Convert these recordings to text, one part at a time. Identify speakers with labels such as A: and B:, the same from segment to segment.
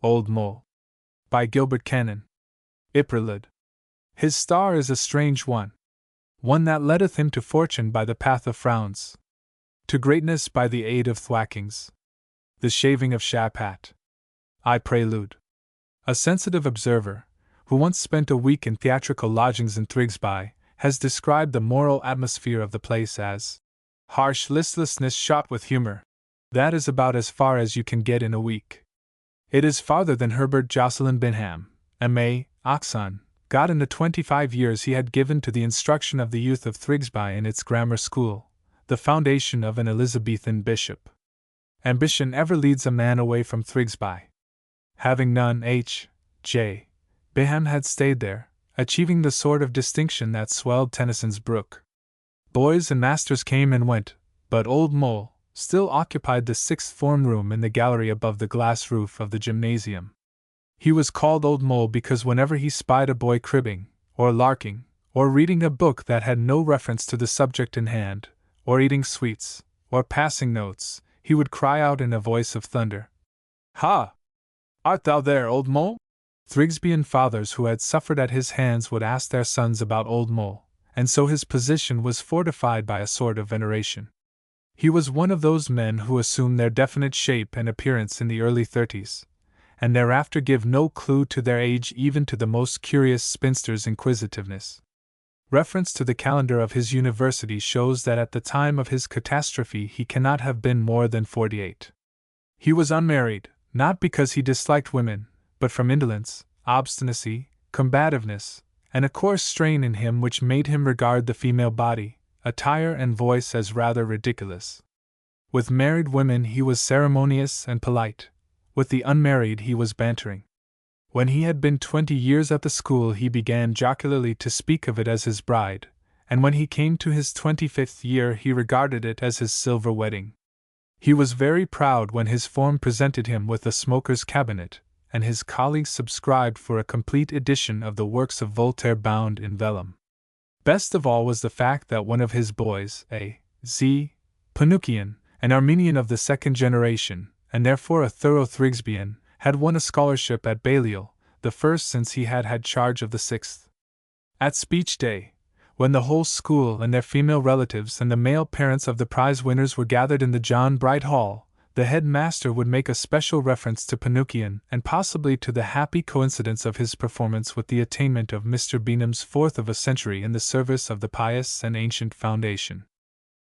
A: Old Mole. By Gilbert Cannon. Prelude. His star is a strange one. One that leadeth him to fortune by the path of frowns, to greatness by the aid of thwackings. The shaving of Shaphat. I Prelude. A sensitive observer, who once spent a week in theatrical lodgings in Thrigsby, has described the moral atmosphere of the place as harsh listlessness shot with humor. That is about as far as you can get in a week. It is farther than Herbert Jocelyn Beenham, M.A., Oxon, got in the 25 years he had given to the instruction of the youth of Thrigsby in its grammar school, the foundation of an Elizabethan bishop. Ambition ever leads a man away from Thrigsby. Having none, H.J. Beenham had stayed there, achieving the sort of distinction that swelled Tennyson's brook. Boys and masters came and went, but Old Mole still occupied the sixth form room in the gallery above the glass roof of the gymnasium. He was called Old Mole because whenever he spied a boy cribbing, or larking, or reading a book that had no reference to the subject in hand, or eating sweets, or passing notes, he would cry out in a voice of thunder, "Ha! Art thou there, Old Mole?" Thrigsbyan fathers who had suffered at his hands would ask their sons about Old Mole, and so his position was fortified by a sort of veneration. He was one of those men who assume their definite shape and appearance in the early 30s, and thereafter give no clue to their age even to the most curious spinster's inquisitiveness. Reference to the calendar of his university shows that at the time of his catastrophe he cannot have been more than 48. He was unmarried, not because he disliked women, but from indolence, obstinacy, combativeness, and a coarse strain in him which made him regard the female body, attire, and voice as rather ridiculous. With married women he was ceremonious and polite, with the unmarried he was bantering. When he had been 20 years at the school he began jocularly to speak of it as his bride, and when he came to his 25th year he regarded it as his silver wedding. He was very proud when his form presented him with a smoker's cabinet, and his colleagues subscribed for a complete edition of the works of Voltaire bound in vellum. Best of all was the fact that one of his boys, A.Z. Panukian, an Armenian of the second generation, and therefore a thorough Thrigsbyan, had won a scholarship at Balliol, the first since he had had charge of the sixth. At speech day, when the whole school and their female relatives and the male parents of the prize winners were gathered in the John Bright Hall, the head master would make a special reference to Panukian and possibly to the happy coincidence of his performance with the attainment of Mr. Beenham's fourth of a century in the service of the pious and ancient foundation.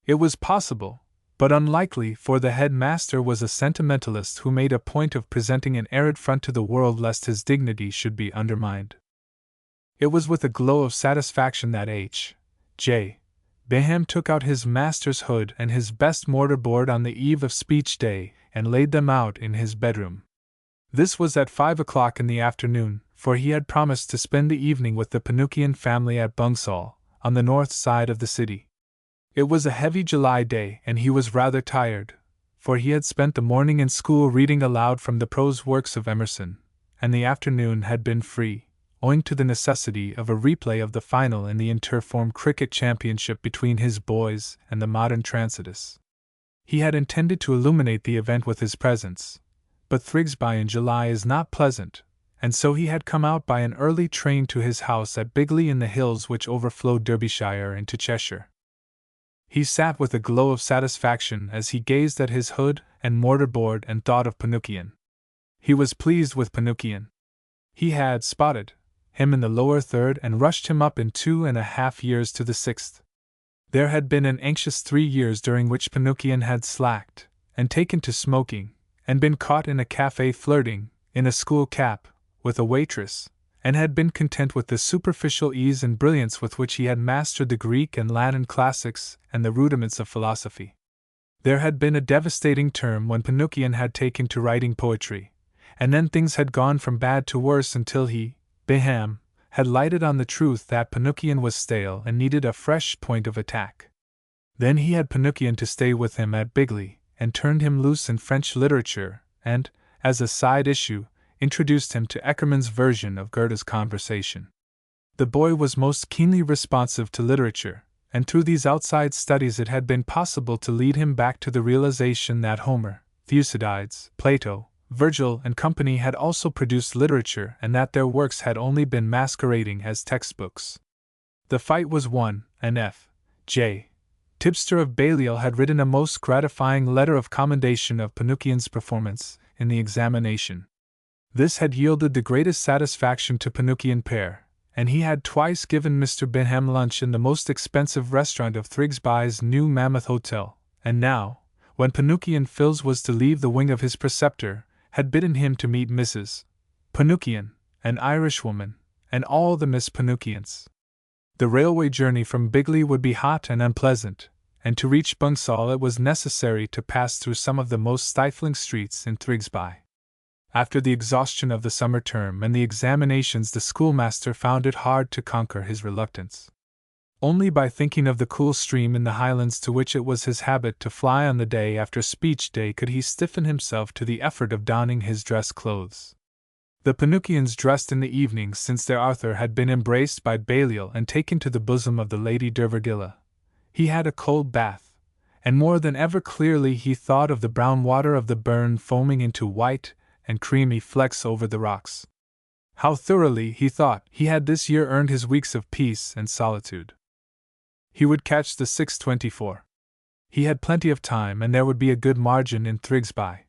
A: It was possible, but unlikely, for the head master was a sentimentalist who made a point of presenting an arid front to the world lest his dignity should be undermined. It was with a glow of satisfaction that H.J. Beenham took out his master's hood and his best mortar board on the eve of speech day and laid them out in his bedroom. This was at 5 o'clock in the afternoon, for he had promised to spend the evening with the Panukian family at Bungsall, on the north side of the city. It was a heavy July day and he was rather tired, for he had spent the morning in school reading aloud from the prose works of Emerson, and the afternoon had been free, owing to the necessity of a replay of the final in the Interform Cricket Championship between his boys and the Modern Transitus. He had intended to illuminate the event with his presence, but Thrigsby in July is not pleasant, and so he had come out by an early train to his house at Bigley in the hills which overflow Derbyshire into Cheshire. He sat with a glow of satisfaction as he gazed at his hood and mortar board and thought of Panukian. He was pleased with Panukian. He had spotted him in the lower third and rushed him up in 2.5 years to the sixth. There had been an anxious 3 years during which Panukian had slacked, and taken to smoking, and been caught in a cafe flirting, in a school cap, with a waitress, and had been content with the superficial ease and brilliance with which he had mastered the Greek and Latin classics and the rudiments of philosophy. There had been a devastating term when Panukian had taken to writing poetry, and then things had gone from bad to worse until he, Beenham, had lighted on the truth that Panukian was stale and needed a fresh point of attack. Then he had Panukian to stay with him at Bigley, and turned him loose in French literature, and, as a side issue, introduced him to Eckermann's version of Goethe's Conversation. The boy was most keenly responsive to literature, and through these outside studies it had been possible to lead him back to the realization that Homer, Thucydides, Plato, Virgil and Company had also produced literature and that their works had only been masquerading as textbooks. The fight was won, and F. J. Tipster of Balliol had written a most gratifying letter of commendation of Pinocchion's performance in the examination. This had yielded the greatest satisfaction to Pinocchion père, and he had twice given Mr. Beenham lunch in the most expensive restaurant of Thrigsby's new Mammoth Hotel, and now, when Pinocchion Phils was to leave the wing of his preceptor, had bidden him to meet Mrs. Pinocchion, an Irishwoman, and all the Miss Pinocchions. The railway journey from Bigley would be hot and unpleasant, and to reach Bungsall it was necessary to pass through some of the most stifling streets in Thrigsby. After the exhaustion of the summer term and the examinations, the schoolmaster found it hard to conquer his reluctance. Only by thinking of the cool stream in the Highlands to which it was his habit to fly on the day after speech day could he stiffen himself to the effort of donning his dress clothes. The Pinocchions dressed in the evening since their Arthur had been embraced by Balliol and taken to the bosom of the Lady Dervergilla. He had a cold bath, and more than ever clearly he thought of the brown water of the burn foaming into white and creamy flecks over the rocks. How thoroughly, he thought, he had this year earned his weeks of peace and solitude. He would catch the 6:24. He had plenty of time, and there would be a good margin in Thrigsby.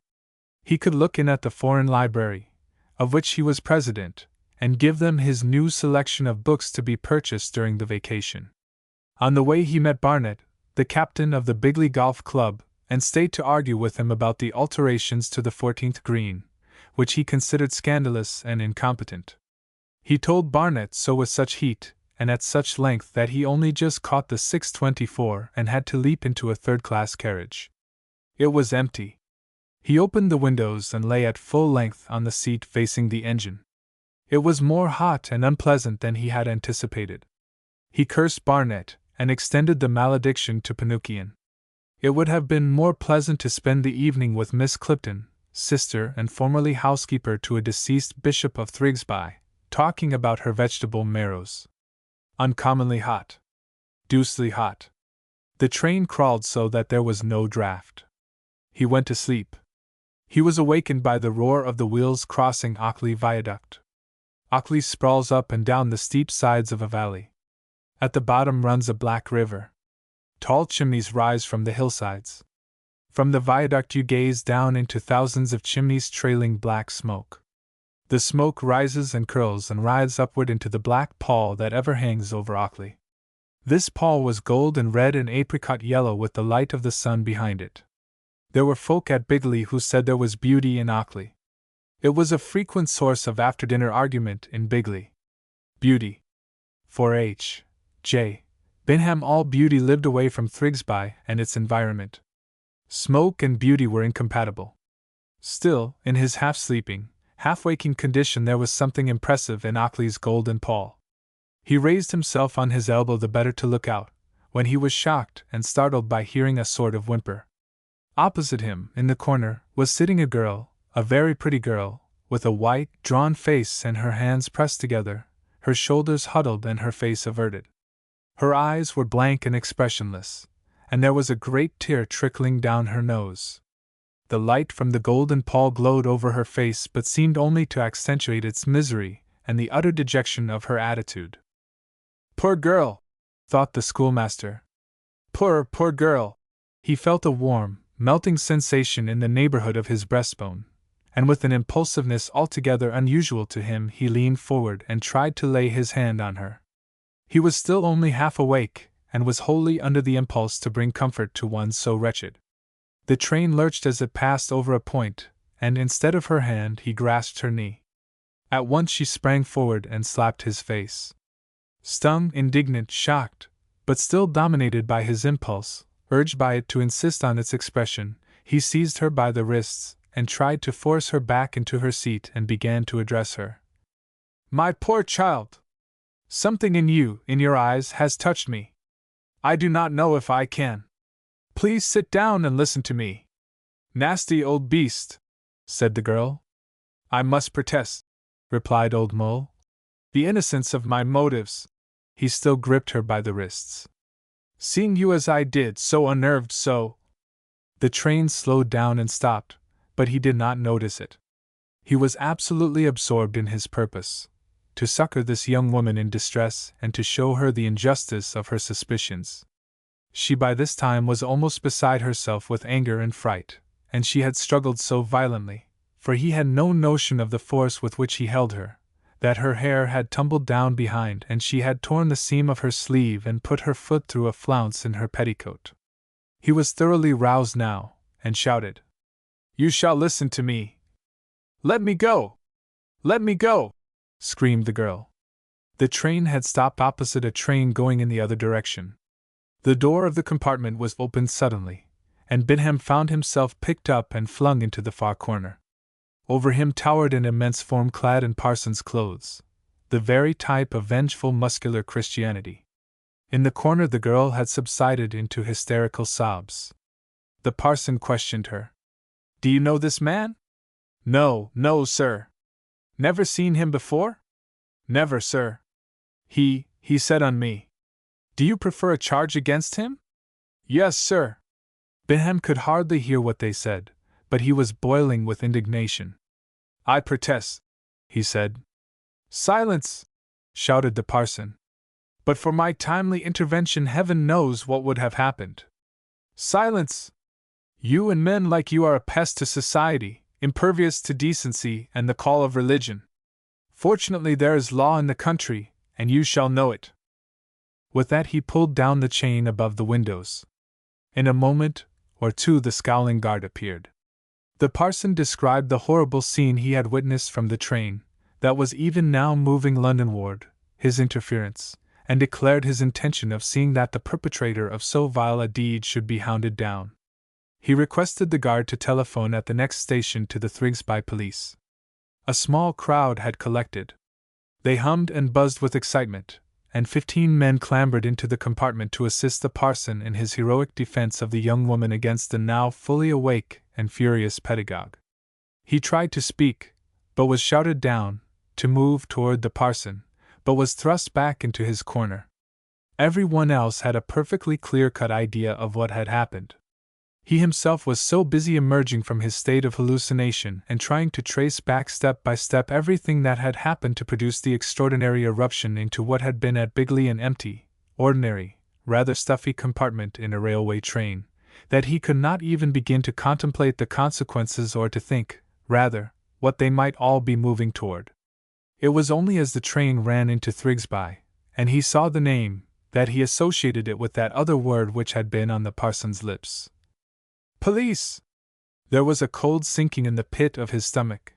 A: He could look in at the Foreign Library, of which he was president, and give them his new selection of books to be purchased during the vacation. On the way he met Barnet, the captain of the Bigley Golf Club, and stayed to argue with him about the alterations to the 14th green, which he considered scandalous and incompetent. He told Barnet so with such heat, and at such length, that he only just caught the 6:24 and had to leap into a third-class carriage. It was empty. He opened the windows and lay at full length on the seat facing the engine. It was more hot and unpleasant than he had anticipated. He cursed Barnet, and extended the malediction to Pinocchion. It would have been more pleasant to spend the evening with Miss Clipton, sister and formerly housekeeper to a deceased Bishop of Thrigsby, talking about her vegetable marrows. Uncommonly hot. Deucedly hot. The train crawled so that there was no draught. He went to sleep. He was awakened by the roar of the wheels crossing Ockley Viaduct. Ockley sprawls up and down the steep sides of a valley. At the bottom runs a black river. Tall chimneys rise from the hillsides. From the viaduct you gaze down into thousands of chimneys trailing black smoke. The smoke rises and curls and writhes upward into the black pall that ever hangs over Ockley. This pall was gold and red and apricot yellow with the light of the sun behind it. There were folk at Bigley who said there was beauty in Ockley. It was a frequent source of after-dinner argument in Bigley. Beauty. For H. J. Beenham, all beauty lived away from Thrigsby and its environment. Smoke and beauty were incompatible. Still, in his half-sleeping, half-waking condition there was something impressive in Ockley's golden pall. He raised himself on his elbow the better to look out, when he was shocked and startled by hearing a sort of whimper. Opposite him, in the corner, was sitting a girl, a very pretty girl, with a white, drawn face and her hands pressed together, her shoulders huddled and her face averted. Her eyes were blank and expressionless, and there was a great tear trickling down her nose. The light from the golden pall glowed over her face but seemed only to accentuate its misery and the utter dejection of her attitude. Poor girl! Thought the schoolmaster. Poor girl! He felt a warm, melting sensation in the neighborhood of his breastbone, and with an impulsiveness altogether unusual to him he leaned forward and tried to lay his hand on her. He was still only half awake, and was wholly under the impulse to bring comfort to one so wretched. The train lurched as it passed over a point, and instead of her hand he grasped her knee. At once she sprang forward and slapped his face. Stung, indignant, shocked, but still dominated by his impulse, urged by it to insist on its expression, he seized her by the wrists, and tried to force her back into her seat and began to address her. My poor child! Something in you, in your eyes, has touched me. I do not know if I can. Please sit down and listen to me. Nasty old beast, said the girl. I must protest, replied Old Mole. The innocence of my motives. He still gripped her by the wrists. Seeing you as I did, so unnerved, so. The train slowed down and stopped, but he did not notice it. He was absolutely absorbed in his purpose: to succor this young woman in distress and to show her the injustice of her suspicions. She by this time was almost beside herself with anger and fright, and she had struggled so violently, for he had no notion of the force with which he held her, that her hair had tumbled down behind and she had torn the seam of her sleeve and put her foot through a flounce in her petticoat. He was thoroughly roused now, and shouted, "You shall listen to me!" "Let me go! Let me go!" screamed the girl. The train had stopped opposite a train going in the other direction. The door of the compartment was opened suddenly, and Beenham found himself picked up and flung into the far corner. Over him towered an immense form clad in parson's clothes, the very type of vengeful muscular Christianity. In the corner the girl had subsided into hysterical sobs. The parson questioned her. "Do you know this man?" "No, no, sir." "Never seen him before?" "Never, sir." He said on me." "Do you prefer a charge against him?" "Yes, sir." Beenham could hardly hear what they said, but he was boiling with indignation. "I protest," he said. "Silence!" shouted the parson. "But for my timely intervention, heaven knows what would have happened." "Silence! You and men like you are a pest to society, impervious to decency and the call of religion. Fortunately, there is law in the country, and you shall know it." With that, he pulled down the chain above the windows. In a moment or two, the scowling guard appeared. The parson described the horrible scene he had witnessed from the train, that was even now moving Londonward, his interference, and declared his intention of seeing that the perpetrator of so vile a deed should be hounded down. He requested the guard to telephone at the next station to the Thrigsby police. A small crowd had collected. They hummed and buzzed with excitement, and 15 men clambered into the compartment to assist the parson in his heroic defense of the young woman against the now fully awake and furious pedagogue. He tried to speak, but was shouted down, to move toward the parson, but was thrust back into his corner. Everyone else had a perfectly clear-cut idea of what had happened. He himself was so busy emerging from his state of hallucination and trying to trace back step by step everything that had happened to produce the extraordinary eruption into what had been at Bigley an empty, ordinary, rather stuffy compartment in a railway train, that he could not even begin to contemplate the consequences or to think, rather, what they might all be moving toward. It was only as the train ran into Thrigsby, and he saw the name, that he associated it with that other word which had been on the parson's lips. Police! There was a cold sinking in the pit of his stomach.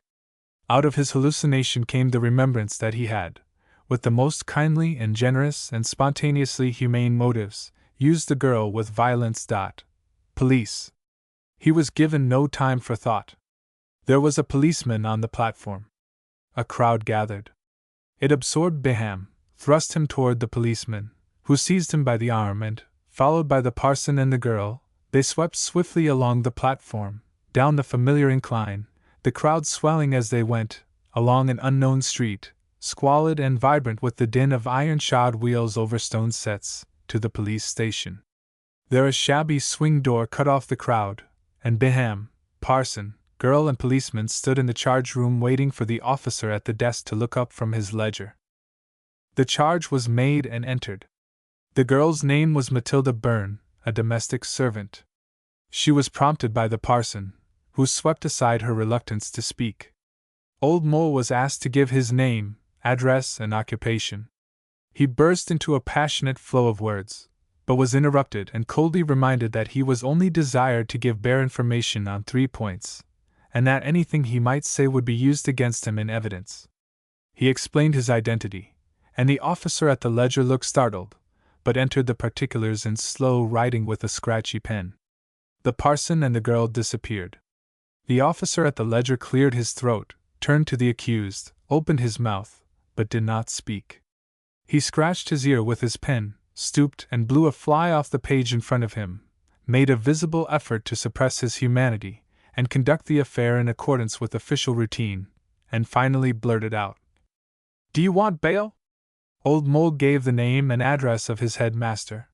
A: Out of his hallucination came the remembrance that he had, with the most kindly and generous and spontaneously humane motives, used the girl with violence. Police! He was given no time for thought. There was a policeman on the platform. A crowd gathered. It absorbed Beenham, thrust him toward the policeman, who seized him by the arm and, followed by the parson and the girl, they swept swiftly along the platform, down the familiar incline, the crowd swelling as they went, along an unknown street, squalid and vibrant with the din of iron-shod wheels over stone sets, to the police station. There a shabby swing door cut off the crowd, and Beenham, parson, girl and policeman stood in the charge room waiting for the officer at the desk to look up from his ledger. The charge was made and entered. The girl's name was Matilda Byrne, a domestic servant. She was prompted by the parson, who swept aside her reluctance to speak. Old Mole was asked to give his name, address, and occupation. He burst into a passionate flow of words, but was interrupted and coldly reminded that he was only desired to give bare information on 3 points, and that anything he might say would be used against him in evidence. He explained his identity, and the officer at the ledger looked startled, but entered the particulars in slow writing with a scratchy pen. The parson and the girl disappeared. The officer at the ledger cleared his throat, turned to the accused, opened his mouth, but did not speak. He scratched his ear with his pen, stooped and blew a fly off the page in front of him, made a visible effort to suppress his humanity, and conduct the affair in accordance with official routine, and finally blurted out, "Do you want bail?" Old Mole gave the name and address of his headmaster.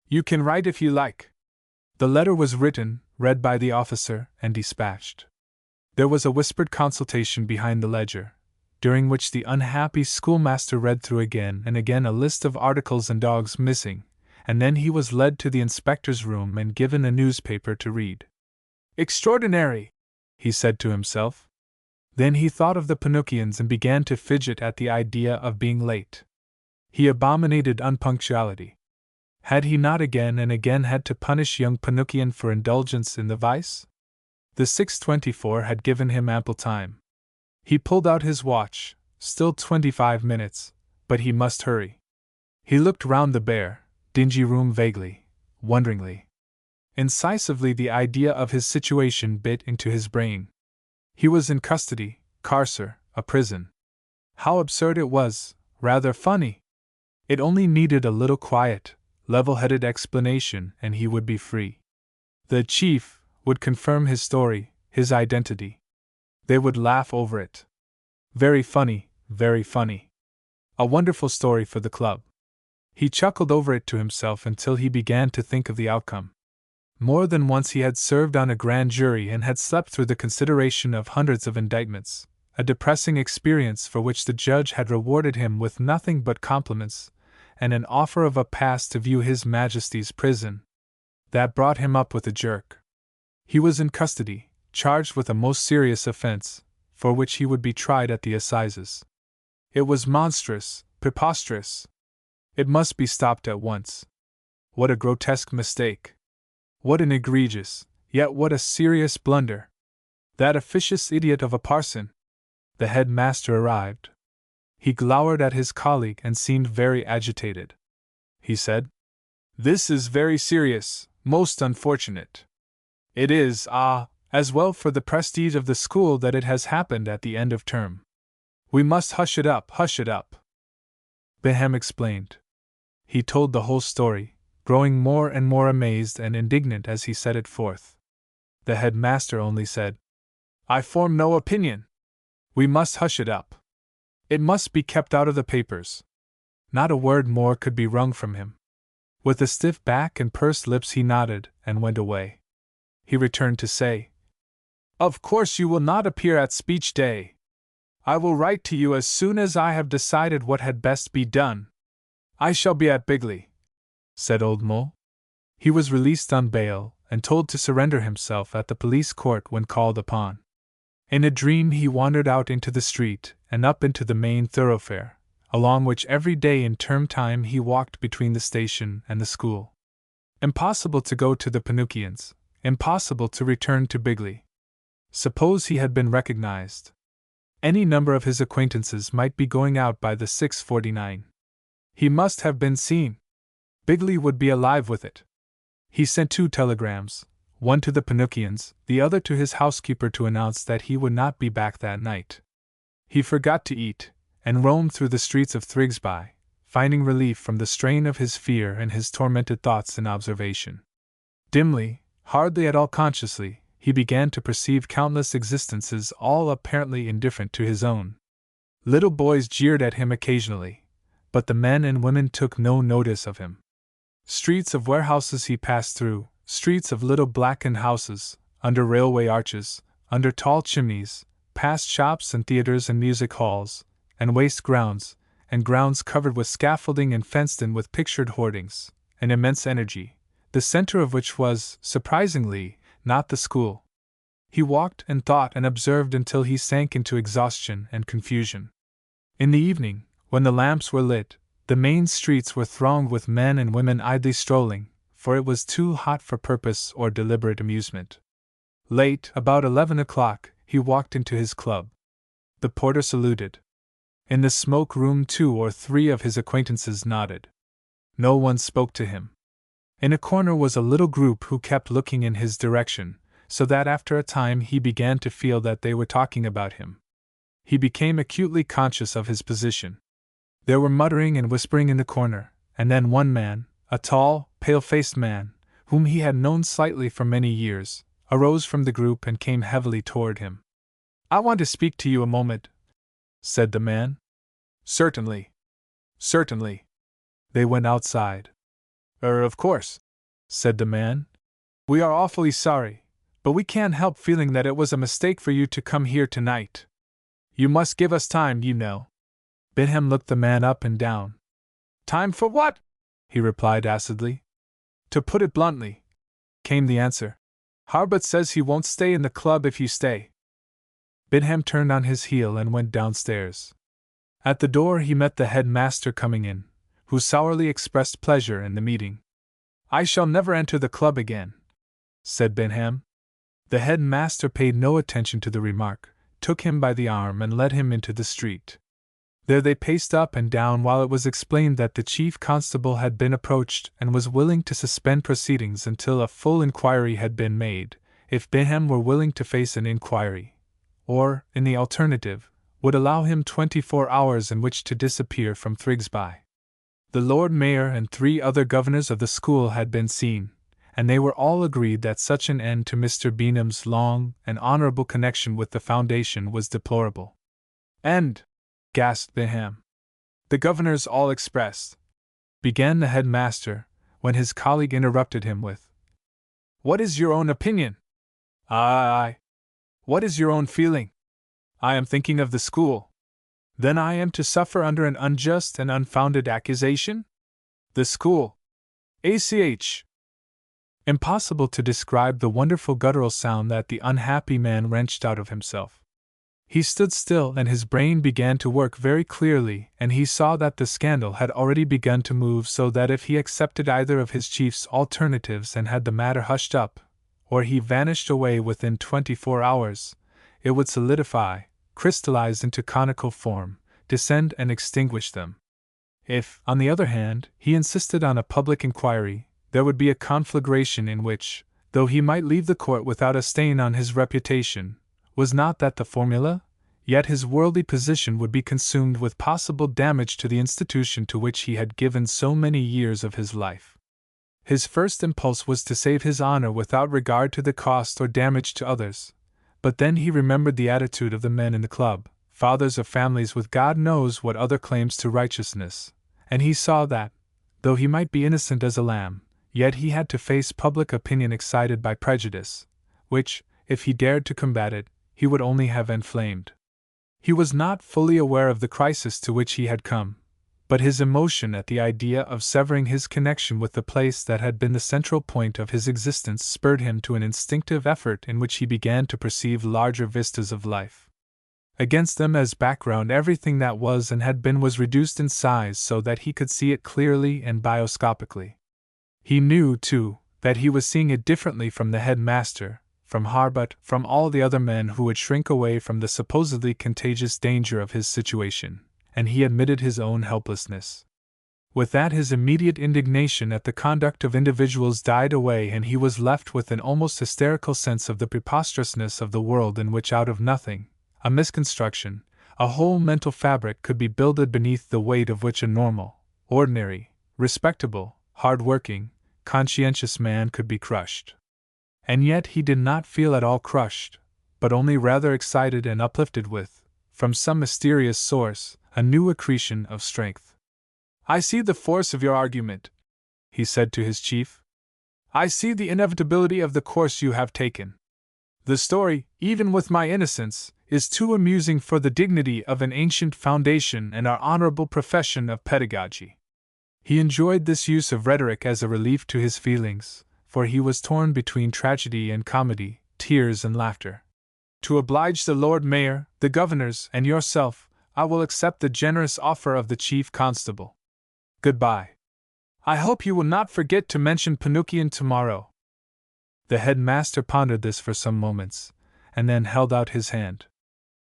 A: "You can write if you like." The letter was written, read by the officer, and dispatched. There was a whispered consultation behind the ledger, during which the unhappy schoolmaster read through again and again a list of articles and dogs missing, and then he was led to the inspector's room and given a newspaper to read. "Extraordinary!" he said to himself. Then he thought of the Pinocchians and began to fidget at the idea of being late. He abominated unpunctuality. Had he not again and again had to punish young Pinocchian for indulgence in the vice? The 6:24 had given him ample time. He pulled out his watch, still 25 minutes, but he must hurry. He looked round the bare, dingy room vaguely, wonderingly. Incisively the idea of his situation bit into his brain. He was in custody, carcer, a prison. How absurd it was, rather funny. It only needed a little quiet, level-headed explanation and he would be free. The chief would confirm his story, his identity. They would laugh over it. Very funny, very funny. A wonderful story for the club. He chuckled over it to himself until he began to think of the outcome. More than once he had served on a grand jury and had slept through the consideration of hundreds of indictments, a depressing experience for which the judge had rewarded him with nothing but compliments, and an offer of a pass to view His Majesty's prison. That brought him up with a jerk. He was in custody, charged with a most serious offense, for which he would be tried at the assizes. It was monstrous, preposterous. It must be stopped at once. What a grotesque mistake! What an egregious, yet what a serious blunder! That officious idiot of a parson! The headmaster arrived. He glowered at his colleague and seemed very agitated. He said, "This is very serious, most unfortunate. It is, as well for the prestige of the school that it has happened at the end of term. We must hush it up, hush it up." Beenham explained. He told the whole story, growing more and more amazed and indignant as he set it forth. The headmaster only said, "I form no opinion. We must hush it up. It must be kept out of the papers." Not a word more could be wrung from him. With a stiff back and pursed lips he nodded and went away. He returned to say, "Of course you will not appear at speech day. I will write to you as soon as I have decided what had best be done." "I shall be at Bigley," said Old Mole. He was released on bail and told to surrender himself at the police court when called upon. In a dream he wandered out into the street and up into the main thoroughfare, along which every day in term time he walked between the station and the school. Impossible to go to the Pinocchians, impossible to return to Bigley. Suppose he had been recognized. Any number of his acquaintances might be going out by the 6:49. He must have been seen. Bigley would be alive with it. He sent 2 telegrams, one to the Pinocchians, the other to his housekeeper to announce that he would not be back that night. He forgot to eat, and roamed through the streets of Thrigsby, finding relief from the strain of his fear and his tormented thoughts in observation. Dimly, hardly at all consciously, he began to perceive countless existences all apparently indifferent to his own. Little boys jeered at him occasionally, but the men and women took no notice of him. Streets of warehouses he passed through, streets of little blackened houses, under railway arches, under tall chimneys, past shops and theaters and music halls, and waste grounds, and grounds covered with scaffolding and fenced in with pictured hoardings, an immense energy, the center of which was, surprisingly, not the school. He walked and thought and observed until he sank into exhaustion and confusion. In the evening, when the lamps were lit, the main streets were thronged with men and women idly strolling, for it was too hot for purpose or deliberate amusement. Late, about 11 o'clock, he walked into his club. The porter saluted. In the smoke room 2 or 3 of his acquaintances nodded. No one spoke to him. In a corner was a little group who kept looking in his direction, so that after a time he began to feel that they were talking about him. He became acutely conscious of his position. There were muttering and whispering in the corner, and then one man, a tall, pale-faced man, whom he had known slightly for many years, arose from the group and came heavily toward him. "I want to speak to you a moment," said the man. "Certainly. Certainly." They went outside. Of course," said the man. "We are awfully sorry, But we can't help feeling that it was a mistake for you to come here tonight. You must give us time, you know. Beenham looked the man up and down. Time for what? He replied acidly. To put it bluntly, came the answer. Herbert says he won't stay in the club if you stay. Beenham turned on his heel and went downstairs. At the door he met the headmaster coming in, who sourly expressed pleasure in the meeting. I shall never enter the club again, said Beenham. The headmaster paid no attention to the remark, took him by the arm and led him into the street. There they paced up and down while it was explained that the chief constable had been approached and was willing to suspend proceedings until a full inquiry had been made, if Beenham were willing to face an inquiry, or, in the alternative, would allow him 24 hours in which to disappear from Thrigsby. The Lord Mayor and 3 other governors of the school had been seen, and they were all agreed that such an end to Mr. Beenham's long and honorable connection with the Foundation was deplorable. "And," gasped Beenham, "the governors all expressed," began the headmaster, when his colleague interrupted him with, "What is your own opinion?" Aye. What is your own feeling?" "I am thinking of the school." "Then I am to suffer under an unjust and unfounded accusation?" "The school." ACH. Impossible to describe the wonderful guttural sound that the unhappy man wrenched out of himself. He stood still and his brain began to work very clearly, and he saw that the scandal had already begun to move, so that if he accepted either of his chief's alternatives and had the matter hushed up, or he vanished away within 24 hours, it would solidify, crystallize into conical form, descend and extinguish them. If, on the other hand, he insisted on a public inquiry, there would be a conflagration in which, though he might leave the court without a stain on his reputation, was not that the formula? Yet his worldly position would be consumed with possible damage to the institution to which he had given so many years of his life. His first impulse was to save his honor without regard to the cost or damage to others, but then he remembered the attitude of the men in the club, fathers of families with God knows what other claims to righteousness, and he saw that, though he might be innocent as a lamb, yet he had to face public opinion excited by prejudice, which, if he dared to combat it, he would only have inflamed. He was not fully aware of the crisis to which he had come, but his emotion at the idea of severing his connection with the place that had been the central point of his existence spurred him to an instinctive effort in which he began to perceive larger vistas of life. Against them as background everything that was and had been was reduced in size so that he could see it clearly and bioscopically. He knew, too, that he was seeing it differently from the headmaster, from Herbert, from all the other men who would shrink away from the supposedly contagious danger of his situation, and he admitted his own helplessness. With that his immediate indignation at the conduct of individuals died away and he was left with an almost hysterical sense of the preposterousness of the world in which out of nothing, a misconstruction, a whole mental fabric could be builded beneath the weight of which a normal, ordinary, respectable, hard-working, conscientious man could be crushed. And yet he did not feel at all crushed, but only rather excited and uplifted with, from some mysterious source, a new accretion of strength. "I see the force of your argument," he said to his chief. "I see the inevitability of the course you have taken. The story, even with my innocence, is too amusing for the dignity of an ancient foundation and our honorable profession of pedagogy." He enjoyed this use of rhetoric as a relief to his feelings, for he was torn between tragedy and comedy, tears and laughter. "To oblige the Lord Mayor, the governors, and yourself, I will accept the generous offer of the chief constable. Goodbye. I hope you will not forget to mention Pinocchio tomorrow." The headmaster pondered this for some moments, and then held out his hand.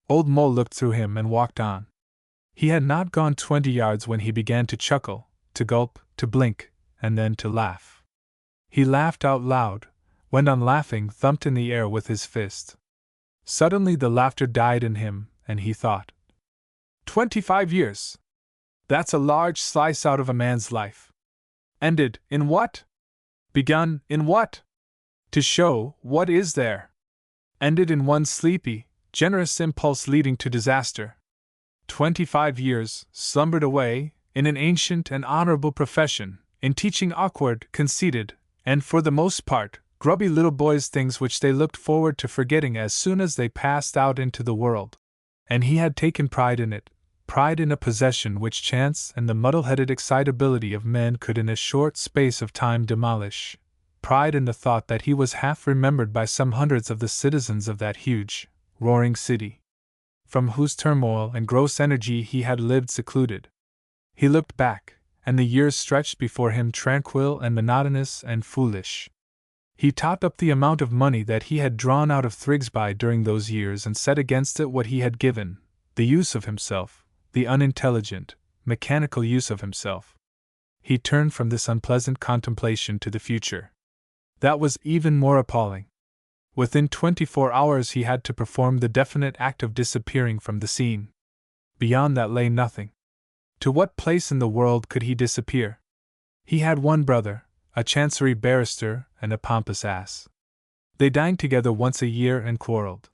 A: Old Mole looked through him and walked on. He had not gone 20 yards when he began to chuckle, to gulp, to blink, and then to laugh. He laughed out loud, went on laughing, thumped in the air with his fist. Suddenly the laughter died in him, and he thought, 25 years! That's a large slice out of a man's life. Ended in what? Begun in what? To show what is there. Ended in one sleepy, generous impulse leading to disaster. 25 years slumbered away, in an ancient and honorable profession, in teaching awkward, conceited, and for the most part, Grubby little boys' things which they looked forward to forgetting as soon as they passed out into the world. And he had taken pride in it, pride in a possession which chance and the muddle-headed excitability of men could in a short space of time demolish, pride in the thought that he was half remembered by some hundreds of the citizens of that huge, roaring city, from whose turmoil and gross energy he had lived secluded. He looked back, and the years stretched before him tranquil and monotonous and foolish. He topped up the amount of money that he had drawn out of Thrigsby during those years and set against it what he had given, the use of himself, the unintelligent, mechanical use of himself. He turned from this unpleasant contemplation to the future. That was even more appalling. Within 24 hours he had to perform the definite act of disappearing from the scene. Beyond that lay nothing. To what place in the world could he disappear? He had one brother, a chancery barrister and a pompous ass. They dined together once a year and quarreled.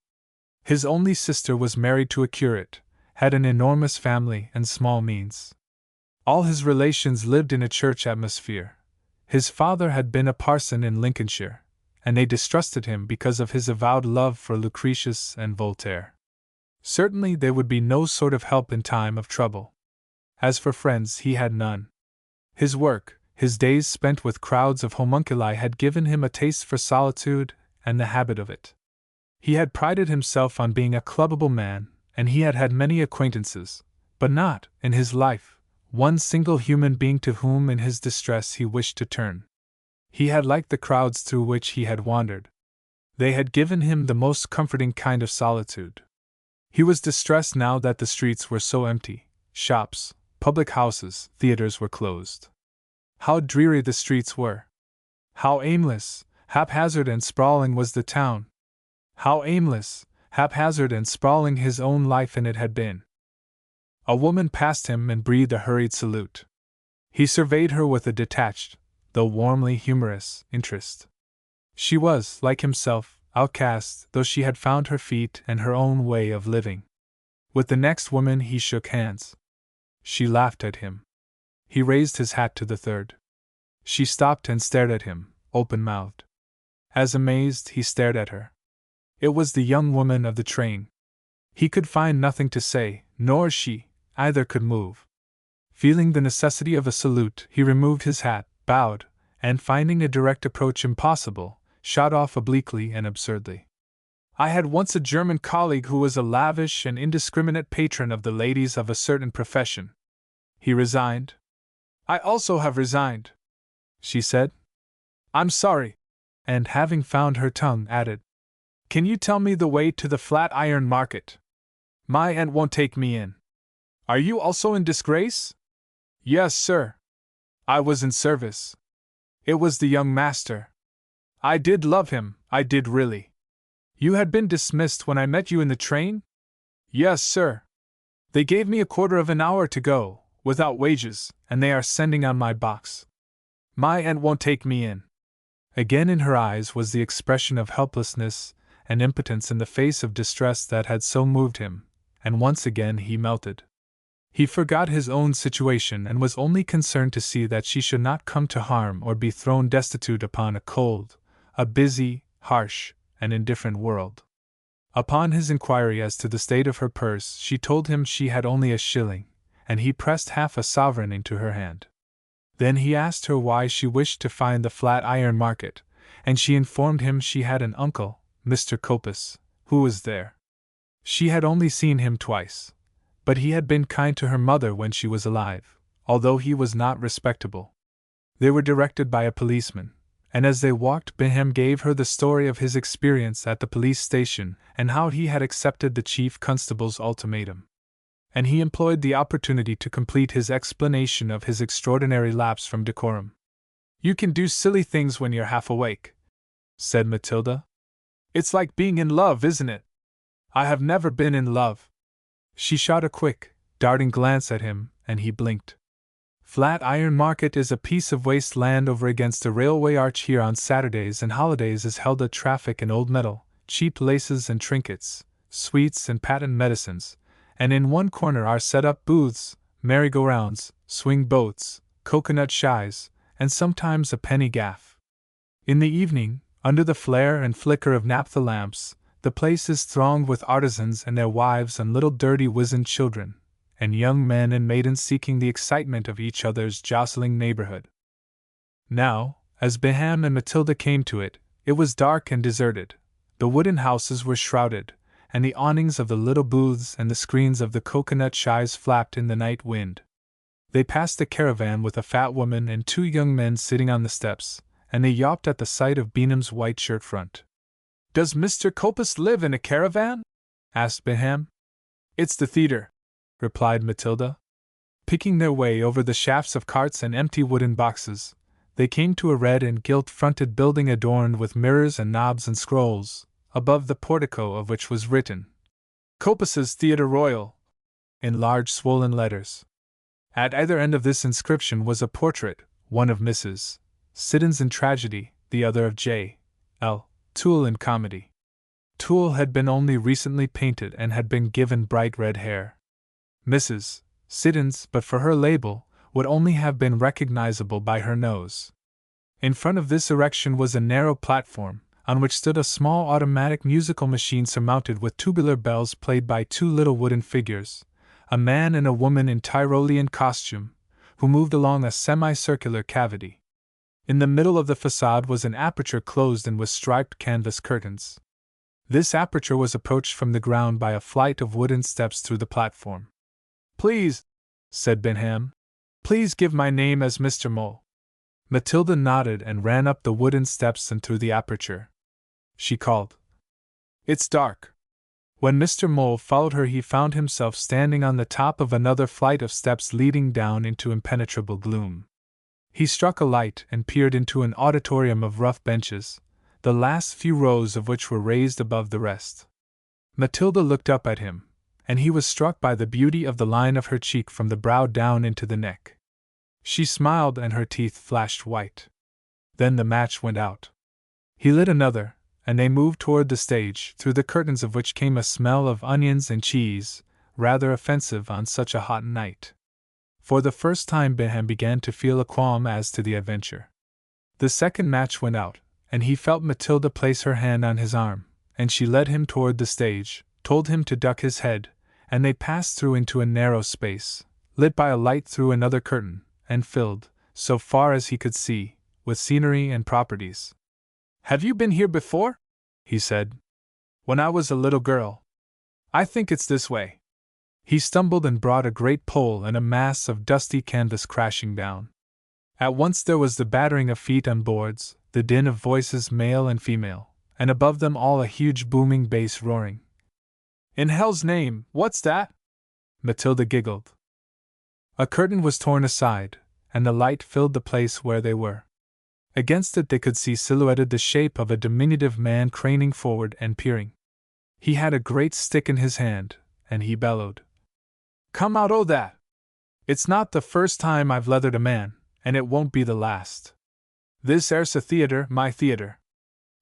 A: His only sister was married to a curate, had an enormous family and small means. All his relations lived in a church atmosphere. His father had been a parson in Lincolnshire, and they distrusted him because of his avowed love for Lucretius and Voltaire. Certainly they would be no sort of help in time of trouble. As for friends, he had none. His work, his days spent with crowds of homunculi had given him a taste for solitude and the habit of it. He had prided himself on being a clubbable man, and he had had many acquaintances, but not, in his life, one single human being to whom in his distress he wished to turn. He had liked the crowds through which he had wandered. They had given him the most comforting kind of solitude. He was distressed now that the streets were so empty. Shops, public houses, theaters were closed. How dreary the streets were! How aimless, haphazard and sprawling was the town! How aimless, haphazard and sprawling his own life in it had been! A woman passed him and breathed a hurried salute. He surveyed her with a detached, though warmly humorous, interest. She was, like himself, outcast, though she had found her feet and her own way of living. With the next woman he shook hands. She laughed at him. He raised his hat to the third. She stopped and stared at him, open-mouthed. As amazed, he stared at her. It was the young woman of the train. He could find nothing to say, nor she, either could move. Feeling the necessity of a salute, he removed his hat, bowed, and finding a direct approach impossible, shot off obliquely and absurdly. I had once a German colleague who was a lavish and indiscriminate patron of the ladies of a certain profession. He resigned. I also have resigned, she said. I'm sorry. And having found her tongue, added, Can you tell me the way to the Flatiron Market? My aunt won't take me in. Are you also in disgrace? Yes, sir. I was in service. It was the young master. I did love him, I did really. You had been dismissed when I met you in the train? Yes, sir. They gave me a quarter of an hour to go, without wages, and they are sending on my box. My aunt won't take me in. Again in her eyes was the expression of helplessness and impotence in the face of distress that had so moved him, and once again he melted. He forgot his own situation and was only concerned to see that she should not come to harm or be thrown destitute upon a cold, a busy, harsh, and indifferent world. Upon his inquiry as to the state of her purse, she told him she had only a shilling, and he pressed half a sovereign into her hand. Then he asked her why she wished to find the Flatiron Market, and she informed him she had an uncle, Mr. Copus, who was there. She had only seen him twice, but he had been kind to her mother when she was alive, although he was not respectable. They were directed by a policeman, and as they walked Beenham gave her the story of his experience at the police station and how he had accepted the chief constable's ultimatum. And he employed the opportunity to complete his explanation of his extraordinary lapse from decorum. You can do silly things when you're half awake, said Matilda. It's like being in love, isn't it? I have never been in love. She shot a quick, darting glance at him, and he blinked. Flatiron Market is a piece of waste land over against a railway arch. Here on Saturdays and holidays is held a traffic in old metal, cheap laces and trinkets, sweets and patent medicines, and in one corner are set up booths, merry-go-rounds, swing boats, coconut shies, and sometimes a penny gaff. In the evening, Under the flare and flicker of naphtha lamps, the place is thronged with artisans and their wives and little dirty wizened children, and young men and maidens seeking the excitement of each other's jostling neighborhood. Now, as Beenham and Matilda came to it, it was dark and deserted. The wooden houses were shrouded, and the awnings of the little booths and the screens of the coconut shies flapped in the night wind. They passed a caravan with a fat woman and 2 young men sitting on the steps, and they yawped at the sight of Beenham's white shirt front. "Does Mr. Copus live in a caravan?" asked Beenham. "It's the theatre," replied Matilda. Picking their way over the shafts of carts and empty wooden boxes, they came to a red and gilt-fronted building adorned with mirrors and knobs and scrolls, above the portico of which was written, "Copus's Theatre Royal," in large swollen letters. At either end of this inscription was a portrait, one of Mrs. Siddons in tragedy, the other of J. L. Toole in comedy. Toole had been only recently painted and had been given bright red hair. Mrs. Siddons, but for her label, would only have been recognizable by her nose. In front of this erection was a narrow platform, on which stood a small automatic musical machine surmounted with tubular bells played by 2 little wooden figures, a man and a woman in Tyrolean costume, who moved along a semicircular cavity. In the middle of the facade was an aperture closed in with striped canvas curtains. This aperture was approached from the ground by a flight of wooden steps through the platform. "Please," said Beenham, "please give my name as Mr. Mole." Matilda nodded and ran up the wooden steps and through the aperture. She called, "It's dark." When Mr. Mole followed her, he found himself standing on the top of another flight of steps leading down into impenetrable gloom. He struck a light and peered into an auditorium of rough benches, the last few rows of which were raised above the rest. Matilda looked up at him, and he was struck by the beauty of the line of her cheek from the brow down into the neck. She smiled and her teeth flashed white. Then the match went out. He lit another, and they moved toward the stage, through the curtains of which came a smell of onions and cheese, rather offensive on such a hot night. For the first time Beenham began to feel a qualm as to the adventure. The second match went out, and he felt Matilda place her hand on his arm, and she led him toward the stage, told him to duck his head, and they passed through into a narrow space, lit by a light through another curtain, and filled, so far as he could see, with scenery and properties. "Have you been here before?" he said. "When I was a little girl. I think it's this way." He stumbled and brought a great pole and a mass of dusty canvas crashing down. At once there was the battering of feet on boards, the din of voices male and female, and above them all a huge booming bass roaring. "In hell's name, what's that?" Matilda giggled. A curtain was torn aside, and the light filled the place where they were. Against it they could see silhouetted the shape of a diminutive man craning forward and peering. He had a great stick in his hand, and he bellowed, "Come out o' that! It's not the first time I've leathered a man, and it won't be the last. This air's a theatre, my theatre.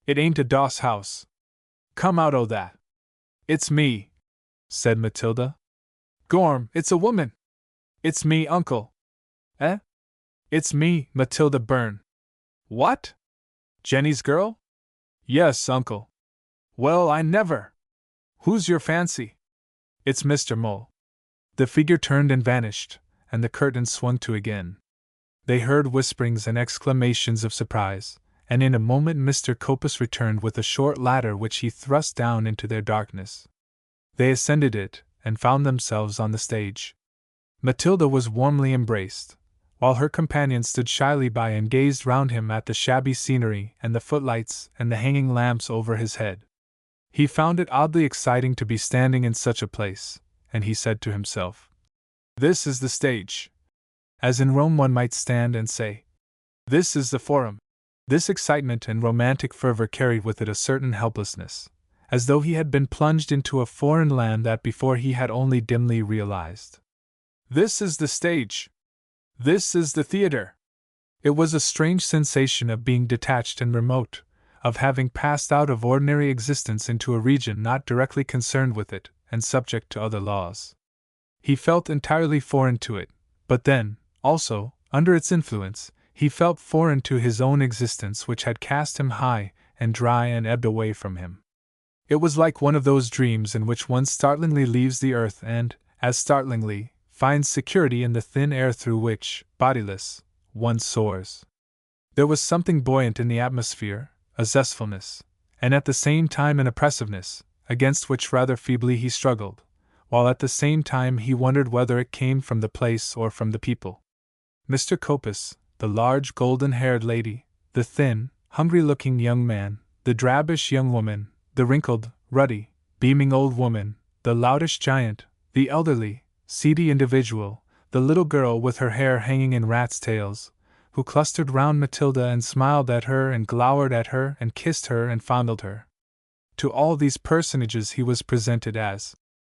A: It ain't a doss house. Come out o' that!" "It's me," said Matilda. "Gorm, it's a woman! It's me, uncle." "Eh?" "It's me, Matilda Byrne." "What? Jenny's girl?" "Yes, uncle." "Well, I never! Who's your fancy?" "It's Mr. Mole." The figure turned and vanished, and the curtain swung to again. They heard whisperings and exclamations of surprise, and in a moment Mr. Copus returned with a short ladder which he thrust down into their darkness. They ascended it, and found themselves on the stage. Matilda was warmly embraced, while her companion stood shyly by and gazed round him at the shabby scenery and the footlights and the hanging lamps over his head. He found it oddly exciting to be standing in such a place, and he said to himself, "This is the stage." As in Rome one might stand and say, "This is the Forum." This excitement and romantic fervor carried with it a certain helplessness, as though he had been plunged into a foreign land that before he had only dimly realized. "This is the stage. This is the theatre." It was a strange sensation of being detached and remote, of having passed out of ordinary existence into a region not directly concerned with it, and subject to other laws. He felt entirely foreign to it, but then, also, under its influence, he felt foreign to his own existence which had cast him high and dry and ebbed away from him. It was like one of those dreams in which one startlingly leaves the earth and, as startlingly, finds security in the thin air through which, bodiless, one soars. There was something buoyant in the atmosphere, a zestfulness, and at the same time an oppressiveness, against which rather feebly he struggled, while at the same time he wondered whether it came from the place or from the people. Mr. Copus, the large golden-haired lady, the thin, hungry-looking young man, the drabbish young woman, the wrinkled, ruddy, beaming old woman, the loutish giant, the elderly, seedy individual, the little girl with her hair hanging in rats' tails, who clustered round Matilda and smiled at her and glowered at her and kissed her and fondled her. To all these personages he was presented as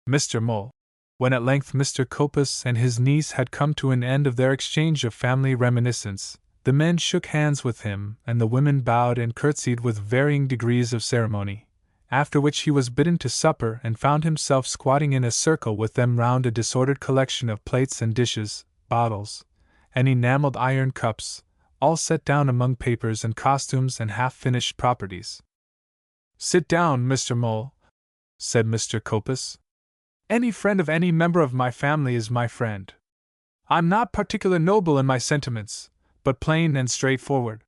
A: Mr. Mole. When at length Mr. Copus and his niece had come to an end of their exchange of family reminiscence, the men shook hands with him and the women bowed and curtsied with varying degrees of ceremony, after which he was bidden to supper and found himself squatting in a circle with them round a disordered collection of plates and dishes, bottles, and enameled iron cups, all set down among papers and costumes and half-finished properties. "Sit down, Mr. Mole," said Mr. Copus. "Any friend of any member of my family is my friend. I'm not particular noble in my sentiments, but plain and straightforward.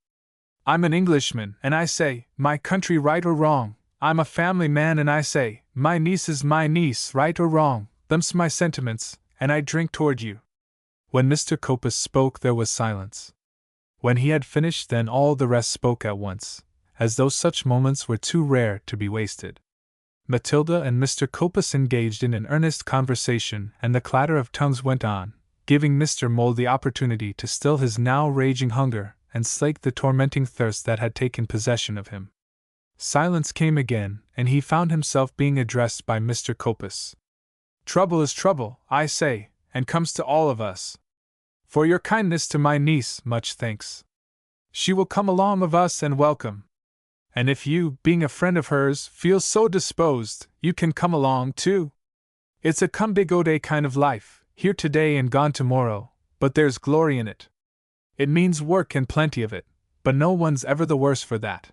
A: I'm an Englishman, and I say, my country right or wrong. I'm a family man, and I say, my niece is my niece, right or wrong. Them's my sentiments, and I drink toward you." When Mr. Copus spoke there was silence. When he had finished then all the rest spoke at once, as though such moments were too rare to be wasted. Matilda and Mr. Copus engaged in an earnest conversation, and the clatter of tongues went on, giving Mr. Mole the opportunity to still his now raging hunger and slake the tormenting thirst that had taken possession of him. Silence came again, and he found himself being addressed by Mr. Copus. "Trouble is trouble, I say, and comes to all of us. For your kindness to my niece, much thanks. She will come along of us and welcome. And if you, being a friend of hers, feel so disposed, you can come along too. It's a come day go day kind of life, here today and gone tomorrow, but there's glory in it. It means work and plenty of it, but no one's ever the worse for that."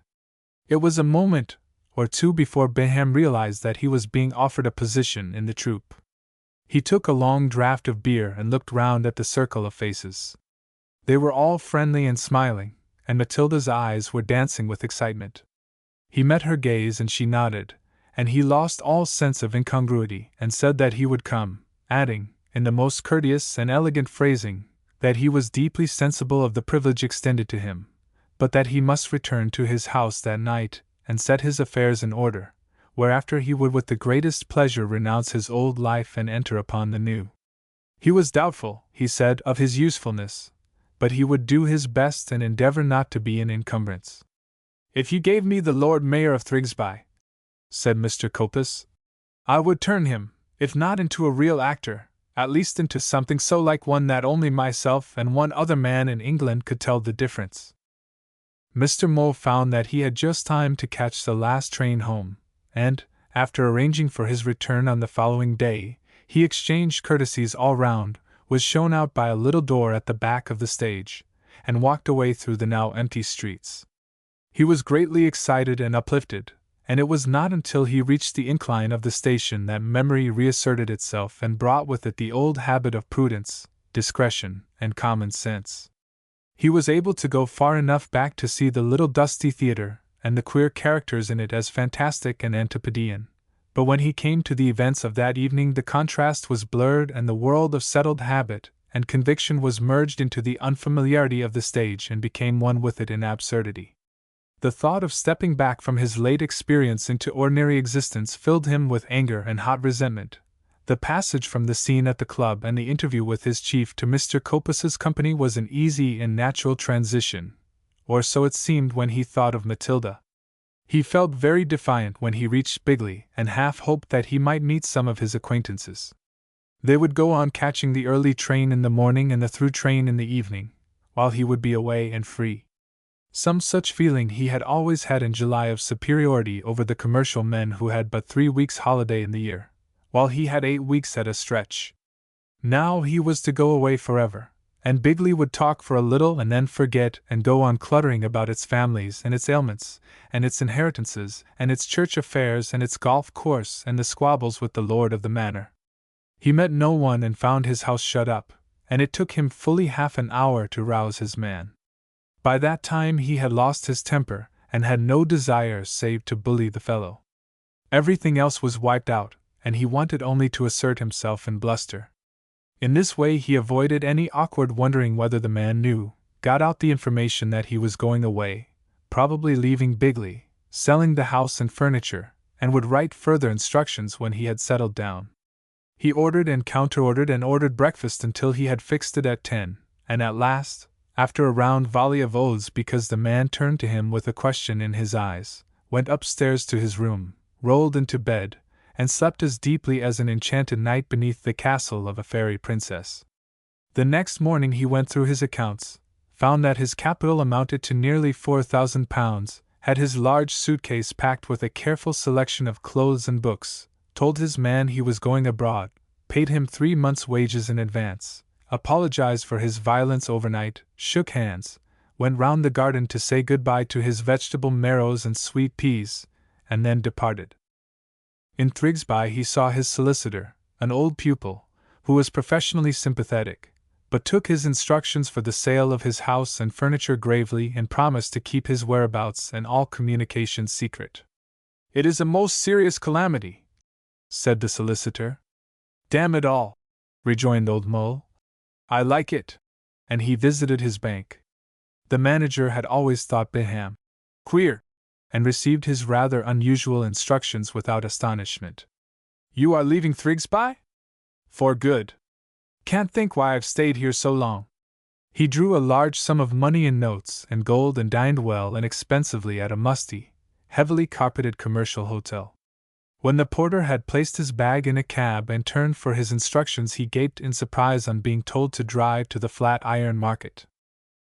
A: It was a moment or two before Beenham realized that he was being offered a position in the troupe. He took a long draught of beer and looked round at the circle of faces. They were all friendly and smiling, and Matilda's eyes were dancing with excitement. He met her gaze and she nodded, and he lost all sense of incongruity and said that he would come, adding, in the most courteous and elegant phrasing, that he was deeply sensible of the privilege extended to him, but that he must return to his house that night and set his affairs in order, whereafter he would with the greatest pleasure renounce his old life and enter upon the new. He was doubtful, he said, of his usefulness, but he would do his best and endeavor not to be an encumbrance. "If you gave me the Lord Mayor of Thrigsby," said Mr. Copus, "I would turn him, if not into a real actor, at least into something so like one that only myself and one other man in England could tell the difference." Mr. Mole found that he had just time to catch the last train home, and, after arranging for his return on the following day, he exchanged courtesies all round, was shown out by a little door at the back of the stage, and walked away through the now empty streets. He was greatly excited and uplifted, and it was not until he reached the incline of the station that memory reasserted itself and brought with it the old habit of prudence, discretion, and common sense. He was able to go far enough back to see the little dusty theatre, and the queer characters in it as fantastic and antipodean, but when he came to the events of that evening the contrast was blurred and the world of settled habit and conviction was merged into the unfamiliarity of the stage and became one with it in absurdity. The thought of stepping back from his late experience into ordinary existence filled him with anger and hot resentment. The passage from the scene at the club and the interview with his chief to Mr. Copus's company was an easy and natural transition, or so it seemed when he thought of Matilda. He felt very defiant when he reached Bigley and half hoped that he might meet some of his acquaintances. They would go on catching the early train in the morning and the through train in the evening, while he would be away and free. Some such feeling he had always had in July of superiority over the commercial men who had but 3 weeks' holiday in the year, while he had 8 weeks at a stretch. Now he was to go away forever, and Bigley would talk for a little and then forget and go on cluttering about its families and its ailments, and its inheritances, and its church affairs and its golf course and the squabbles with the lord of the manor. He met no one and found his house shut up, and it took him fully half an hour to rouse his man. By that time he had lost his temper, and had no desire save to bully the fellow. Everything else was wiped out, and he wanted only to assert himself and bluster. In this way he avoided any awkward wondering whether the man knew, got out the information that he was going away, probably leaving Bigley, selling the house and furniture, and would write further instructions when he had settled down. He ordered and counter-ordered and ordered breakfast until he had fixed it at 10, and at last, after a round volley of oaths because the man turned to him with a question in his eyes, went upstairs to his room, rolled into bed, and slept as deeply as an enchanted knight beneath the castle of a fairy princess. The next morning he went through his accounts, found that his capital amounted to nearly £4,000, had his large suitcase packed with a careful selection of clothes and books, told his man he was going abroad, paid him 3 months' wages in advance, apologized for his violence overnight, shook hands, went round the garden to say good-bye to his vegetable marrows and sweet peas, and then departed. In Thrigsby he saw his solicitor, an old pupil, who was professionally sympathetic, but took his instructions for the sale of his house and furniture gravely and promised to keep his whereabouts and all communications secret. "It is a most serious calamity," said the solicitor. "Damn it all," rejoined old Mole. "I like it." And he visited his bank. The manager had always thought Beenham queer, and received his rather unusual instructions without astonishment. "You are leaving Thrigsby?" "For good. Can't think why I've stayed here so long." He drew a large sum of money in notes and gold and dined well and expensively at a musty, heavily carpeted commercial hotel. When the porter had placed his bag in a cab and turned for his instructions, he gaped in surprise on being told to drive to the Flatiron Market.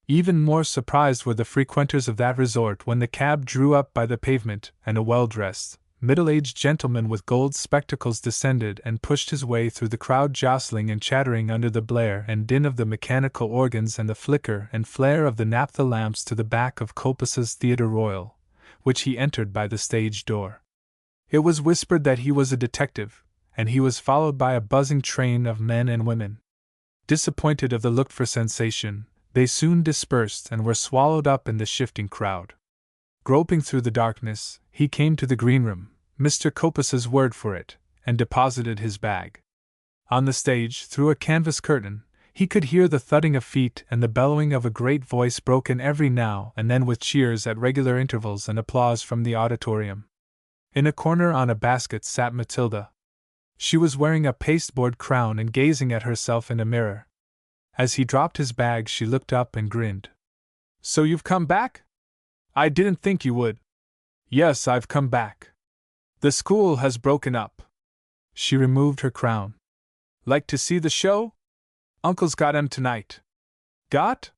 A: Even more surprised were the frequenters of that resort when the cab drew up by the pavement and a well-dressed, middle-aged gentleman with gold spectacles descended and pushed his way through the crowd, jostling and chattering under the blare and din of the mechanical organs and the flicker and flare of the naphtha lamps to the back of Coppus's Theatre Royal, which he entered by the stage door. It was whispered that he was a detective, and he was followed by a buzzing train of men and women. Disappointed of the looked-for sensation, they soon dispersed and were swallowed up in the shifting crowd. Groping through the darkness, he came to the greenroom, Mr. Coppus's word for it, and deposited his bag. On the stage, through a canvas curtain, he could hear the thudding of feet and the bellowing of a great voice, broken every now and then with cheers at regular intervals and applause from the auditorium. In a corner on a basket sat Matilda. She was wearing a pasteboard crown and gazing at herself in a mirror. As he dropped his bag, she looked up and grinned. "So you've come back? I didn't think you would." "Yes, I've come back. The school has broken up." She removed her crown. "Like to see the show? Uncle's got 'em tonight." "Got?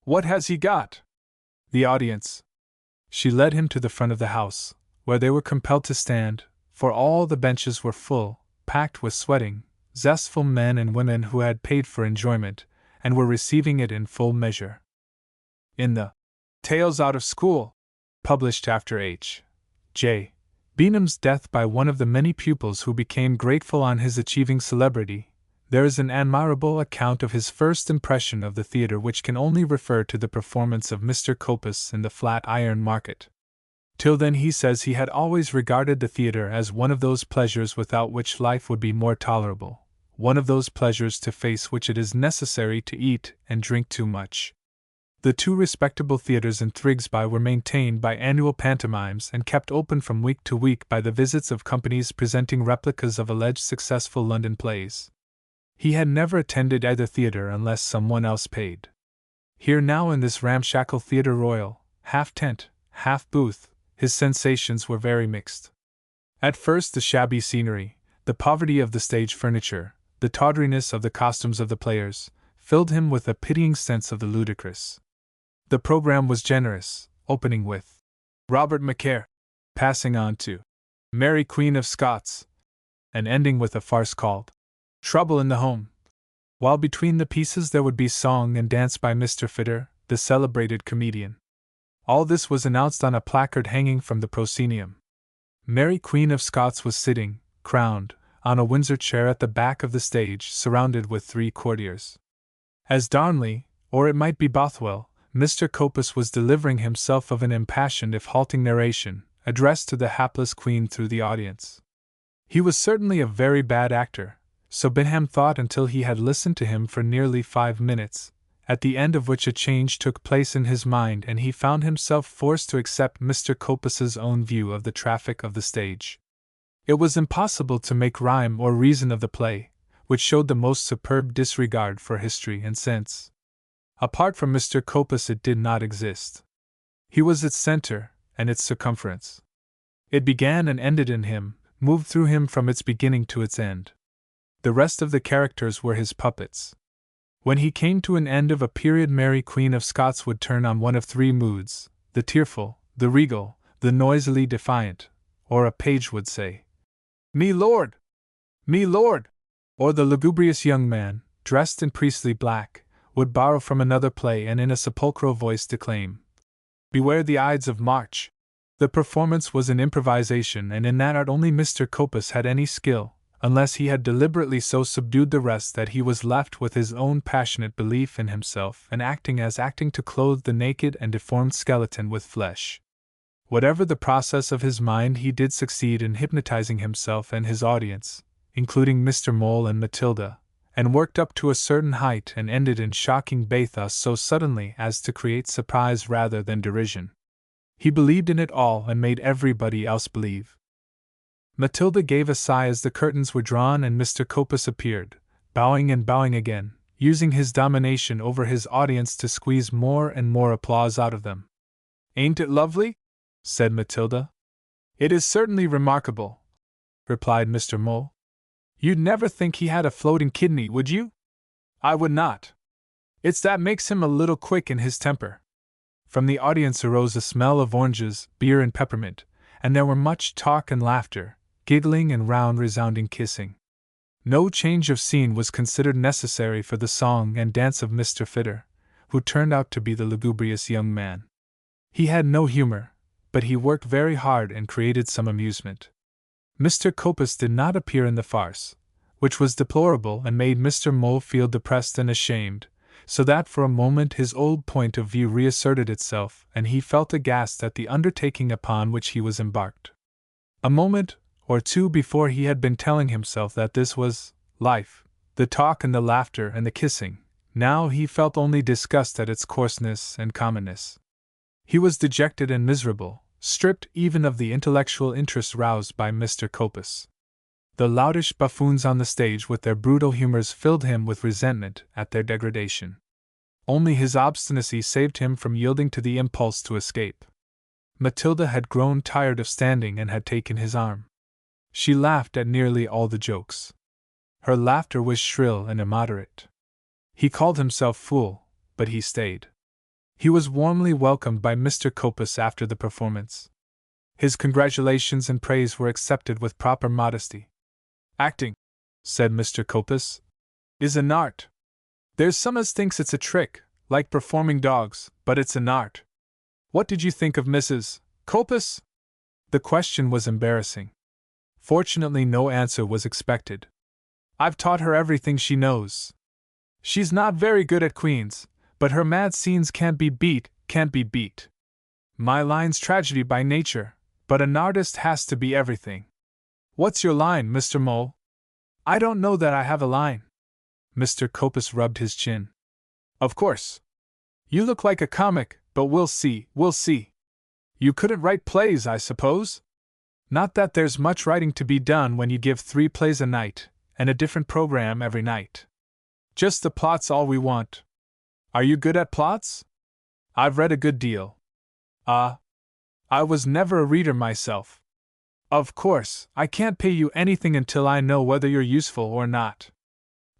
A: What has he got?" "The audience." She led him to the front of the house, where they were compelled to stand, for all the benches were full, packed with sweating, zestful men and women who had paid for enjoyment, and were receiving it in full measure. In the Tales Out of School, published after H.J. Beenham's death by one of the many pupils who became grateful on his achieving celebrity, there is an admirable account of his first impression of the theatre, which can only refer to the performance of Mr. Coppus in the Flatiron Market. Till then, he says, he had always regarded the theatre as one of those pleasures without which life would be more tolerable, one of those pleasures to face which it is necessary to eat and drink too much. The 2 respectable theatres in Thrigsby were maintained by annual pantomimes and kept open from week to week by the visits of companies presenting replicas of alleged successful London plays. He had never attended either theatre unless someone else paid. Here now, in this ramshackle Theatre Royal, half tent, half booth, his sensations were very mixed. At first, the shabby scenery, the poverty of the stage furniture, the tawdriness of the costumes of the players, filled him with a pitying sense of the ludicrous. The program was generous, opening with Robert Macaire, passing on to Mary Queen of Scots, and ending with a farce called Trouble in the Home. while between the pieces there would be song and dance by Mr. Fitter, the celebrated comedian. All this was announced on a placard hanging from the proscenium. Mary Queen of Scots was sitting, crowned, on a Windsor chair at the back of the stage, surrounded with 3 courtiers. As Darnley, or it might be Bothwell, Mr. Copus was delivering himself of an impassioned if halting narration, addressed to the hapless Queen through the audience. He was certainly a very bad actor, so Beenham thought until he had listened to him for nearly 5 minutes, at the end of which a change took place in his mind and he found himself forced to accept Mr. Copus's own view of the traffic of the stage. It was impossible to make rhyme or reason of the play, which showed the most superb disregard for history and sense. Apart from Mr. Copus it did not exist. He was its center and its circumference. It began and ended in him, moved through him from its beginning to its end. The rest of the characters were his puppets. When he came to an end of a period, Mary Queen of Scots would turn on one of 3 moods, the tearful, the regal, the noisily defiant, or a page would say, "Me lord! Me lord!" Or the lugubrious young man, dressed in priestly black, would borrow from another play and in a sepulchral voice declaim, "Beware the Ides of March." The performance was an improvisation, and in that art only Mr. Copus had any skill, unless he had deliberately so subdued the rest that he was left with his own passionate belief in himself and acting to clothe the naked and deformed skeleton with flesh. Whatever the process of his mind, he did succeed in hypnotizing himself and his audience, including Mr. Mole and Matilda, and worked up to a certain height and ended in shocking bathos so suddenly as to create surprise rather than derision. He believed in it all and made everybody else believe. Matilda gave a sigh as the curtains were drawn and Mr. Copus appeared, bowing and bowing again, using his domination over his audience to squeeze more and more applause out of them. "Ain't it lovely?" said Matilda. "It is certainly remarkable," replied Mr. Mole. "You'd never think he had a floating kidney, would you?" "I would not. It's that makes him a little quick in his temper." From the audience arose a smell of oranges, beer, and peppermint, and there were much talk and laughter, giggling and round resounding kissing. No change of scene was considered necessary for the song and dance of Mr. Fitter, who turned out to be the lugubrious young man. He had no humor, but he worked very hard and created some amusement. Mr. Copus did not appear in the farce, which was deplorable and made Mr. Mole feel depressed and ashamed, so that for a moment his old point of view reasserted itself and he felt aghast at the undertaking upon which he was embarked. A moment or 2 before he had been telling himself that this was life, the talk and the laughter and the kissing. Now he felt only disgust at its coarseness and commonness. He was dejected and miserable, stripped even of the intellectual interest roused by Mr. Copus. The loutish buffoons on the stage with their brutal humors filled him with resentment at their degradation. Only his obstinacy saved him from yielding to the impulse to escape. Matilda had grown tired of standing and had taken his arm. She laughed at nearly all the jokes. Her laughter was shrill and immoderate. He called himself fool, but he stayed. He was warmly welcomed by Mr. Copus after the performance. His congratulations and praise were accepted with proper modesty. "Acting," said Mr. Copus, "is an art. There's some as thinks it's a trick, like performing dogs, but it's an art. What did you think of Mrs. Copus?" The question was embarrassing. Fortunately, no answer was expected. "I've taught her everything she knows. She's not very good at Queen's, but her mad scenes can't be beat. My line's tragedy by nature, but an artist has to be everything." "What's your line, Mr. Mole?" "I don't know that I have a line." Mr. Copus rubbed his chin. "Of course. You look like a comic, but we'll see. You couldn't write plays, I suppose?" "Not that there's much writing to be done when you give 3 plays a night, and a different program every night. Just the plot's all we want." "Are you good at plots?" "I've read a good deal." "Ah. I was never a reader myself." "Of course, I can't pay you anything until I know whether you're useful or not.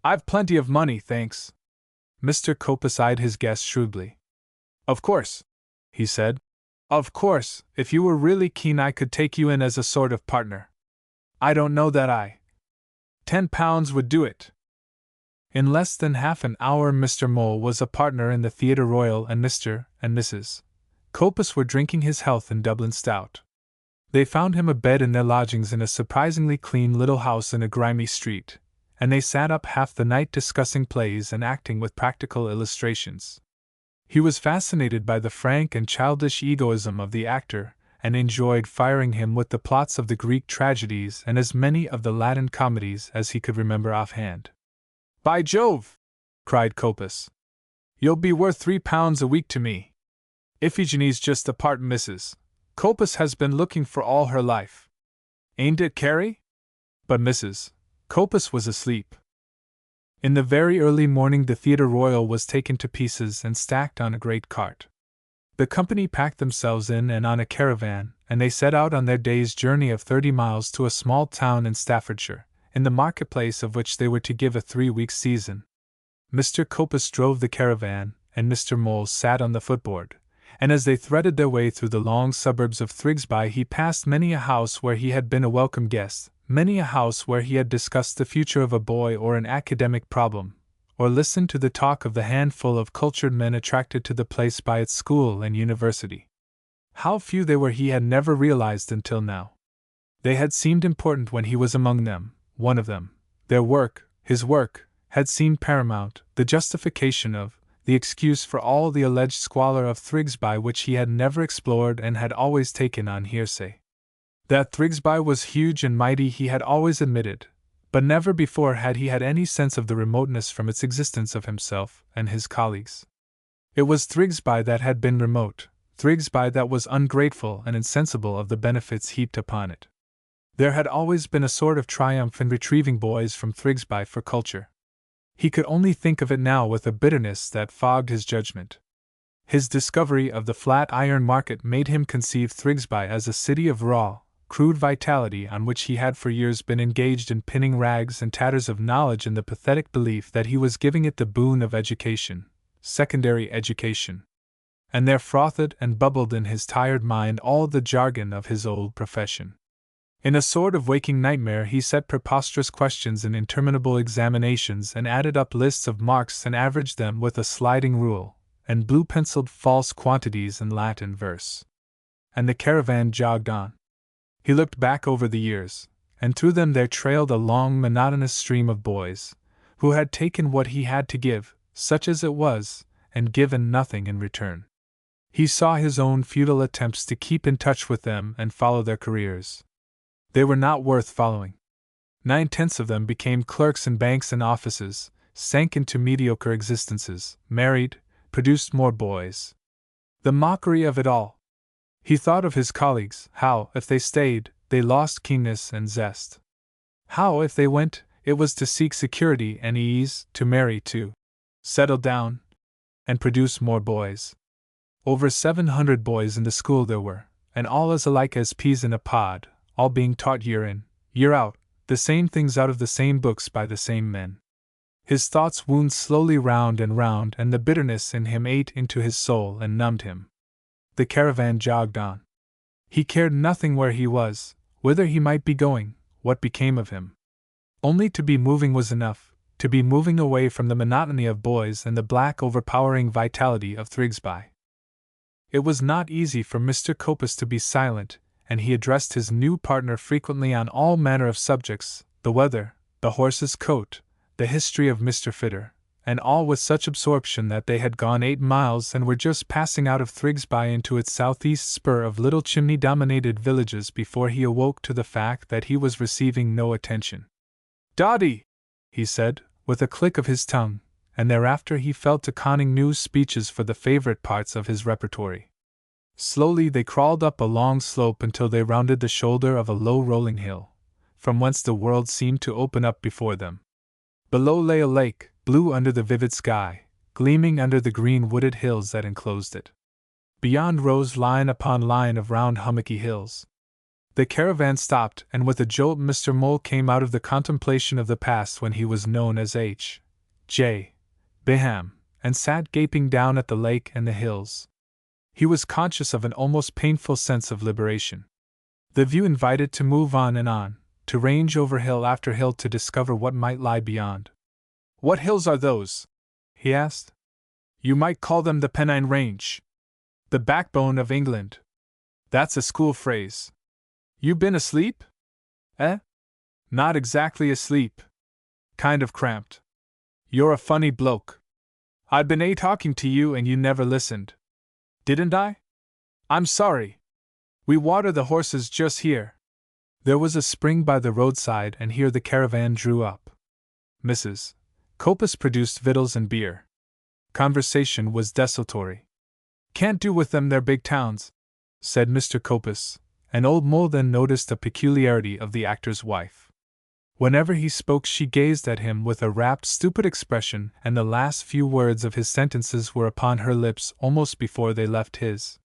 A: I've plenty of money, thanks." Mr. Copus eyed his guest shrewdly. "Of course," he said. "Of course, if you were really keen I could take you in as a sort of partner. I don't know that I. £10 would do it." In less than half an hour Mr. Mole was a partner in the Theatre Royal, and Mr. and Mrs. Copus were drinking his health in Dublin stout. They found him abed in their lodgings in a surprisingly clean little house in a grimy street, and they sat up half the night discussing plays and acting with practical illustrations. He was fascinated by the frank and childish egoism of the actor, and enjoyed firing him with the plots of the Greek tragedies and as many of the Latin comedies as he could remember offhand. "By Jove!" cried Copus. "You'll be worth £3 a week to me. Iphigenie's just the part Mrs. Copus has been looking for all her life. Ain't it, Carrie?" But Mrs. Copus was asleep. In the very early morning the Theatre Royal was taken to pieces and stacked on a great cart. The company packed themselves in and on a caravan, and they set out on their day's journey of 30 miles to a small town in Staffordshire, in the marketplace of which they were to give a 3-week season. Mr. Copus drove the caravan, and Mr. Mole sat on the footboard, and as they threaded their way through the long suburbs of Thrigsby he passed many a house where he had been a welcome guest, many a house where he had discussed the future of a boy or an academic problem, or listened to the talk of the handful of cultured men attracted to the place by its school and university. How few they were he had never realized until now. They had seemed important when he was among them. One of them, their work, his work, had seemed paramount, the justification of, the excuse for all the alleged squalor of Thrigsby which he had never explored and had always taken on hearsay. That Thrigsby was huge and mighty he had always admitted, but never before had he had any sense of the remoteness from its existence of himself and his colleagues. It was Thrigsby that had been remote, Thrigsby that was ungrateful and insensible of the benefits heaped upon it. There had always been a sort of triumph in retrieving boys from Thrigsby for culture. He could only think of it now with a bitterness that fogged his judgment. His discovery of the flat iron market made him conceive Thrigsby as a city of raw, crude vitality on which he had for years been engaged in pinning rags and tatters of knowledge in the pathetic belief that he was giving it the boon of education, secondary education. And there frothed and bubbled in his tired mind all the jargon of his old profession. In a sort of waking nightmare he set preposterous questions in interminable examinations and added up lists of marks and averaged them with a sliding rule, and blue-penciled false quantities in Latin verse. And the caravan jogged on. He looked back over the years, and through them there trailed a long monotonous stream of boys, who had taken what he had to give, such as it was, and given nothing in return. He saw his own futile attempts to keep in touch with them and follow their careers. They were not worth following. 9/10 of them became clerks in banks and offices, sank into mediocre existences, married, produced more boys. The mockery of it all! He thought of his colleagues, how, if they stayed, they lost keenness and zest. How, if they went, it was to seek security and ease, to marry, to settle down, and produce more boys. Over 700 boys in the school there were, and all as alike as peas in a pod, all being taught year in, year out, the same things out of the same books by the same men. His thoughts wound slowly round, and the bitterness in him ate into his soul and numbed him. The caravan jogged on. He cared nothing where he was, whither he might be going, what became of him. Only to be moving was enough, to be moving away from the monotony of boys and the black overpowering vitality of Thrigsby. It was not easy for Mr. Copus to be silent, and he addressed his new partner frequently on all manner of subjects, the weather, the horse's coat, the history of Mr. Fitter, and all with such absorption that they had gone 8 miles and were just passing out of Thrigsby into its southeast spur of little chimney-dominated villages before he awoke to the fact that he was receiving no attention. "Dotty!" he said, with a click of his tongue, and thereafter he fell to conning new speeches for the favorite parts of his repertory. Slowly they crawled up a long slope until they rounded the shoulder of a low rolling hill, from whence the world seemed to open up before them. Below lay a lake, blue under the vivid sky, gleaming under the green wooded hills that enclosed it. Beyond rose line upon line of round hummocky hills. The caravan stopped, and with a jolt Mr. Mole came out of the contemplation of the past when he was known as H. J. Beenham, and sat gaping down at the lake and the hills. He was conscious of an almost painful sense of liberation. The view invited to move on and on, to range over hill after hill to discover what might lie beyond. What hills are those? He asked. You might call them the Pennine Range. The backbone of England. That's a school phrase. You been asleep? Eh? Not exactly asleep. Kind of cramped. You're a funny bloke. I'd been talking to you and you never listened. Didn't I? I'm sorry. We water the horses just here. There was a spring by the roadside, and here the caravan drew up. Mrs. Copus produced victuals and beer. Conversation was desultory. Can't do with them their big towns, said Mr. Copus, and old Mole then noticed a peculiarity of the actor's wife. Whenever he spoke, she gazed at him with a rapt, stupid expression, and the last few words of his sentences were upon her lips almost before they left his.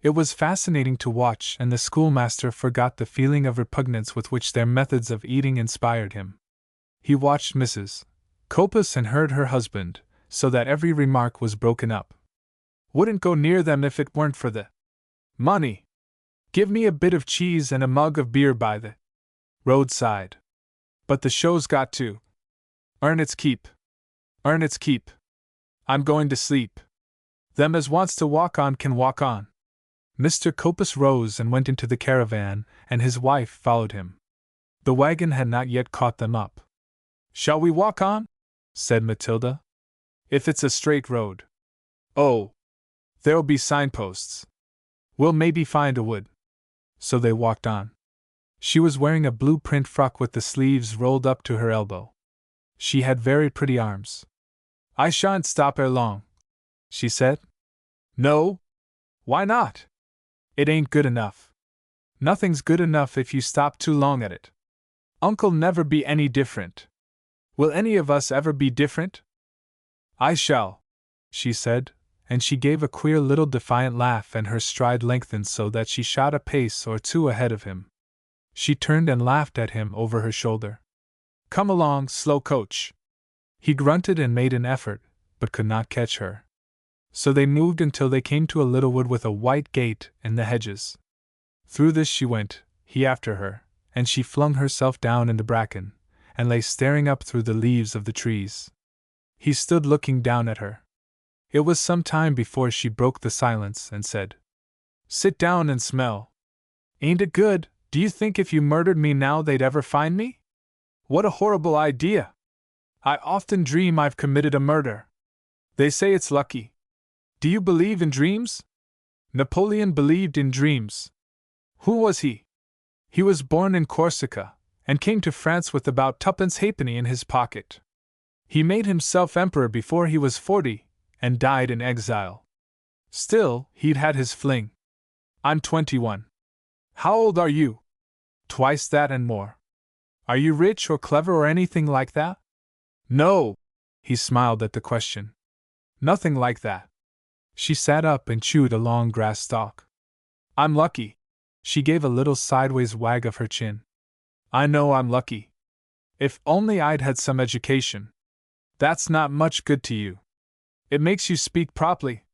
A: It was fascinating to watch, and the schoolmaster forgot the feeling of repugnance with which their methods of eating inspired him. He watched Mrs. Copus and heard her husband, so that every remark was broken up. Wouldn't go near them if it weren't for the money. Give me a bit of cheese and a mug of beer by the roadside. But the show's got to earn its keep. Earn its keep. I'm going to sleep. Them as wants to walk on can walk on. Mr. Copus rose and went into the caravan, and his wife followed him. The wagon had not yet caught them up. Shall we walk on? Said Matilda. If it's a straight road. Oh, there'll be signposts. We'll maybe find a wood. So they walked on. She was wearing a blue print frock with the sleeves rolled up to her elbow. She had very pretty arms. I shan't stop ere long, she said. No? Why not? It ain't good enough. Nothing's good enough if you stop too long at it. Uncle'll never be any different. Will any of us ever be different? I shall, she said, and she gave a queer little defiant laugh, and her stride lengthened so that she shot a pace or two ahead of him. She turned and laughed at him over her shoulder. Come along, slow coach. He grunted and made an effort, but could not catch her. So they moved until they came to a little wood with a white gate in the hedges. Through this she went, he after her, and she flung herself down in the bracken, and lay staring up through the leaves of the trees. He stood looking down at her. It was some time before she broke the silence and said, Sit down and smell. Ain't it good? Do you think if you murdered me now they'd ever find me? What a horrible idea! I often dream I've committed a murder. They say it's lucky. Do you believe in dreams? Napoleon believed in dreams. Who was he? He was born in Corsica, and came to France with about twopence halfpenny in his pocket. He made himself emperor before he was 40, and died in exile. Still, he'd had his fling. I'm 21. How old are you? Twice that and more. Are you rich or clever or anything like that? No. He smiled at the question. Nothing like that. She sat up and chewed a long grass stalk. I'm lucky. She gave a little sideways wag of her chin. I know I'm lucky. If only I'd had some education. That's not much good to you. It makes you speak properly.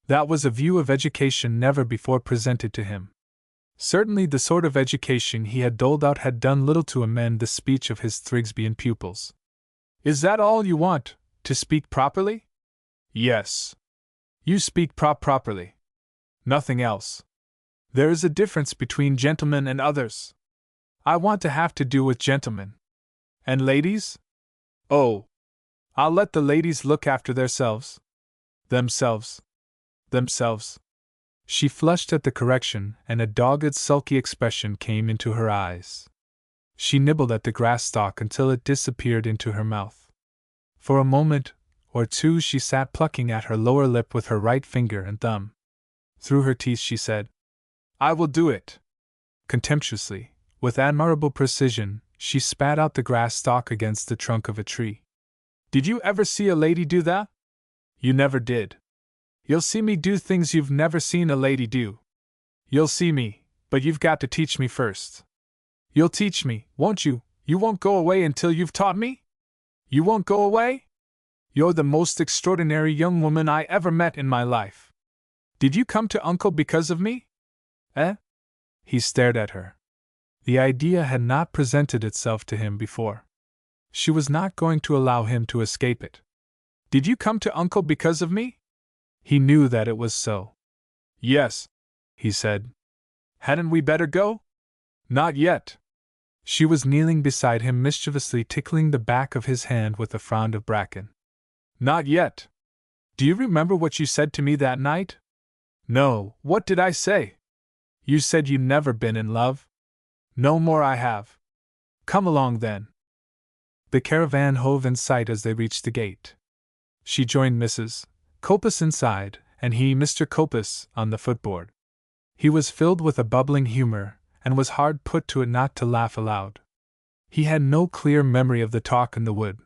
A: That was a view of education never before presented to him. Certainly the sort of education he had doled out had done little to amend the speech of his Thrigsbyan pupils. Is that all you want, to speak properly? Yes. You speak properly. Nothing else. There is a difference between gentlemen and others. I want to have to do with gentlemen. And ladies? Oh, I'll let the ladies look after themselves. Themselves. She flushed at the correction, and a dogged, sulky expression came into her eyes. She nibbled at the grass stalk until it disappeared into her mouth. For a moment or two she sat plucking at her lower lip with her right finger and thumb. Through her teeth she said, I will do it. Contemptuously, with admirable precision, she spat out the grass stalk against the trunk of a tree. Did you ever see a lady do that? You never did. You'll see me do things you've never seen a lady do. You'll see me, but you've got to teach me first. You'll teach me, won't you? You won't go away until you've taught me? You won't go away? You're the most extraordinary young woman I ever met in my life. Did you come to Uncle because of me? Eh? He stared at her. The idea had not presented itself to him before. She was not going to allow him to escape it. Did you come to Uncle because of me? He knew that it was so. Yes, he said. Hadn't we better go? Not yet. She was kneeling beside him, mischievously tickling the back of his hand with a frond of bracken. Not yet. Do you remember what you said to me that night? No, what did I say? You said you'd never been in love? No more I have. Come along then. The caravan hove in sight as they reached the gate. She joined Mrs. Copus inside, and he, Mr. Copus, on the footboard. He was filled with a bubbling humor, and was hard put to it not to laugh aloud. He had no clear memory of the talk in the wood,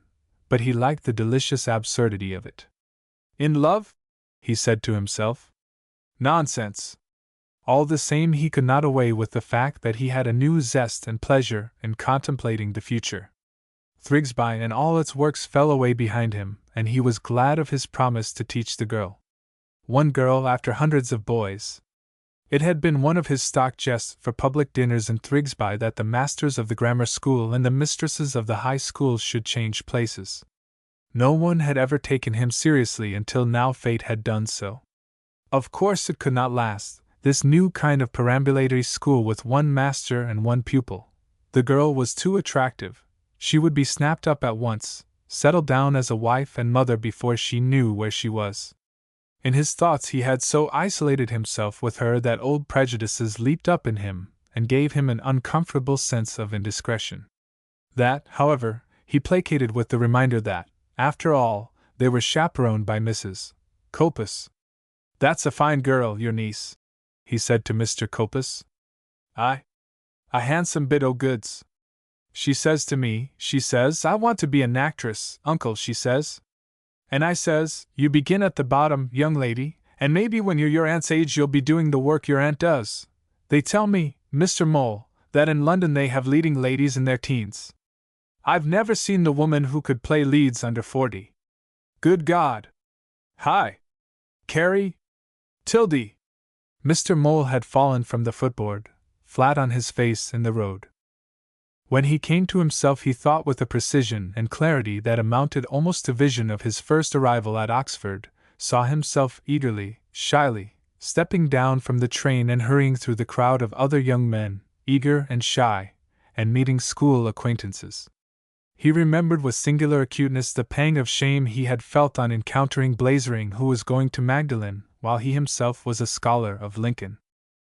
A: but he liked the delicious absurdity of it. In love? He said to himself. Nonsense. All the same, he could not away with the fact that he had a new zest and pleasure in contemplating the future. Thrigsby and all its works fell away behind him, and he was glad of his promise to teach the girl. One girl after hundreds of boys. It had been one of his stock jests for public dinners in Thrigsby that the masters of the grammar school and the mistresses of the high schools should change places. No one had ever taken him seriously until now fate had done so. Of course it could not last, this new kind of perambulatory school with one master and one pupil. The girl was too attractive. She would be snapped up at once, settled down as a wife and mother before she knew where she was. In his thoughts he had so isolated himself with her that old prejudices leaped up in him and gave him an uncomfortable sense of indiscretion. That, however, he placated with the reminder that, after all, they were chaperoned by Mrs. Copus. That's a fine girl, your niece, he said to Mr. Copus. Aye. A handsome bit o' goods. She says to me, I want to be an actress, uncle, she says. And I says, you begin at the bottom, young lady, and maybe when you're your aunt's age you'll be doing the work your aunt does. They tell me, Mr. Mole, that in London they have leading ladies in their teens. I've never seen the woman who could play leads under 40. Good God! Hi! Carrie! Tildy! Mr. Mole had fallen from the footboard, flat on his face in the road. When he came to himself he thought with a precision and clarity that amounted almost to vision of his first arrival at Oxford, saw himself eagerly, shyly, stepping down from the train and hurrying through the crowd of other young men, eager and shy, and meeting school acquaintances. He remembered with singular acuteness the pang of shame he had felt on encountering Blazering, who was going to Magdalen, while he himself was a scholar of Lincoln.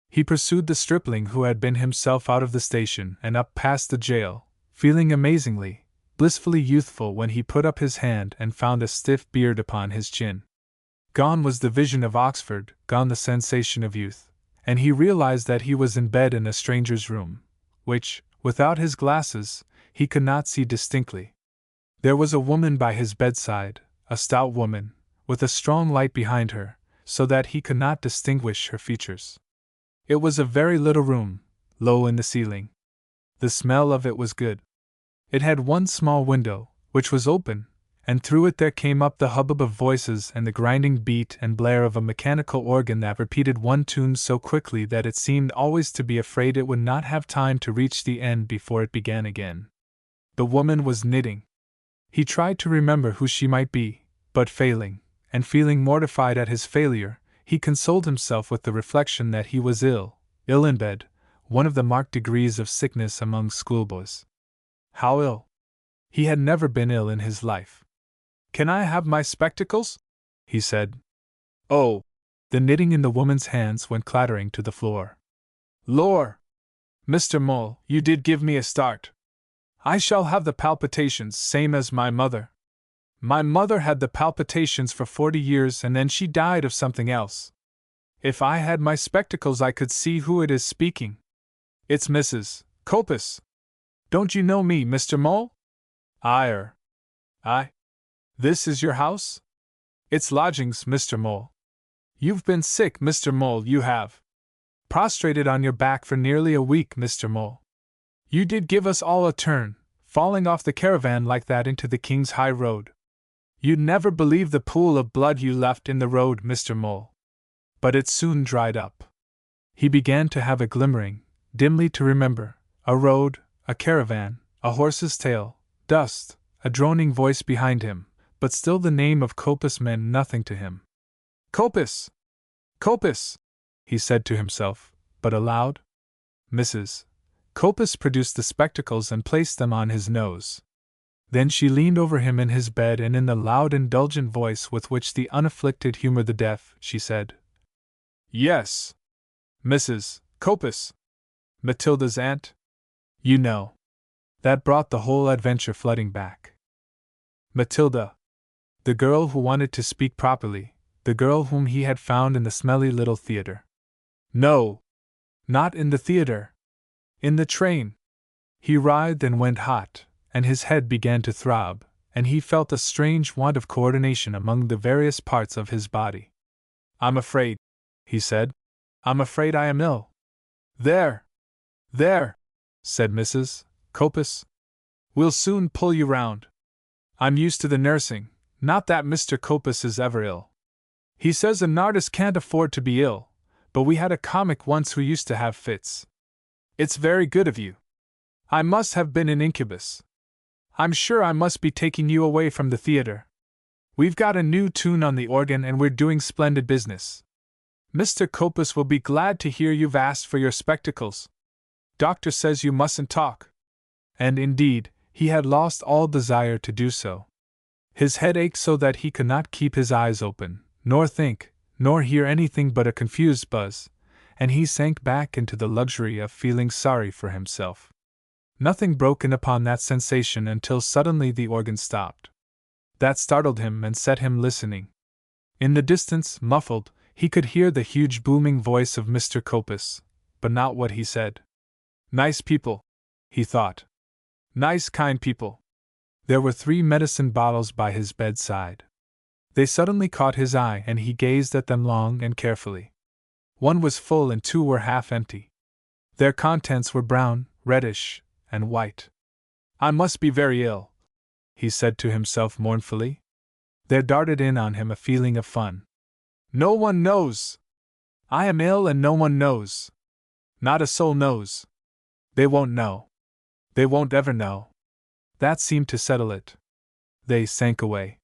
A: He pursued the stripling who had been himself out of the station and up past the jail, feeling amazingly, blissfully youthful when he put up his hand and found a stiff beard upon his chin. Gone was the vision of Oxford, gone the sensation of youth, and he realized that he was in bed in a stranger's room, which, without his glasses, he could not see distinctly. There was a woman by his bedside, a stout woman, with a strong light behind her, so that he could not distinguish her features. It was a very little room, low in the ceiling. The smell of it was good. It had one small window, which was open, and through it there came up the hubbub of voices and the grinding beat and blare of a mechanical organ that repeated one tune so quickly that it seemed always to be afraid it would not have time to reach the end before it began again. The woman was knitting. He tried to remember who she might be, but failing, and feeling mortified at his failure, he consoled himself with the reflection that he was ill in bed, one of the marked degrees of sickness among schoolboys. How ill? He had never been ill in his life. Can I have my spectacles? He said. Oh! The knitting in the woman's hands went clattering to the floor. Lor! Mr. Mole, you did give me a start. I shall have the palpitations, same as my mother. My mother had the palpitations for 40 years and then she died of something else. If I had my spectacles I could see who it is speaking. It's Mrs. Copus. Don't you know me, Mr. Mole? Aye. This is your house? It's lodgings, Mr. Mole. You've been sick, Mr. Mole, you have. Prostrated on your back for nearly a week, Mr. Mole. You did give us all a turn, falling off the caravan like that into the King's High Road. You'd never believe the pool of blood you left in the road, Mr. Mole. But it soon dried up. He began to have a glimmering, dimly to remember, a road, a caravan, a horse's tail, Dust, a droning voice behind him, but still the name of Copus meant nothing to him. Copus! Copus! He said to himself, but aloud. Mrs. Copus produced the spectacles and placed them on his nose. Then she leaned over him in his bed, and in the loud, indulgent voice with which the unafflicted humor the deaf, she said, "Yes, Mrs. Copus. Matilda's aunt. You know." That brought the whole adventure flooding back. Matilda. The girl who wanted to speak properly, the girl whom he had found in the smelly little theater. No! Not in the theater! In the train! He writhed and went hot, and his head began to throb, and he felt a strange want of coordination among the various parts of his body. "I'm afraid," he said. "I'm afraid I am ill." "There! There!" said Mrs. Copus. "We'll soon pull you round. I'm used to the nursing, not that Mr. Copus is ever ill. He says an artist can't afford to be ill, but we had a comic once who used to have fits. It's very good of you. I must have been an incubus. I'm sure I must be taking you away from the theater. We've got a new tune on the organ and we're doing splendid business. Mr. Copus will be glad to hear you've asked for your spectacles. Doctor says you mustn't talk." And indeed, he had lost all desire to do so. His head ached so that he could not keep his eyes open, nor think, nor hear anything but a confused buzz, and he sank back into the luxury of feeling sorry for himself. Nothing broke in upon that sensation until suddenly the organ stopped. That startled him and set him listening. In the distance, muffled, he could hear the huge booming voice of Mr. Copus, but not what he said. Nice people, he thought. Nice, kind people. There were 3 medicine bottles by his bedside. They suddenly caught his eye, and he gazed at them long and carefully. One was full and 2 were half empty. Their contents were brown, reddish, and white. "I must be very ill," he said to himself mournfully. There darted in on him a feeling of fun. "No one knows! I am ill and no one knows. Not a soul knows. They won't know. They won't ever know." That seemed to settle it. They sank away.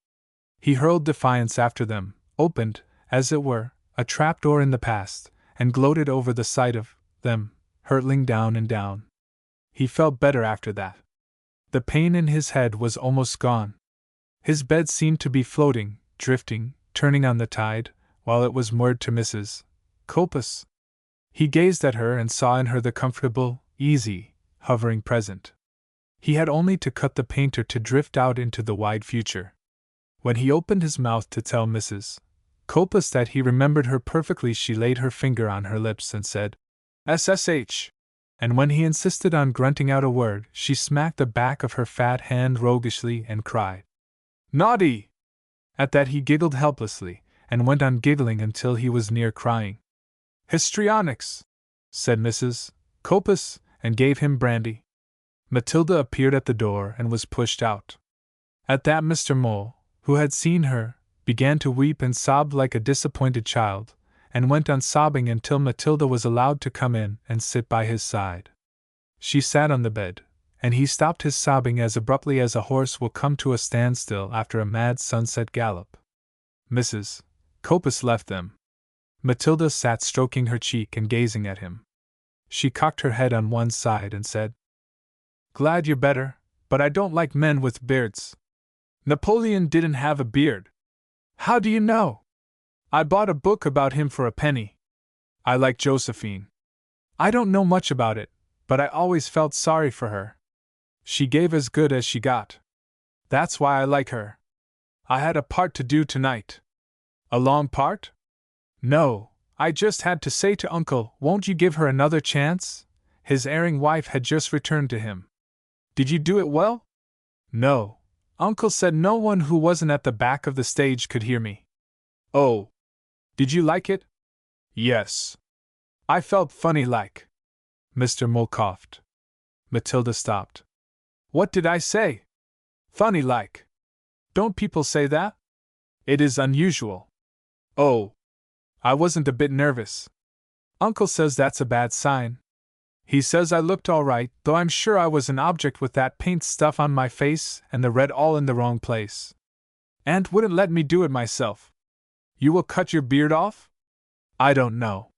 A: He hurled defiance after them, opened, as it were, a trapdoor in the past, and gloated over the sight of them, hurtling down and down. He felt better after that. The pain in his head was almost gone. His bed seemed to be floating, drifting, turning on the tide, while it was moored to Mrs. Copus. He gazed at her and saw in her the comfortable, easy, hovering present. He had only to cut the painter to drift out into the wide future. When he opened his mouth to tell Mrs. Copus that he remembered her perfectly, she laid her finger on her lips and said, "SSH." And when he insisted on grunting out a word, she smacked the back of her fat hand roguishly and cried, "Naughty!" At that he giggled helplessly, and went on giggling until he was near crying. "Histrionics," said Mrs. Copus, and gave him brandy. Matilda appeared at the door and was pushed out. At that Mr. Mole, who had seen her, began to weep and sobbed like a disappointed child, and went on sobbing until Matilda was allowed to come in and sit by his side. She sat on the bed, and he stopped his sobbing as abruptly as a horse will come to a standstill after a mad sunset gallop. Mrs. Copus left them. Matilda sat stroking her cheek and gazing at him. She cocked her head on one side and said, "Glad you're better, but I don't like men with beards. Napoleon didn't have a beard." "How do you know?" "I bought a book about him for a penny. I like Josephine. I don't know much about it, but I always felt sorry for her. She gave as good as she got. That's why I like her. I had a part to do tonight." "A long part?" "No, I just had to say to Uncle, won't you give her another chance?" His erring wife had just returned to him. "Did you do it well?" "No. Uncle said no one who wasn't at the back of the stage could hear me." "Oh. Did you like it?" "Yes. I felt funny like." Mr. Mole coughed. Matilda stopped. "What did I say? Funny like. Don't people say that? It is unusual." "Oh. I wasn't a bit nervous." "Uncle says that's a bad sign." He says I looked all right, though I'm sure I was an object with that paint stuff on my face and the red all in the wrong place. Aunt wouldn't let me do it myself. You will cut your beard off? I don't know.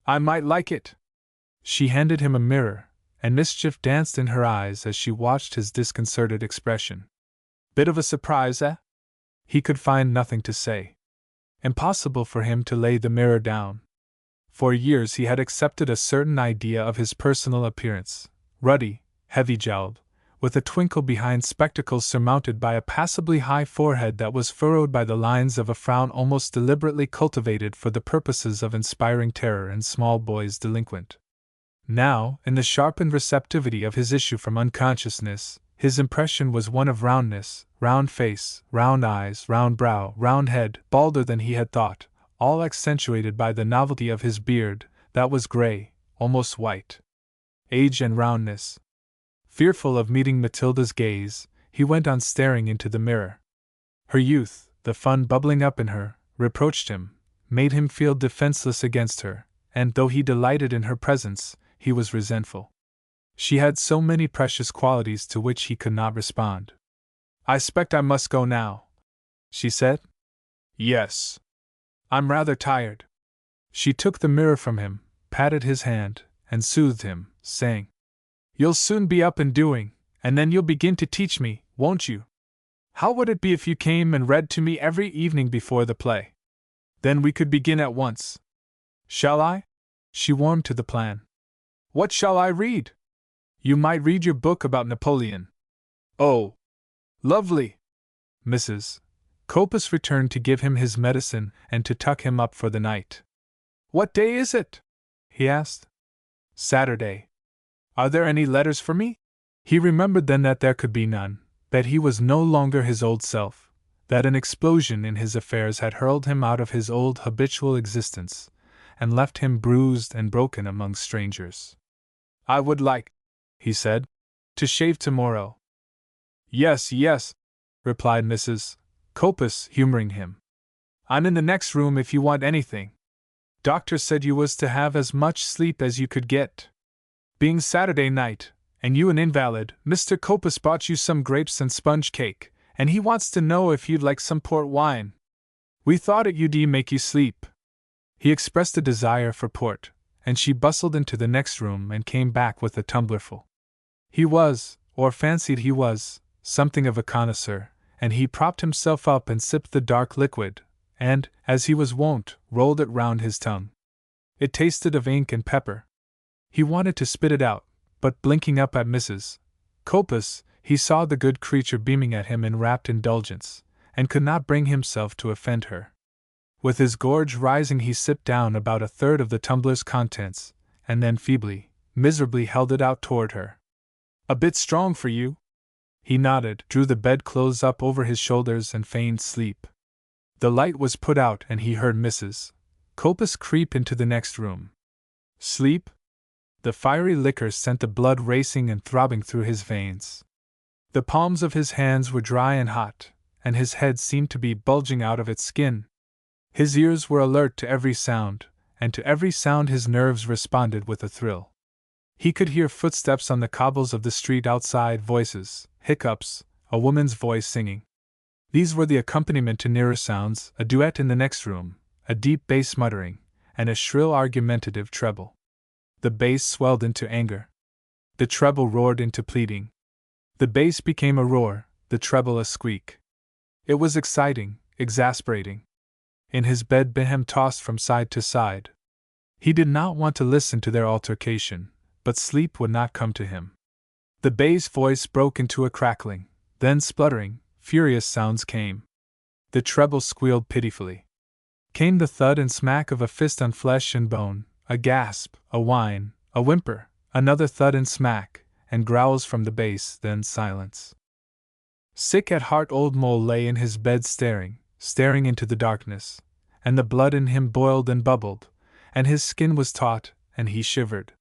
A: I might like it. She handed him a mirror, and mischief danced in her eyes as she watched his disconcerted expression. Bit of a surprise, eh? He could find nothing to say. Impossible for him to lay the mirror down. For years he had accepted a certain idea of his personal appearance, ruddy, heavy-jowled, with a twinkle behind spectacles surmounted by a passably high forehead that was furrowed by the lines of a frown almost deliberately cultivated for the purposes of inspiring terror in small boys delinquent. Now, in the sharpened receptivity of his issue from unconsciousness, his impression was one of roundness, round face, round eyes, round brow, round head, balder than he had thought, all accentuated by the novelty of his beard, that was gray, almost white. Age and roundness. Fearful of meeting Matilda's gaze, he went on staring into the mirror. Her youth, the fun bubbling up in her, reproached him, made him feel defenseless against her, and though he delighted in her presence, he was resentful. She had so many precious qualities to which he could not respond. I 'spect I must go now, she said. Yes. I'm rather tired. She took the mirror from him, patted his hand, and soothed him, saying, You'll soon be up and doing, and then you'll begin to teach me, won't you? How would it be if you came and read to me every evening before the play? Then we could begin at once. Shall I? She warmed to the plan. What shall I read? You might read your book about Napoleon. Oh! Lovely! Mrs. Copus returned to give him his medicine and to tuck him up for the night. What day is it? He asked. Saturday. Are there any letters for me? He remembered then that there could be none, that he was no longer his old self, that an explosion in his affairs had hurled him out of his old habitual existence, and left him bruised and broken among strangers. I would like, he said, to shave tomorrow. Yes, yes, replied Mrs. Copus, humoring him. I'm in the next room if you want anything. Doctor said you was to have as much sleep as you could get. Being Saturday night, and you an invalid, Mr. Copus bought you some grapes and sponge cake, and he wants to know if you'd like some port wine. We thought it'd make you sleep. He expressed a desire for port, and she bustled into the next room and came back with a tumblerful. He was, or fancied he was, something of a connoisseur, and he propped himself up and sipped the dark liquid, and, as he was wont, rolled it round his tongue. It tasted of ink and pepper. He wanted to spit it out, but blinking up at Mrs. Copus, he saw the good creature beaming at him in rapt indulgence, and could not bring himself to offend her. With his gorge rising he sipped down about a third of the tumbler's contents, and then feebly, miserably held it out toward her. A bit strong for you? He nodded, drew the bedclothes up over his shoulders and feigned sleep. The light was put out and he heard Mrs. Copus creep into the next room. Sleep? The fiery liquor sent the blood racing and throbbing through his veins. The palms of his hands were dry and hot, and his head seemed to be bulging out of its skin. His ears were alert to every sound, and to every sound his nerves responded with a thrill. He could hear footsteps on the cobbles of the street outside, voices, hiccups, a woman's voice singing. These were the accompaniment to nearer sounds, a duet in the next room, a deep bass muttering, and a shrill argumentative treble. The bass swelled into anger. The treble roared into pleading. The bass became a roar, the treble a squeak. It was exciting, exasperating. In his bed Beenham tossed from side to side. He did not want to listen to their altercation, but sleep would not come to him. The bass voice broke into a crackling, then spluttering, furious sounds came. The treble squealed pitifully. Came the thud and smack of a fist on flesh and bone, a gasp, a whine, a whimper, another thud and smack, and growls from the bass, then silence. Sick at heart, old Mole lay in his bed staring into the darkness, and the blood in him boiled and bubbled, and his skin was taut, and he shivered.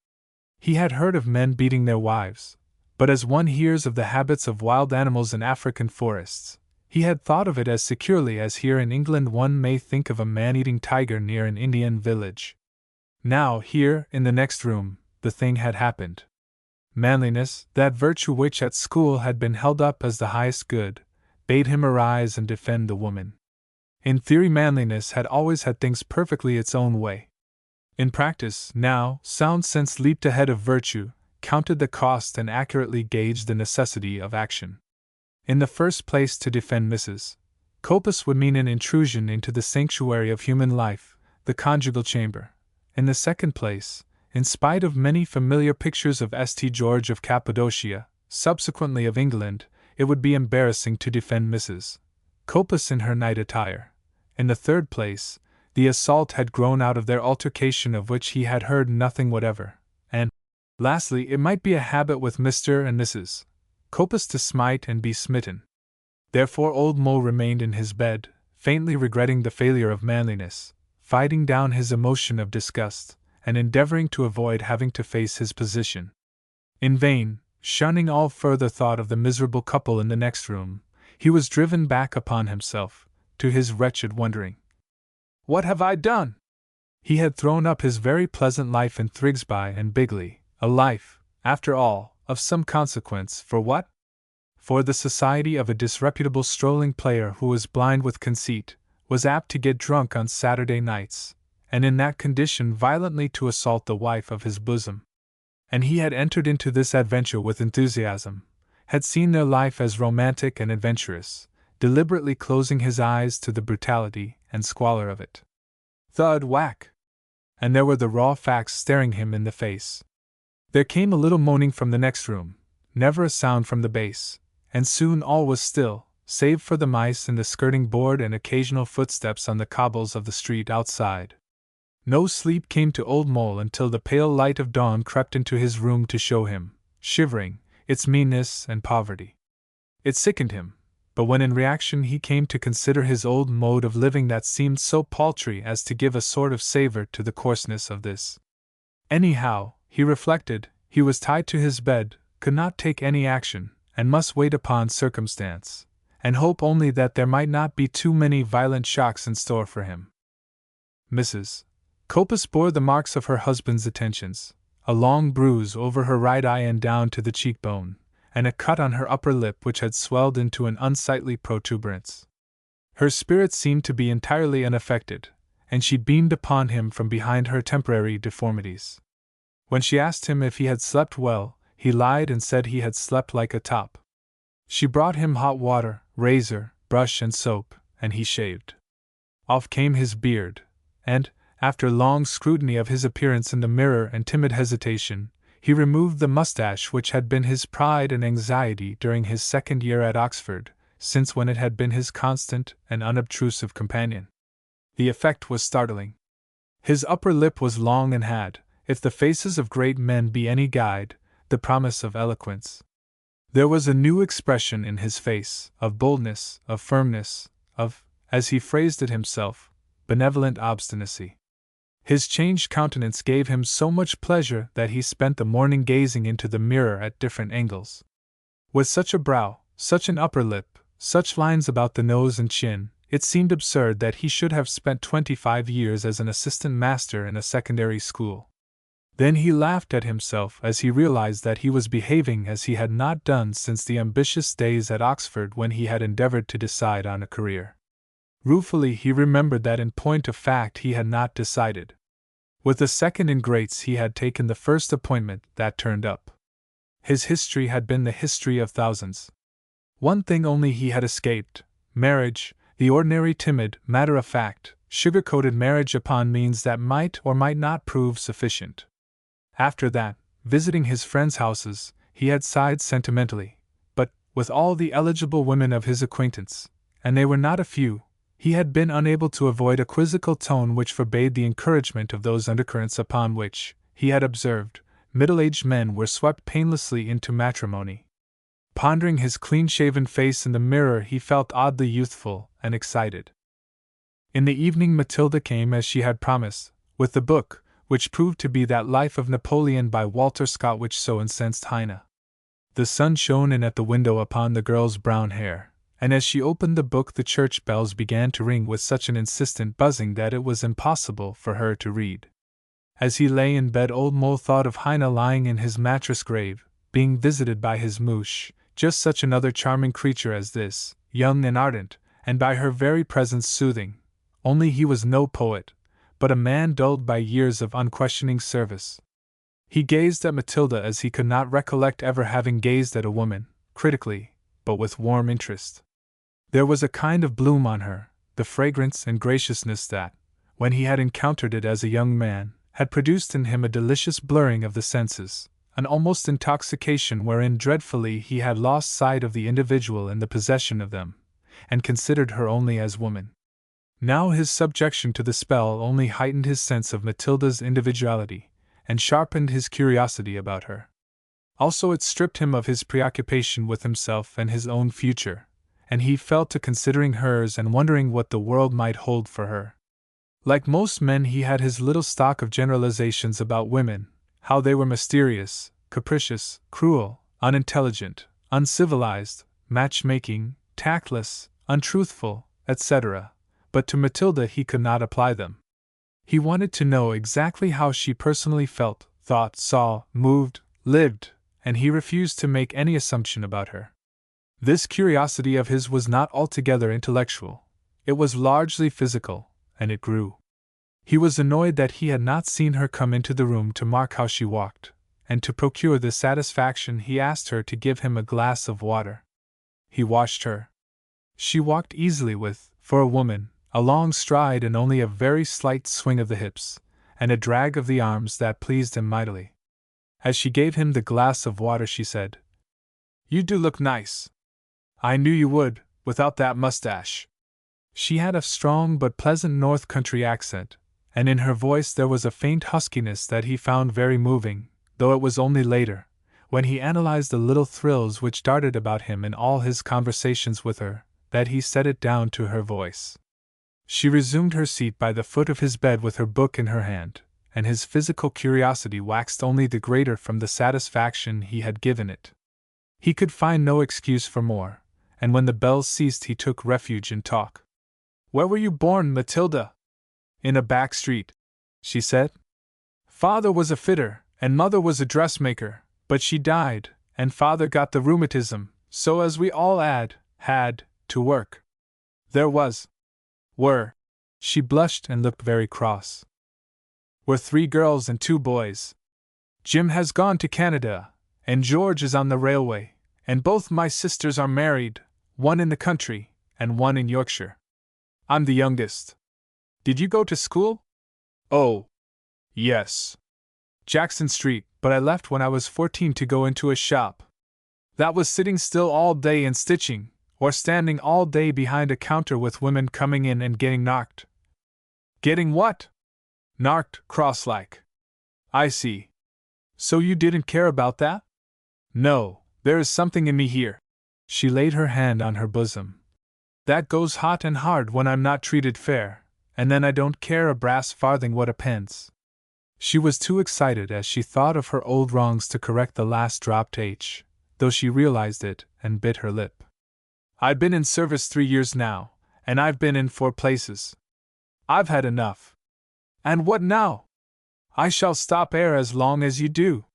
A: He had heard of men beating their wives, but as one hears of the habits of wild animals in African forests, he had thought of it as securely as here in England one may think of a man-eating tiger near an Indian village. Now, here, in the next room, the thing had happened. Manliness, that virtue which at school had been held up as the highest good, bade him arise and defend the woman. In theory, manliness had always had things perfectly its own way. In practice, now, sound sense leaped ahead of virtue, counted the cost, and accurately gauged the necessity of action. In the first place, to defend Mrs. Copus would mean an intrusion into the sanctuary of human life, the conjugal chamber. In the second place, in spite of many familiar pictures of St. George of Cappadocia, subsequently of England, it would be embarrassing to defend Mrs. Copus in her night attire. In the third place, the assault had grown out of their altercation of which he had heard nothing whatever, and, lastly, it might be a habit with Mr. and Mrs. Copus to smite and be smitten. Therefore old Mole remained in his bed, faintly regretting the failure of manliness, fighting down his emotion of disgust, and endeavoring to avoid having to face his position. In vain, shunning all further thought of the miserable couple in the next room, he was driven back upon himself, to his wretched wondering. What have I done? He had thrown up his very pleasant life in Thrigsby and Bigley, a life, after all, of some consequence, for what? For the society of a disreputable strolling player who was blind with conceit, was apt to get drunk on Saturday nights, and in that condition violently to assault the wife of his bosom. And he had entered into this adventure with enthusiasm, had seen their life as romantic and adventurous, deliberately closing his eyes to the brutality and squalor of it. Thud, whack! And there were the raw facts staring him in the face. There came a little moaning from the next room, never a sound from the base, and soon all was still, save for the mice in the skirting board and occasional footsteps on the cobbles of the street outside. No sleep came to Old Mole until the pale light of dawn crept into his room to show him, shivering, its meanness and poverty. It sickened him, but when in reaction he came to consider his old mode of living that seemed so paltry as to give a sort of savor to the coarseness of this. Anyhow, he reflected, he was tied to his bed, could not take any action, and must wait upon circumstance, and hope only that there might not be too many violent shocks in store for him. Mrs. Copus bore the marks of her husband's attentions, a long bruise over her right eye and down to the cheekbone, and a cut on her upper lip which had swelled into an unsightly protuberance. Her spirit seemed to be entirely unaffected, and she beamed upon him from behind her temporary deformities. When she asked him if he had slept well, he lied and said he had slept like a top. She brought him hot water, razor, brush and soap, and he shaved. Off came his beard, and, after long scrutiny of his appearance in the mirror and timid hesitation, he removed the mustache which had been his pride and anxiety during his second year at Oxford, since when it had been his constant and unobtrusive companion. The effect was startling. His upper lip was long and had, if the faces of great men be any guide, the promise of eloquence. There was a new expression in his face, of boldness, of firmness, of, as he phrased it himself, benevolent obstinacy. His changed countenance gave him so much pleasure that he spent the morning gazing into the mirror at different angles. With such a brow, such an upper lip, such lines about the nose and chin, it seemed absurd that he should have spent 25 years as an assistant master in a secondary school. Then he laughed at himself as he realized that he was behaving as he had not done since the ambitious days at Oxford when he had endeavored to decide on a career. Ruefully he remembered that in point of fact he had not decided. With the second in Greats he had taken the first appointment that turned up. His history had been the history of thousands. One thing only he had escaped: marriage, the ordinary timid, matter-of-fact, sugar-coated marriage upon means that might or might not prove sufficient. After that, visiting his friends' houses, he had sighed sentimentally, but, with all the eligible women of his acquaintance, and they were not a few, he had been unable to avoid a quizzical tone which forbade the encouragement of those undercurrents upon which, he had observed, middle-aged men were swept painlessly into matrimony. Pondering his clean-shaven face in the mirror, he felt oddly youthful and excited. In the evening Matilda came as she had promised, with the book, which proved to be that Life of Napoleon by Walter Scott which so incensed Heine. The sun shone in at the window upon the girl's brown hair, and as she opened the book the church bells began to ring with such an insistent buzzing that it was impossible for her to read. As he lay in bed, old Mole thought of Heine lying in his mattress grave, being visited by his moosh, just such another charming creature as this, young and ardent, and by her very presence soothing, only he was no poet, but a man dulled by years of unquestioning service. He gazed at Matilda as he could not recollect ever having gazed at a woman, critically, but with warm interest. There was a kind of bloom on her, the fragrance and graciousness that, when he had encountered it as a young man, had produced in him a delicious blurring of the senses, an almost intoxication wherein dreadfully he had lost sight of the individual in the possession of them, and considered her only as woman. Now his subjection to the spell only heightened his sense of Matilda's individuality, and sharpened his curiosity about her. Also it stripped him of his preoccupation with himself and his own future, and he fell to considering hers and wondering what the world might hold for her. Like most men, he had his little stock of generalizations about women, how they were mysterious, capricious, cruel, unintelligent, uncivilized, matchmaking, tactless, untruthful, etc., but to Matilda he could not apply them. He wanted to know exactly how she personally felt, thought, saw, moved, lived, and he refused to make any assumption about her. This curiosity of his was not altogether intellectual, it was largely physical, and it grew. He was annoyed that he had not seen her come into the room to mark how she walked, and to procure this satisfaction he asked her to give him a glass of water. He watched her. She walked easily with, for a woman, a long stride and only a very slight swing of the hips, and a drag of the arms that pleased him mightily. As she gave him the glass of water she said, "You do look nice. I knew you would, without that mustache." She had a strong but pleasant north country accent, and in her voice there was a faint huskiness that he found very moving, though it was only later, when he analyzed the little thrills which darted about him in all his conversations with her, that he set it down to her voice. She resumed her seat by the foot of his bed with her book in her hand, and his physical curiosity waxed only the greater from the satisfaction he had given it. He could find no excuse for more, and when the bells ceased he took refuge in talk. "Where were you born, Matilda?" "In a back street," she said. "Father was a fitter, and mother was a dressmaker, but she died, and father got the rheumatism, so as we all had to work. There were," she blushed and looked very cross, "were 3 girls and 2 boys. Jim has gone to Canada, and George is on the railway, and both my sisters are married, one in the country, and one in Yorkshire. I'm the youngest." "Did you go to school?" "Oh, yes. Jackson Street, but I left when I was 14 to go into a shop. That was sitting still all day and stitching, or standing all day behind a counter with women coming in and getting knocked." "Getting what?" "Knocked, cross-like." "I see. So you didn't care about that?" "No, there is something in me here." She laid her hand on her bosom. "That goes hot and hard when I'm not treated fair, and then I don't care a brass farthing what appends." She was too excited as she thought of her old wrongs to correct the last dropped H, though she realized it and bit her lip. "I've been in service 3 years now, and I've been in 4 places. I've had enough." "And what now?" "I shall stop ere as long as you do."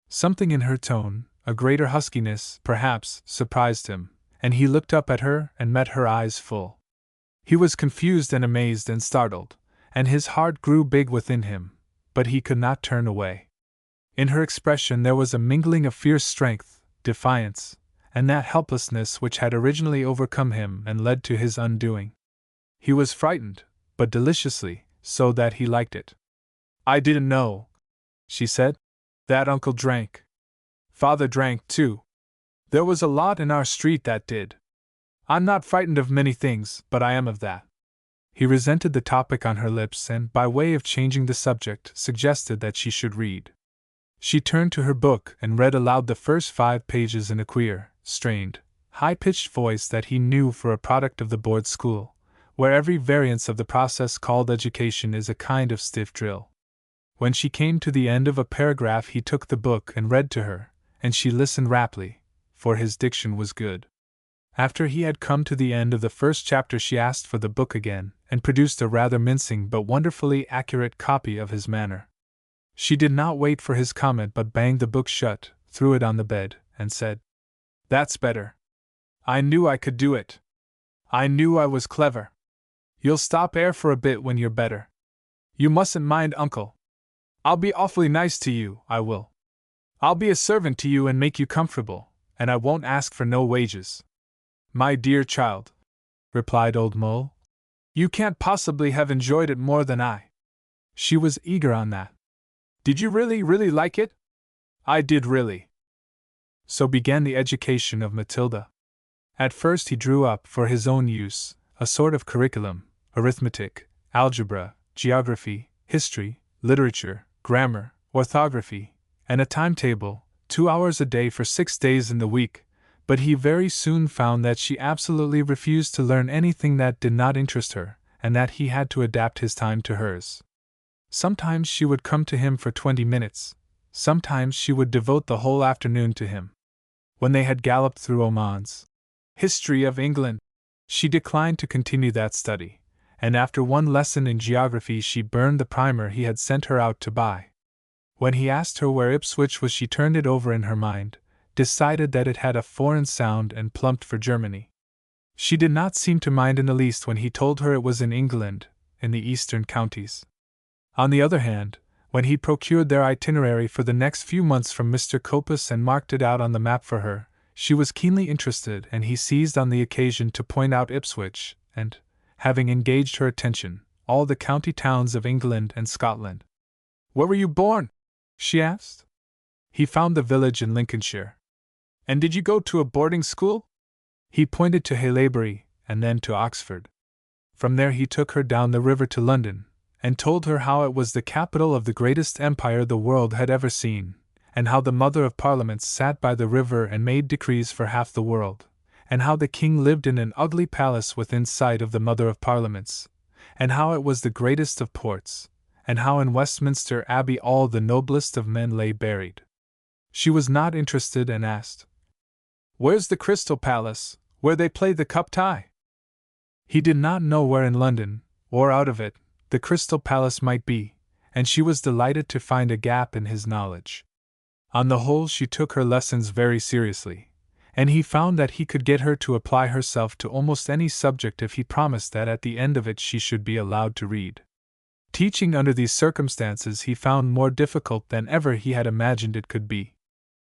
A: Something in her tone, a greater huskiness, perhaps, surprised him, and he looked up at her and met her eyes full. He was confused and amazed and startled, and his heart grew big within him, but he could not turn away. In her expression there was a mingling of fierce strength, defiance, and that helplessness which had originally overcome him and led to his undoing. He was frightened, but deliciously, so that he liked it. "I didn't know," she said, "that Uncle drank. Father drank too. There was a lot in our street that did. I'm not frightened of many things, but I am of that." He resented the topic on her lips and, by way of changing the subject, suggested that she should read. She turned to her book and read aloud the first 5 pages in a queer, strained, high-pitched voice that he knew for a product of the board school, where every variance of the process called education is a kind of stiff drill. When she came to the end of a paragraph he took the book and read to her, and she listened raptly, for his diction was good. After he had come to the end of the first chapter she asked for the book again, and produced a rather mincing but wonderfully accurate copy of his manner. She did not wait for his comment but banged the book shut, threw it on the bed, and said, "That's better. I knew I could do it. I knew I was clever. You'll stop air for a bit when you're better. You mustn't mind, Uncle. I'll be awfully nice to you, I will. I'll be a servant to you and make you comfortable, and I won't ask for no wages." "My dear child," replied Old Mole, "you can't possibly have enjoyed it more than I." She was eager on that. "Did you really like it?" "I did really." So began the education of Matilda. At first he drew up, for his own use, a sort of curriculum: arithmetic, algebra, geography, history, literature, grammar, orthography, and a timetable, 2 hours a day for 6 days in the week, but he very soon found that she absolutely refused to learn anything that did not interest her, and that he had to adapt his time to hers. Sometimes she would come to him for 20 minutes, sometimes she would devote the whole afternoon to him. When they had galloped through Oman's History of England, she declined to continue that study, and after one lesson in geography she burned the primer he had sent her out to buy. When he asked her where Ipswich was, she turned it over in her mind, decided that it had a foreign sound, and plumped for Germany. She did not seem to mind in the least when he told her it was in England, in the eastern counties. On the other hand, when he procured their itinerary for the next few months from Mr. Copus and marked it out on the map for her, she was keenly interested, and he seized on the occasion to point out Ipswich, and, having engaged her attention, all the county towns of England and Scotland. "Where were you born?" she asked. He found the village in Lincolnshire. "And did you go to a boarding school?" He pointed to Haileybury, and then to Oxford. From there he took her down the river to London, and told her how it was the capital of the greatest empire the world had ever seen, and how the Mother of Parliaments sat by the river and made decrees for half the world, and how the king lived in an ugly palace within sight of the Mother of Parliaments, and how it was the greatest of ports, and how in Westminster Abbey all the noblest of men lay buried. She was not interested and asked, "Where's the Crystal Palace, where they play the cup tie?" He did not know where in London, or out of it, the Crystal Palace might be, and she was delighted to find a gap in his knowledge. On the whole, she took her lessons very seriously, and he found that he could get her to apply herself to almost any subject if he promised that at the end of it she should be allowed to read. Teaching under these circumstances he found more difficult than ever he had imagined it could be.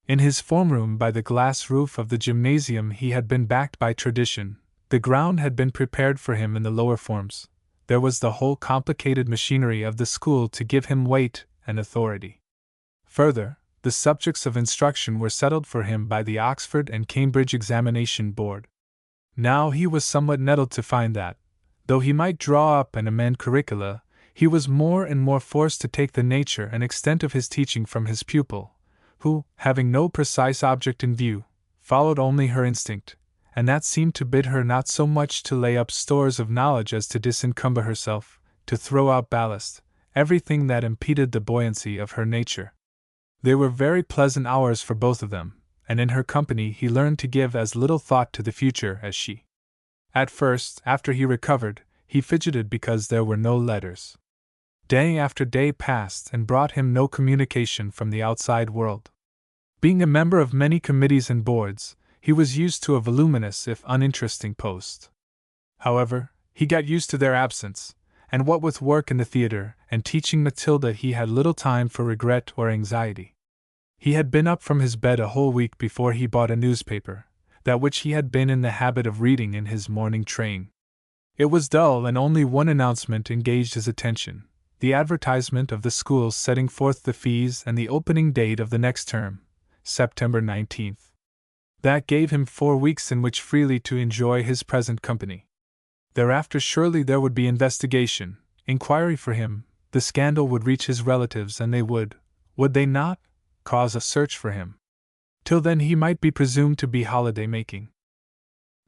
A: In his form room by the glass roof of the gymnasium he had been backed by tradition, the ground had been prepared for him in the lower forms, there was the whole complicated machinery of the school to give him weight and authority. Further, the subjects of instruction were settled for him by the Oxford and Cambridge Examination Board. Now he was somewhat nettled to find that, though he might draw up and amend curricula, he was more and more forced to take the nature and extent of his teaching from his pupil, who, having no precise object in view, followed only her instinct, and that seemed to bid her not so much to lay up stores of knowledge as to disencumber herself, to throw out ballast, everything that impeded the buoyancy of her nature. They were very pleasant hours for both of them, and in her company he learned to give as little thought to the future as she. At first, after he recovered, he fidgeted because there were no letters. Day after day passed and brought him no communication from the outside world. Being a member of many committees and boards, he was used to a voluminous if uninteresting post. However, he got used to their absence, and what with work in the theatre and teaching Matilda he had little time for regret or anxiety. He had been up from his bed a whole week before he bought a newspaper, that which he had been in the habit of reading in his morning train. It was dull, and only one announcement engaged his attention, the advertisement of the schools setting forth the fees and the opening date of the next term, September 19th. That gave him 4 weeks in which freely to enjoy his present company. Thereafter surely there would be investigation, inquiry for him, the scandal would reach his relatives, and they would they not, cause a search for him. Till then he might be presumed to be holiday-making.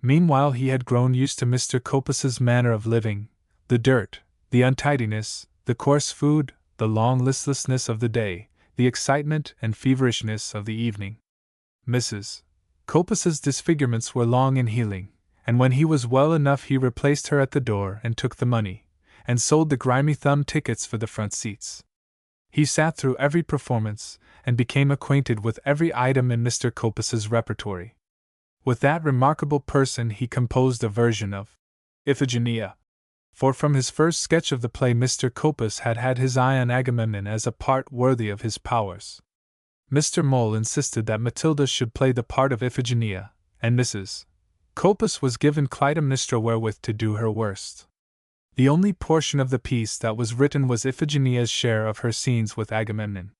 A: Meanwhile he had grown used to Mr. Copus's manner of living, the dirt, the untidiness, the coarse food, the long listlessness of the day, the excitement and feverishness of the evening. Mrs. Copus's disfigurements were long in healing, and when he was well enough he replaced her at the door and took the money, and sold the grimy thumb tickets for the front seats. He sat through every performance, and became acquainted with every item in Mr. Copus's repertory. With that remarkable person he composed a version of Iphigenia. For from his first sketch of the play Mr. Copus had had his eye on Agamemnon as a part worthy of his powers. Mr. Mole insisted that Matilda should play the part of Iphigenia, and Mrs. Copus was given Clytemnestra wherewith to do her worst. The only portion of the piece that was written was Iphigenia's share of her scenes with Agamemnon.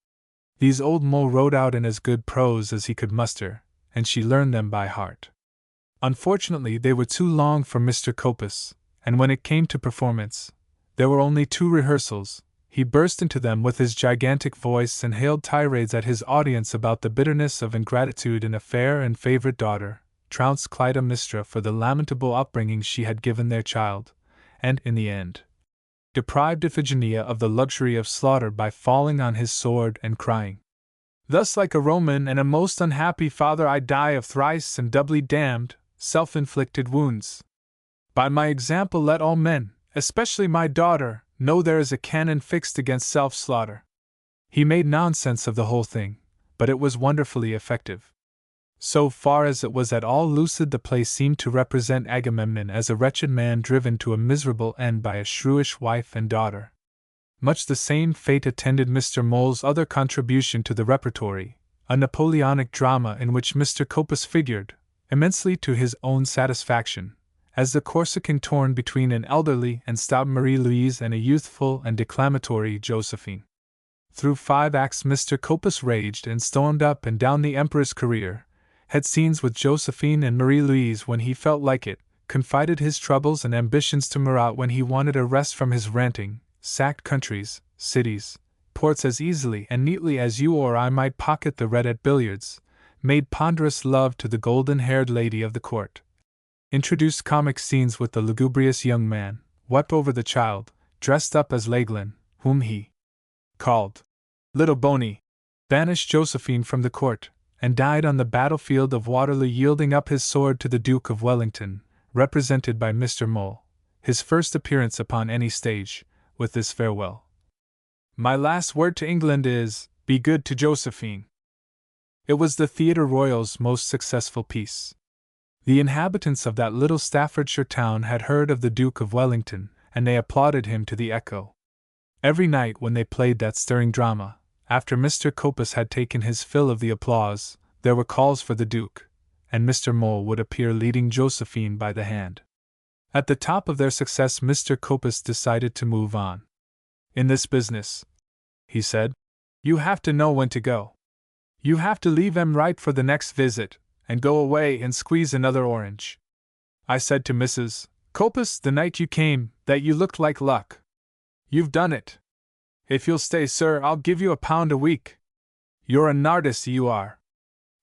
A: These old Mole wrote out in as good prose as he could muster, and she learned them by heart. Unfortunately, they were too long for Mr. Copus, and when it came to performance, there were only 2 rehearsals. He burst into them with his gigantic voice and hailed tirades at his audience about the bitterness of ingratitude in a fair and favorite daughter, trounced Clytemnestra for the lamentable upbringing she had given their child, and, in the end, deprived Iphigenia of the luxury of slaughter by falling on his sword and crying, "Thus like a Roman and a most unhappy father I die of thrice and doubly damned, self-inflicted wounds. By my example let all men, especially my daughter, know there is a canon fixed against self-slaughter." He made nonsense of the whole thing, but it was wonderfully effective. So far as it was at all lucid, the play seemed to represent Agamemnon as a wretched man driven to a miserable end by a shrewish wife and daughter. Much the same fate attended Mr. Mole's other contribution to the repertory, a Napoleonic drama in which Mr. Copus figured, immensely to his own satisfaction, as the Corsican torn between an elderly and stout Marie-Louise and a youthful and declamatory Josephine. Through 5 acts Mr. Copus raged and stormed up and down the Emperor's career, had scenes with Josephine and Marie-Louise when he felt like it, confided his troubles and ambitions to Marat when he wanted a rest from his ranting, sacked countries, cities, ports as easily and neatly as you or I might pocket the red at billiards, made ponderous love to the golden-haired lady of the court, introduced comic scenes with the lugubrious young man, wept over the child, dressed up as Leglin, whom he called Little Boney, banished Josephine from the court, and died on the battlefield of Waterloo yielding up his sword to the Duke of Wellington, represented by Mr. Mole, his first appearance upon any stage, with this farewell: "My last word to England is, be good to Josephine." It was the Theatre Royal's most successful piece. The inhabitants of that little Staffordshire town had heard of the Duke of Wellington, and they applauded him to the echo. Every night when they played that stirring drama, after Mr. Copus had taken his fill of the applause, there were calls for the Duke, and Mr. Mole would appear leading Josephine by the hand. At the top of their success Mr. Copus decided to move on. "In this business," he said, "you have to know when to go. You have to leave em right for the next visit, and go away and squeeze another orange. I said to Mrs. Copus the night you came that you looked like luck. You've done it. If you'll stay, sir, I'll give you £1 a week. You're an artist, you are.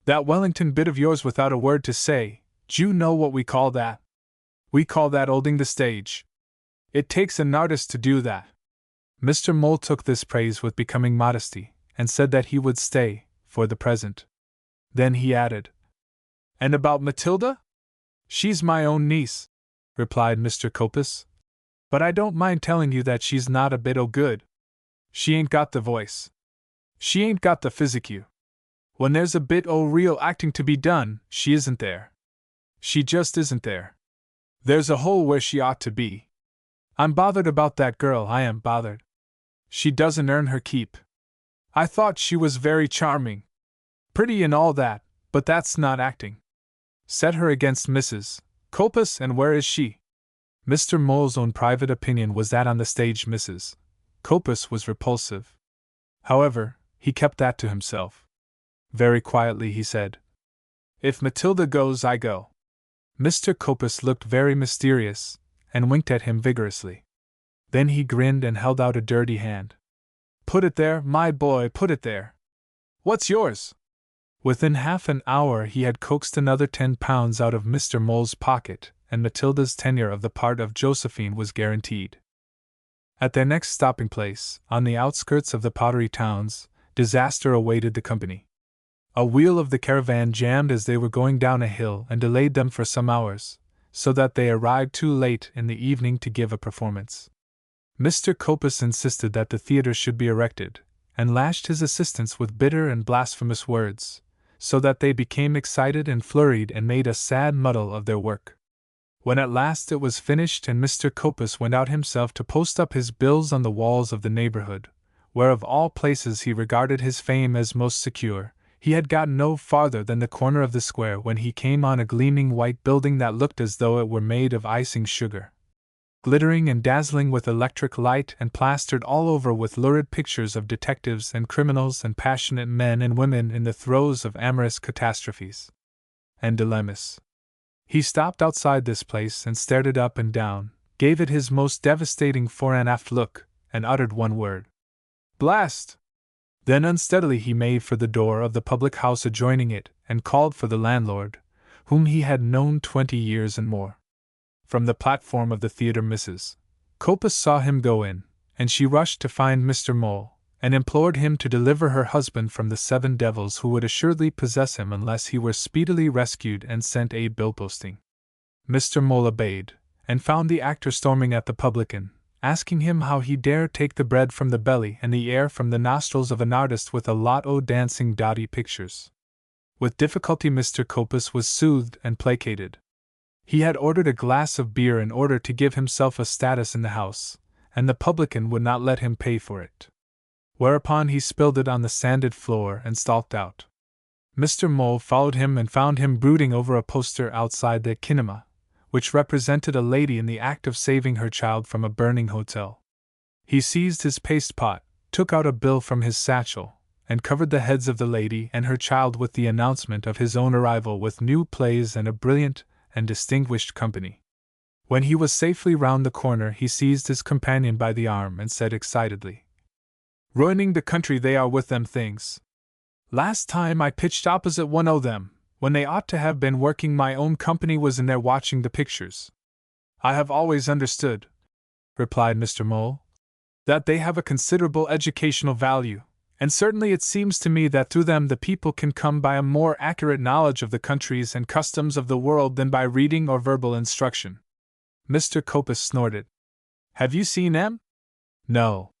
A: That Wellington bit of yours without a word to say, d'you know what we call that? We call that holding the stage. It takes an artist to do that." Mr. Mole took this praise with becoming modesty, and said that he would stay, for the present. Then he added, "And about Matilda?" "She's my own niece," replied Mr. Copus. "But I don't mind telling you that she's not a bit o' good. She ain't got the voice. She ain't got the physique. When there's a bit o' real acting to be done, she isn't there. She just isn't there. There's a hole where she ought to be. I'm bothered about that girl, I am bothered. She doesn't earn her keep. I thought she was very charming. Pretty and all that, but that's not acting. Set her against Mrs. Copus, and where is she?" Mr. Mole's own private opinion was that on the stage Mrs. Copus was repulsive. However, he kept that to himself. Very quietly he said, "If Matilda goes, I go." Mr. Copus looked very mysterious, and winked at him vigorously. Then he grinned and held out a dirty hand. "Put it there, my boy, put it there. What's yours?" Within half an hour he had coaxed another £10 out of Mr. Mole's pocket, and Matilda's tenure of the part of Josephine was guaranteed. At their next stopping place, on the outskirts of the pottery towns, disaster awaited the company. A wheel of the caravan jammed as they were going down a hill and delayed them for some hours, so that they arrived too late in the evening to give a performance. Mr. Copus insisted that the theatre should be erected, and lashed his assistants with bitter and blasphemous words, so that they became excited and flurried and made a sad muddle of their work. When at last it was finished and Mr. Copus went out himself to post up his bills on the walls of the neighborhood, where of all places he regarded his fame as most secure, he had got no farther than the corner of the square when he came on a gleaming white building that looked as though it were made of icing sugar, glittering and dazzling with electric light and plastered all over with lurid pictures of detectives and criminals and passionate men and women in the throes of amorous catastrophes and dilemmas. He stopped outside this place and stared it up and down, gave it his most devastating fore and aft look, and uttered one word: "Blast!" Then unsteadily he made for the door of the public house adjoining it, and called for the landlord, whom he had known 20 years and more. From the platform of the theatre Mrs. Copus saw him go in, and she rushed to find Mr. Mole, and implored him to deliver her husband from the 7 devils who would assuredly possess him unless he were speedily rescued and sent a bill posting. Mr. Mole obeyed, and found the actor storming at the publican, asking him how he dare take the bread from the belly and the air from the nostrils of an artist with a lot o' dancing dotty pictures. With difficulty Mr. Copus was soothed and placated. He had ordered a glass of beer in order to give himself a status in the house, and the publican would not let him pay for it. Whereupon he spilled it on the sanded floor and stalked out. Mr. Mole followed him and found him brooding over a poster outside the kinema, which represented a lady in the act of saving her child from a burning hotel. He seized his paste pot, took out a bill from his satchel, and covered the heads of the lady and her child with the announcement of his own arrival with new plays and a brilliant and distinguished company. When he was safely round the corner he seized his companion by the arm and said excitedly, "Ruining the country they are with them things. Last time I pitched opposite one o' them, when they ought to have been working, my own company was in there watching the pictures. I have always understood," replied Mr. Mole, "that they have a considerable educational value, and certainly it seems to me that through them the people can come by a more accurate knowledge of the countries and customs of the world than by reading or verbal instruction." Mr. Copus snorted. "Have you seen them?" "No."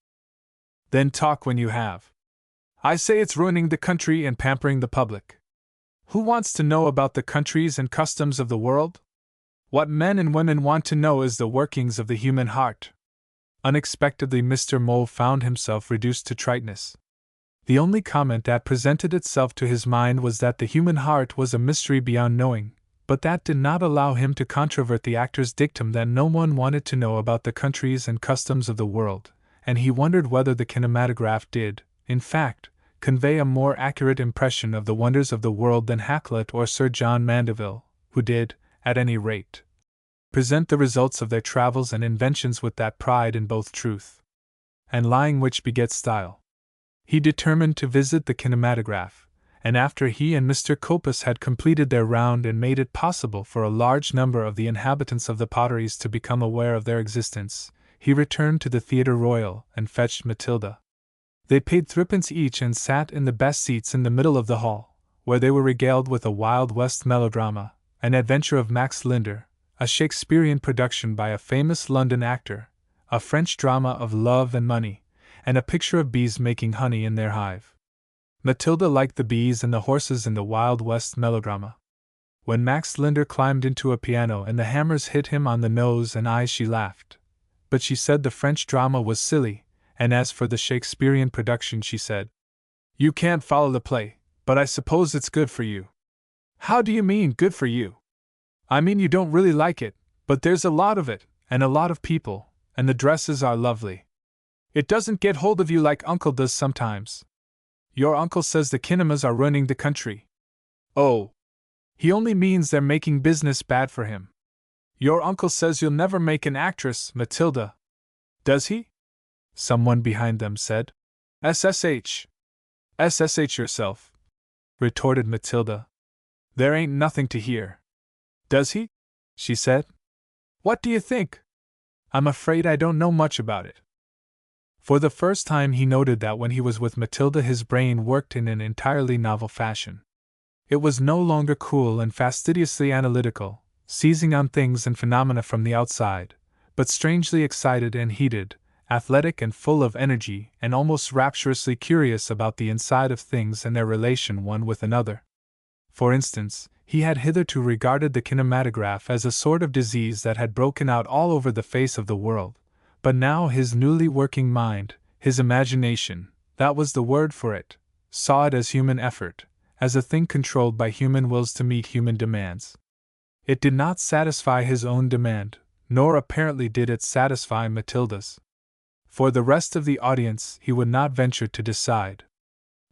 A: "Then talk when you have. I say it's ruining the country and pampering the public. Who wants to know about the countries and customs of the world? What men and women want to know is the workings of the human heart." Unexpectedly Mr. Mole found himself reduced to triteness. The only comment that presented itself to his mind was that the human heart was a mystery beyond knowing, but that did not allow him to controvert the actor's dictum that no one wanted to know about the countries and customs of the world, and he wondered whether the kinematograph did, in fact, convey a more accurate impression of the wonders of the world than Hakluyt or Sir John Mandeville, who did, at any rate, present the results of their travels and inventions with that pride in both truth and lying which begets style. He determined to visit the kinematograph, and after he and Mr. Copus had completed their round and made it possible for a large number of the inhabitants of the Potteries to become aware of their existence, he returned to the Theatre Royal and fetched Matilda. They paid 3d each and sat in the best seats in the middle of the hall, where they were regaled with a Wild West melodrama, an adventure of Max Linder, a Shakespearean production by a famous London actor, a French drama of love and money, and a picture of bees making honey in their hive. Matilda liked the bees and the horses in the Wild West melodrama. When Max Linder climbed into a piano and the hammers hit him on the nose and eyes she laughed, but she said the French drama was silly, and as for the Shakespearean production she said, "You can't follow the play, but I suppose it's good for you." "How do you mean, good for you?" "I mean you don't really like it, but there's a lot of it, and a lot of people, and the dresses are lovely. It doesn't get hold of you like Uncle does sometimes." "Your uncle says the kinemas are ruining the country." "Oh, he only means they're making business bad for him." "Your uncle says you'll never make an actress, Matilda." "Does he?" someone behind them said. "SSH. SSH yourself," retorted Matilda. "There ain't nothing to hear." "Does he?" she said. "What do you think?" "I'm afraid I don't know much about it." For the first time he noted that when he was with Matilda his brain worked in an entirely novel fashion. It was no longer cool and fastidiously analytical, seizing on things and phenomena from the outside, but strangely excited and heated, athletic and full of energy and almost rapturously curious about the inside of things and their relation one with another. For instance, he had hitherto regarded the kinematograph as a sort of disease that had broken out all over the face of the world, but now his newly working mind, his imagination, that was the word for it, saw it as human effort, as a thing controlled by human wills to meet human demands. It did not satisfy his own demand, nor apparently did it satisfy Matilda's. For the rest of the audience he would not venture to decide.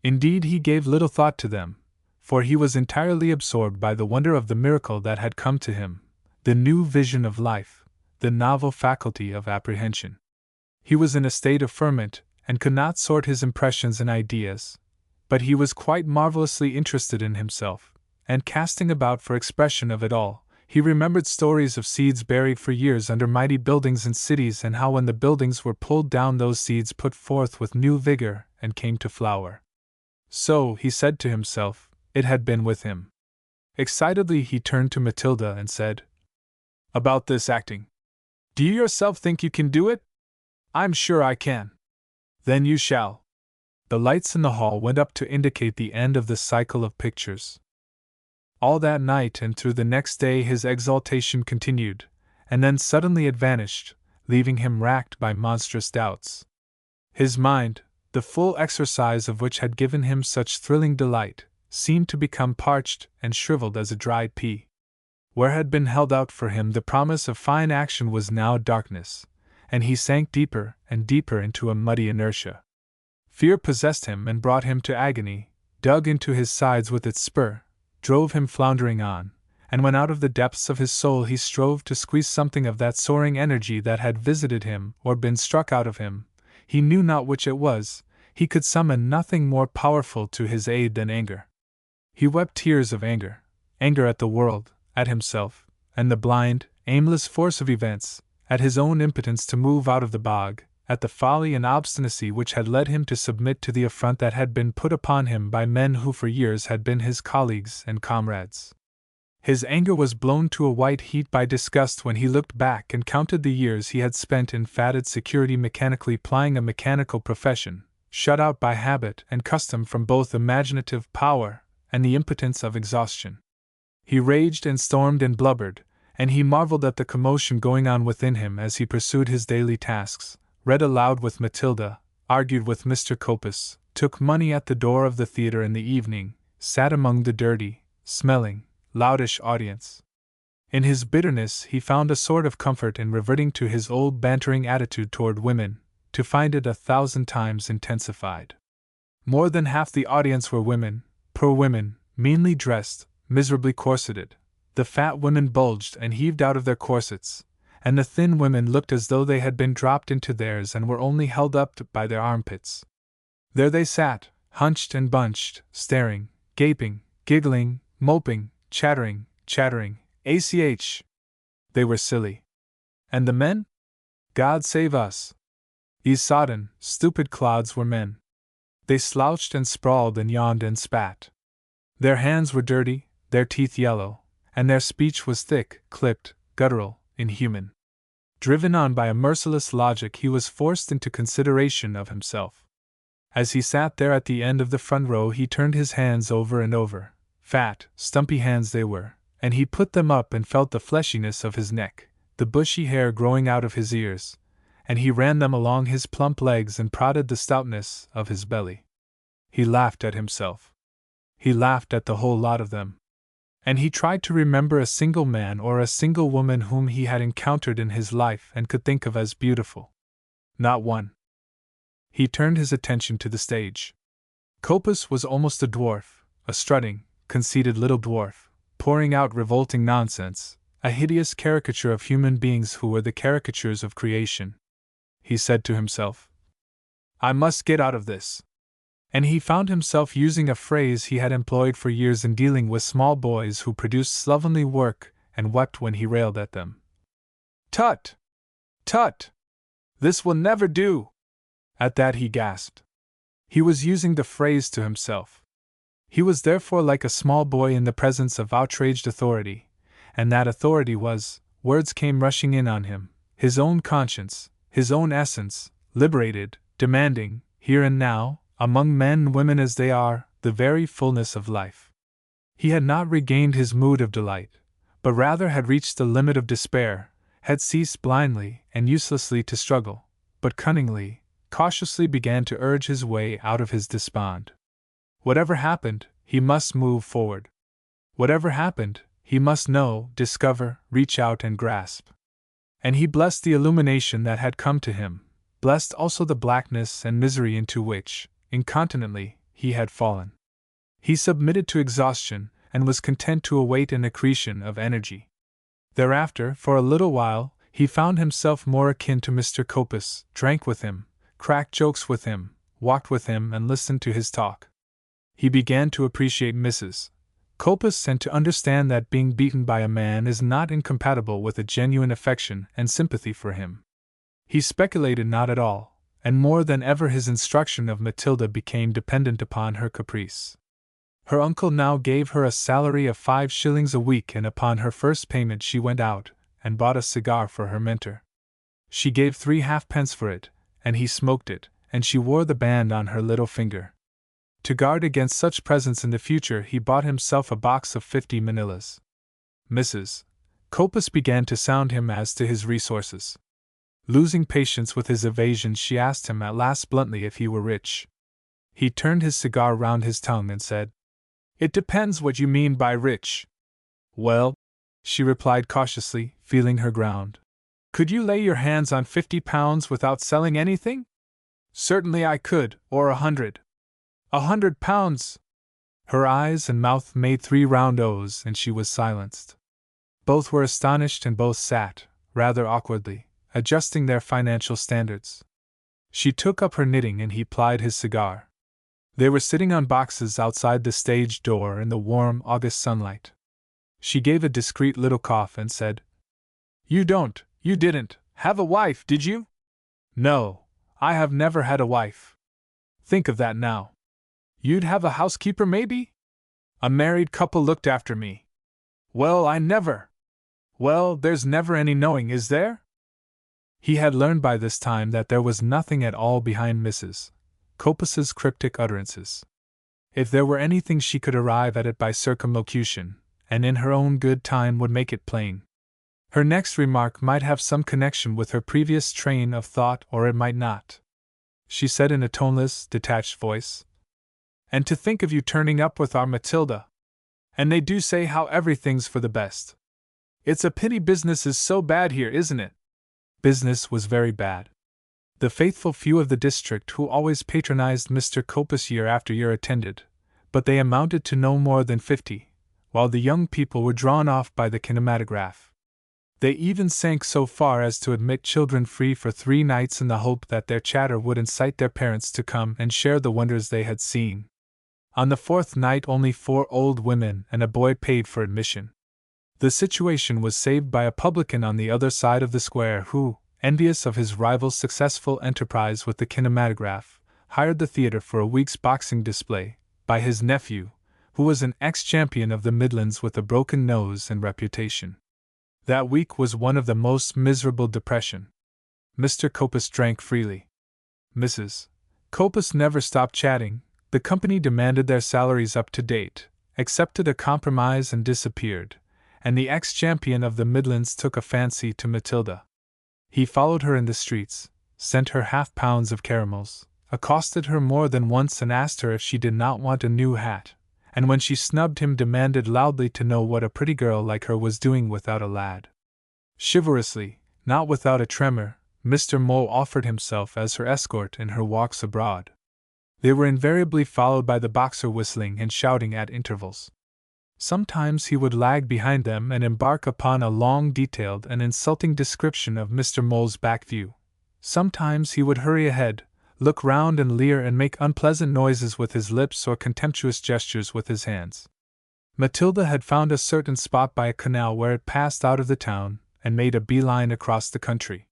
A: Indeed, he gave little thought to them, for he was entirely absorbed by the wonder of the miracle that had come to him, the new vision of life, the novel faculty of apprehension. He was in a state of ferment, and could not sort his impressions and ideas, but he was quite marvelously interested in himself, and casting about for expression of it all, he remembered stories of seeds buried for years under mighty buildings and cities, and how when the buildings were pulled down those seeds put forth with new vigor and came to flower. So, he said to himself, it had been with him. Excitedly he turned to Matilda and said, "About this acting. Do you yourself think you can do it? I'm sure I can." "Then you shall." The lights in the hall went up to indicate the end of the cycle of pictures. All that night and through the next day his exaltation continued, and then suddenly it vanished, leaving him racked by monstrous doubts. His mind, the full exercise of which had given him such thrilling delight, seemed to become parched and shriveled as a dried pea. Where had been held out for him the promise of fine action was now darkness, and he sank deeper and deeper into a muddy inertia. Fear possessed him and brought him to agony, dug into his sides with its spur, drove him floundering on, and when out of the depths of his soul he strove to squeeze something of that soaring energy that had visited him or been struck out of him, he knew not which it was, he could summon nothing more powerful to his aid than anger. He wept tears of anger, anger at the world, at himself, and the blind, aimless force of events, at his own impotence to move out of the bog, at the folly and obstinacy which had led him to submit to the affront that had been put upon him by men who for years had been his colleagues and comrades. His anger was blown to a white heat by disgust when he looked back and counted the years he had spent in fatted security mechanically plying a mechanical profession, shut out by habit and custom from both imaginative power and the impotence of exhaustion. He raged and stormed and blubbered, and he marveled at the commotion going on within him as he pursued his daily tasks, read aloud with Matilda, argued with Mr. Copus, took money at the door of the theatre in the evening, sat among the dirty, smelling, loudish audience. In his bitterness he found a sort of comfort in reverting to his old bantering attitude toward women, to find it 1,000 times intensified. More than half the audience were women, poor women, meanly dressed, miserably corseted. The fat women bulged and heaved out of their corsets, and the thin women looked as though they had been dropped into theirs and were only held up by their armpits. There they sat, hunched and bunched, staring, gaping, giggling, moping, chattering, ach. They were silly. And the men? God save us! These sodden, stupid clods were men. They slouched and sprawled and yawned and spat. Their hands were dirty, their teeth yellow, and their speech was thick, clipped, guttural, inhuman. Driven on by a merciless logic, he was forced into consideration of himself. As he sat there at the end of the front row, he turned his hands over and over. Fat, stumpy hands they were, and he put them up and felt the fleshiness of his neck, the bushy hair growing out of his ears, and he ran them along his plump legs and prodded the stoutness of his belly. He laughed at himself. He laughed at the whole lot of them. And he tried to remember a single man or a single woman whom he had encountered in his life and could think of as beautiful. Not one. He turned his attention to the stage. Copus was almost a dwarf, a strutting, conceited little dwarf, pouring out revolting nonsense, a hideous caricature of human beings who were the caricatures of creation. He said to himself, "I must get out of this." And he found himself using a phrase he had employed for years in dealing with small boys who produced slovenly work and wept when he railed at them. "Tut! Tut! This will never do!" At that he gasped. He was using the phrase to himself. He was therefore like a small boy in the presence of outraged authority, and that authority was, words came rushing in on him, his own conscience, his own essence, liberated, demanding, here and now, among men and women as they are, the very fullness of life. He had not regained his mood of delight, but rather had reached the limit of despair, had ceased blindly and uselessly to struggle, but cunningly, cautiously began to urge his way out of his despond. Whatever happened, he must move forward. Whatever happened, he must know, discover, reach out and grasp. And he blessed the illumination that had come to him, blessed also the blackness and misery into which, incontinently, he had fallen. He submitted to exhaustion, and was content to await an accretion of energy. Thereafter, for a little while, he found himself more akin to Mr. Copus, drank with him, cracked jokes with him, walked with him and listened to his talk. He began to appreciate Mrs. Copus and to understand that being beaten by a man is not incompatible with a genuine affection and sympathy for him. He speculated not at all, and more than ever his instruction of Matilda became dependent upon her caprice. Her uncle now gave her a salary of 5 shillings a week, and upon her first payment she went out and bought a cigar for her mentor. She gave 3 halfpence for it, and he smoked it, and she wore the band on her little finger. To guard against such presents in the future, he bought himself a box of 50 manillas. Mrs. Copus began to sound him as to his resources. Losing patience with his evasions, she asked him at last bluntly if he were rich. He turned his cigar round his tongue and said, "It depends what you mean by rich." "Well," she replied cautiously, feeling her ground, "could you lay your hands on £50 without selling anything?" "Certainly I could, or 100. £100! Her eyes and mouth made 3 round O's, and she was silenced. Both were astonished, and both sat, rather awkwardly, adjusting their financial standards. She took up her knitting and he plied his cigar. They were sitting on boxes outside the stage door in the warm August sunlight. She gave a discreet little cough and said, You didn't, have a wife, did you?" "No, I have never had a wife." "Think of that now. You'd have a housekeeper, maybe?" "A married couple looked after me." "Well, I never." "Well, there's never any knowing, is there?" He had learned by this time that there was nothing at all behind Mrs. Copus's cryptic utterances. If there were anything, she could arrive at it by circumlocution, and in her own good time would make it plain. Her next remark might have some connection with her previous train of thought, or it might not. She said in a toneless, detached voice, "And to think of you turning up with our Matilda! And they do say how everything's for the best. It's a pity business is so bad here, isn't it?" Business was very bad. The faithful few of the district who always patronized Mr. Copus year after year attended, but they amounted to no more than 50, while the young people were drawn off by the kinematograph. They even sank so far as to admit children free for 3 nights in the hope that their chatter would incite their parents to come and share the wonders they had seen. On the 4th night only 4 old women and a boy paid for admission. The situation was saved by a publican on the other side of the square who, envious of his rival's successful enterprise with the kinematograph, hired the theatre for a week's boxing display, by his nephew, who was an ex-champion of the Midlands with a broken nose and reputation. That week was one of the most miserable depression. Mr. Copus drank freely. Mrs. Copus never stopped chatting. The company demanded their salaries up to date, accepted a compromise and disappeared, and the ex-champion of the Midlands took a fancy to Matilda. He followed her in the streets, sent her £50 of caramels, accosted her more than once and asked her if she did not want a new hat, and when she snubbed him demanded loudly to know what a pretty girl like her was doing without a lad. Chivalrously, not without a tremor, Mr. Mole offered himself as her escort in her walks abroad. They were invariably followed by the boxer whistling and shouting at intervals. Sometimes he would lag behind them and embark upon a long, detailed, and insulting description of Mr. Mole's back view. Sometimes he would hurry ahead, look round and leer and make unpleasant noises with his lips or contemptuous gestures with his hands. Matilda had found a certain spot by a canal where it passed out of the town, and made a bee-line across the country.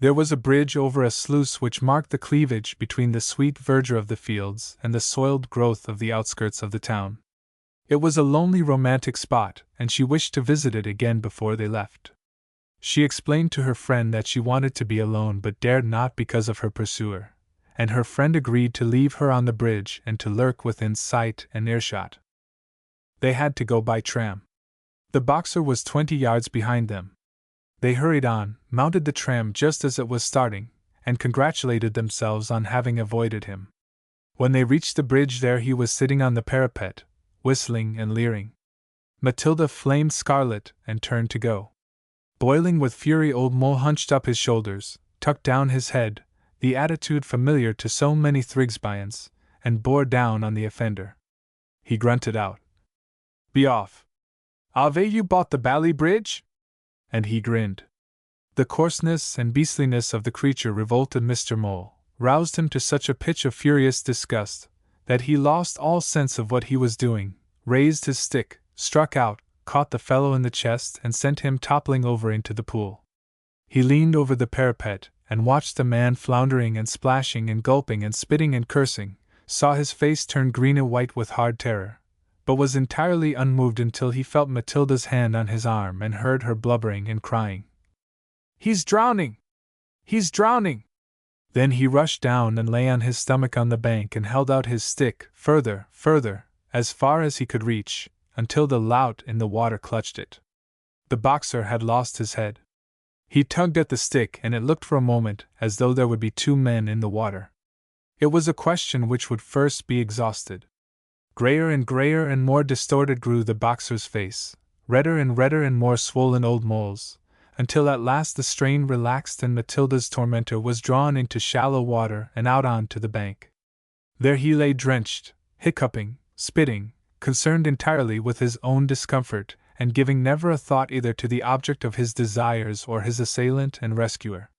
A: There was a bridge over a sluice which marked the cleavage between the sweet verdure of the fields and the soiled growth of the outskirts of the town. It was a lonely, romantic spot, and she wished to visit it again before they left. She explained to her friend that she wanted to be alone but dared not because of her pursuer, and her friend agreed to leave her on the bridge and to lurk within sight and earshot. They had to go by tram. The Boxer was 20 yards behind them. They hurried on, mounted the tram just as it was starting, and congratulated themselves on having avoided him. When they reached the bridge there he was sitting on the parapet, whistling and leering. Matilda flamed scarlet and turned to go. Boiling with fury, old Mole hunched up his shoulders, tucked down his head, the attitude familiar to so many Thrigsbyans, and bore down on the offender. He grunted out, "Be off! Ave you bought the bally bridge?" And he grinned. The coarseness and beastliness of the creature revolted Mr. Mole, roused him to such a pitch of furious disgust, that he lost all sense of what he was doing, raised his stick, struck out, caught the fellow in the chest and sent him toppling over into the pool. He leaned over the parapet and watched the man floundering and splashing and gulping and spitting and cursing, saw his face turn green and white with hard terror, but was entirely unmoved until he felt Matilda's hand on his arm and heard her blubbering and crying, "He's drowning! He's drowning!" Then he rushed down and lay on his stomach on the bank and held out his stick, further, as far as he could reach, until the lout in the water clutched it. The Boxer had lost his head. He tugged at the stick and it looked for a moment as though there would be 2 men in the water. It was a question which would first be exhausted. Grayer and more distorted grew the Boxer's face, redder and more swollen old Mole's, until at last the strain relaxed and Matilda's tormentor was drawn into shallow water and out on to the bank. There he lay drenched, hiccuping, spitting, concerned entirely with his own discomfort, and giving never a thought either to the object of his desires or his assailant and rescuer.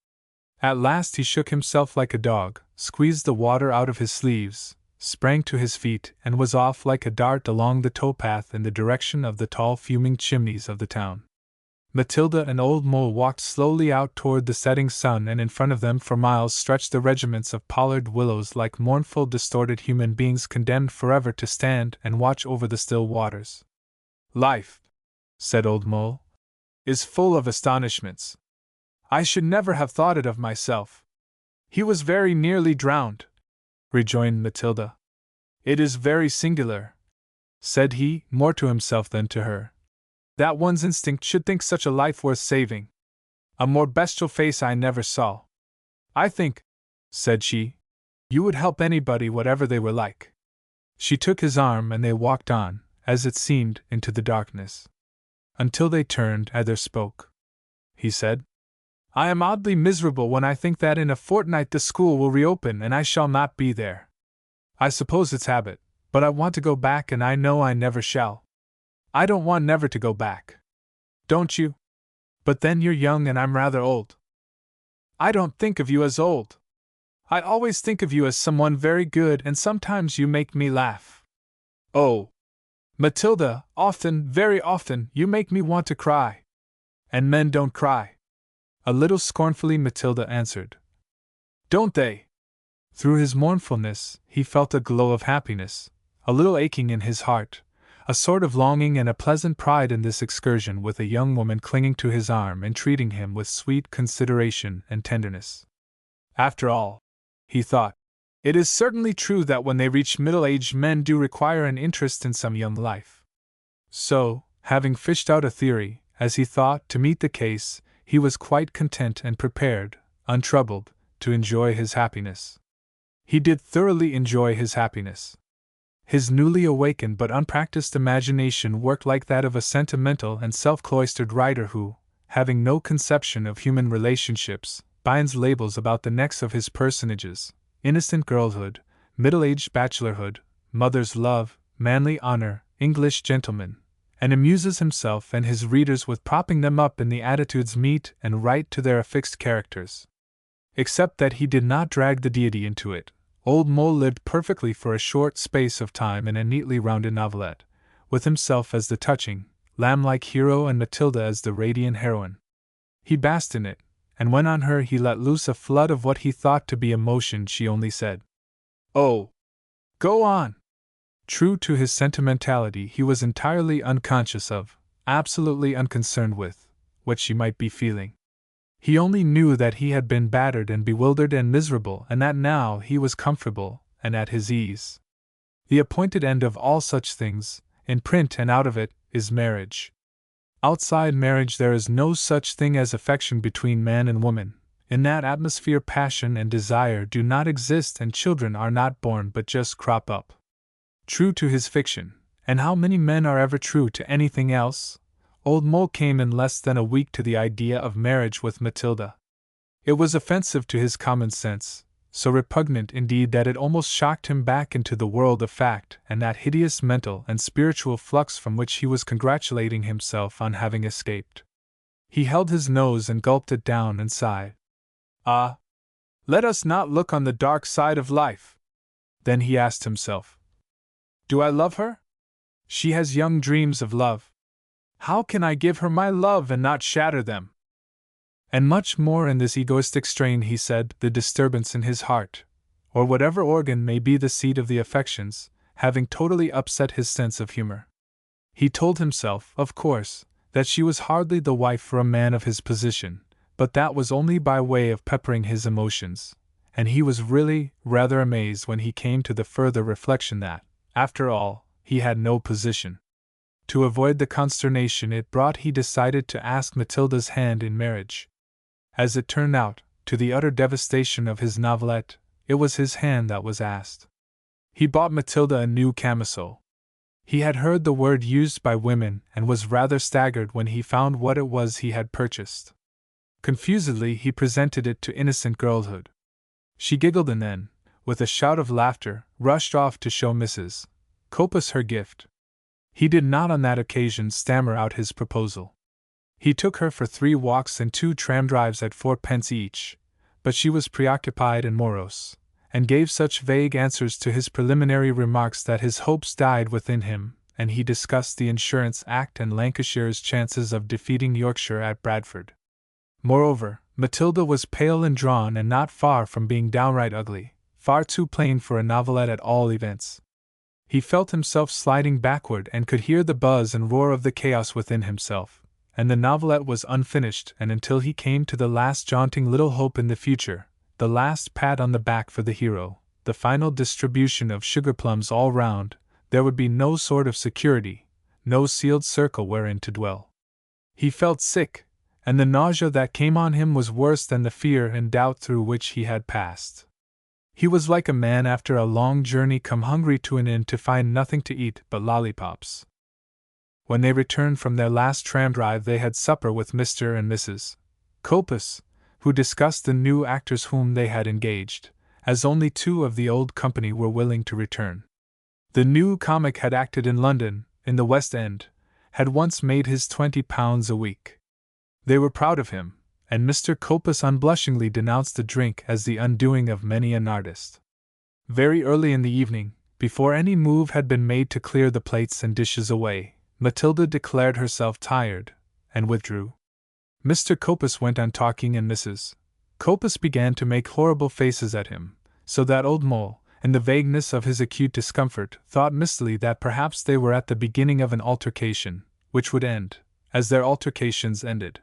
A: At last he shook himself like a dog, squeezed the water out of his sleeves, sprang to his feet, and was off like a dart along the towpath in the direction of the tall fuming chimneys of the town. Matilda and old Mole walked slowly out toward the setting sun, and in front of them for miles stretched the regiments of pollard willows like mournful, distorted human beings condemned forever to stand and watch over the still waters. "Life," said old Mole, "is full of astonishments. I should never have thought it of myself." "He was very nearly drowned," rejoined Matilda. "It is very singular," said he, more to himself than to her, "that one's instinct should think such a life worth saving. A more bestial face I never saw. I think," said she, "you would help anybody whatever they were like." She took his arm and they walked on, as it seemed, into the darkness. Until they turned, either spoke. He said, "I am oddly miserable when I think that in a fortnight the school will reopen and I shall not be there. I suppose it's habit, but I want to go back and I know I never shall. I don't want never to go back. Don't you? But then you're young and I'm rather old." "I don't think of you as old. I always think of you as someone very good, and sometimes you make me laugh. Oh, Matilda, often, very often, you make me want to cry. And men don't cry." A little scornfully Matilda answered, "Don't they?" Through his mournfulness, he felt a glow of happiness, a little aching in his heart, a sort of longing and a pleasant pride in this excursion with a young woman clinging to his arm and treating him with sweet consideration and tenderness. After all, he thought, it is certainly true that when they reach middle age men do require an interest in some young life. So, having fished out a theory, as he thought, to meet the case, he was quite content and prepared, untroubled, to enjoy his happiness. He did thoroughly enjoy his happiness. His newly awakened but unpracticed imagination worked like that of a sentimental and self-cloistered writer who, having no conception of human relationships, binds labels about the necks of his personages: innocent girlhood, middle-aged bachelorhood, mother's love, manly honor, English gentleman, and amuses himself and his readers with propping them up in the attitudes meet and right to their affixed characters. Except that he did not drag the deity into it, old Mole lived perfectly for a short space of time in a neatly rounded novelette, with himself as the touching, lamb-like hero and Matilda as the radiant heroine. He basked in it, and when on her he let loose a flood of what he thought to be emotion, she only said, "Oh, go on!" True to his sentimentality, he was entirely unconscious of, absolutely unconcerned with, what she might be feeling. He only knew that he had been battered and bewildered and miserable, and that now he was comfortable and at his ease. The appointed end of all such things, in print and out of it, is marriage. Outside marriage there is no such thing as affection between man and woman. In that atmosphere passion and desire do not exist, and children are not born but just crop up. True to his fiction, and how many men are ever true to anything else? Old Mole came in less than a week to the idea of marriage with Matilda. It was offensive to his common sense, so repugnant indeed that it almost shocked him back into the world of fact and that hideous mental and spiritual flux from which he was congratulating himself on having escaped. He held his nose and gulped it down and sighed. Ah! Let us not look on the dark side of life. Then he asked himself, do I love her? She has young dreams of love. How can I give her my love and not shatter them? And much more in this egoistic strain he said, the disturbance in his heart, or whatever organ may be the seat of the affections, having totally upset his sense of humor. He told himself, of course, that she was hardly the wife for a man of his position, but that was only by way of peppering his emotions, and he was really rather amazed when he came to the further reflection that, after all, he had no position. To avoid the consternation it brought, he decided to ask Matilda's hand in marriage. As it turned out, to the utter devastation of his novelette, it was his hand that was asked. He bought Matilda a new camisole. He had heard the word used by women and was rather staggered when he found what it was he had purchased. Confusedly he presented it to innocent girlhood. She giggled and then, with a shout of laughter, rushed off to show Mrs. Copus her gift. He did not on that occasion stammer out his proposal. He took her for 3 walks and 2 tram drives at 4 pence each, but she was preoccupied and morose, and gave such vague answers to his preliminary remarks that his hopes died within him, and he discussed the Insurance Act and Lancashire's chances of defeating Yorkshire at Bradford. Moreover, Matilda was pale and drawn and not far from being downright ugly, far too plain for a novelette at all events. He felt himself sliding backward and could hear the buzz and roar of the chaos within himself, and the novelette was unfinished, and until he came to the last jaunting little hope in the future, the last pat on the back for the hero, the final distribution of sugar plums all round, there would be no sort of security, no sealed circle wherein to dwell. He felt sick, and the nausea that came on him was worse than the fear and doubt through which he had passed. He was like a man after a long journey come hungry to an inn to find nothing to eat but lollipops. When they returned from their last tram drive they had supper with Mr. and Mrs. Copus, who discussed the new actors whom they had engaged, as only 2 of the old company were willing to return. The new comic had acted in London, in the West End, had once made his £20 a week. They were proud of him, and Mr. Copus unblushingly denounced the drink as the undoing of many an artist. Very early in the evening, before any move had been made to clear the plates and dishes away, Matilda declared herself tired, and withdrew. Mr. Copus went on talking and Mrs. Copus began to make horrible faces at him, so that old Mole, in the vagueness of his acute discomfort, thought mistily that perhaps they were at the beginning of an altercation, which would end, as their altercations ended.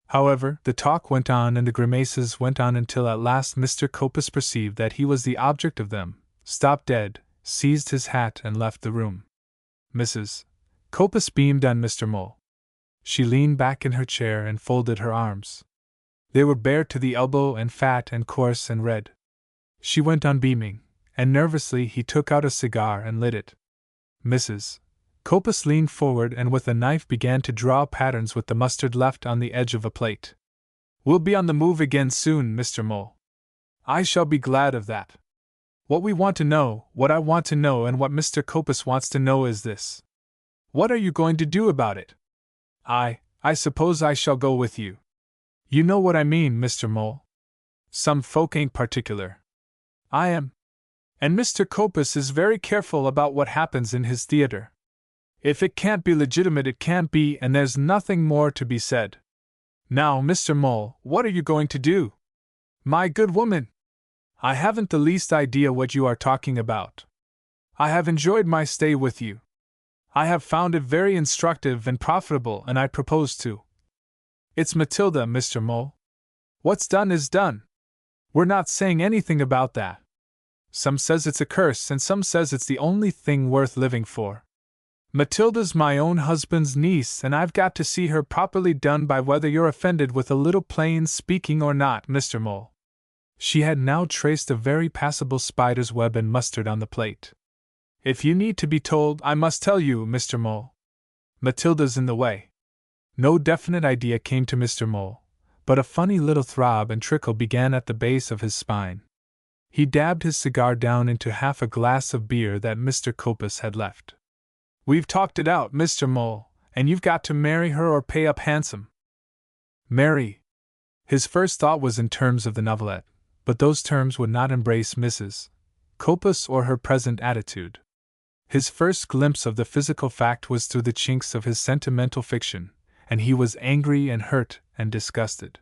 A: However, the talk went on and the grimaces went on until at last Mr. Copus perceived that he was the object of them, stopped dead, seized his hat and left the room. Mrs. Copus beamed on Mr. Mole. She leaned back in her chair and folded her arms. They were bare to the elbow and fat and coarse and red. She went on beaming, and nervously he took out a cigar and lit it. Mrs. Copus leaned forward and with a knife began to draw patterns with the mustard left on the edge of a plate. "We'll be on the move again soon, Mr. Mole." "I shall be glad of that. What we want to know, what I want to know, and what Mr. Copus wants to know is this. What are you going to do about it?" I suppose I shall go with you." "You know what I mean, Mr. Mole. Some folk ain't particular. I am. And Mr. Copus is very careful about what happens in his theater. If it can't be legitimate, it can't be, and there's nothing more to be said. Now, Mr. Mole, what are you going to do?" "My good woman, I haven't the least idea what you are talking about. I have enjoyed my stay with you. I have found it very instructive and profitable, and I propose to. It's Matilda, Mr. Mole. What's done is done. We're not saying anything about that. Some says it's a curse and some says it's the only thing worth living for. Matilda's my own husband's niece, and I've got to see her properly done by whether you're offended with a little plain speaking or not, Mr. Mole. She had now traced a very passable spider's web and mustard on the plate. If you need to be told, I must tell you, Mr. Mole. Matilda's in the way. No definite idea came to Mr. Mole, but a funny little throb and trickle began at the base of his spine. He dabbed his cigar down into half a glass of beer that Mr. Copus had left. We've talked it out, Mr. Mole, and you've got to marry her or pay up handsome. Marry? His first thought was in terms of the novelette, but those terms would not embrace Mrs. Copus or her present attitude. His first glimpse of the physical fact was through the chinks of his sentimental fiction, and he was angry and hurt and disgusted.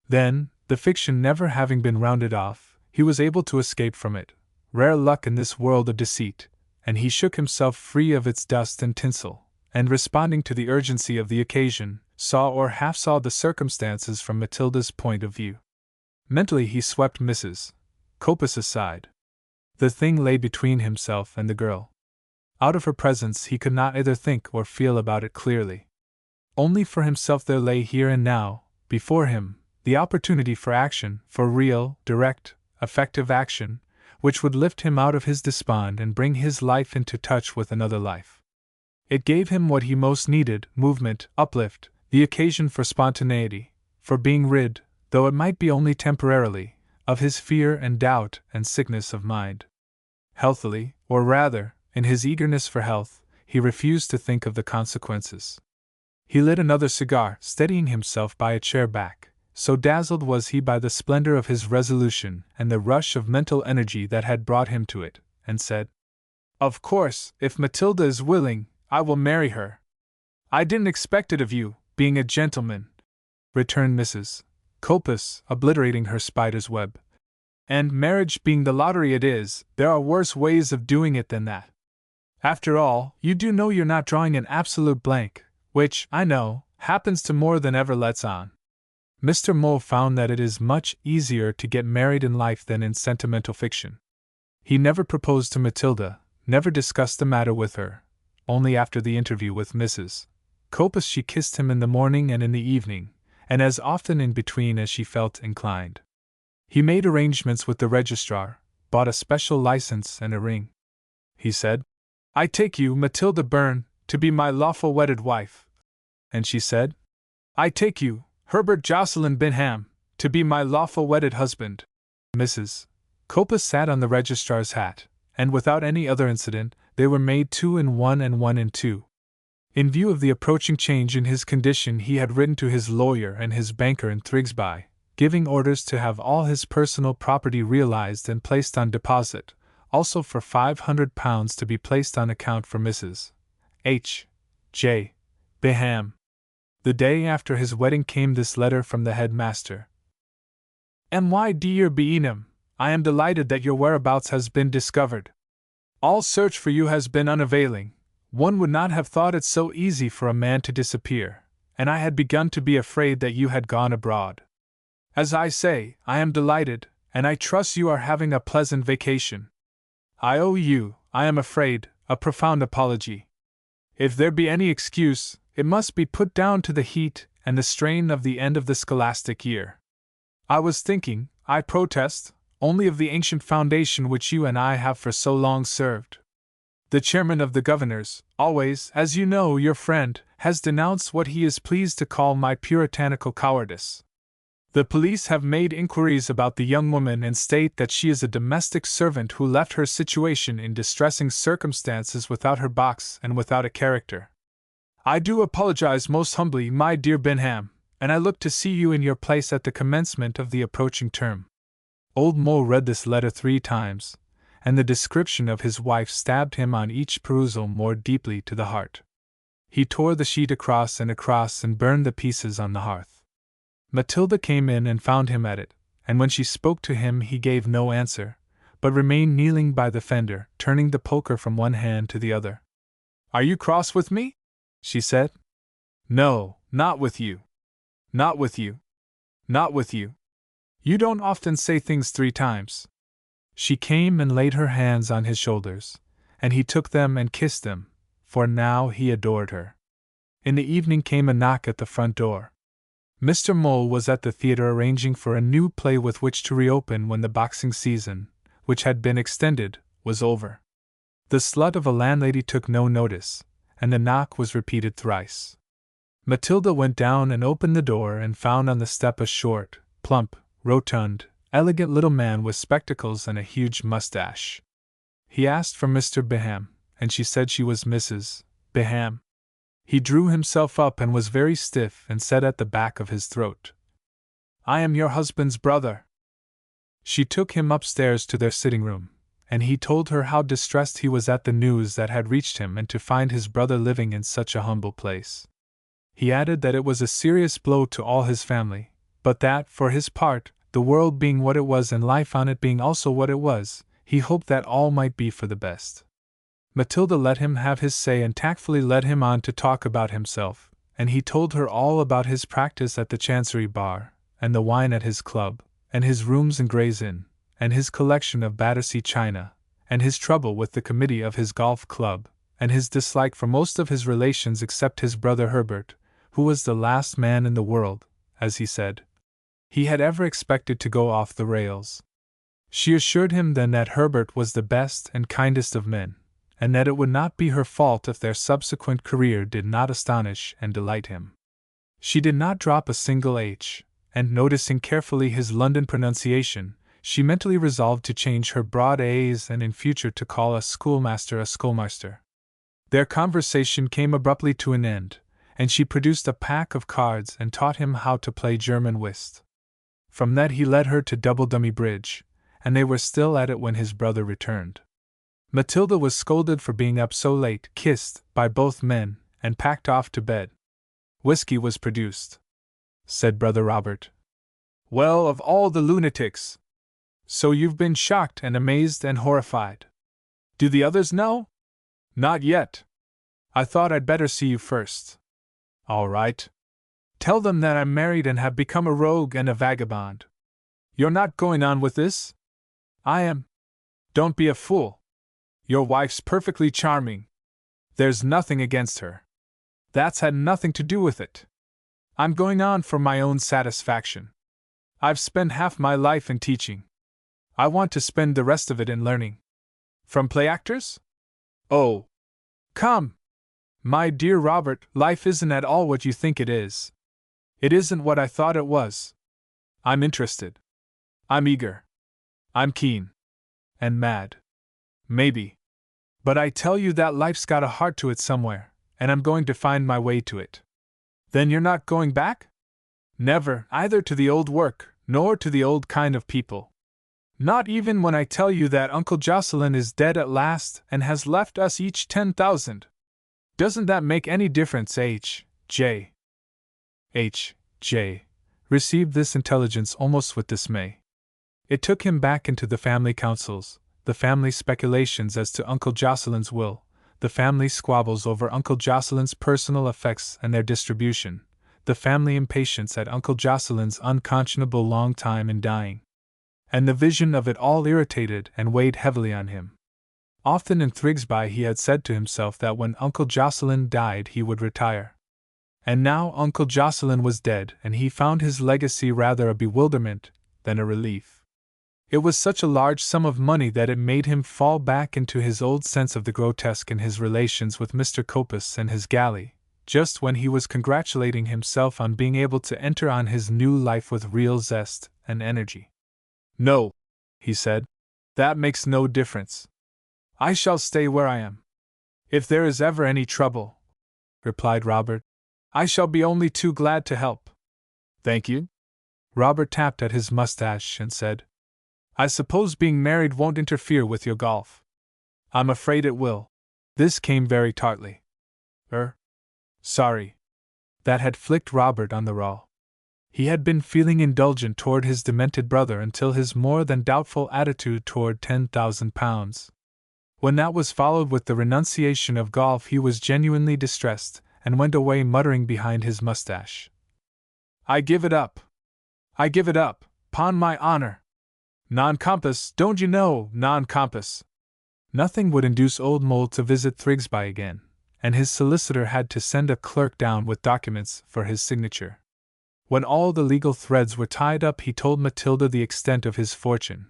A: Then, the fiction never having been rounded off, he was able to escape from it, rare luck in this world of deceit, and he shook himself free of its dust and tinsel, and responding to the urgency of the occasion, saw or half saw the circumstances from Matilda's point of view. Mentally he swept Mrs. Copus aside. The thing lay between himself and the girl. Out of her presence he could not either think or feel about it clearly. Only for himself there lay here and now, before him, the opportunity for action, for real, direct, effective action, which would lift him out of his despond and bring his life into touch with another life. It gave him what he most needed: movement, uplift, the occasion for spontaneity, for being rid, though it might be only temporarily, of his fear and doubt and sickness of mind. Healthily, or rather, in his eagerness for health, he refused to think of the consequences. He lit another cigar, steadying himself by a chair back. So dazzled was he by the splendor of his resolution and the rush of mental energy that had brought him to it, and said, Of course, if Matilda is willing, I will marry her. I didn't expect it of you, being a gentleman, returned Mrs. Copus, obliterating her spider's web. And marriage being the lottery it is, there are worse ways of doing it than that. After all, you do know you're not drawing an absolute blank, which, I know, happens to more than ever lets on. Mr. Mole found that it is much easier to get married in life than in sentimental fiction. He never proposed to Matilda, never discussed the matter with her. Only after the interview with Mrs. Copus she kissed him in the morning and in the evening, and as often in between as she felt inclined. He made arrangements with the registrar, bought a special license and a ring. He said, I take you, Matilda Byrne, to be my lawful wedded wife. And she said, I take you, Herbert Jocelyn Beenham, to be my lawful wedded husband. Mrs. Copus sat on the registrar's hat, and without any other incident, they were made 2 in 1 and 1 in 2. In view of the approaching change in his condition, he had written to his lawyer and his banker in Thrigsby, giving orders to have all his personal property realized and placed on deposit, also for £500 to be placed on account for Mrs. H. J. Beenham. The day after his wedding came this letter from the headmaster. My dear Beenham, I am delighted that your whereabouts has been discovered. All search for you has been unavailing. One would not have thought it so easy for a man to disappear, and I had begun to be afraid that you had gone abroad. As I say, I am delighted, and I trust you are having a pleasant vacation. I owe you, I am afraid, a profound apology. If there be any excuse, it must be put down to the heat and the strain of the end of the scholastic year. I was thinking, I protest, only of the ancient foundation which you and I have for so long served. The chairman of the governors, always, as you know, your friend, has denounced what he is pleased to call my puritanical cowardice. The police have made inquiries about the young woman and state that she is a domestic servant who left her situation in distressing circumstances without her box and without a character. I do apologize most humbly, my dear Beenham, and I look to see you in your place at the commencement of the approaching term. Old Mole read this letter 3 times, and the description of his wife stabbed him on each perusal more deeply to the heart. He tore the sheet across and burned the pieces on the hearth. Matilda came in and found him at it, and when she spoke to him he gave no answer, but remained kneeling by the fender, turning the poker from one hand to the other. Are you cross with me? She said. No, not with you. Not with you. Not with you. You don't often say things 3 times. She came and laid her hands on his shoulders, and he took them and kissed them, for now he adored her. In the evening came a knock at the front door. Mr. Mole was at the theater arranging for a new play with which to reopen when the boxing season, which had been extended, was over. The slut of a landlady took no notice, and the knock was repeated thrice. Matilda went down and opened the door and found on the step a short, plump, rotund, elegant little man with spectacles and a huge mustache. He asked for Mr. Beenham, and she said she was Mrs. Beenham. He drew himself up and was very stiff and said at the back of his throat, "I am your husband's brother." She took him upstairs to their sitting room, and he told her how distressed he was at the news that had reached him and to find his brother living in such a humble place. He added that it was a serious blow to all his family, but that, for his part, the world being what it was and life on it being also what it was, he hoped that all might be for the best. Matilda let him have his say and tactfully led him on to talk about himself, and he told her all about his practice at the Chancery Bar, and the wine at his club, and his rooms in Gray's Inn, and his collection of Battersea china, and his trouble with the committee of his golf club, and his dislike for most of his relations except his brother Herbert, who was the last man in the world, as he said, he had ever expected to go off the rails. She assured him then that Herbert was the best and kindest of men, and that it would not be her fault if their subsequent career did not astonish and delight him. She did not drop a single H, and noticing carefully his London pronunciation, she mentally resolved to change her broad A's and in future to call a schoolmaster. Their conversation came abruptly to an end, and she produced a pack of cards and taught him how to play German whist. From that he led her to double dummy bridge, and they were still at it when his brother returned. Matilda was scolded for being up so late, kissed by both men, and packed off to bed. Whiskey was produced. Said Brother Robert, "Well, of all the lunatics! So you've been shocked and amazed and horrified. Do the others know?" "Not yet. I thought I'd better see you first." "All right. Tell them that I'm married and have become a rogue and a vagabond. You're not going on with this?" "I am." "Don't be a fool. Your wife's perfectly charming. There's nothing against her. That's had nothing to do with it. I'm going on for my own satisfaction. I've spent half my life in teaching. I want to spend the rest of it in learning. From play actors? Oh! Come! My dear Robert, life isn't at all what you think it is. It isn't what I thought it was. I'm interested. I'm eager. I'm keen. And mad. Maybe. But I tell you that life's got a heart to it somewhere, and I'm going to find my way to it." "Then you're not going back?" "Never, either to the old work, nor to the old kind of people. Not even when I tell you that Uncle Jocelyn is dead at last and has left us each 10,000. Doesn't that make any difference, H.J.?" H.J. received this intelligence almost with dismay. It took him back into the family councils, the family speculations as to Uncle Jocelyn's will, the family squabbles over Uncle Jocelyn's personal effects and their distribution, the family impatience at Uncle Jocelyn's unconscionable long time in dying. And the vision of it all irritated and weighed heavily on him. Often in Thrigsby he had said to himself that when Uncle Jocelyn died he would retire. And now Uncle Jocelyn was dead, and he found his legacy rather a bewilderment than a relief. It was such a large sum of money that it made him fall back into his old sense of the grotesque in his relations with Mr. Copus and his galley, just when he was congratulating himself on being able to enter on his new life with real zest and energy. "No," he said, "that makes no difference. I shall stay where I am. If there is ever any trouble," replied Robert, "I shall be only too glad to help." "Thank you." Robert tapped at his mustache and said, "I suppose being married won't interfere with your golf?" "I'm afraid it will." This came very tartly. Sorry." That had flicked Robert on the raw. He had been feeling indulgent toward his demented brother until his more than doubtful attitude toward £10,000. When that was followed with the renunciation of golf he was genuinely distressed, and went away muttering behind his mustache, I give it up. I give it up, 'pon my honor. Non-compass, don't you know, non-compass. Nothing would induce old Mole to visit Thrigsby again, and his solicitor had to send a clerk down with documents for his signature. When all the legal threads were tied up, he told Matilda the extent of his fortune,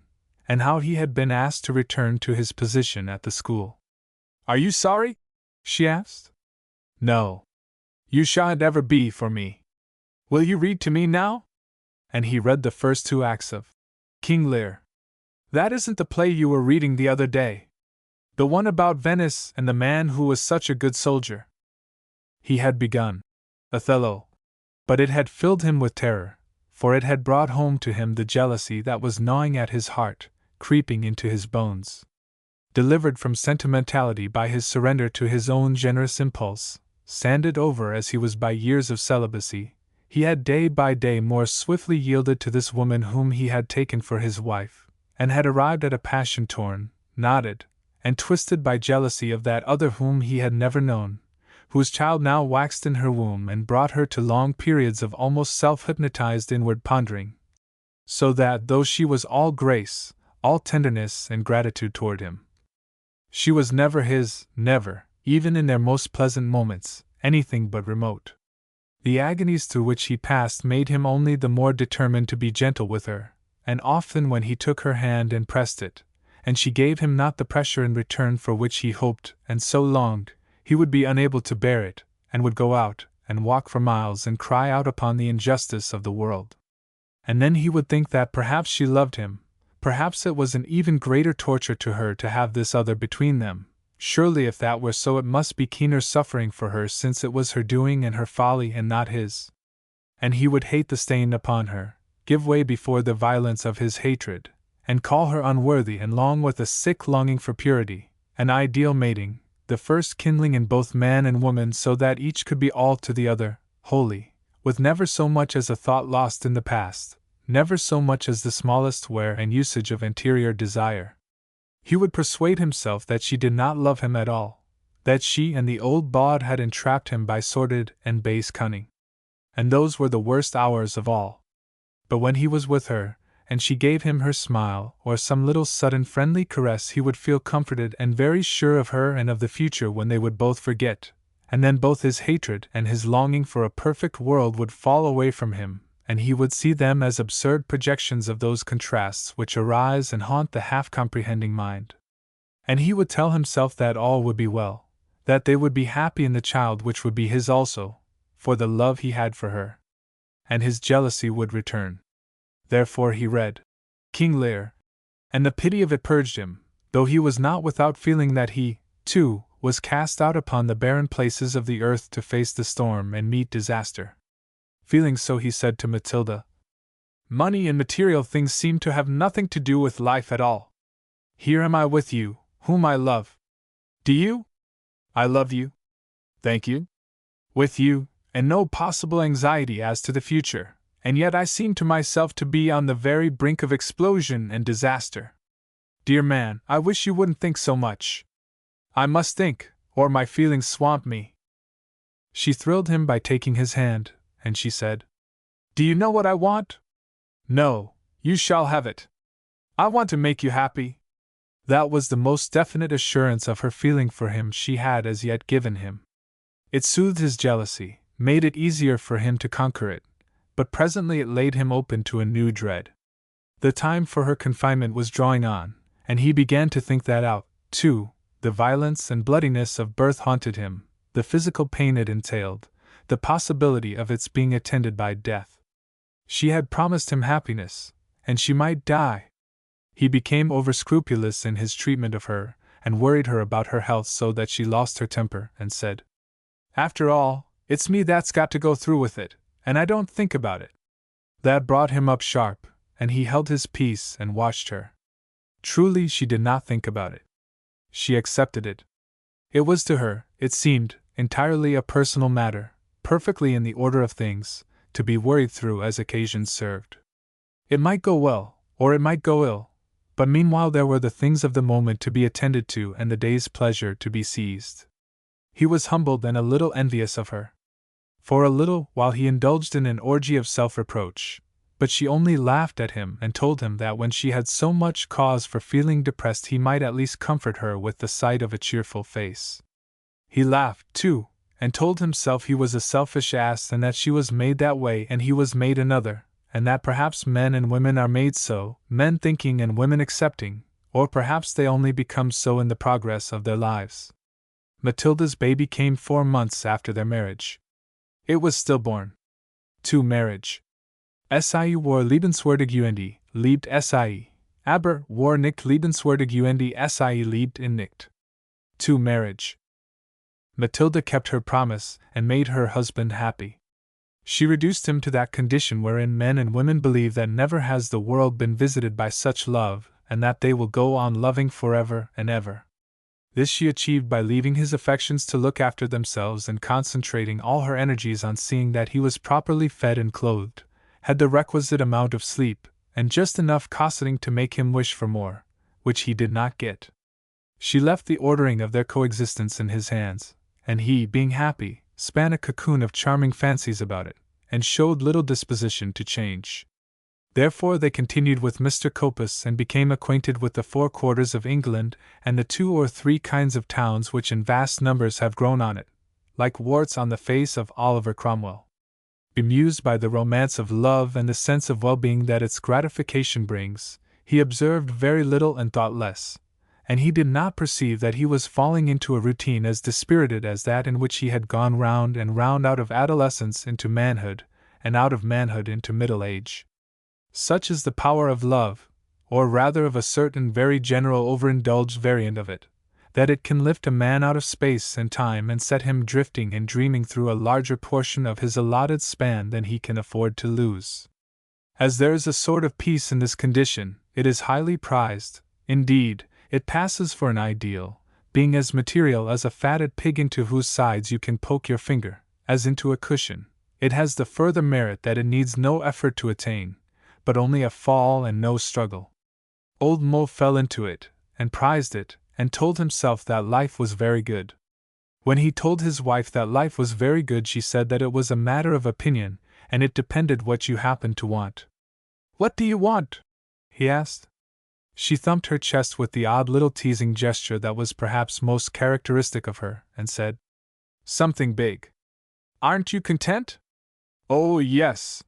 A: and how he had been asked to return to his position at the school. Are you sorry? She asked. No. You shan't ever be for me. Will you read to me now? And he read the first 2 acts of King Lear. That isn't the play you were reading the other day. The one about Venice and the man who was such a good soldier. He had begun Othello, but it had filled him with terror, for it had brought home to him the jealousy that was gnawing at his heart, creeping into his bones. Delivered from sentimentality by his surrender to his own generous impulse, sanded over as he was by years of celibacy, he had day by day more swiftly yielded to this woman whom he had taken for his wife, and had arrived at a passion torn, knotted, and twisted by jealousy of that other whom he had never known, whose child now waxed in her womb and brought her to long periods of almost self-hypnotized inward pondering, so that though she was all grace, all tenderness and gratitude toward him, she was never his, never, even in their most pleasant moments, anything but remote. The agonies through which he passed made him only the more determined to be gentle with her, and often when he took her hand and pressed it, and she gave him not the pressure in return for which he hoped and so longed, he would be unable to bear it, and would go out and walk for miles and cry out upon the injustice of the world. And then he would think that perhaps she loved him, perhaps it was an even greater torture to her to have this other between them. Surely if that were so it must be keener suffering for her, since it was her doing and her folly and not his. And he would hate the stain upon her, give way before the violence of his hatred, and call her unworthy, and long with a sick longing for purity, an ideal mating, the first kindling in both man and woman, so that each could be all to the other, wholly, with never so much as a thought lost in the past, never so much as the smallest wear and usage of anterior desire. He would persuade himself that she did not love him at all, that she and the old bawd had entrapped him by sordid and base cunning. And those were the worst hours of all. But when he was with her, and she gave him her smile or some little sudden friendly caress, he would feel comforted and very sure of her and of the future when they would both forget, and then both his hatred and his longing for a perfect world would fall away from him, and he would see them as absurd projections of those contrasts which arise and haunt the half-comprehending mind. And he would tell himself that all would be well, that they would be happy in the child which would be his also, for the love he had for her. And his jealousy would return. Therefore he read King Lear, and the pity of it purged him, though he was not without feeling that he, too, was cast out upon the barren places of the earth to face the storm and meet disaster. Feeling so, he said to Matilda, Money and material things seem to have nothing to do with life at all. Here am I with you, whom I love. Do you? I love you. Thank you. With you, and no possible anxiety as to the future, and yet I seem to myself to be on the very brink of explosion and disaster. Dear man, I wish you wouldn't think so much. I must think, or my feelings swamp me. She thrilled him by taking his hand, and she said, Do you know what I want? No, you shall have it. I want to make you happy. That was the most definite assurance of her feeling for him she had as yet given him. It soothed his jealousy, made it easier for him to conquer it, but presently it laid him open to a new dread. The time for her confinement was drawing on, and he began to think that out, too. The violence and bloodiness of birth haunted him, the physical pain it entailed, the possibility of its being attended by death. She had promised him happiness, and she might die. He became over-scrupulous in his treatment of her, and worried her about her health so that she lost her temper and said, After all, it's me that's got to go through with it, and I don't think about it. That brought him up sharp, and he held his peace and watched her. Truly, she did not think about it. She accepted it. It was to her, it seemed, entirely a personal matter, perfectly in the order of things, to be worried through as occasions served. It might go well, or it might go ill, but meanwhile there were the things of the moment to be attended to and the day's pleasure to be seized. He was humbled and a little envious of her. For a little while he indulged in an orgy of self-reproach, but she only laughed at him and told him that when she had so much cause for feeling depressed he might at least comfort her with the sight of a cheerful face. He laughed, too, and told himself he was a selfish ass and that she was made that way and he was made another, and that perhaps men and women are made so, men thinking and women accepting, or perhaps they only become so in the progress of their lives. Matilda's baby came 4 months after their marriage. It was stillborn. To marriage. Sie war liebenswürdig und liebt sie, aber war nicht liebenswürdig und sie liebt ihn nicht. To marriage. Matilda kept her promise and made her husband happy. She reduced him to that condition wherein men and women believe that never has the world been visited by such love, and that they will go on loving forever and ever. This she achieved by leaving his affections to look after themselves and concentrating all her energies on seeing that he was properly fed and clothed, had the requisite amount of sleep, and just enough cosseting to make him wish for more, which he did not get. She left the ordering of their coexistence in his hands, and he, being happy, span a cocoon of charming fancies about it, and showed little disposition to change. Therefore they continued with Mr. Copus and became acquainted with the 4 quarters of England and the 2 or 3 kinds of towns which in vast numbers have grown on it, like warts on the face of Oliver Cromwell. Bemused by the romance of love and the sense of well-being that its gratification brings, he observed very little and thought less, and he did not perceive that he was falling into a routine as dispirited as that in which he had gone round and round out of adolescence into manhood, and out of manhood into middle age. Such is the power of love, or rather of a certain very general overindulged variant of it, that it can lift a man out of space and time and set him drifting and dreaming through a larger portion of his allotted span than he can afford to lose. As there is a sort of peace in this condition, it is highly prized. Indeed, it passes for an ideal, being as material as a fatted pig into whose sides you can poke your finger, as into a cushion. It has the further merit that it needs no effort to attain, but only a fall and no struggle. Old Mo fell into it, and prized it, and told himself that life was very good. When he told his wife that life was very good, she said that it was a matter of opinion, and it depended what you happened to want. "What do you want?" he asked. She thumped her chest with the odd little teasing gesture that was perhaps most characteristic of her, and said, "Something big." "Aren't you content?" "Oh, yes.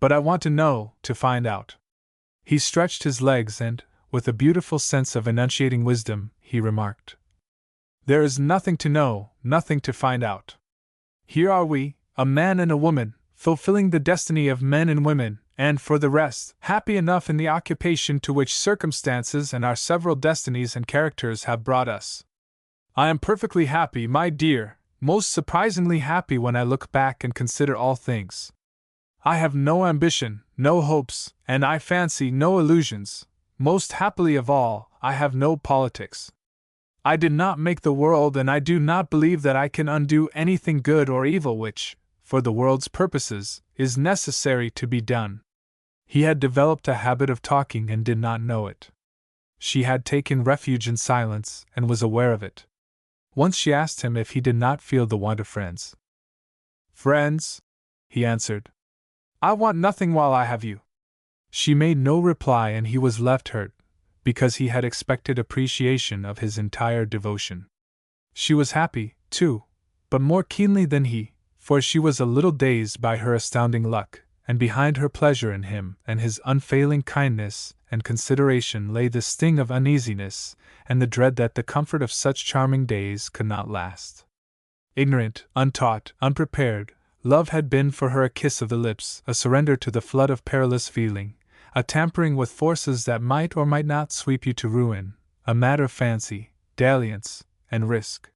A: But I want to know, to find out." He stretched his legs and, with a beautiful sense of enunciating wisdom, he remarked, "There is nothing to know, nothing to find out. Here are we, a man and a woman, fulfilling the destiny of men and women, and for the rest, happy enough in the occupation to which circumstances and our several destinies and characters have brought us. I am perfectly happy, my dear, most surprisingly happy when I look back and consider all things. I have no ambition, no hopes, and I fancy no illusions. Most happily of all, I have no politics. I did not make the world, and I do not believe that I can undo anything good or evil which, for the world's purposes, is necessary to be done." He had developed a habit of talking and did not know it. She had taken refuge in silence and was aware of it. Once she asked him if he did not feel the want of friends. "Friends?" he answered. "I want nothing while I have you." She made no reply, and he was left hurt, because he had expected appreciation of his entire devotion. She was happy, too, but more keenly than he, for she was a little dazed by her astounding luck, and behind her pleasure in him and his unfailing kindness and consideration lay the sting of uneasiness and the dread that the comfort of such charming days could not last. Ignorant, untaught, unprepared, love had been for her a kiss of the lips, a surrender to the flood of perilous feeling, a tampering with forces that might or might not sweep you to ruin, a matter of fancy, dalliance, and risk.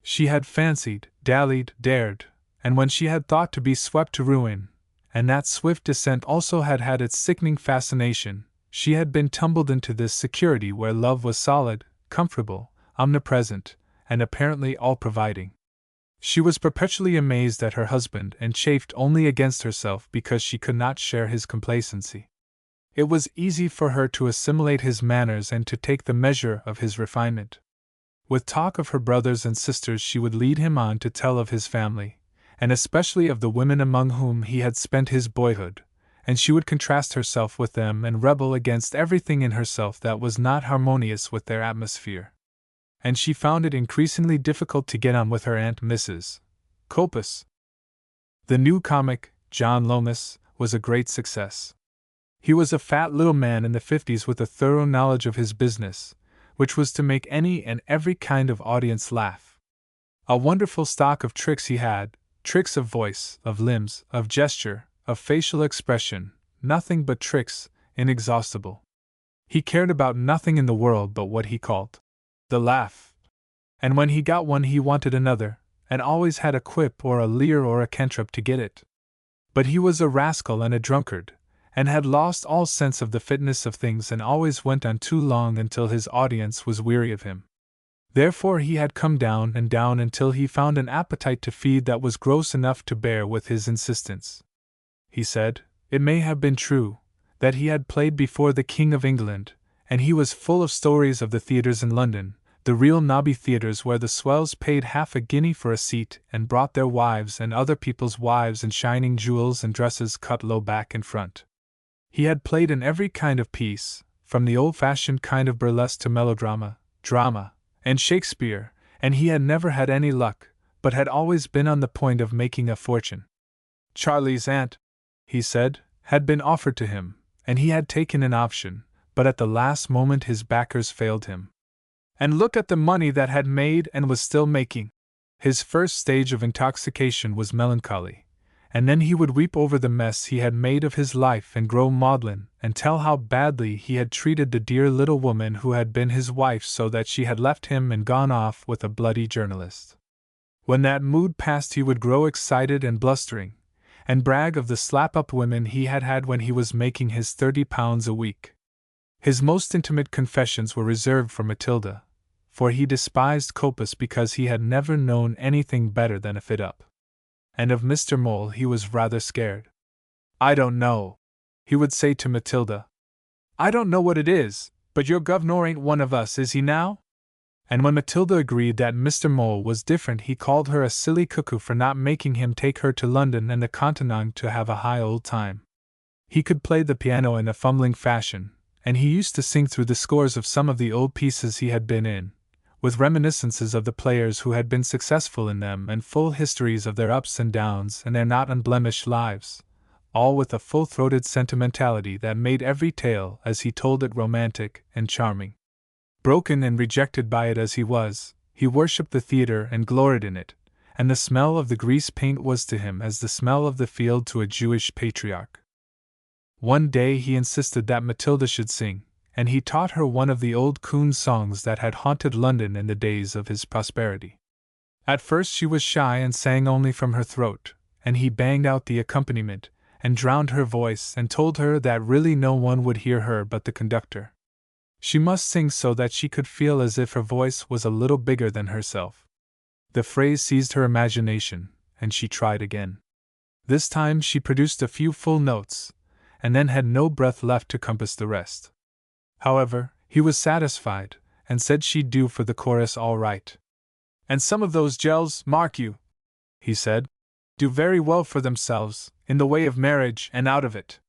A: She had fancied, dallied, dared, and when she had thought to be swept to ruin, and that swift descent also had had its sickening fascination, she had been tumbled into this security where love was solid, comfortable, omnipresent, and apparently all-providing. She was perpetually amazed at her husband and chafed only against herself because she could not share his complacency. It was easy for her to assimilate his manners and to take the measure of his refinement. With talk of her brothers and sisters she would lead him on to tell of his family, and especially of the women among whom he had spent his boyhood, and she would contrast herself with them and rebel against everything in herself that was not harmonious with their atmosphere. And she found it increasingly difficult to get on with her Aunt Mrs. Copus. The new comic, John Lomas, was a great success. He was a fat little man in the 50s with a thorough knowledge of his business, which was to make any and every kind of audience laugh. A wonderful stock of tricks he had, tricks of voice, of limbs, of gesture, of facial expression, nothing but tricks, inexhaustible. He cared about nothing in the world but what he called the laugh. And when he got one he wanted another, and always had a quip or a leer or a cantrip to get it. But he was a rascal and a drunkard, and had lost all sense of the fitness of things and always went on too long until his audience was weary of him. Therefore he had come down and down until he found an appetite to feed that was gross enough to bear with his insistence. He said, it may have been true, that he had played before the King of England, and he was full of stories of the theatres in London, the real nobby theatres where the swells paid half a guinea for a seat and brought their wives and other people's wives in shining jewels and dresses cut low back and front. He had played in every kind of piece, from the old-fashioned kind of burlesque to melodrama, drama, and Shakespeare, and he had never had any luck, but had always been on the point of making a fortune. Charlie's aunt, he said, had been offered to him, and he had taken an option, but at the last moment his backers failed him. And look at the money that had made and was still making. His first stage of intoxication was melancholy, and then he would weep over the mess he had made of his life and grow maudlin, and tell how badly he had treated the dear little woman who had been his wife so that she had left him and gone off with a bloody journalist. When that mood passed he would grow excited and blustering, and brag of the slap-up women he had had when he was making his £30 a week. His most intimate confessions were reserved for Matilda, for he despised Copus because he had never known anything better than a fit-up. And of Mr. Mole he was rather scared. I don't know, he would say to Matilda. I don't know what it is, but your governor ain't one of us, is he now? And when Matilda agreed that Mr. Mole was different he called her a silly cuckoo for not making him take her to London and the Continent to have a high old time. He could play the piano in a fumbling fashion, and he used to sing through the scores of some of the old pieces he had been in, with reminiscences of the players who had been successful in them and full histories of their ups and downs and their not unblemished lives, all with a full-throated sentimentality that made every tale as he told it romantic and charming. Broken and rejected by it as he worshipped the theatre and gloried in it, and the smell of the grease paint was to him as the smell of the field to a Jewish patriarch. One day he insisted that Matilda should sing, and he taught her one of the old coon songs that had haunted London in the days of his prosperity. At first she was shy and sang only from her throat, and he banged out the accompaniment, and drowned her voice and told her that really no one would hear her but the conductor. She must sing so that she could feel as if her voice was a little bigger than herself. The phrase seized her imagination, and she tried again. This time she produced a few full notes, and then had no breath left to compass the rest. However, he was satisfied, and said she'd do for the chorus all right. And some of those gels, mark you, he said, do very well for themselves, in the way of marriage and out of it.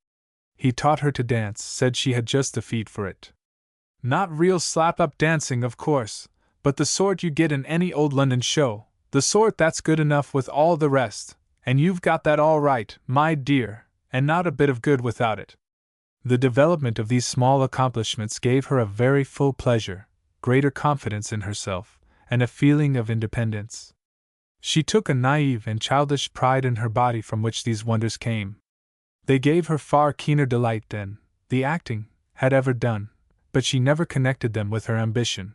A: He taught her to dance, said she had just the feet for it. Not real slap-up dancing, of course, but the sort you get in any old London show, the sort that's good enough with all the rest, and you've got that all right, my dear, and not a bit of good without it. The development of these small accomplishments gave her a very full pleasure, greater confidence in herself, and a feeling of independence. She took a naive and childish pride in her body from which these wonders came. They gave her far keener delight than the acting had ever done, but she never connected them with her ambition.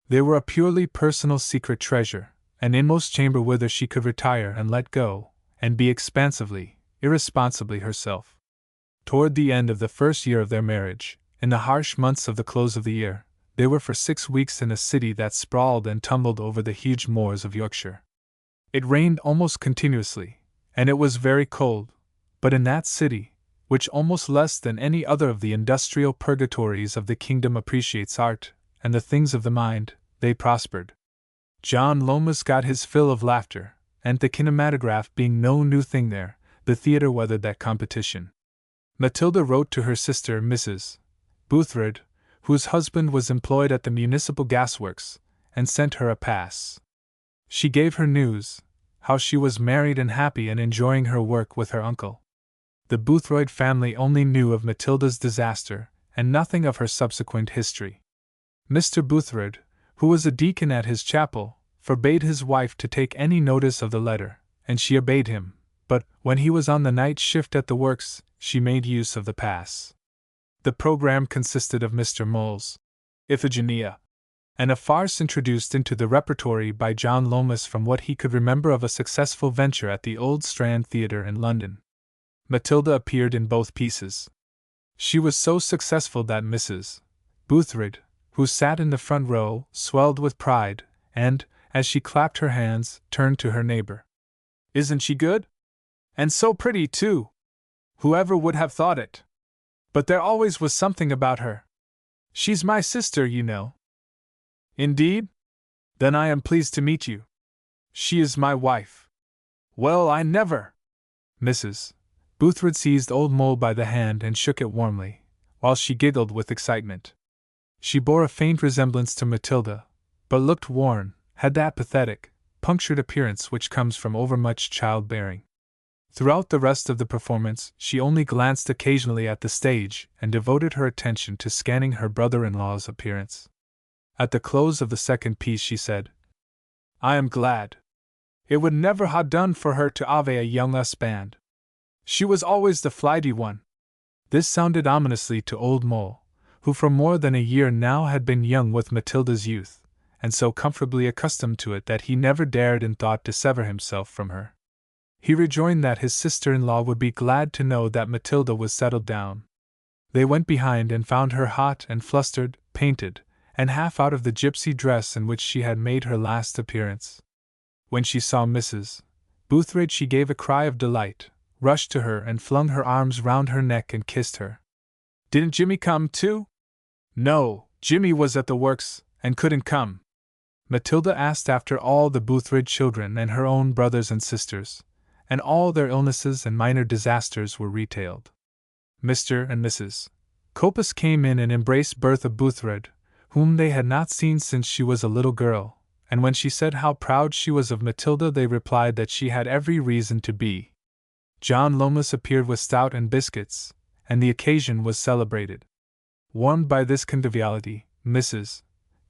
A: They were a purely personal secret treasure, an inmost chamber whither she could retire and let go, and be expansively, irresponsibly herself. Toward the end of the first year of their marriage, in the harsh months of the close of the year, they were for 6 weeks in a city that sprawled and tumbled over the huge moors of Yorkshire. It rained almost continuously, and it was very cold, but in that city, which almost less than any other of the industrial purgatories of the kingdom appreciates art and the things of the mind, they prospered. John Lomas got his fill of laughter, and the kinematograph being no new thing there, the theater weathered that competition. Matilda wrote to her sister, Mrs. Boothred, whose husband was employed at the municipal gasworks, and sent her a pass. She gave her news, how she was married and happy and enjoying her work with her uncle. The Boothroyd family only knew of Matilda's disaster, and nothing of her subsequent history. Mr. Boothred, who was a deacon at his chapel, forbade his wife to take any notice of the letter, and she obeyed him, but, when he was on the night shift at the works, she made use of the pass. The program consisted of Mr. Mole's Iphigenia, and a farce introduced into the repertory by John Lomas from what he could remember of a successful venture at the Old Strand Theatre in London. Matilda appeared in both pieces. She was so successful that Mrs. Boothred, who sat in the front row, swelled with pride, and, as she clapped her hands, turned to her neighbor. "Isn't she good? And so pretty, too! Whoever would have thought it? But there always was something about her. She's my sister, you know." "Indeed? Then I am pleased to meet you. She is my wife." "Well, I never!" Mrs. Boothred seized Old Mole by the hand and shook it warmly, while she giggled with excitement. She bore a faint resemblance to Matilda, but looked worn, had that pathetic, punctured appearance which comes from overmuch childbearing. Throughout the rest of the performance, she only glanced occasionally at the stage and devoted her attention to scanning her brother-in-law's appearance. At the close of the second piece she said, "I am glad. It would never ha' done for her to ave a young us band. She was always the flighty one." This sounded ominously to Old Mole, who for more than a year now had been young with Matilda's youth, and so comfortably accustomed to it that he never dared in thought to sever himself from her. He rejoined that his sister-in-law would be glad to know that Matilda was settled down. They went behind and found her hot and flustered, painted, and half out of the gypsy dress in which she had made her last appearance. When she saw Mrs. Boothred she gave a cry of delight, rushed to her and flung her arms round her neck and kissed her. "Didn't Jimmy come, too?" "No, Jimmy was at the works, and couldn't come." Matilda asked after all the Boothred children and her own brothers and sisters, and all their illnesses and minor disasters were retailed. Mr. and Mrs. Copus came in and embraced Bertha Boothred, whom they had not seen since she was a little girl, and when she said how proud she was of Matilda they replied that she had every reason to be. John Lomas appeared with stout and biscuits, and the occasion was celebrated. Warmed by this conviviality, Mrs.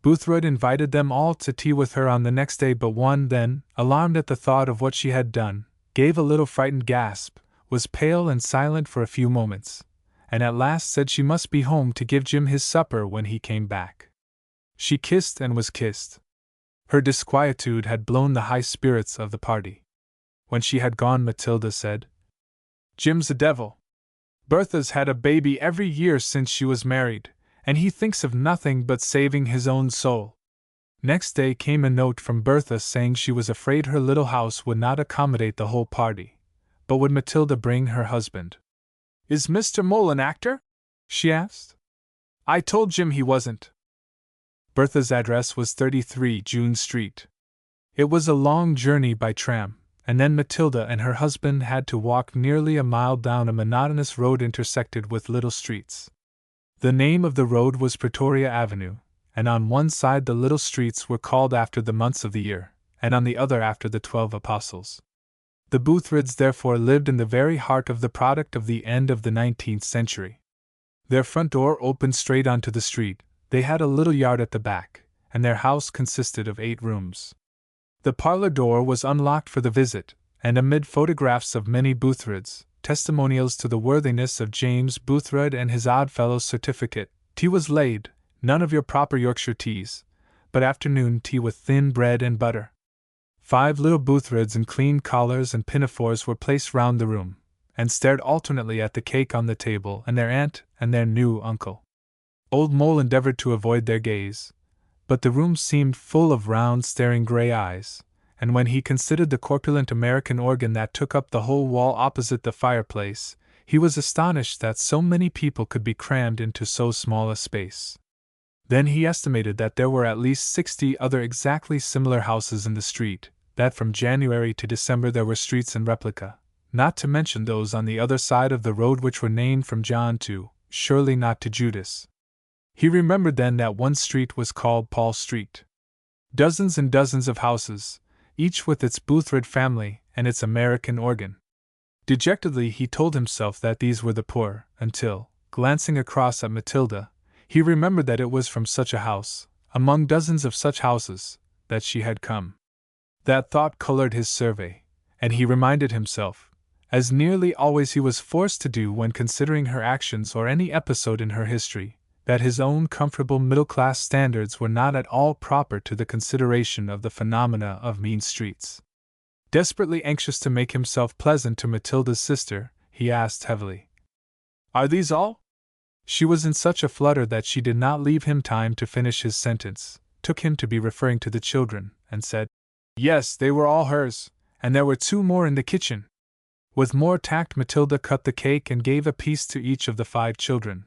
A: Boothred invited them all to tea with her on the next day, but one then, alarmed at the thought of what she had done, gave a little frightened gasp, was pale and silent for a few moments, and at last said she must be home to give Jim his supper when he came back. She kissed and was kissed. Her disquietude had blown the high spirits of the party. When she had gone, Matilda said, "Jim's a devil. Bertha's had a baby every year since she was married, and he thinks of nothing but saving his own soul." Next day came a note from Bertha saying she was afraid her little house would not accommodate the whole party, but would Matilda bring her husband? "Is Mr. Mole an actor?" she asked. "I told Jim he wasn't." Bertha's address was 33 June Street. It was a long journey by tram, and then Matilda and her husband had to walk nearly a mile down a monotonous road intersected with little streets. The name of the road was Pretoria Avenue, and on one side the little streets were called after the months of the year, and on the other after the 12 apostles. The Boothreds therefore lived in the very heart of the product of the end of the 19th century. Their front door opened straight onto the street, they had a little yard at the back, and their house consisted of 8 rooms. The parlor door was unlocked for the visit, and amid photographs of many Boothreds, testimonials to the worthiness of James Boothred and his Oddfellows certificate, tea was laid, none of your proper Yorkshire teas, but afternoon tea with thin bread and butter. 5 little Boothreds in clean collars and pinafores were placed round the room, and stared alternately at the cake on the table and their aunt and their new uncle. Old Mole endeavored to avoid their gaze, but the room seemed full of round, staring grey eyes, and when he considered the corpulent American organ that took up the whole wall opposite the fireplace, he was astonished that so many people could be crammed into so small a space. Then he estimated that there were at least 60 other exactly similar houses in the street, that from January to December there were streets in replica, not to mention those on the other side of the road which were named from John to, surely not to Judas. He remembered then that one street was called Paul Street. Dozens and dozens of houses, each with its Boothred family and its American organ. Dejectedly he told himself that these were the poor, until, glancing across at Matilda, he remembered that it was from such a house, among dozens of such houses, that she had come. That thought colored his survey, and he reminded himself, as nearly always he was forced to do when considering her actions or any episode in her history, that his own comfortable middle-class standards were not at all proper to the consideration of the phenomena of mean streets. Desperately anxious to make himself pleasant to Matilda's sister, he asked heavily, "Are these all?" She was in such a flutter that she did not leave him time to finish his sentence, took him to be referring to the children, and said, "Yes, they were all hers, and there were 2 more in the kitchen." With more tact Matilda cut the cake and gave a piece to each of the 5 children.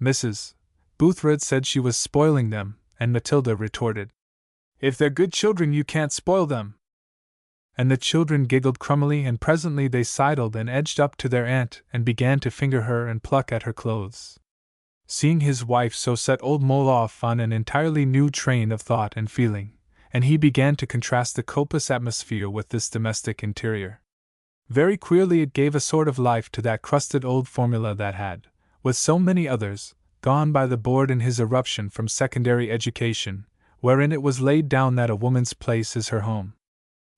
A: Mrs. Boothred said she was spoiling them, and Matilda retorted, "If they're good children you can't spoil them." And the children giggled crummily, and presently they sidled and edged up to their aunt and began to finger her and pluck at her clothes. Seeing his wife so set old Mole off on an entirely new train of thought and feeling, and he began to contrast the copious atmosphere with this domestic interior. Very queerly it gave a sort of life to that crusted old formula that had, with so many others, gone by the board in his eruption from secondary education, wherein it was laid down that a woman's place is her home.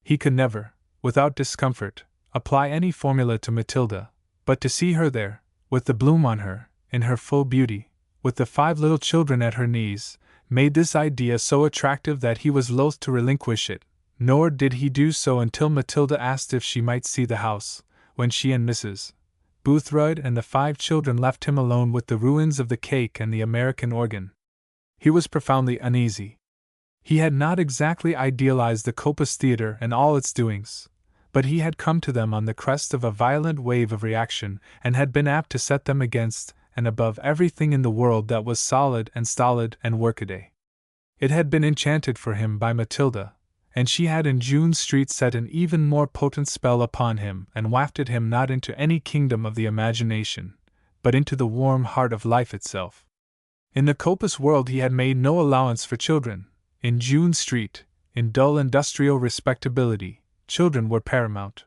A: He could never, without discomfort, apply any formula to Matilda, but to see her there, with the bloom on her, in her full beauty, with the 5 little children at her knees, made this idea so attractive that he was loath to relinquish it, nor did he do so until Matilda asked if she might see the house, when she and Mrs. Boothred and the 5 children left him alone with the ruins of the cake and the American organ. He was profoundly uneasy. He had not exactly idealized the Coppice Theatre and all its doings, but he had come to them on the crest of a violent wave of reaction and had been apt to set them against and above everything in the world that was solid and stolid and workaday. It had been enchanted for him by Matilda, and she had in June Street set an even more potent spell upon him and wafted him not into any kingdom of the imagination, but into the warm heart of life itself. In the Coppice world he had made no allowance for children. In June Street, in dull industrial respectability, children were paramount.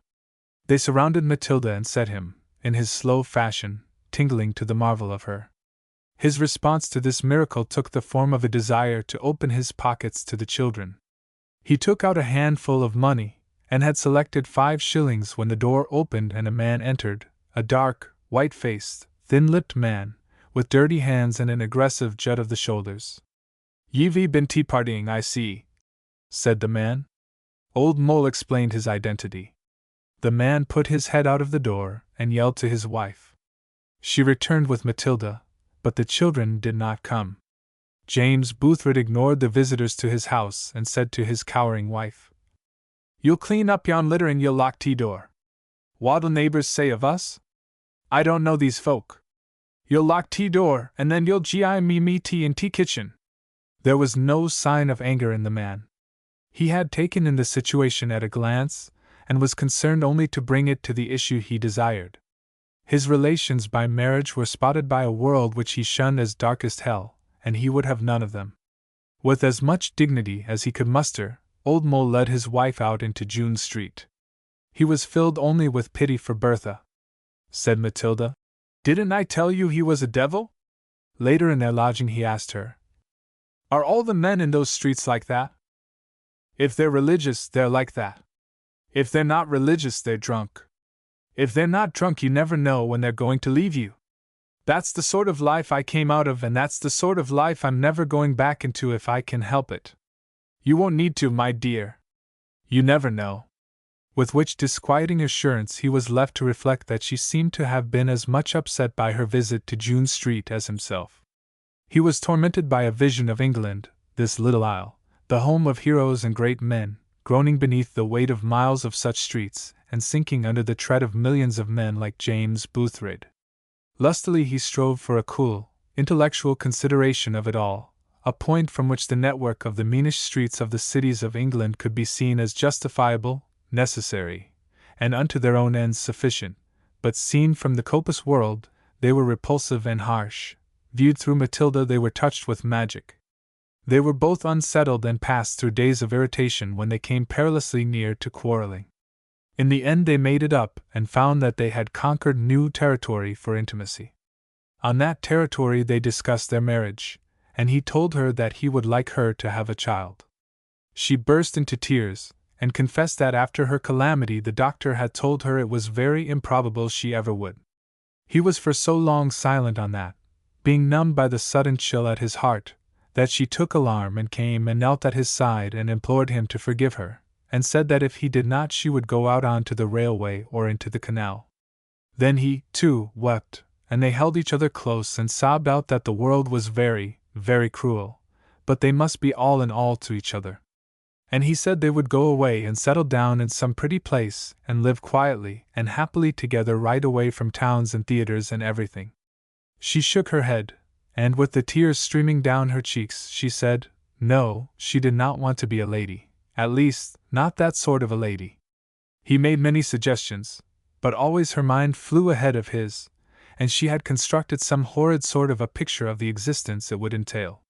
A: They surrounded Matilda and set him, in his slow fashion, tingling to the marvel of her. His response to this miracle took the form of a desire to open his pockets to the children. He took out a handful of money, and had selected 5 shillings when the door opened and a man entered, a dark, white-faced, thin-lipped man, with dirty hands and an aggressive jut of the shoulders. "Ye've been tea-partying, I see," said the man. Old Mole explained his identity. The man put his head out of the door and yelled to his wife. She returned with Matilda, but the children did not come. James Boothred ignored the visitors to his house and said to his cowering wife, "You'll clean up yon litter and you'll lock tea door. What'll neighbors say of us? I don't know these folk. You'll lock tea door, and then you'll gi me tea in tea kitchen." There was no sign of anger in the man. He had taken in the situation at a glance, and was concerned only to bring it to the issue he desired. His relations by marriage were spotted by a world which he shunned as darkest hell, and he would have none of them. With as much dignity as he could muster, Old Mole led his wife out into June Street. "He was filled only with pity for Bertha," said Matilda. "Didn't I tell you he was a devil?" Later in their lodging he asked her, "Are all the men in those streets like that? If they're religious, they're like that. If they're not religious, they're drunk. If they're not drunk, you never know when they're going to leave you. That's the sort of life I came out of, and that's the sort of life I'm never going back into if I can help it. You won't need to, my dear. You never know." With which disquieting assurance he was left to reflect that she seemed to have been as much upset by her visit to June Street as himself. He was tormented by a vision of England, this little isle, the home of heroes and great men, groaning beneath the weight of miles of such streets, and sinking under the tread of millions of men like James Boothred. Lustily he strove for a cool, intellectual consideration of it all, a point from which the network of the meanish streets of the cities of England could be seen as justifiable, necessary, and unto their own ends sufficient, but seen from the Copus world, they were repulsive and harsh. Viewed through Matilda, they were touched with magic. They were both unsettled and passed through days of irritation when they came perilously near to quarreling. In the end they made it up and found that they had conquered new territory for intimacy. On that territory they discussed their marriage, and he told her that he would like her to have a child. She burst into tears, and confessed that after her calamity the doctor had told her it was very improbable she ever would. He was for so long silent on that, being numbed by the sudden chill at his heart, that she took alarm and came and knelt at his side and implored him to forgive her, and said that if he did not she would go out onto the railway or into the canal. Then he, too, wept, and they held each other close and sobbed out that the world was very, very cruel, but they must be all in all to each other. And he said they would go away and settle down in some pretty place and live quietly and happily together right away from towns and theaters and everything. She shook her head, and with the tears streaming down her cheeks, she said, no, she did not want to be a lady, at least, not that sort of a lady. He made many suggestions, but always her mind flew ahead of his, and she had constructed some horrid sort of a picture of the existence it would entail.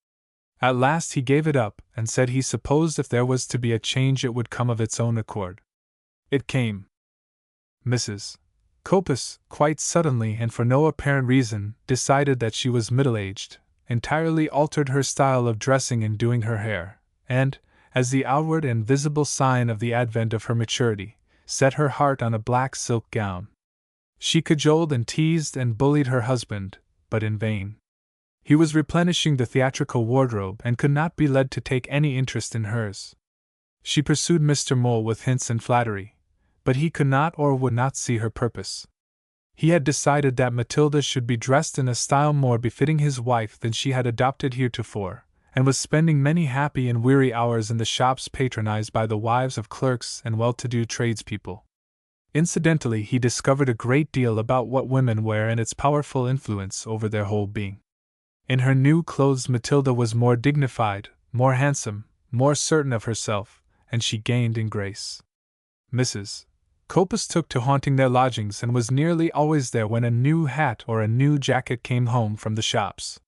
A: At last he gave it up and said he supposed if there was to be a change it would come of its own accord. It came. Mrs. Copus, quite suddenly and for no apparent reason, decided that she was middle-aged, entirely altered her style of dressing and doing her hair, and, as the outward and visible sign of the advent of her maturity, set her heart on a black silk gown. She cajoled and teased and bullied her husband, but in vain. He was replenishing the theatrical wardrobe and could not be led to take any interest in hers. She pursued Mr. Mole with hints and flattery, but he could not or would not see her purpose. He had decided that Matilda should be dressed in a style more befitting his wife than she had adopted heretofore, and was spending many happy and weary hours in the shops patronized by the wives of clerks and well-to-do tradespeople. Incidentally, he discovered a great deal about what women wear and its powerful influence over their whole being. In her new clothes Matilda was more dignified, more handsome, more certain of herself, and she gained in grace. Mrs. Copus took to haunting their lodgings and was nearly always there when a new hat or a new jacket came home from the shops.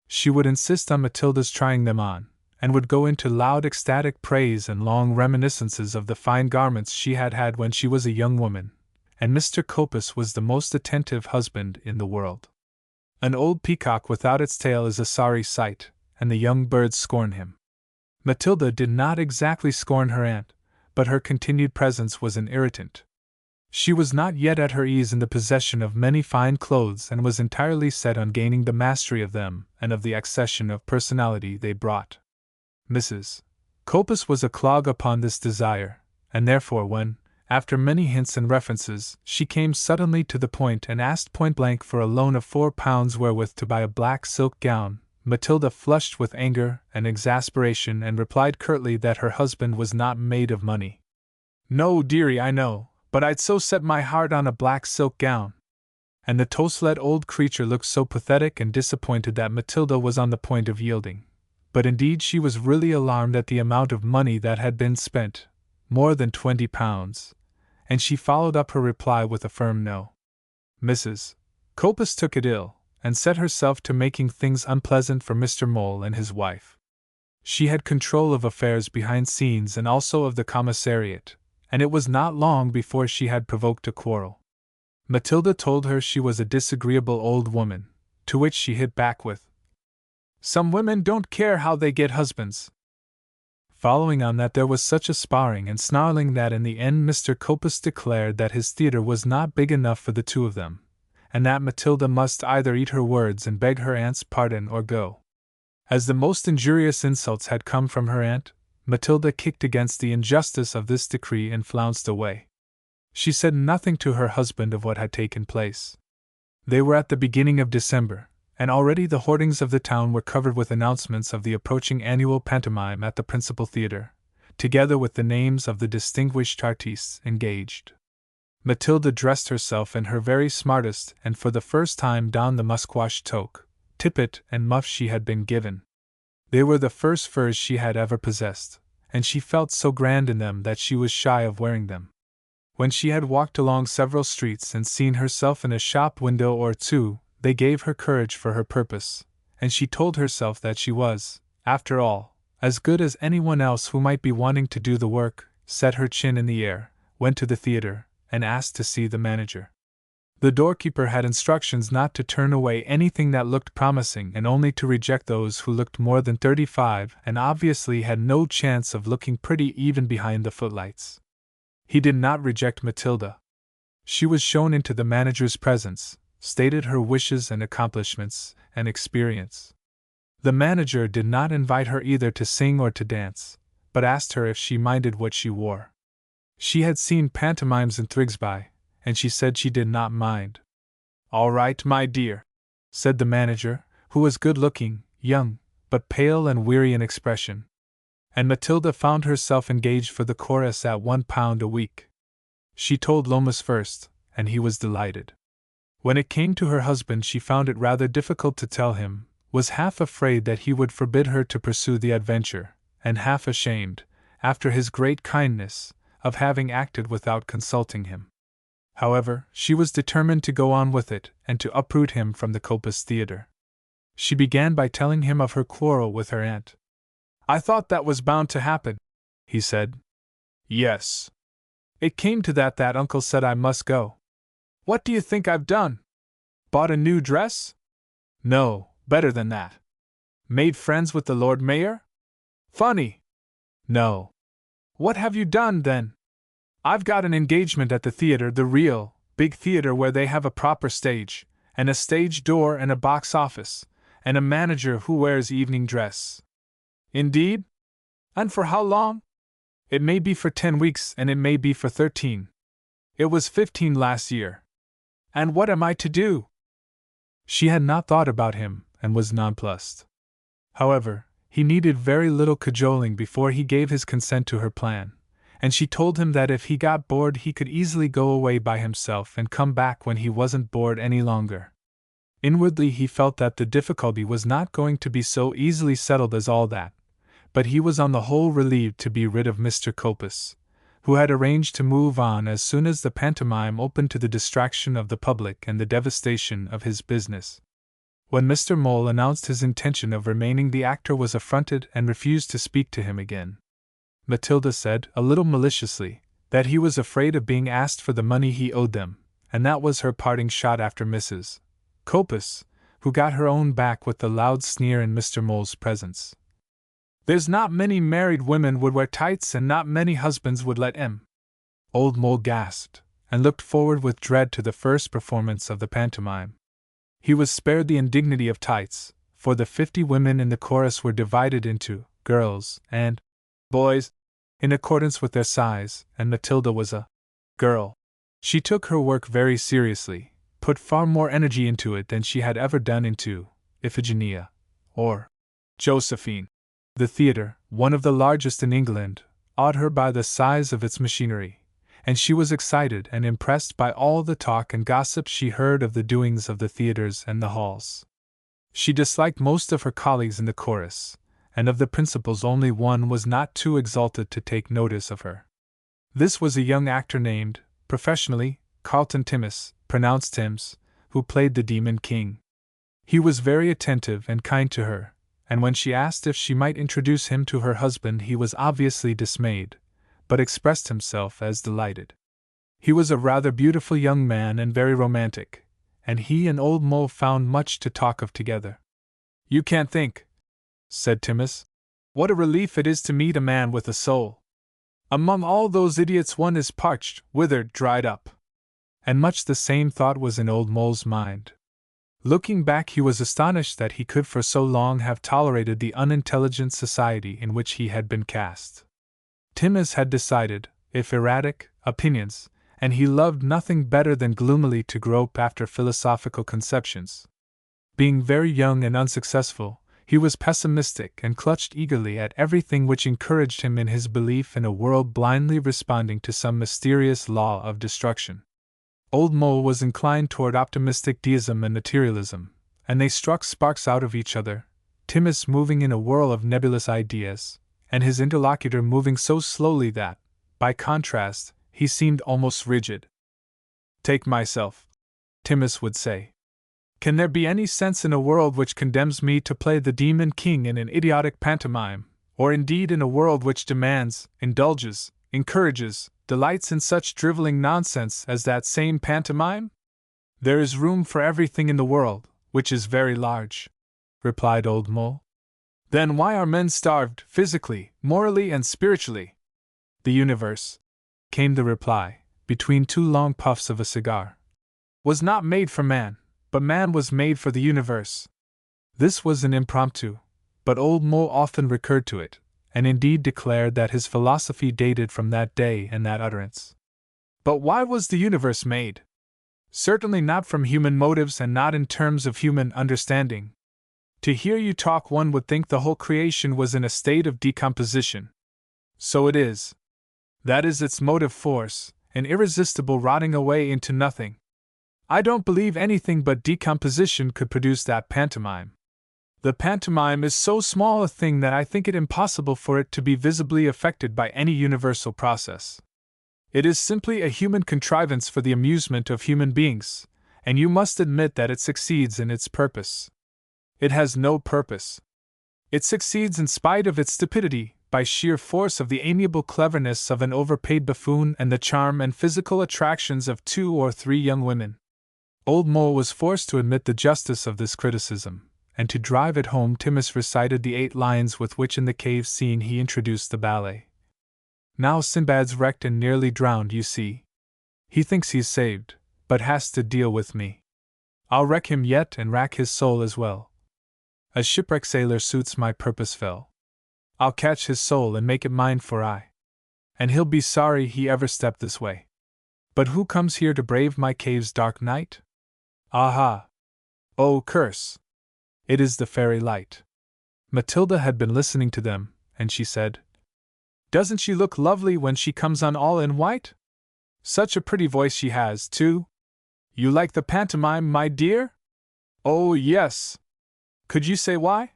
A: She would insist on Matilda's trying them on, and would go into loud ecstatic praise and long reminiscences of the fine garments she had had when she was a young woman, and Mr. Copus was the most attentive husband in the world. An old peacock without its tail is a sorry sight, and the young birds scorn him. Matilda did not exactly scorn her aunt, but her continued presence was an irritant. She was not yet at her ease in the possession of many fine clothes and was entirely set on gaining the mastery of them and of the accession of personality they brought. Mrs. Copus was a clog upon this desire, and therefore when, after many hints and references, she came suddenly to the point and asked point-blank for a loan of £4 wherewith to buy a black silk gown, Matilda flushed with anger and exasperation and replied curtly that her husband was not made of money. "No, dearie, I know, but I'd so set my heart on a black silk gown." And the toast-led old creature looked so pathetic and disappointed that Matilda was on the point of yielding. But indeed she was really alarmed at the amount of money that had been spent, more than £20, and she followed up her reply with a firm no. Mrs. Copus took it ill, and set herself to making things unpleasant for Mr. Mole and his wife. She had control of affairs behind scenes and also of the commissariat, and it was not long before she had provoked a quarrel. Matilda told her she was a disagreeable old woman, to which she hit back with, "Some women don't care how they get husbands." Following on that there was such a sparring and snarling that in the end Mr. Copus declared that his theatre was not big enough for the two of them, and that Matilda must either eat her words and beg her aunt's pardon or go. As the most injurious insults had come from her aunt, Matilda kicked against the injustice of this decree and flounced away. She said nothing to her husband of what had taken place. They were at the beginning of December, and already the hoardings of the town were covered with announcements of the approaching annual pantomime at the principal theatre, together with the names of the distinguished artistes engaged. Matilda dressed herself in her very smartest and for the first time donned the musquash toque, tippet and muff she had been given. They were the first furs she had ever possessed, and she felt so grand in them that she was shy of wearing them. When she had walked along several streets and seen herself in a shop window or two, they gave her courage for her purpose, and she told herself that she was, after all, as good as anyone else who might be wanting to do the work, set her chin in the air, went to the theater, and asked to see the manager. The doorkeeper had instructions not to turn away anything that looked promising and only to reject those who looked more than 35 and obviously had no chance of looking pretty even behind the footlights. He did not reject Matilda. She was shown into the manager's presence, stated her wishes and accomplishments and experience. The manager did not invite her either to sing or to dance, but asked her if she minded what she wore. She had seen pantomimes in Thrigsby, and she said she did not mind. "All right, my dear," said the manager, who was good-looking, young, but pale and weary in expression. And Matilda found herself engaged for the chorus at £1 a week. She told Lomas first, and he was delighted. When it came to her husband she found it rather difficult to tell him, was half afraid that he would forbid her to pursue the adventure, and half ashamed, after his great kindness, of having acted without consulting him. However, she was determined to go on with it, and to uproot him from the Coppice Theatre. She began by telling him of her quarrel with her aunt. "I thought that was bound to happen," he said. "Yes. It came to that uncle said I must go. What do you think I've done? Bought a new dress? No, better than that. Made friends with the Lord Mayor? Funny. No. What have you done, then? I've got an engagement at the theater, the real, big theater where they have a proper stage, and a stage door and a box office, and a manager who wears evening dress." "Indeed? And for how long?" "It may be for 10 weeks and it may be for 13. It was 15 last year." "And what am I to do?" She had not thought about him, and was nonplussed. However, he needed very little cajoling before he gave his consent to her plan, and she told him that if he got bored he could easily go away by himself and come back when he wasn't bored any longer. Inwardly he felt that the difficulty was not going to be so easily settled as all that, but he was on the whole relieved to be rid of Mr. Coppice, who had arranged to move on as soon as the pantomime opened to the distraction of the public and the devastation of his business. When Mr. Mole announced his intention of remaining, the actor was affronted and refused to speak to him again. Matilda said, a little maliciously, that he was afraid of being asked for the money he owed them, and that was her parting shot after Mrs. Coppice, who got her own back with the loud sneer in Mr. Mole's presence. "There's not many married women would wear tights, and not many husbands would let 'em." Old Mole gasped, and looked forward with dread to the first performance of the pantomime. He was spared the indignity of tights, for the 50 women in the chorus were divided into girls and boys, in accordance with their size, and Matilda was a girl. She took her work very seriously, put far more energy into it than she had ever done into Iphigenia or Josephine. The theatre, one of the largest in England, awed her by the size of its machinery, and she was excited and impressed by all the talk and gossip she heard of the doings of the theatres and the halls. She disliked most of her colleagues in the chorus, and of the principals only one was not too exalted to take notice of her. This was a young actor named, professionally, Carlton Timmis, pronounced Tims, who played the Demon King. He was very attentive and kind to her, and when she asked if she might introduce him to her husband he was obviously dismayed, but expressed himself as delighted. He was a rather beautiful young man and very romantic, and he and Old Mole found much to talk of together. "You can't think," said Timmis, "what a relief it is to meet a man with a soul. Among all those idiots one is parched, withered, dried up." And much the same thought was in Old Mole's mind. Looking back he was astonished that he could for so long have tolerated the unintelligent society in which he had been cast. Timmis had decided, if erratic, opinions, and he loved nothing better than gloomily to grope after philosophical conceptions. Being very young and unsuccessful, he was pessimistic and clutched eagerly at everything which encouraged him in his belief in a world blindly responding to some mysterious law of destruction. Old Mole was inclined toward optimistic deism and materialism, and they struck sparks out of each other, Timmis moving in a whirl of nebulous ideas, and his interlocutor moving so slowly that, by contrast, he seemed almost rigid. "Take myself," Timmis would say. "Can there be any sense in a world which condemns me to play the demon king in an idiotic pantomime, or indeed in a world which demands, indulges, encourages, delights in such driveling nonsense as that same pantomime? There is room for everything in the world, which is very large," replied Old Mole. "Then why are men starved, physically, morally, and spiritually?" "The universe," came the reply, between two long puffs of a cigar, "was not made for man, but man was made for the universe." This was an impromptu, but Old Mole often recurred to it, and indeed declared that his philosophy dated from that day and that utterance. "But why was the universe made? Certainly not from human motives and not in terms of human understanding. To hear you talk, one would think the whole creation was in a state of decomposition. So it is. That is its motive force, an irresistible rotting away into nothing. I don't believe anything but decomposition could produce that pantomime. The pantomime is so small a thing that I think it impossible for it to be visibly affected by any universal process. It is simply a human contrivance for the amusement of human beings, and you must admit that it succeeds in its purpose. It has no purpose. It succeeds in spite of its stupidity, by sheer force of the amiable cleverness of an overpaid buffoon and the charm and physical attractions of 2 or 3 young women." Old Mole was forced to admit the justice of this criticism, and to drive it home Timmis recited the 8 lines with which in the cave scene he introduced the ballet. "Now Sinbad's wrecked and nearly drowned, you see. He thinks he's saved, but has to deal with me. I'll wreck him yet and rack his soul as well. A shipwrecked sailor suits my purpose fell. I'll catch his soul and make it mine for aye. And he'll be sorry he ever stepped this way. But who comes here to brave my cave's dark night? Aha! Oh, curse! It is the fairy light." Matilda had been listening to them, and she said, "Doesn't she look lovely when she comes on all in white? Such a pretty voice she has, too. You like the pantomime, my dear?" "Oh, yes." "Could you say why?"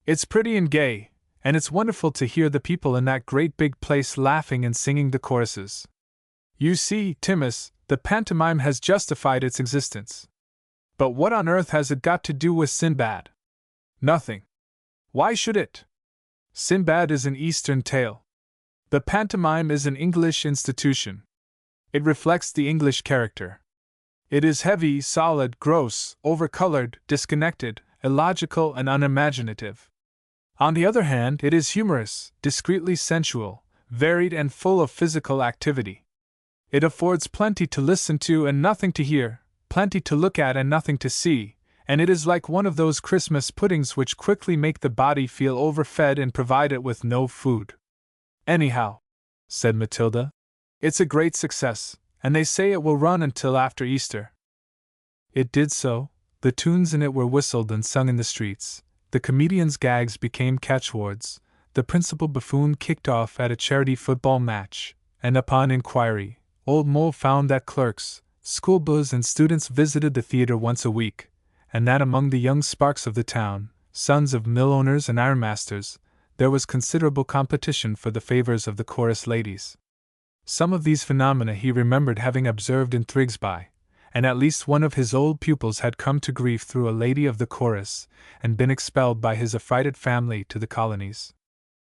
A: "It's pretty and gay, and it's wonderful to hear the people in that great big place laughing and singing the choruses. You see, Timmis, the pantomime has justified its existence. But what on earth has it got to do with Sinbad? Nothing. Why should it? Sinbad is an Eastern tale. The pantomime is an English institution. It reflects the English character. It is heavy, solid, gross, overcolored, disconnected, illogical, and unimaginative. On the other hand, it is humorous, discreetly sensual, varied, and full of physical activity. It affords plenty to listen to and nothing to hear, plenty to look at and nothing to see, and it is like one of those Christmas puddings which quickly make the body feel overfed and provide it with no food. Anyhow," said Matilda, "it's a great success, and they say it will run until after Easter." It did so. The tunes in it were whistled and sung in the streets, the comedian's gags became catchwords, the principal buffoon kicked off at a charity football match, and upon inquiry, Old Mole found that clerks, schoolboys, and students visited the theater once a week, and that among the young sparks of the town, sons of mill owners and ironmasters, there was considerable competition for the favors of the chorus ladies. Some of these phenomena he remembered having observed in Thrigsby, and at least one of his old pupils had come to grief through a lady of the chorus, and been expelled by his affrighted family to the colonies.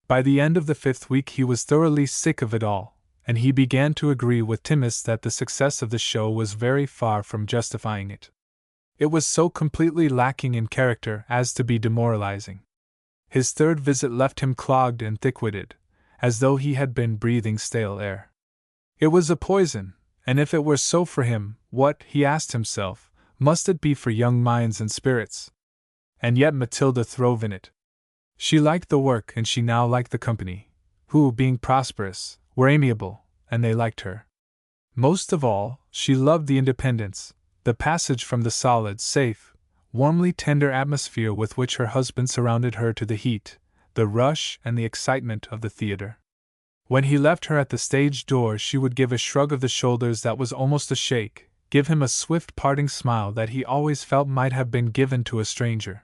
A: By the end of the 5th week he was thoroughly sick of it all, and he began to agree with Timmis that the success of the show was very far from justifying it. It was so completely lacking in character as to be demoralizing. His 3rd visit left him clogged and thick-witted, as though he had been breathing stale air. It was a poison, and if it were so for him, what, he asked himself, must it be for young minds and spirits? And yet Matilda throve in it. She liked the work, and she now liked the company, who, being prosperous, were amiable, and they liked her. Most of all, she loved the independence, the passage from the solid, safe, warmly tender atmosphere with which her husband surrounded her to the heat, the rush, and the excitement of the theater. When he left her at the stage door, she would give a shrug of the shoulders that was almost a shake, give him a swift parting smile that he always felt might have been given to a stranger,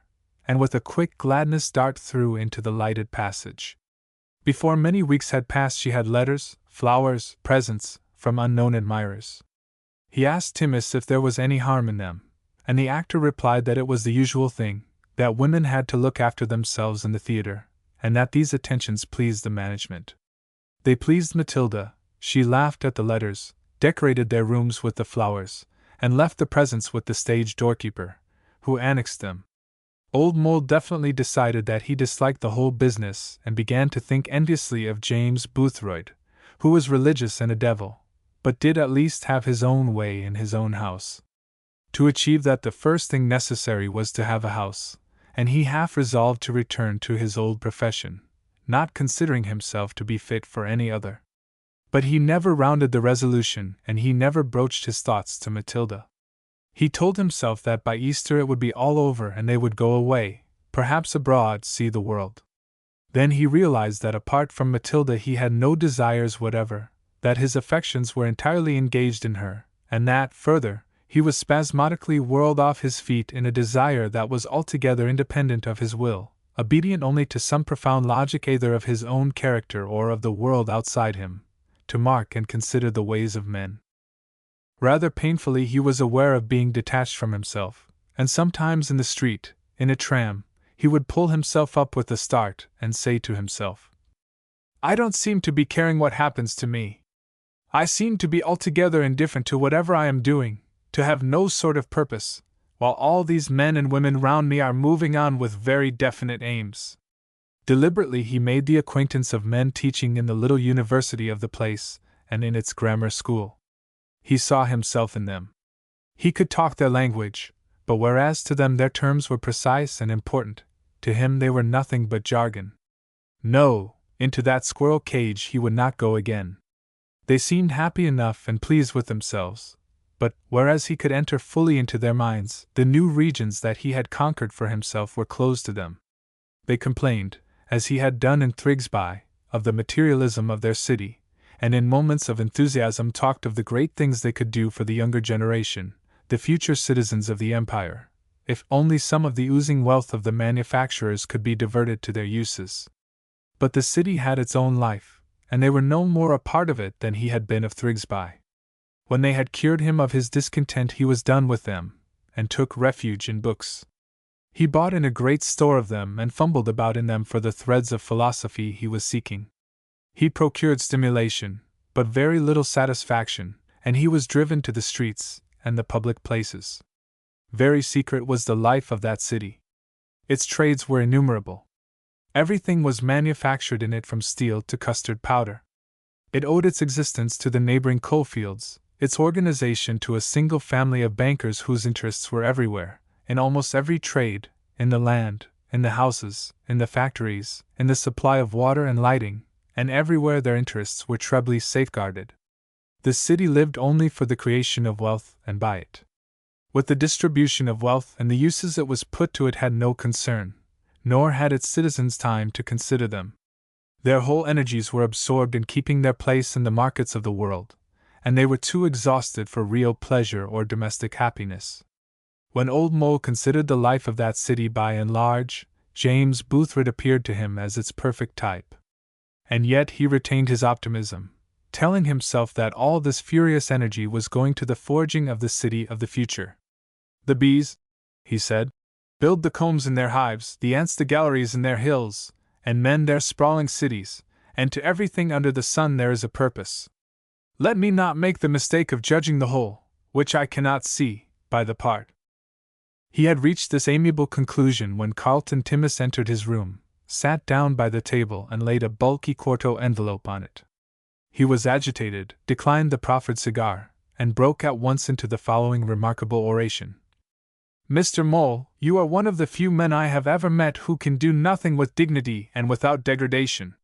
A: and with a quick gladness dart through into the lighted passage. Before many weeks had passed she had letters, flowers, presents, from unknown admirers. He asked Timmis if there was any harm in them, and the actor replied that it was the usual thing, that women had to look after themselves in the theater, and that these attentions pleased the management. They pleased Matilda. She laughed at the letters, decorated their rooms with the flowers, and left the presents with the stage doorkeeper, who annexed them. Old Mole definitely decided that he disliked the whole business and began to think enviously of James Boothroyd, who was religious and a devil, but did at least have his own way in his own house. To achieve that, the first thing necessary was to have a house, and he half resolved to return to his old profession, not considering himself to be fit for any other. But he never rounded the resolution, and he never broached his thoughts to Matilda. He told himself that by Easter it would be all over and they would go away, perhaps abroad, see the world. Then he realized that apart from Matilda he had no desires whatever, that his affections were entirely engaged in her, and that, further, he was spasmodically whirled off his feet in a desire that was altogether independent of his will, obedient only to some profound logic either of his own character or of the world outside him, to mark and consider the ways of men. Rather painfully he was aware of being detached from himself, and sometimes in the street, in a tram, he would pull himself up with a start and say to himself, "I don't seem to be caring what happens to me. I seem to be altogether indifferent to whatever I am doing, to have no sort of purpose, while all these men and women round me are moving on with very definite aims." Deliberately he made the acquaintance of men teaching in the little university of the place, and in its grammar school. He saw himself in them. He could talk their language, but whereas to them their terms were precise and important, to him they were nothing but jargon. No, into that squirrel cage he would not go again. They seemed happy enough and pleased with themselves, but, whereas he could enter fully into their minds, the new regions that he had conquered for himself were closed to them. They complained, as he had done in Thrigsby, of the materialism of their city, and in moments of enthusiasm talked of the great things they could do for the younger generation, the future citizens of the empire, if only some of the oozing wealth of the manufacturers could be diverted to their uses. But the city had its own life, and they were no more a part of it than he had been of Thrigsby. When they had cured him of his discontent he was done with them, and took refuge in books. He bought in a great store of them and fumbled about in them for the threads of philosophy he was seeking. He procured stimulation, but very little satisfaction, and he was driven to the streets and the public places. Very secret was the life of that city. Its trades were innumerable. Everything was manufactured in it from steel to custard powder. It owed its existence to the neighboring coalfields, its organization to a single family of bankers whose interests were everywhere, in almost every trade, in the land, in the houses, in the factories, in the supply of water and lighting, and everywhere their interests were trebly safeguarded. The city lived only for the creation of wealth and by it. With the distribution of wealth and the uses it was put to it had no concern, nor had its citizens time to consider them. Their whole energies were absorbed in keeping their place in the markets of the world, and they were too exhausted for real pleasure or domestic happiness. When Old Mole considered the life of that city by and large, James Boothroyd appeared to him as its perfect type. And yet he retained his optimism, telling himself that all this furious energy was going to the forging of the city of the future. "The bees," he said, "build the combs in their hives, the ants the galleries in their hills, and men their sprawling cities, and to everything under the sun there is a purpose. Let me not make the mistake of judging the whole, which I cannot see, by the part." He had reached this amiable conclusion when Carlton Timmis entered his room, sat down by the table and laid a bulky quarto envelope on it. He was agitated, declined the proffered cigar, and broke at once into the following remarkable oration. "Mr. Mole, you are one of the few men I have ever met who can do nothing with dignity and without degradation.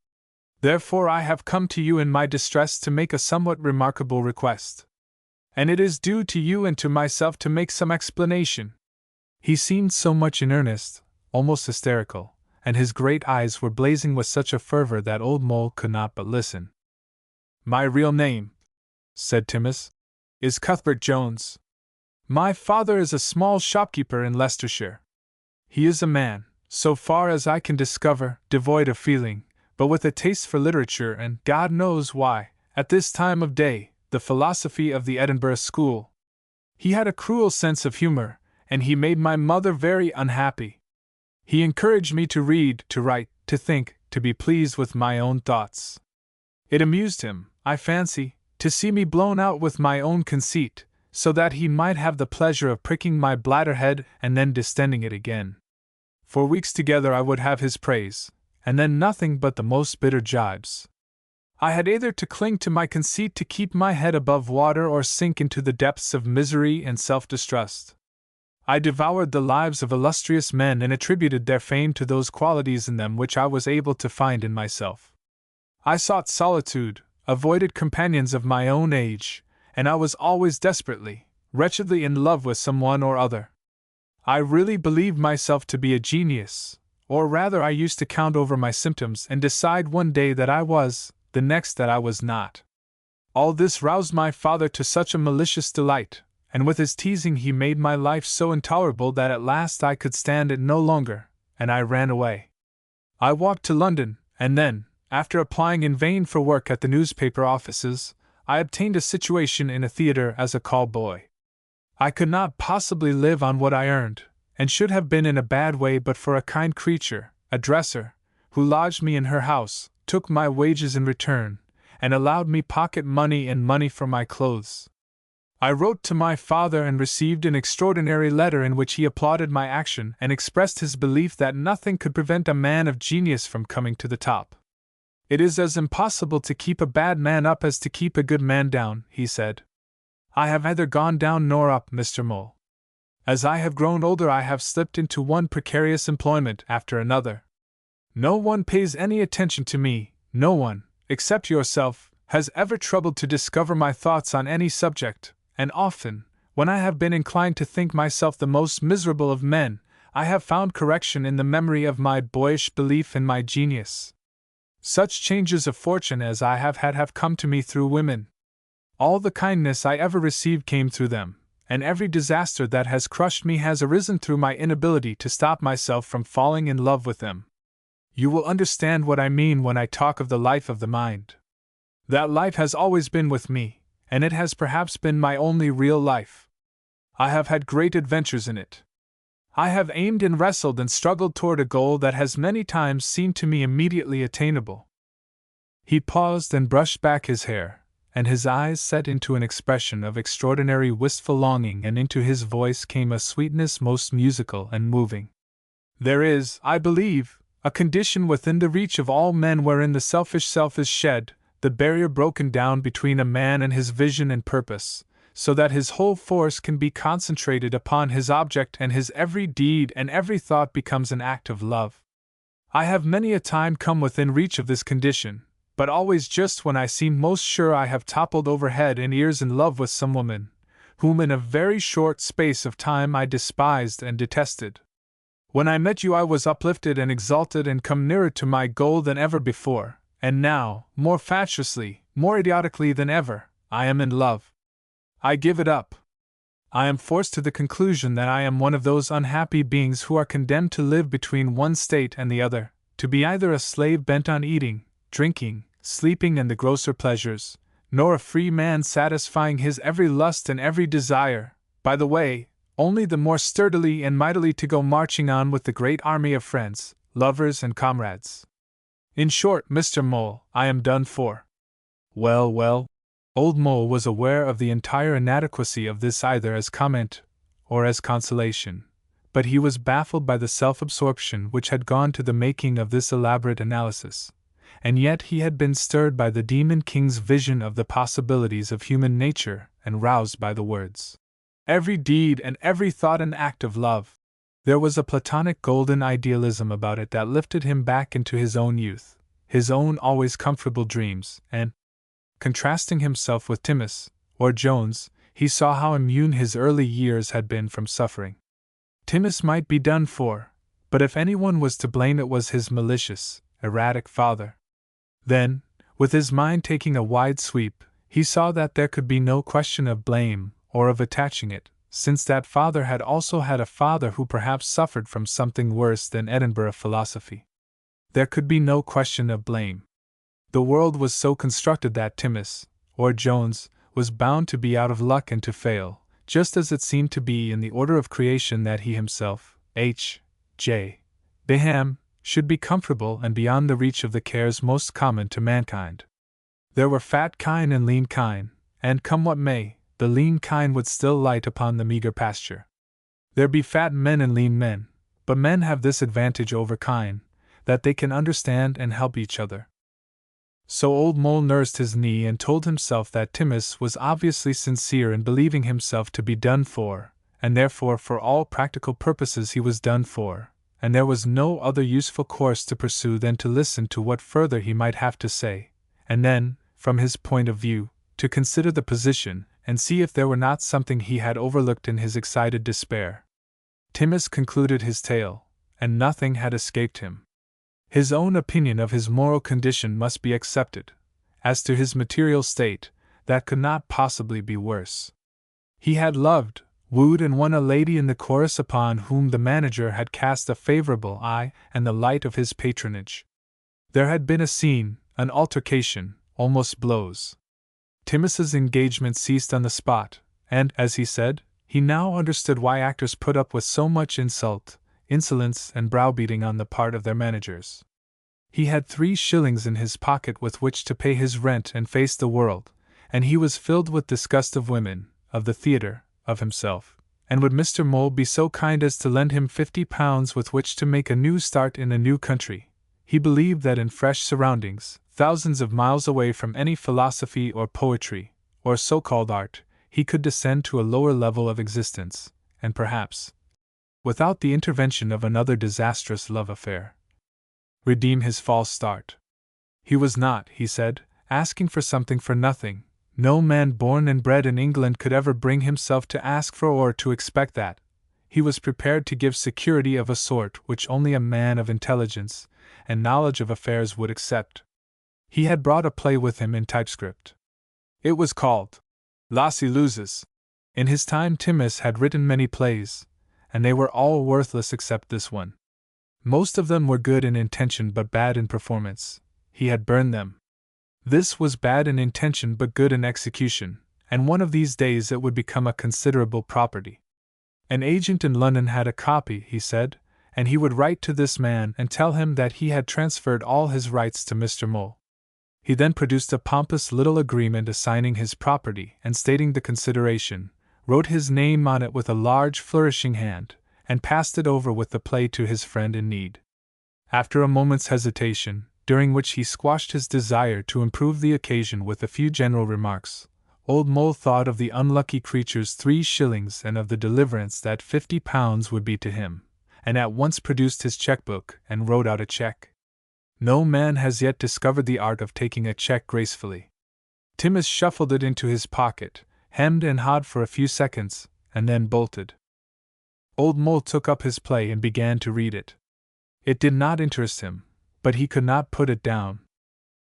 A: Therefore I have come to you in my distress to make a somewhat remarkable request. And it is due to you and to myself to make some explanation." He seemed so much in earnest, almost hysterical, and his great eyes were blazing with such a fervor that Old Mole could not but listen. "My real name," said Timmis, "is Cuthbert Jones. My father is a small shopkeeper in Leicestershire. He is a man, so far as I can discover, devoid of feeling, but with a taste for literature and, God knows why, at this time of day, the philosophy of the Edinburgh school. He had a cruel sense of humor, and he made my mother very unhappy. He encouraged me to read, to write, to think, to be pleased with my own thoughts. It amused him, I fancy, to see me blown out with my own conceit, so that he might have the pleasure of pricking my bladder head and then distending it again. For weeks together I would have his praise, and then nothing but the most bitter jibes. I had either to cling to my conceit to keep my head above water or sink into the depths of misery and self-distrust. I devoured the lives of illustrious men and attributed their fame to those qualities in them which I was able to find in myself. I sought solitude, avoided companions of my own age, and I was always desperately, wretchedly in love with someone or other. I really believed myself to be a genius, or rather I used to count over my symptoms and decide one day that I was, the next that I was not. All this roused my father to such a malicious delight, and with his teasing he made my life so intolerable that at last I could stand it no longer, and I ran away. I walked to London, and then, after applying in vain for work at the newspaper offices, I obtained a situation in a theatre as a call boy. I could not possibly live on what I earned, and should have been in a bad way but for a kind creature, a dresser, who lodged me in her house, took my wages in return, and allowed me pocket money and money for my clothes. I wrote to my father and received an extraordinary letter in which he applauded my action and expressed his belief that nothing could prevent a man of genius from coming to the top. It is as impossible to keep a bad man up as to keep a good man down, he said. I have neither gone down nor up, Mr. Mole. As I have grown older I have slipped into one precarious employment after another. No one pays any attention to me, no one, except yourself, has ever troubled to discover my thoughts on any subject, and often, when I have been inclined to think myself the most miserable of men, I have found correction in the memory of my boyish belief in my genius. Such changes of fortune as I have had have come to me through women. All the kindness I ever received came through them, and every disaster that has crushed me has arisen through my inability to stop myself from falling in love with them. You will understand what I mean when I talk of the life of the mind. That life has always been with me, and it has perhaps been my only real life. I have had great adventures in it. I have aimed and wrestled and struggled toward a goal that has many times seemed to me immediately attainable. He paused and brushed back his hair, and his eyes set into an expression of extraordinary wistful longing, and into his voice came a sweetness most musical and moving. There is, I believe, a condition within the reach of all men wherein the selfish self is shed, the barrier broken down between a man and his vision and purpose, so that his whole force can be concentrated upon his object and his every deed and every thought becomes an act of love. I have many a time come within reach of this condition, but always just when I seem most sure I have toppled over head and ears in love with some woman, whom in a very short space of time I despised and detested. When I met you I was uplifted and exalted and come nearer to my goal than ever before, and now, more fatuously, more idiotically than ever, I am in love. I give it up. I am forced to the conclusion that I am one of those unhappy beings who are condemned to live between one state and the other, to be either a slave bent on eating, drinking, sleeping and the grosser pleasures, nor a free man satisfying his every lust and every desire, by the way, only the more sturdily and mightily to go marching on with the great army of friends, lovers and comrades. In short, Mr. Mole, I am done for. Well, well. Old Mole was aware of the entire inadequacy of this either as comment or as consolation, but he was baffled by the self-absorption which had gone to the making of this elaborate analysis, and yet he had been stirred by the Demon King's vision of the possibilities of human nature and roused by the words. Every deed and every thought an act of love. There was a Platonic golden idealism about it that lifted him back into his own youth, his own always comfortable dreams, and, contrasting himself with Timmis, or Jones, he saw how immune his early years had been from suffering. Timmis might be done for, but if anyone was to blame it was his malicious, erratic father. Then, with his mind taking a wide sweep, he saw that there could be no question of blame, or of attaching it, since that father had also had a father who perhaps suffered from something worse than Edinburgh philosophy. There could be no question of blame. The world was so constructed that Timmis, or Jones, was bound to be out of luck and to fail, just as it seemed to be in the order of creation that he himself, H.J. Beenham, should be comfortable and beyond the reach of the cares most common to mankind. There were fat kine and lean kine, and come what may, the lean kine would still light upon the meager pasture. There be fat men and lean men, but men have this advantage over kine, that they can understand and help each other. So Old Mole nursed his knee and told himself that Timmis was obviously sincere in believing himself to be done for, and therefore for all practical purposes he was done for, and there was no other useful course to pursue than to listen to what further he might have to say, and then, from his point of view, to consider the position, and see if there were not something he had overlooked in his excited despair. Timmis concluded his tale, and nothing had escaped him. His own opinion of his moral condition must be accepted. As to his material state, that could not possibly be worse. He had loved, wooed, and won a lady in the chorus upon whom the manager had cast a favorable eye and the light of his patronage. There had been a scene, an altercation, almost blows. Timmis's engagement ceased on the spot, and, as he said, he now understood why actors put up with so much insult, insolence, and browbeating on the part of their managers. He had 3 shillings in his pocket with which to pay his rent and face the world, and he was filled with disgust of women, of the theatre, of himself, and would Mr. Mole be so kind as to lend him £50 with which to make a new start in a new country? He believed that in fresh surroundings, thousands of miles away from any philosophy or poetry, or so-called art, he could descend to a lower level of existence, and perhaps, without the intervention of another disastrous love affair, redeem his false start. He was not, he said, asking for something for nothing. No man born and bred in England could ever bring himself to ask for or to expect that. He was prepared to give security of a sort which only a man of intelligence and knowledge of affairs would accept. He had brought a play with him in typescript. It was called Las Illuses. In his time Timmis had written many plays, and they were all worthless except this one. Most of them were good in intention but bad in performance. He had burned them. This was bad in intention but good in execution, and one of these days it would become a considerable property. An agent in London had a copy, he said, and he would write to this man and tell him that he had transferred all his rights to Mr. Mole. He then produced a pompous little agreement assigning his property and stating the consideration, wrote his name on it with a large flourishing hand, and passed it over with the play to his friend in need. After a moment's hesitation, during which he squashed his desire to improve the occasion with a few general remarks, Old Mole thought of the unlucky creature's 3 shillings and of the deliverance that £50 would be to him, and at once produced his cheque-book and wrote out a cheque. No man has yet discovered the art of taking a cheque gracefully. Timmis shuffled it into his pocket, hemmed and hawed for a few seconds, and then bolted. Old Mole took up his play and began to read it. It did not interest him, but he could not put it down.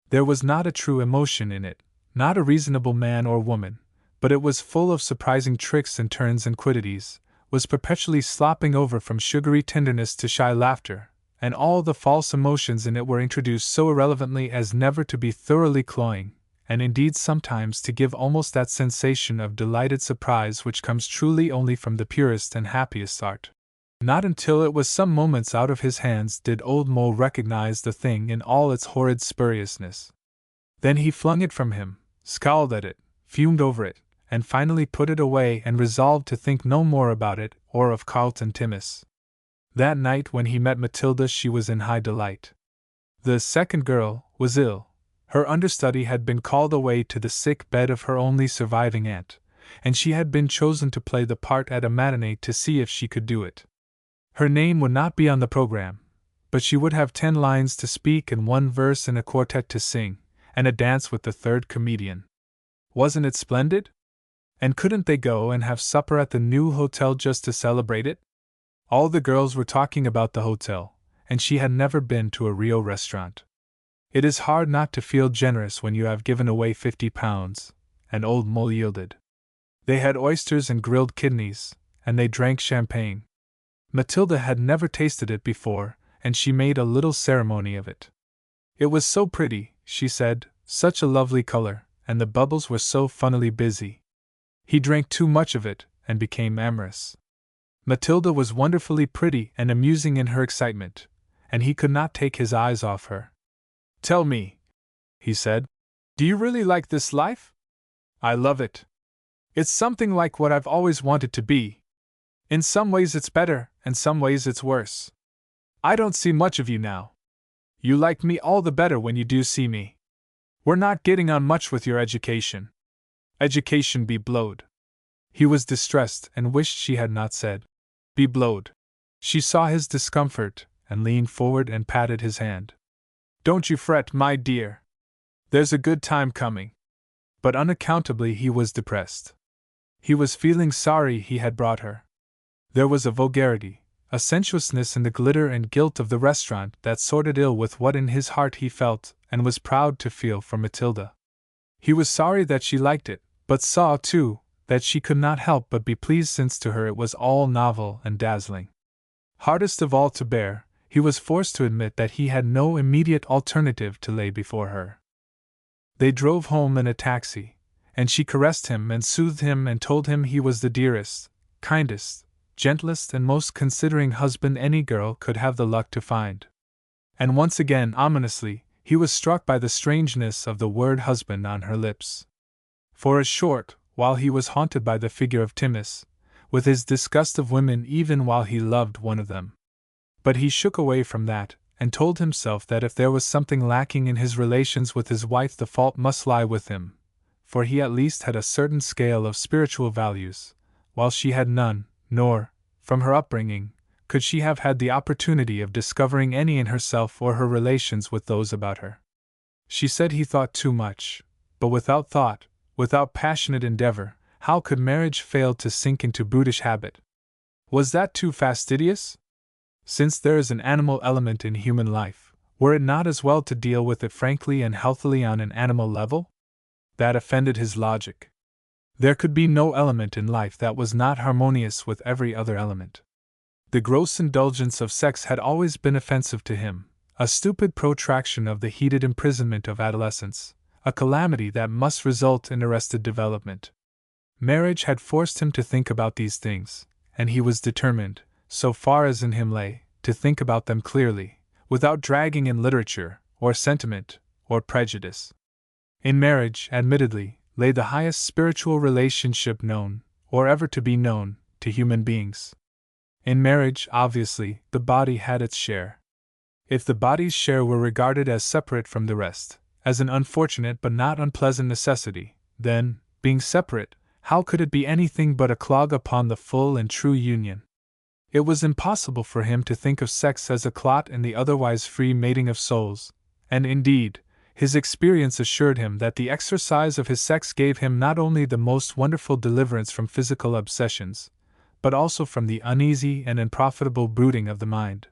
A: There was not a true emotion in it, not a reasonable man or woman, but it was full of surprising tricks and turns and quiddities, was perpetually slopping over from sugary tenderness to shy laughter, and all the false emotions in it were introduced so irrelevantly as never to be thoroughly cloying, and indeed sometimes to give almost that sensation of delighted surprise which comes truly only from the purest and happiest art. Not until it was some moments out of his hands did Old Mole recognize the thing in all its horrid spuriousness. Then he flung it from him, scowled at it, fumed over it, and finally put it away and resolved to think no more about it or of Carlton Timmis. That night when he met Matilda she was in high delight. The second girl was ill. Her understudy had been called away to the sick bed of her only surviving aunt, and she had been chosen to play the part at a matinee to see if she could do it. Her name would not be on the program, but she would have 10 lines to speak and 1 verse and a quartet to sing, and a dance with the third comedian. Wasn't it splendid? And couldn't they go and have supper at the new hotel just to celebrate it? All the girls were talking about the hotel, and she had never been to a real restaurant. It is hard not to feel generous when you have given away £50, and Old Mole yielded. They had oysters and grilled kidneys, and they drank champagne. Matilda had never tasted it before, and she made a little ceremony of it. It was so pretty, she said, such a lovely color, and the bubbles were so funnily busy. He drank too much of it, and became amorous. Matilda was wonderfully pretty and amusing in her excitement, and he could not take his eyes off her. "Tell me," he said, "do you really like this life?" "I love it. It's something like what I've always wanted to be. In some ways it's better, and some ways it's worse. I don't see much of you now. You like me all the better when you do see me. We're not getting on much with your education. Education be blowed." He was distressed and wished she had not said, "be blowed." She saw his discomfort, and leaned forward and patted his hand. "Don't you fret, my dear. There's a good time coming." But unaccountably he was depressed. He was feeling sorry he had brought her. There was a vulgarity, a sensuousness in the glitter and gilt of the restaurant that sorted ill with what in his heart he felt and was proud to feel for Matilda. He was sorry that she liked it, but saw, too, that she could not help but be pleased since to her it was all novel and dazzling. Hardest of all to bear, he was forced to admit that he had no immediate alternative to lay before her. They drove home in a taxi, and she caressed him and soothed him and told him he was the dearest, kindest, gentlest and most considering husband any girl could have the luck to find. And once again, ominously, he was struck by the strangeness of the word husband on her lips. For a short while he was haunted by the figure of Timmis, with his disgust of women even while he loved one of them. But he shook away from that, and told himself that if there was something lacking in his relations with his wife the fault must lie with him, for he at least had a certain scale of spiritual values, while she had none, nor, from her upbringing, could she have had the opportunity of discovering any in herself or her relations with those about her. She said he thought too much, but without thought, without passionate endeavor, how could marriage fail to sink into brutish habit? Was that too fastidious? Since there is an animal element in human life, were it not as well to deal with it frankly and healthily on an animal level? That offended his logic. There could be no element in life that was not harmonious with every other element. The gross indulgence of sex had always been offensive to him, a stupid protraction of the heated imprisonment of adolescence, a calamity that must result in arrested development. Marriage had forced him to think about these things, and he was determined, so far as in him lay, to think about them clearly, without dragging in literature, or sentiment, or prejudice. In marriage, admittedly, lay the highest spiritual relationship known, or ever to be known, to human beings. In marriage, obviously, the body had its share. If the body's share were regarded as separate from the rest, as an unfortunate but not unpleasant necessity, then, being separate, how could it be anything but a clog upon the full and true union? It was impossible for him to think of sex as a clot in the otherwise free mating of souls, and indeed, his experience assured him that the exercise of his sex gave him not only the most wonderful deliverance from physical obsessions, but also from the uneasy and unprofitable brooding of the mind.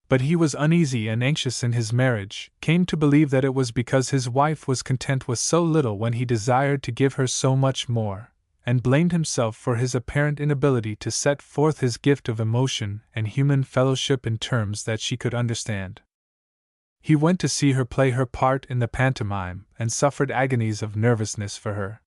A: But he was uneasy and anxious in his marriage, came to believe that it was because his wife was content with so little when he desired to give her so much more, and blamed himself for his apparent inability to set forth his gift of emotion and human fellowship in terms that she could understand. He went to see her play her part in the pantomime and suffered agonies of nervousness for her.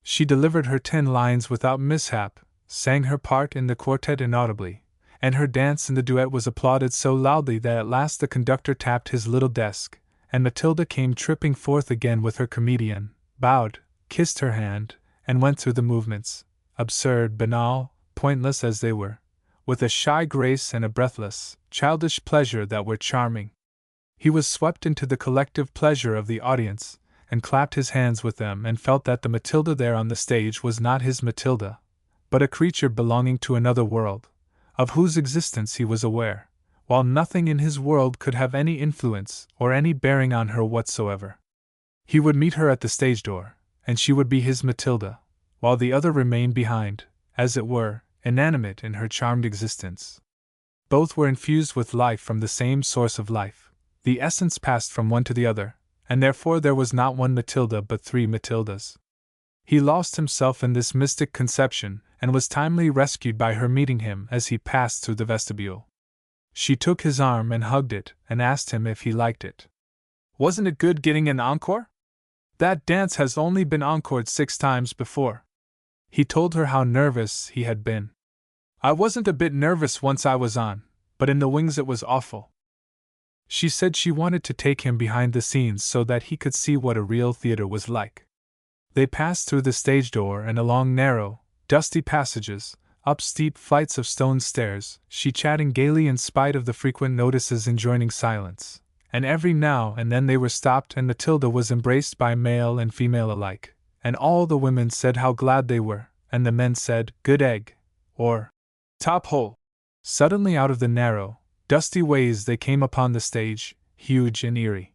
A: She delivered her 10 lines without mishap, sang her part in the quartet inaudibly, and her dance in the duet was applauded so loudly that at last the conductor tapped his little desk, and Matilda came tripping forth again with her comedian, bowed, kissed her hand, and went through the movements, absurd, banal, pointless as they were, with a shy grace and a breathless, childish pleasure that were charming. He was swept into the collective pleasure of the audience, and clapped his hands with them and felt that the Matilda there on the stage was not his Matilda, but a creature belonging to another world, of whose existence he was aware, while nothing in his world could have any influence or any bearing on her whatsoever. He would meet her at the stage door, and she would be his Matilda, while the other remained behind, as it were, inanimate in her charmed existence. Both were infused with life from the same source of life. The essence passed from one to the other, and therefore there was not one Matilda but 3 Matildas. He lost himself in this mystic conception, and was timely rescued by her meeting him as he passed through the vestibule. She took his arm and hugged it, and asked him if he liked it. "Wasn't it good getting an encore? That dance has only been encored 6 times before." He told her how nervous he had been. "I wasn't a bit nervous once I was on, but in the wings it was awful." She said she wanted to take him behind the scenes so that he could see what a real theater was like. They passed through the stage door and along narrow, dusty passages, up steep flights of stone stairs, she chatting gaily in spite of the frequent notices enjoining silence, and every now and then they were stopped and Matilda was embraced by male and female alike, and all the women said how glad they were, and the men said, "Good egg," or "Top hole." Suddenly out of the narrow, dusty ways they came upon the stage, huge and eerie.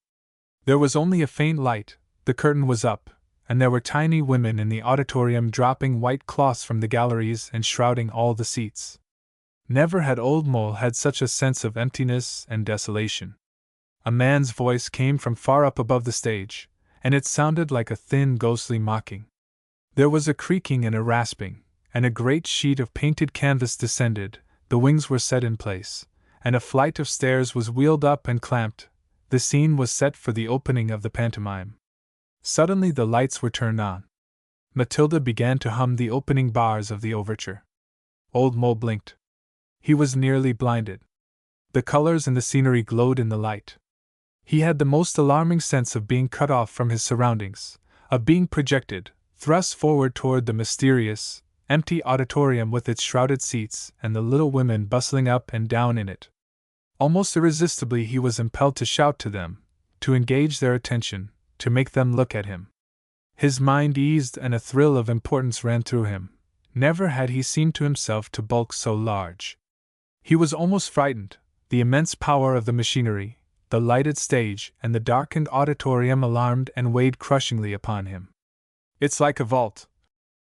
A: There was only a faint light, the curtain was up, and there were tiny women in the auditorium dropping white cloths from the galleries and shrouding all the seats. Never had Old Mole had such a sense of emptiness and desolation. A man's voice came from far up above the stage, and it sounded like a thin, ghostly mocking. There was a creaking and a rasping, and a great sheet of painted canvas descended, the wings were set in place, and a flight of stairs was wheeled up and clamped. The scene was set for the opening of the pantomime. Suddenly the lights were turned on. Matilda began to hum the opening bars of the overture. Old Mole blinked. He was nearly blinded. The colors in the scenery glowed in the light. He had the most alarming sense of being cut off from his surroundings, of being projected, thrust forward toward the mysterious, empty auditorium with its shrouded seats and the little women bustling up and down in it. Almost irresistibly he was impelled to shout to them, to engage their attention, to make them look at him. His mind eased and a thrill of importance ran through him. Never had he seemed to himself to bulk so large. He was almost frightened. The immense power of the machinery, the lighted stage, and the darkened auditorium alarmed and weighed crushingly upon him. "It's like a vault,"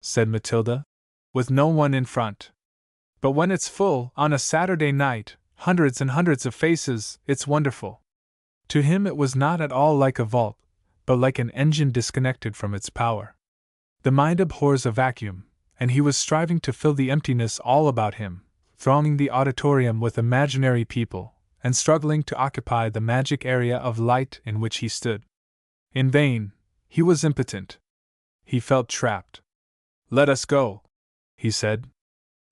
A: said Matilda, "with no one in front. But when it's full, on a Saturday night, hundreds and hundreds of faces, it's wonderful." To him it was not at all like a vault, but like an engine disconnected from its power. The mind abhors a vacuum, and he was striving to fill the emptiness all about him, thronging the auditorium with imaginary people, and struggling to occupy the magic area of light in which he stood. In vain, he was impotent. He felt trapped. "Let us go," he said.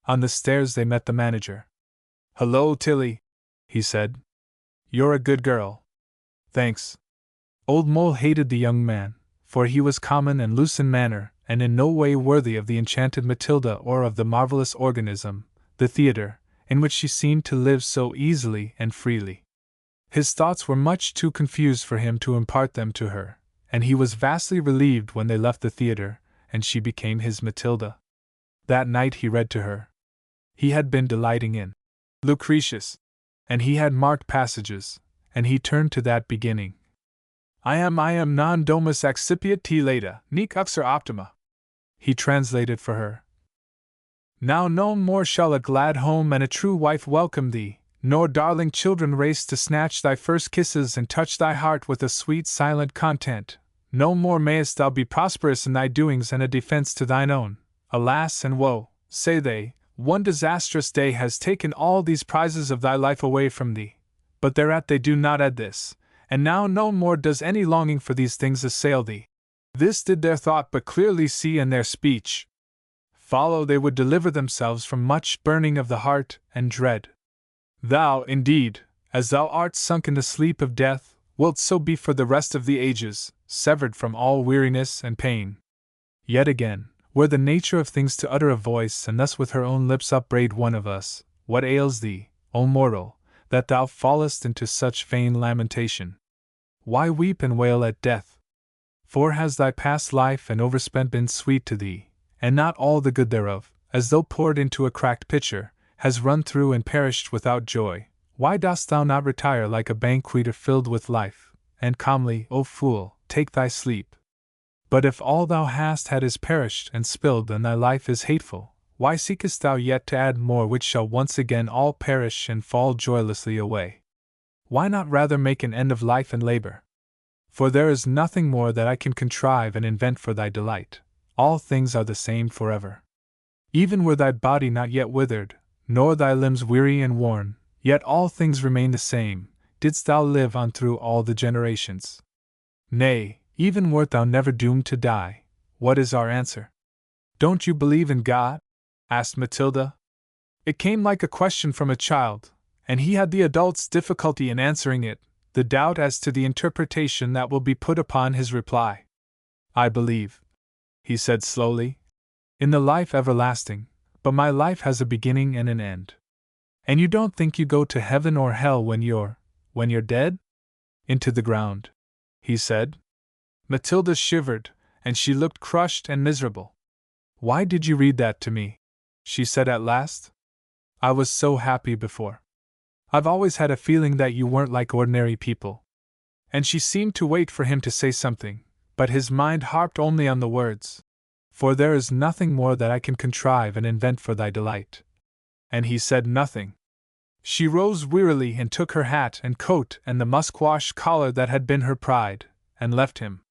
A: On the stairs they met the manager. "Hello, Tilly," he said. "You're a good girl." "Thanks." Old Mole hated the young man, for he was common and loose in manner, and in no way worthy of the enchanted Matilda or of the marvelous organism, the theater, in which she seemed to live so easily and freely. His thoughts were much too confused for him to impart them to her, and he was vastly relieved when they left the theater, and she became his Matilda. That night he read to her. He had been delighting in Lucretius, and he had marked passages, and he turned to that beginning. I am non domus accipiat te leda, nec uxor optima. He translated for her. Now no more shall a glad home and a true wife welcome thee, nor darling children race to snatch thy first kisses and touch thy heart with a sweet silent content. No more mayest thou be prosperous in thy doings and a defense to thine own. Alas and woe, say they, one disastrous day has taken all these prizes of thy life away from thee. But thereat they do not add this, and now no more does any longing for these things assail thee. This did their thought but clearly see, and their speech follow they would deliver themselves from much burning of the heart and dread. Thou, indeed, as thou art sunk in the sleep of death, wilt so be for the rest of the ages, severed from all weariness and pain. Yet again, were the nature of things to utter a voice, and thus with her own lips upbraid one of us, what ails thee, O mortal, that thou fallest into such vain lamentation? Why weep and wail at death? For has thy past life and overspent been sweet to thee, and not all the good thereof, as though poured into a cracked pitcher, has run through and perished without joy? Why dost thou not retire like a banqueter filled with life, and calmly, O fool, take thy sleep? But if all thou hast had is perished and spilled, then thy life is hateful. Why seekest thou yet to add more which shall once again all perish and fall joylessly away? Why not rather make an end of life and labor? For there is nothing more that I can contrive and invent for thy delight. All things are the same forever. Even were thy body not yet withered, nor thy limbs weary and worn, yet all things remain the same, didst thou live on through all the generations. Nay, even wert thou never doomed to die, what is our answer? Don't you believe in God? Asked Matilda. It came like a question from a child, and he had the adult's difficulty in answering it, the doubt as to the interpretation that will be put upon his reply. I believe, he said slowly, in the life everlasting, but my life has a beginning and an end. And you don't think you go to heaven or hell when you're dead? Into the ground, he said. Matilda shivered, and she looked crushed and miserable. Why did you read that to me? She said at last. I was so happy before. I've always had a feeling that you weren't like ordinary people. And she seemed to wait for him to say something, but his mind harped only on the words. For there is nothing more that I can contrive and invent for thy delight. And he said nothing. She rose wearily and took her hat and coat and the musk-wash collar that had been her pride, and left him.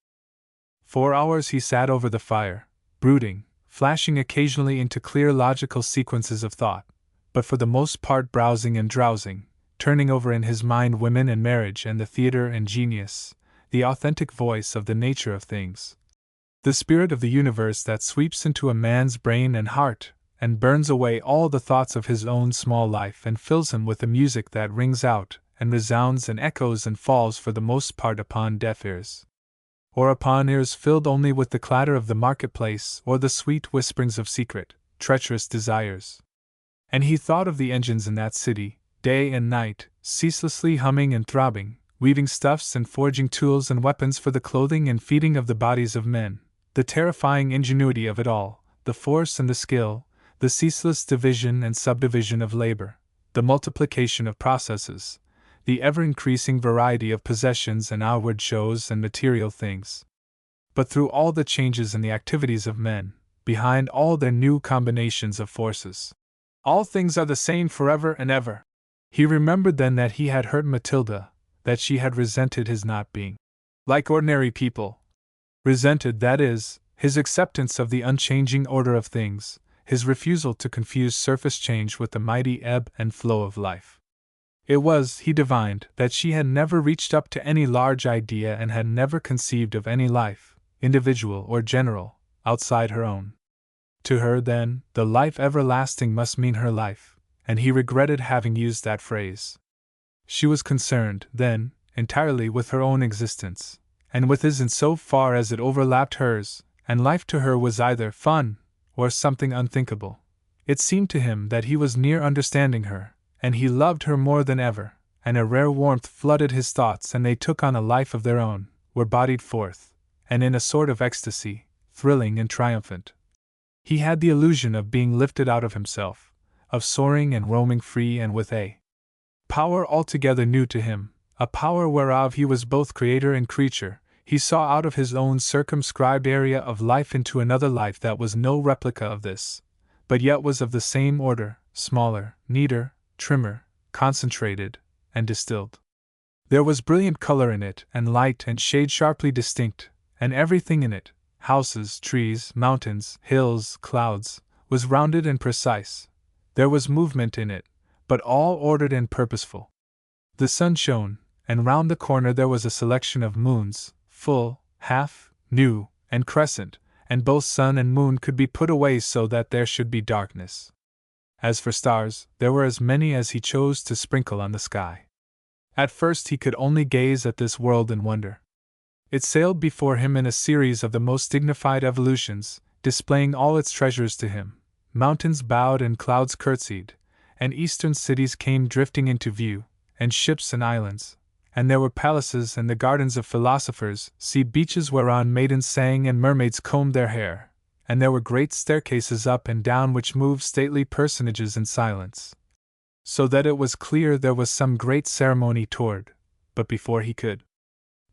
A: 4 hours he sat over the fire, brooding, flashing occasionally into clear logical sequences of thought, but for the most part browsing and drowsing, turning over in his mind women and marriage and the theater and genius, the authentic voice of the nature of things. The spirit of the universe that sweeps into a man's brain and heart, and burns away all the thoughts of his own small life and fills him with the music that rings out, and resounds and echoes and falls for the most part upon deaf ears. Or upon ears filled only with the clatter of the marketplace or the sweet whisperings of secret, treacherous desires. And he thought of the engines in that city, day and night, ceaselessly humming and throbbing, weaving stuffs and forging tools and weapons for the clothing and feeding of the bodies of men, the terrifying ingenuity of it all, the force and the skill, the ceaseless division and subdivision of labor, the multiplication of processes, the ever-increasing variety of possessions and outward shows and material things. But through all the changes in the activities of men, behind all their new combinations of forces, all things are the same forever and ever. He remembered then that he had hurt Matilda, that she had resented his not being like ordinary people. Resented, that is, his acceptance of the unchanging order of things, his refusal to confuse surface change with the mighty ebb and flow of life. It was, he divined, that she had never reached up to any large idea and had never conceived of any life, individual or general, outside her own. To her, then, the life everlasting must mean her life, and he regretted having used that phrase. She was concerned, then, entirely with her own existence, and with his in so far as it overlapped hers, and life to her was either fun or something unthinkable. It seemed to him that he was near understanding her, and he loved her more than ever, and a rare warmth flooded his thoughts and they took on a life of their own, were bodied forth, and in a sort of ecstasy, thrilling and triumphant. He had the illusion of being lifted out of himself, of soaring and roaming free and with a power altogether new to him, a power whereof he was both creator and creature. He saw out of his own circumscribed area of life into another life that was no replica of this, but yet was of the same order, smaller, neater, trimmer, concentrated, and distilled. There was brilliant color in it, and light and shade sharply distinct, and everything in it, houses, trees, mountains, hills, clouds, was rounded and precise. There was movement in it, but all ordered and purposeful. The sun shone, and round the corner there was a selection of moons, full, half, new, and crescent, and both sun and moon could be put away so that there should be darkness. As for stars, there were as many as he chose to sprinkle on the sky. At first he could only gaze at this world in wonder. It sailed before him in a series of the most dignified evolutions, displaying all its treasures to him. Mountains bowed and clouds curtsied, and eastern cities came drifting into view, and ships and islands, and there were palaces and the gardens of philosophers, sea beaches whereon maidens sang and mermaids combed their hair, and there were great staircases up and down which moved stately personages in silence. So that it was clear there was some great ceremony toward, but before he could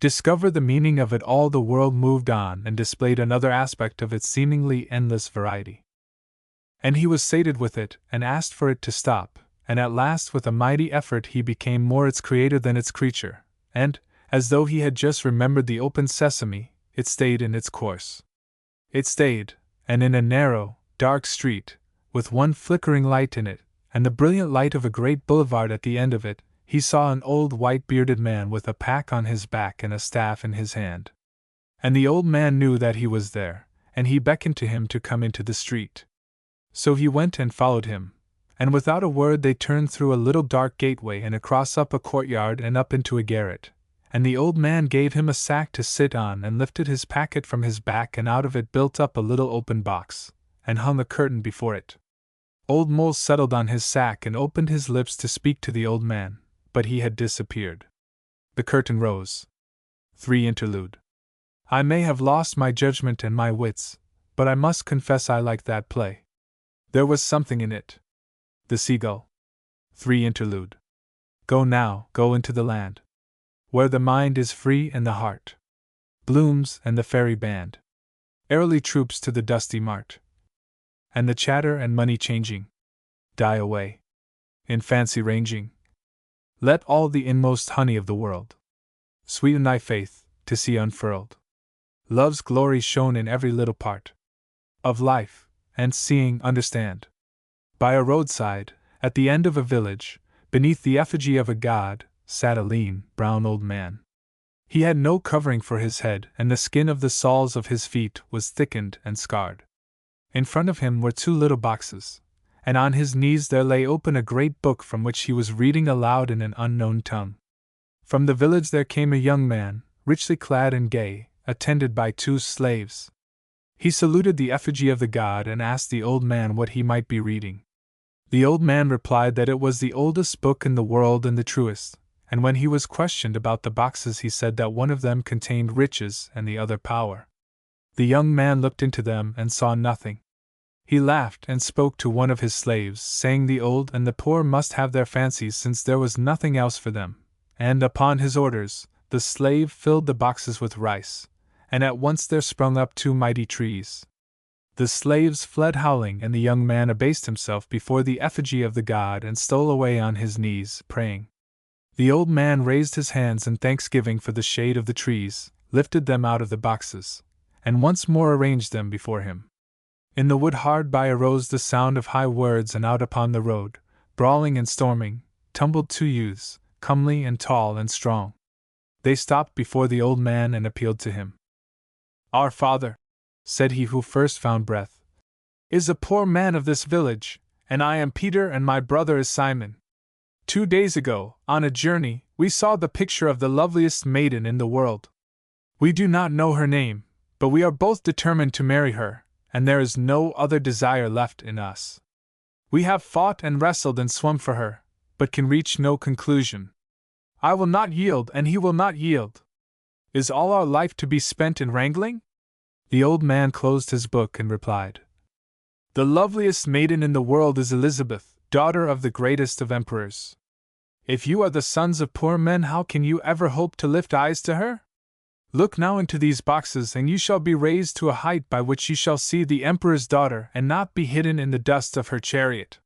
A: discover the meaning of it all, the world moved on and displayed another aspect of its seemingly endless variety. And he was sated with it, and asked for it to stop, and at last with a mighty effort he became more its creator than its creature, and, as though he had just remembered the open sesame, it stayed in its course. It stayed, and in a narrow, dark street, with one flickering light in it, and the brilliant light of a great boulevard at the end of it, he saw an old white-bearded man with a pack on his back and a staff in his hand. And the old man knew that he was there, and he beckoned to him to come into the street. So he went and followed him, and without a word they turned through a little dark gateway and across up a courtyard and up into a garret, and the old man gave him a sack to sit on and lifted his packet from his back, and out of it built up a little open box, and hung a curtain before it. Old Mole settled on his sack and opened his lips to speak to the old man, but he had disappeared. The curtain rose. 3 Interlude. I may have lost my judgment and my wits, but I must confess I liked that play. There was something in it. The Seagull. 3 Interlude. Go now, go into the land where the mind is free and the heart blooms, and the fairy band airily troops to the dusty mart, and the chatter and money changing die away in fancy ranging. Let all the inmost honey of the world sweeten thy faith to see unfurled love's glory shown in every little part of life, and seeing understand. By a roadside, at the end of a village, beneath the effigy of a god, sat a lean, brown old man. He had no covering for his head, and the skin of the soles of his feet was thickened and scarred. In front of him were 2 little boxes, and on his knees there lay open a great book from which he was reading aloud in an unknown tongue. From the village there came a young man, richly clad and gay, attended by 2 slaves. He saluted the effigy of the god and asked the old man what he might be reading. The old man replied that it was the oldest book in the world and the truest, and when he was questioned about the boxes he said that one of them contained riches and the other power. The young man looked into them and saw nothing. He laughed and spoke to one of his slaves, saying the old and the poor must have their fancies since there was nothing else for them, and upon his orders, the slave filled the boxes with rice, and at once there sprung up 2 mighty trees. The slaves fled howling, and the young man abased himself before the effigy of the god and stole away on his knees, praying. The old man raised his hands in thanksgiving for the shade of the trees, lifted them out of the boxes, and once more arranged them before him. In the wood hard by arose the sound of high words, and out upon the road, brawling and storming, tumbled 2 youths, comely and tall and strong. They stopped before the old man and appealed to him. Our father, said he who first found breath, is a poor man of this village, and I am Peter and my brother is Simon. 2 days ago, on a journey, we saw the picture of the loveliest maiden in the world. We do not know her name, but we are both determined to marry her, and there is no other desire left in us. We have fought and wrestled and swum for her, but can reach no conclusion. I will not yield, and he will not yield. Is all our life to be spent in wrangling? The old man closed his book and replied, The loveliest maiden in the world is Elizabeth, daughter of the greatest of emperors. If you are the sons of poor men, how can you ever hope to lift eyes to her? Look now into these boxes, and you shall be raised to a height by which you shall see the emperor's daughter and not be hidden in the dust of her chariot.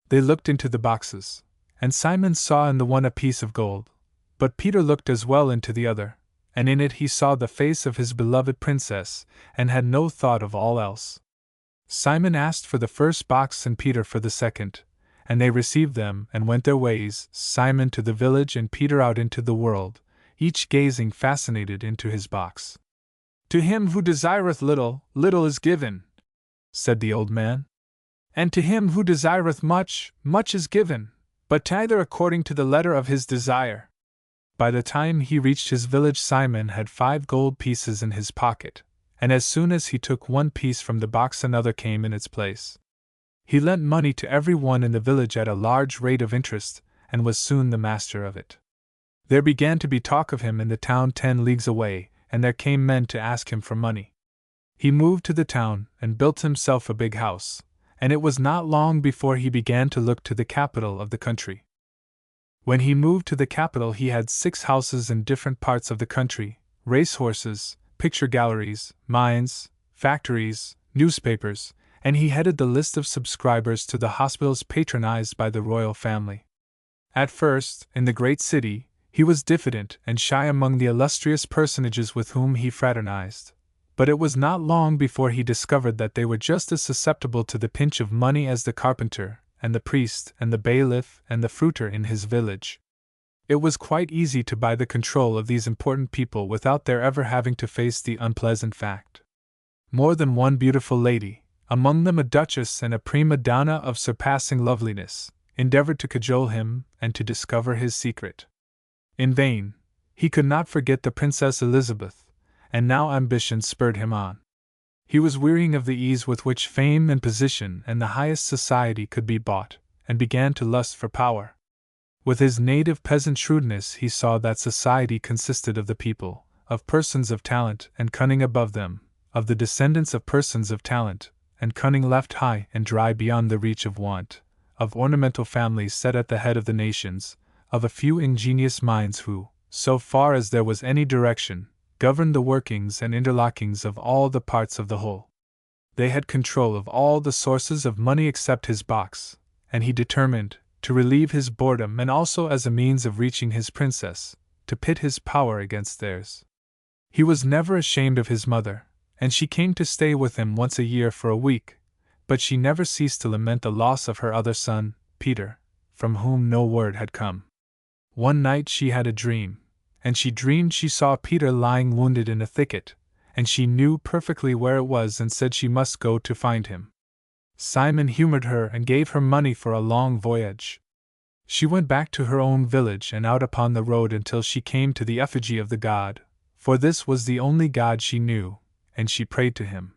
A: They looked into the boxes, and Simon saw in the one a piece of gold, but Peter looked as well into the other, and in it he saw the face of his beloved princess, and had no thought of all else. Simon asked for the first box and Peter for the second, and they received them and went their ways, Simon to the village and Peter out into the world, each gazing fascinated into his box. To him who desireth little, little is given, said the old man. And to him who desireth much, much is given, but neither according to the letter of his desire. By the time he reached his village, Simon had 5 gold pieces in his pocket, and as soon as he took one piece from the box another came in its place. He lent money to every one in the village at a large rate of interest, and was soon the master of it. There began to be talk of him in the town 10 leagues away, and there came men to ask him for money. He moved to the town and built himself a big house, and it was not long before he began to look to the capital of the country. When he moved to the capital he had 6 houses in different parts of the country, racehorses, picture galleries, mines, factories, newspapers, and he headed the list of subscribers to the hospitals patronized by the royal family. At first, in the great city, he was diffident and shy among the illustrious personages with whom he fraternized, But it was not long before he discovered that they were just as susceptible to the pinch of money as the carpenter, and the priest, and the bailiff, and the fruiter in his village. It was quite easy to buy the control of these important people without their ever having to face the unpleasant fact. More than one beautiful lady, among them a duchess and a prima donna of surpassing loveliness, endeavored to cajole him and to discover his secret. In vain. He could not forget the Princess Elizabeth, and now ambition spurred him on. He was wearying of the ease with which fame and position and the highest society could be bought, and began to lust for power. With his native peasant shrewdness he saw that society consisted of the people, of persons of talent and cunning above them, of the descendants of persons of talent and cunning left high and dry beyond the reach of want, of ornamental families set at the head of the nations, of a few ingenious minds who, so far as there was any direction, governed the workings and interlockings of all the parts of the whole. They had control of all the sources of money except his box, and he determined, to relieve his boredom and also as a means of reaching his princess, to pit his power against theirs. He was never ashamed of his mother, and she came to stay with him once a year for a week, but she never ceased to lament the loss of her other son, Peter, from whom no word had come. One night she had a dream, and she dreamed she saw Peter lying wounded in a thicket, and she knew perfectly where it was and said she must go to find him. Simon humored her and gave her money for a long voyage. She went back to her own village and out upon the road until she came to the effigy of the god, for this was the only god she knew, and she prayed to him.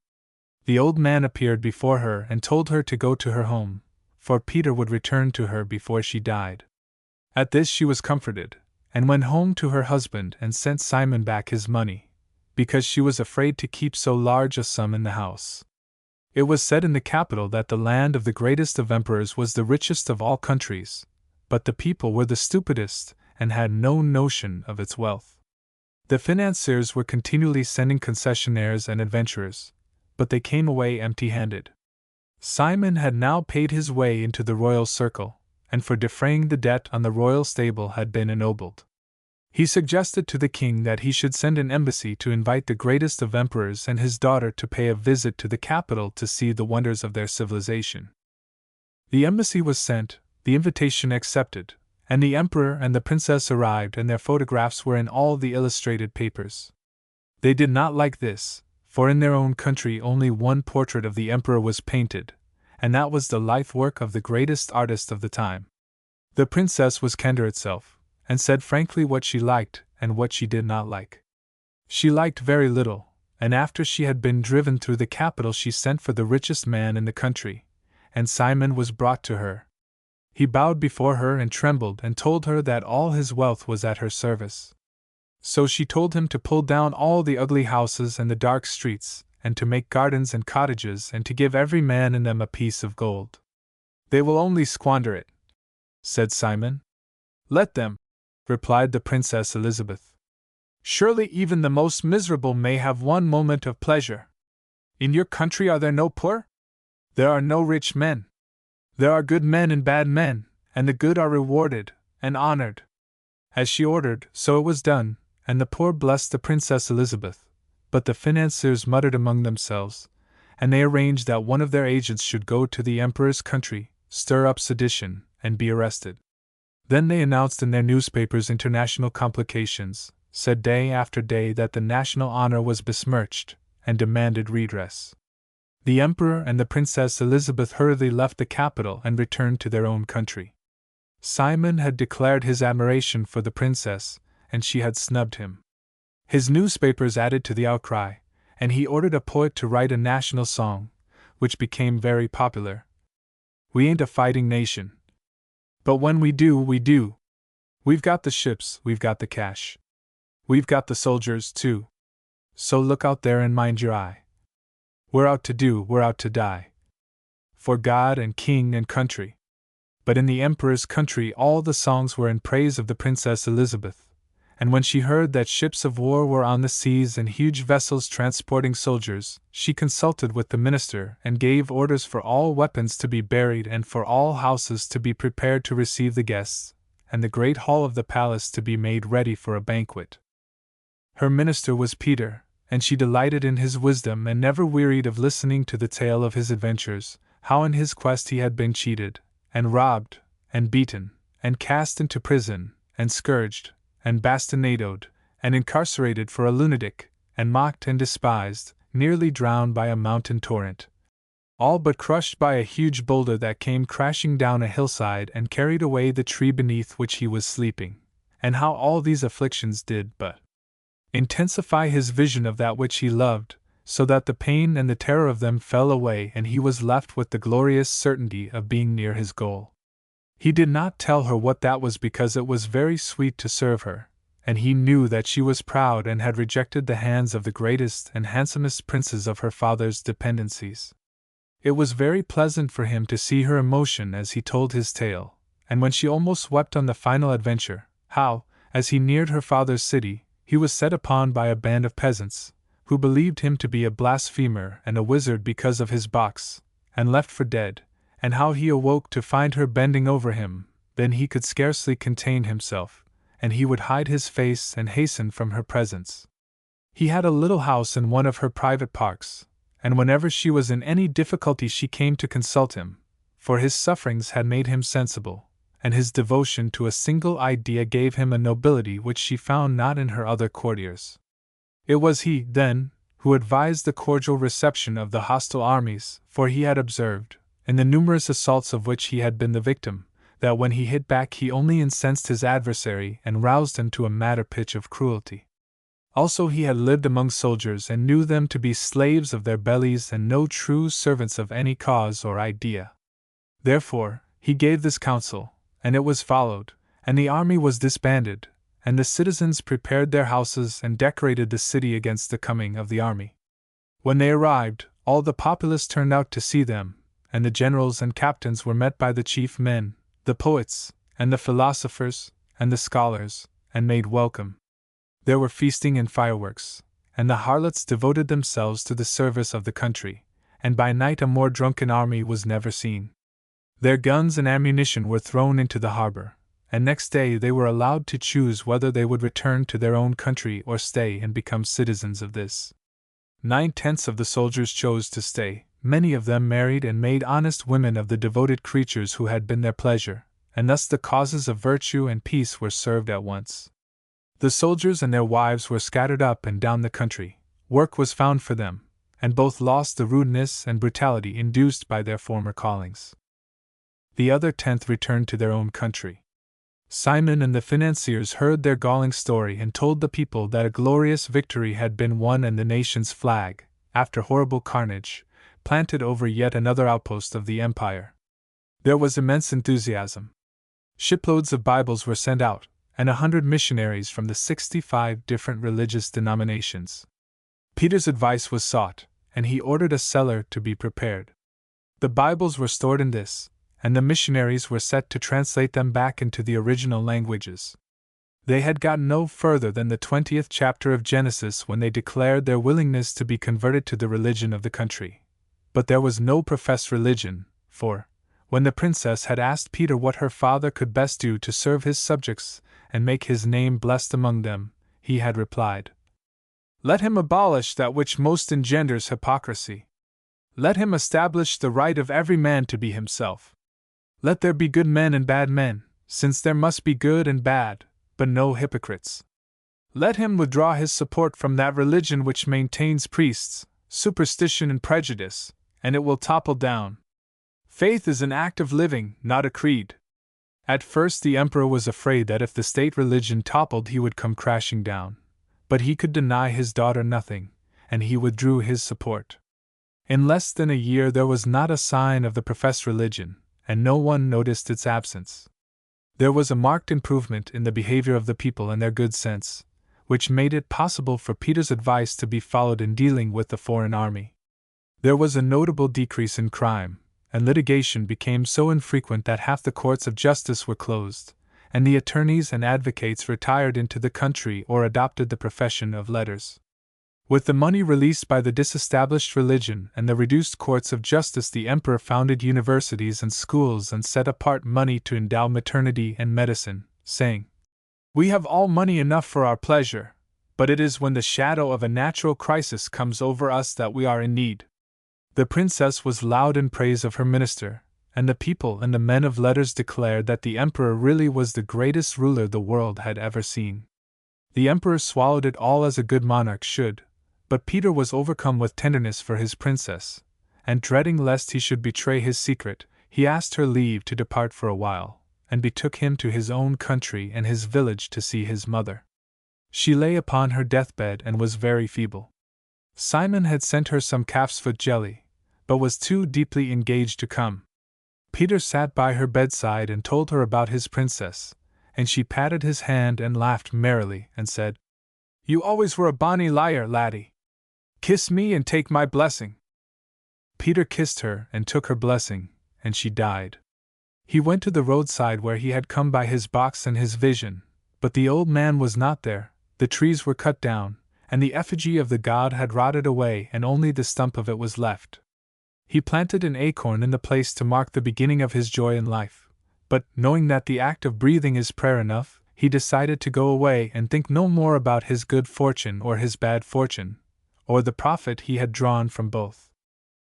A: The old man appeared before her and told her to go to her home, for Peter would return to her before she died. At this she was comforted, and went home to her husband and sent Simon back his money, because she was afraid to keep so large a sum in the house. It was said in the capital that the land of the greatest of emperors was the richest of all countries, but the people were the stupidest and had no notion of its wealth. The financiers were continually sending concessionaires and adventurers, but they came away empty-handed. Simon had now paid his way into the royal circle, and for defraying the debt on the royal stable had been ennobled. He suggested to the king that he should send an embassy to invite the greatest of emperors and his daughter to pay a visit to the capital to see the wonders of their civilization. The embassy was sent, the invitation accepted, and the emperor and the princess arrived, and their photographs were in all the illustrated papers. They did not like this, for in their own country only one portrait of the emperor was painted, and that was the life work of the greatest artist of the time. The princess was candor itself, and said frankly what she liked and what she did not like. She liked very little, and after she had been driven through the capital she sent for the richest man in the country, and Simon was brought to her. He bowed before her and trembled and told her that all his wealth was at her service. So she told him to pull down all the ugly houses and the dark streets, and to make gardens and cottages, and to give every man in them a piece of gold. "They will only squander it," said Simon. "Let them," replied the Princess Elizabeth. "Surely even the most miserable may have one moment of pleasure. In your country are there no poor? There are no rich men. There are good men and bad men, and the good are rewarded and honored." As she ordered, so it was done, and the poor blessed the Princess Elizabeth, but the financiers muttered among themselves, and they arranged that one of their agents should go to the emperor's country, stir up sedition, and be arrested. Then they announced in their newspapers international complications, said day after day that the national honor was besmirched, and demanded redress. The emperor and the Princess Elizabeth hurriedly left the capital and returned to their own country. Simon had declared his admiration for the princess, and she had snubbed him. His newspapers added to the outcry, and he ordered a poet to write a national song, which became very popular. "We ain't a fighting nation. But when we do, we do. We've got the ships, we've got the cash. We've got the soldiers, too. So look out there and mind your eye. We're out to do, we're out to die. For God and king and country." But in the emperor's country all the songs were in praise of the Princess Elizabeth, and when she heard that ships of war were on the seas and huge vessels transporting soldiers, she consulted with the minister and gave orders for all weapons to be buried and for all houses to be prepared to receive the guests, and the great hall of the palace to be made ready for a banquet. Her minister was Peter, and she delighted in his wisdom and never wearied of listening to the tale of his adventures, how in his quest he had been cheated, and robbed, and beaten, and cast into prison, and scourged, and bastinadoed, and incarcerated for a lunatic, and mocked and despised, nearly drowned by a mountain torrent, all but crushed by a huge boulder that came crashing down a hillside and carried away the tree beneath which he was sleeping, and how all these afflictions did but intensify his vision of that which he loved, so that the pain and the terror of them fell away and he was left with the glorious certainty of being near his goal. He did not tell her what that was because it was very sweet to serve her, and he knew that she was proud and had rejected the hands of the greatest and handsomest princes of her father's dependencies. It was very pleasant for him to see her emotion as he told his tale, and when she almost wept on the final adventure, how, as he neared her father's city, he was set upon by a band of peasants, who believed him to be a blasphemer and a wizard because of his box, and left for dead, and how he awoke to find her bending over him, then he could scarcely contain himself, and he would hide his face and hasten from her presence. He had a little house in one of her private parks, and whenever she was in any difficulty she came to consult him, for his sufferings had made him sensible, and his devotion to a single idea gave him a nobility which she found not in her other courtiers. It was he, then, who advised the cordial reception of the hostile armies, for he had observed, in the numerous assaults of which he had been the victim, that when he hit back he only incensed his adversary and roused him to a madder pitch of cruelty. Also he had lived among soldiers and knew them to be slaves of their bellies and no true servants of any cause or idea. Therefore, he gave this counsel, and it was followed, and the army was disbanded, and the citizens prepared their houses and decorated the city against the coming of the army. When they arrived, all the populace turned out to see them, and the generals and captains were met by the chief men, the poets, and the philosophers, and the scholars, and made welcome. There were feasting and fireworks, and the harlots devoted themselves to the service of the country, and by night a more drunken army was never seen. Their guns and ammunition were thrown into the harbor, and next day they were allowed to choose whether they would return to their own country or stay and become citizens of this. 9/10 of the soldiers chose to stay, many of them married and made honest women of the devoted creatures who had been their pleasure, and thus the causes of virtue and peace were served at once. The soldiers and their wives were scattered up and down the country, work was found for them, and both lost the rudeness and brutality induced by their former callings. The other 10th returned to their own country. Simon and the financiers heard their galling story and told the people that a glorious victory had been won and the nation's flag, after horrible carnage, planted over yet another outpost of the empire. There was immense enthusiasm. Shiploads of Bibles were sent out, and 100 missionaries from the 65 different religious denominations. Peter's advice was sought, and he ordered a cellar to be prepared. The Bibles were stored in this, and the missionaries were set to translate them back into the original languages. They had gotten no further than the 20th chapter of Genesis when they declared their willingness to be converted to the religion of the country. But there was no professed religion, for, when the princess had asked Peter what her father could best do to serve his subjects and make his name blessed among them, he had replied, "Let him abolish that which most engenders hypocrisy. Let him establish the right of every man to be himself. Let there be good men and bad men, since there must be good and bad, but no hypocrites. Let him withdraw his support from that religion which maintains priests, superstition and prejudice, and it will topple down. Faith is an act of living, not a creed." At first the emperor was afraid that if the state religion toppled he would come crashing down, but he could deny his daughter nothing, and he withdrew his support. In less than a year there was not a sign of the professed religion, and no one noticed its absence. There was a marked improvement in the behavior of the people and their good sense, which made it possible for Peter's advice to be followed in dealing with the foreign army. There was a notable decrease in crime, and litigation became so infrequent that half the courts of justice were closed, and the attorneys and advocates retired into the country or adopted the profession of letters. With the money released by the disestablished religion and the reduced courts of justice, the emperor founded universities and schools and set apart money to endow maternity and medicine, saying, "We have all money enough for our pleasure, but it is when the shadow of a natural crisis comes over us that we are in need. The princess was loud in praise of her minister, and the people and the men of letters declared that the emperor really was the greatest ruler the world had ever seen. The emperor swallowed it all as a good monarch should, but Peter was overcome with tenderness for his princess, and dreading lest he should betray his secret, he asked her leave to depart for a while, and betook him to his own country and his village to see his mother. She lay upon her deathbed and was very feeble. Simon had sent her some calf's foot jelly, but was too deeply engaged to come. Peter sat by her bedside and told her about his princess, and she patted his hand and laughed merrily and said, "You always were a bonny liar, laddie. Kiss me and take my blessing." Peter kissed her and took her blessing, and she died. He went to the roadside where he had come by his box and his vision, but the old man was not there, the trees were cut down, and the effigy of the god had rotted away and only the stump of it was left. He planted an acorn in the place to mark the beginning of his joy in life, but, knowing that the act of breathing is prayer enough, he decided to go away and think no more about his good fortune or his bad fortune, or the profit he had drawn from both.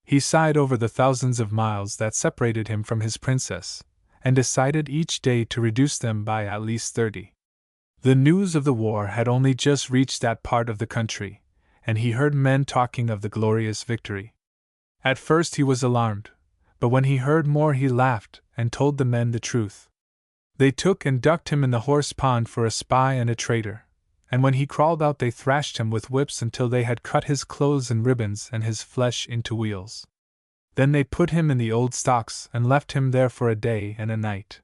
A: He sighed over the thousands of miles that separated him from his princess, and decided each day to reduce them by at least 30. The news of the war had only just reached that part of the country, and he heard men talking of the glorious victory. At first he was alarmed, but when he heard more he laughed and told the men the truth. They took and ducked him in the horse pond for a spy and a traitor, and when he crawled out they thrashed him with whips until they had cut his clothes in ribbons and his flesh into wheels. Then they put him in the old stocks and left him there for a day and a night.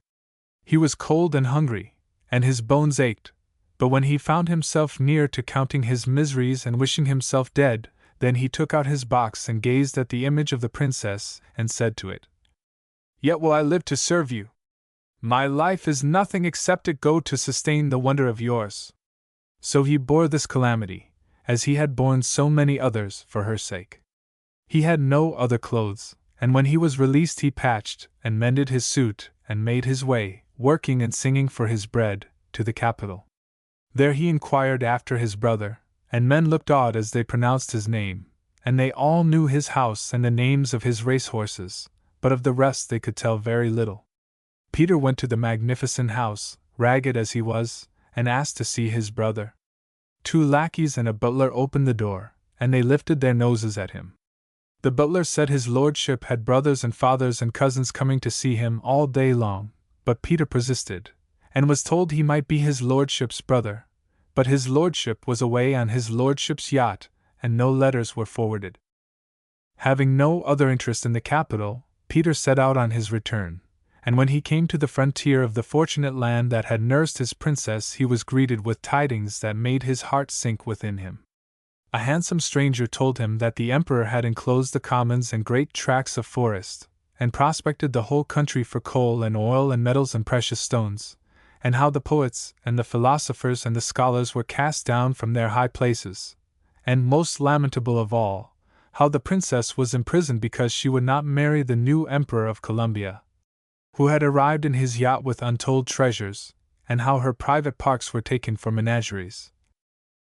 A: He was cold and hungry, and his bones ached, but when he found himself near to counting his miseries and wishing himself dead, then he took out his box and gazed at the image of the princess and said to it, "Yet will I live to serve you. My life is nothing except it go to sustain the wonder of yours." So he bore this calamity, as he had borne so many others for her sake. He had no other clothes, and when he was released he patched and mended his suit and made his way, working and singing for his bread, to the capital. There he inquired after his brother, and men looked awed as they pronounced his name, and they all knew his house and the names of his racehorses, but of the rest they could tell very little. Peter went to the magnificent house, ragged as he was, and asked to see his brother. 2 lackeys and a butler opened the door, and they lifted their noses at him. The butler said his lordship had brothers and fathers and cousins coming to see him all day long, but Peter persisted, and was told he might be his lordship's brother, but his lordship was away on his lordship's yacht, and no letters were forwarded. Having no other interest in the capital, Peter set out on his return, and when he came to the frontier of the fortunate land that had nursed his princess he was greeted with tidings that made his heart sink within him. A handsome stranger told him that the emperor had enclosed the commons and great tracts of forest, and prospected the whole country for coal and oil and metals and precious stones, and how the poets and the philosophers and the scholars were cast down from their high places, and, most lamentable of all, how the princess was imprisoned because she would not marry the new emperor of Columbia, who had arrived in his yacht with untold treasures, and how her private parks were taken for menageries,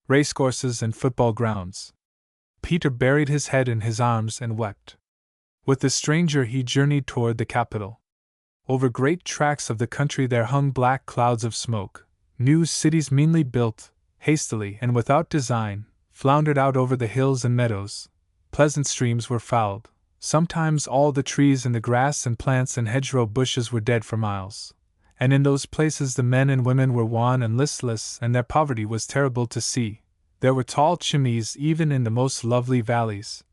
A: racecourses and football grounds. Peter buried his head in his arms and wept. With the stranger he journeyed toward the capital. Over great tracts of the country there hung black clouds of smoke. New cities meanly built, hastily and without design, floundered out over the hills and meadows. Pleasant streams were fouled. Sometimes all the trees and the grass and plants and hedgerow bushes were dead for miles. And in those places the men and women were wan and listless, and their poverty was terrible to see. There were tall chimneys even in the most lovely valleys,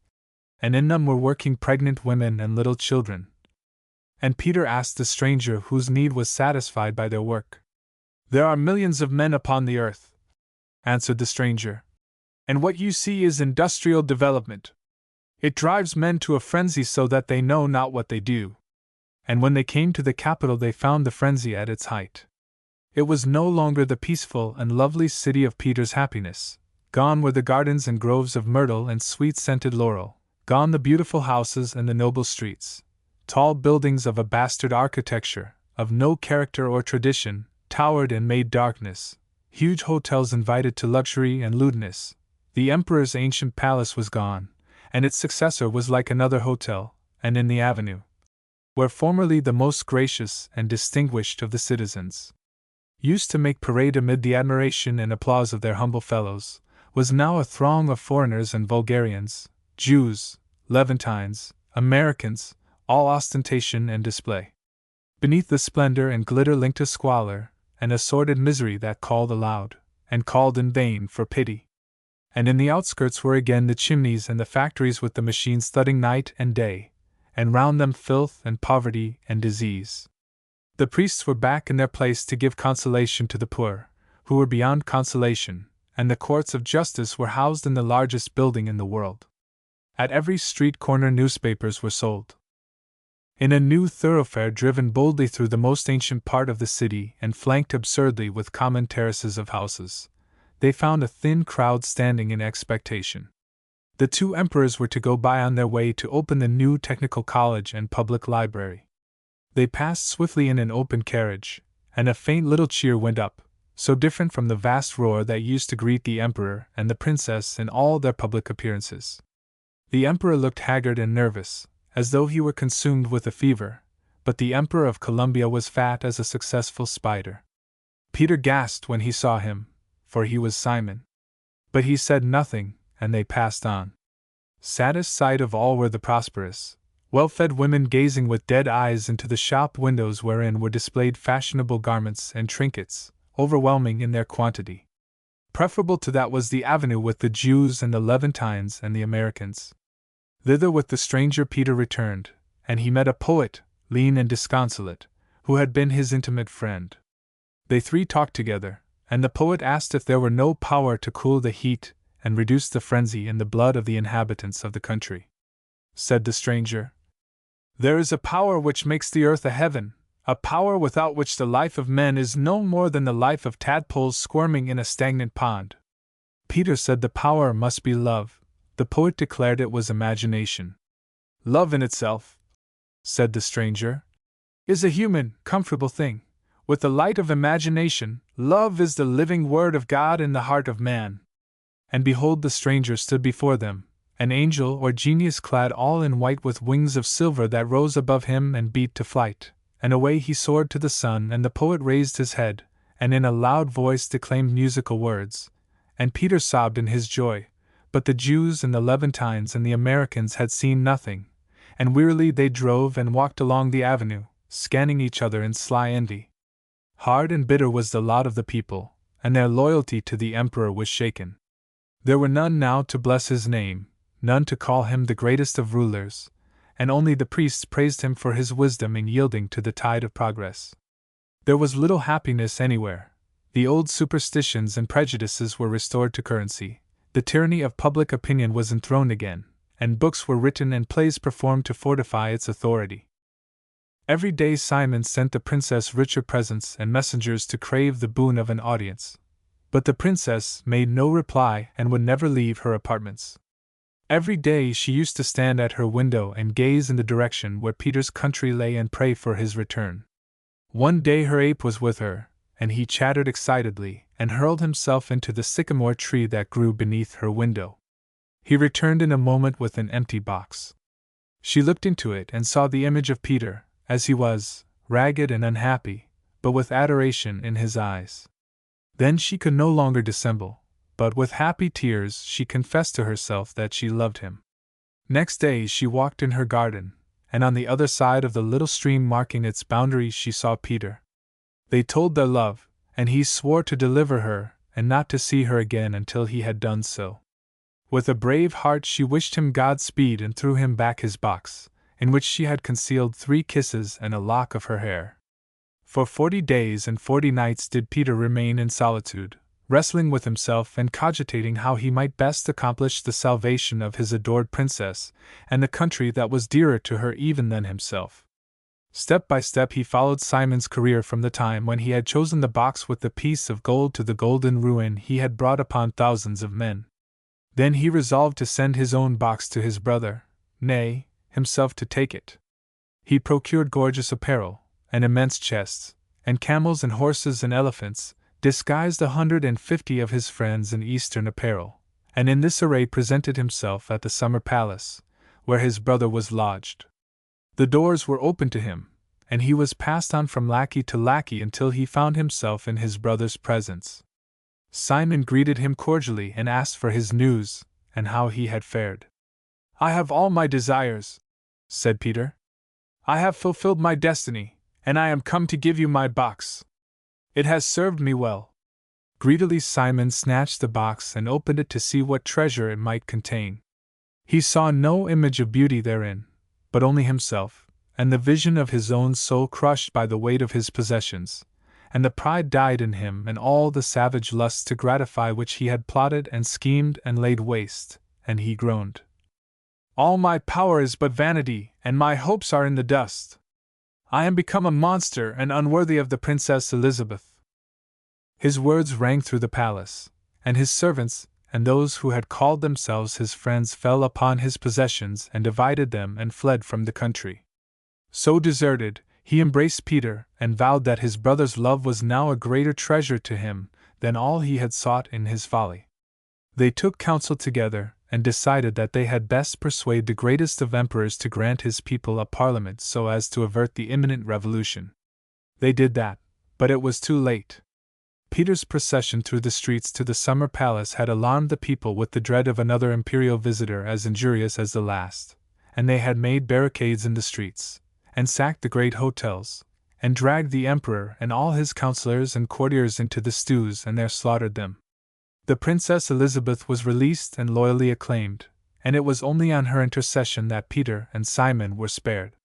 A: and in them were working pregnant women and little children. And Peter asked the stranger whose need was satisfied by their work. "There are millions of men upon the earth," answered the stranger, "and what you see is industrial development. It drives men to a frenzy so that they know not what they do." And when they came to the capital they found the frenzy at its height. It was no longer the peaceful and lovely city of Peter's happiness. Gone were the gardens and groves of myrtle and sweet-scented laurel, gone the beautiful houses and the noble streets. Tall buildings of a bastard architecture, of no character or tradition, towered and made darkness, huge hotels invited to luxury and lewdness. The emperor's ancient palace was gone, and its successor was like another hotel, and in the avenue, where formerly the most gracious and distinguished of the citizens used to make parade amid the admiration and applause of their humble fellows, was now a throng of foreigners and vulgarians, Jews, Levantines, Americans, all ostentation and display. Beneath the splendor and glitter linked a squalor, and a sordid misery that called aloud, and called in vain for pity. And in the outskirts were again the chimneys and the factories with the machines thudding night and day, and round them filth and poverty and disease. The priests were back in their place to give consolation to the poor, who were beyond consolation, and the courts of justice were housed in the largest building in the world. At every street corner newspapers were sold. In a new thoroughfare driven boldly through the most ancient part of the city and flanked absurdly with common terraces of houses, they found a thin crowd standing in expectation. The two emperors were to go by on their way to open the new technical college and public library. They passed swiftly in an open carriage, and a faint little cheer went up, so different from the vast roar that used to greet the emperor and the princess in all their public appearances. The emperor looked haggard and nervous, as though he were consumed with a fever, but the Emperor of Columbia was fat as a successful spider. Peter gasped when he saw him, for he was Simon. But he said nothing, and they passed on. Saddest sight of all were the prosperous, well-fed women gazing with dead eyes into the shop windows wherein were displayed fashionable garments and trinkets, overwhelming in their quantity. Preferable to that was the avenue with the Jews and the Levantines and the Americans. Thither with the stranger Peter returned, and he met a poet, lean and disconsolate, who had been his intimate friend. They three talked together, and the poet asked if there were no power to cool the heat and reduce the frenzy in the blood of the inhabitants of the country. Said the stranger, "There is a power which makes the earth a heaven, a power without which the life of men is no more than the life of tadpoles squirming in a stagnant pond." Peter said the power must be love. The poet declared it was imagination. "Love in itself," said the stranger, "is a human, comfortable thing. With the light of imagination, love is the living word of God in the heart of man." And behold, the stranger stood before them, an angel or genius clad all in white with wings of silver that rose above him and beat to flight, and away he soared to the sun, and the poet raised his head, and in a loud voice declaimed musical words, and Peter sobbed in his joy. But the Jews and the Levantines and the Americans had seen nothing, and wearily they drove and walked along the avenue, scanning each other in sly envy. Hard and bitter was the lot of the people, and their loyalty to the emperor was shaken. There were none now to bless his name, none to call him the greatest of rulers, and only the priests praised him for his wisdom in yielding to the tide of progress. There was little happiness anywhere. The old superstitions and prejudices were restored to currency. The tyranny of public opinion was enthroned again, and books were written and plays performed to fortify its authority. Every day Simon sent the princess richer presents and messengers to crave the boon of an audience. But the princess made no reply and would never leave her apartments. Every day she used to stand at her window and gaze in the direction where Peter's country lay and pray for his return. One day her ape was with her, and he chattered excitedly, and hurled himself into the sycamore tree that grew beneath her window. He returned in a moment with an empty box. She looked into it and saw the image of Peter, as he was, ragged and unhappy, but with adoration in his eyes. Then she could no longer dissemble, but with happy tears she confessed to herself that she loved him. Next day she walked in her garden, and on the other side of the little stream marking its boundaries she saw Peter. They told their love, and he swore to deliver her, and not to see her again until he had done so. With a brave heart she wished him Godspeed and threw him back his box, in which she had concealed 3 kisses and a lock of her hair. For 40 days and 40 nights did Peter remain in solitude, wrestling with himself and cogitating how he might best accomplish the salvation of his adored princess, and the country that was dearer to her even than himself. Step by step he followed Simon's career from the time when he had chosen the box with the piece of gold to the golden ruin he had brought upon thousands of men. Then he resolved to send his own box to his brother, nay, himself to take it. He procured gorgeous apparel, and immense chests, and camels and horses and elephants, disguised 150 of his friends in Eastern apparel, and in this array presented himself at the summer palace, where his brother was lodged. The doors were opened to him, and he was passed on from lackey to lackey until he found himself in his brother's presence. Simon greeted him cordially and asked for his news, and how he had fared. "I have all my desires," said Peter. "I have fulfilled my destiny, and I am come to give you my box. It has served me well." Greedily Simon snatched the box and opened it to see what treasure it might contain. He saw no image of beauty therein, but only himself, and the vision of his own soul crushed by the weight of his possessions, and the pride died in him and all the savage lusts to gratify which he had plotted and schemed and laid waste, and he groaned. "All my power is but vanity, and my hopes are in the dust. I am become a monster and unworthy of the Princess Elizabeth." His words rang through the palace, and his servants and those who had called themselves his friends fell upon his possessions and divided them and fled from the country. So deserted, he embraced Peter and vowed that his brother's love was now a greater treasure to him than all he had sought in his folly. They took counsel together and decided that they had best persuade the greatest of emperors to grant his people a parliament so as to avert the imminent revolution. They did that, but it was too late. Peter's procession through the streets to the summer palace had alarmed the people with the dread of another imperial visitor as injurious as the last, and they had made barricades in the streets, and sacked the great hotels, and dragged the emperor and all his counselors and courtiers into the stews and there slaughtered them. The Princess Elizabeth was released and loyally acclaimed, and it was only on her intercession that Peter and Simon were spared.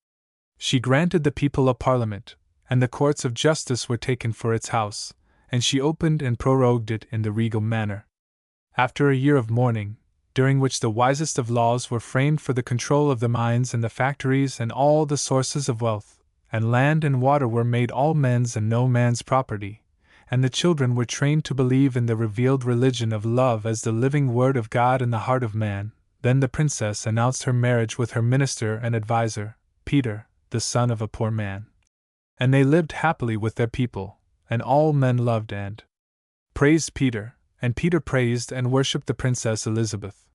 A: She granted the people a parliament, and the courts of justice were taken for its house, and she opened and prorogued it in the regal manner. After a year of mourning, during which the wisest of laws were framed for the control of the mines and the factories and all the sources of wealth, and land and water were made all men's and no man's property, and the children were trained to believe in the revealed religion of love as the living word of God in the heart of man, then the princess announced her marriage with her minister and adviser, Peter, the son of a poor man. And they lived happily with their people, and all men loved and praised Peter, and Peter praised and worshipped the Princess Elizabeth.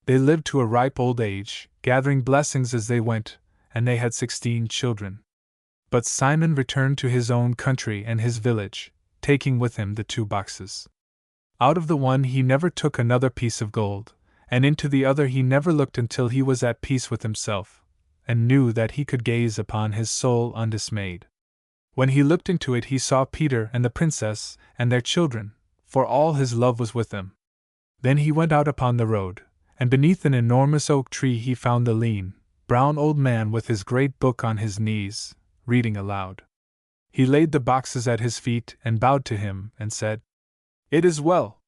A: They lived to a ripe old age, gathering blessings as they went, and they had 16 children. But Simon returned to his own country and his village, taking with him the 2 boxes. Out of the one he never took another piece of gold, and into the other he never looked until he was at peace with himself, and knew that he could gaze upon his soul undismayed. When he looked into it he saw Peter and the princess and their children, for all his love was with them. Then he went out upon the road, and beneath an enormous oak tree he found the lean, brown old man with his great book on his knees, reading aloud. He laid the boxes at his feet and bowed to him and said, "It is well."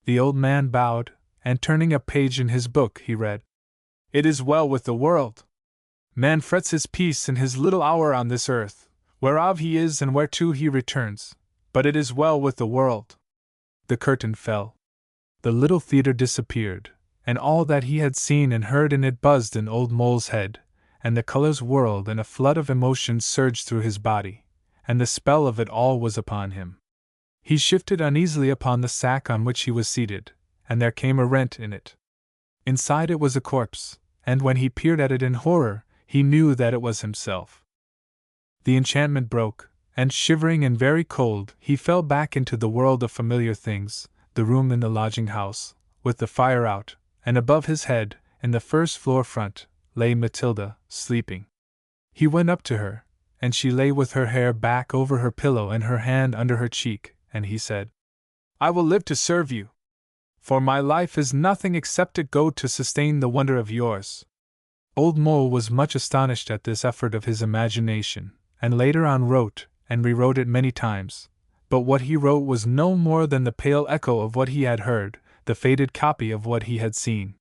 A: The old man bowed, and turning a page in his book he read, "It is well with the world. Man frets his peace in his little hour on this earth, whereof he is and whereto he returns, but it is well with the world." The curtain fell. The little theater disappeared, and all that he had seen and heard in it buzzed in Old Mole's head, and the colors whirled and a flood of emotion surged through his body, and the spell of it all was upon him. He shifted uneasily upon the sack on which he was seated, and there came a rent in it. Inside it was a corpse, and when he peered at it in horror, he knew that it was himself. The enchantment broke, and shivering and very cold, he fell back into the world of familiar things, the room in the lodging house, with the fire out, and above his head, in the first floor front, lay Matilda, sleeping. He went up to her, and she lay with her hair back over her pillow and her hand under her cheek, and he said, "I will live to serve you. For my life is nothing except a goad to sustain the wonder of yours." Old Mole was much astonished at this effort of his imagination, and later on wrote and rewrote it many times, but what he wrote was no more than the pale echo of what he had heard, the faded copy of what he had seen.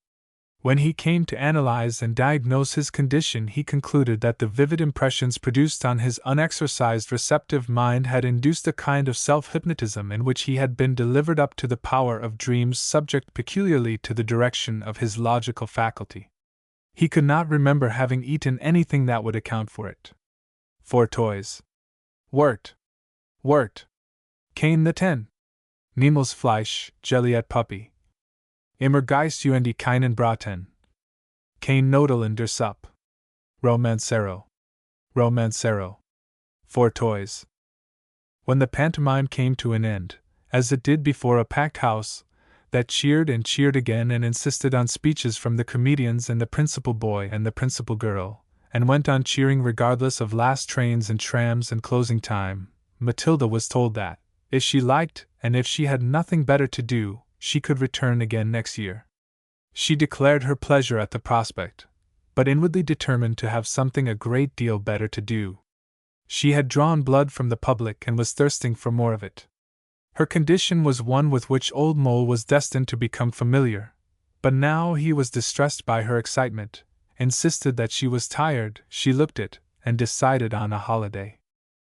A: When he came to analyze and diagnose his condition, he concluded that the vivid impressions produced on his unexercised receptive mind had induced a kind of self-hypnotism in which he had been delivered up to the power of dreams subject peculiarly to the direction of his logical faculty. He could not remember having eaten anything that would account for it. 4 toys. Wort. Came the 10. Niemals Fleisch, Geliet Puppy. Immer Geist und keinen Braten. Kein Nodel in der Suppe. Romancero. Romancero. 4 toys. When the pantomime came to an end, as it did before a packed house, that cheered and cheered again and insisted on speeches from the comedians and the principal boy and the principal girl, and went on cheering regardless of last trains and trams and closing time, Matilda was told that, if she liked, and if she had nothing better to do, she could return again next year. She declared her pleasure at the prospect, but inwardly determined to have something a great deal better to do. She had drawn blood from the public and was thirsting for more of it. Her condition was one with which Old Mole was destined to become familiar, but now he was distressed by her excitement, insisted that she was tired, she looked it, and decided on a holiday.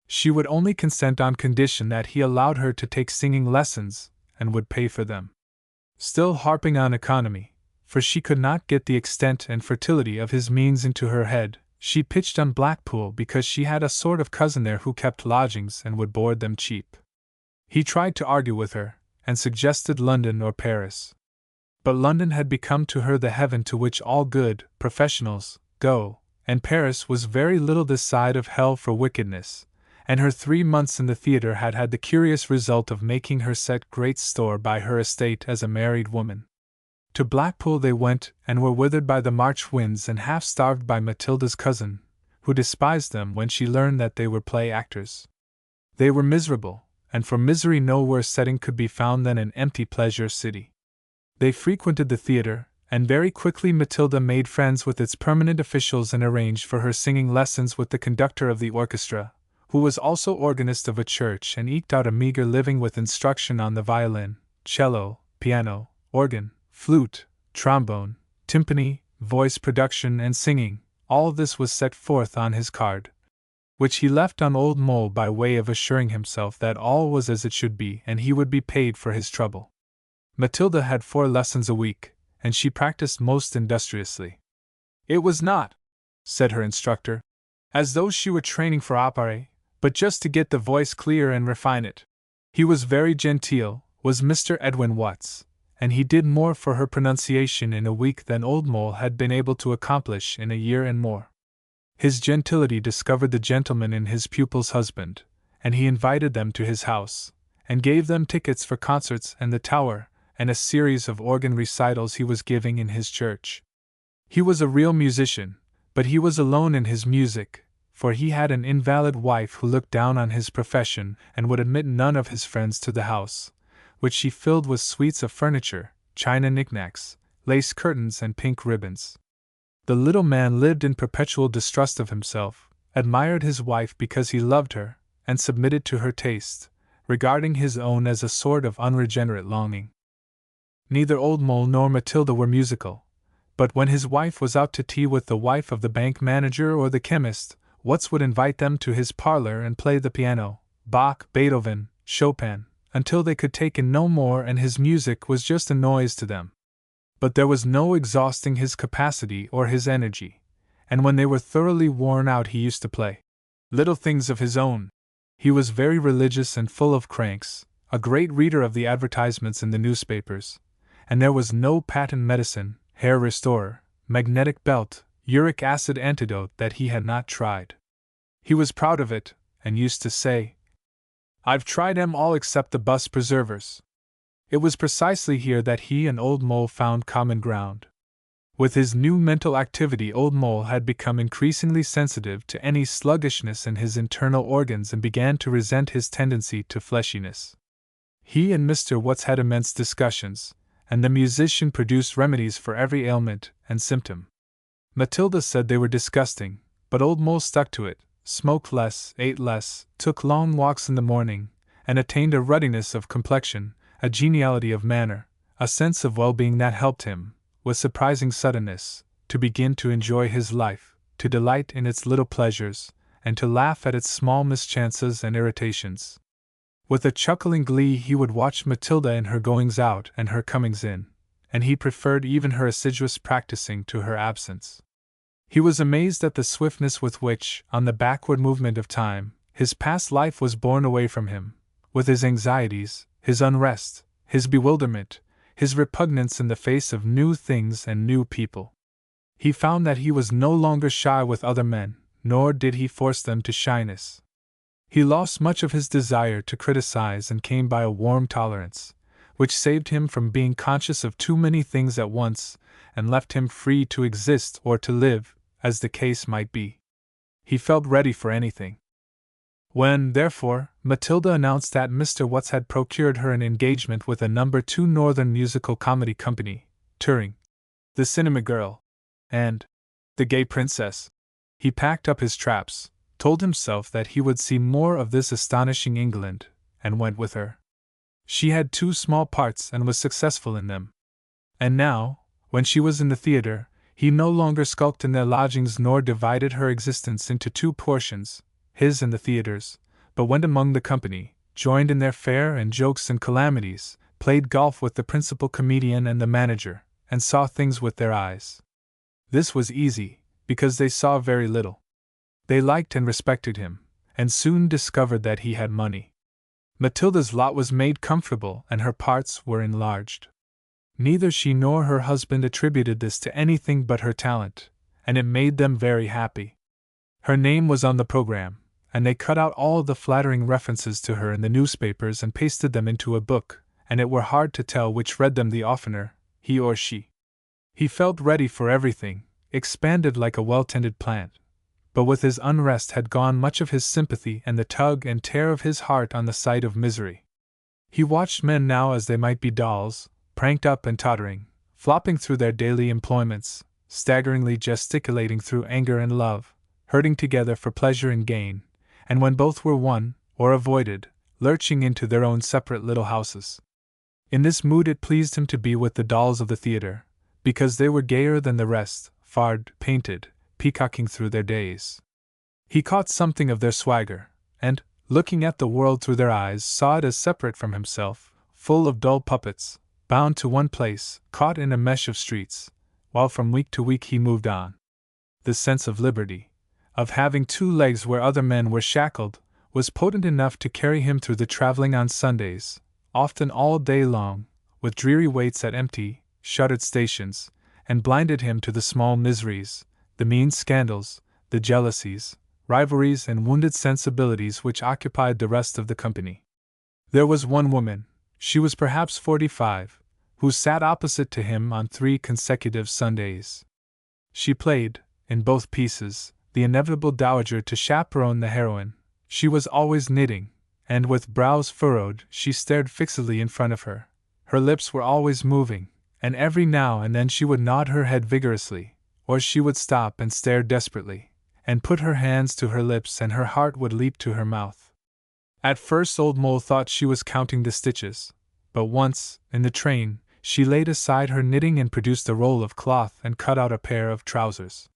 A: She would only consent on condition that he allowed her to take singing lessons, and would pay for them. Still harping on economy, for she could not get the extent and fertility of his means into her head, she pitched on Blackpool because she had a sort of cousin there who kept lodgings and would board them cheap. He tried to argue with her, and suggested London or Paris. But London had become to her the heaven to which all good professionals go, and Paris was very little this side of hell for wickedness, and her 3 months in the theatre had had the curious result of making her set great store by her estate as a married woman. To Blackpool they went, and were withered by the March winds and half-starved by Matilda's cousin, who despised them when she learned that they were play actors. They were miserable, and for misery no worse setting could be found than an empty pleasure city. They frequented the theatre, and very quickly Matilda made friends with its permanent officials and arranged for her singing lessons with the conductor of the orchestra, who was also organist of a church and eked out a meager living with instruction on the violin, cello, piano, organ, flute, trombone, timpani, voice production and singing. All this was set forth on his card, which he left on Old Mole by way of assuring himself that all was as it should be and he would be paid for his trouble. Matilda had 4 lessons a week, and she practiced most industriously. It was not, said her instructor, as though she were training for opera, but just to get the voice clear and refine it. He was very genteel, was Mr. Edwin Watts, and he did more for her pronunciation in a week than Old Mole had been able to accomplish in a year and more. His gentility discovered the gentleman in his pupil's husband, and he invited them to his house, and gave them tickets for concerts and the Tower, and a series of organ recitals he was giving in his church. He was a real musician, but he was alone in his music, for he had an invalid wife who looked down on his profession and would admit none of his friends to the house, which she filled with suites of furniture, china knickknacks, lace curtains and pink ribbons. The little man lived in perpetual distrust of himself, admired his wife because he loved her, and submitted to her taste, regarding his own as a sort of unregenerate longing. Neither Old Mole nor Matilda were musical, but when his wife was out to tea with the wife of the bank manager or the chemist, Watts would invite them to his parlor and play the piano, Bach, Beethoven, Chopin, until they could take in no more and his music was just a noise to them. But there was no exhausting his capacity or his energy, and when they were thoroughly worn out he used to play little things of his own. He was very religious and full of cranks, a great reader of the advertisements in the newspapers, and there was no patent medicine, hair restorer, magnetic belt, uric acid antidote that he had not tried. He was proud of it, and used to say, "I've tried 'em all except the bus preservers." It was precisely here that he and Old Mole found common ground. With his new mental activity Old Mole had become increasingly sensitive to any sluggishness in his internal organs and began to resent his tendency to fleshiness. He and Mr. Watts had immense discussions, and the musician produced remedies for every ailment and symptom. Matilda said they were disgusting, but Old Mole stuck to it, smoked less, ate less, took long walks in the morning, and attained a ruddiness of complexion, a geniality of manner, a sense of well-being that helped him, with surprising suddenness, to begin to enjoy his life, to delight in its little pleasures, and to laugh at its small mischances and irritations. With a chuckling glee he would watch Matilda in her goings out and her comings in, and he preferred even her assiduous practicing to her absence. He was amazed at the swiftness with which, on the backward movement of time, his past life was borne away from him, with his anxieties, his unrest, his bewilderment, his repugnance in the face of new things and new people. He found that he was no longer shy with other men, nor did he force them to shyness. He lost much of his desire to criticize and came by a warm tolerance, which saved him from being conscious of too many things at once and left him free to exist or to live, as the case might be. He felt ready for anything. When, therefore, Matilda announced that Mr. Watts had procured her an engagement with a No. 2 Northern Musical Comedy Company, touring The Cinema Girl and The Gay Princess, he packed up his traps, told himself that he would see more of this astonishing England, and went with her. She had 2 small parts and was successful in them. And now, when she was in the theatre, he no longer skulked in their lodgings nor divided her existence into 2 portions, his and the theatre's, but went among the company, joined in their fare and jokes and calamities, played golf with the principal comedian and the manager, and saw things with their eyes. This was easy, because they saw very little. They liked and respected him, and soon discovered that he had money. Matilda's lot was made comfortable and her parts were enlarged. Neither she nor her husband attributed this to anything but her talent, and it made them very happy. Her name was on the program, and they cut out all the flattering references to her in the newspapers and pasted them into a book, and it were hard to tell which read them the oftener, he or she. He felt ready for everything, expanded like a well-tended plant, but with his unrest had gone much of his sympathy and the tug and tear of his heart on the sight of misery. He watched men now as they might be dolls, pranked up and tottering, flopping through their daily employments, staggeringly gesticulating through anger and love, herding together for pleasure and gain, and when both were won, or avoided, lurching into their own separate little houses. In this mood it pleased him to be with the dolls of the theatre, because they were gayer than the rest, fard, painted, peacocking through their days. He caught something of their swagger, and, looking at the world through their eyes, saw it as separate from himself, full of dull puppets, bound to one place, caught in a mesh of streets, while from week to week he moved on. The sense of liberty, of having 2 legs where other men were shackled, was potent enough to carry him through the traveling on Sundays, often all day long, with dreary waits at empty, shuttered stations, and blinded him to the small miseries, the mean scandals, the jealousies, rivalries and wounded sensibilities which occupied the rest of the company. There was one woman, she was perhaps 45, who sat opposite to him on 3 consecutive Sundays. She played, in both pieces, the inevitable dowager to chaperone the heroine. She was always knitting, and with brows furrowed she stared fixedly in front of her. Her lips were always moving, and every now and then she would nod her head vigorously, or she would stop and stare desperately, and put her hands to her lips and her heart would leap to her mouth. At first old Mole thought she was counting the stitches, but once, in the train, she laid aside her knitting and produced a roll of cloth and cut out a pair of trousers.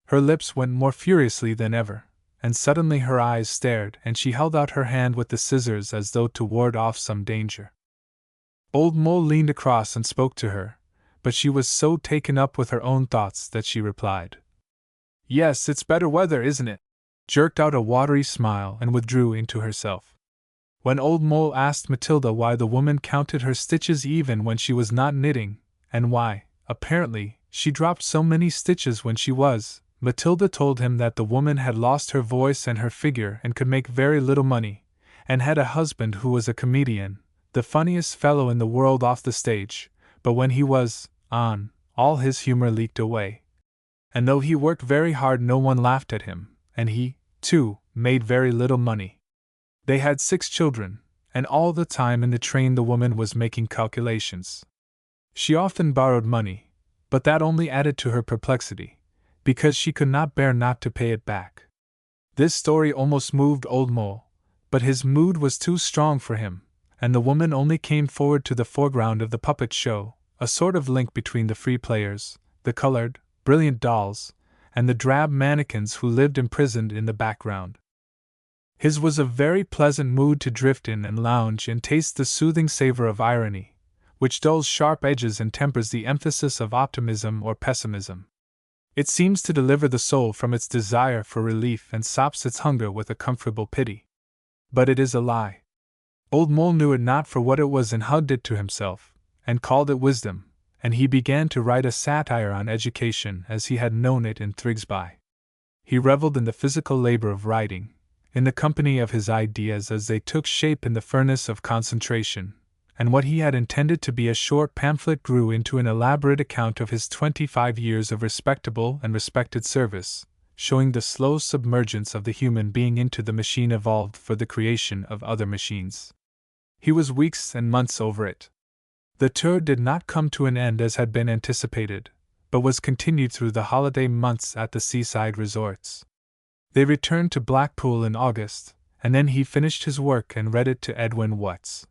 A: Her lips went more furiously than ever, and suddenly her eyes stared and she held out her hand with the scissors as though to ward off some danger. Old Mole leaned across and spoke to her, but she was so taken up with her own thoughts that she replied, "Yes, it's better weather, isn't it?" jerked out a watery smile and withdrew into herself. When Old Mole asked Matilda why the woman counted her stitches even when she was not knitting, and why, apparently, she dropped so many stitches when she was, Matilda told him that the woman had lost her voice and her figure and could make very little money, and had a husband who was a comedian, the funniest fellow in the world off the stage, but when he was on, all his humor leaked away. And though he worked very hard, no one laughed at him, and he, too, made very little money. They had 6 children, and all the time in the train the woman was making calculations. She often borrowed money, but that only added to her perplexity, because she could not bear not to pay it back. This story almost moved Old Mole, but his mood was too strong for him, and the woman only came forward to the foreground of the puppet show, a sort of link between the free players, the colored, brilliant dolls, and the drab mannequins who lived imprisoned in the background. His was a very pleasant mood to drift in and lounge and taste the soothing savor of irony, which dulls sharp edges and tempers the emphasis of optimism or pessimism. It seems to deliver the soul from its desire for relief and sops its hunger with a comfortable pity. But it is a lie. Old Mole knew it not for what it was and hugged it to himself, and called it wisdom, and he began to write a satire on education as he had known it in Thrigsby. He reveled in the physical labor of writing, in the company of his ideas as they took shape in the furnace of concentration, and what he had intended to be a short pamphlet grew into an elaborate account of his 25 years of respectable and respected service, showing the slow submergence of the human being into the machine evolved for the creation of other machines. He was weeks and months over it. The tour did not come to an end as had been anticipated, but was continued through the holiday months at the seaside resorts. They returned to Blackpool in August, and then he finished his work and read it to Edwin Watts.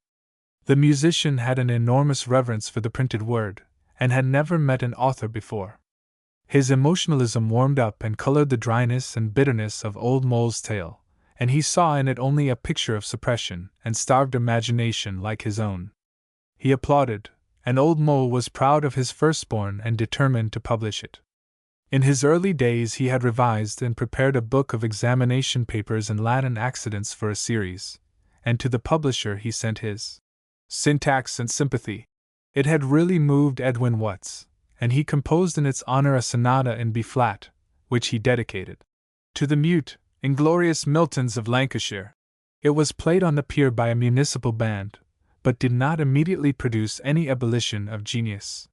A: The musician had an enormous reverence for the printed word, and had never met an author before. His emotionalism warmed up and colored the dryness and bitterness of Old Mole's tale, and he saw in it only a picture of suppression and starved imagination like his own. He applauded, and Old Mole was proud of his firstborn and determined to publish it. In his early days he had revised and prepared a book of examination papers and Latin accidents for a series, and to the publisher he sent his Syntax and Sympathy. It had really moved Edwin Watts, and he composed in its honor a sonata in B-flat, which he dedicated to the mute, inglorious Miltons of Lancashire. It was played on the pier by a municipal band, but did not immediately produce any ebullition of genius.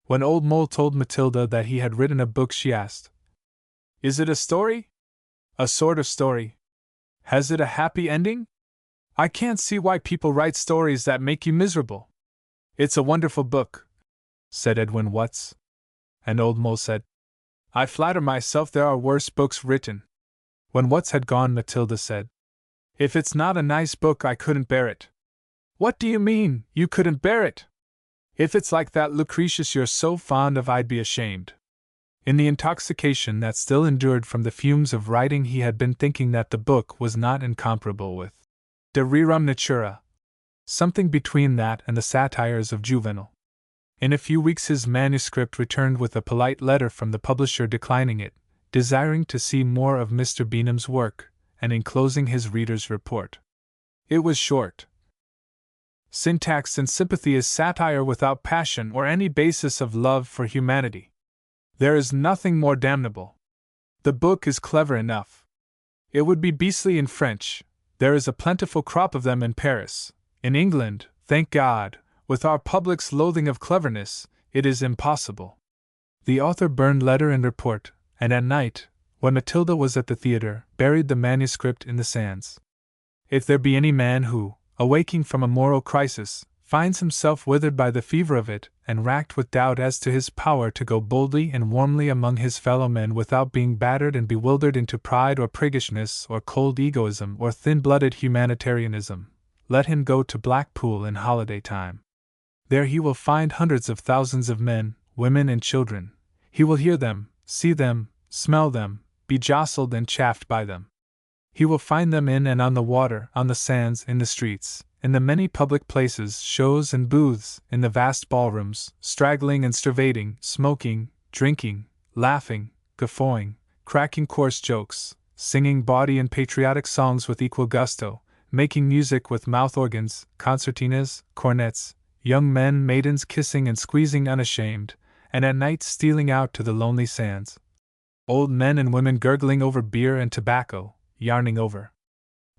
A: When Old Mole told Matilda that he had written a book, she asked, "Is it a story?" "A sort of story." "Has it a happy ending?" "I can't see why people write stories that make you miserable." "It's a wonderful book," said Edwin Watts. And Old Mole said, "I flatter myself there are worse books written." When Watts had gone, Matilda said, "If it's not a nice book, I couldn't bear it." "What do you mean, you couldn't bear it?" "If it's like that Lucretius you're so fond of, I'd be ashamed." In the intoxication that still endured from the fumes of writing, he had been thinking that the book was not incomparable with De Rerum Natura, something between that and the satires of Juvenal. In a few weeks his manuscript returned with a polite letter from the publisher declining it, desiring to see more of Mr. Beenham's work, and enclosing his reader's report. It was short. Syntax and Sympathy is satire without passion or any basis of love for humanity. There is nothing more damnable. The book is clever enough. It would be beastly in French. There is a plentiful crop of them in Paris. In England, thank God, with our public's loathing of cleverness, it is impossible. The author burned letter and report, and at night, when Matilda was at the theatre, buried the manuscript in the sands. If there be any man who, awaking from a moral crisis, finds himself withered by the fever of it, and racked with doubt as to his power to go boldly and warmly among his fellow men without being battered and bewildered into pride or priggishness or cold egoism or thin-blooded humanitarianism, let him go to Blackpool in holiday time. There he will find hundreds of thousands of men, women, and children. He will hear them, see them, smell them, be jostled and chaffed by them. He will find them in and on the water, on the sands, in the streets, in the many public places, shows and booths, in the vast ballrooms, straggling and stravating, smoking, drinking, laughing, guffawing, cracking coarse jokes, singing bawdy and patriotic songs with equal gusto, making music with mouth organs, concertinas, cornets, young men, maidens kissing and squeezing unashamed, and at night stealing out to the lonely sands. Old men and women gurgling over beer and tobacco, yarning over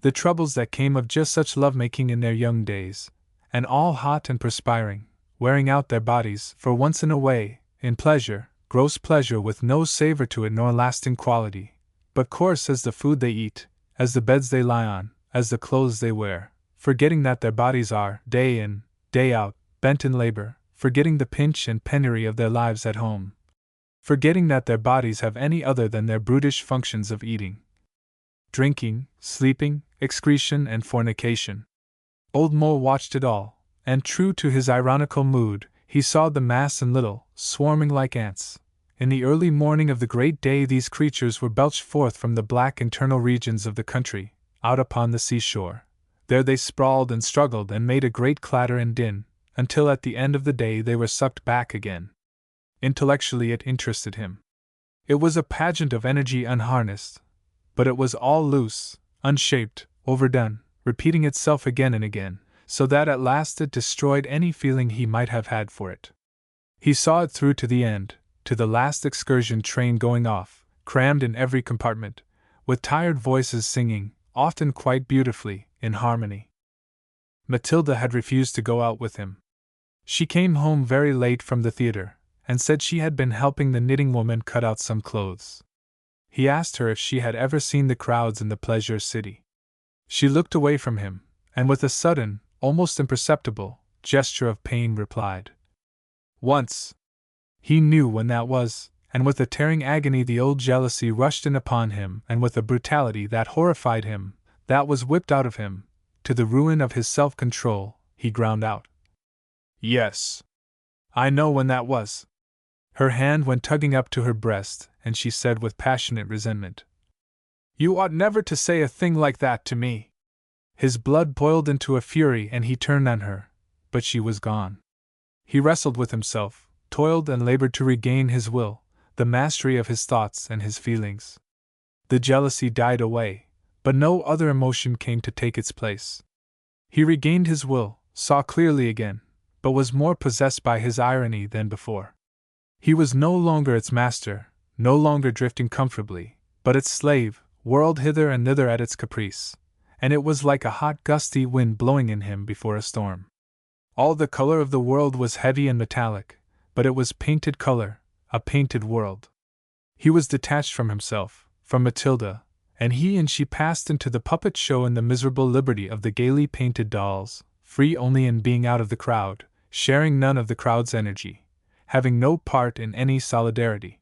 A: the troubles that came of just such love-making in their young days, and all hot and perspiring, wearing out their bodies, for once in a way, in pleasure, gross pleasure with no savor to it nor lasting quality, but coarse as the food they eat, as the beds they lie on, as the clothes they wear, forgetting that their bodies are, day in, day out, bent in labor, forgetting the pinch and penury of their lives at home, forgetting that their bodies have any other than their brutish functions of eating, drinking, sleeping, excretion, and fornication. Old Mole watched it all, and true to his ironical mood, he saw the mass and little, swarming like ants. In the early morning of the great day these creatures were belched forth from the black internal regions of the country, out upon the seashore. There they sprawled and struggled and made a great clatter and din, until at the end of the day they were sucked back again. Intellectually it interested him. It was a pageant of energy unharnessed, but it was all loose, unshaped, overdone, repeating itself again and again, so that at last it destroyed any feeling he might have had for it. He saw it through to the end, to the last excursion train going off, crammed in every compartment, with tired voices singing, often quite beautifully, in harmony. Matilda had refused to go out with him. She came home very late from the theater, and said she had been helping the knitting woman cut out some clothes. He asked her if she had ever seen the crowds in the Pleasure City. She looked away from him, and with a sudden, almost imperceptible, gesture of pain replied, "Once." He knew when that was, and with a tearing agony the old jealousy rushed in upon him, and with a brutality that horrified him, that was whipped out of him, to the ruin of his self-control, he ground out, "Yes. I know when that was." Her hand went tugging up to her breast, and she said with passionate resentment, "You ought never to say a thing like that to me." His blood boiled into a fury and he turned on her, but she was gone. He wrestled with himself, toiled and labored to regain his will, the mastery of his thoughts and his feelings. The jealousy died away, but no other emotion came to take its place. He regained his will, saw clearly again, but was more possessed by his irony than before. He was no longer its master, no longer drifting comfortably, but its slave, whirled hither and thither at its caprice, and it was like a hot gusty wind blowing in him before a storm. All the color of the world was heavy and metallic, but it was painted color, a painted world. He was detached from himself, from Matilda, and he and she passed into the puppet show in the miserable liberty of the gaily painted dolls, free only in being out of the crowd, sharing none of the crowd's energy, having no part in any solidarity.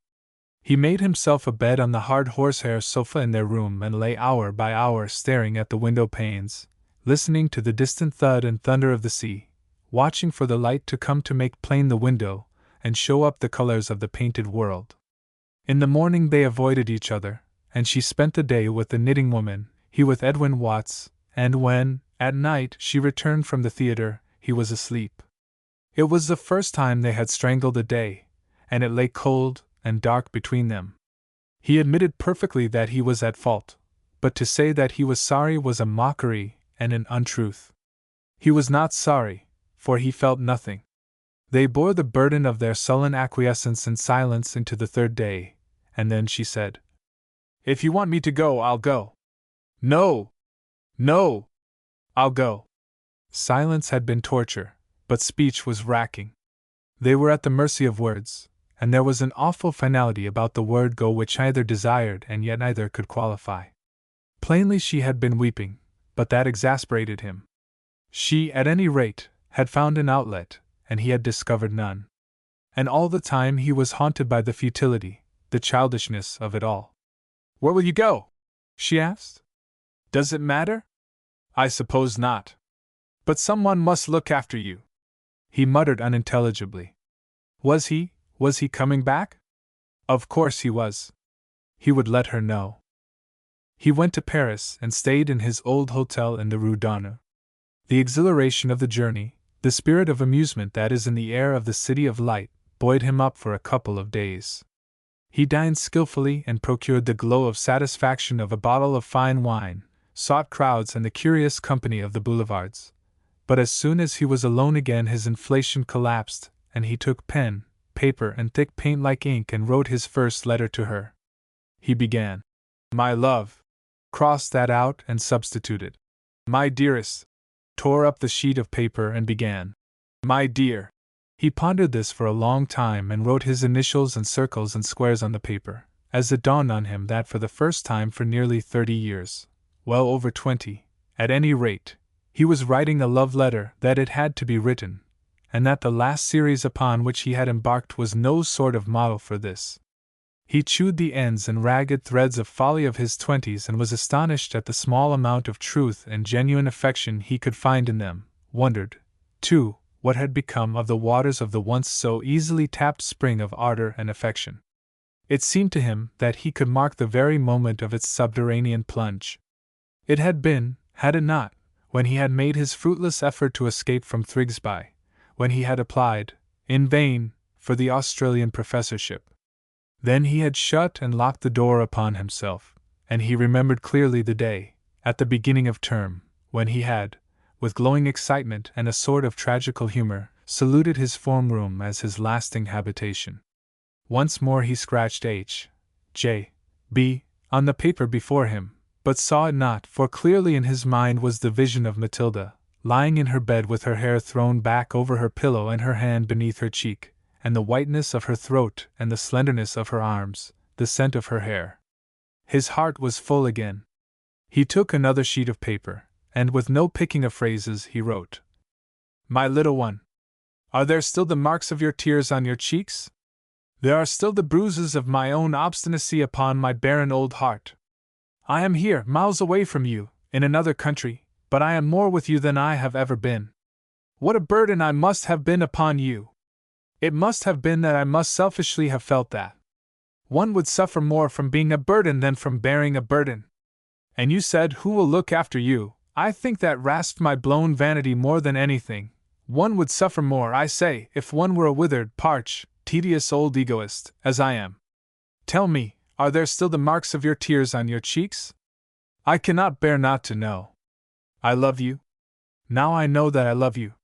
A: He made himself a bed on the hard horsehair sofa in their room and lay hour by hour staring at the window panes, listening to the distant thud and thunder of the sea, watching for the light to come to make plain the window and show up the colors of the painted world. In the morning they avoided each other, and she spent the day with the knitting woman, he with Edwin Watts, and when, at night, she returned from the theater, he was asleep. It was the first time they had strangled a day, and it lay cold and dark between them. He admitted perfectly that he was at fault, but to say that he was sorry was a mockery and an untruth. He was not sorry, for he felt nothing. They bore the burden of their sullen acquiescence in silence into the third day, and then she said, "If you want me to go, I'll go." "No! No! I'll go." Silence had been torture, but speech was racking. They were at the mercy of words, and there was an awful finality about the word go which either desired and yet neither could qualify. Plainly she had been weeping, but that exasperated him. She, at any rate, had found an outlet, and he had discovered none. And all the time he was haunted by the futility, the childishness of it all. "Where will you go?" she asked. "Does it matter?" "I suppose not. But someone must look after you." He muttered unintelligibly. Was he coming back? Of course he was. He would let her know. He went to Paris and stayed in his old hotel in the Rue d'Honneur. The exhilaration of the journey, the spirit of amusement that is in the air of the City of Light, buoyed him up for a couple of days. He dined skillfully and procured the glow of satisfaction of a bottle of fine wine, sought crowds and the curious company of the boulevards. But as soon as he was alone again his inflation collapsed, and he took pen, paper and thick paint-like ink and wrote his first letter to her. He began, "My love," crossed that out and substituted, "My dearest," tore up the sheet of paper and began, "My dear." He pondered this for a long time and wrote his initials and circles and squares on the paper, as it dawned on him that for the first time for nearly 30 years, well over 20, at any rate, he was writing a love letter, that it had to be written, and that the last series upon which he had embarked was no sort of model for this. He chewed the ends and ragged threads of folly of his 20s and was astonished at the small amount of truth and genuine affection he could find in them, wondered, too, what had become of the waters of the once so easily tapped spring of ardor and affection. It seemed to him that he could mark the very moment of its subterranean plunge. It had been, had it not, when he had made his fruitless effort to escape from Thrigsby, when he had applied, in vain, for the Australian professorship. Then he had shut and locked the door upon himself, and he remembered clearly the day, at the beginning of term, when he had, with glowing excitement and a sort of tragical humor, saluted his form room as his lasting habitation. Once more he scratched H. J. B. on the paper before him, but saw it not, for clearly in his mind was the vision of Matilda, lying in her bed with her hair thrown back over her pillow and her hand beneath her cheek, and the whiteness of her throat and the slenderness of her arms, the scent of her hair. His heart was full again. He took another sheet of paper, and with no picking of phrases he wrote, "My little one, are there still the marks of your tears on your cheeks? There are still the bruises of my own obstinacy upon my barren old heart. I am here, miles away from you, in another country, but I am more with you than I have ever been. What a burden I must have been upon you! It must have been that I must selfishly have felt that. One would suffer more from being a burden than from bearing a burden. And you said, 'Who will look after you?' I think that rasped my blown vanity more than anything. One would suffer more, I say, if one were a withered, parched, tedious old egoist, as I am. Tell me, are there still the marks of your tears on your cheeks? I cannot bear not to know. I love you. Now I know that I love you.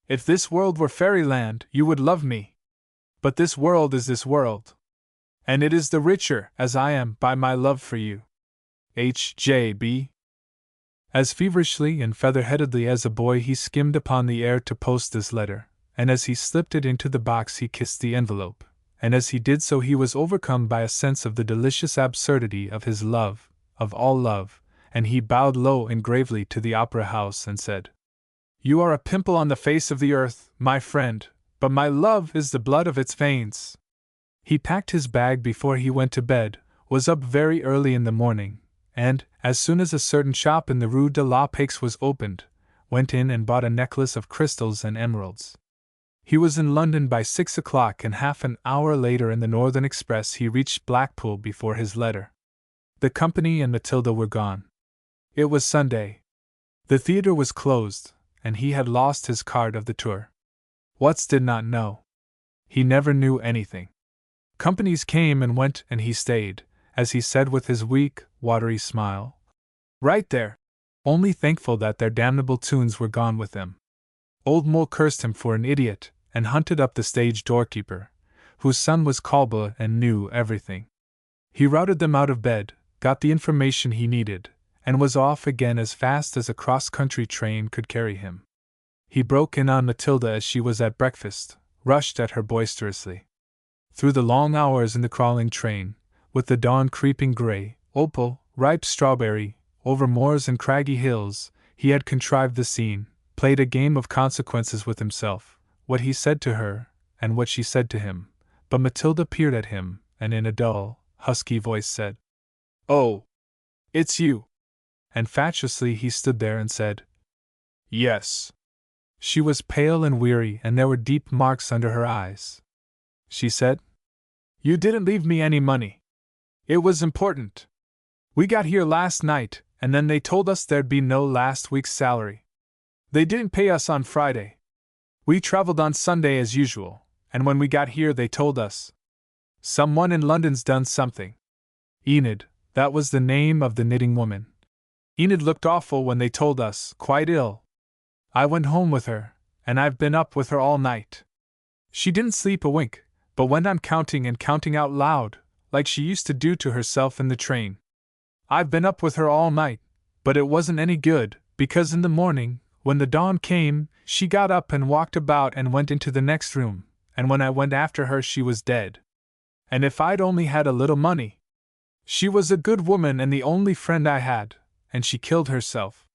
A: If this world were fairyland, you would love me. But this world is this world. And it is the richer, as I am, by my love for you. H. J. B." As feverishly and feather-headedly as a boy he skimmed upon the air to post this letter, and as he slipped it into the box he kissed the envelope, and as he did so he was overcome by a sense of the delicious absurdity of his love, of all love, and he bowed low and gravely to the opera house and said, "You are a pimple on the face of the earth, my friend, but my love is the blood of its veins." He packed his bag before he went to bed, was up very early in the morning, and, as soon as a certain shop in the Rue de la Paix was opened, went in and bought a necklace of crystals and emeralds. He was in London by 6 o'clock, and half an hour later in the Northern Express he reached Blackpool before his letter. The company and Matilda were gone. It was Sunday. The theatre was closed, and he had lost his card of the tour. Watts did not know. He never knew anything. Companies came and went, and he stayed, as he said with his weak, watery smile, right there, only thankful that their damnable tunes were gone with him. Old Mole cursed him for an idiot, and hunted up the stage doorkeeper, whose son was Colba and knew everything. He routed them out of bed, got the information he needed, and was off again as fast as a cross-country train could carry him. He broke in on Matilda as she was at breakfast, rushed at her boisterously. Through the long hours in the crawling train, with the dawn creeping gray, opal, ripe strawberry, over moors and craggy hills, he had contrived the scene, played a game of consequences with himself, what he said to her, and what she said to him. But Matilda peered at him, and in a dull, husky voice said, "Oh, it's you." And fatuously he stood there and said, "Yes." She was pale and weary, and there were deep marks under her eyes. She said, "You didn't leave me any money. It was important. We got here last night, and then they told us there'd be no last week's salary. They didn't pay us on Friday. We traveled on Sunday as usual, and when we got here they told us, 'Someone in London's done something.' Enid, that was the name of the knitting woman. Enid looked awful when they told us, quite ill. I went home with her, and I've been up with her all night. She didn't sleep a wink, but went on counting and counting out loud, like she used to do to herself in the train. I've been up with her all night, but it wasn't any good, because in the morning, when the dawn came, she got up and walked about and went into the next room, and when I went after her she was dead. And if I'd only had a little money! She was a good woman and the only friend I had, and she killed herself."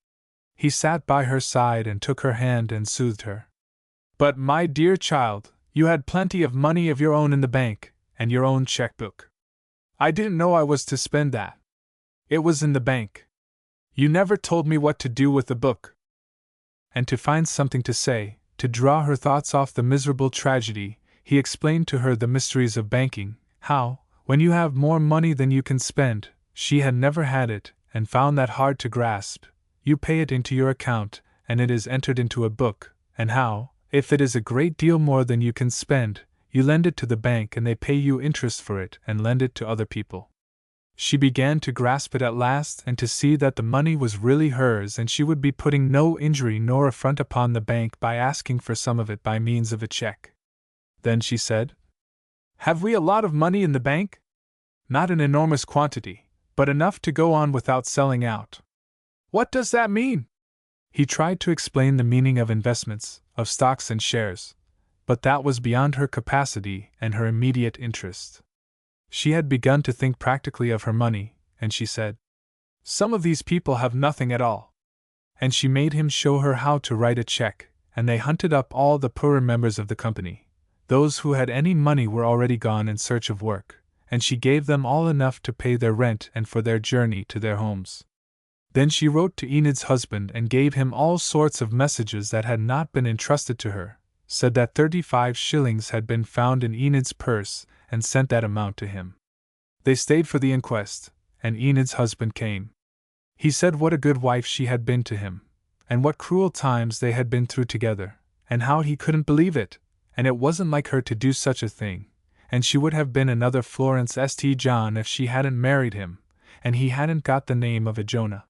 A: He sat by her side and took her hand and soothed her. "But, my dear child, you had plenty of money of your own in the bank, and your own checkbook. I didn't know I was to spend that. It was in the bank. You never told me what to do with the book." And to find something to say, to draw her thoughts off the miserable tragedy, he explained to her the mysteries of banking, how, when you have more money than you can spend, she had never had it, and found that hard to grasp. You pay it into your account, and it is entered into a book, and how, if it is a great deal more than you can spend, you lend it to the bank and they pay you interest for it and lend it to other people. She began to grasp it at last and to see that the money was really hers and she would be putting no injury nor affront upon the bank by asking for some of it by means of a check. Then she said, "Have we a lot of money in the bank?" "Not an enormous quantity, but enough to go on without selling out." "What does that mean?" He tried to explain the meaning of investments, of stocks and shares, but that was beyond her capacity and her immediate interest. She had begun to think practically of her money, and she said, "Some of these people have nothing at all." And she made him show her how to write a check, and they hunted up all the poorer members of the company. Those who had any money were already gone in search of work, and she gave them all enough to pay their rent and for their journey to their homes. Then she wrote to Enid's husband and gave him all sorts of messages that had not been entrusted to her, said that 35 shillings had been found in Enid's purse, and sent that amount to him. They stayed for the inquest, and Enid's husband came. He said what a good wife she had been to him, and what cruel times they had been through together, and how he couldn't believe it, and it wasn't like her to do such a thing, and she would have been another Florence St. John if she hadn't married him, and he hadn't got the name of a Jonah.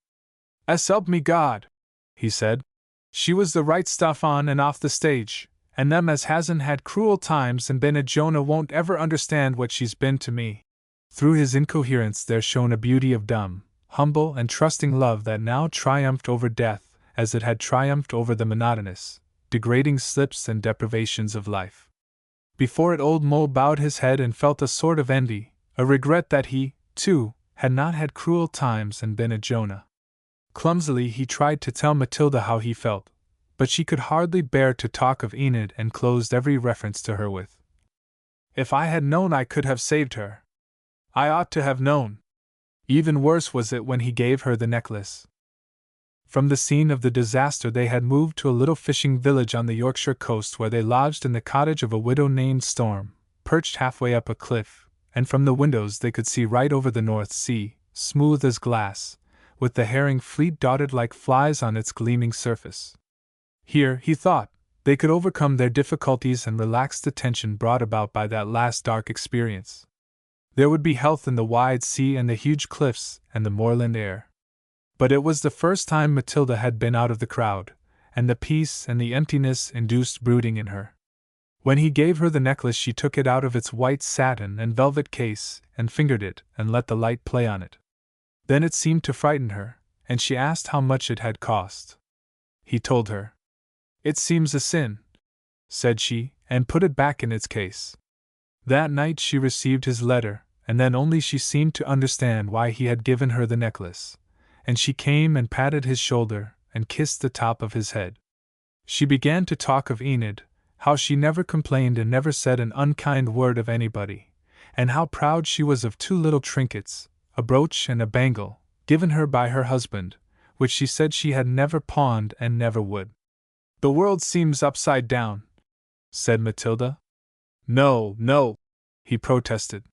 A: "'Help me God," he said. "She was the right stuff on and off the stage, and them as hasn't had cruel times and been a Jonah won't ever understand what she's been to me." Through his incoherence there shone a beauty of dumb, humble and trusting love that now triumphed over death, as it had triumphed over the monotonous, degrading slips and deprivations of life. Before it old Mole bowed his head and felt a sort of envy, a regret that he, too, had not had cruel times and been a Jonah. Clumsily he tried to tell Matilda how he felt, but she could hardly bear to talk of Enid and closed every reference to her with, "If I had known I could have saved her. I ought to have known." Even worse was it when he gave her the necklace. From the scene of the disaster they had moved to a little fishing village on the Yorkshire coast where they lodged in the cottage of a widow named Storm, perched halfway up a cliff, and from the windows they could see right over the North Sea, smooth as glass, with the herring fleet dotted like flies on its gleaming surface. Here, he thought, they could overcome their difficulties and relax the tension brought about by that last dark experience. There would be health in the wide sea and the huge cliffs and the moorland air. But it was the first time Matilda had been out of the crowd, and the peace and the emptiness induced brooding in her. When he gave her the necklace she took it out of its white satin and velvet case and fingered it and let the light play on it. Then it seemed to frighten her, and she asked how much it had cost. He told her. "It seems a sin," said she, and put it back in its case. That night she received his letter, and then only she seemed to understand why he had given her the necklace, and she came and patted his shoulder and kissed the top of his head. She began to talk of Enid, how she never complained and never said an unkind word of anybody, and how proud she was of 2 little trinkets, a brooch and a bangle, given her by her husband, which she said she had never pawned and never would. "The world seems upside down," said Matilda. "No, no," he protested.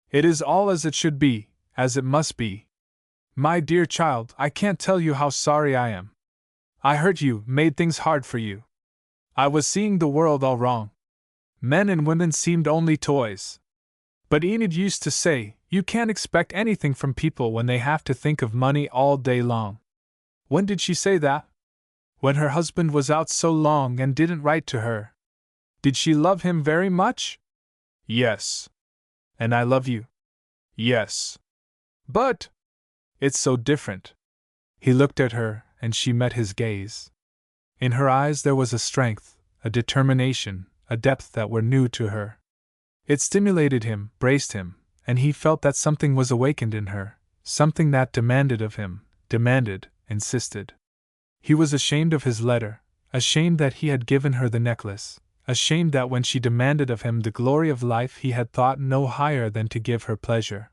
A: "It is all as it should be, as it must be. My dear child, I can't tell you how sorry I am. I hurt you, made things hard for you. I was seeing the world all wrong. Men and women seemed only toys. But Enid used to say, you can't expect anything from people when they have to think of money all day long." "When did she say that?" "When her husband was out so long and didn't write to her." "Did she love him very much?" "Yes." "And I love you?" "Yes." "But—" "It's so different." He looked at her, and she met his gaze. In her eyes there was a strength, a determination, a depth that were new to her. It stimulated him, braced him, and he felt that something was awakened in her, something that demanded of him, insisted. He was ashamed of his letter, ashamed that he had given her the necklace, ashamed that when she demanded of him the glory of life he had thought no higher than to give her pleasure.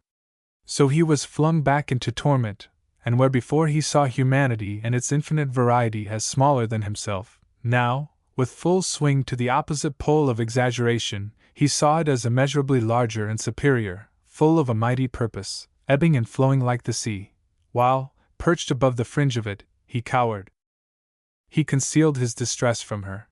A: So he was flung back into torment, and where before he saw humanity and its infinite variety as smaller than himself, now, with full swing to the opposite pole of exaggeration, he saw it as immeasurably larger and superior, full of a mighty purpose, ebbing and flowing like the sea, while, perched above the fringe of it, he cowered. He concealed his distress from her.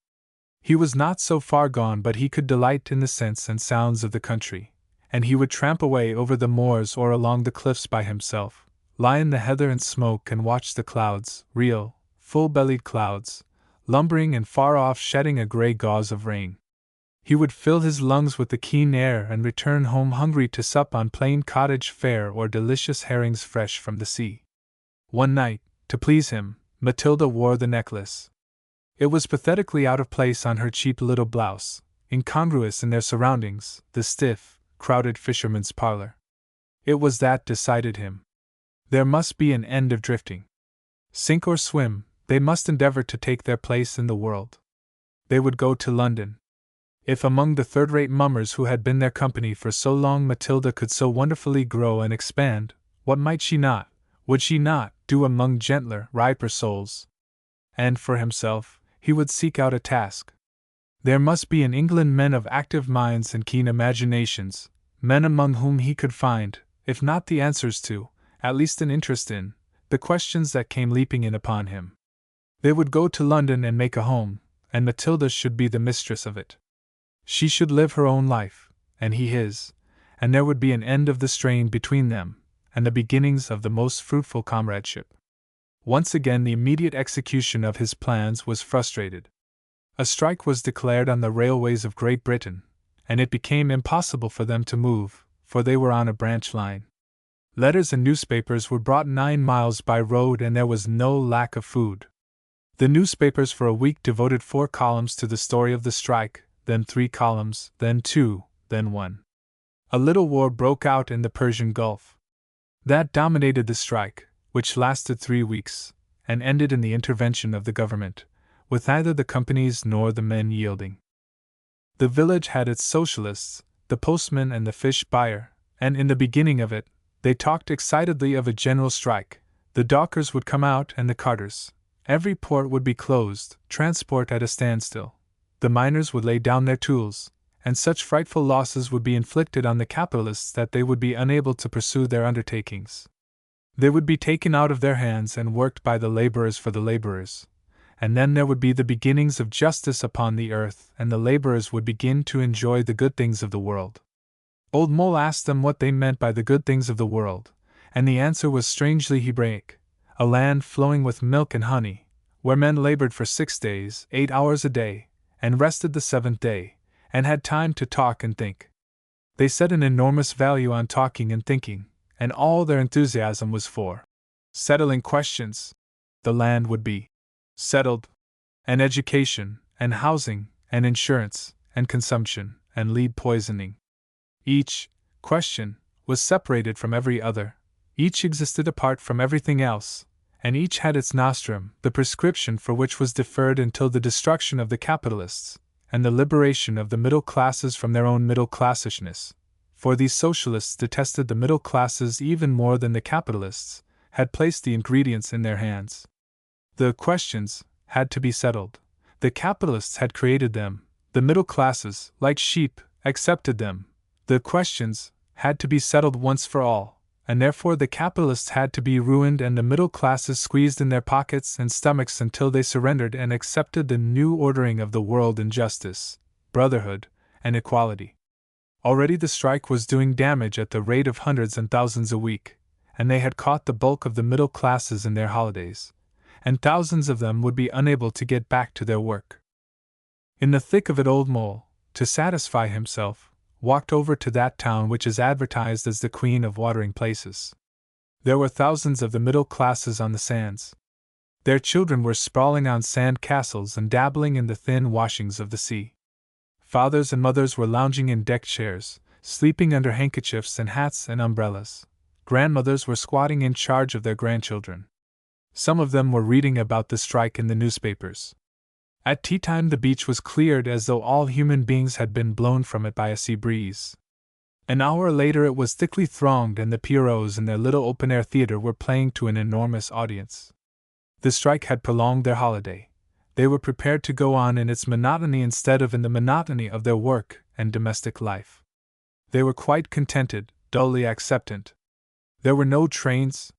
A: He was not so far gone but he could delight in the scents and sounds of the country, and he would tramp away over the moors or along the cliffs by himself, lie in the heather and smoke and watch the clouds, real, full-bellied clouds, lumbering and far off shedding a grey gauze of rain. He would fill his lungs with the keen air and return home hungry to sup on plain cottage fare or delicious herrings fresh from the sea. One night, to please him, Matilda wore the necklace. It was pathetically out of place on her cheap little blouse, incongruous in their surroundings, the stiff, crowded fisherman's parlor. It was that decided him. There must be an end of drifting. Sink or swim, they must endeavor to take their place in the world. They would go to London. If among the third-rate mummers who had been their company for so long Matilda could so wonderfully grow and expand, what might she not, would she not, do among gentler, riper souls? And for himself, he would seek out a task. There must be in England men of active minds and keen imaginations, men among whom he could find, if not the answers to, at least an interest in, the questions that came leaping in upon him. They would go to London and make a home, and Matilda should be the mistress of it. She should live her own life, and he his, and there would be an end of the strain between them, and the beginnings of the most fruitful comradeship. Once again the immediate execution of his plans was frustrated. A strike was declared on the railways of Great Britain, and it became impossible for them to move, for they were on a branch line. Letters and newspapers were brought 9 miles by road, and there was no lack of food. The newspapers for a week devoted 4 columns to the story of the strike, then 3 columns, then 2, then 1. A little war broke out in the Persian Gulf. That dominated the strike, which lasted 3 weeks, and ended in the intervention of the government, with neither the companies nor the men yielding. The village had its socialists, the postman and the fish buyer, and in the beginning of it, they talked excitedly of a general strike. The dockers would come out and the carters. Every port would be closed, transport at a standstill. The miners would lay down their tools, and such frightful losses would be inflicted on the capitalists that they would be unable to pursue their undertakings. They would be taken out of their hands and worked by the laborers for the laborers, and then there would be the beginnings of justice upon the earth, and the laborers would begin to enjoy the good things of the world. Old Mole asked them what they meant by the good things of the world, and the answer was strangely Hebraic: a land flowing with milk and honey, where men labored for 6 days, 8 hours a day, and rested the 7th day, and had time to talk and think. They set an enormous value on talking and thinking, and all their enthusiasm was for settling questions. The land would be settled, and education, and housing, and insurance, and consumption, and lead poisoning. Each question was separated from every other, each existed apart from everything else, and each had its nostrum, the prescription for which was deferred until the destruction of the capitalists, and the liberation of the middle classes from their own middle-classishness, for these socialists detested the middle classes even more than the capitalists, had placed the ingredients in their hands. The questions had to be settled. The capitalists had created them, the middle classes, like sheep, accepted them. The questions had to be settled once for all, and therefore the capitalists had to be ruined and the middle classes squeezed in their pockets and stomachs until they surrendered and accepted the new ordering of the world in justice, brotherhood, and equality. Already the strike was doing damage at the rate of hundreds and thousands a week, and they had caught the bulk of the middle classes in their holidays, and thousands of them would be unable to get back to their work. In the thick of it, Old Mole, to satisfy himself, walked over to that town which is advertised as the Queen of Watering Places. There were thousands of the middle classes on the sands. Their children were sprawling on sand castles and dabbling in the thin washings of the sea. Fathers and mothers were lounging in deck chairs, sleeping under handkerchiefs and hats and umbrellas. Grandmothers were squatting in charge of their grandchildren. Some of them were reading about the strike in the newspapers. At tea time the beach was cleared as though all human beings had been blown from it by a sea breeze. An hour later it was thickly thronged and the Pierrots in their little open-air theater were playing to an enormous audience. The strike had prolonged their holiday. They were prepared to go on in its monotony instead of in the monotony of their work and domestic life. They were quite contented, dully acceptant. There were no trains.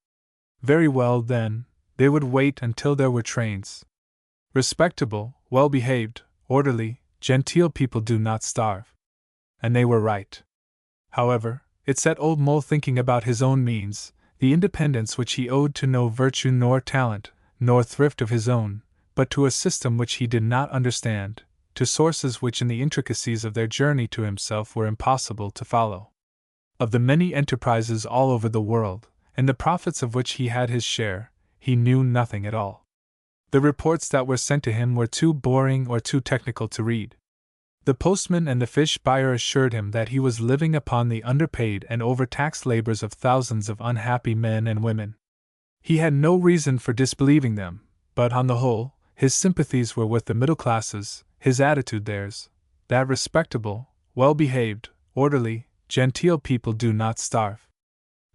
A: Very well, then, they would wait until there were trains. Respectable, well-behaved, orderly, genteel people do not starve. And they were right. However, it set Old Mole thinking about his own means, the independence which he owed to no virtue nor talent, nor thrift of his own, but to a system which he did not understand, to sources which in the intricacies of their journey to himself were impossible to follow. Of the many enterprises all over the world, and the profits of which he had his share, he knew nothing at all. The reports that were sent to him were too boring or too technical to read. The postman and the fish buyer assured him that he was living upon the underpaid and overtaxed labors of thousands of unhappy men and women. He had no reason for disbelieving them, but on the whole, his sympathies were with the middle classes, his attitude theirs, that respectable, well-behaved, orderly, genteel people do not starve.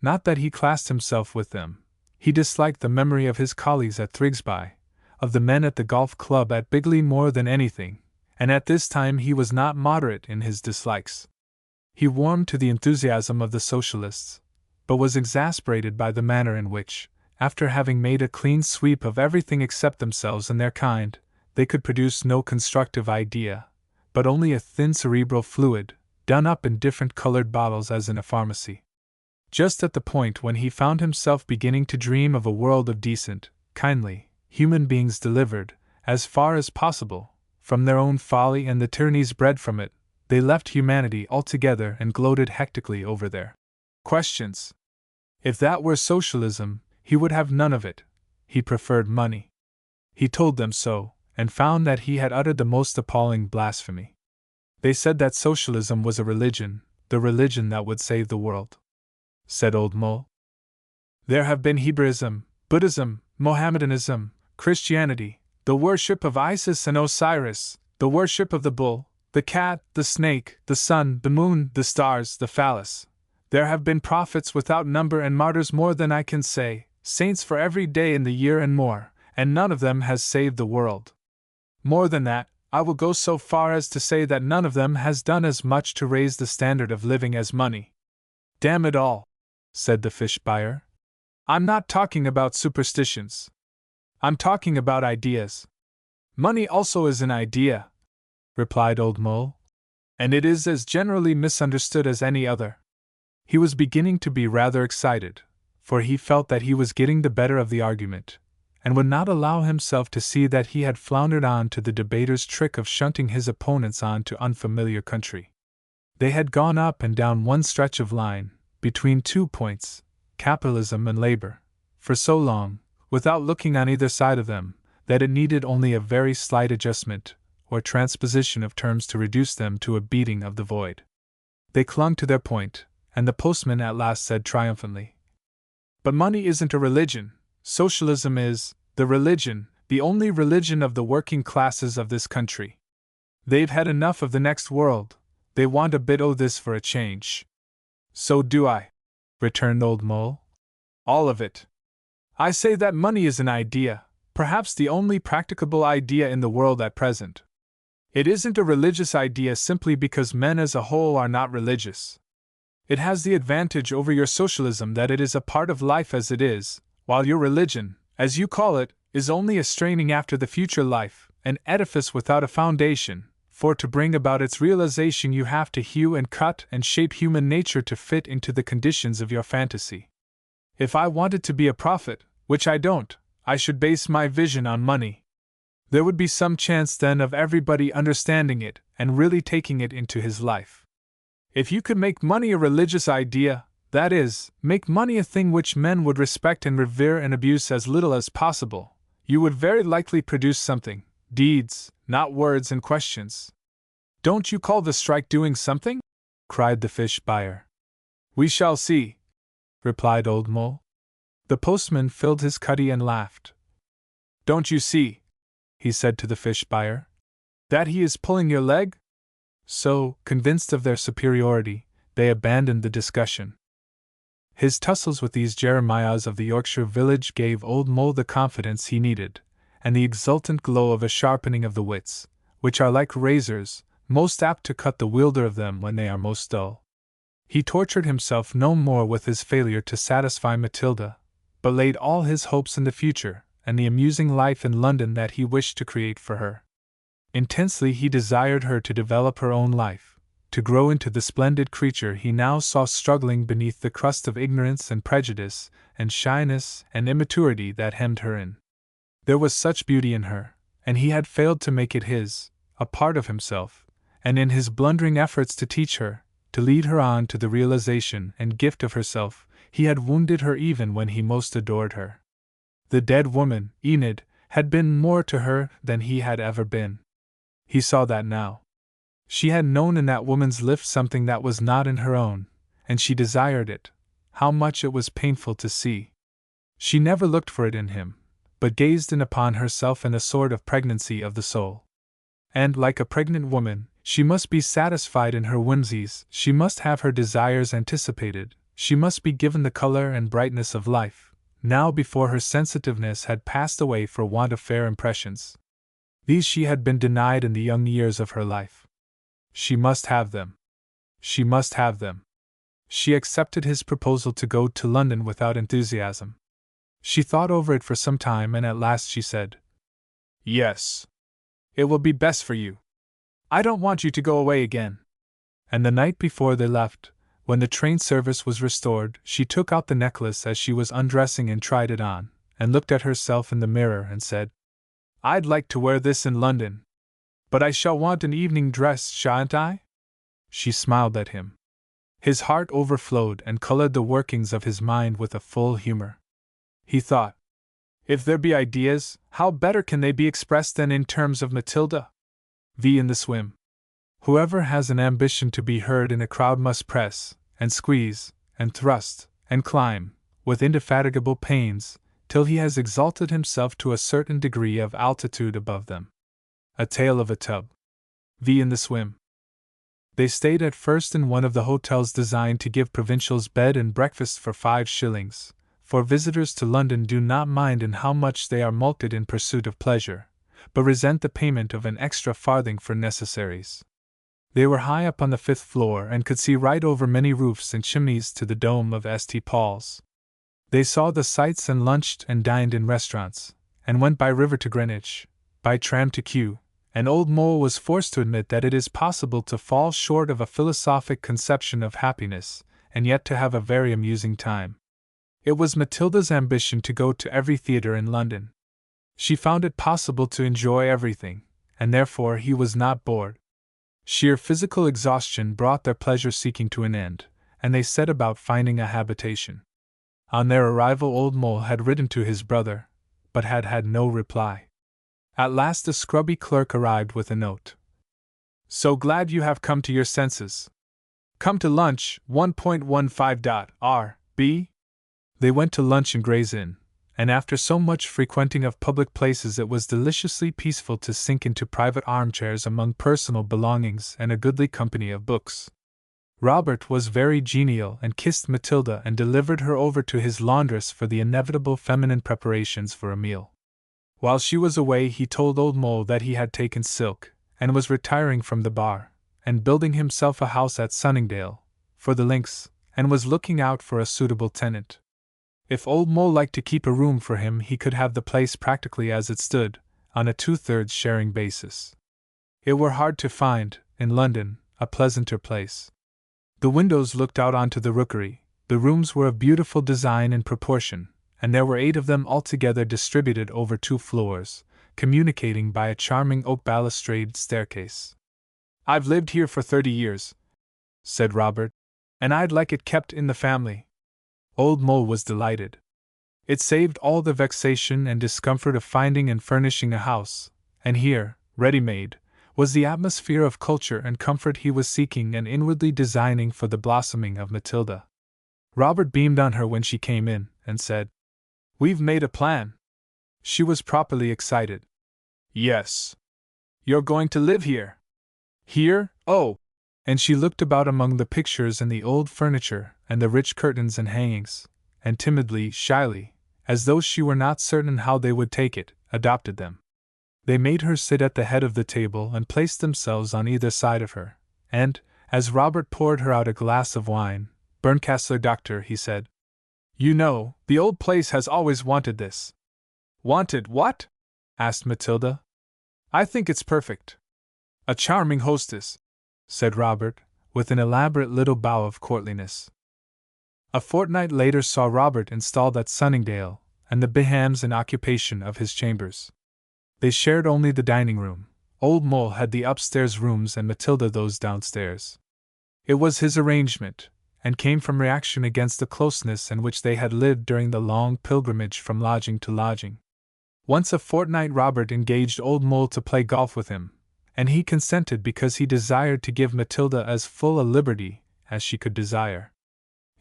A: Not that he classed himself with them. He disliked the memory of his colleagues at Thrigsby, of the men at the golf club at Bigley more than anything, and at this time he was not moderate in his dislikes. He warmed to the enthusiasm of the socialists, but was exasperated by the manner in which, after having made a clean sweep of everything except themselves and their kind, they could produce no constructive idea, but only a thin cerebral fluid, done up in different colored bottles as in a pharmacy. Just at the point when he found himself beginning to dream of a world of decent, kindly, human beings delivered, as far as possible, from their own folly and the tyrannies bred from it, they left humanity altogether and gloated hectically over their questions. If that were socialism, he would have none of it. He preferred money. He told them so, and found that he had uttered the most appalling blasphemy. They said that socialism was a religion, the religion that would save the world. Said Old Mole. There have been Hebraism, Buddhism, Mohammedanism, Christianity, the worship of Isis and Osiris, the worship of the bull, the cat, the snake, the sun, the moon, the stars, the phallus. There have been prophets without number and martyrs more than I can say, saints for every day in the year and more, and none of them has saved the world. More than that, I will go so far as to say that none of them has done as much to raise the standard of living as money. Damn it all, said the fish buyer. I'm not talking about superstitions. I'm talking about ideas. Money also is an idea, replied Old Mole, and it is as generally misunderstood as any other. He was beginning to be rather excited, for he felt that he was getting the better of the argument, and would not allow himself to see that he had floundered on to the debater's trick of shunting his opponents on to unfamiliar country. They had gone up and down one stretch of line, between 2 points, capitalism and labor, for so long, without looking on either side of them, that it needed only a very slight adjustment, or transposition of terms to reduce them to a beating of the void. They clung to their point, and the postman at last said triumphantly, "But money isn't a religion. Socialism is the religion, the only religion of the working classes of this country. They've had enough of the next world, they want a bit o' this for a change." "So do I," returned Old Mole. "All of it. I say that money is an idea, perhaps the only practicable idea in the world at present. It isn't a religious idea simply because men as a whole are not religious. It has the advantage over your socialism that it is a part of life as it is, while your religion, as you call it, is only a straining after the future life, an edifice without a foundation, for to bring about its realization you have to hew and cut and shape human nature to fit into the conditions of your fantasy. If I wanted to be a prophet, which I don't, I should base my vision on money. There would be some chance then of everybody understanding it and really taking it into his life. If you could make money a religious idea, that is, make money a thing which men would respect and revere and abuse as little as possible, you would very likely produce something, deeds, not words and questions." "Don't you call the strike doing something?" cried the fish buyer. "We shall see," replied Old Mole. The postman filled his cuddy and laughed. "Don't you see," he said to the fish buyer, "that he is pulling your leg?" So, convinced of their superiority, they abandoned the discussion. His tussles with these Jeremiahs of the Yorkshire village gave Old Mole the confidence he needed, and the exultant glow of a sharpening of the wits, which are like razors, most apt to cut the wielder of them when they are most dull. He tortured himself no more with his failure to satisfy Matilda, but laid all his hopes in the future and the amusing life in London that he wished to create for her. Intensely he desired her to develop her own life, to grow into the splendid creature he now saw struggling beneath the crust of ignorance and prejudice and shyness and immaturity that hemmed her in. There was such beauty in her, and he had failed to make it his, a part of himself, and in his blundering efforts to teach her, to lead her on to the realization and gift of herself, he had wounded her even when he most adored her. The dead woman, Enid, had been more to her than he had ever been. He saw that now. She had known in that woman's lift something that was not in her own, and she desired it. How much it was painful to see. She never looked for it in him, but gazed in upon herself in a sort of pregnancy of the soul. And, like a pregnant woman, she must be satisfied in her whimsies, she must have her desires anticipated, she must be given the color and brightness of life, now before her sensitiveness had passed away for want of fair impressions. These she had been denied in the young years of her life. She must have them. She must have them. She accepted his proposal to go to London without enthusiasm. She thought over it for some time, and at last she said, "Yes. It will be best for you. I don't want you to go away again." And the night before they left, when the train service was restored, she took out the necklace as she was undressing and tried it on, and looked at herself in the mirror and said, "I'd like to wear this in London. But I shall want an evening dress, shan't I?" She smiled at him. His heart overflowed and colored the workings of his mind with a full humor. He thought, if there be ideas, how better can they be expressed than in terms of Matilda? V in the swim. Whoever has an ambition to be heard in a crowd must press, and squeeze, and thrust, and climb, with indefatigable pains, till he has exalted himself to a certain degree of altitude above them. A Tale of a Tub. V in the swim. They stayed at first in one of the hotels designed to give provincials bed and breakfast for 5 shillings, for visitors to London do not mind in how much they are mulcted in pursuit of pleasure, but resent the payment of an extra farthing for necessaries. They were high up on the 5th floor and could see right over many roofs and chimneys to the dome of St. Paul's. They saw the sights and lunched and dined in restaurants, and went by river to Greenwich, by tram to Kew, and Old Mole was forced to admit that it is possible to fall short of a philosophic conception of happiness, and yet to have a very amusing time. It was Matilda's ambition to go to every theatre in London. She found it possible to enjoy everything, and therefore he was not bored. Sheer physical exhaustion brought their pleasure-seeking to an end, and they set about finding a habitation. On their arrival Old Mole had written to his brother, but had had no reply. At last a scrubby clerk arrived with a note. "So glad you have come to your senses. Come to lunch, 1.15.R.B." They went to lunch in Gray's Inn, and after so much frequenting of public places it was deliciously peaceful to sink into private armchairs among personal belongings and a goodly company of books. Robert was very genial and kissed Matilda and delivered her over to his laundress for the inevitable feminine preparations for a meal. While she was away he told Old Mole that he had taken silk, and was retiring from the bar, and building himself a house at Sunningdale, for the links, and was looking out for a suitable tenant. If Old Mole liked to keep a room for him he could have the place practically as it stood, on a 2/3 sharing basis. It were hard to find, in London, a pleasanter place. The windows looked out onto the rookery, the rooms were of beautiful design and proportion, and there were 8 of them altogether distributed over 2 floors, communicating by a charming oak balustrade staircase. "I've lived here for 30 years," said Robert, "and I'd like it kept in the family." Old Mole was delighted. It saved all the vexation and discomfort of finding and furnishing a house, and here, ready-made, was the atmosphere of culture and comfort he was seeking and inwardly designing for the blossoming of Matilda. Robert beamed on her when she came in, and said, "We've made a plan." She was properly excited. "Yes. You're going to live here?" "Here? Oh!" And she looked about among the pictures and the old furniture and the rich curtains and hangings, and timidly, shyly, as though she were not certain how they would take it, adopted them. They made her sit at the head of the table and placed themselves on either side of her, and, as Robert poured her out a glass of wine, "Berncastler, doctor," he said, "you know, the old place has always wanted this." "Wanted what?" asked Matilda. "I think it's perfect." "A charming hostess," said Robert, with an elaborate little bow of courtliness. A fortnight later saw Robert installed at Sunningdale, and the Beenhams in occupation of his chambers. They shared only the dining room. Old Mole had the upstairs rooms and Matilda those downstairs. It was his arrangement, and came from reaction against the closeness in which they had lived during the long pilgrimage from lodging to lodging. Once a fortnight Robert engaged Old Mole to play golf with him, and he consented because he desired to give Matilda as full a liberty as she could desire.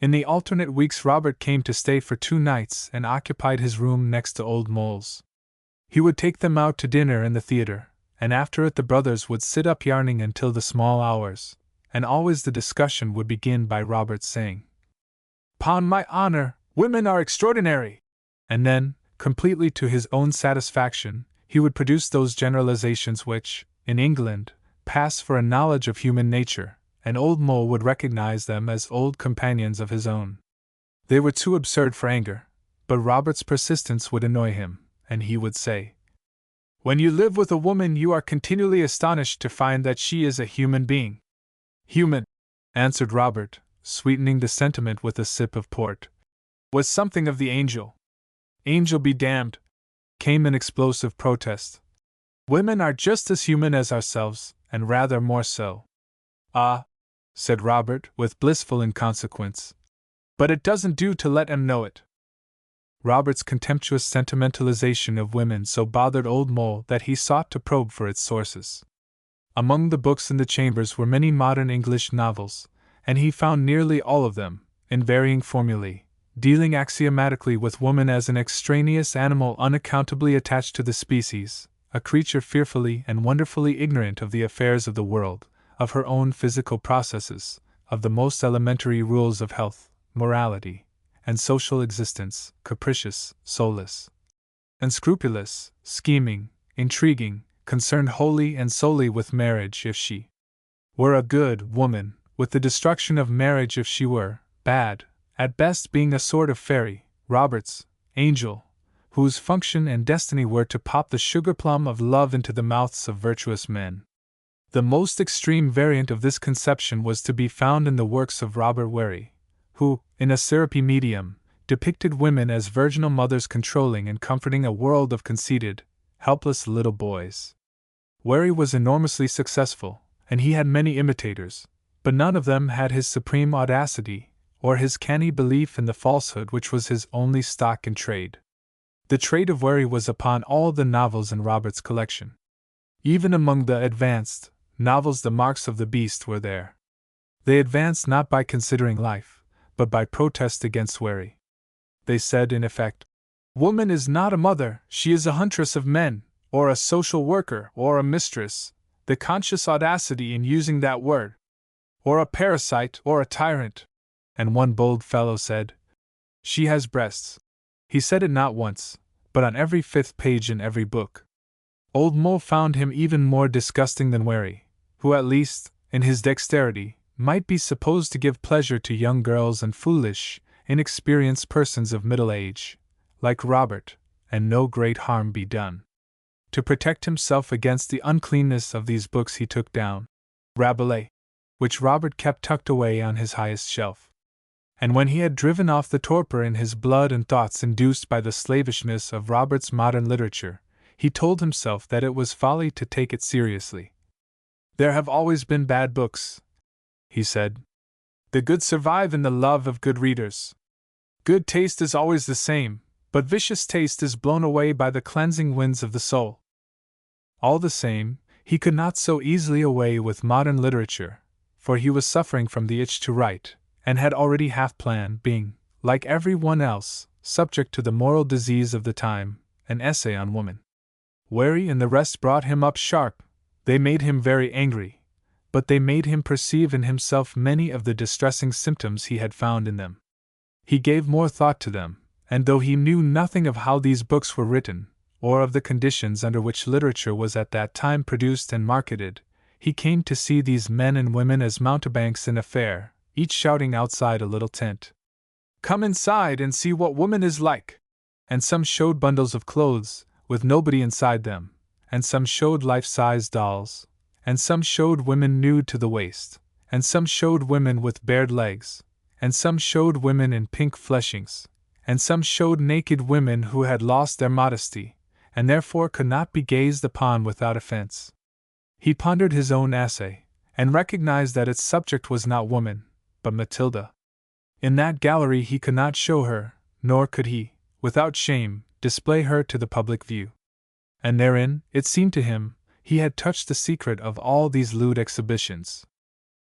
A: In the alternate weeks Robert came to stay for 2 nights and occupied his room next to Old Mole's. He would take them out to dinner in the theater, and after it the brothers would sit up yarning until the small hours, and always the discussion would begin by Robert saying, "'Pon my honor, women are extraordinary!" And then, completely to his own satisfaction, he would produce those generalizations which, in England, pass for a knowledge of human nature, and Old Mole would recognize them as old companions of his own. They were too absurd for anger, but Robert's persistence would annoy him, and he would say, "When you live with a woman you are continually astonished to find that she is a human being." "Human," answered Robert, sweetening the sentiment with a sip of port, "was something of the angel." "Angel be damned," came an explosive protest. "Women are just as human as ourselves, and rather more so." "Ah," said Robert, with blissful inconsequence. "But it doesn't do to let 'em know it." Robert's contemptuous sentimentalization of women so bothered Old Mole that he sought to probe for its sources. Among the books in the chambers were many modern English novels, and he found nearly all of them, in varying formulae, dealing axiomatically with woman as an extraneous animal unaccountably attached to the species, a creature fearfully and wonderfully ignorant of the affairs of the world, of her own physical processes, of the most elementary rules of health, morality, and social existence, capricious, soulless, unscrupulous, scheming, intriguing, concerned wholly and solely with marriage if she were a good woman, with the destruction of marriage if she were bad, at best being a sort of fairy, Robert's angel, whose function and destiny were to pop the sugar plum of love into the mouths of virtuous men. The most extreme variant of this conception was to be found in the works of Robert Wherry, who, in a syrupy medium, depicted women as virginal mothers controlling and comforting a world of conceited, helpless little boys. Wherry was enormously successful, and he had many imitators, but none of them had his supreme audacity, or his canny belief in the falsehood which was his only stock in trade. The trade of Wherry was upon all the novels in Robert's collection. Even among the advanced novels the marks of the beast were there. They advanced not by considering life, but by protest against Wherry. They said, in effect, "Woman is not a mother, she is a huntress of men, or a social worker, or a mistress," the conscious audacity in using that word, "or a parasite, or a tyrant." And one bold fellow said, "She has breasts." He said it not once, but on every 5th page in every book. Old Mole found him even more disgusting than Wherry, who at least, in his dexterity, might be supposed to give pleasure to young girls and foolish, inexperienced persons of middle age, like Robert, and no great harm be done. To protect himself against the uncleanness of these books he took down Rabelais, which Robert kept tucked away on his highest shelf. And when he had driven off the torpor in his blood and thoughts induced by the slavishness of Robert's modern literature, he told himself that it was folly to take it seriously. "There have always been bad books," he said. "The good survive in the love of good readers. Good taste is always the same, but vicious taste is blown away by the cleansing winds of the soul." All the same, he could not so easily away with modern literature, for he was suffering from the itch to write, and had already half planned, being, like every one else, subject to the moral disease of the time, an essay on woman. Wherry and the rest brought him up sharp. They made him very angry, but they made him perceive in himself many of the distressing symptoms he had found in them. He gave more thought to them, and though he knew nothing of how these books were written, or of the conditions under which literature was at that time produced and marketed, he came to see these men and women as mountebanks in a fair, each shouting outside a little tent, "Come inside and see what woman is like!" And some showed bundles of clothes, with nobody inside them, and some showed life-size dolls, and some showed women nude to the waist, and some showed women with bared legs, and some showed women in pink fleshings, and some showed naked women who had lost their modesty, and therefore could not be gazed upon without offense. He pondered his own essay, and recognized that its subject was not woman, but Matilda. In that gallery he could not show her, nor could he, without shame, display her to the public view. And therein, it seemed to him, he had touched the secret of all these lewd exhibitions.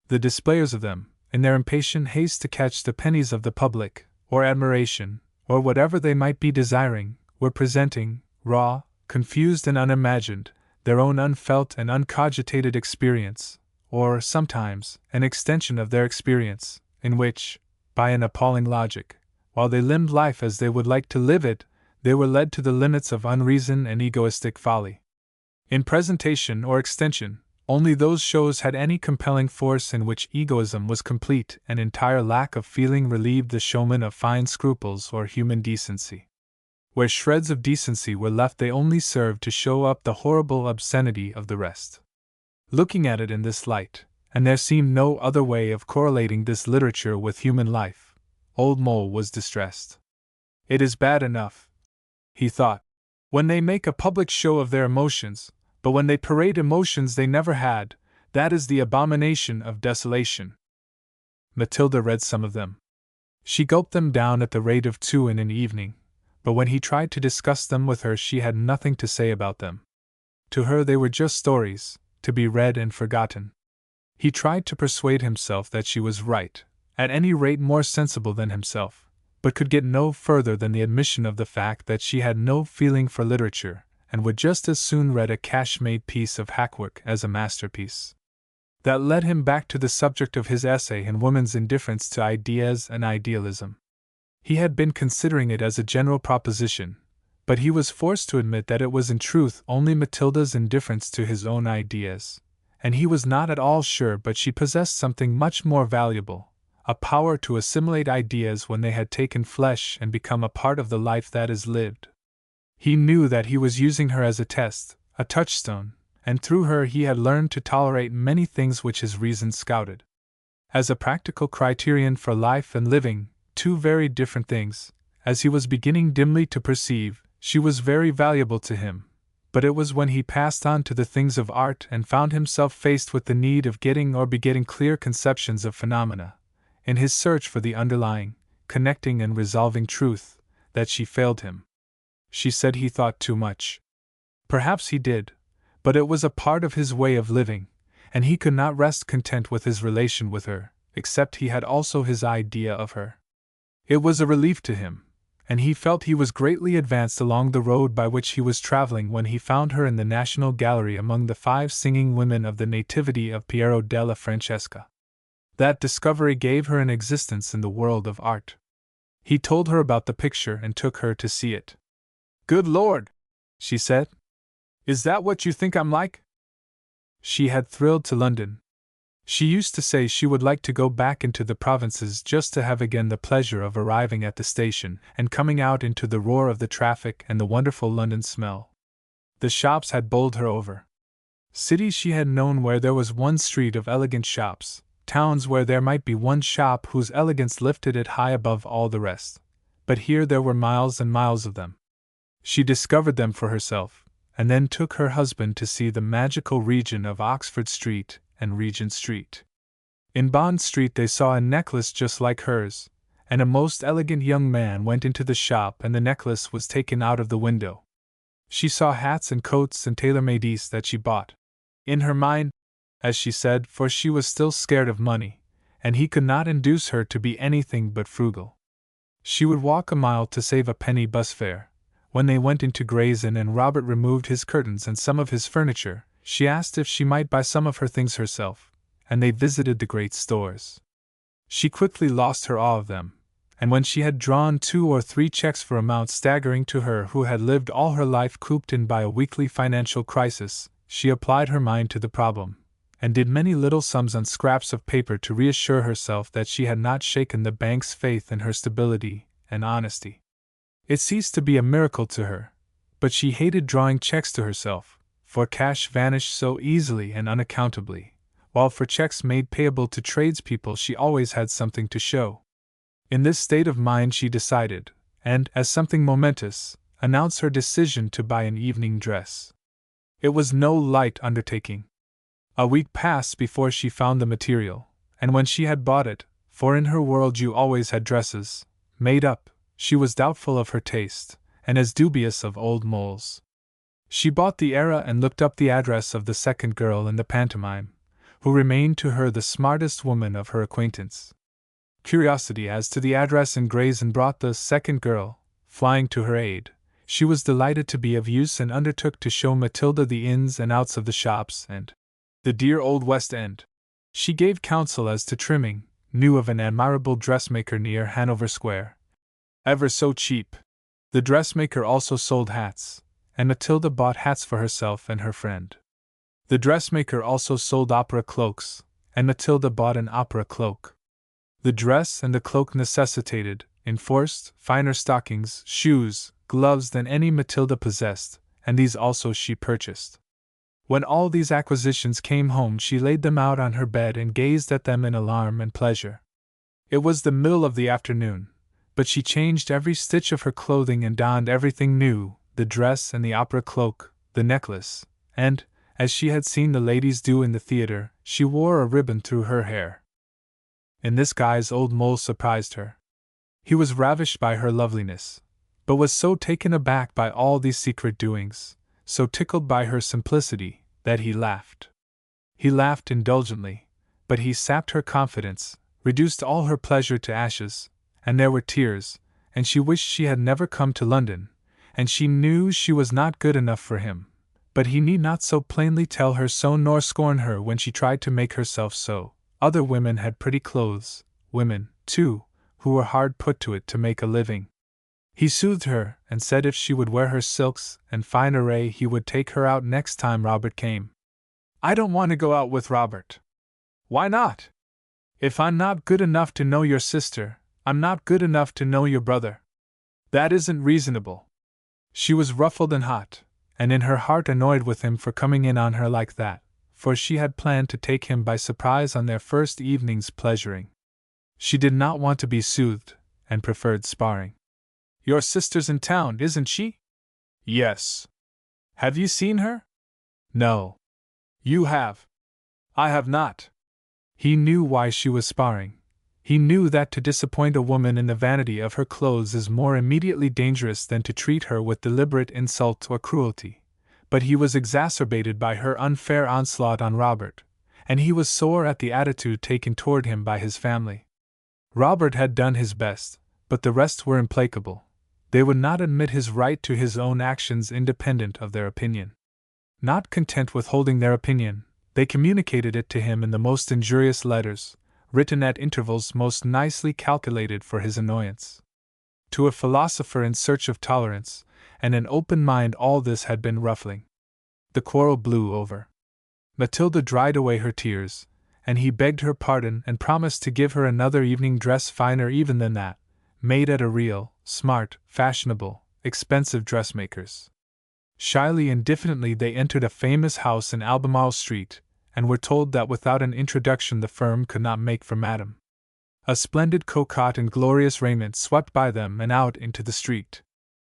A: The displayers of them, in their impatient haste to catch the pennies of the public, or admiration, or whatever they might be desiring, were presenting, raw, confused and unimagined, their own unfelt and uncogitated experience, or, sometimes, an extension of their experience, in which, by an appalling logic, while they limned life as they would like to live it, they were led to the limits of unreason and egoistic folly. In presentation or extension, only those shows had any compelling force in which egoism was complete and entire lack of feeling relieved the showman of fine scruples or human decency. Where shreds of decency were left they only served to show up the horrible obscenity of the rest. Looking at it in this light, and there seemed no other way of correlating this literature with human life, Old Mole was distressed. It is bad enough, he thought, when they make a public show of their emotions, but when they parade emotions they never had, that is the abomination of desolation. Matilda read some of them. She gulped them down at the rate of 2 in an evening, but when he tried to discuss them with her she had nothing to say about them. To her they were just stories, to be read and forgotten. He tried to persuade himself that she was right, at any rate more sensible than himself, but could get no further than the admission of the fact that she had no feeling for literature, and would just as soon read a cash-made piece of hackwork as a masterpiece. That led him back to the subject of his essay and woman's indifference to ideas and idealism. He had been considering it as a general proposition, but he was forced to admit that it was in truth only Matilda's indifference to his own ideas, and he was not at all sure but she possessed something much more valuable, a power to assimilate ideas when they had taken flesh and become a part of the life that is lived. He knew that he was using her as a test, a touchstone, and through her he had learned to tolerate many things which his reason scouted. As a practical criterion for life and living, 2 very different things, as he was beginning dimly to perceive, she was very valuable to him, but it was when he passed on to the things of art and found himself faced with the need of getting or begetting clear conceptions of phenomena, in his search for the underlying, connecting and resolving truth, that she failed him. She said he thought too much. Perhaps he did, but it was a part of his way of living, and he could not rest content with his relation with her, except he had also his idea of her. It was a relief to him, and he felt he was greatly advanced along the road by which he was traveling when he found her in the National Gallery among the 5 singing women of the Nativity of Piero della Francesca. That discovery gave her an existence in the world of art. He told her about the picture and took her to see it. "Good Lord!" she said. "Is that what you think I'm like?" She had thrilled to London. She used to say she would like to go back into the provinces just to have again the pleasure of arriving at the station and coming out into the roar of the traffic and the wonderful London smell. The shops had bowled her over. Cities she had known where there was one street of elegant shops, towns where there might be one shop whose elegance lifted it high above all the rest, but here there were miles and miles of them. She discovered them for herself, and then took her husband to see the magical region of Oxford Street and Regent Street. In Bond Street they saw a necklace just like hers, and a most elegant young man went into the shop and the necklace was taken out of the window. She saw hats and coats and tailor-mades that she bought. In her mind, as she said, for she was still scared of money, and he could not induce her to be anything but frugal. She would walk a mile to save a penny bus fare. When they went into Gray's Inn and Robert removed his curtains and some of his furniture, she asked if she might buy some of her things herself, and they visited the great stores. She quickly lost her awe of them, and when she had drawn 2 or 3 checks for amounts staggering to her who had lived all her life cooped in by a weekly financial crisis, she applied her mind to the problem, and did many little sums on scraps of paper to reassure herself that she had not shaken the bank's faith in her stability and honesty. It ceased to be a miracle to her, but she hated drawing checks to herself, for cash vanished so easily and unaccountably, while for checks made payable to tradespeople she always had something to show. In this state of mind she decided, and, as something momentous, announced her decision to buy an evening dress. It was no light undertaking. A week passed before she found the material, and when she had bought it, for in her world you always had dresses made up, she was doubtful of her taste, and as dubious of old Mole's. She bought the era and looked up the address of the second girl in the pantomime, who remained to her the smartest woman of her acquaintance. Curiosity as to the address in Gray's Inn brought the second girl, flying to her aid. She was delighted to be of use and undertook to show Matilda the ins and outs of the shops and the dear old West End. She gave counsel as to trimming, knew of an admirable dressmaker near Hanover Square. Ever so cheap. The dressmaker also sold hats, and Matilda bought hats for herself and her friend. The dressmaker also sold opera cloaks, and Matilda bought an opera cloak. The dress and the cloak necessitated, enforced, finer stockings, shoes, gloves than any Matilda possessed, and these also she purchased. When all these acquisitions came home she laid them out on her bed and gazed at them in alarm and pleasure. It was the middle of the afternoon, but she changed every stitch of her clothing and donned everything new, the dress and the opera cloak, the necklace, and, as she had seen the ladies do in the theatre, she wore a ribbon through her hair. In this guise old Mole surprised her. He was ravished by her loveliness, but was so taken aback by all these secret doings, so tickled by her simplicity, that he laughed. He laughed indulgently, but he sapped her confidence, reduced all her pleasure to ashes, and there were tears, and she wished she had never come to London, and she knew she was not good enough for him, but he need not so plainly tell her so nor scorn her when she tried to make herself so. Other women had pretty clothes, women, too, who were hard put to it to make a living. He soothed her, and said if she would wear her silks and fine array he would take her out next time Robert came. "I don't want to go out with Robert." "Why not?" "If I'm not good enough to know your sister, I'm not good enough to know your brother." "That isn't reasonable." She was ruffled and hot, and in her heart annoyed with him for coming in on her like that, for she had planned to take him by surprise on their first evening's pleasuring. She did not want to be soothed, and preferred sparring. "Your sister's in town, isn't she?" "Yes." "Have you seen her?" "No." "You have." "I have not." He knew why she was sparring. He knew that to disappoint a woman in the vanity of her clothes is more immediately dangerous than to treat her with deliberate insult or cruelty. But he was exacerbated by her unfair onslaught on Robert, and he was sore at the attitude taken toward him by his family. Robert had done his best, but the rest were implacable. They would not admit his right to his own actions independent of their opinion. Not content with holding their opinion, they communicated it to him in the most injurious letters, written at intervals most nicely calculated for his annoyance. To a philosopher in search of tolerance and an open mind all this had been ruffling. The quarrel blew over. Matilda dried away her tears, and he begged her pardon and promised to give her another evening dress finer even than that, made at a real, smart, fashionable, expensive dressmaker's. Shyly and diffidently they entered a famous house in Albemarle Street, and were told that without an introduction the firm could not make for Madame. A splendid cocotte in glorious raiment swept by them and out into the street.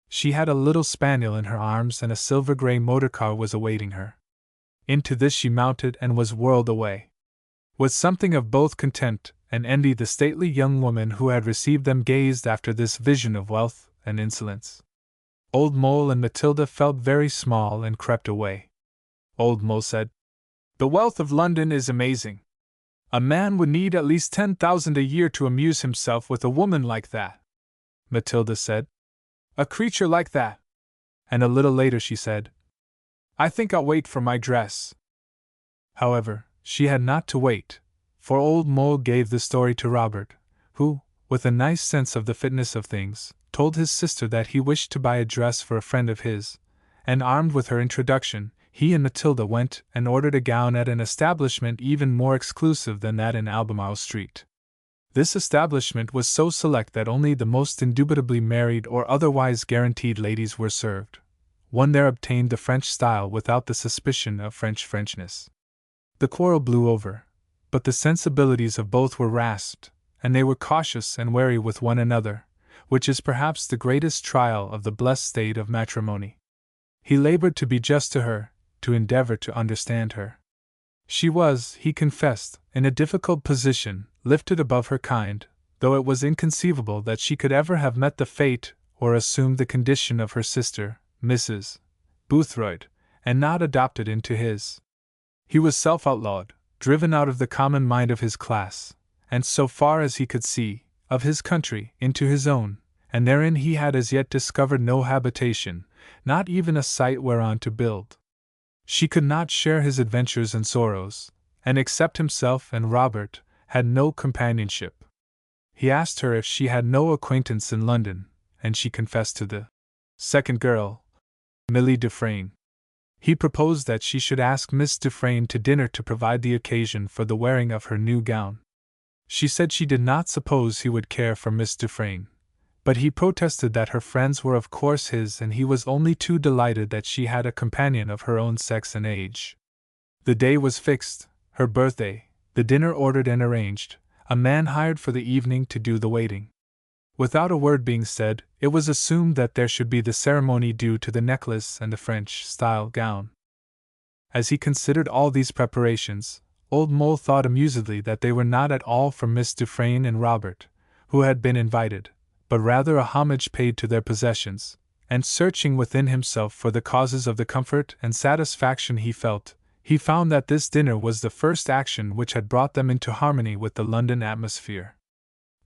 A: She had a little spaniel in her arms and a silver-grey motor-car was awaiting her. Into this she mounted and was whirled away. With something of both contempt and envy the stately young woman who had received them gazed after this vision of wealth and insolence. Old Mole and Matilda felt very small and crept away. Old Mole said, "The wealth of London is amazing. A man would need at least 10,000 a year to amuse himself with a woman like that." Matilda said, "A creature like that." And a little later she said, "I think I'll wait for my dress." However, she had not to wait, for Old Mole gave the story to Robert, who, with a nice sense of the fitness of things, told his sister that he wished to buy a dress for a friend of his, and armed with her introduction, he and Matilda went and ordered a gown at an establishment even more exclusive than that in Albemarle Street. This establishment was so select that only the most indubitably married or otherwise guaranteed ladies were served. One there obtained the French style without the suspicion of Frenchness. The quarrel blew over, but the sensibilities of both were rasped, and they were cautious and wary with one another, which is perhaps the greatest trial of the blessed state of matrimony. He labored to be just to her, to endeavor to understand her. She was, he confessed, in a difficult position, lifted above her kind, though it was inconceivable that she could ever have met the fate or assumed the condition of her sister, Mrs. Boothroyd, and not adopted into his. He was self-outlawed, driven out of the common mind of his class, and so far as he could see, of his country, into his own, and therein he had as yet discovered no habitation, not even a site whereon to build. She could not share his adventures and sorrows, and except himself and Robert, had no companionship. He asked her if she had no acquaintance in London, and she confessed to the second girl, Milly Dufresne. He proposed that she should ask Miss Dufresne to dinner to provide the occasion for the wearing of her new gown. She said she did not suppose he would care for Miss Dufresne, but he protested that her friends were of course his and he was only too delighted that she had a companion of her own sex and age. The day was fixed, her birthday, the dinner ordered and arranged, a man hired for the evening to do the waiting. Without a word being said, it was assumed that there should be the ceremony due to the necklace and the French-style gown. As he considered all these preparations, Old Mole thought amusedly that they were not at all for Miss Dufresne and Robert, who had been invited, but rather a homage paid to their possessions, and searching within himself for the causes of the comfort and satisfaction he felt, he found that this dinner was the first action which had brought them into harmony with the London atmosphere.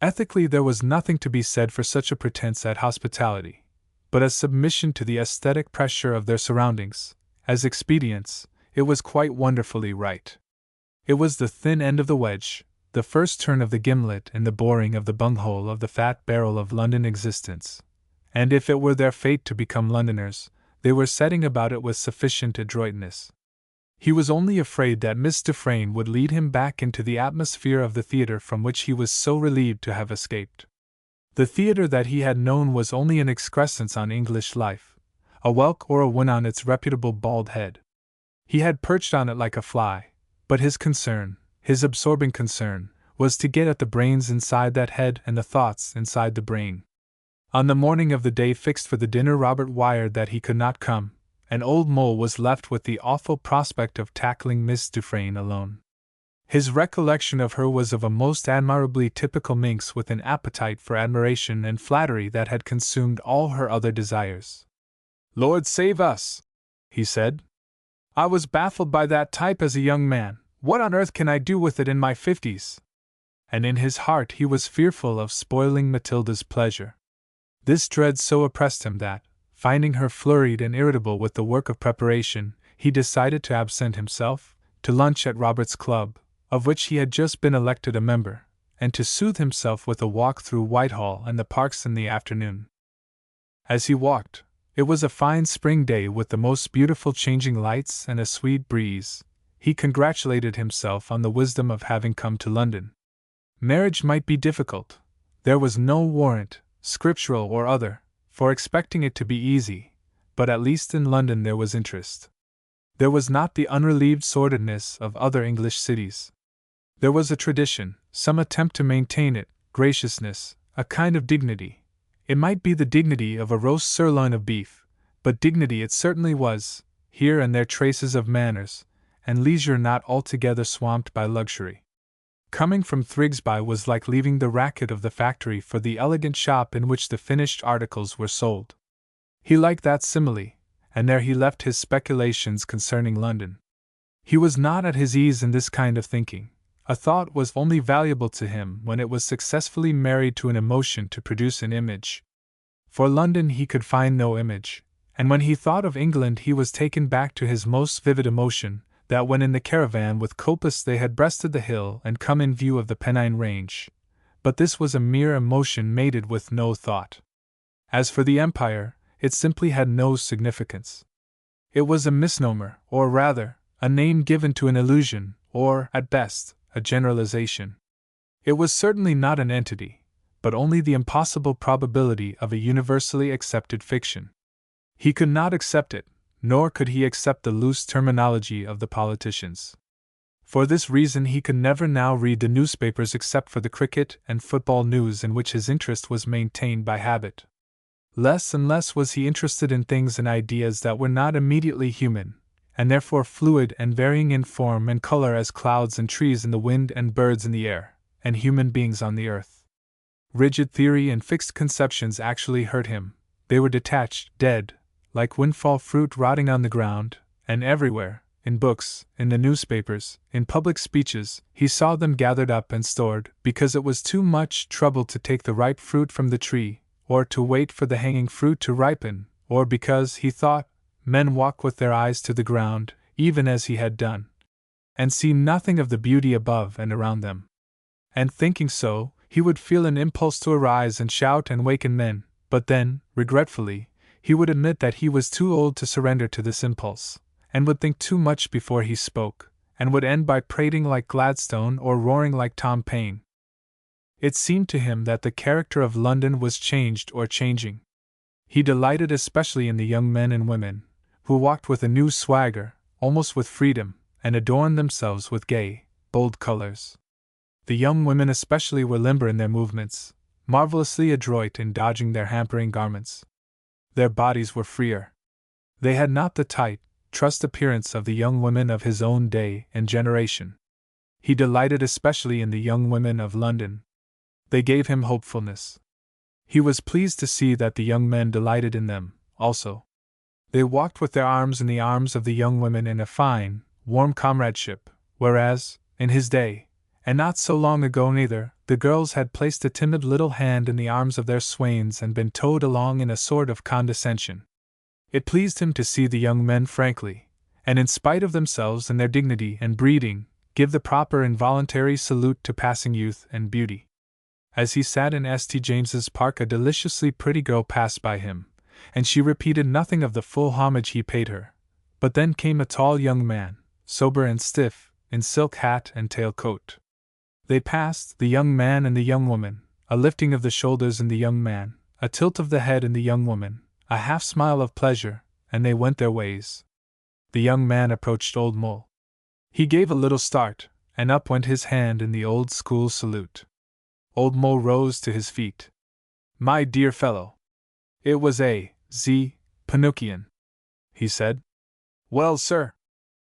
A: Ethically there was nothing to be said for such a pretense at hospitality, but as submission to the aesthetic pressure of their surroundings, as expedience, it was quite wonderfully right. It was the thin end of the wedge, the first turn of the gimlet in the boring of the bunghole of the fat barrel of London existence, and if it were their fate to become Londoners, they were setting about it with sufficient adroitness. He was only afraid that Miss Dufresne would lead him back into the atmosphere of the theatre from which he was so relieved to have escaped. The theatre that he had known was only an excrescence on English life, a whelk or a whin on its reputable bald head. He had perched on it like a fly, but his concern, his absorbing concern, was to get at the brains inside that head and the thoughts inside the brain. On the morning of the day fixed for the dinner, Robert wired that he could not come, and Old Mole was left with the awful prospect of tackling Miss Dufresne alone. His recollection of her was of a most admirably typical minx with an appetite for admiration and flattery that had consumed all her other desires. "Lord save us!" he said. "I was baffled by that type as a young man. What on earth can I do with it in my 50s?" And in his heart he was fearful of spoiling Matilda's pleasure. This dread so oppressed him that, finding her flurried and irritable with the work of preparation, he decided to absent himself, to lunch at Robert's club, of which he had just been elected a member, and to soothe himself with a walk through Whitehall and the parks in the afternoon. As he walked, it was a fine spring day with the most beautiful changing lights and a sweet breeze. He congratulated himself on the wisdom of having come to London. Marriage might be difficult. There was no warrant, scriptural or other, for expecting it to be easy, but at least in London there was interest. There was not the unrelieved sordidness of other English cities. There was a tradition, some attempt to maintain it, graciousness, a kind of dignity. It might be the dignity of a roast sirloin of beef, but dignity it certainly was, here and there traces of manners, and leisure not altogether swamped by luxury. Coming from Thrigsby was like leaving the racket of the factory for the elegant shop in which the finished articles were sold. He liked that simile, and there he left his speculations concerning London. He was not at his ease in this kind of thinking. A thought was only valuable to him when it was successfully married to an emotion to produce an image. For London he could find no image, and when he thought of England he was taken back to his most vivid emotion, that when in the caravan with Copus they had breasted the hill and come in view of the Pennine Range. But this was a mere emotion mated with no thought. As for the Empire, it simply had no significance. It was a misnomer, or rather, a name given to an illusion, or, at best, a generalization. It was certainly not an entity, but only the impossible probability of a universally accepted fiction. He could not accept it, nor could he accept the loose terminology of the politicians. For this reason he could never now read the newspapers except for the cricket and football news in which his interest was maintained by habit. Less and less was he interested in things and ideas that were not immediately human, and therefore fluid and varying in form and color as clouds and trees in the wind and birds in the air, and human beings on the earth. Rigid theory and fixed conceptions actually hurt him. They were detached, dead, like windfall fruit rotting on the ground, and everywhere, in books, in the newspapers, in public speeches, he saw them gathered up and stored, because it was too much trouble to take the ripe fruit from the tree, or to wait for the hanging fruit to ripen, or because, he thought, men walk with their eyes to the ground, even as he had done, and see nothing of the beauty above and around them. And thinking so, he would feel an impulse to arise and shout and waken men, but then, regretfully, he would admit that he was too old to surrender to this impulse, and would think too much before he spoke, and would end by prating like Gladstone or roaring like Tom Paine. It seemed to him that the character of London was changed or changing. He delighted especially in the young men and women, who walked with a new swagger, almost with freedom, and adorned themselves with gay, bold colors. The young women especially were limber in their movements, marvelously adroit in dodging their hampering garments. Their bodies were freer. They had not the tight, trussed appearance of the young women of his own day and generation. He delighted especially in the young women of London. They gave him hopefulness. He was pleased to see that the young men delighted in them, also. They walked with their arms in the arms of the young women in a fine, warm comradeship, whereas, in his day, and not so long ago neither, the girls had placed a timid little hand in the arms of their swains and been towed along in a sort of condescension. It pleased him to see the young men frankly, and in spite of themselves and their dignity and breeding, give the proper involuntary salute to passing youth and beauty. As he sat in St. James's Park, a deliciously pretty girl passed by him, and she repeated nothing of the full homage he paid her. But then came a tall young man, sober and stiff, in silk hat and tail-coat. They passed, the young man and the young woman, a lifting of the shoulders in the young man, a tilt of the head in the young woman, a half-smile of pleasure, and they went their ways. The young man approached Old Mole. He gave a little start, and up went his hand in the old-school salute. Old Mole rose to his feet. "My dear fellow!" It was A.Z. Pinocchian, he said. "Well, sir."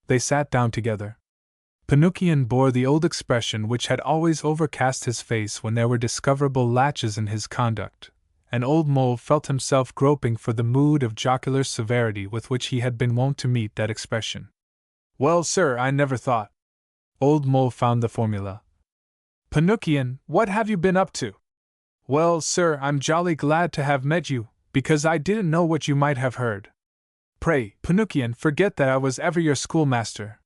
A: They sat down together. Pinocchian bore the old expression which had always overcast his face when there were discoverable latches in his conduct, and Old Mole felt himself groping for the mood of jocular severity with which he had been wont to meet that expression. "Well, sir, I never thought." Old Mole found the formula. "Pinocchian, what have you been up to?" "Well, sir, I'm jolly glad to have met you, because I didn't know what you might have heard. Pray, Pinocchian, forget that I was ever your schoolmaster.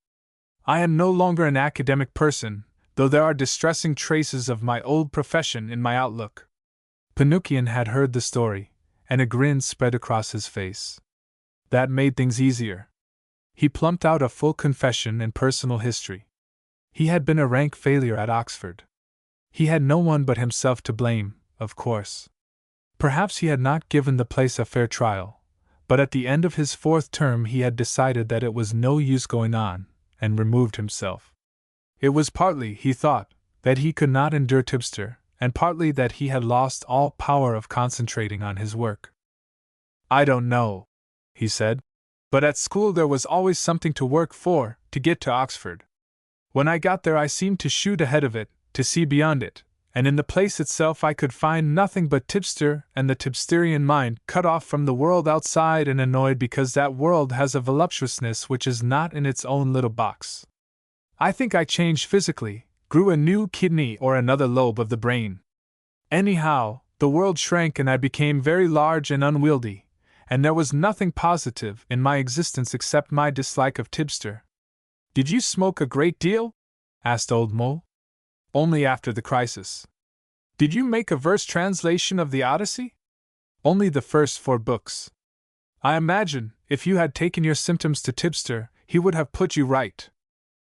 A: I am no longer an academic person, though there are distressing traces of my old profession in my outlook." Pinocchian had heard the story, and a grin spread across his face. That made things easier. He plumped out a full confession and personal history. He had been a rank failure at Oxford. He had no one but himself to blame, of course. Perhaps he had not given the place a fair trial, but at the end of his 4th term he had decided that it was no use going on, and removed himself. It was partly, he thought, that he could not endure Tibster, and partly that he had lost all power of concentrating on his work. "I don't know," he said, "but at school there was always something to work for, to get to Oxford. When I got there I seemed to shoot ahead of it, to see beyond it, and in the place itself I could find nothing but Tibster and the Tibsterian mind, cut off from the world outside and annoyed because that world has a voluptuousness which is not in its own little box. I think I changed physically, grew a new kidney or another lobe of the brain. Anyhow, the world shrank and I became very large and unwieldy, and there was nothing positive in my existence except my dislike of Tibster." "Did you smoke a great deal?" asked Old Mole. "Only after the crisis." "Did you make a verse translation of the Odyssey?" "Only the first 4 books. I imagine, if you had taken your symptoms to Tibster, he would have put you right.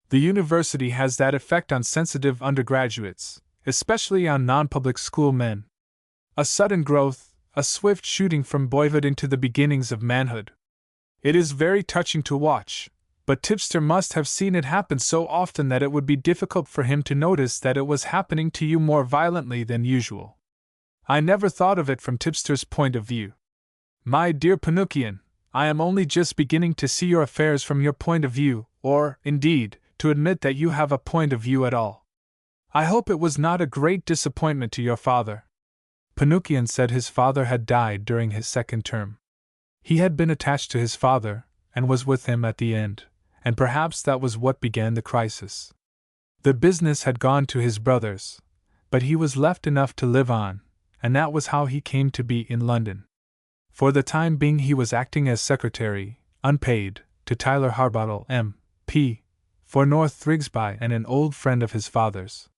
A: The university has that effect on sensitive undergraduates, especially on non-public school men. A sudden growth, a swift shooting from boyhood into the beginnings of manhood. It is very touching to watch, but Tipster must have seen it happen so often that it would be difficult for him to notice that it was happening to you more violently than usual. I never thought of it from Tipster's point of view. My dear Pinocchian, I am only just beginning to see your affairs from your point of view, or, indeed, to admit that you have a point of view at all. I hope it was not a great disappointment to your father. Pinocchian said his father had died during his second term. He had been attached to his father, and was with him at the end, and perhaps that was what began the crisis. The business had gone to his brothers, but he was left enough to live on, and that was how he came to be in London. For the time being he was acting as secretary, unpaid, to Tyler Harbottle, M.P., for North Thrigsby and an old friend of his father's.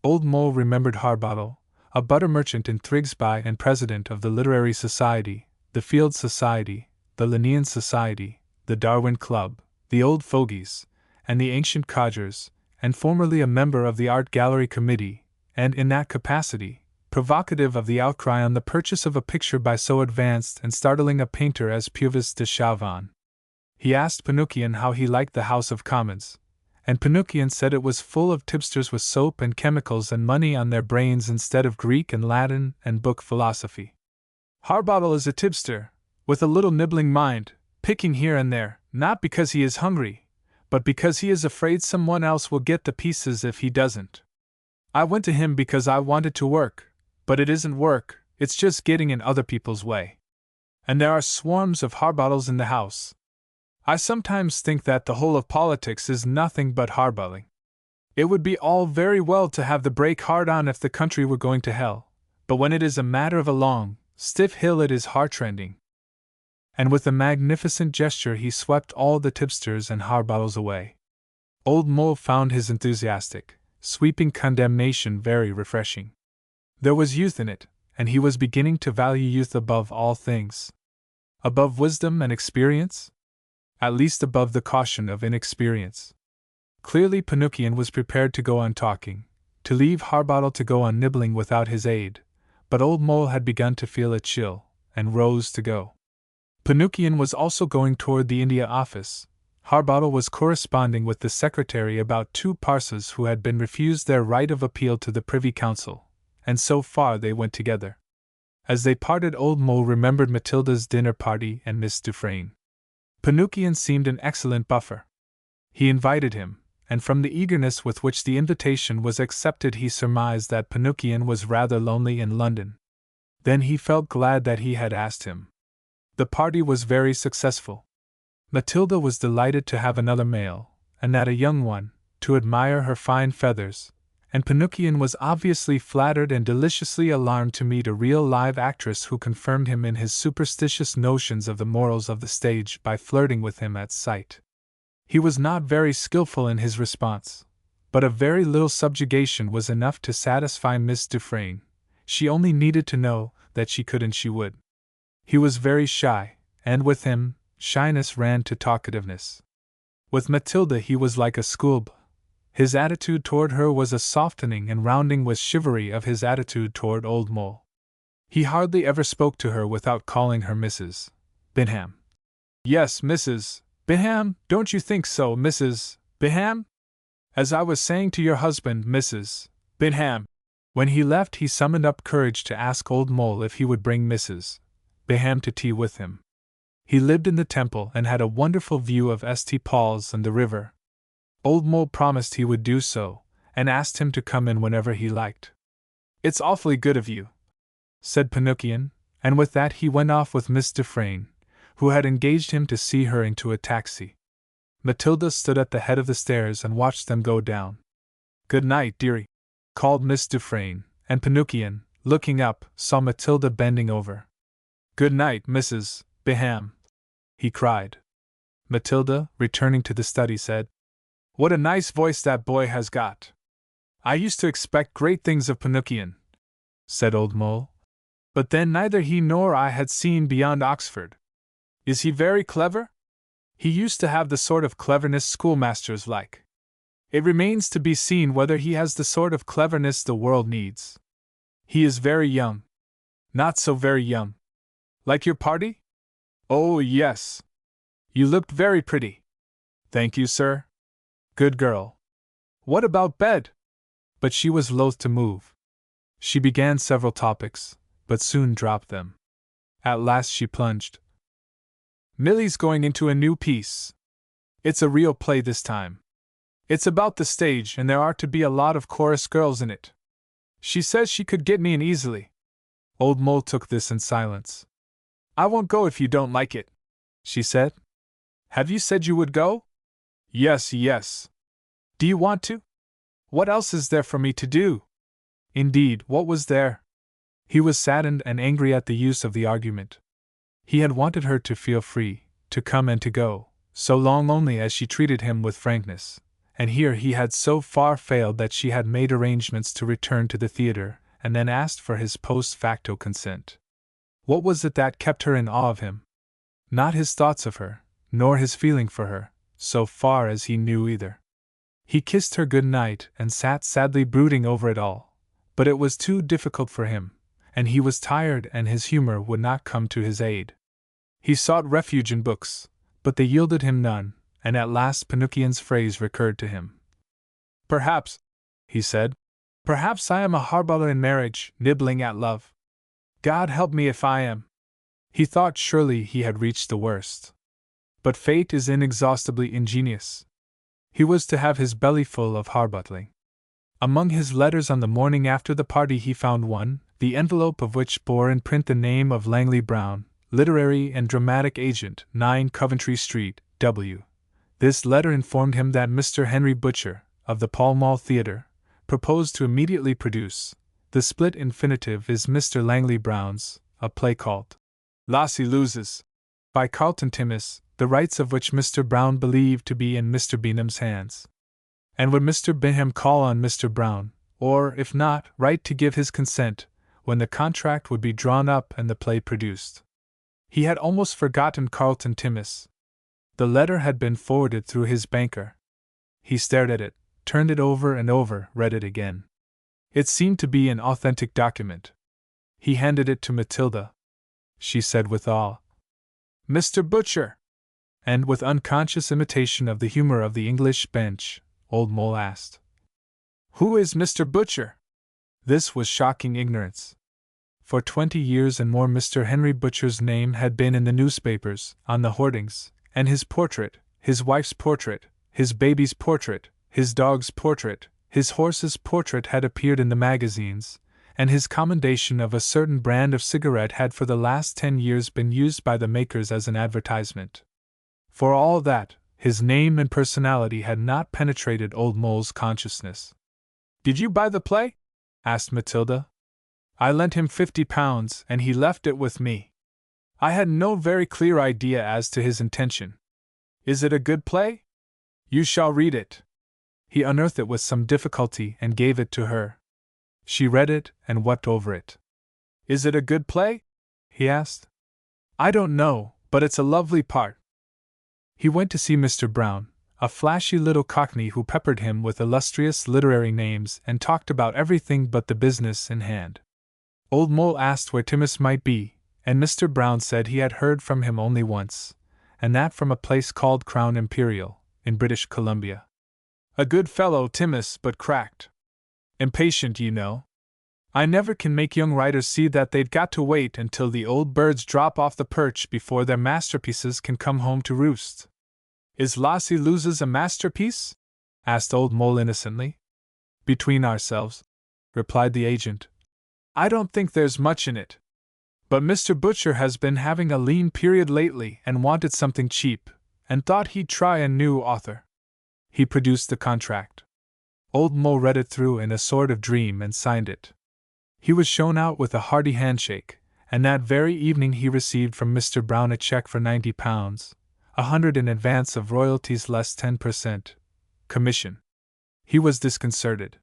A: Old Mole remembered Harbottle, a butter merchant in Thrigsby and president of the Literary Society, the Field Society, the Linnean Society, the Darwin Club, the Old Fogies, and the Ancient Codgers, and formerly a member of the Art Gallery Committee, and in that capacity, provocative of the outcry on the purchase of a picture by so advanced and startling a painter as Puvis de Chavannes. He asked Pinocchian how he liked the House of Commons, and Pinocchian said it was full of tipsters with soap and chemicals and money on their brains instead of Greek and Latin and book philosophy. Harbottle is a tipster, with a little nibbling mind, picking here and there, not because he is hungry, but because he is afraid someone else will get the pieces if he doesn't. I went to him because I wanted to work, but it isn't work, it's just getting in other people's way. And there are swarms of Harbottles in the house. I sometimes think that the whole of politics is nothing but harbottling. It would be all very well to have the brake hard on if the country were going to hell, but when it is a matter of a long, stiff hill it is heartrending. And with a magnificent gesture he swept all the tipsters and Harbottles away. Old Mole found his enthusiastic, sweeping condemnation very refreshing. There was youth in it, and he was beginning to value youth above all things. Above wisdom and experience? At least above the caution of inexperience. Clearly Pinocchian was prepared to go on talking, to leave Harbottle to go on nibbling without his aid, but Old Mole had begun to feel a chill, and rose to go. Pinocchian was also going toward the India Office. Harbottle was corresponding with the secretary about 2 parcels who had been refused their right of appeal to the Privy Council, and so far they went together. As they parted, Old Mole remembered Matilda's dinner party and Miss Dufresne. Pinocchian seemed an excellent buffer. He invited him, and from the eagerness with which the invitation was accepted he surmised that Pinocchian was rather lonely in London. Then he felt glad that he had asked him. The party was very successful. Matilda was delighted to have another male, and that a young one, to admire her fine feathers, and Pinocchian was obviously flattered and deliciously alarmed to meet a real live actress who confirmed him in his superstitious notions of the morals of the stage by flirting with him at sight. He was not very skillful in his response, but a very little subjugation was enough to satisfy Miss Dufresne. She only needed to know that she could and she would. He was very shy, and with him, shyness ran to talkativeness. With Matilda he was like a schoolboy. His attitude toward her was a softening and rounding with chivalry of his attitude toward Old Mole. He hardly ever spoke to her without calling her Mrs. Beenham. Yes, Mrs. Beenham, don't you think so, Mrs. Beenham? As I was saying to your husband, Mrs. Beenham. When he left he summoned up courage to ask Old Mole if he would bring Mrs. Beenham to tea with him. He lived in the Temple and had a wonderful view of St. Paul's and the river. Old Mole promised he would do so, and asked him to come in whenever he liked. It's awfully good of you, said Pinocchian, and with that he went off with Miss Dufresne, who had engaged him to see her into a taxi. Matilda stood at the head of the stairs and watched them go down. Good night, dearie, called Miss Dufresne, and Pinocchian, looking up, saw Matilda bending over. Good night, Mrs. Beenham, he cried. Matilda, returning to the study, said, What a nice voice that boy has got. I used to expect great things of Pinocchian, said Old Mole. But then neither he nor I had seen beyond Oxford. Is he very clever? He used to have the sort of cleverness schoolmasters like. It remains to be seen whether he has the sort of cleverness the world needs. He is very young. Not so very young. Like your party? Oh, yes. You looked very pretty. Thank you, sir. Good girl. What about bed? But she was loath to move. She began several topics, but soon dropped them. At last she plunged. Milly's going into a new piece. It's a real play this time. It's about the stage, and there are to be a lot of chorus girls in it. She says she could get me in easily. Old Mole took this in silence. I won't go if you don't like it, she said. Have you said you would go? Yes, yes. Do you want to? What else is there for me to do? Indeed, what was there? He was saddened and angry at the use of the argument. He had wanted her to feel free, to come and to go, so long only as she treated him with frankness, and here he had so far failed that she had made arrangements to return to the theater, and then asked for his post facto consent. What was it that kept her in awe of him? Not his thoughts of her, nor his feeling for her, so far as he knew either. He kissed her good night and sat sadly brooding over it all, but it was too difficult for him, and he was tired and his humor would not come to his aid. He sought refuge in books, but they yielded him none, and at last Pinocchion's phrase recurred to him. Perhaps, he said, perhaps I am a harbauler in marriage, nibbling at love. God help me if I am. He thought surely he had reached the worst. But fate is inexhaustibly ingenious. He was to have his belly full of harbutling. Among his letters on the morning after the party he found one, the envelope of which bore in print the name of Langley Brown, literary and dramatic agent, 9 Coventry Street, W. This letter informed him that Mr. Henry Butcher, of the Pall Mall Theatre, proposed to immediately produce. The split infinitive is Mr. Langley Brown's, a play called Lassie Loses, by Carlton Timmis, the rights of which Mr. Brown believed to be in Mr. Beenham's hands. And would Mr. Beenham call on Mr. Brown, or, if not, write to give his consent, when the contract would be drawn up and the play produced. He had almost forgotten Carlton Timmis. The letter had been forwarded through his banker. He stared at it, turned it over and over, read it again. It seemed to be an authentic document. He handed it to Matilda. She said with awe, "Mr. Butcher!" And with unconscious imitation of the humor of the English bench, Old Mole asked, "Who is Mr. Butcher?" This was shocking ignorance. For 20 years and more Mr. Henry Butcher's name had been in the newspapers, on the hoardings, and his portrait, his wife's portrait, his baby's portrait, his dog's portrait, his horse's portrait had appeared in the magazines, and his commendation of a certain brand of cigarette had for the last 10 years been used by the makers as an advertisement. For all that, his name and personality had not penetrated Old Mole's consciousness. "Did you buy the play?" asked Matilda. "I lent him £50, and he left it with me. I had no very clear idea as to his intention. Is it a good play? You shall read it." He unearthed it with some difficulty and gave it to her. She read it and wept over it. "Is it a good play?" he asked. "I don't know, but it's a lovely part." He went to see Mr. Brown, a flashy little cockney who peppered him with illustrious literary names and talked about everything but the business in hand. Old Mole asked where Timmis might be, and Mr. Brown said he had heard from him only once, and that from a place called Crown Imperial, in British Columbia. "A good fellow, Timmis, but cracked. Impatient, you know. I never can make young writers see that they've got to wait until the old birds drop off the perch before their masterpieces can come home to roost." "Is Lassie Loses a masterpiece?" asked Old Mole innocently. "Between ourselves," replied the agent, "I don't think there's much in it. But Mr. Butcher has been having a lean period lately and wanted something cheap, and thought he'd try a new author." He produced the contract. Old Mole read it through in a sort of dream and signed it. He was shown out with a hearty handshake, and that very evening he received from Mr. Brown a check for £90, 100 in advance of royalties less 10% commission. He was disconcerted.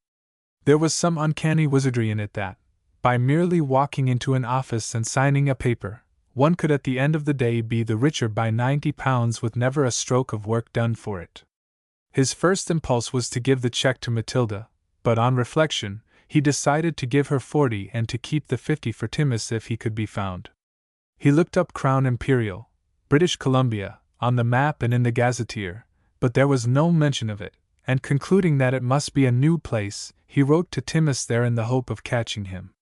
A: There was some uncanny wizardry in it that, by merely walking into an office and signing a paper, one could at the end of the day be the richer by £90 with never a stroke of work done for it. His first impulse was to give the check to Matilda, but on reflection, he decided to give her 40 and to keep the 50 for Timmis if he could be found. He looked up Crown Imperial, British Columbia, on the map and in the Gazetteer, but there was no mention of it, and concluding that it must be a new place, he wrote to Timmis there in the hope of catching him.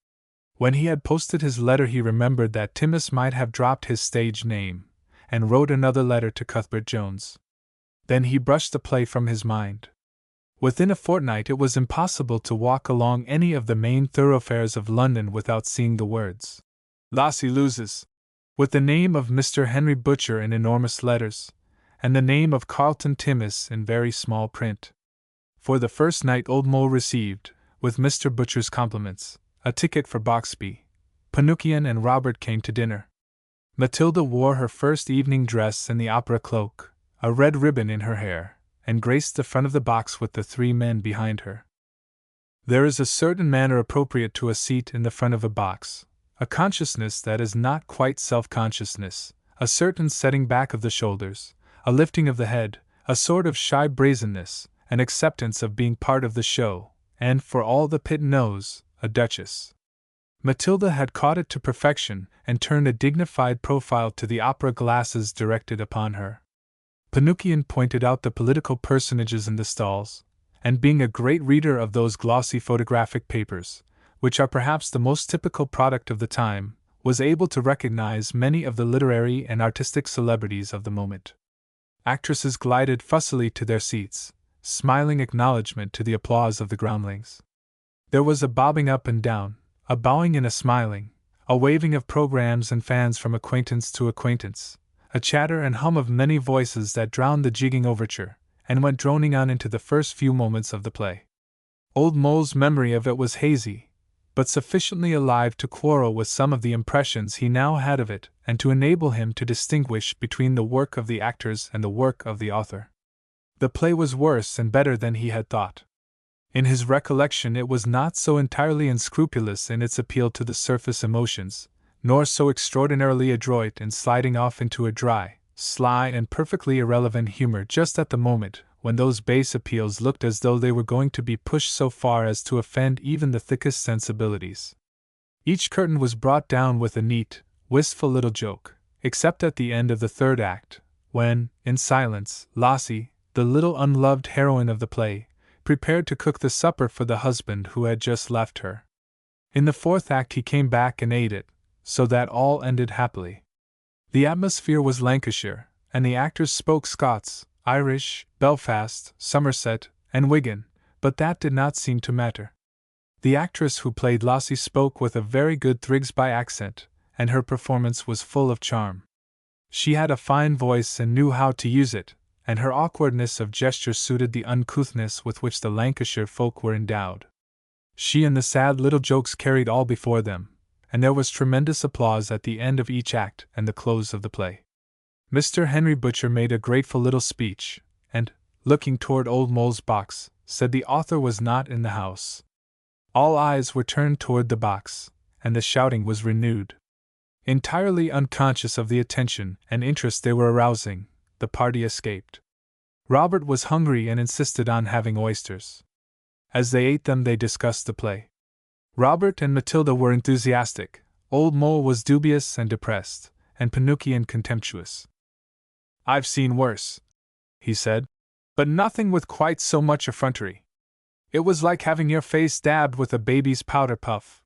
A: When he had posted his letter, he remembered that Timmis might have dropped his stage name, and wrote another letter to Cuthbert Jones. Then he brushed the play from his mind. Within a fortnight it was impossible to walk along any of the main thoroughfares of London without seeing the words, "Lassie loses," with the name of Mr. Henry Butcher in enormous letters, and the name of Carlton Timmis in very small print. For the first night Old Mole received, with Mr. Butcher's compliments, a ticket for Boxby. Pinocchio and Robert came to dinner. Matilda wore her first evening dress and the opera cloak, a red ribbon in her hair, and graced the front of the box with the 3 men behind her. There is a certain manner appropriate to a seat in the front of a box, a consciousness that is not quite self-consciousness, a certain setting back of the shoulders, a lifting of the head, a sort of shy brazenness, an acceptance of being part of the show, and, for all the pit knows, a duchess. Matilda had caught it to perfection, and turned a dignified profile to the opera glasses directed upon her. Pinocchio pointed out the political personages in the stalls, and being a great reader of those glossy photographic papers, which are perhaps the most typical product of the time, was able to recognize many of the literary and artistic celebrities of the moment. Actresses glided fussily to their seats, smiling acknowledgment to the applause of the groundlings. There was a bobbing up and down, a bowing and a smiling, a waving of programs and fans from acquaintance to acquaintance, a chatter and hum of many voices that drowned the jigging overture, and went droning on into the first few moments of the play. Old Mole's memory of it was hazy, but sufficiently alive to quarrel with some of the impressions he now had of it, and to enable him to distinguish between the work of the actors and the work of the author. The play was worse and better than he had thought. In his recollection it was not so entirely unscrupulous in its appeal to the surface emotions, nor so extraordinarily adroit in sliding off into a dry, sly and perfectly irrelevant humor just at the moment when those base appeals looked as though they were going to be pushed so far as to offend even the thickest sensibilities. Each curtain was brought down with a neat, wistful little joke, except at the end of the third act, when, in silence, Lassie, the little unloved heroine of the play, prepared to cook the supper for the husband who had just left her. In the fourth act he came back and ate it, so that all ended happily. The atmosphere was Lancashire, and the actors spoke Scots, Irish, Belfast, Somerset, and Wigan, but that did not seem to matter. The actress who played Lassie spoke with a very good Thrigsby accent, and her performance was full of charm. She had a fine voice and knew how to use it, and her awkwardness of gesture suited the uncouthness with which the Lancashire folk were endowed. She and the sad little jokes carried all before them, and there was tremendous applause at the end of each act and the close of the play. Mr. Henry Butcher made a grateful little speech, and, looking toward Old Mole's box, said the author was not in the house. All eyes were turned toward the box, and the shouting was renewed. Entirely unconscious of the attention and interest they were arousing, the party escaped. Robert was hungry and insisted on having oysters. As they ate them they discussed the play. Robert and Matilda were enthusiastic, Old Mole was dubious and depressed, and Pinocchio contemptuous. "I've seen worse," he said, "but nothing with quite so much effrontery. It was like having your face dabbed with a baby's powder puff.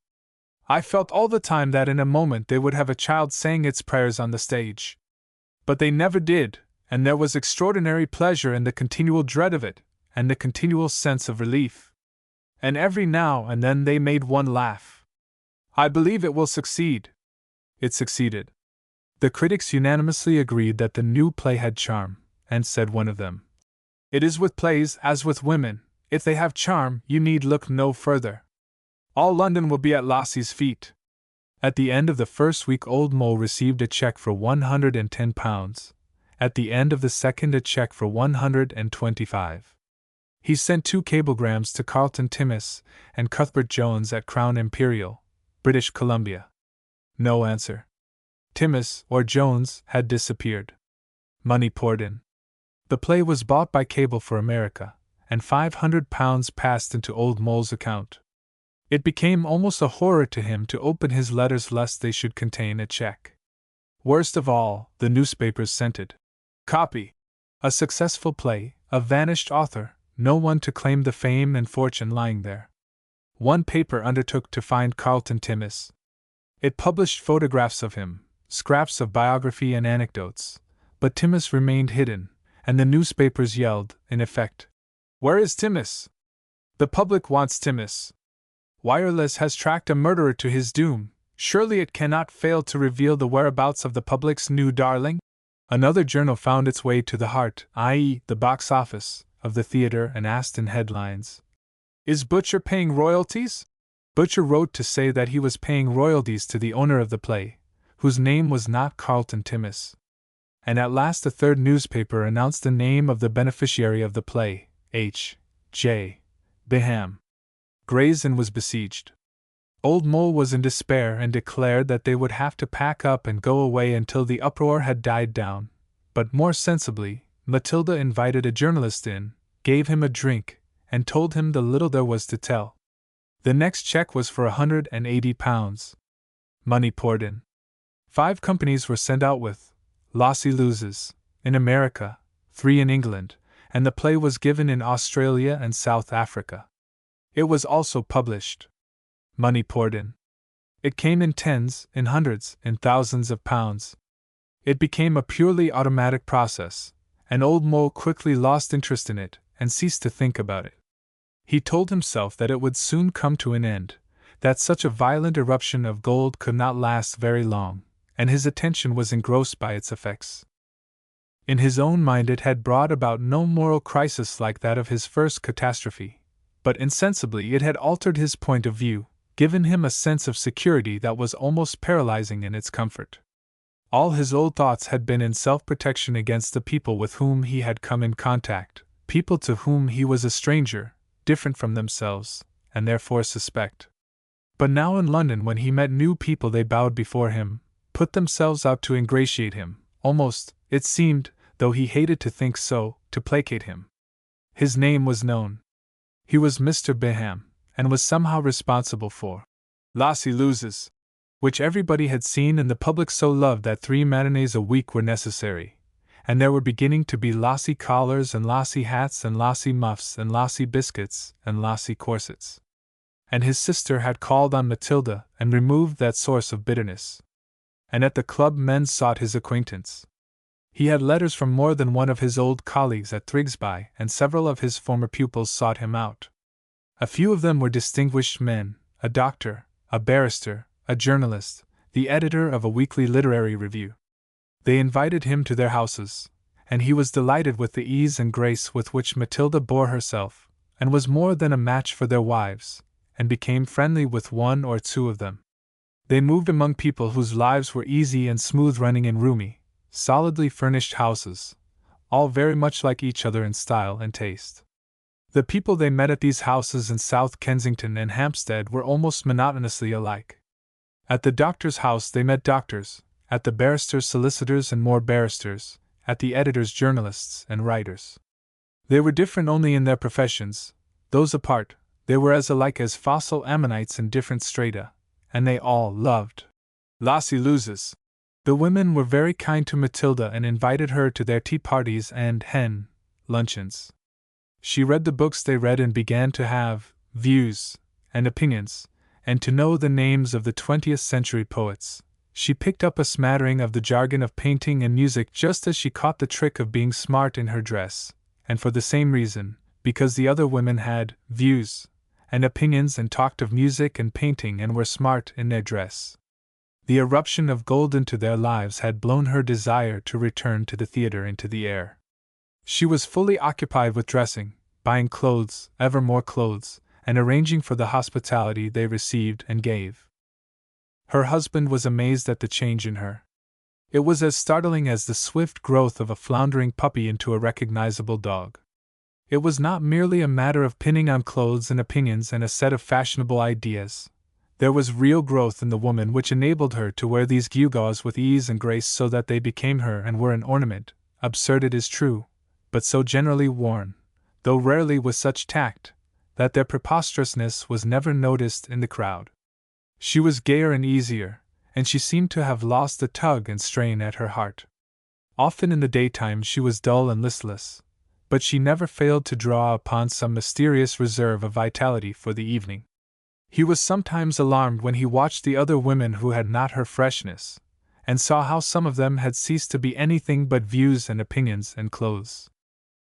A: I felt all the time that in a moment they would have a child saying its prayers on the stage. But they never did, and there was extraordinary pleasure in the continual dread of it, and the continual sense of relief. And every now and then they made one laugh. I believe it will succeed." It succeeded. The critics unanimously agreed that the new play had charm, and said one of them, "It is with plays as with women, if they have charm you need look no further. All London will be at Lassie's feet." At the end of the first week Old Mole received a cheque for £110, at the end of the second a cheque for £125. He sent 2 cablegrams to Carlton Timmis and Cuthbert Jones at Crown Imperial, British Columbia. No answer. Timmis, or Jones, had disappeared. Money poured in. The play was bought by cable for America, and £500 passed into Old Mole's account. It became almost a horror to him to open his letters lest they should contain a cheque. Worst of all, the newspapers scented "Copy! A successful play, a vanished author, no one to claim the fame and fortune lying there. One paper undertook to find Carlton Timmis. It published photographs of him, scraps of biography and anecdotes, but Timmis remained hidden, and the newspapers yelled, in effect, "Where is Timmis? The public wants Timmis. Wireless has tracked a murderer to his doom. Surely it cannot fail to reveal the whereabouts of the public's new darling?" Another journal found its way to the heart, i.e., the box office, of the theater and asked in headlines, "Is Butcher paying royalties?" Butcher wrote to say that he was paying royalties to the owner of the play, whose name was not Carlton Timmis. And at last a third newspaper announced the name of the beneficiary of the play, H. J. Beenham. Gray's Inn was besieged. Old Mole was in despair and declared that they would have to pack up and go away until the uproar had died down, but more sensibly, Matilda invited a journalist in, gave him a drink, and told him the little there was to tell. The next check was for £180. Money poured in. 5 companies were sent out with Lassie Loses, in America, 3 in England, and the play was given in Australia and South Africa. It was also published. Money poured in. It came in tens, in hundreds, in thousands of pounds. It became a purely automatic process, and Old Mole quickly lost interest in it and ceased to think about it. He told himself that it would soon come to an end, that such a violent eruption of gold could not last very long, and his attention was engrossed by its effects. In his own mind it had brought about no moral crisis like that of his first catastrophe, but insensibly it had altered his point of view, given him a sense of security that was almost paralyzing in its comfort. All his old thoughts had been in self-protection against the people with whom he had come in contact, people to whom he was a stranger, different from themselves, and therefore suspect. But now in London when he met new people they bowed before him, put themselves out to ingratiate him, almost, it seemed, though he hated to think so, to placate him. His name was known. He was Mr. Beenham, and was somehow responsible for Lassie Loses, which everybody had seen and the public so loved that 3 matinees a week were necessary, and there were beginning to be Lassie collars and Lassie hats and Lassie muffs and Lassie biscuits and Lassie corsets. And his sister had called on Matilda and removed that source of bitterness. And at the club men sought his acquaintance. He had letters from more than one of his old colleagues at Thrigsby, and several of his former pupils sought him out. A few of them were distinguished men, a doctor, a barrister, a journalist, the editor of a weekly literary review. They invited him to their houses, and he was delighted with the ease and grace with which Matilda bore herself, and was more than a match for their wives, and became friendly with 1 or 2 of them. They moved among people whose lives were easy and smooth-running in roomy, solidly furnished houses, all very much like each other in style and taste. The people they met at these houses in South Kensington and Hampstead were almost monotonously alike. At the doctor's house they met doctors, at the barrister's solicitors and more barristers, at the editor's journalists and writers. They were different only in their professions, those apart, they were as alike as fossil ammonites in different strata, and they all loved Lassie Loses. The women were very kind to Matilda and invited her to their tea parties and hen luncheons. She read the books they read and began to have views and opinions, and to know the names of the 20th century poets. She picked up a smattering of the jargon of painting and music just as she caught the trick of being smart in her dress, and for the same reason, because the other women had views and opinions and talked of music and painting and were smart in their dress. The eruption of gold into their lives had blown her desire to return to the theater into the air. She was fully occupied with dressing, buying clothes, ever more clothes, and arranging for the hospitality they received and gave. Her husband was amazed at the change in her. It was as startling as the swift growth of a floundering puppy into a recognizable dog. It was not merely a matter of pinning on clothes and opinions and a set of fashionable ideas. There was real growth in the woman which enabled her to wear these gewgaws with ease and grace so that they became her and were an ornament, absurd it is true, but so generally worn, though rarely with such tact, that their preposterousness was never noticed in the crowd. She was gayer and easier, and she seemed to have lost the tug and strain at her heart. Often in the daytime she was dull and listless, but she never failed to draw upon some mysterious reserve of vitality for the evening. He was sometimes alarmed when he watched the other women who had not her freshness, and saw how some of them had ceased to be anything but views and opinions and clothes.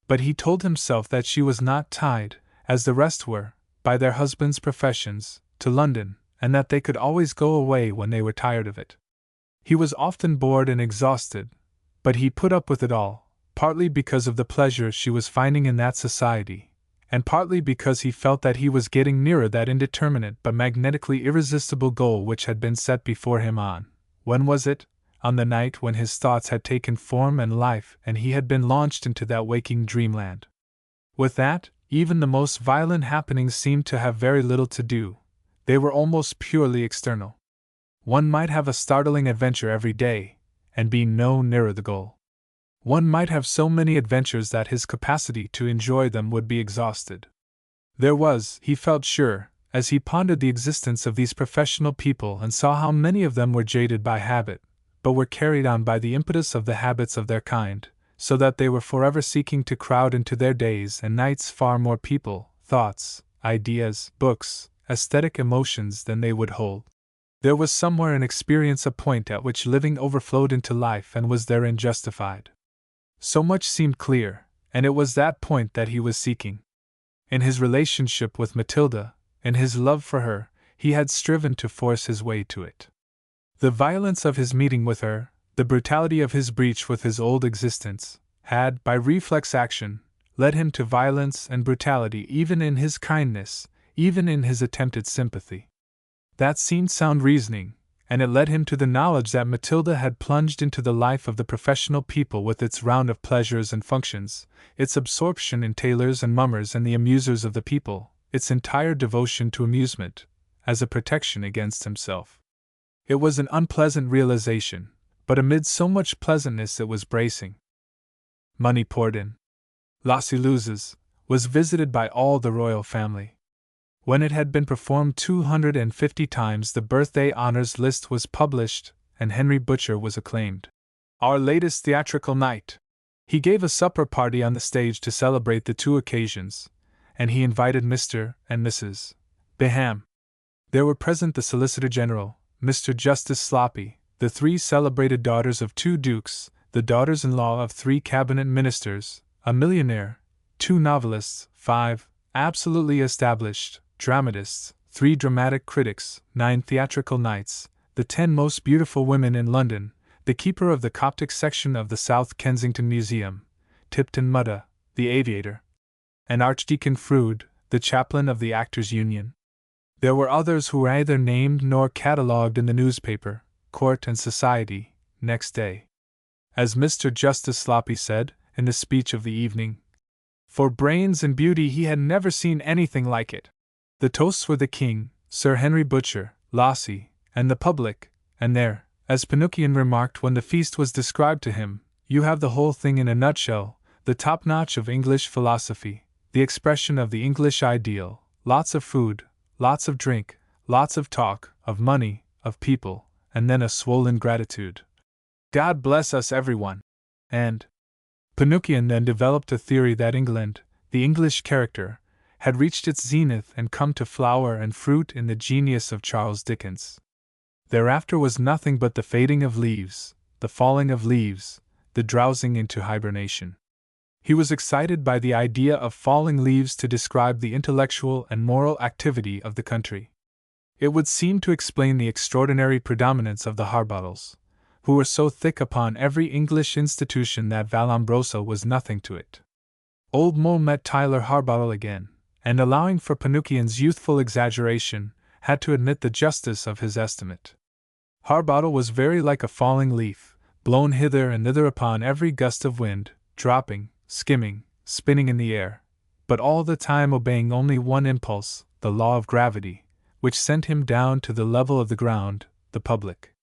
A: But he told himself that she was not tied, as the rest were, by their husbands' professions, to London, and that they could always go away when they were tired of it. He was often bored and exhausted, but he put up with it all, partly because of the pleasure she was finding in that society, and partly because he felt that he was getting nearer that indeterminate but magnetically irresistible goal which had been set before him on, when was it? On the night when his thoughts had taken form and life and he had been launched into that waking dreamland. With that, even the most violent happenings seemed to have very little to do. They were almost purely external. One might have a startling adventure every day, and be no nearer the goal. One might have so many adventures that his capacity to enjoy them would be exhausted. There was, he felt sure, as he pondered the existence of these professional people and saw how many of them were jaded by habit, but were carried on by the impetus of the habits of their kind, so that they were forever seeking to crowd into their days and nights far more people, thoughts, ideas, books, aesthetic emotions than they would hold. There was somewhere in experience a point at which living overflowed into life and was therein justified. So much seemed clear, and it was that point that he was seeking. In his relationship with Matilda, in his love for her, he had striven to force his way to it. The violence of his meeting with her, the brutality of his breach with his old existence, had, by reflex action, led him to violence and brutality even in his kindness, even in his attempted sympathy. That seemed sound reasoning, and it led him to the knowledge that Matilda had plunged into the life of the professional people with its round of pleasures and functions, its absorption in tailors and mummers and the amusers of the people, its entire devotion to amusement, as a protection against himself. It was an unpleasant realization, but amid so much pleasantness it was bracing. Money poured in. Las Illuses was visited by all the royal family. When it had been performed 250 times, the birthday honors list was published, and Henry Butcher was acclaimed. Our latest theatrical night. He gave a supper party on the stage to celebrate the two occasions, and he invited Mr. and Mrs. Beenham. There were present the Solicitor General, Mr. Justice Sloppy, the three celebrated daughters of two dukes, the daughters-in-law of 3 cabinet ministers, a millionaire, 2 novelists, 5 absolutely established dramatists, 3 dramatic critics, 9 theatrical knights, the 10 most beautiful women in London, the keeper of the Coptic section of the South Kensington Museum, Tipton Mutta, the aviator, and Archdeacon Froude, the chaplain of the Actors' Union. There were others who were neither named nor catalogued in the newspaper, court and society, next day. As Mr. Justice Sloppy said, in the speech of the evening, for brains and beauty he had never seen anything like it. The toasts were the King, Sir Henry Butcher, Lassie, and the public, and there, as Pinocchio remarked when the feast was described to him, you have the whole thing in a nutshell, the top-notch of English philosophy, the expression of the English ideal, lots of food, lots of drink, lots of talk, of money, of people, and then a swollen gratitude. God bless us everyone. And Pinocchio then developed a theory that England, the English character, had reached its zenith and come to flower and fruit in the genius of Charles Dickens. Thereafter was nothing but the fading of leaves, the falling of leaves, the drowsing into hibernation. He was excited by the idea of falling leaves to describe the intellectual and moral activity of the country. It would seem to explain the extraordinary predominance of the Harbottles, who were so thick upon every English institution that Vallombrosa was nothing to it. Old Mole met Tyler Harbottle again, and allowing for Pinocchio's youthful exaggeration, had to admit the justice of his estimate. Harbottle was very like a falling leaf, blown hither and thither upon every gust of wind, dropping, skimming, spinning in the air, but all the time obeying only one impulse, the law of gravity, which sent him down to the level of the ground, the public.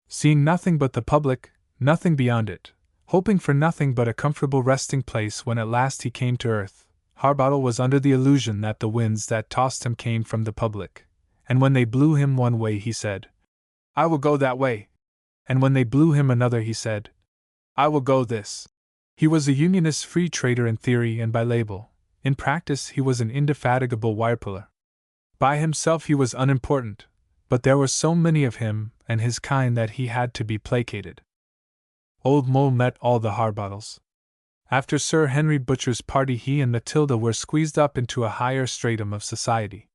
A: Seeing nothing but the public, nothing beyond it, hoping for nothing but a comfortable resting place when at last he came to earth, Harbottle was under the illusion that the winds that tossed him came from the public, and when they blew him one way he said, I will go that way, and when they blew him another he said, I will go this. He was a unionist free trader in theory and by label. In practice, he was an indefatigable wirepuller. By himself he was unimportant, but there were so many of him and his kind that he had to be placated. Old Mole met all the Harbottles. After Sir Henry Butcher's party, he and Matilda were squeezed up into a higher stratum of society.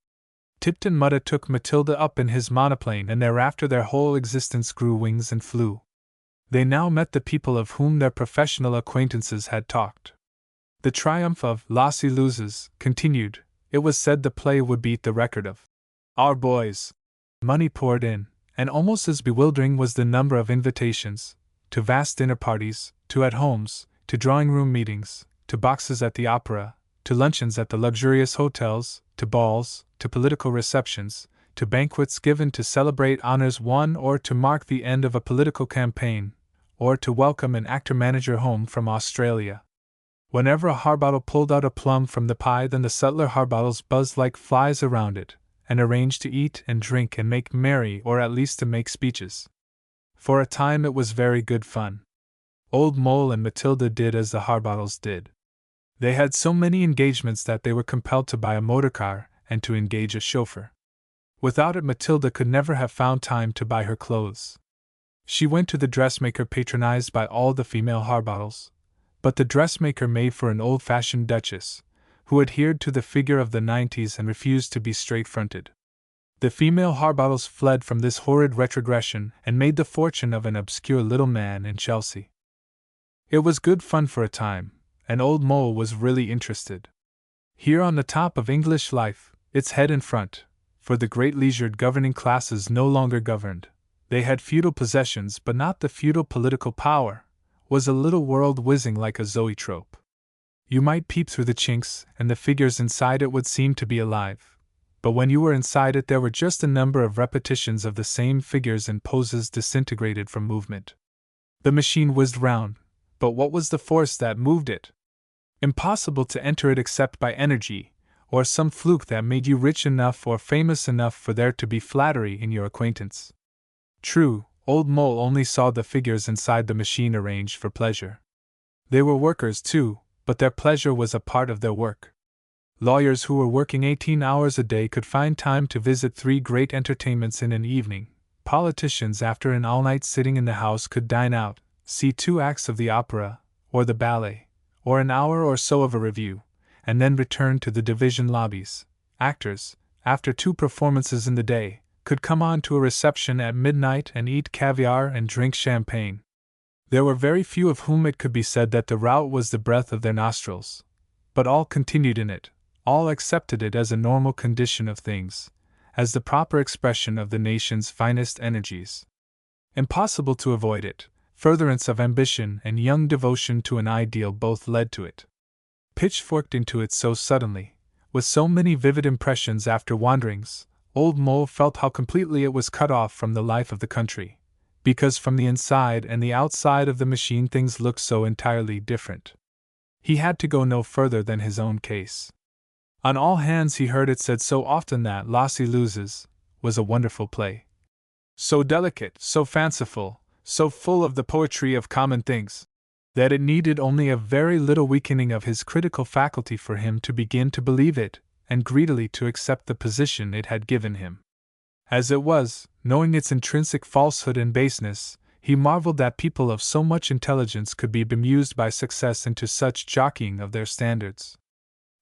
A: Tipton Mutta took Matilda up in his monoplane, and thereafter their whole existence grew wings and flew. They now met the people of whom their professional acquaintances had talked. The triumph of Lossie Loses continued. It was said the play would beat the record of Our Boys. Money poured in, and almost as bewildering was the number of invitations, to vast dinner parties, to at-homes, to drawing-room meetings, to boxes at the opera, to luncheons at the luxurious hotels, to balls, to political receptions, to banquets given to celebrate honors won or to mark the end of a political campaign, or to welcome an actor-manager home from Australia. Whenever a Harbottle pulled out a plum from the pie, then the subtler Harbottles buzzed like flies around it, and arranged to eat and drink and make merry, or at least to make speeches. For a time it was very good fun. Old Mole and Matilda did as the Harbottles did. They had so many engagements that they were compelled to buy a motor car and to engage a chauffeur. Without it, Matilda could never have found time to buy her clothes. She went to the dressmaker patronized by all the female Harbottles, but the dressmaker made for an old-fashioned duchess, who adhered to the figure of the 90s and refused to be straight-fronted. The female Harbottles fled from this horrid retrogression and made the fortune of an obscure little man in Chelsea. It was good fun for a time, and Old Mole was really interested. Here on the top of English life, its head in front, for the great leisured governing classes no longer governed, they had feudal possessions but not the feudal political power, was a little world whizzing like a zoetrope. You might peep through the chinks, and the figures inside it would seem to be alive, but when you were inside it there were just a number of repetitions of the same figures and poses disintegrated from movement. The machine whizzed round, but what was the force that moved it? Impossible to enter it except by energy, or some fluke that made you rich enough or famous enough for there to be flattery in your acquaintance. True, Old Mole only saw the figures inside the machine arranged for pleasure. They were workers too, but their pleasure was a part of their work. Lawyers who were working 18 hours a day could find time to visit 3 great entertainments in an evening. Politicians, after an all-night sitting in the House, could dine out, see 2 acts of the opera, or the ballet, or an hour or so of a review, and then return to the division lobbies. Actors, after 2 performances in the day, could come on to a reception at midnight and eat caviar and drink champagne. There were very few of whom it could be said that the rout was the breath of their nostrils, but all continued in it, all accepted it as a normal condition of things, as the proper expression of the nation's finest energies. Impossible to avoid it. Furtherance of ambition and young devotion to an ideal both led to it. Pitchforked into it so suddenly, with so many vivid impressions after wanderings, Old Mole felt how completely it was cut off from the life of the country, because from the inside and the outside of the machine things looked so entirely different. He had to go no further than his own case. On all hands he heard it said so often that Lossie Loses was a wonderful play. So delicate, so fanciful, so full of the poetry of common things, that it needed only a very little weakening of his critical faculty for him to begin to believe it, and greedily to accept the position it had given him. As it was, knowing its intrinsic falsehood and baseness, he marveled that people of so much intelligence could be bemused by success into such jockeying of their standards.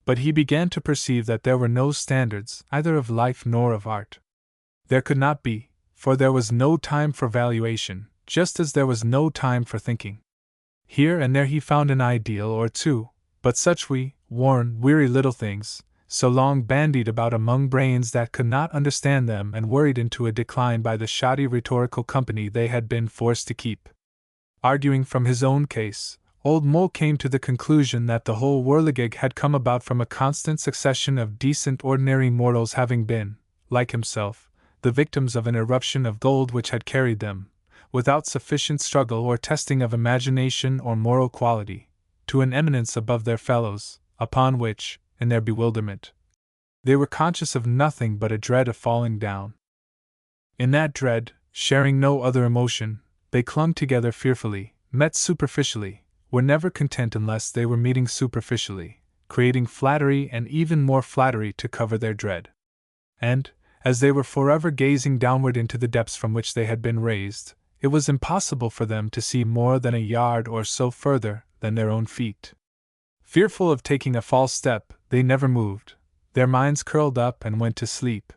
A: But he began to perceive that there were no standards either of life nor of art. There could not be, for there was no time for valuation, just as there was no time for thinking. Here and there he found an ideal or 2, but such worn, weary little things, so long bandied about among brains that could not understand them and worried into a decline by the shoddy rhetorical company they had been forced to keep. Arguing from his own case, Old Mole came to the conclusion that the whole whirligig had come about from a constant succession of decent ordinary mortals having been, like himself, the victims of an eruption of gold which had carried them, without sufficient struggle or testing of imagination or moral quality, to an eminence above their fellows, upon which, in their bewilderment, they were conscious of nothing but a dread of falling down. In that dread, sharing no other emotion, they clung together fearfully, met superficially, were never content unless they were meeting superficially, creating flattery and even more flattery to cover their dread. And, as they were forever gazing downward into the depths from which they had been raised, it was impossible for them to see more than a yard or so further than their own feet. Fearful of taking a false step, they never moved, their minds curled up and went to sleep.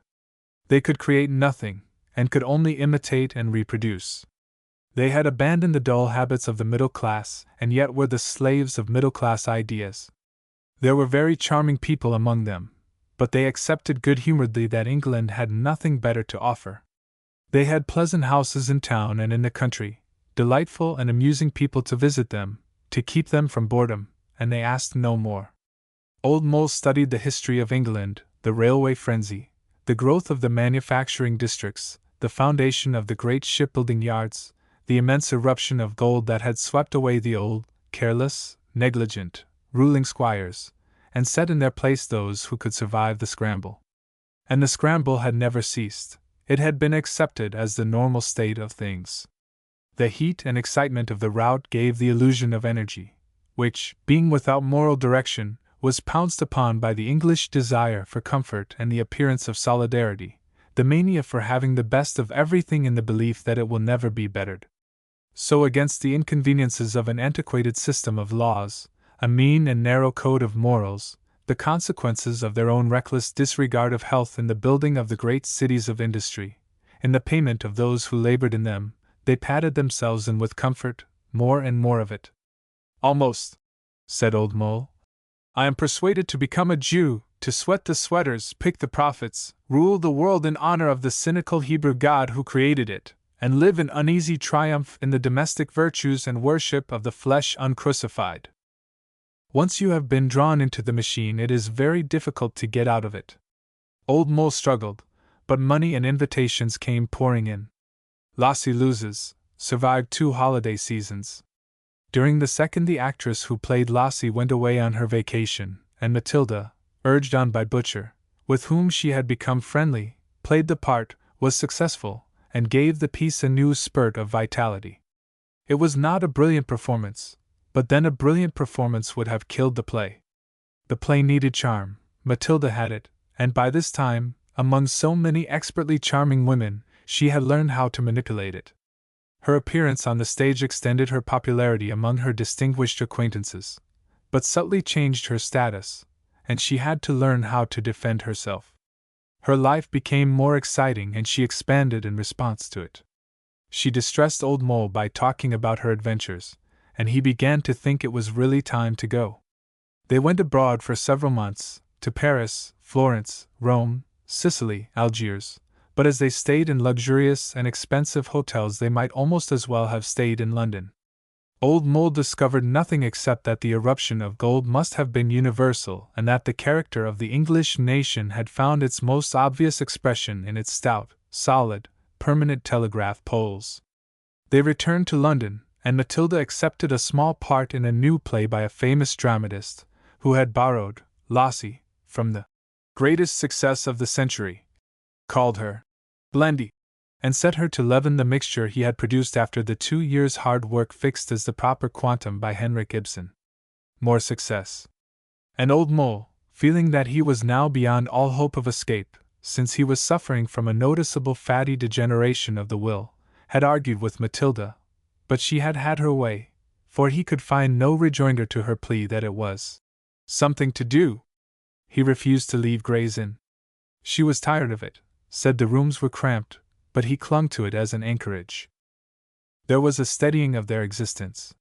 A: They could create nothing, and could only imitate and reproduce. They had abandoned the dull habits of the middle class, and yet were the slaves of middle-class ideas. There were very charming people among them, but they accepted good-humoredly that England had nothing better to offer. They had pleasant houses in town and in the country, delightful and amusing people to visit them, to keep them from boredom, and they asked no more. Old Mole studied the history of England, the railway frenzy, the growth of the manufacturing districts, the foundation of the great shipbuilding yards, the immense eruption of gold that had swept away the old, careless, negligent, ruling squires, and set in their place those who could survive the scramble. And the scramble had never ceased. It had been accepted as the normal state of things. The heat and excitement of the rout gave the illusion of energy, which, being without moral direction, was pounced upon by the English desire for comfort and the appearance of solidarity, the mania for having the best of everything in the belief that it will never be bettered. So against the inconveniences of an antiquated system of laws, a mean and narrow code of morals, the consequences of their own reckless disregard of health in the building of the great cities of industry, in the payment of those who labored in them, they padded themselves in with comfort, more and more of it. "Almost," said Old Mole, "I am persuaded to become a Jew, to sweat the sweaters, pick the profits, rule the world in honor of the cynical Hebrew God who created it, and live in uneasy triumph in the domestic virtues and worship of the flesh uncrucified." Once you have been drawn into the machine, it is very difficult to get out of it. Old Mole struggled, but money and invitations came pouring in. Lassie Loses survived 2 holiday seasons. During the second, the actress who played Lassie went away on her vacation, and Matilda, urged on by Butcher, with whom she had become friendly, played the part, was successful, and gave the piece a new spurt of vitality. It was not a brilliant performance, but then a brilliant performance would have killed the play. The play needed charm, Matilda had it, and by this time, among so many expertly charming women, she had learned how to manipulate it. Her appearance on the stage extended her popularity among her distinguished acquaintances, but subtly changed her status, and she had to learn how to defend herself. Her life became more exciting and she expanded in response to it. She distressed Old Mole by talking about her adventures, and he began to think it was really time to go. They went abroad for several months, to Paris, Florence, Rome, Sicily, Algiers, but as they stayed in luxurious and expensive hotels they might almost as well have stayed in London. Old Mole discovered nothing except that the eruption of gold must have been universal and that the character of the English nation had found its most obvious expression in its stout, solid, permanent telegraph poles. They returned to London, and Matilda accepted a small part in a new play by a famous dramatist, who had borrowed Lassie from the greatest success of the century, called her Blendy, and set her to leaven the mixture he had produced after the 2 years' hard work fixed as the proper quantum by Henrik Ibsen. More success. And Old Mole, feeling that he was now beyond all hope of escape, since he was suffering from a noticeable fatty degeneration of the will, had argued with Matilda, but she had had her way, for he could find no rejoinder to her plea that it was something to do. He refused to leave Gray's Inn. She was tired of it, said the rooms were cramped, but he clung to it as an anchorage. There was a steadying of their existence.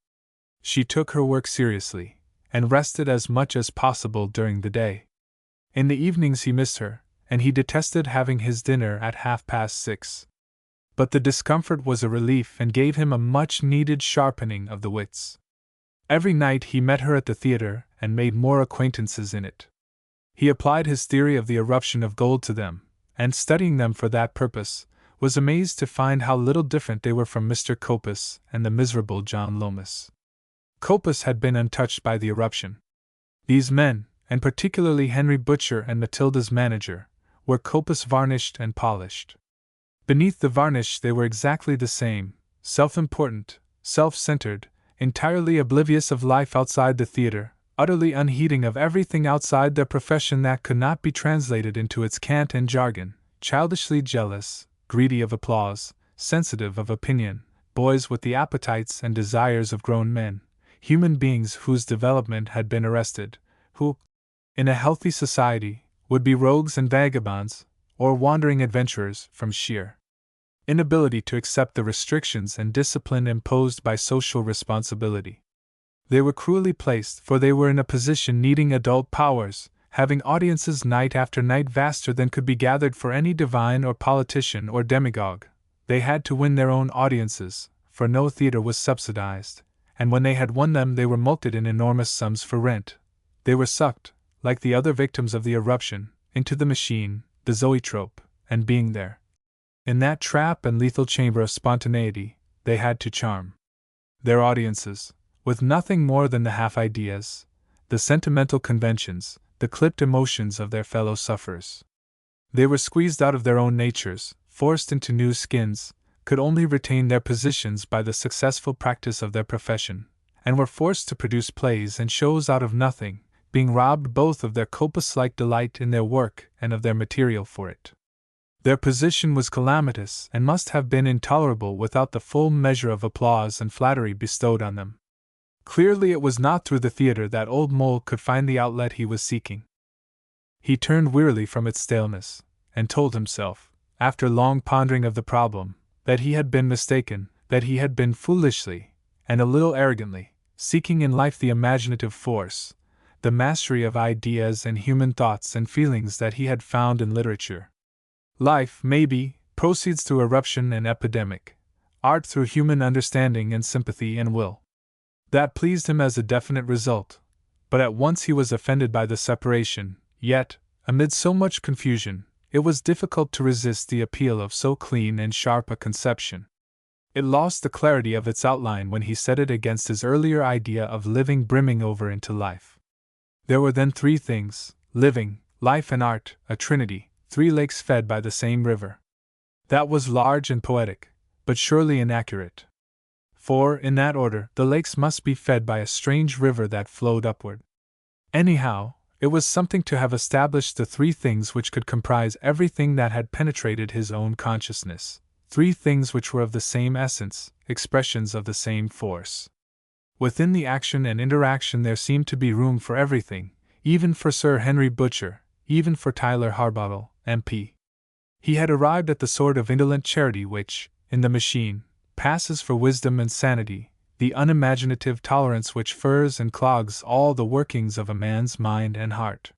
A: She took her work seriously, and rested as much as possible during the day. In the evenings he missed her, and he detested having his dinner at 6:30. But the discomfort was a relief and gave him a much-needed sharpening of the wits. Every night he met her at the theater and made more acquaintances in it. He applied his theory of the eruption of gold to them, and studying them for that purpose, was amazed to find how little different they were from Mr. Copus and the miserable John Lomas. Copus had been untouched by the eruption. These men, and particularly Henry Butcher and Matilda's manager, were Copus varnished and polished. Beneath the varnish they were exactly the same, self-important, self-centered, entirely oblivious of life outside the theater, utterly unheeding of everything outside their profession that could not be translated into its cant and jargon, childishly jealous, greedy of applause, sensitive of opinion, boys with the appetites and desires of grown men, human beings whose development had been arrested, who, in a healthy society, would be rogues and vagabonds, or wandering adventurers from sheer inability to accept the restrictions and discipline imposed by social responsibility. They were cruelly placed, for they were in a position needing adult powers, having audiences night after night vaster than could be gathered for any divine or politician or demagogue. They had to win their own audiences, for no theater was subsidized, and when they had won them they were mulcted in enormous sums for rent. They were sucked, like the other victims of the eruption, into the machine, the zoetrope, and being there, in that trap and lethal chamber of spontaneity, they had to charm their audiences, with nothing more than the half-ideas, the sentimental conventions, the clipped emotions of their fellow sufferers. They were squeezed out of their own natures, forced into new skins, could only retain their positions by the successful practice of their profession, and were forced to produce plays and shows out of nothing, being robbed both of their copus-like delight in their work and of their material for it. Their position was calamitous and must have been intolerable without the full measure of applause and flattery bestowed on them. Clearly it was not through the theater that old Mole could find the outlet he was seeking. He turned wearily from its staleness, and told himself, after long pondering of the problem, that he had been mistaken, that he had been foolishly, and a little arrogantly, seeking in life the imaginative force, the mastery of ideas and human thoughts and feelings that he had found in literature. Life, maybe, proceeds through eruption and epidemic, art through human understanding and sympathy and will. That pleased him as a definite result, but at once he was offended by the separation, yet, amid so much confusion, it was difficult to resist the appeal of so clean and sharp a conception. It lost the clarity of its outline when he set it against his earlier idea of living brimming over into life. There were then three things: living, life and art, a trinity, 3 lakes fed by the same river. That was large and poetic, but surely inaccurate. For, in that order, the lakes must be fed by a strange river that flowed upward. Anyhow, it was something to have established the 3 things which could comprise everything that had penetrated his own consciousness, 3 things which were of the same essence, expressions of the same force. Within the action and interaction there seemed to be room for everything, even for Sir Henry Butcher, even for Tyler Harbottle, MP. He had arrived at the sort of indolent charity which, in the machine, passes for wisdom and sanity, the unimaginative tolerance which furs and clogs all the workings of a man's mind and heart.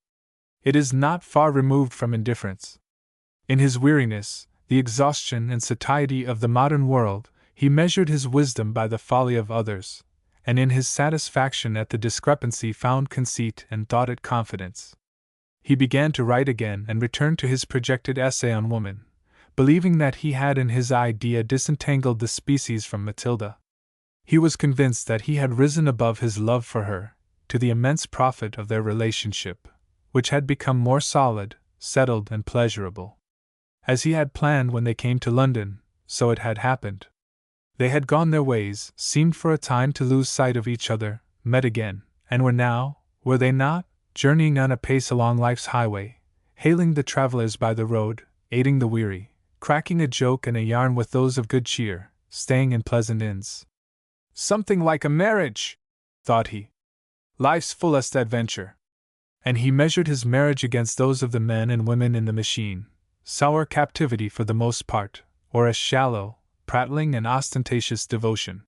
A: It is not far removed from indifference. In his weariness, the exhaustion and satiety of the modern world, he measured his wisdom by the folly of others, and in his satisfaction at the discrepancy found conceit and thought it confidence. He began to write again and returned to his projected essay on woman, believing that he had in his idea disentangled the species from Matilda. He was convinced that he had risen above his love for her, to the immense profit of their relationship, which had become more solid, settled, and pleasurable. As he had planned when they came to London, so it had happened. They had gone their ways, seemed for a time to lose sight of each other, met again, and were now, were they not, journeying on apace along life's highway, hailing the travelers by the road, aiding the weary, cracking a joke and a yarn with those of good cheer, staying in pleasant inns. Something like a marriage, thought he. Life's fullest adventure. And he measured his marriage against those of the men and women in the machine, sour captivity for the most part, or a shallow, prattling and ostentatious devotion.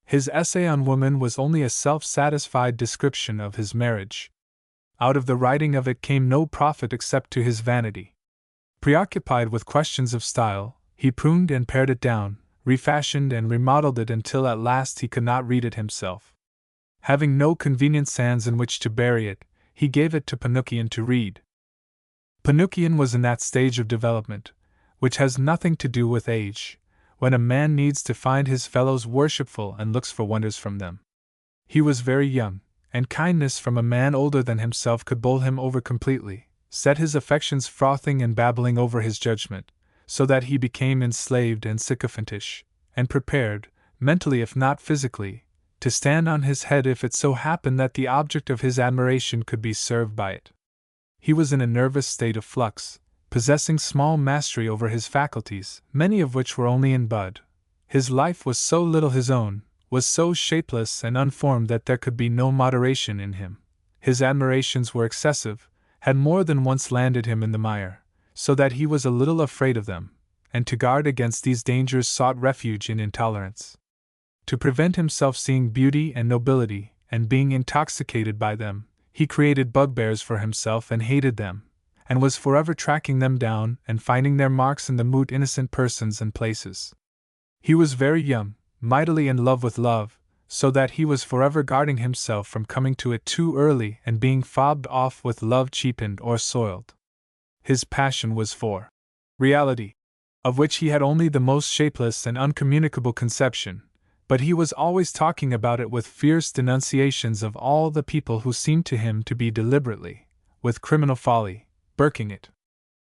A: His essay on woman was only a self-satisfied description of his marriage. Out of the writing of it came no profit except to his vanity. Preoccupied with questions of style, he pruned and pared it down, refashioned and remodeled it until at last he could not read it himself. Having no convenient sands in which to bury it, he gave it to Pinocchio to read. Pinocchio was in that stage of development, which has nothing to do with age, when a man needs to find his fellows worshipful and looks for wonders from them. He was very young, and kindness from a man older than himself could bowl him over completely, set his affections frothing and babbling over his judgment, so that he became enslaved and sycophantish, and prepared, mentally if not physically, to stand on his head if it so happened that the object of his admiration could be served by it. He was in a nervous state of flux, possessing small mastery over his faculties, many of which were only in bud. His life was so little his own, was so shapeless and unformed that there could be no moderation in him. His admirations were excessive, had more than once landed him in the mire, so that he was a little afraid of them, and to guard against these dangers sought refuge in intolerance. To prevent himself seeing beauty and nobility, and being intoxicated by them, he created bugbears for himself and hated them, and was forever tracking them down and finding their marks in the moot innocent persons and places. He was very young, mightily in love with love, so that he was forever guarding himself from coming to it too early and being fobbed off with love cheapened or soiled. His passion was for reality, of which he had only the most shapeless and uncommunicable conception, but he was always talking about it with fierce denunciations of all the people who seemed to him to be deliberately, with criminal folly, burking it.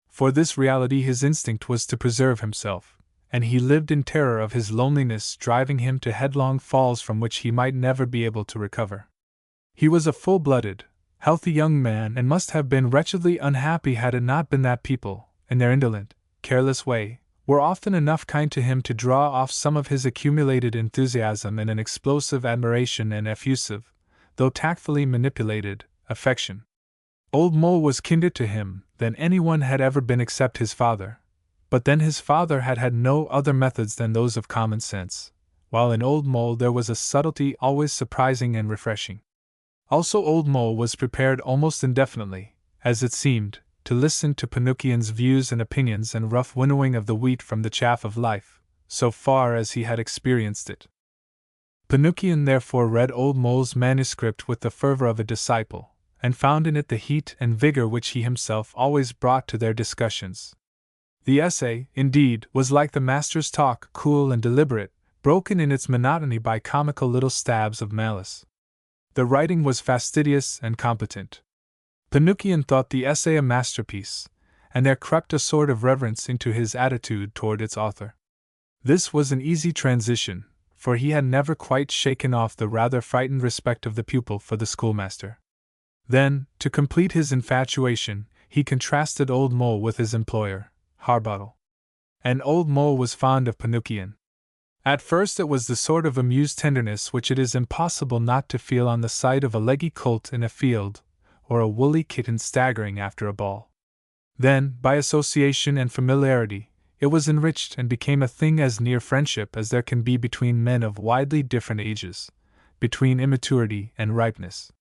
A: For this reality his instinct was to preserve himself, and he lived in terror of his loneliness driving him to headlong falls from which he might never be able to recover. He was a full-blooded, healthy young man and must have been wretchedly unhappy had it not been that people, in their indolent, careless way, were often enough kind to him to draw off some of his accumulated enthusiasm in an explosive admiration and effusive, though tactfully manipulated, affection. Old Mole was kinder to him than anyone had ever been except his father, but then his father had had no other methods than those of common sense, while in Old Mole there was a subtlety always surprising and refreshing. Also Old Mole was prepared almost indefinitely, as it seemed, to listen to Pinocchion's views and opinions and rough winnowing of the wheat from the chaff of life, so far as he had experienced it. Pinocchion therefore read Old Mole's manuscript with the fervor of a disciple, and found in it the heat and vigor which he himself always brought to their discussions. The essay, indeed, was like the master's talk, cool and deliberate, broken in its monotony by comical little stabs of malice. The writing was fastidious and competent. Pinocchion thought the essay a masterpiece, and there crept a sort of reverence into his attitude toward its author. This was an easy transition, for he had never quite shaken off the rather frightened respect of the pupil for the schoolmaster. Then, to complete his infatuation, he contrasted Old Mole with his employer, Harbottle. And Old Mole was fond of Pinocchion. At first it was the sort of amused tenderness which it is impossible not to feel on the sight of a leggy colt in a field, or a woolly kitten staggering after a ball. Then, by association and familiarity, it was enriched and became a thing as near friendship as there can be between men of widely different ages, between immaturity and ripeness.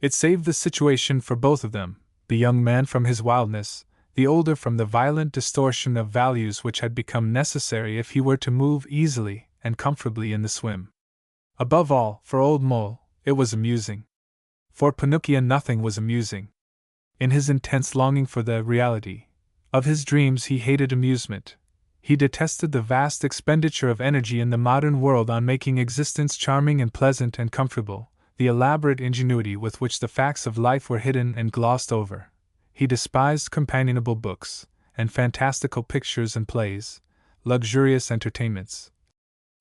A: It saved the situation for both of them, the young man from his wildness, the older from the violent distortion of values which had become necessary if he were to move easily and comfortably in the swim. Above all, for Old Mole, it was amusing. For Pinocchion nothing was amusing. In his intense longing for the reality of his dreams he hated amusement. He detested the vast expenditure of energy in the modern world on making existence charming and pleasant and comfortable, the elaborate ingenuity with which the facts of life were hidden and glossed over. He despised companionable books, and fantastical pictures and plays, luxurious entertainments,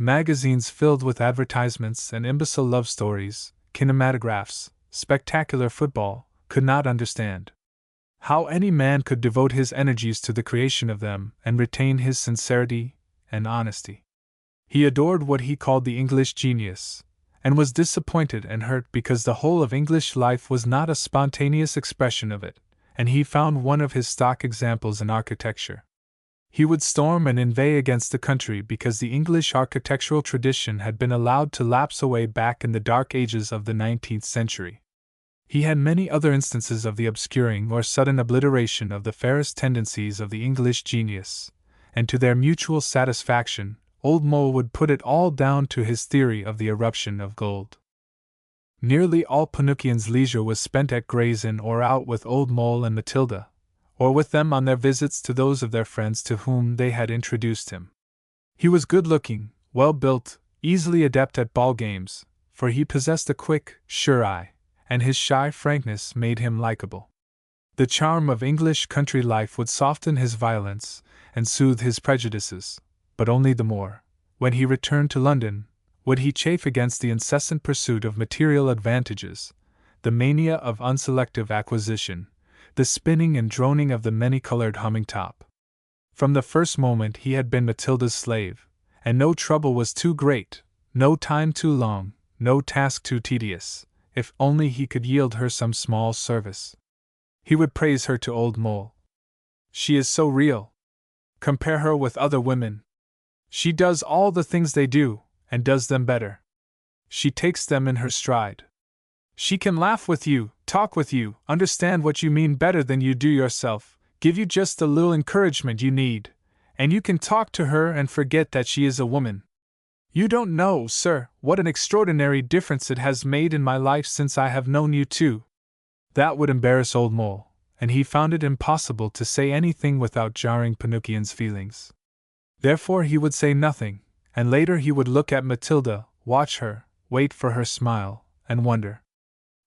A: magazines filled with advertisements and imbecile love stories, kinematographs, spectacular football, could not understand how any man could devote his energies to the creation of them and retain his sincerity and honesty. He adored what he called the English genius, and was disappointed and hurt because the whole of English life was not a spontaneous expression of it, and he found one of his stock examples in architecture. He would storm and inveigh against the country because the English architectural tradition had been allowed to lapse away back in the dark ages of the 19th century. He had many other instances of the obscuring or sudden obliteration of the fairest tendencies of the English genius, and to their mutual satisfaction, Old Mole would put it all down to his theory of the eruption of gold. Nearly all Pinocchion's leisure was spent at Gray's Inn or out with Old Mole and Matilda, or with them on their visits to those of their friends to whom they had introduced him. He was good-looking, well-built, easily adept at ball games, for he possessed a quick, sure eye, and his shy frankness made him likable. The charm of English country life would soften his violence and soothe his prejudices, but only the more, when he returned to London, would he chafe against the incessant pursuit of material advantages, the mania of unselective acquisition, the spinning and droning of the many-colored humming top. From the first moment he had been Matilda's slave, and no trouble was too great, no time too long, no task too tedious, if only he could yield her some small service. He would praise her to old Mole. She is so real. Compare her with other women. She does all the things they do, and does them better. She takes them in her stride. She can laugh with you, talk with you, understand what you mean better than you do yourself, give you just the little encouragement you need, and you can talk to her and forget that she is a woman. You don't know, sir, what an extraordinary difference it has made in my life since I have known you too. That would embarrass old Mole, and he found it impossible to say anything without jarring Pinocchion's feelings. Therefore he would say nothing, and later he would look at Matilda, watch her, wait for her smile, and wonder.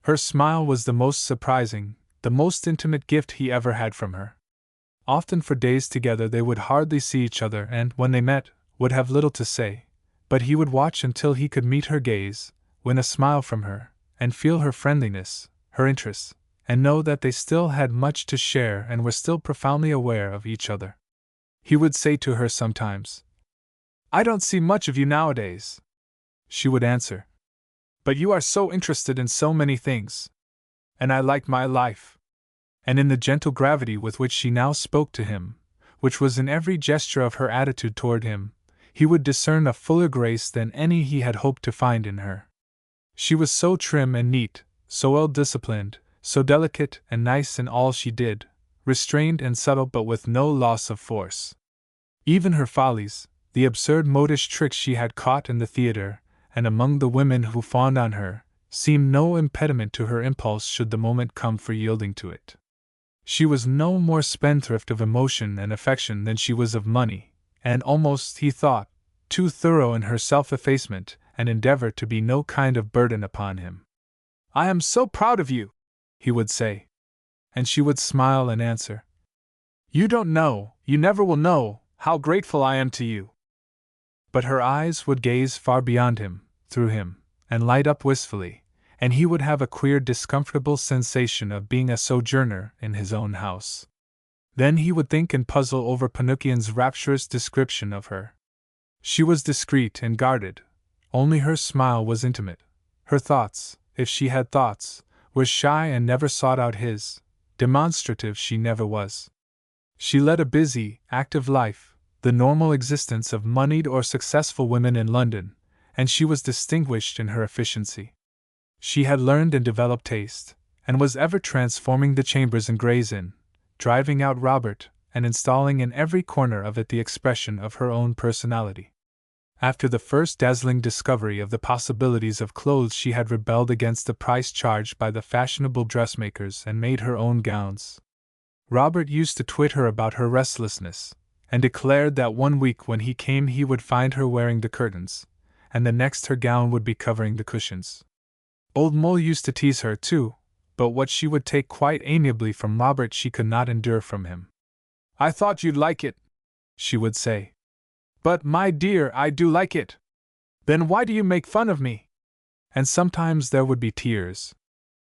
A: Her smile was the most surprising, the most intimate gift he ever had from her. Often for days together they would hardly see each other and, when they met, would have little to say, but he would watch until he could meet her gaze, win a smile from her, and feel her friendliness, her interest, and know that they still had much to share and were still profoundly aware of each other. He would say to her sometimes, "I don't see much of you nowadays." She would answer, "But you are so interested in so many things. And I like my life." And in the gentle gravity with which she now spoke to him, which was in every gesture of her attitude toward him, he would discern a fuller grace than any he had hoped to find in her. She was so trim and neat, so well disciplined, so delicate and nice in all she did, restrained and subtle but with no loss of force. Even her follies, the absurd modish tricks she had caught in the theater, and among the women who fawned on her, seemed no impediment to her impulse should the moment come for yielding to it. She was no more spendthrift of emotion and affection than she was of money, and almost, he thought, too thorough in her self-effacement and endeavor to be no kind of burden upon him. "I am so proud of you," he would say. And she would smile and answer, "You don't know, you never will know, how grateful I am to you." But her eyes would gaze far beyond him, through him, and light up wistfully, and he would have a queer discomfortable sensation of being a sojourner in his own house. Then he would think and puzzle over Pinocchion's rapturous description of her. She was discreet and guarded, only her smile was intimate. Her thoughts, if she had thoughts, were shy and never sought out his, demonstrative she never was. She led a busy, active life, the normal existence of moneyed or successful women in London, and she was distinguished in her efficiency. She had learned and developed taste, and was ever transforming the chambers in Gray's Inn, driving out Robert, and installing in every corner of it the expression of her own personality. After the first dazzling discovery of the possibilities of clothes, she had rebelled against the price charged by the fashionable dressmakers and made her own gowns. Robert used to twit her about her restlessness, and declared that one week when he came he would find her wearing the curtains, and the next her gown would be covering the cushions. Old Mole used to tease her too, but what she would take quite amiably from Robert she could not endure from him. "I thought you'd like it," she would say. "But, my dear, I do like it. Then why do you make fun of me?" And sometimes there would be tears.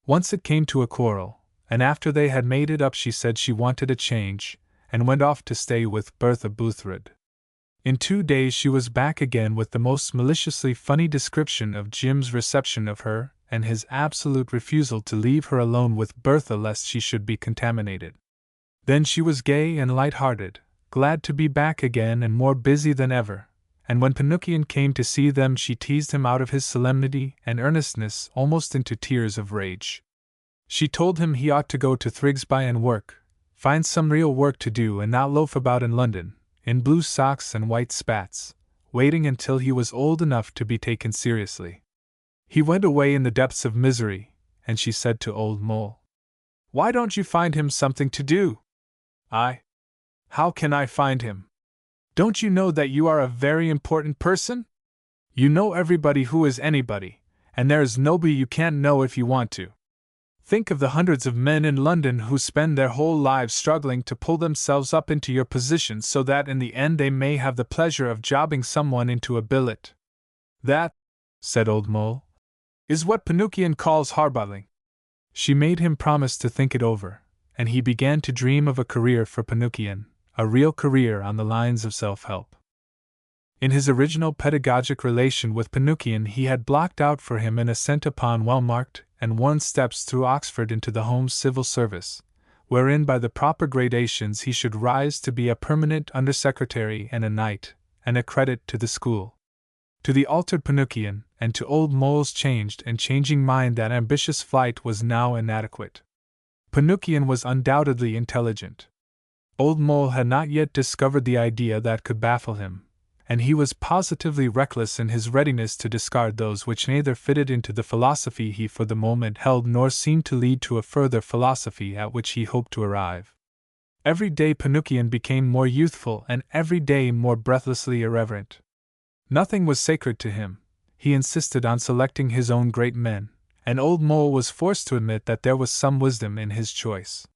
A: Once it came to a quarrel, and after they had made it up she said she wanted a change, and went off to stay with Bertha Boothred. In 2 days she was back again with the most maliciously funny description of Jim's reception of her, and his absolute refusal to leave her alone with Bertha lest she should be contaminated. Then she was gay and light-hearted, glad to be back again and more busy than ever, and when Pinocchio came to see them she teased him out of his solemnity and earnestness almost into tears of rage. She told him he ought to go to Thrigsby and work, find some real work to do and not loaf about in London, in blue socks and white spats, waiting until he was old enough to be taken seriously. He went away in the depths of misery, and she said to old Mole, "Why don't you find him something to do?" "How can I find him? Don't you know that you are a very important person? You know everybody who is anybody, and there is nobody you can't know if you want to. Think of the hundreds of men in London who spend their whole lives struggling to pull themselves up into your position so that in the end they may have the pleasure of jobbing someone into a billet. That, said Old Mole, is what Pinocchio calls hardboiling. She made him promise to think it over, and he began to dream of a career for Pinocchio, a real career on the lines of self-help. In his original pedagogic relation with Pinocchio, he had blocked out for him an ascent upon well-marked and worn steps through Oxford into the Home Civil Service, wherein by the proper gradations he should rise to be a permanent undersecretary and a knight, and a credit to the school. To the altered Pinocchio, and to Old Mole's changed and changing mind, that ambitious flight was now inadequate. Pinocchio was undoubtedly intelligent. Old Mole had not yet discovered the idea that could baffle him, and he was positively reckless in his readiness to discard those which neither fitted into the philosophy he for the moment held nor seemed to lead to a further philosophy at which he hoped to arrive. Every day Pinocchio became more youthful and every day more breathlessly irreverent. Nothing was sacred to him. He insisted on selecting his own great men, and Old Mole was forced to admit that there was some wisdom in his choice.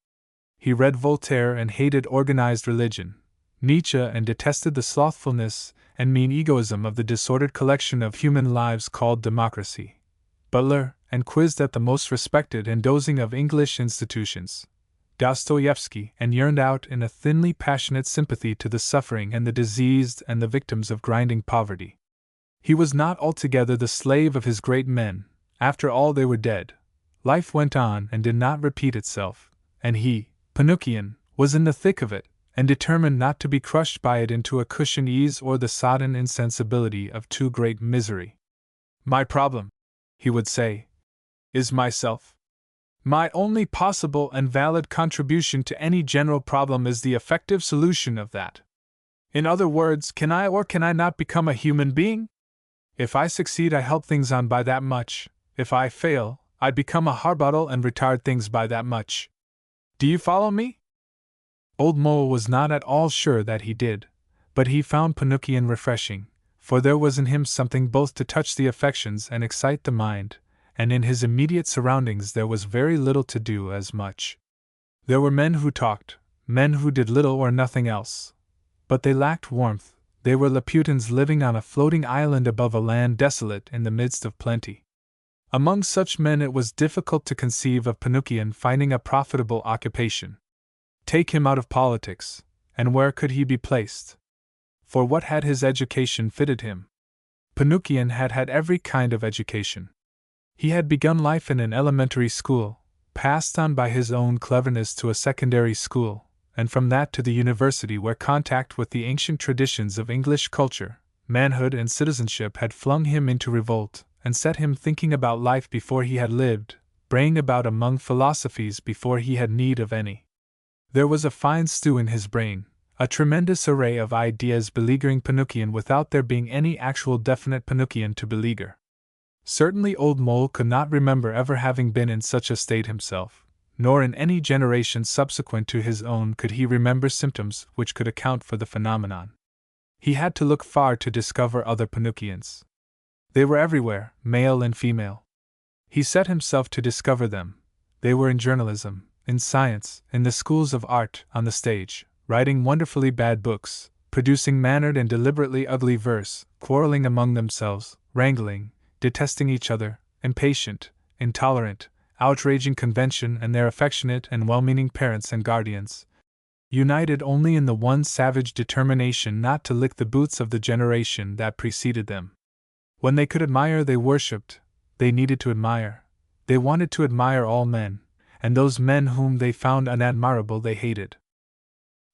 A: He read Voltaire and hated organized religion, Nietzsche and detested the slothfulness and mean egoism of the disordered collection of human lives called democracy, Butler, and quizzed at the most respected and dozing of English institutions, Dostoevsky, and yearned out in a thinly passionate sympathy to the suffering and the diseased and the victims of grinding poverty. He was not altogether the slave of his great men. After all, they were dead. Life went on and did not repeat itself, and he, Pinocchio, was in the thick of it, and determined not to be crushed by it into a cushioned ease or the sodden insensibility of too great misery. My problem, he would say, is myself. My only possible and valid contribution to any general problem is the effective solution of that. In other words, can I or can I not become a human being? If I succeed, I help things on by that much. If I fail, I become a harbottle and retard things by that much. Do you follow me? Old Mole was not at all sure that he did, but he found Pinocchio refreshing, for there was in him something both to touch the affections and excite the mind, and in his immediate surroundings there was very little to do as much. There were men who talked, men who did little or nothing else, but they lacked warmth. They were Laputans living on a floating island above a land desolate in the midst of plenty. Among such men it was difficult to conceive of Pinocchio finding a profitable occupation. Take him out of politics, and where could he be placed? For what had his education fitted him? Pinocchio had had every kind of education. He had begun life in an elementary school, passed on by his own cleverness to a secondary school, and from that to the university, where contact with the ancient traditions of English culture, manhood and citizenship had flung him into revolt, and set him thinking about life before he had lived, braying about among philosophies before he had need of any. There was a fine stew in his brain, a tremendous array of ideas beleaguering Pinocchio without there being any actual definite Pinocchio to beleaguer. Certainly Old Mole could not remember ever having been in such a state himself, nor in any generation subsequent to his own could he remember symptoms which could account for the phenomenon. He had to look far to discover other Pinocchios. They were everywhere, male and female. He set himself to discover them. They were in journalism, in science, in the schools of art, on the stage, writing wonderfully bad books, producing mannered and deliberately ugly verse, quarreling among themselves, wrangling, detesting each other, impatient, intolerant, outraging convention and their affectionate and well-meaning parents and guardians, united only in the one savage determination not to lick the boots of the generation that preceded them. When they could admire, they worshipped. They needed to admire. They wanted to admire all men, and those men whom they found unadmirable they hated.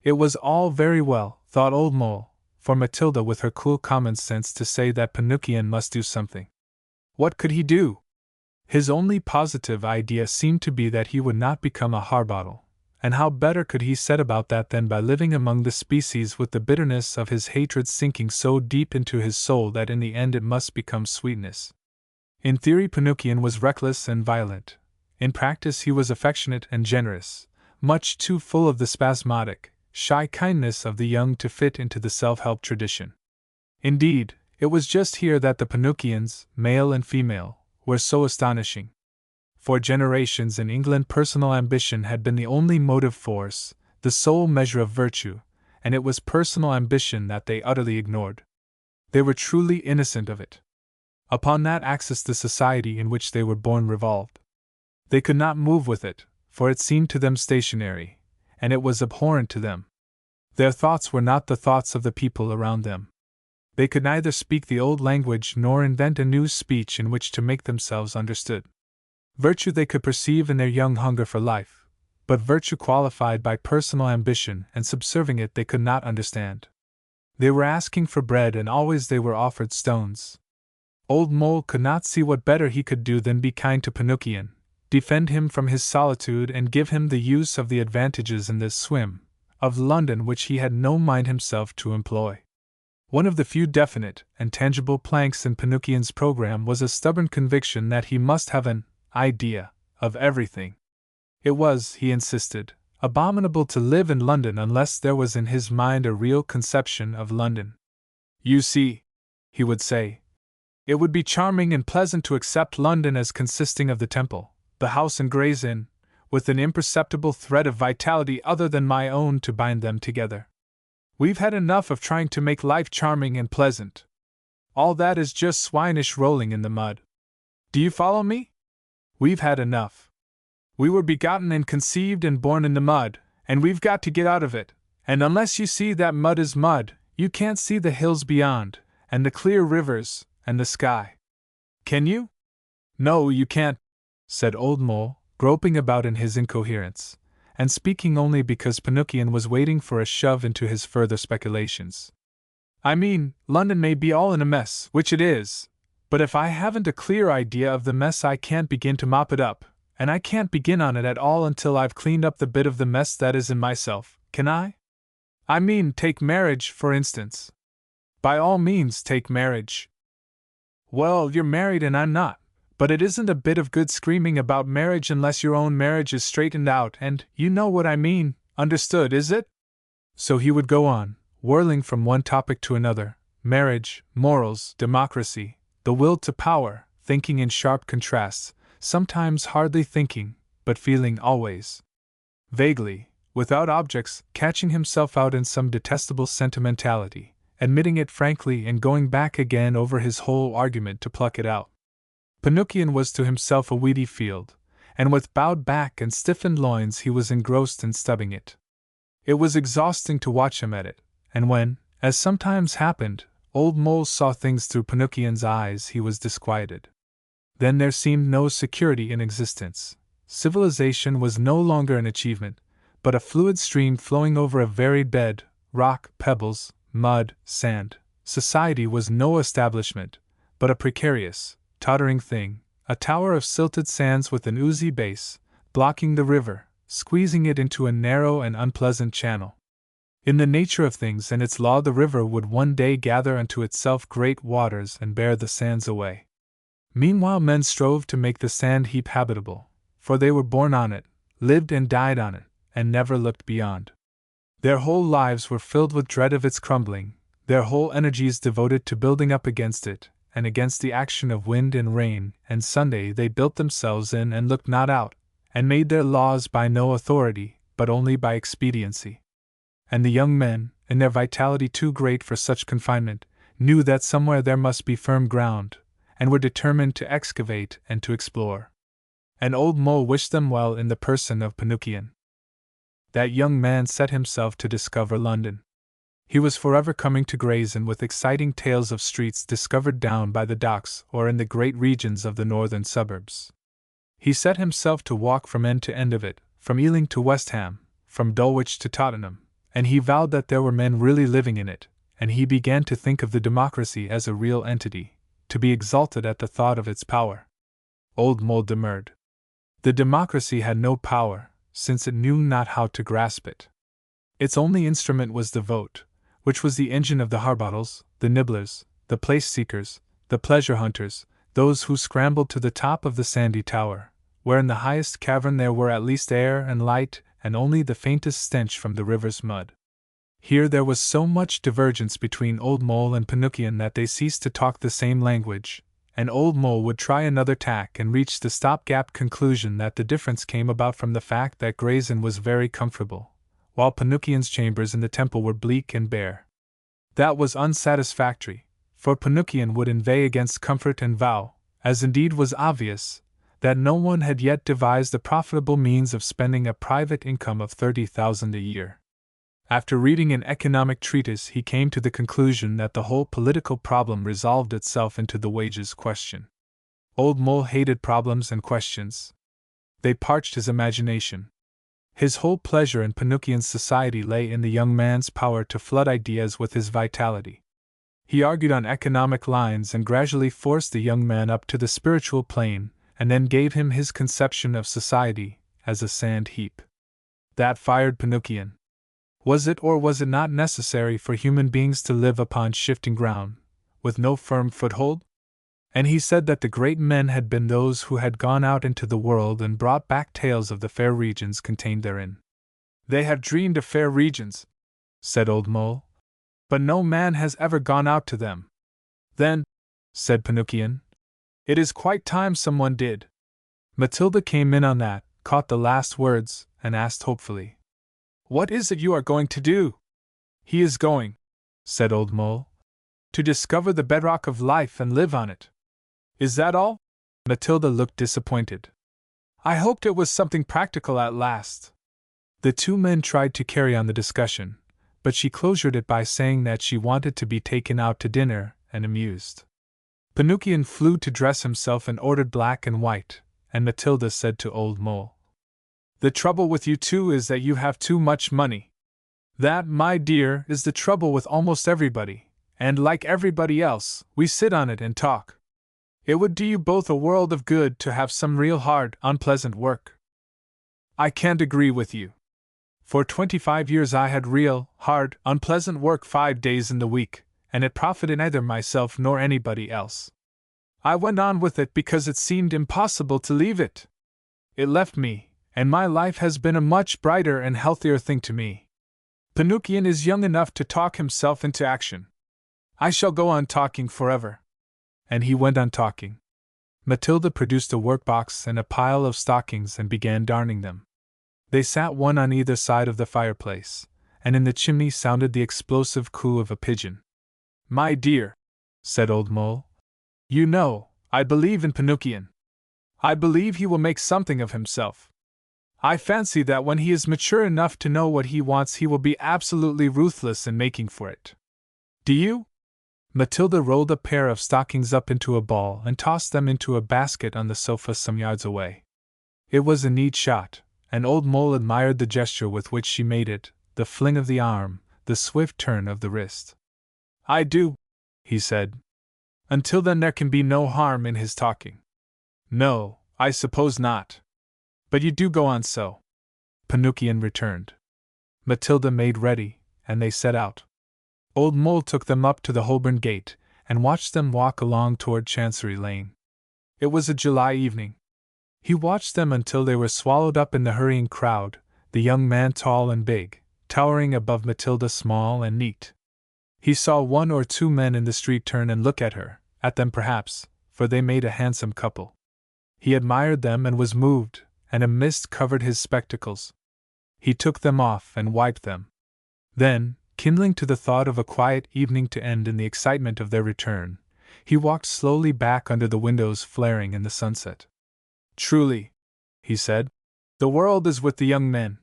A: It was all very well, thought Old Mole, for Matilda with her cool common sense to say that Pinocchio must do something. What could he do? His only positive idea seemed to be that he would not become a harbottle, and how better could he set about that than by living among the species with the bitterness of his hatred sinking so deep into his soul that in the end it must become sweetness. In theory Pinocchio was reckless and violent. In practice he was affectionate and generous, much too full of the spasmodic, shy kindness of the young to fit into the self-help tradition. Indeed, it was just here that the Pinocchians, male and female, were so astonishing. For generations in England personal ambition had been the only motive force, the sole measure of virtue, and it was personal ambition that they utterly ignored. They were truly innocent of it. Upon that axis the society in which they were born revolved. They could not move with it, for it seemed to them stationary, and it was abhorrent to them. Their thoughts were not the thoughts of the people around them. They could neither speak the old language nor invent a new speech in which to make themselves understood. Virtue they could perceive in their young hunger for life, but virtue qualified by personal ambition and subserving it they could not understand. They were asking for bread and always they were offered stones. Old Mole could not see what better he could do than be kind to Pinocchio, defend him from his solitude and give him the use of the advantages in this swim of London which he had no mind himself to employ. One of the few definite and tangible planks in Pinocchio's program was a stubborn conviction that he must have an idea of everything. It was, he insisted, abominable to live in London unless there was in his mind a real conception of London. You see, he would say, it would be charming and pleasant to accept London as consisting of the Temple, the House and Gray's Inn, with an imperceptible thread of vitality other than my own to bind them together. We've had enough of trying to make life charming and pleasant. All that is just swinish rolling in the mud. Do you follow me? We've had enough. We were begotten and conceived and born in the mud, and we've got to get out of it, and unless you see that mud is mud, you can't see the hills beyond, and the clear rivers, and the sky. Can you? No, you can't, said Old Mole, groping about in his incoherence, and speaking only because Pinocchio was waiting for a shove into his further speculations. I mean, London may be all in a mess, which it is, but if I haven't a clear idea of the mess I can't begin to mop it up, and I can't begin on it at all until I've cleaned up the bit of the mess that is in myself, can I? I mean, take marriage, for instance. By all means, take marriage. Well, you're married and I'm not. But it isn't a bit of good screaming about marriage unless your own marriage is straightened out, and you know what I mean, understood, is it? So he would go on, whirling from one topic to another: marriage, morals, democracy, the will to power, thinking in sharp contrasts, sometimes hardly thinking, but feeling always. Vaguely, without objects, catching himself out in some detestable sentimentality, admitting it frankly and going back again over his whole argument to pluck it out. Pinocchio was to himself a weedy field, and with bowed back and stiffened loins he was engrossed in stubbing it. It was exhausting to watch him at it, and when, as sometimes happened, Old Mole saw things through Pinocchio's eyes he was disquieted. Then there seemed no security in existence. Civilization was no longer an achievement, but a fluid stream flowing over a varied bed, rock, pebbles, mud, sand. Society was no establishment, but a precarious, tottering thing, a tower of silted sands with an oozy base, blocking the river, squeezing it into a narrow and unpleasant channel. In the nature of things and its law the river would one day gather unto itself great waters and bear the sands away. Meanwhile men strove to make the sand heap habitable, for they were born on it, lived and died on it, and never looked beyond. Their whole lives were filled with dread of its crumbling, their whole energies devoted to building up against it, and against the action of wind and rain and Sunday they built themselves in and looked not out, and made their laws by no authority, but only by expediency. And the young men, in their vitality too great for such confinement, knew that somewhere there must be firm ground, and were determined to excavate and to explore. And Old Mole wished them well in the person of Pinocchio. That young man set himself to discover London. He was forever coming to Gray's Inn with exciting tales of streets discovered down by the docks or in the great regions of the northern suburbs. He set himself to walk from end to end of it, from Ealing to West Ham, from Dulwich to Tottenham, and he vowed that there were men really living in it, and he began to think of the democracy as a real entity, to be exalted at the thought of its power. Old Mole demurred. The democracy had no power, since it knew not how to grasp it. Its only instrument was the vote, which was the engine of the harbottles, the nibblers, the place-seekers, the pleasure-hunters, those who scrambled to the top of the sandy tower, where in the highest cavern there were at least air and light and only the faintest stench from the river's mud. Here there was so much divergence between Old Mole and Pinocchio that they ceased to talk the same language, and Old Mole would try another tack and reach the stopgap conclusion that the difference came about from the fact that Gray's Inn was very comfortable, while Pinocchio's chambers in the temple were bleak and bare. That was unsatisfactory, for Pinocchio would inveigh against comfort and vow, as indeed was obvious, that no one had yet devised a profitable means of spending a private income of 30,000 a year. After reading an economic treatise, he came to the conclusion that the whole political problem resolved itself into the wages question. Old Mole hated problems and questions. They parched his imagination. His whole pleasure in Pinocchio's society lay in the young man's power to flood ideas with his vitality. He argued on economic lines and gradually forced the young man up to the spiritual plane, and then gave him his conception of society as a sand heap. That fired Pinocchio. Was it or was it not necessary for human beings to live upon shifting ground, with no firm foothold? And he said that the great men had been those who had gone out into the world and brought back tales of the fair regions contained therein. They have dreamed of fair regions, said Old Mole, but no man has ever gone out to them. Then, said Pinocchio, it is quite time someone did. Matilda came in on that, caught the last words, and asked hopefully, What is it you are going to do? He is going, said Old Mole, to discover the bedrock of life and live on it. Is that all? Matilda looked disappointed. I hoped it was something practical at last. The two men tried to carry on the discussion, but she closed it by saying that she wanted to be taken out to dinner and amused. Pinocchio flew to dress himself and ordered black and white, and Matilda said to Old Mole, The trouble with you two is that you have too much money. That, my dear, is the trouble with almost everybody, and like everybody else, we sit on it and talk. It would do you both a world of good to have some real hard, unpleasant work. I can't agree with you. For 25 years I had real, hard, unpleasant work 5 days in the week, and it profited neither myself nor anybody else. I went on with it because it seemed impossible to leave it. It left me, and my life has been a much brighter and healthier thing to me. Pinocchio is young enough to talk himself into action. I shall go on talking forever. And he went on talking. Matilda produced a workbox and a pile of stockings and began darning them. They sat one on either side of the fireplace, and in the chimney sounded the explosive coo of a pigeon. My dear, said Old Mole, you know, I believe in Pinocchio. I believe he will make something of himself. I fancy that when he is mature enough to know what he wants he will be absolutely ruthless in making for it. Do you? Matilda rolled a pair of stockings up into a ball and tossed them into a basket on the sofa some yards away. It was a neat shot, and Old Mole admired the gesture with which she made it, the fling of the arm, the swift turn of the wrist. I do, he said. Until then there can be no harm in his talking. No, I suppose not. But you do go on so. Pinocchio returned. Matilda made ready, and they set out. Old Mole took them up to the Holborn Gate, and watched them walk along toward Chancery Lane. It was a July evening. He watched them until they were swallowed up in the hurrying crowd, the young man tall and big, towering above Matilda small and neat. He saw one or two men in the street turn and look at her, at them perhaps, for they made a handsome couple. He admired them and was moved, and a mist covered his spectacles. He took them off and wiped them. Then, kindling to the thought of a quiet evening to end in the excitement of their return, he walked slowly back under the windows flaring in the sunset. Truly, he said, the world is with the young men.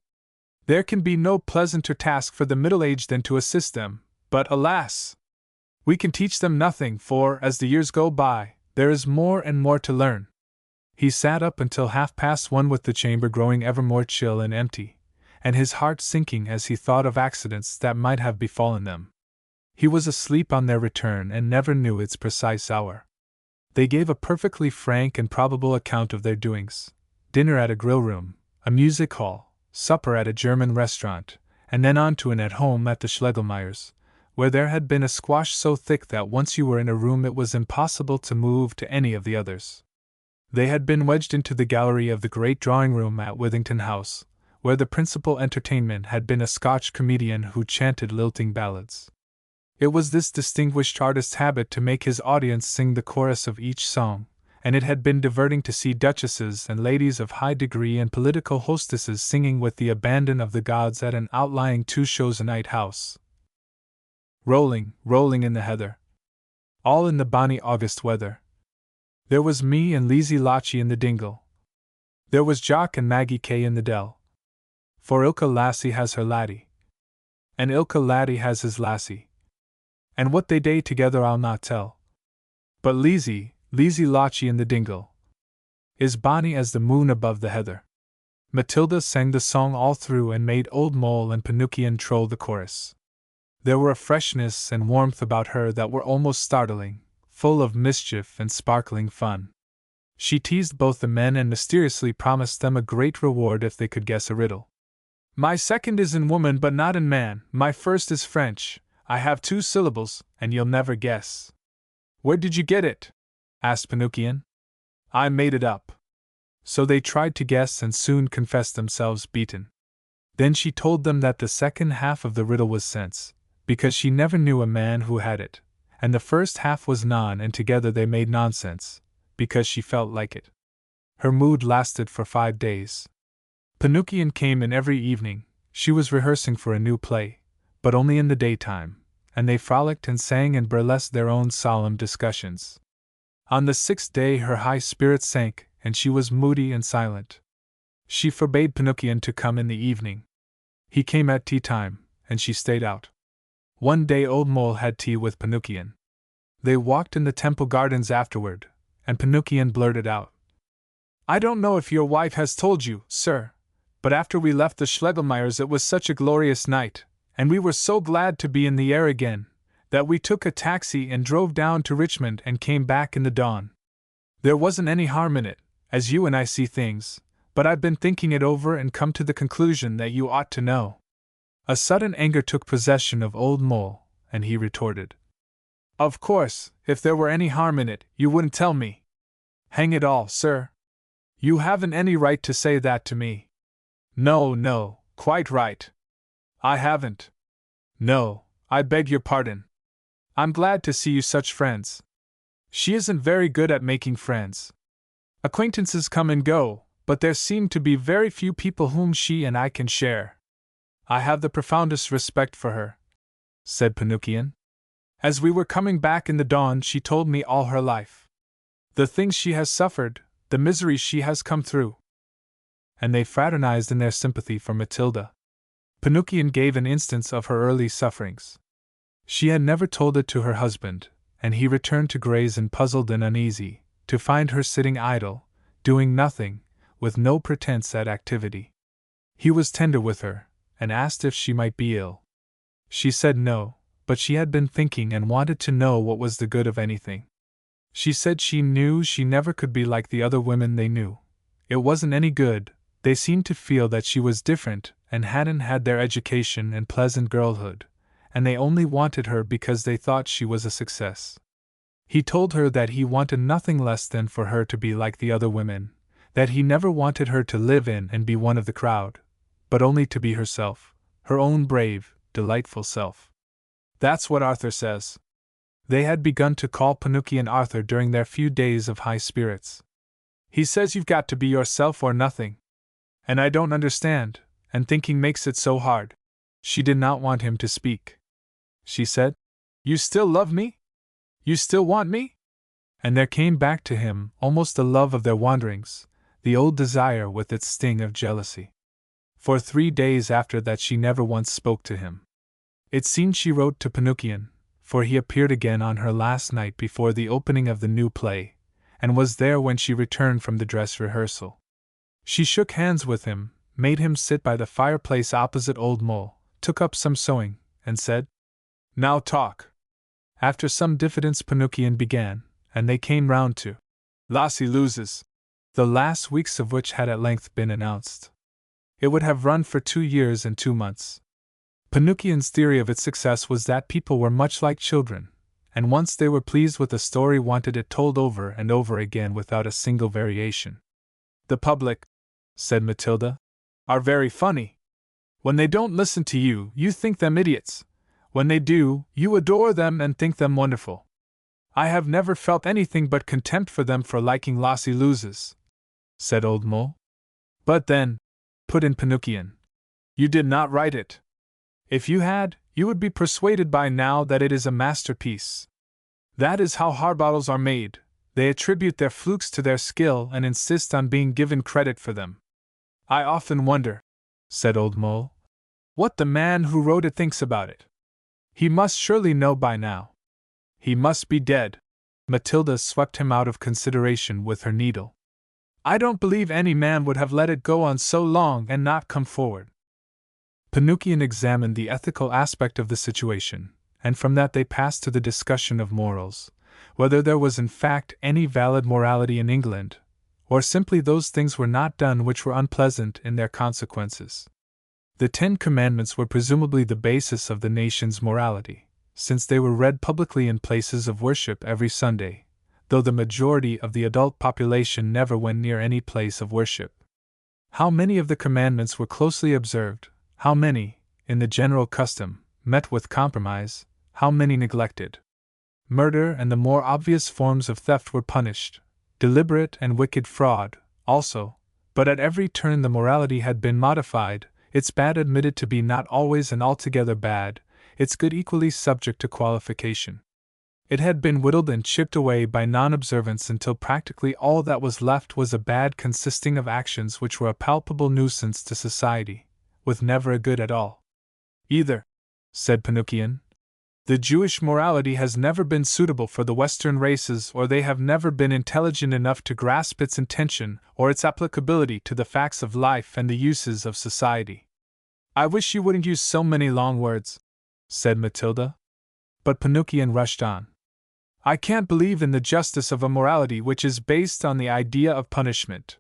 A: There can be no pleasanter task for the middle-aged than to assist them, but alas! We can teach them nothing, for, as the years go by, there is more and more to learn. He sat up until 1:30 with the chamber growing ever more chill and empty, and his heart sinking as he thought of accidents that might have befallen them. He was asleep on their return and never knew its precise hour. They gave a perfectly frank and probable account of their doings: dinner at a grill room, a music hall, supper at a German restaurant, and then on to an at-home at the Schlegelmeyers, where there had been a squash so thick that once you were in a room it was impossible to move to any of the others. They had been wedged into the gallery of the great drawing-room at Withington House, where the principal entertainment had been a Scotch comedian who chanted lilting ballads. It was this distinguished artist's habit to make his audience sing the chorus of each song, and it had been diverting to see duchesses and ladies of high degree and political hostesses singing with the abandon of the gods at an outlying 2 shows a night house. Rolling, rolling in the heather. all in the bonny August weather. There was me and Leezy Lotchie in the dingle. There was Jock and Maggie Kay in the dell. For ilka lassie has her laddie, and ilka laddie has his lassie. And what they day together I'll not tell. But Leezy Lotchie in the dingle, is bonny as the moon above the heather. Matilda sang the song all through and made Old Mole and Pinocchio troll the chorus. There were a freshness and warmth about her that were almost startling, full of mischief and sparkling fun. She teased both the men and mysteriously promised them a great reward if they could guess a riddle. My second is in woman but not in man, my first is French, I have 2 syllables, and you'll never guess. Where did you get it? Asked Pinocchio. I made it up. So they tried to guess and soon confessed themselves beaten. Then she told them that the second half of the riddle was sense, because she never knew a man who had it, and the first half was non, and together they made nonsense, because she felt like it. Her mood lasted for 5 days. Pinocchio came in every evening. She was rehearsing for a new play, but only in the daytime, and they frolicked and sang and burlesqued their own solemn discussions. On the 6th day her high spirits sank, and she was moody and silent. She forbade Pinocchio to come in the evening. He came at tea time, and she stayed out. One day Old Mole had tea with Pinocchio. They walked in the temple gardens afterward, and Pinocchio blurted out, I don't know if your wife has told you, sir, but after we left the Schlegelmeyers it was such a glorious night, and we were so glad to be in the air again, that we took a taxi and drove down to Richmond and came back in the dawn. There wasn't any harm in it, as you and I see things, but I've been thinking it over and come to the conclusion that you ought to know. A sudden anger took possession of Old Mole, and he retorted, Of course, if there were any harm in it, you wouldn't tell me. Hang it all, sir! You haven't any right to say that to me. No, quite right. I haven't. No, I beg your pardon. I'm glad to see you such friends. She isn't very good at making friends. Acquaintances come and go, but there seem to be very few people whom she and I can share. I have the profoundest respect for her, said Pinocchio. As we were coming back in the dawn, she told me all her life. The things she has suffered, the miseries she has come through. And they fraternized in their sympathy for Matilda. Pinocchio gave an instance of her early sufferings. She had never told it to her husband, and he returned to Gray's puzzled and uneasy, to find her sitting idle, doing nothing, with no pretense at activity. He was tender with her, and asked if she might be ill. She said no, but she had been thinking and wanted to know what was the good of anything. She said she knew she never could be like the other women they knew. It wasn't any good, they seemed to feel that she was different and hadn't had their education and pleasant girlhood, and they only wanted her because they thought she was a success. He told her that he wanted nothing less than for her to be like the other women, that he never wanted her to live in and be one of the crowd, but only to be herself, her own brave, delightful self. That's what Arthur says. They had begun to call Pinocchio and Arthur during their few days of high spirits. He says you've got to be yourself or nothing. And I don't understand, and thinking makes it so hard. She did not want him to speak. She said, You still love me? You still want me? And there came back to him almost the love of their wanderings, the old desire with its sting of jealousy. For 3 days after that she never once spoke to him. It seemed she wrote to Pinocchio, for he appeared again on her last night before the opening of the new play, and was there when she returned from the dress rehearsal. She shook hands with him, made him sit by the fireplace opposite Old Mole, took up some sewing, and said, Now talk. After some diffidence Pinocchio began, and they came round to Lassie Loses, the last weeks of which had at length been announced. It would have run for 2 years and 2 months. Pinocchio's theory of its success was that people were much like children, and once they were pleased with a story wanted it told over and over again without a single variation. The public, said Matilda, are very funny. When they don't listen to you, you think them idiots. When they do, you adore them and think them wonderful. I have never felt anything but contempt for them for liking Lassie Loses, said Old Mole. But then, put in Pinocchio, you did not write it. If you had, you would be persuaded by now that it is a masterpiece. That is how harbottles are made. They attribute their flukes to their skill and insist on being given credit for them. I often wonder, said Old Mole, what the man who wrote it thinks about it. He must surely know by now. He must be dead. Matilda swept him out of consideration with her needle. I don't believe any man would have let it go on so long and not come forward. Pinocchio examined the ethical aspect of the situation, and from that they passed to the discussion of morals, whether there was in fact any valid morality in England, or simply those things were not done which were unpleasant in their consequences. The 10 Commandments were presumably the basis of the nation's morality, since they were read publicly in places of worship every Sunday, though the majority of the adult population never went near any place of worship. How many of the commandments were closely observed, how many, in the general custom, met with compromise, how many neglected. Murder and the more obvious forms of theft were punished, deliberate and wicked fraud, also, but at every turn the morality had been modified, its bad admitted to be not always and altogether bad, its good equally subject to qualification. It had been whittled and chipped away by non-observance until practically all that was left was a bad consisting of actions which were a palpable nuisance to society, with never a good at all. Either, said Pinocchio, the Jewish morality has never been suitable for the Western races, or they have never been intelligent enough to grasp its intention or its applicability to the facts of life and the uses of society. I wish you wouldn't use so many long words, said Matilda. But Pinocchio rushed on. I can't believe in the justice of a morality which is based on the idea of punishment.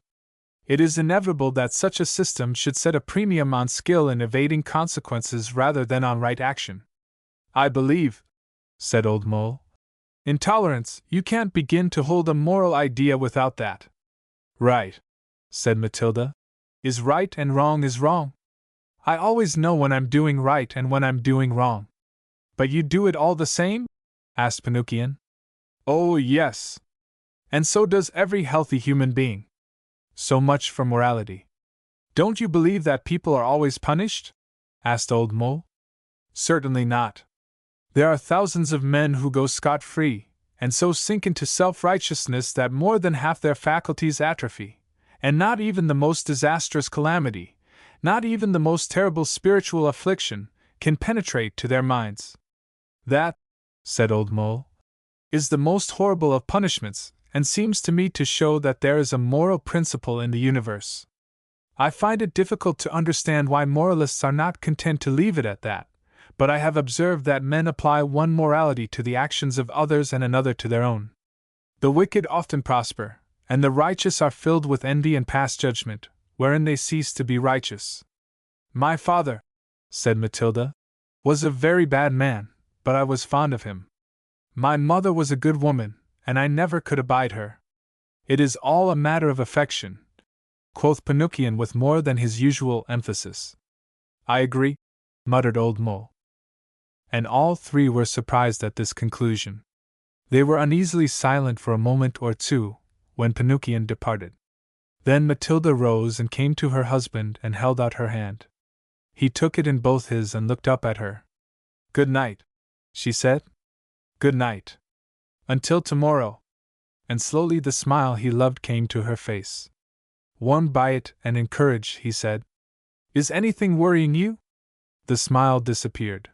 A: It is inevitable that such a system should set a premium on skill in evading consequences rather than on right action. I believe, said Old Mole, in tolerance you can't begin to hold a moral idea without that. Right, said Matilda, is right and wrong is wrong. I always know when I'm doing right and when I'm doing wrong. But you do it all the same? Asked Pinocchio. Oh, yes. And so does every healthy human being. So much for morality. Don't you believe that people are always punished? Asked Old Mole. Certainly not. There are thousands of men who go scot-free, and so sink into self-righteousness that more than half their faculties atrophy, and not even the most disastrous calamity, not even the most terrible spiritual affliction, can penetrate to their minds. That, said Old Mole, is the most horrible of punishments, and seems to me to show that there is a moral principle in the universe. I find it difficult to understand why moralists are not content to leave it at that, but I have observed that men apply one morality to the actions of others and another to their own. The wicked often prosper, and the righteous are filled with envy and pass judgment, wherein they cease to be righteous. My father, said Matilda, was a very bad man, but I was fond of him. My mother was a good woman, and I never could abide her. It is all a matter of affection, quoth Pinocchio with more than his usual emphasis. I agree, muttered Old Mole. And all three were surprised at this conclusion. They were uneasily silent for a moment or two, when Pinocchio departed. Then Matilda rose and came to her husband and held out her hand. He took it in both his and looked up at her. Good night, she said. Good night. Until tomorrow. And slowly the smile he loved came to her face. Warmed by it and encouraged, he said, Is anything worrying you? The smile disappeared.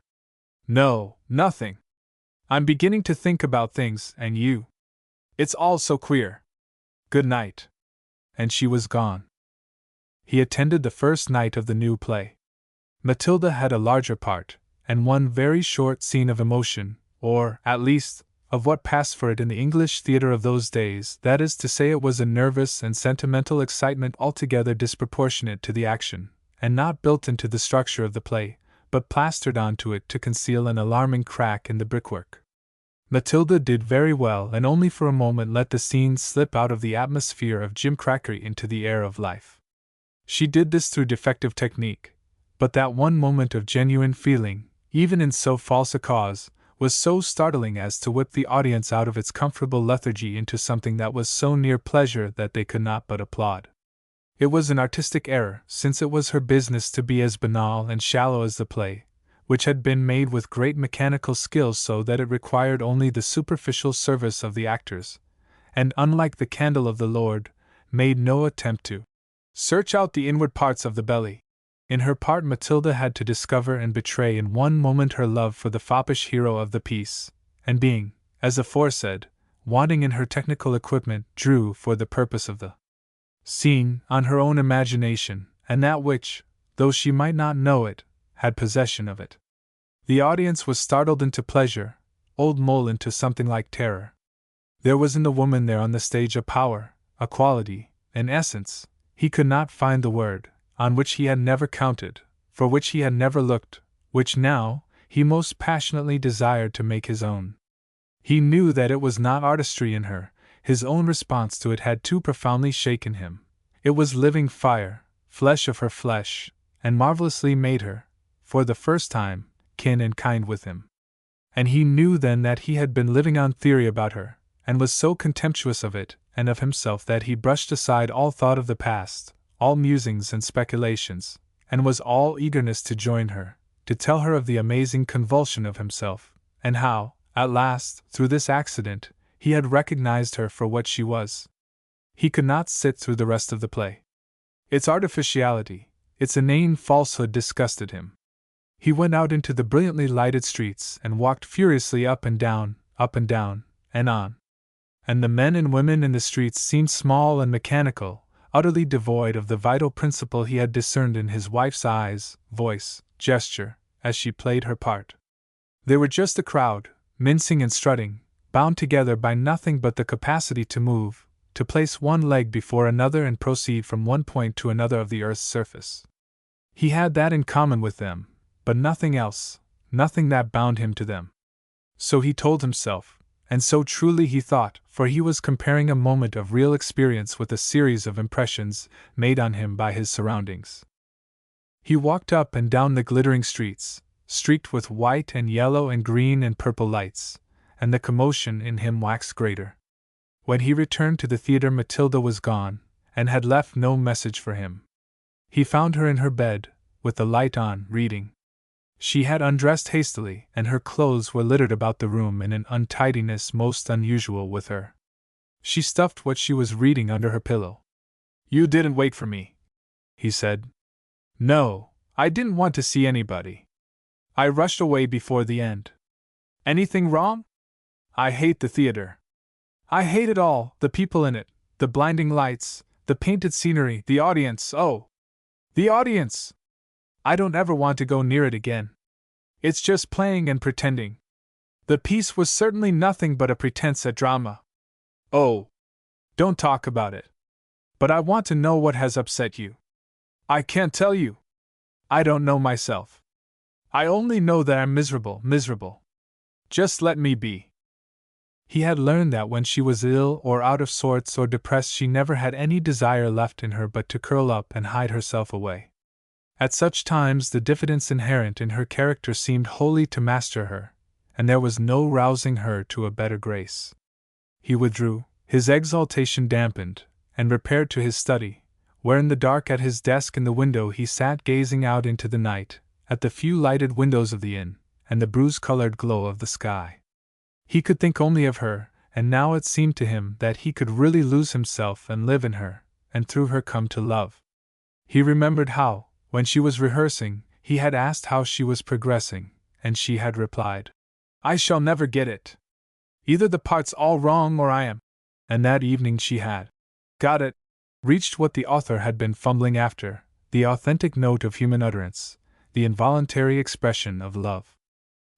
A: No, nothing. I'm beginning to think about things, and you. It's all so queer. Good night. And she was gone. He attended the first night of the new play. Matilda had a larger part, and one very short scene of emotion, or, at least, of what passed for it in the English theatre of those days, that is to say, it was a nervous and sentimental excitement altogether disproportionate to the action, and not built into the structure of the play, but plastered onto it to conceal an alarming crack in the brickwork. Matilda did very well and only for a moment let the scene slip out of the atmosphere of gimcrackery into the air of life. She did this through defective technique, but that one moment of genuine feeling, even in so false a cause, was so startling as to whip the audience out of its comfortable lethargy into something that was so near pleasure that they could not but applaud. It was an artistic error, since it was her business to be as banal and shallow as the play, which had been made with great mechanical skill so that it required only the superficial service of the actors, and, unlike the candle of the Lord, made no attempt to search out the inward parts of the belly. In her part, Matilda had to discover and betray in one moment her love for the foppish hero of the piece, and being, as aforesaid, wanting in her technical equipment, drew, for the purpose of the scene, on her own imagination, and that which, though she might not know it, had possession of it. The audience was startled into pleasure, old Mole into something like terror. There was in the woman there on the stage a power, a quality, an essence, he could not find the word, on which he had never counted, for which he had never looked, which now, he most passionately desired to make his own. He knew that it was not artistry in her, his own response to it had too profoundly shaken him. It was living fire, flesh of her flesh, and marvelously made her, for the first time, kin and kind with him. And he knew then that he had been living on theory about her, and was so contemptuous of it, and of himself, that he brushed aside all thought of the past, all musings and speculations, and was all eagerness to join her, to tell her of the amazing convulsion of himself, and how, at last, through this accident, he had recognized her for what she was. He could not sit through the rest of the play. Its artificiality, its inane falsehood disgusted him. He went out into the brilliantly lighted streets and walked furiously up and down, and on. And the men and women in the streets seemed small and mechanical, utterly devoid of the vital principle he had discerned in his wife's eyes, voice, gesture, as she played her part. They were just a crowd, mincing and strutting, bound together by nothing but the capacity to move, to place one leg before another and proceed from one point to another of the earth's surface. He had that in common with them, but nothing else, nothing that bound him to them. So he told himself, and so truly he thought, for he was comparing a moment of real experience with a series of impressions made on him by his surroundings. He walked up and down the glittering streets, streaked with white and yellow and green and purple lights, and the commotion in him waxed greater. When he returned to the theater, Matilda was gone, and had left no message for him. He found her in her bed, with the light on, reading. She had undressed hastily, and her clothes were littered about the room in an untidiness most unusual with her. She stuffed what she was reading under her pillow. "You didn't wait for me," he said. "No, I didn't want to see anybody. I rushed away before the end." "Anything wrong?" "I hate the theater. I hate it all, the people in it, the blinding lights, the painted scenery, the audience, oh! The audience! I don't ever want to go near it again. It's just playing and pretending. The piece was certainly nothing but a pretense at drama. Oh! Don't talk about it. But I want to know what has upset you." "I can't tell you. I don't know myself. I only know that I'm miserable. Just let me be." He had learned that when she was ill or out of sorts or depressed she never had any desire left in her but to curl up and hide herself away. At such times the diffidence inherent in her character seemed wholly to master her, and there was no rousing her to a better grace. He withdrew, his exaltation dampened, and repaired to his study, where in the dark at his desk in the window he sat gazing out into the night, at the few lighted windows of the inn, and the bruise-colored glow of the sky. He could think only of her, and now it seemed to him that he could really lose himself and live in her, and through her come to love. He remembered how, when she was rehearsing, he had asked how she was progressing, and she had replied, "I shall never get it. Either the part's all wrong or I am." And that evening she had got it, reached what the author had been fumbling after, the authentic note of human utterance, the involuntary expression of love.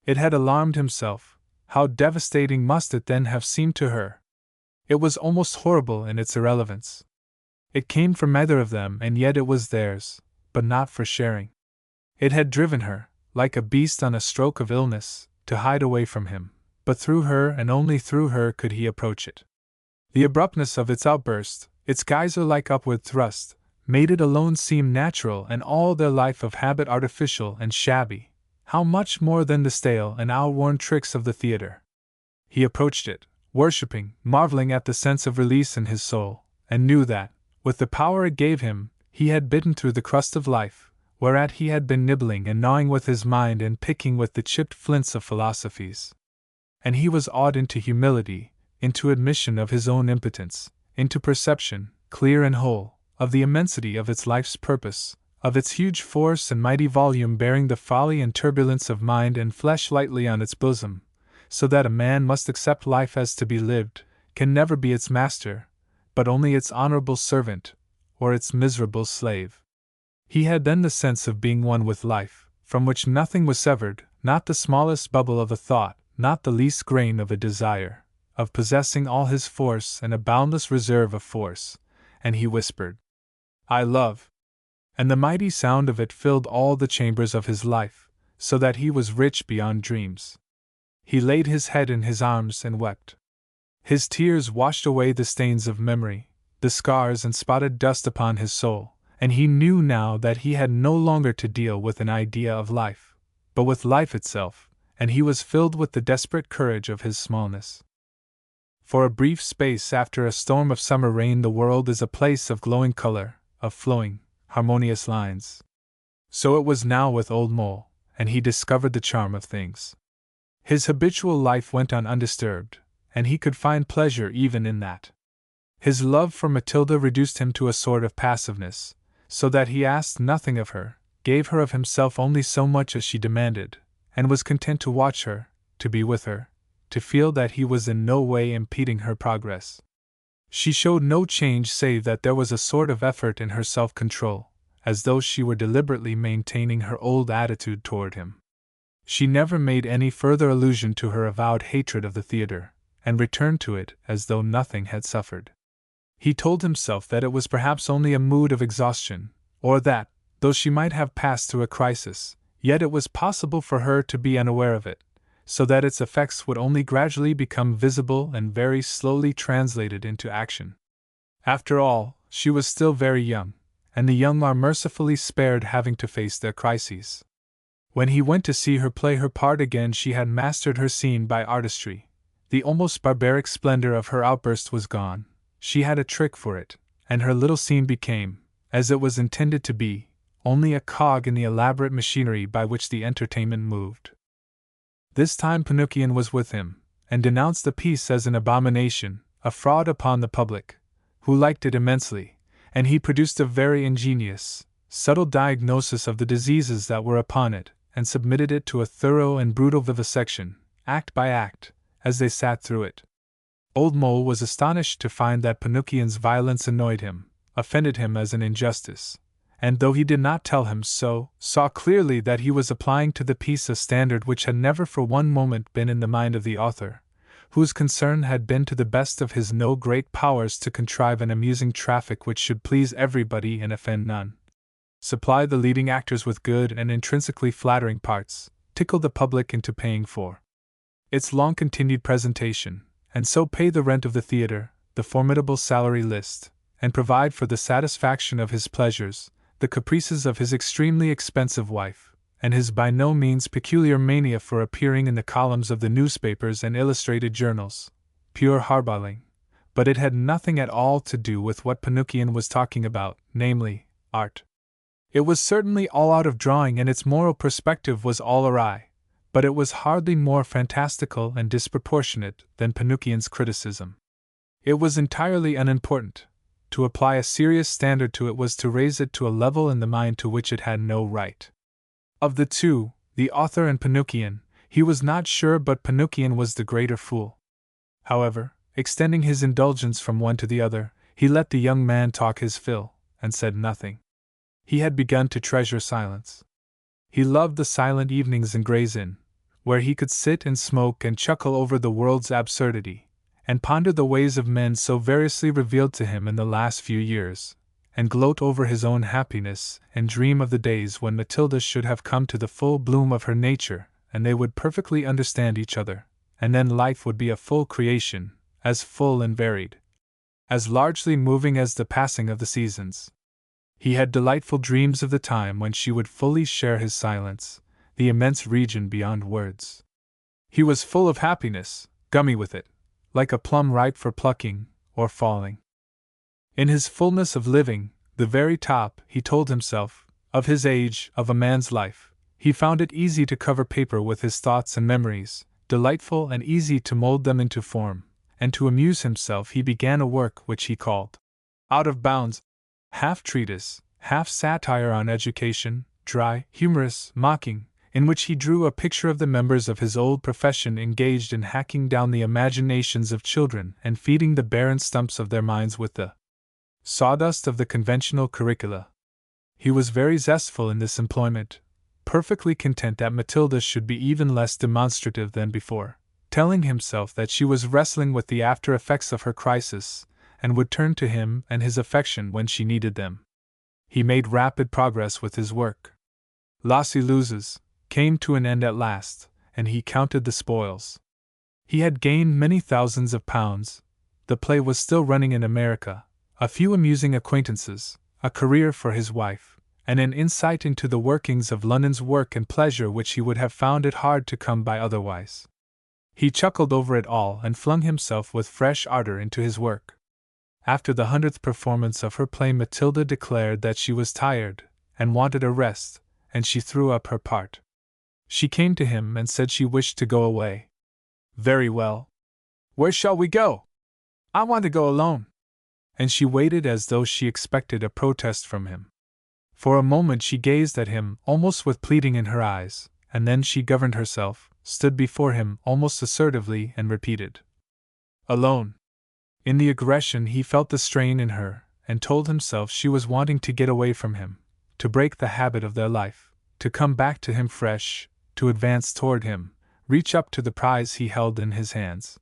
A: It had alarmed himself. How devastating must it then have seemed to her? It was almost horrible in its irrelevance. It came from neither of them, and yet it was theirs, but not for sharing. It had driven her, like a beast on a stroke of illness, to hide away from him, but through her and only through her could he approach it. The abruptness of its outburst, its geyser-like upward thrust, made it alone seem natural and all their life of habit artificial and shabby. How much more than the stale and outworn tricks of the theater. He approached it, worshipping, marveling at the sense of release in his soul, and knew that, with the power it gave him, he had bitten through the crust of life, whereat he had been nibbling and gnawing with his mind and picking with the chipped flints of philosophies. And he was awed into humility, into admission of his own impotence, into perception, clear and whole, of the immensity of its life's purpose, of its huge force and mighty volume bearing the folly and turbulence of mind and flesh lightly on its bosom, so that a man must accept life as to be lived, can never be its master, but only its honorable servant, or its miserable slave. He had then the sense of being one with life, from which nothing was severed, not the smallest bubble of a thought, not the least grain of a desire, of possessing all his force and a boundless reserve of force, and he whispered, "I love." And the mighty sound of it filled all the chambers of his life, so that he was rich beyond dreams. He laid his head in his arms and wept. His tears washed away the stains of memory, the scars and spotted dust upon his soul, and he knew now that he had no longer to deal with an idea of life, but with life itself, and he was filled with the desperate courage of his smallness. For a brief space after a storm of summer rain the world is a place of glowing color, of flowing, harmonious lines. So it was now with old Mole, and he discovered the charm of things. His habitual life went on undisturbed, and he could find pleasure even in that. His love for Matilda reduced him to a sort of passiveness, so that he asked nothing of her, gave her of himself only so much as she demanded, and was content to watch her, to be with her, to feel that he was in no way impeding her progress. She showed no change save that there was a sort of effort in her self-control, as though she were deliberately maintaining her old attitude toward him. She never made any further allusion to her avowed hatred of the theater, and returned to it as though nothing had suffered. He told himself that it was perhaps only a mood of exhaustion, or that, though she might have passed through a crisis, yet it was possible for her to be unaware of it, so that its effects would only gradually become visible and very slowly translated into action. After all, she was still very young, and the young are mercifully spared having to face their crises. When he went to see her play her part again, she had mastered her scene by artistry. The almost barbaric splendor of her outburst was gone. She had a trick for it, and her little scene became, as it was intended to be, only a cog in the elaborate machinery by which the entertainment moved. This time Pinocchio was with him, and denounced the piece as an abomination, a fraud upon the public, who liked it immensely, and he produced a very ingenious, subtle diagnosis of the diseases that were upon it, and submitted it to a thorough and brutal vivisection, act by act, as they sat through it. Old Mole was astonished to find that Pinocchio's violence annoyed him, offended him as an injustice, and though he did not tell him so, saw clearly that he was applying to the piece a standard which had never for one moment been in the mind of the author, whose concern had been to the best of his no great powers to contrive an amusing traffic which should please everybody and offend none. Supply the leading actors with good and intrinsically flattering parts, tickle the public into paying for its long-continued presentation, and so pay the rent of the theater, the formidable salary list, and provide for the satisfaction of his pleasures, the caprices of his extremely expensive wife, and his by no means peculiar mania for appearing in the columns of the newspapers and illustrated journals. Pure hardballing. But it had nothing at all to do with what Pinocchio was talking about, namely, art. It was certainly all out of drawing, and its moral perspective was all awry, but it was hardly more fantastical and disproportionate than Pinocchio's criticism. It was entirely unimportant. To apply a serious standard to it was to raise it to a level in the mind to which it had no right. Of the two, the author and Pinocchio, he was not sure, but Pinocchio was the greater fool. However, extending his indulgence from one to the other, he let the young man talk his fill, and said nothing. He had begun to treasure silence. He loved the silent evenings in Gray's Inn, where he could sit and smoke and chuckle over the world's absurdity, and ponder the ways of men so variously revealed to him in the last few years, and gloat over his own happiness, and dream of the days when Matilda should have come to the full bloom of her nature, and they would perfectly understand each other, and then life would be a full creation, as full and varied, as largely moving as the passing of the seasons. He had delightful dreams of the time when she would fully share his silence, the immense region beyond words. He was full of happiness, gummy with it, like a plum ripe for plucking, or falling. In his fullness of living, the very top, he told himself, Of his age, of a man's life, he found it easy to cover paper with his thoughts and memories, delightful and easy to mold them into form, and to amuse himself he began a work which he called Out of Bounds, half treatise, half satire on education, dry, humorous, mocking, in which he drew a picture of the members of his old profession engaged in hacking down the imaginations of children and feeding the barren stumps of their minds with the sawdust of the conventional curricula. He was very zestful in this employment, perfectly content that Matilda should be even less demonstrative than before, telling himself that she was wrestling with the after effects of her crisis, and would turn to him and his affection when she needed them. He made rapid progress with his work. Lossy Loses came to an end at last, and he counted the spoils. He had gained many thousands of pounds, the play was still running in America, a few amusing acquaintances, a career for his wife, and an insight into the workings of London's work and pleasure which he would have found it hard to come by otherwise. He chuckled over it all and flung himself with fresh ardor into his work. After the 100th performance of her play, Matilda declared that she was tired, and wanted a rest, and she threw up her part. She came to him and said she wished to go away. Very well. Where shall we go? I want to go alone. And she waited as though she expected a protest from him. For a moment she gazed at him, almost with pleading in her eyes, and then she governed herself, stood before him almost assertively, and repeated, "Alone." In the aggression he felt the strain in her, and told himself she was wanting to get away from him, to break the habit of their life, to come back to him fresh, to advance toward him, reach up to the prize he held in his hands.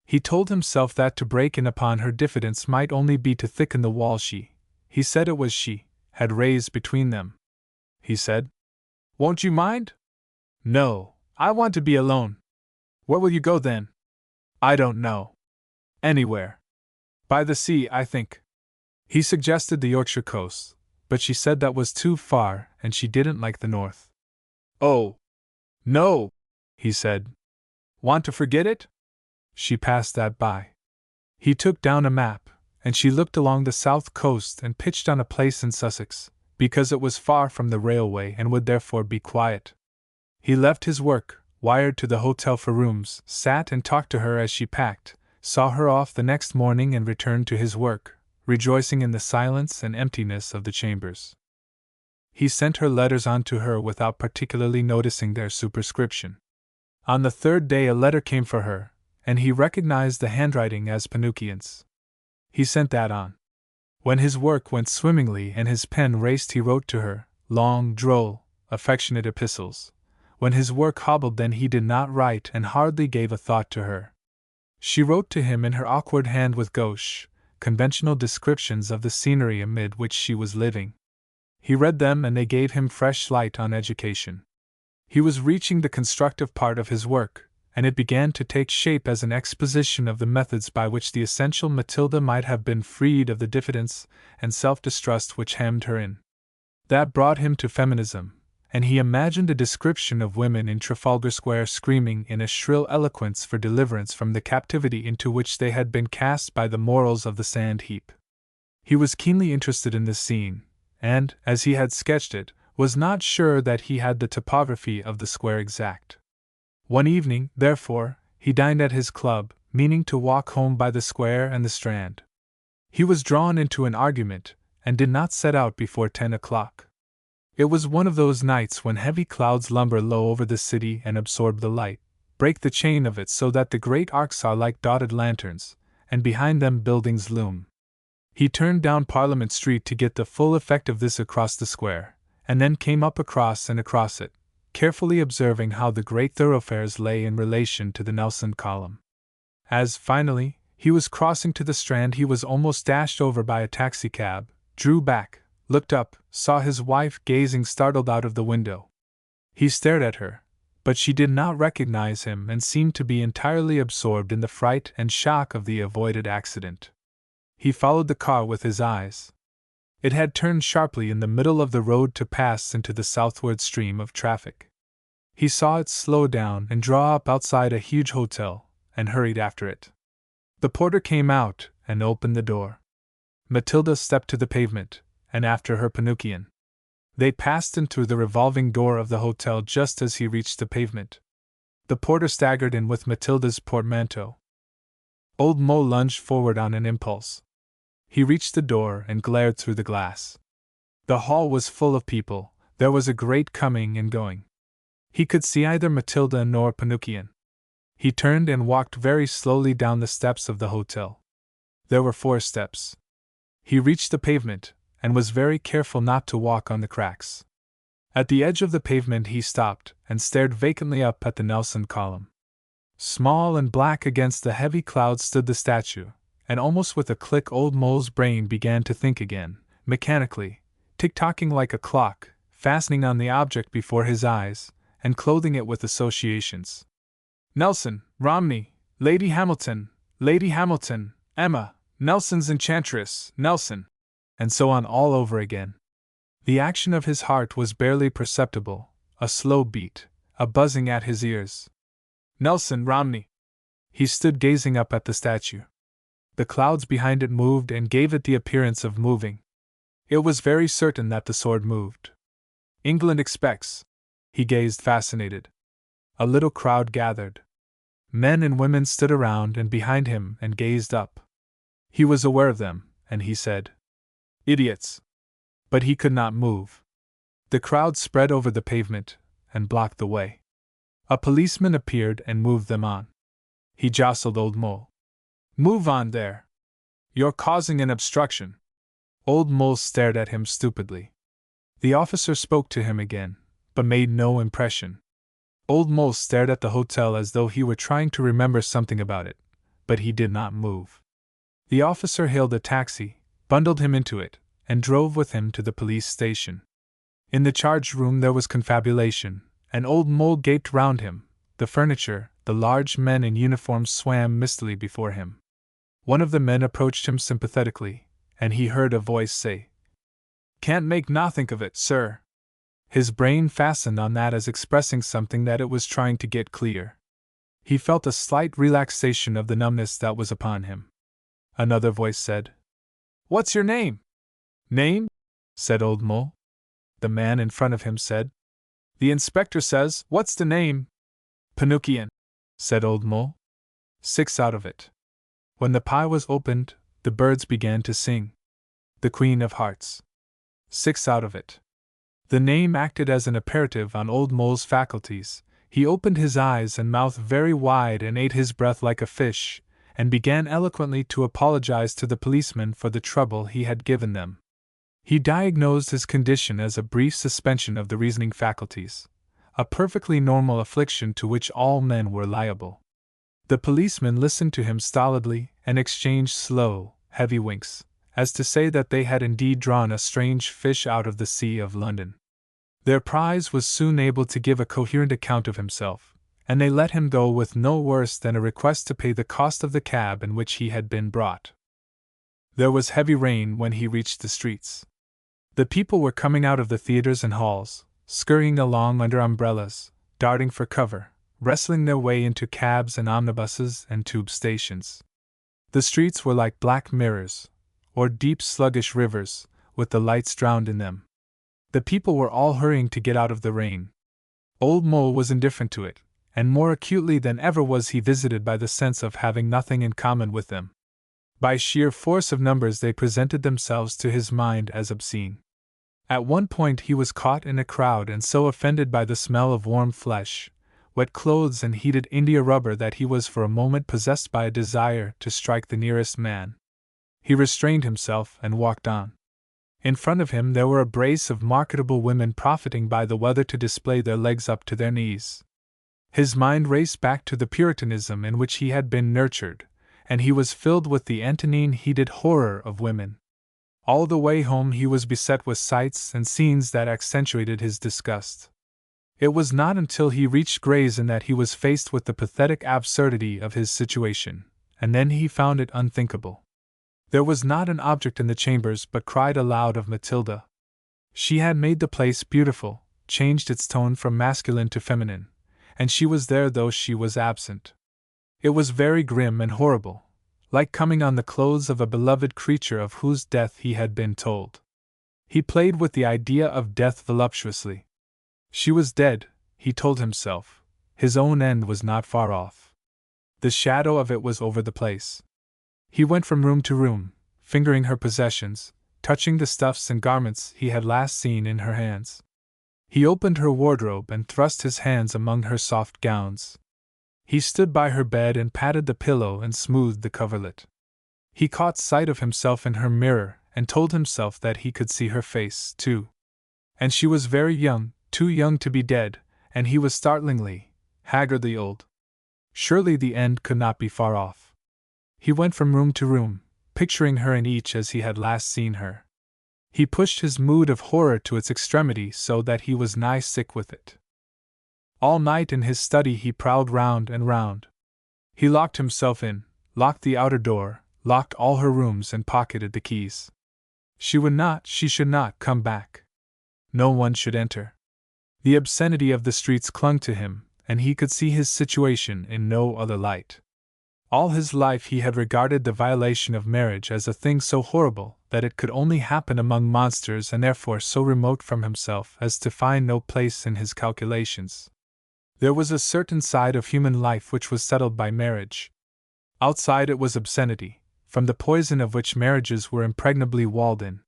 A: He told himself that to break in upon her diffidence might only be to thicken the wall he said it was she, had raised between them. He said, "Won't you mind?" "No, I want to be alone." "Where will you go then?" "I don't know. Anywhere. By the sea, I think." He suggested the Yorkshire coast, but she said that was too far and she didn't like the north. "Oh, no," he said. "Want to forget it?" She passed that by. He took down a map, and she looked along the south coast and pitched on a place in Sussex, because it was far from the railway and would therefore be quiet. He left his work, wired to the hotel for rooms, sat and talked to her as she packed, saw her off the next morning and returned to his work, rejoicing in the silence and emptiness of the chambers. He sent her letters on to her without particularly noticing their superscription. On the third day a letter came for her, and he recognized the handwriting as Pinocchion's. He sent that on. When his work went swimmingly and his pen raced, he wrote to her, long, droll, affectionate epistles. When his work hobbled, then he did not write and hardly gave a thought to her. She wrote to him in her awkward hand with gauche, conventional descriptions of the scenery amid which she was living. He read them and they gave him fresh light on education. He was reaching the constructive part of his work, and it began to take shape as an exposition of the methods by which the essential Matilda might have been freed of the diffidence and self-distrust which hemmed her in. That brought him to feminism, and he imagined a description of women in Trafalgar Square screaming in a shrill eloquence for deliverance from the captivity into which they had been cast by the morals of the sand heap. He was keenly interested in this scene, and, as he had sketched it, was not sure that he had the topography of the square exact. One evening, therefore, he dined at his club, meaning to walk home by the square and the Strand. He was drawn into an argument, and did not set out before 10 o'clock. It was one of those nights when heavy clouds lumber low over the city and absorb the light, break the chain of it so that the great arcs are like dotted lanterns, and behind them buildings loom. He turned down Parliament Street to get the full effect of this across the square, and then came up across and across it, carefully observing how the great thoroughfares lay in relation to the Nelson column. As, finally, he was crossing to the Strand, he was almost dashed over by a taxicab, drew back, looked up, saw his wife gazing startled out of the window. He stared at her, but she did not recognize him and seemed to be entirely absorbed in the fright and shock of the avoided accident. He followed the car with his eyes. It had turned sharply in the middle of the road to pass into the southward stream of traffic. He saw it slow down and draw up outside a huge hotel, and hurried after it. The porter came out and opened the door. Matilda stepped to the pavement, and after her Pinocchion. They passed in through the revolving door of the hotel just as he reached the pavement. The porter staggered in with Matilda's portmanteau. Old Mole lunged forward on an impulse. He reached the door and glared through the glass. The hall was full of people, there was a great coming and going. He could see either Matilda nor Pinocchio. He turned and walked very slowly down the steps of the hotel. There were 4 steps. He reached the pavement, and was very careful not to walk on the cracks. At the edge of the pavement he stopped, and stared vacantly up at the Nelson column. Small and black against the heavy clouds stood the statue, and almost with a click Old Mole's brain began to think again, mechanically, tick-tocking like a clock, fastening on the object before his eyes, and clothing it with associations. Nelson, Romney, Lady Hamilton, Emma, Nelson's Enchantress, Nelson, and so on all over again. The action of his heart was barely perceptible, a slow beat, a buzzing at his ears. Nelson, Romney. He stood gazing up at the statue. The clouds behind it moved and gave it the appearance of moving. It was very certain that the sword moved. England expects. He gazed fascinated. A little crowd gathered. Men and women stood around and behind him and gazed up. He was aware of them, and he said, "Idiots!" But he could not move. The crowd spread over the pavement and blocked the way. A policeman appeared and moved them on. He jostled Old Mole. "Move on there! You're causing an obstruction." Old Mole stared at him stupidly. The officer spoke to him again, but made no impression. Old Mole stared at the hotel as though he were trying to remember something about it, but he did not move. The officer hailed a taxi, bundled him into it, and drove with him to the police station. In the charge room there was confabulation, and Old Mole gaped round him. The furniture, the large men in uniform swam mistily before him. One of the men approached him sympathetically, and he heard a voice say, "Can't make nothink of it, sir." His brain fastened on that as expressing something that it was trying to get clear. He felt a slight relaxation of the numbness that was upon him. Another voice said, "What's your name?" "Name?" said Old Mole. The man in front of him said, "The inspector says, what's the name?" "Pinocchio," said Old Mole. 6 out of it. When the pie was opened, the birds began to sing. The Queen of Hearts. 6 out of it. The name acted as an apparative on Old Mole's faculties. He opened his eyes and mouth very wide and ate his breath like a fish, and began eloquently to apologize to the policemen for the trouble he had given them. He diagnosed his condition as a brief suspension of the reasoning faculties, a perfectly normal affliction to which all men were liable. The policemen listened to him stolidly and exchanged slow, heavy winks, as to say that they had indeed drawn a strange fish out of the sea of London. Their prize was soon able to give a coherent account of himself, and they let him go with no worse than a request to pay the cost of the cab in which he had been brought. There was heavy rain when he reached the streets. The people were coming out of the theaters and halls, scurrying along under umbrellas, darting for cover, wrestling their way into cabs and omnibuses and tube stations. The streets were like black mirrors, or deep sluggish rivers, with the lights drowned in them. The people were all hurrying to get out of the rain. Old Mole was indifferent to it, and more acutely than ever was he visited by the sense of having nothing in common with them. By sheer force of numbers they presented themselves to his mind as obscene. At one point he was caught in a crowd and so offended by the smell of warm flesh, wet clothes and heated india rubber that he was for a moment possessed by a desire to strike the nearest man. He restrained himself and walked on. In front of him there were a brace of marketable women profiting by the weather to display their legs up to their knees. His mind raced back to the Puritanism in which he had been nurtured, and he was filled with the Antonine-heated horror of women. All the way home he was beset with sights and scenes that accentuated his disgust. It was not until he reached Gray's Inn that he was faced with the pathetic absurdity of his situation, and then he found it unthinkable. There was not an object in the chambers but cried aloud of Matilda. She had made the place beautiful, changed its tone from masculine to feminine, and she was there though she was absent. It was very grim and horrible, like coming on the clothes of a beloved creature of whose death he had been told. He played with the idea of death voluptuously. She was dead, he told himself. His own end was not far off. The shadow of it was over the place. He went from room to room, fingering her possessions, touching the stuffs and garments he had last seen in her hands. He opened her wardrobe and thrust his hands among her soft gowns. He stood by her bed and patted the pillow and smoothed the coverlet. He caught sight of himself in her mirror and told himself that he could see her face, too. And she was very young, too young to be dead, and he was startlingly, haggardly old. Surely the end could not be far off. He went from room to room, picturing her in each as he had last seen her. He pushed his mood of horror to its extremity so that he was nigh sick with it. All night in his study he prowled round and round. He locked himself in, locked the outer door, locked all her rooms and pocketed the keys. She should not come back. No one should enter. The obscenity of the streets clung to him, and he could see his situation in no other light. All his life he had regarded the violation of marriage as a thing so horrible that it could only happen among monsters and therefore so remote from himself as to find no place in his calculations. There was a certain side of human life which was settled by marriage. Outside it was obscenity, from the poison of which marriages were impregnably walled in.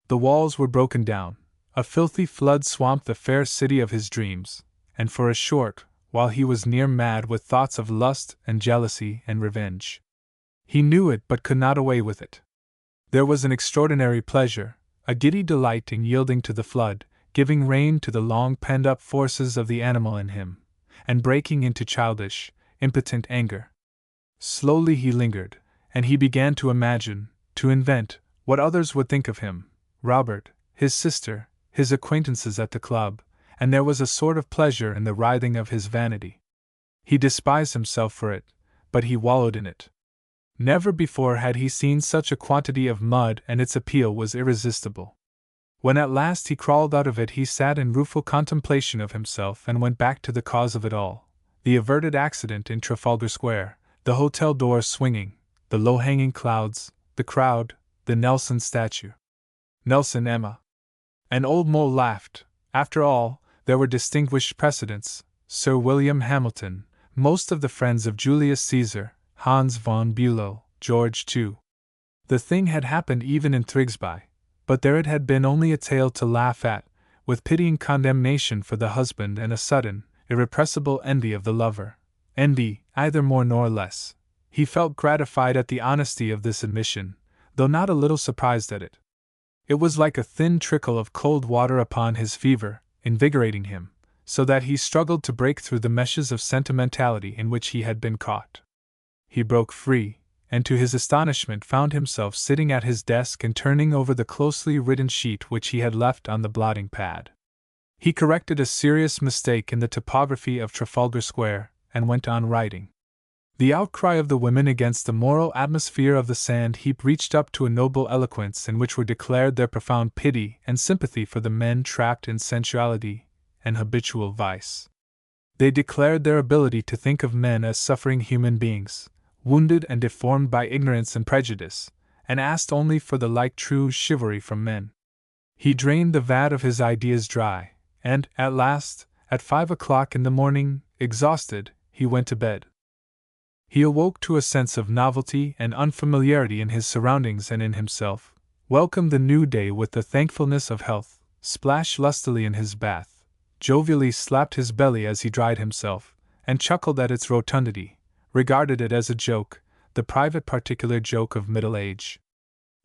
A: The walls were broken down, a filthy flood swamped the fair city of his dreams, and for a short while he was near mad with thoughts of lust and jealousy and revenge. He knew it but could not away with it. There was an extraordinary pleasure, a giddy delight in yielding to the flood, giving rein to the long pent-up forces of the animal in him, and breaking into childish, impotent anger. Slowly he lingered, and he began to imagine, to invent, what others would think of him, Robert, his sister, his acquaintances at the club, and there was a sort of pleasure in the writhing of his vanity. He despised himself for it, but he wallowed in it. Never before had he seen such a quantity of mud, and its appeal was irresistible. When at last he crawled out of it, he sat in rueful contemplation of himself and went back to the cause of it all, the averted accident in Trafalgar Square, the hotel door swinging, the low-hanging clouds, the crowd, the Nelson statue. Nelson Emma. An old mole laughed. After all, there were distinguished precedents: Sir William Hamilton, most of the friends of Julius Caesar, Hans von Bülow, George II. The thing had happened even in Thrigsby, but there it had been only a tale to laugh at, with pitying condemnation for the husband and a sudden, irrepressible envy of the lover. Envy, either more nor less. He felt gratified at the honesty of this admission, though not a little surprised at it. It was like a thin trickle of cold water upon his fever, invigorating him, so that he struggled to break through the meshes of sentimentality in which he had been caught. He broke free, and to his astonishment found himself sitting at his desk and turning over the closely written sheet which he had left on the blotting pad. He corrected a serious mistake in the topography of Trafalgar Square, and went on writing. The outcry of the women against the moral atmosphere of the sand heap reached up to a noble eloquence in which were declared their profound pity and sympathy for the men trapped in sensuality and habitual vice. They declared their ability to think of men as suffering human beings, wounded and deformed by ignorance and prejudice, and asked only for the like true chivalry from men. He drained the vat of his ideas dry, and, at last, at 5 o'clock in the morning, exhausted, he went to bed. He awoke to a sense of novelty and unfamiliarity in his surroundings and in himself, welcomed the new day with the thankfulness of health, splashed lustily in his bath, jovially slapped his belly as he dried himself, and chuckled at its rotundity, regarded it as a joke, the private particular joke of middle age.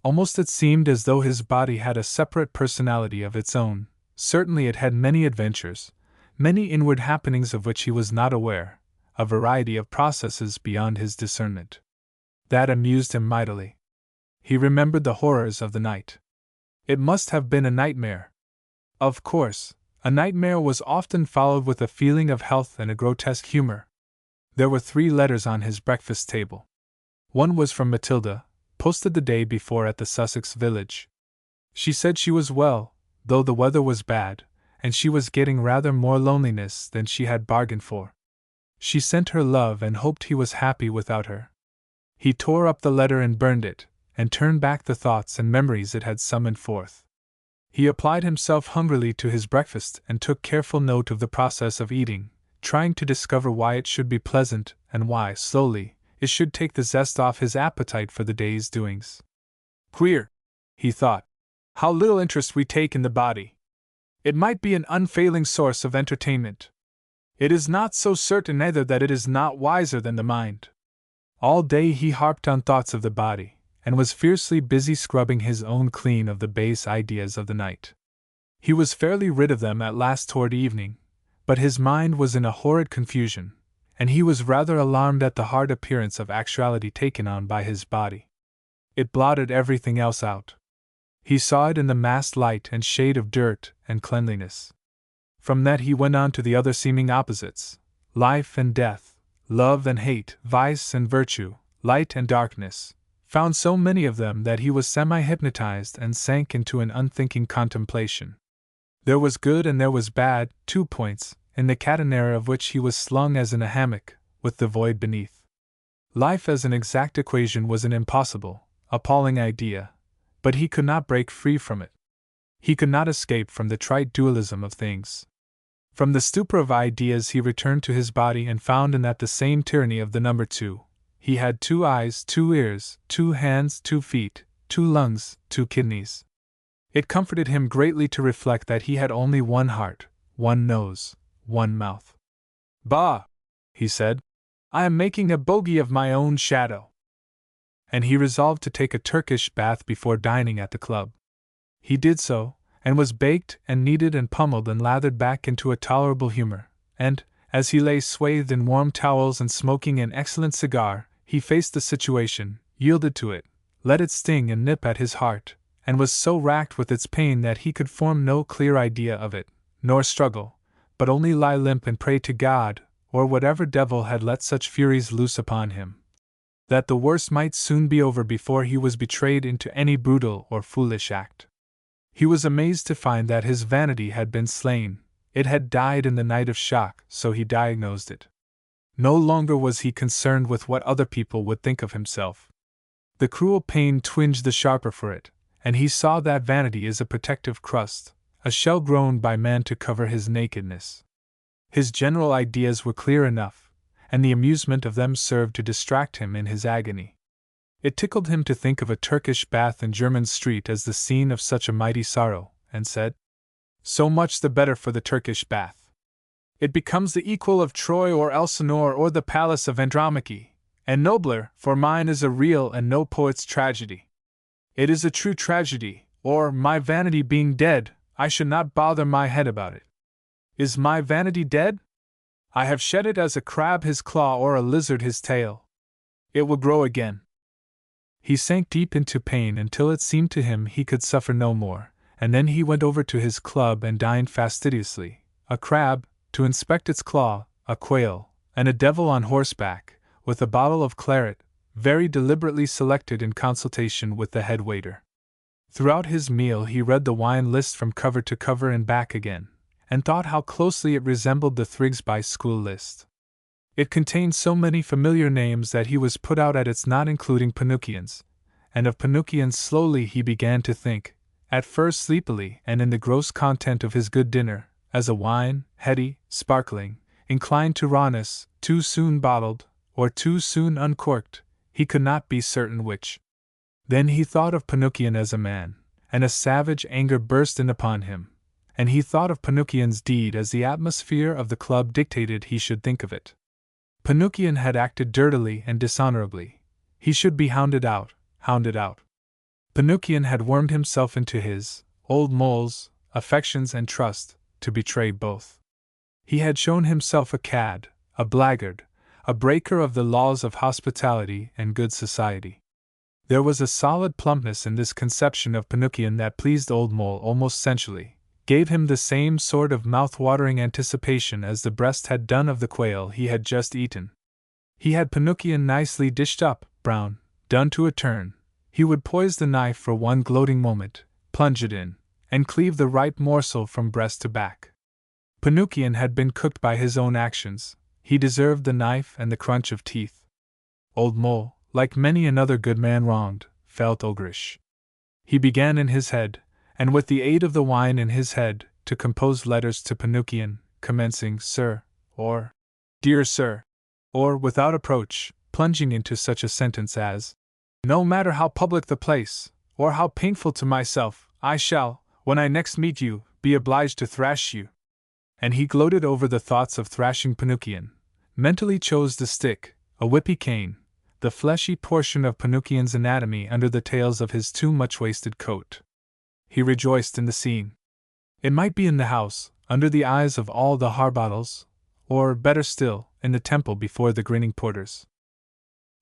A: Almost it seemed as though his body had a separate personality of its own. Certainly it had many adventures, many inward happenings of which he was not aware, a variety of processes beyond his discernment. That amused him mightily. He remembered the horrors of the night. It must have been a nightmare. Of course, a nightmare was often followed with a feeling of health and a grotesque humor. There were 3 letters on his breakfast table. One was from Matilda, posted the day before at the Sussex village. She said she was well, though the weather was bad, and she was getting rather more loneliness than she had bargained for. She sent her love and hoped he was happy without her. He tore up the letter and burned it, and turned back the thoughts and memories it had summoned forth. He applied himself hungrily to his breakfast and took careful note of the process of eating, trying to discover why it should be pleasant and why, slowly, it should take the zest off his appetite for the day's doings. Queer, he thought, how little interest we take in the body. It might be an unfailing source of entertainment. It is not so certain either that it is not wiser than the mind. All day he harped on thoughts of the body, and was fiercely busy scrubbing his own clean of the base ideas of the night. He was fairly rid of them at last toward evening, but his mind was in a horrid confusion, and he was rather alarmed at the hard appearance of actuality taken on by his body. It blotted everything else out. He saw it in the massed light and shade of dirt and cleanliness. From that he went on to the other seeming opposites: life and death, love and hate, vice and virtue, light and darkness, found so many of them that he was semi-hypnotized and sank into an unthinking contemplation. There was good and there was bad, 2 points, in the catenary of which he was slung as in a hammock, with the void beneath. Life as an exact equation was an impossible, appalling idea, but he could not break free from it. He could not escape from the trite dualism of things. From the stupor of ideas he returned to his body and found in that the same tyranny of the number 2. He had 2 eyes, 2 ears, 2 hands, 2 feet, 2 lungs, 2 kidneys. It comforted him greatly to reflect that he had only 1 heart, 1 nose, 1 mouth. Bah! He said. I am making a bogey of my own shadow. And he resolved to take a Turkish bath before dining at the club. He did so, and was baked and kneaded and pummeled and lathered back into a tolerable humor, and, as he lay swathed in warm towels and smoking an excellent cigar, he faced the situation, yielded to it, let it sting and nip at his heart, and was so racked with its pain that he could form no clear idea of it, nor struggle, but only lie limp and pray to God, or whatever devil had let such furies loose upon him, that the worst might soon be over before he was betrayed into any brutal or foolish act. He was amazed to find that his vanity had been slain. It had died in the night of shock, so he diagnosed it. No longer was he concerned with what other people would think of himself. The cruel pain twinged the sharper for it, and he saw that vanity is a protective crust, a shell grown by man to cover his nakedness. His general ideas were clear enough, and the amusement of them served to distract him in his agony. It tickled him to think of a Turkish bath in Jermyn Street as the scene of such a mighty sorrow, and said, so much the better for the Turkish bath. It becomes the equal of Troy or Elsinore or the palace of Andromache, and nobler, for mine is a real and no poet's tragedy. It is a true tragedy, or, my vanity being dead, I should not bother my head about it. Is my vanity dead? I have shed it as a crab his claw or a lizard his tail. It will grow again. He sank deep into pain until it seemed to him he could suffer no more, and then he went over to his club and dined fastidiously, a crab, to inspect its claw, a quail, and a devil on horseback, with a bottle of claret, very deliberately selected in consultation with the head waiter. Throughout his meal he read the wine list from cover to cover and back again, and thought how closely it resembled the Thrigsby School list. It contained so many familiar names that he was put out at its not including Pinocchians, and of Pinocchians slowly he began to think, at first sleepily and in the gross content of his good dinner, as a wine, heady, sparkling, inclined to rawness, too soon bottled, or too soon uncorked, he could not be certain which. Then he thought of Pinocchian as a man, and a savage anger burst in upon him, and he thought of Pinocchian's deed as the atmosphere of the club dictated he should think of it. Pinocchian had acted dirtily and dishonorably. He should be hounded out, hounded out. Pinocchian had wormed himself into his, old mole's, affections and trust, to betray both. He had shown himself a cad, a blackguard, a breaker of the laws of hospitality and good society. There was a solid plumpness in this conception of Pinocchian that pleased old Mole almost sensually, gave him the same sort of mouth-watering anticipation as the breast had done of the quail he had just eaten. He had Pinocchian nicely dished up, brown, done to a turn. He would poise the knife for one gloating moment, plunge it in, and cleave the ripe morsel from breast to back. Pinocchian had been cooked by his own actions. He deserved the knife and the crunch of teeth. Old Mole, like many another good man wronged, felt ogreish. He began in his head, and with the aid of the wine in his head, to compose letters to Pinocchio, commencing Sir, or Dear Sir, or, without approach, plunging into such a sentence as, No matter how public the place, or how painful to myself, I shall, when I next meet you, be obliged to thrash you. And he gloated over the thoughts of thrashing Pinocchio, mentally chose the stick, a whippy cane, the fleshy portion of Pinocchio's anatomy under the tails of his too much wasted coat. He rejoiced in the scene. It might be in the house, under the eyes of all the harbottles, or, better still, in the temple before the grinning porters.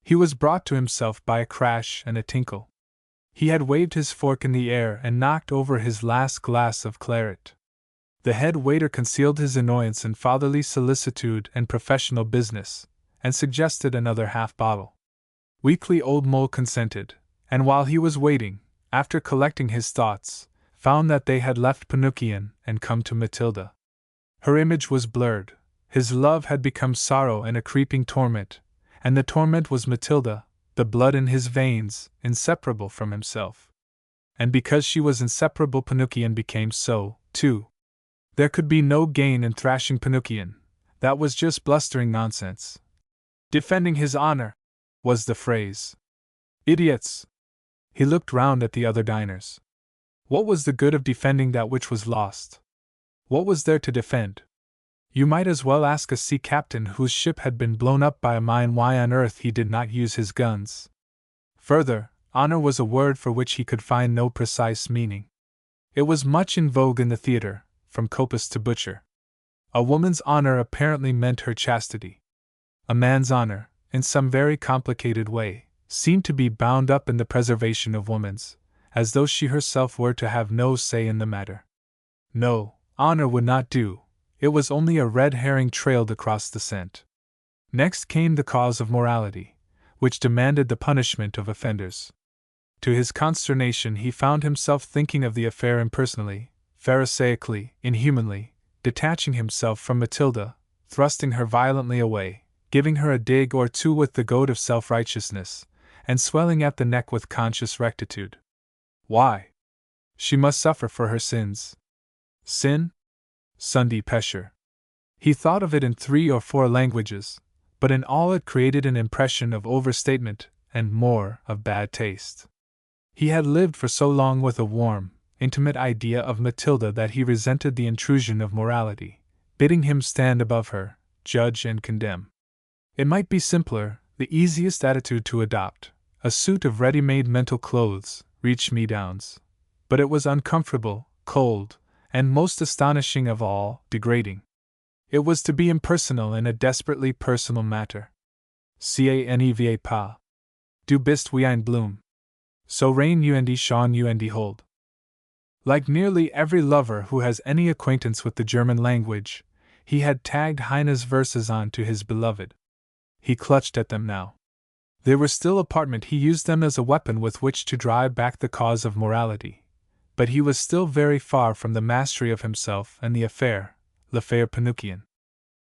A: He was brought to himself by a crash and a tinkle. He had waved his fork in the air and knocked over his last glass of claret. The head waiter concealed his annoyance in fatherly solicitude and professional business, and suggested another half-bottle. Weakly old Mole consented, and while he was waiting, after collecting his thoughts, found that they had left Pinocchio and come to Matilda. Her image was blurred, his love had become sorrow and a creeping torment, and the torment was Matilda, the blood in his veins, inseparable from himself. And because she was inseparable, Pinocchio became so, too. There could be no gain in thrashing Pinocchio, that was just blustering nonsense. Defending his honor, was the phrase. Idiots! He looked round at the other diners. What was the good of defending that which was lost? What was there to defend? You might as well ask a sea captain whose ship had been blown up by a mine why on earth he did not use his guns. Further, honor was a word for which he could find no precise meaning. It was much in vogue in the theater, from copist to butcher. A woman's honor apparently meant her chastity. A man's honor, in some very complicated way, seemed to be bound up in the preservation of woman's, as though she herself were to have no say in the matter. No, honor would not do, it was only a red herring trailed across the scent. Next came the cause of morality, which demanded the punishment of offenders. To his consternation he found himself thinking of the affair impersonally, pharisaically, inhumanly, detaching himself from Matilda, thrusting her violently away, giving her a dig or two with the goad of self-righteousness, and swelling at the neck with conscious rectitude. Why? She must suffer for her sins. Sin? Sunday pesher. He thought of it in 3 or 4 languages, but in all it created an impression of overstatement, and more, of bad taste. He had lived for so long with a warm, intimate idea of Matilda that he resented the intrusion of morality, bidding him stand above her, judge and condemn. It might be simpler, the easiest attitude to adopt, a suit of ready-made mental clothes, reach-me-downs. But it was uncomfortable, cold, and most astonishing of all, degrading. It was to be impersonal in a desperately personal matter. Caneva pas. Du bist wie ein Blum. So rein und schon und hold. Like nearly every lover who has any acquaintance with the German language, he had tagged Heine's verses on to his beloved. He clutched at them now. They were still apartment, he used them as a weapon with which to drive back the cause of morality. But he was still very far from the mastery of himself and the affair, l'affaire Pinocchio.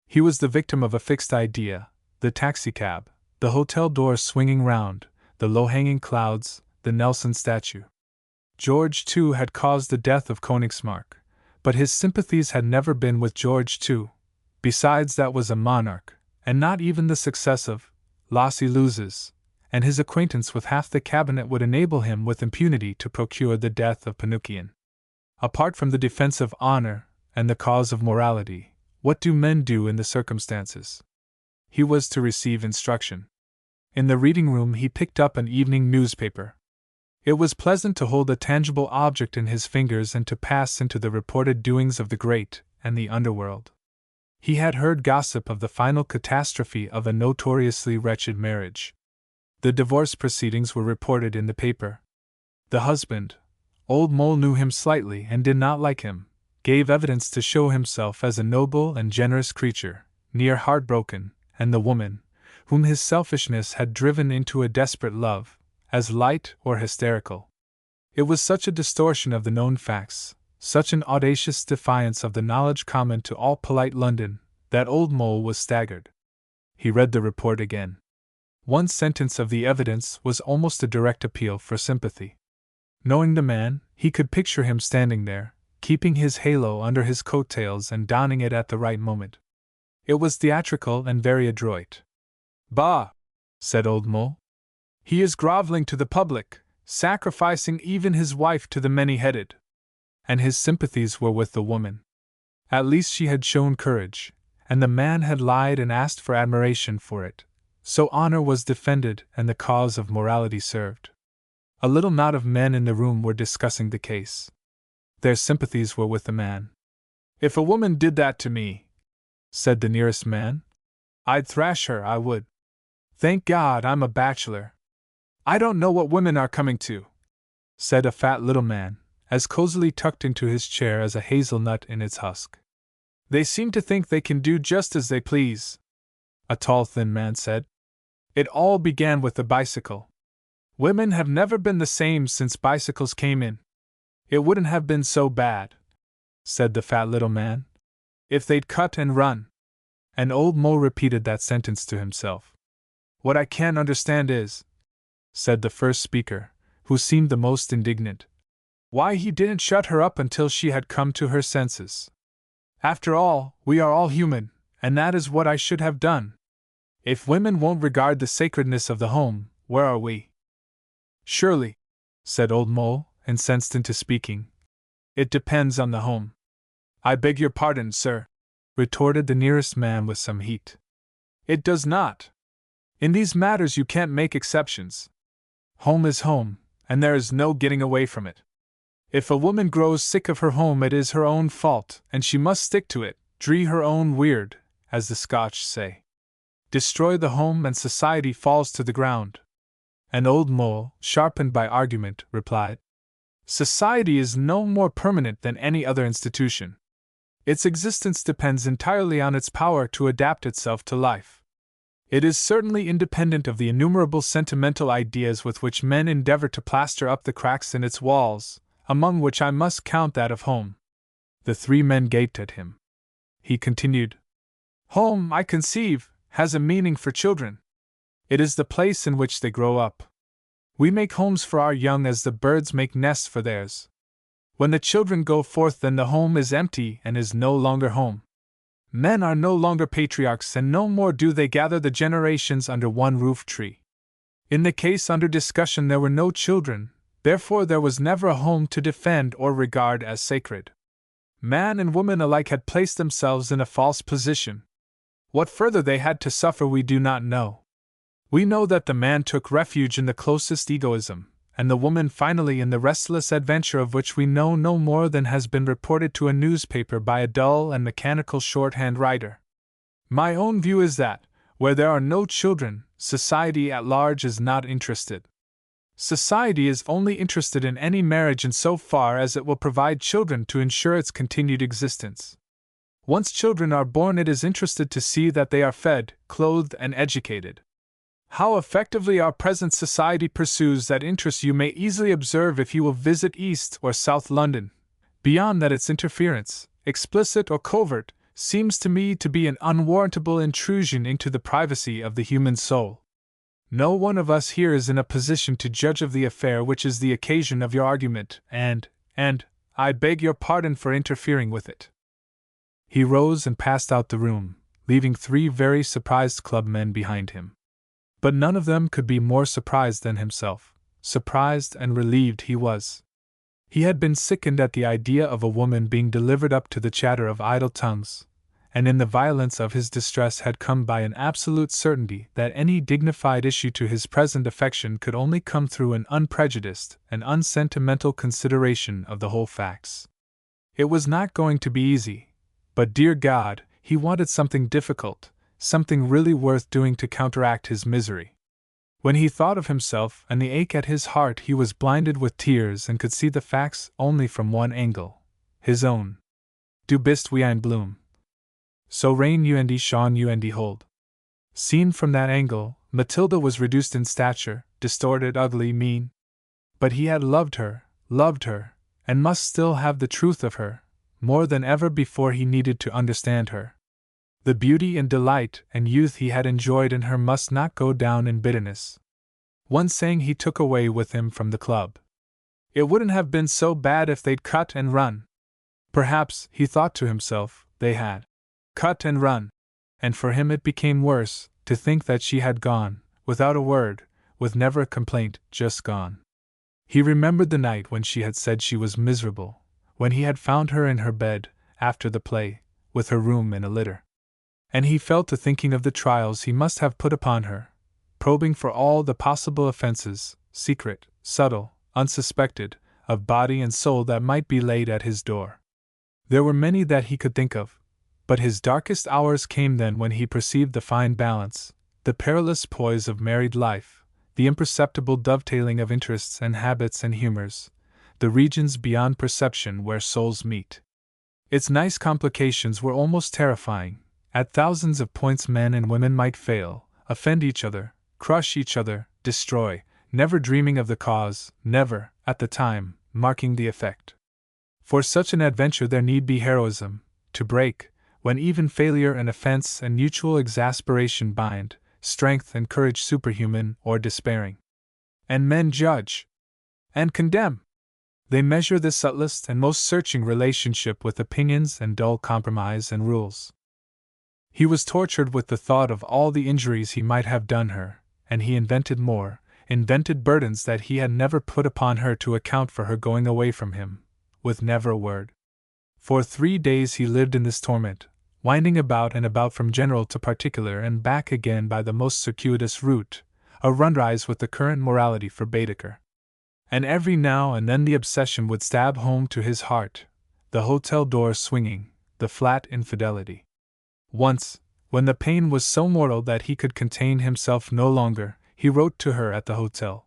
A: He was the victim of a fixed idea, the taxicab, the hotel doors swinging round, the low-hanging clouds, the Nelson statue. George, too, had caused the death of Königsmarck, but his sympathies had never been with George, too. Besides, that was a monarch, and not even the success of Lassie loses, and his acquaintance with half the cabinet would enable him with impunity to procure the death of Pinocchio. Apart from the defense of honor and the cause of morality, what do men do in the circumstances? He was to receive instruction. In the reading room he picked up an evening newspaper. It was pleasant to hold a tangible object in his fingers and to pass into the reported doings of the great and the underworld. He had heard gossip of the final catastrophe of a notoriously wretched marriage. The divorce proceedings were reported in the paper. The husband, old Mole knew him slightly and did not like him, gave evidence to show himself as a noble and generous creature, near heartbroken, and the woman, whom his selfishness had driven into a desperate love, as light or hysterical. It was such a distortion of the known facts, such an audacious defiance of the knowledge common to all polite London, that old Mole was staggered. He read the report again. One sentence of the evidence was almost a direct appeal for sympathy. Knowing the man, he could picture him standing there, keeping his halo under his coattails and donning it at the right moment. It was theatrical and very adroit. "Bah!" said Old Mole. "He is groveling to the public, sacrificing even his wife to the many-headed." And his sympathies were with the woman. At least she had shown courage, and the man had lied and asked for admiration for it, so honor was defended and the cause of morality served. A little knot of men in the room were discussing the case. Their sympathies were with the man. "If a woman did that to me," said the nearest man, "I'd thrash her, I would. Thank God I'm a bachelor." "I don't know what women are coming to," said a fat little man, as cozily tucked into his chair as a hazelnut in its husk. "They seem to think they can do just as they please," a tall thin man said. "It all began with the bicycle. Women have never been the same since bicycles came in." "It wouldn't have been so bad," said the fat little man, "if they'd cut and run." And Old Mole repeated that sentence to himself. "What I can't understand is," said the first speaker, who seemed the most indignant, "why he didn't shut her up until she had come to her senses. After all, we are all human, and that is what I should have done. If women won't regard the sacredness of the home, where are we?" "Surely," said Old Mole, incensed into speaking, "it depends on the home." "I beg your pardon, sir," retorted the nearest man with some heat. "It does not. In these matters you can't make exceptions. Home is home, and there is no getting away from it. If a woman grows sick of her home, it is her own fault, and she must stick to it, dree her own weird, as the Scotch say. Destroy the home and society falls to the ground." And Old Mole, sharpened by argument, replied, "Society is no more permanent than any other institution. Its existence depends entirely on its power to adapt itself to life. It is certainly independent of the innumerable sentimental ideas with which men endeavor to plaster up the cracks in its walls, among which I must count that of home." The three men gaped at him. He continued, "Home, I conceive, has a meaning for children. It is the place in which they grow up. We make homes for our young as the birds make nests for theirs. When the children go forth, then the home is empty and is no longer home. Men are no longer patriarchs, and no more do they gather the generations under one roof tree. In the case under discussion there were no children, therefore there was never a home to defend or regard as sacred. Man and woman alike had placed themselves in a false position. What further they had to suffer we do not know. We know that the man took refuge in the closest egoism, and the woman finally in the restless adventure of which we know no more than has been reported to a newspaper by a dull and mechanical shorthand writer. My own view is that, where there are no children, society at large is not interested. Society is only interested in any marriage in so far as it will provide children to ensure its continued existence. Once children are born, it is interested to see that they are fed, clothed, and educated. How effectively our present society pursues that interest you may easily observe if you will visit East or South London. Beyond that, its interference, explicit or covert, seems to me to be an unwarrantable intrusion into the privacy of the human soul. No one of us here is in a position to judge of the affair which is the occasion of your argument, and, I beg your pardon for interfering with it." He rose and passed out the room, leaving three very surprised clubmen behind him. But none of them could be more surprised than himself. Surprised and relieved he was. He had been sickened at the idea of a woman being delivered up to the chatter of idle tongues, and in the violence of his distress had come by an absolute certainty that any dignified issue to his present affection could only come through an unprejudiced and unsentimental consideration of the whole facts. It was not going to be easy, but dear God, he wanted something difficult, something really worth doing to counteract his misery. When he thought of himself and the ache at his heart, he was blinded with tears and could see the facts only from one angle, his own. Du bist wie ein Blume. So rein und schon und hold. Seen from that angle, Matilda was reduced in stature, distorted, ugly, mean. But he had loved her, and must still have the truth of her, more than ever before he needed to understand her. The beauty and delight and youth he had enjoyed in her must not go down in bitterness. One saying he took away with him from the club. It wouldn't have been so bad if they'd cut and run. Perhaps, he thought to himself, they had cut and run. And for him it became worse, to think that she had gone, without a word, with never a complaint, just gone. He remembered the night when she had said she was miserable, when he had found her in her bed, after the play, with her room in a litter. And he fell to thinking of the trials he must have put upon her, probing for all the possible offenses, secret, subtle, unsuspected, of body and soul that might be laid at his door. There were many that he could think of, but his darkest hours came then when he perceived the fine balance, the perilous poise of married life, the imperceptible dovetailing of interests and habits and humors, the regions beyond perception where souls meet. Its nice complications were almost terrifying. At thousands of points men and women might fail, offend each other, crush each other, destroy, never dreaming of the cause, never, at the time, marking the effect. For such an adventure there need be heroism, to break, when even failure and offense and mutual exasperation bind, strength and courage superhuman or despairing. And men judge and condemn. They measure the subtlest and most searching relationship with opinions and dull compromise and rules. He was tortured with the thought of all the injuries he might have done her, and he invented burdens that he had never put upon her to account for her going away from him, with never a word. For 3 days he lived in this torment, winding about and about from general to particular and back again by the most circuitous route, a runrise with the current morality for Baedeker. And every now and then the obsession would stab home to his heart, the hotel door swinging, the flat infidelity. Once, when the pain was so mortal that he could contain himself no longer, he wrote to her at the hotel.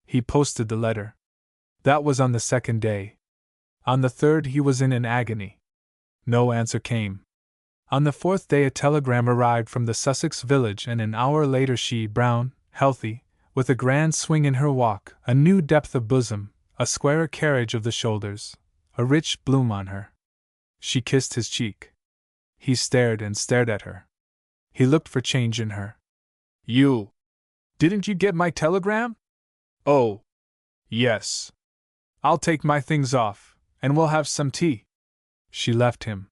A: He posted the letter. That was on the 2nd day. On the 3rd he was in an agony. No answer came. On the 4th day a telegram arrived from the Sussex village, and an hour later she, brown, healthy, with a grand swing in her walk, a new depth of bosom, a squarer carriage of the shoulders, a rich bloom on her. She kissed his cheek. He stared and stared at her. He looked for change in her. Didn't you get my telegram? Oh. Yes. I'll take my things off, and we'll have some tea. She left him.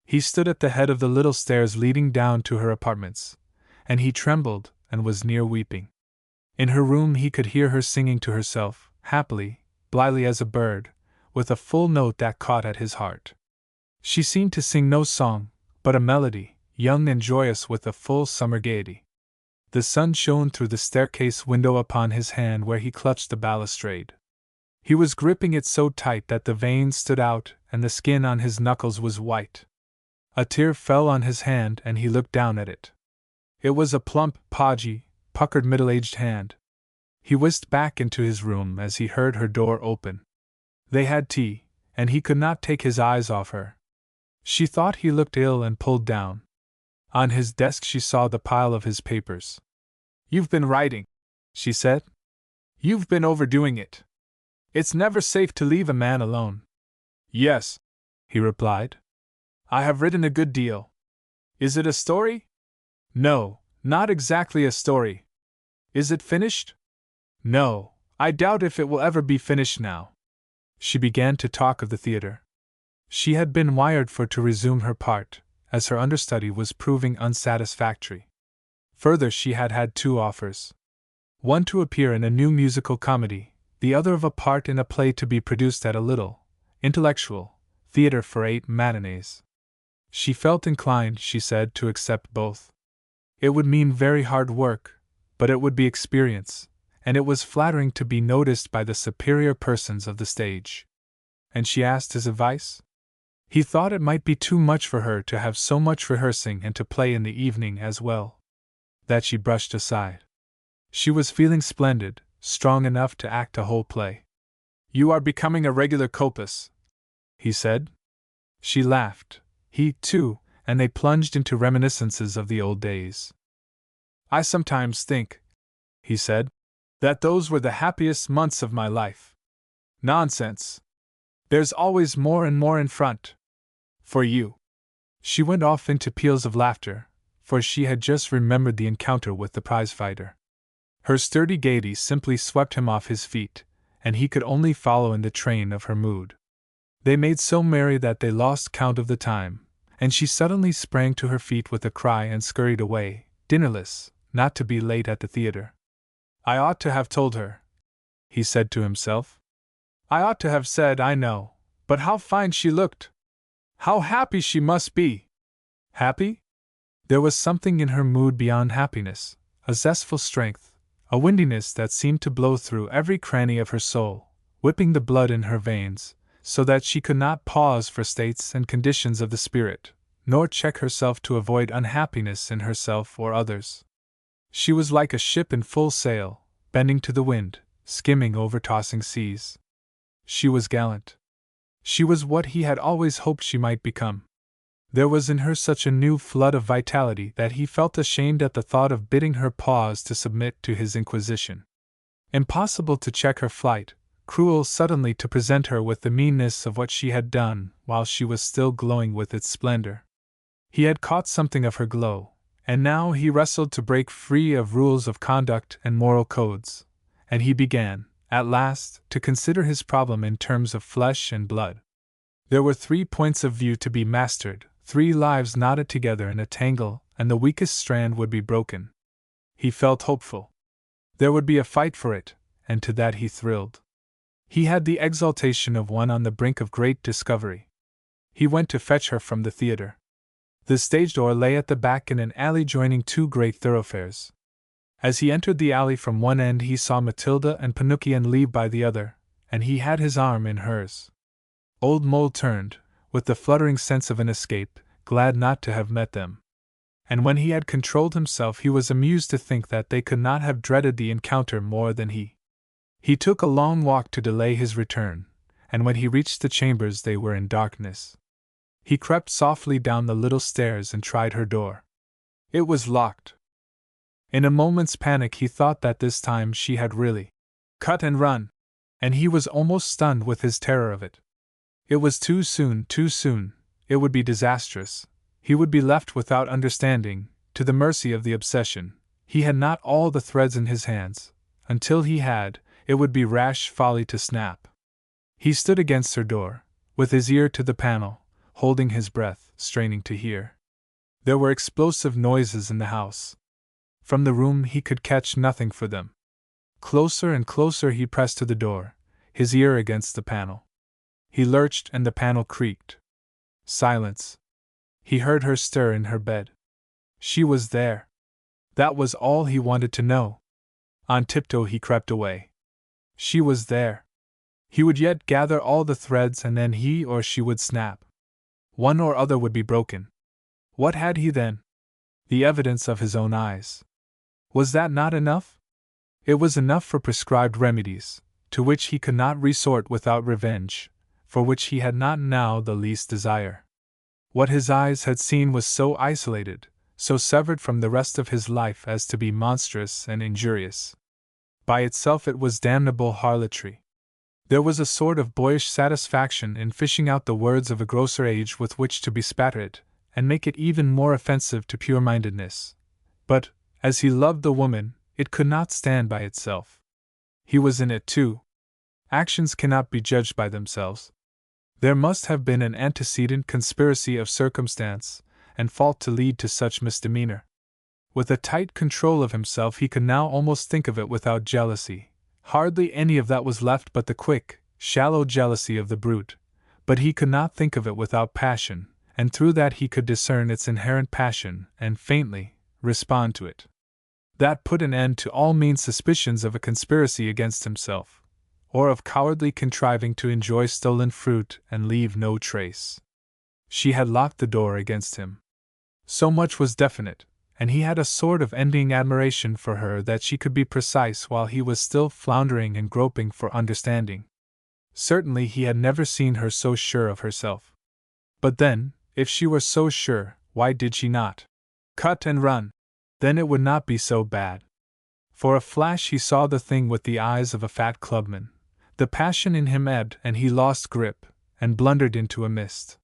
A: He stood at the head of the little stairs leading down to her apartments, and he trembled and was near weeping. In her room he could hear her singing to herself, happily, blithely as a bird, with a full note that caught at his heart. She seemed to sing no song, but a melody, young and joyous with a full summer gaiety. The sun shone through the staircase window upon his hand where he clutched the balustrade. He was gripping it so tight that the veins stood out and the skin on his knuckles was white. A tear fell on his hand and he looked down at it. It was a plump, podgy, puckered middle-aged hand. He whisked back into his room as he heard her door open. They had tea, and he could not take his eyes off her. She thought he looked ill and pulled down. On his desk she saw the pile of his papers. "You've been writing," she said. "You've been overdoing it. It's never safe to leave a man alone." "Yes," he replied. "I have written a good deal." "Is it a story?" "No, not exactly a story." "Is it finished?" "No, I doubt if it will ever be finished now." She began to talk of the theater. She had been wired for to resume her part, as her understudy was proving unsatisfactory. Further, she had had 2 offers. One to appear in a new musical comedy, the other of a part in a play to be produced at a little, intellectual, theater for 8 matinees. She felt inclined, she said, to accept both. It would mean very hard work, but it would be experience, and it was flattering to be noticed by the superior persons of the stage. And she asked his advice? He thought it might be too much for her to have so much rehearsing and to play in the evening as well. That she brushed aside. She was feeling splendid, strong enough to act a whole play. "You are becoming a regular Copus," he said. She laughed, he too, and they plunged into reminiscences of the old days. "I sometimes think," he said, "that those were the happiest months of my life." "Nonsense. There's always more and more in front. For you." She went off into peals of laughter, for she had just remembered the encounter with the prizefighter. Her sturdy gaiety simply swept him off his feet, and he could only follow in the train of her mood. They made so merry that they lost count of the time, and she suddenly sprang to her feet with a cry and scurried away, dinnerless, not to be late at the theater. I ought to have told her, he said to himself. I ought to have said, I know, but how fine she looked! How happy she must be! Happy? There was something in her mood beyond happiness, a zestful strength, a windiness that seemed to blow through every cranny of her soul, whipping the blood in her veins, so that she could not pause for states and conditions of the spirit, nor check herself to avoid unhappiness in herself or others. She was like a ship in full sail, bending to the wind, skimming over tossing seas. She was gallant. She was what he had always hoped she might become. There was in her such a new flood of vitality that he felt ashamed at the thought of bidding her pause to submit to his inquisition. Impossible to check her flight, cruel suddenly to present her with the meanness of what she had done while she was still glowing with its splendor. He had caught something of her glow, and now he wrestled to break free of rules of conduct and moral codes, and he began, at last, to consider his problem in terms of flesh and blood. There were 3 points of view to be mastered, 3 lives knotted together in a tangle, and the weakest strand would be broken. He felt hopeful. There would be a fight for it, and to that he thrilled. He had the exaltation of one on the brink of great discovery. He went to fetch her from the theater. The stage door lay at the back in an alley joining 2 great thoroughfares. As he entered the alley from one end he saw Matilda and Pinocchio leave by the other, and he had his arm in hers. Old Mole turned, with the fluttering sense of an escape, glad not to have met them. And when he had controlled himself he was amused to think that they could not have dreaded the encounter more than he. He took a long walk to delay his return, and when he reached the chambers they were in darkness. He crept softly down the little stairs and tried her door. It was locked. In a moment's panic he thought that this time she had really cut and run, and he was almost stunned with his terror of it. It was too soon, it would be disastrous, he would be left without understanding, to the mercy of the obsession. He had not all the threads in his hands. Until he had, it would be rash folly to snap. He stood against her door, with his ear to the panel, holding his breath, straining to hear. There were explosive noises in the house. From the room he could catch nothing for them. Closer and closer he pressed to the door, his ear against the panel. He lurched and the panel creaked. Silence. He heard her stir in her bed. She was there. That was all he wanted to know. On tiptoe he crept away. She was there. He would yet gather all the threads and then he or she would snap. One or other would be broken. What had he then? The evidence of his own eyes. Was that not enough? It was enough for prescribed remedies, to which he could not resort without revenge, for which he had not now the least desire. What his eyes had seen was so isolated, so severed from the rest of his life as to be monstrous and injurious. By itself it was damnable harlotry. There was a sort of boyish satisfaction in fishing out the words of a grosser age with which to bespatter it, and make it even more offensive to pure-mindedness. But, as he loved the woman, it could not stand by itself. He was in it too. Actions cannot be judged by themselves. There must have been an antecedent conspiracy of circumstance and fault to lead to such misdemeanor. With a tight control of himself he could now almost think of it without jealousy. Hardly any of that was left but the quick, shallow jealousy of the brute, but he could not think of it without passion, and through that he could discern its inherent passion and faintly respond to it. That put an end to all mean suspicions of a conspiracy against himself, or of cowardly contriving to enjoy stolen fruit and leave no trace. She had locked the door against him. So much was definite, and he had a sort of envying admiration for her that she could be precise while he was still floundering and groping for understanding. Certainly he had never seen her so sure of herself. But then, if she were so sure, why did she not cut and run? Then it would not be so bad. For a flash he saw the thing with the eyes of a fat clubman. The passion in him ebbed and he lost grip, and blundered into a mist.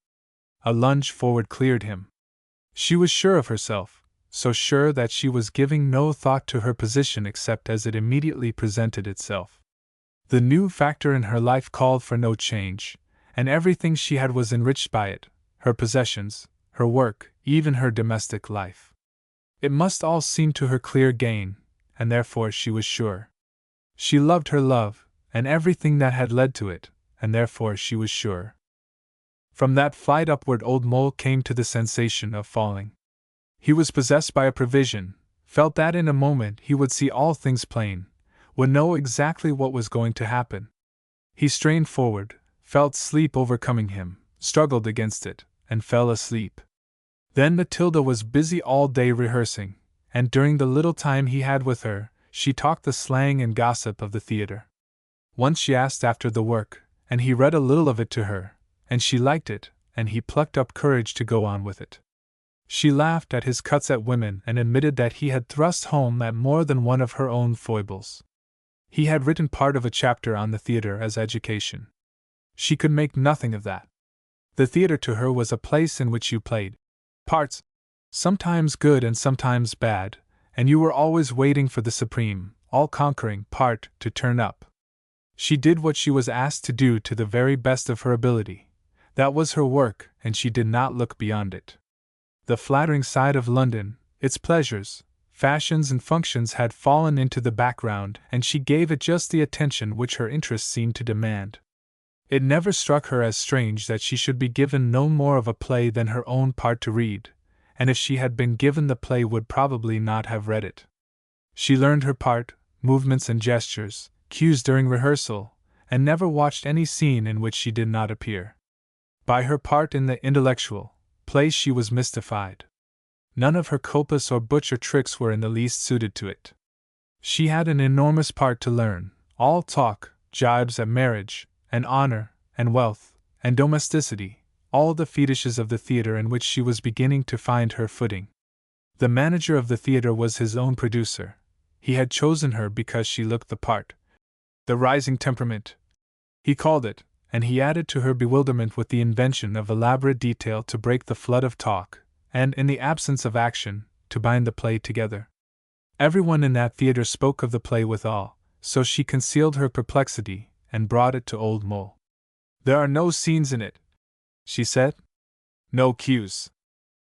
A: A lunge forward cleared him. She was sure of herself, so sure that she was giving no thought to her position except as it immediately presented itself. The new factor in her life called for no change, and everything she had was enriched by it, her possessions, her work, even her domestic life. It must all seem to her clear gain, and therefore she was sure. She loved her love, and everything that had led to it, and therefore she was sure. From that flight upward Old Mole came to the sensation of falling. He was possessed by a prevision, felt that in a moment he would see all things plain, would know exactly what was going to happen. He strained forward, felt sleep overcoming him, struggled against it, and fell asleep. Then Matilda was busy all day rehearsing, and during the little time he had with her, she talked the slang and gossip of the theater. Once she asked after the work, and he read a little of it to her, and she liked it, and he plucked up courage to go on with it. She laughed at his cuts at women and admitted that he had thrust home at more than one of her own foibles. He had written part of a chapter on the theater as education. She could make nothing of that. The theater to her was a place in which you played parts, sometimes good and sometimes bad, and you were always waiting for the supreme, all-conquering part to turn up. She did what she was asked to do to the very best of her ability. That was her work, and she did not look beyond it. The flattering side of London, its pleasures, fashions and functions had fallen into the background, and she gave it just the attention which her interest seemed to demand. It never struck her as strange that she should be given no more of a play than her own part to read, and if she had been given the play would probably not have read it. She learned her part, movements and gestures, cues during rehearsal, and never watched any scene in which she did not appear. By her part in the intellectual place she was mystified. None of her copus or butcher tricks were in the least suited to it. She had an enormous part to learn, all talk, jibes at marriage, and honor, and wealth, and domesticity, all the fetishes of the theater in which she was beginning to find her footing. The manager of the theater was his own producer. He had chosen her because she looked the part. The rising temperament, he called it, and he added to her bewilderment with the invention of elaborate detail to break the flood of talk, and, in the absence of action, to bind the play together. Everyone in that theater spoke of the play with awe, so she concealed her perplexity, and brought it to Old Mole. "There are no scenes in it," she said. "No cues.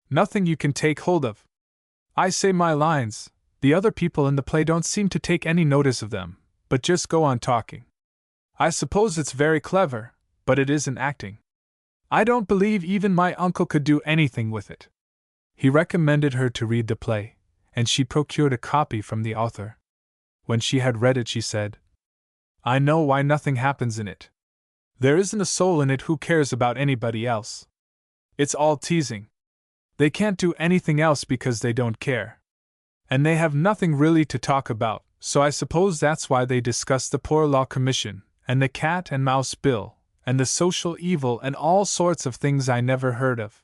A: Nothing you can take hold of. I say my lines, the other people in the play don't seem to take any notice of them, but just go on talking. I suppose it's very clever, but it isn't acting. I don't believe even my uncle could do anything with it." He recommended her to read the play, and she procured a copy from the author. When she had read it, she said, "I know why nothing happens in it. There isn't a soul in it who cares about anybody else. It's all teasing. They can't do anything else because they don't care. And they have nothing really to talk about, so I suppose that's why they discuss the Poor Law Commission, and the Cat and Mouse Bill, and the social evil and all sorts of things I never heard of."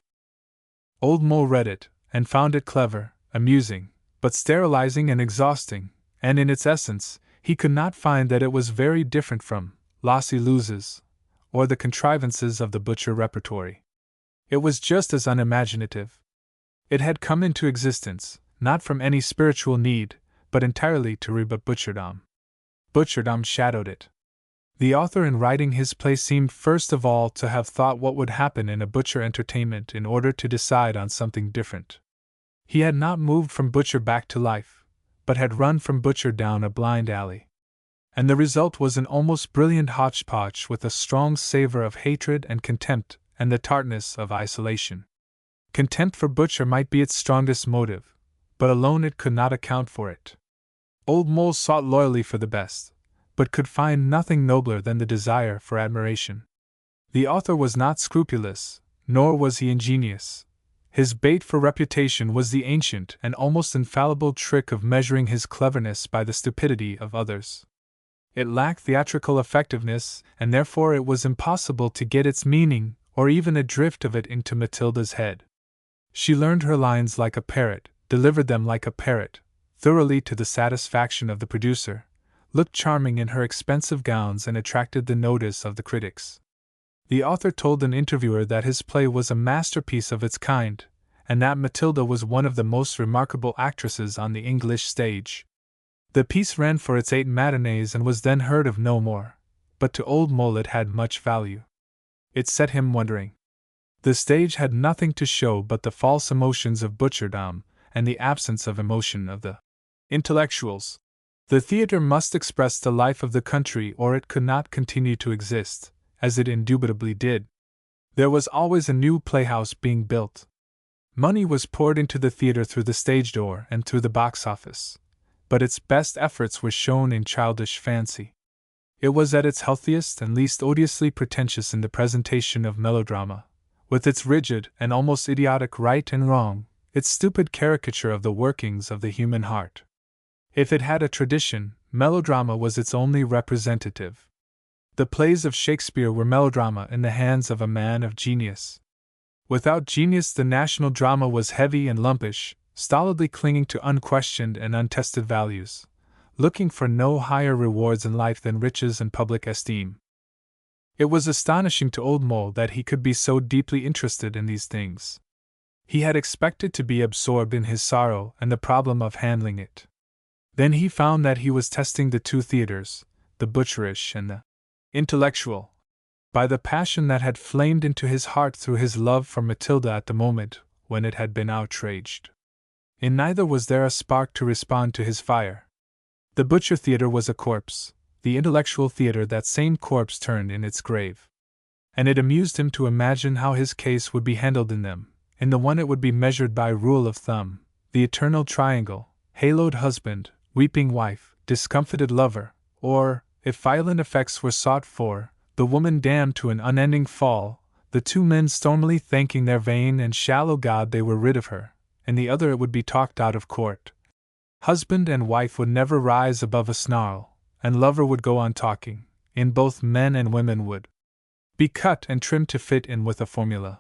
A: Old Mole read it, and found it clever, amusing, but sterilizing and exhausting, and in its essence, he could not find that it was very different from Lossy Loses, or the contrivances of the butcher repertory. It was just as unimaginative. It had come into existence, not from any spiritual need, but entirely to rebut butcherdom. Butcherdom shadowed it. The author in writing his play seemed first of all to have thought what would happen in a butcher entertainment in order to decide on something different. He had not moved from butcher back to life, but had run from butcher down a blind alley. And the result was an almost brilliant hodgepodge with a strong savor of hatred and contempt and the tartness of isolation. Contempt for butcher might be its strongest motive, but alone it could not account for it. Old Mole sought loyally for the best, but could find nothing nobler than the desire for admiration. The author was not scrupulous, nor was he ingenious. His bait for reputation was the ancient and almost infallible trick of measuring his cleverness by the stupidity of others. It lacked theatrical effectiveness, and therefore it was impossible to get its meaning, or even a drift of it, into Matilda's head. She learned her lines like a parrot, delivered them like a parrot, thoroughly to the satisfaction of the producer, looked charming in her expensive gowns and attracted the notice of the critics. The author told an interviewer that his play was a masterpiece of its kind, and that Matilda was one of the most remarkable actresses on the English stage. The piece ran for its 8 matinees and was then heard of no more, but to Old Mole it had much value. It set him wondering. The stage had nothing to show but the false emotions of butcherdom and the absence of emotion of the intellectuals. The theatre must express the life of the country or it could not continue to exist, as it indubitably did. There was always a new playhouse being built. Money was poured into the theatre through the stage door and through the box office, but its best efforts were shown in childish fancy. It was at its healthiest and least odiously pretentious in the presentation of melodrama, with its rigid and almost idiotic right and wrong, its stupid caricature of the workings of the human heart. If it had a tradition, melodrama was its only representative. The plays of Shakespeare were melodrama in the hands of a man of genius. Without genius, the national drama was heavy and lumpish, stolidly clinging to unquestioned and untested values, looking for no higher rewards in life than riches and public esteem. It was astonishing to Old Mole that he could be so deeply interested in these things. He had expected to be absorbed in his sorrow and the problem of handling it. Then he found that he was testing the two theatres, the butcherish and the intellectual, by the passion that had flamed into his heart through his love for Matilda at the moment when it had been outraged. In neither was there a spark to respond to his fire. The butcher theatre was a corpse, the intellectual theatre that same corpse turned in its grave. And it amused him to imagine how his case would be handled in them. In the one it would be measured by rule of thumb, the eternal triangle, haloed husband, weeping wife, discomfited lover, or, if violent effects were sought for, the woman damned to an unending fall, the two men stormily thanking their vain and shallow God they were rid of her. In the other it would be talked out of court. Husband and wife would never rise above a snarl, and lover would go on talking, in both men and women would be cut and trimmed to fit in with a formula.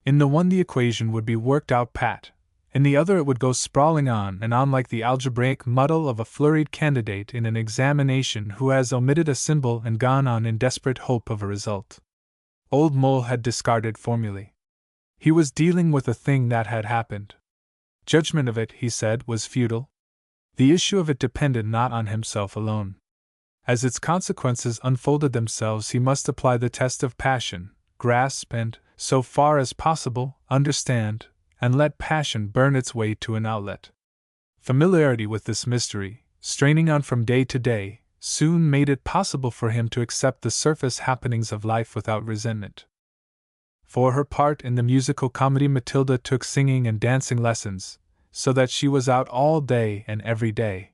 A: In the one the equation would be worked out pat, in the other it would go sprawling on and on like the algebraic muddle of a flurried candidate in an examination who has omitted a symbol and gone on in desperate hope of a result. Old Mole had discarded formulae. He was dealing with a thing that had happened. Judgment of it, he said, was futile. The issue of it depended not on himself alone. As its consequences unfolded themselves, he must apply the test of passion, grasp and, so far as possible, understand, and let passion burn its way to an outlet. Familiarity with this mystery, straining on from day to day, soon made it possible for him to accept the surface happenings of life without resentment. For her part in the musical comedy, Matilda took singing and dancing lessons, so that she was out all day and every day.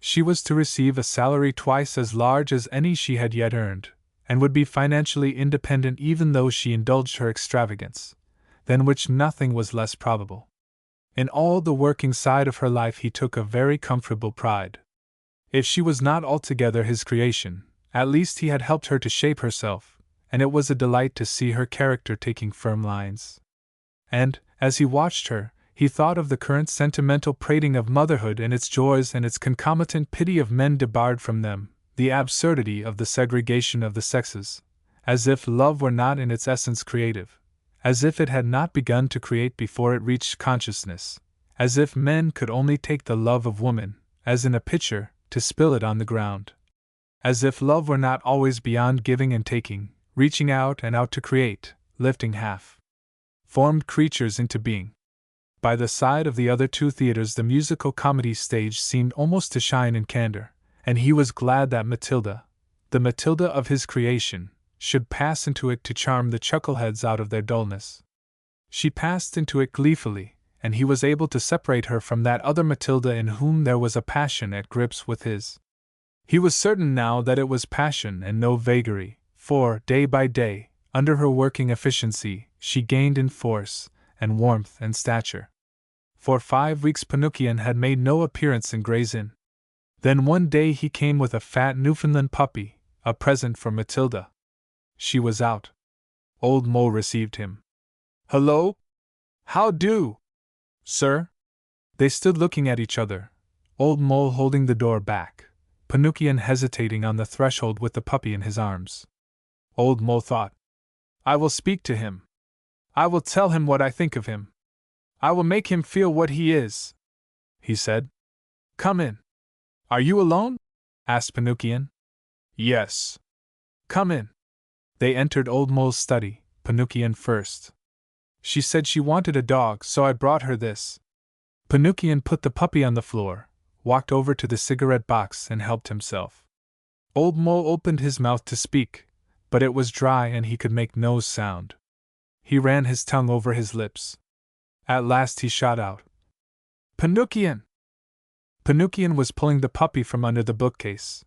A: She was to receive a salary twice as large as any she had yet earned, and would be financially independent even though she indulged her extravagance, than which nothing was less probable. In all the working side of her life he took a very comfortable pride. If she was not altogether his creation, at least he had helped her to shape herself, and it was a delight to see her character taking firm lines. And, as he watched her, he thought of the current sentimental prating of motherhood and its joys and its concomitant pity of men debarred from them, the absurdity of the segregation of the sexes, as if love were not in its essence creative, as if it had not begun to create before it reached consciousness, as if men could only take the love of woman, as in a pitcher, to spill it on the ground, as if love were not always beyond giving and taking, reaching out and out to create, lifting half-formed creatures into being. By the side of the other two theaters the musical comedy stage seemed almost to shine in candor, and he was glad that Matilda, the Matilda of his creation, should pass into it to charm the chuckleheads out of their dullness. She passed into it gleefully, and he was able to separate her from that other Matilda in whom there was a passion at grips with his. He was certain now that it was passion and no vagary, for, day by day, under her working efficiency, she gained in force, and warmth and stature. For 5 weeks Pinocchian had made no appearance in Gray's Inn. Then one day he came with a fat Newfoundland puppy, a present for Matilda. She was out. Old Mole received him. "Hello? How do, sir?" They stood looking at each other, Old Mole holding the door back, Pinocchian hesitating on the threshold with the puppy in his arms. Old Mole thought, "I will speak to him. I will tell him what I think of him. I will make him feel what he is," he said. "Come in." "Are you alone?" asked Pinocchian. "Yes." Come in. They entered Old Mole's study, Pinocchio first. She said she wanted a dog, so I brought her this. Pinocchio put the puppy on the floor, walked over to the cigarette box, and helped himself. Old Mole opened his mouth to speak, but it was dry and he could make no sound. He ran his tongue over his lips. At last he shot out, "Pinocchio!" Pinocchio was pulling the puppy from under the bookcase.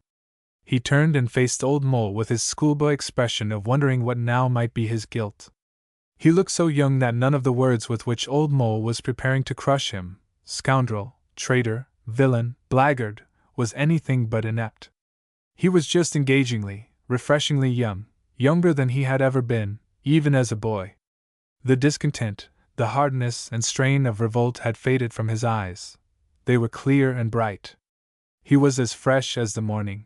A: He turned and faced Old Mole with his schoolboy expression of wondering what now might be his guilt. He looked so young that none of the words with which Old Mole was preparing to crush him, scoundrel, traitor, villain, blackguard, was anything but inept. He was just engagingly, refreshingly young, younger than he had ever been, even as a boy. The discontent, the hardness and strain of revolt had faded from his eyes. They were clear and bright. He was as fresh as the morning.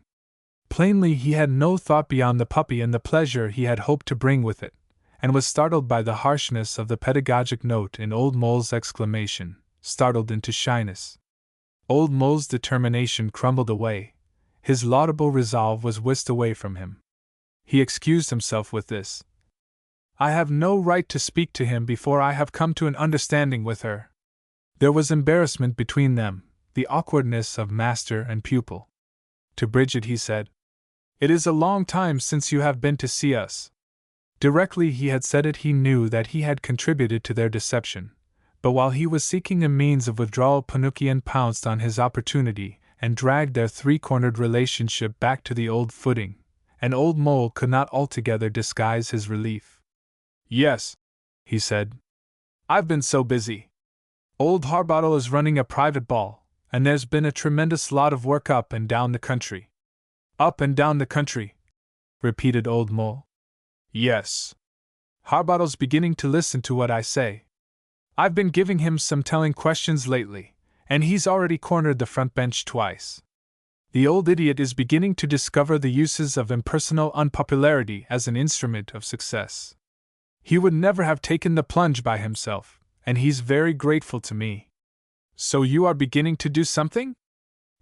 A: Plainly he had no thought beyond the puppy and the pleasure he had hoped to bring with it, and was startled by the harshness of the pedagogic note in Old Mole's exclamation, startled into shyness. Old Mole's determination crumbled away. His laudable resolve was whisked away from him. He excused himself with this: "I have no right to speak to him before I have come to an understanding with her." There was embarrassment between them, the awkwardness of master and pupil. To Bridget he said, "It is a long time since you have been to see us." Directly he had said it, he knew that he had contributed to their deception, but while he was seeking a means of withdrawal, Pinocchio pounced on his opportunity and dragged their three-cornered relationship back to the old footing, and Old Mole could not altogether disguise his relief. "Yes," he said, "I've been so busy. Old Harbottle is running a private ball, and there's been a tremendous lot of work up and down the country." "Up and down the country," repeated Old Mole. "Yes. Harbottle's beginning to listen to what I say. I've been giving him some telling questions lately, and he's already cornered the front bench twice. The old idiot is beginning to discover the uses of impersonal unpopularity as an instrument of success. He would never have taken the plunge by himself, and he's very grateful to me." "So you are beginning to do something?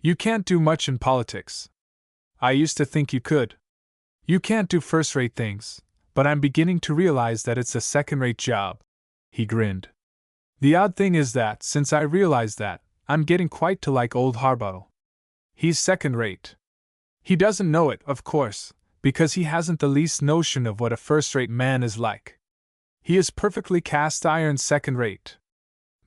A: You can't do much in politics. I used to think you could. You can't do first-rate things, but I'm beginning to realize that it's a second-rate job." He grinned. "The odd thing is that, since I realize that, I'm getting quite to like old Harbottle. He's second-rate. He doesn't know it, of course, because he hasn't the least notion of what a first-rate man is like. He is perfectly cast-iron second-rate.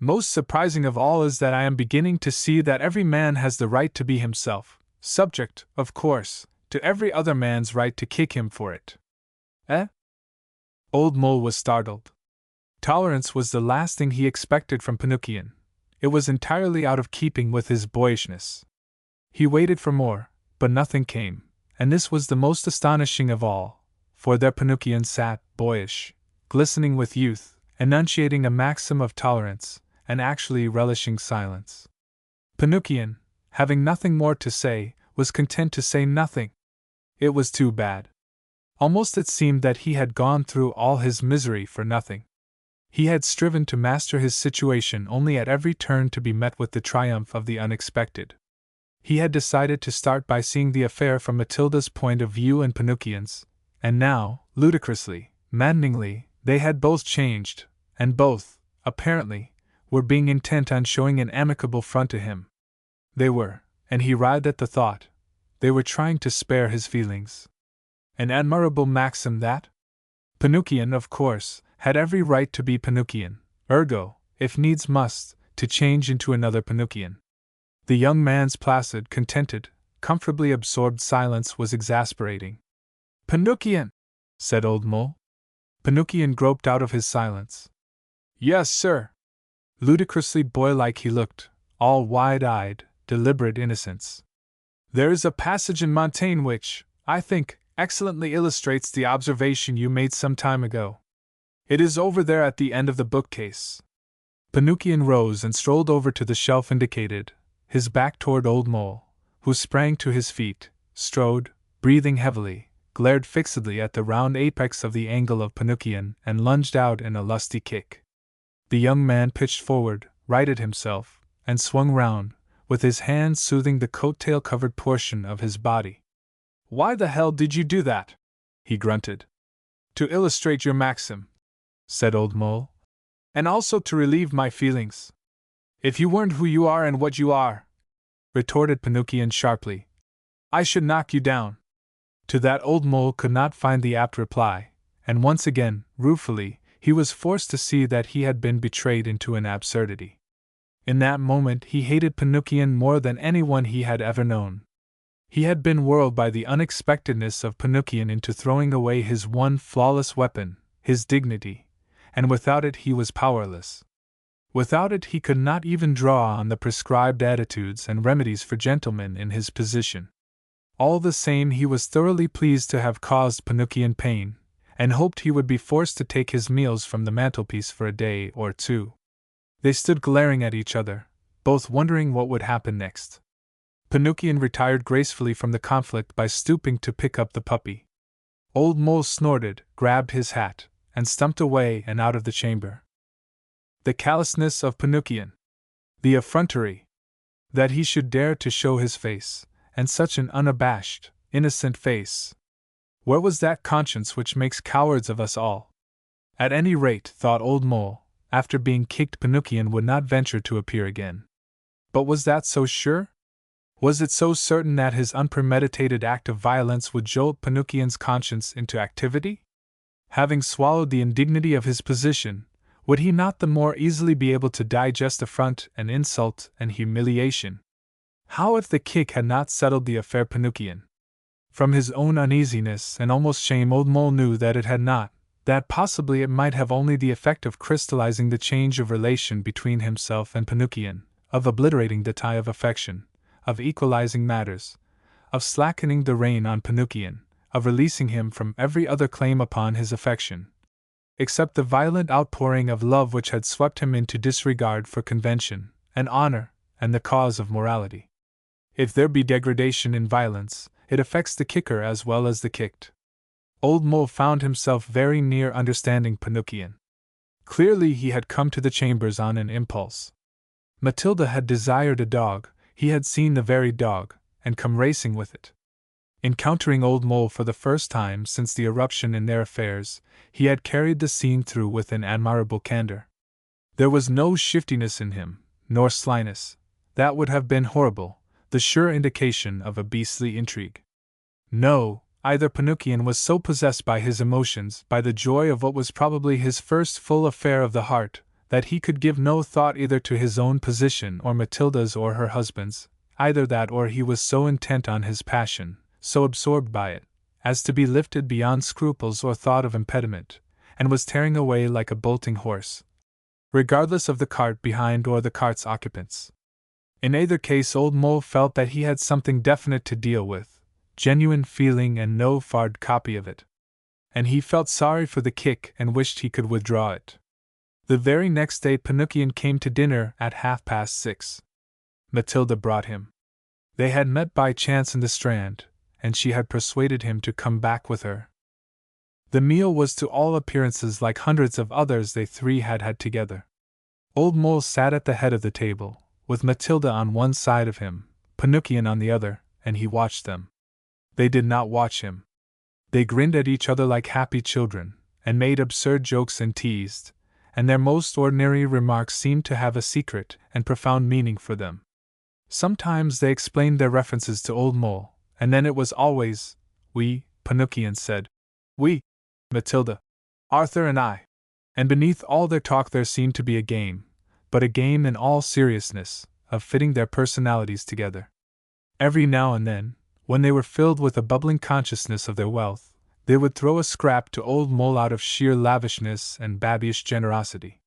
A: Most surprising of all is that I am beginning to see that every man has the right to be himself, subject, of course, to every other man's right to kick him for it." "Eh?" Old Mole was startled. Tolerance was the last thing he expected from Pinocchio. It was entirely out of keeping with his boyishness. He waited for more, but nothing came, and this was the most astonishing of all, for there Pinocchio sat, boyish, glistening with youth, enunciating a maxim of tolerance, and actually relishing silence. Pinocchio, having nothing more to say, was content to say nothing. It was too bad. Almost it seemed that he had gone through all his misery for nothing. He had striven to master his situation only at every turn to be met with the triumph of the unexpected. He had decided to start by seeing the affair from Matilda's point of view and Pinocchio's, and now, ludicrously, maddeningly, they had both changed, and both, apparently, were being intent on showing an amicable front to him. They were, and he writhed at the thought, they were trying to spare his feelings. An admirable maxim that? Pinocchio, of course, had every right to be Pinocchio, ergo, if needs must, to change into another Pinocchio. The young man's placid, contented, comfortably absorbed silence was exasperating. "Pinocchio!" said Old Mole. Pinocchio groped out of his silence. "Yes, sir." Ludicrously boylike he looked, all wide-eyed, deliberate innocence. "There is a passage in Montaigne which, I think, excellently illustrates the observation you made some time ago. It is over there at the end of the bookcase." Pinocchio rose and strolled over to the shelf indicated, his back toward Old Mole, who sprang to his feet, strode, breathing heavily, glared fixedly at the round apex of the angle of Pinocchio, and lunged out in a lusty kick. The young man pitched forward, righted himself, and swung round, with his hands soothing the coat-tail-covered portion of his body. "Why the hell did you do that?" he grunted. To illustrate your maxim, said Old Mole, and also to relieve my feelings. If you weren't who you are and what you are, retorted Pinocchio sharply, I should knock you down. To that Old Mole could not find the apt reply, and once again, ruefully, he was forced to see that he had been betrayed into an absurdity. In that moment he hated Pinocchio more than anyone he had ever known. He had been whirled by the unexpectedness of Pinocchio into throwing away his one flawless weapon, his dignity, and without it he was powerless. Without it he could not even draw on the prescribed attitudes and remedies for gentlemen in his position. All the same, he was thoroughly pleased to have caused Pinocchio pain, and hoped he would be forced to take his meals from the mantelpiece for a day or two. They stood glaring at each other, both wondering what would happen next. Pinocchio retired gracefully from the conflict by stooping to pick up the puppy. Old Mole snorted, grabbed his hat, and stumped away and out of the chamber. The callousness of Pinocchio. The effrontery. That he should dare to show his face, and such an unabashed, innocent face. Where was that conscience which makes cowards of us all? At any rate, thought Old Mole, after being kicked Pinocchio would not venture to appear again. But was that so sure? Was it so certain that his unpremeditated act of violence would jolt Pinocchio's conscience into activity? Having swallowed the indignity of his position, would he not the more easily be able to digest affront and insult and humiliation? How if the kick had not settled the affair? Pinocchio? From his own uneasiness and almost shame, Old Mole knew that it had not, that possibly it might have only the effect of crystallizing the change of relation between himself and Pinocchio, of obliterating the tie of affection, of equalizing matters, of slackening the rein on Pinocchio, of releasing him from every other claim upon his affection, except the violent outpouring of love which had swept him into disregard for convention, and honor, and the cause of morality. If there be degradation in violence, it affects the kicker as well as the kicked. Old Mole found himself very near understanding Pinocchio. Clearly he had come to the chambers on an impulse. Matilda had desired a dog, he had seen the very dog, and come racing with it. Encountering Old Mole for the first time since the eruption in their affairs, he had carried the scene through with an admirable candor. There was no shiftiness in him, nor slyness. That would have been horrible, the sure indication of a beastly intrigue. No, either Pinocchio was so possessed by his emotions, by the joy of what was probably his first full affair of the heart, that he could give no thought either to his own position or Matilda's or her husband's, either that or he was so intent on his passion, so absorbed by it, as to be lifted beyond scruples or thought of impediment, and was tearing away like a bolting horse, regardless of the cart behind or the cart's occupants. In either case, Old Mole felt that he had something definite to deal with, genuine feeling and no fard copy of it. And he felt sorry for the kick and wished he could withdraw it. The very next day Pinocchio came to dinner at 6:30. Matilda brought him. They had met by chance in the Strand, and she had persuaded him to come back with her. The meal was to all appearances like hundreds of others they three had had together. Old Mole sat at the head of the table, with Matilda on one side of him, Pinocchio on the other, and he watched them. They did not watch him. They grinned at each other like happy children, and made absurd jokes and teased, and their most ordinary remarks seemed to have a secret and profound meaning for them. Sometimes they explained their references to Old Mole, and then it was always, "We," Pinocchio said. "We, Matilda, Arthur and I." And beneath all their talk there seemed to be a game, but a game in all seriousness, of fitting their personalities together. Every now and then, when they were filled with a bubbling consciousness of their wealth, they would throw a scrap to Old Mole out of sheer lavishness and babyish generosity.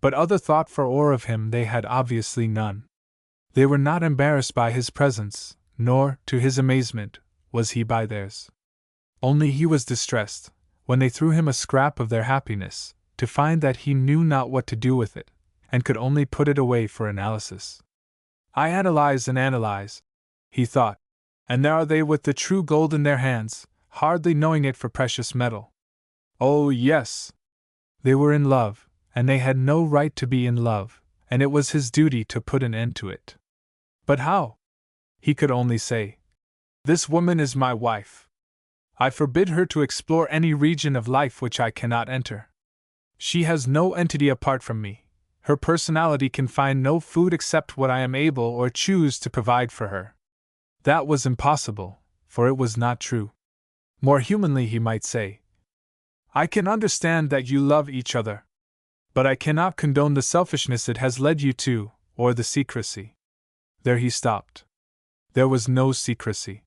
A: But other thought for or of him they had obviously none. They were not embarrassed by his presence, nor, to his amazement, was he by theirs. Only he was distressed, when they threw him a scrap of their happiness, to find that he knew not what to do with it, and could only put it away for analysis. "I analyze and analyze," he thought, "and there are they with the true gold in their hands, hardly knowing it for precious metal. Oh, yes! They were in love, and they had no right to be in love, and it was his duty to put an end to it. But how? He could only say, 'This woman is my wife. I forbid her to explore any region of life which I cannot enter. She has no entity apart from me. Her personality can find no food except what I am able or choose to provide for her. That was impossible, for it was not true. More humanly, he might say, I can understand that you love each other, but I cannot condone the selfishness it has led you to, or the secrecy. There he stopped. There was no secrecy.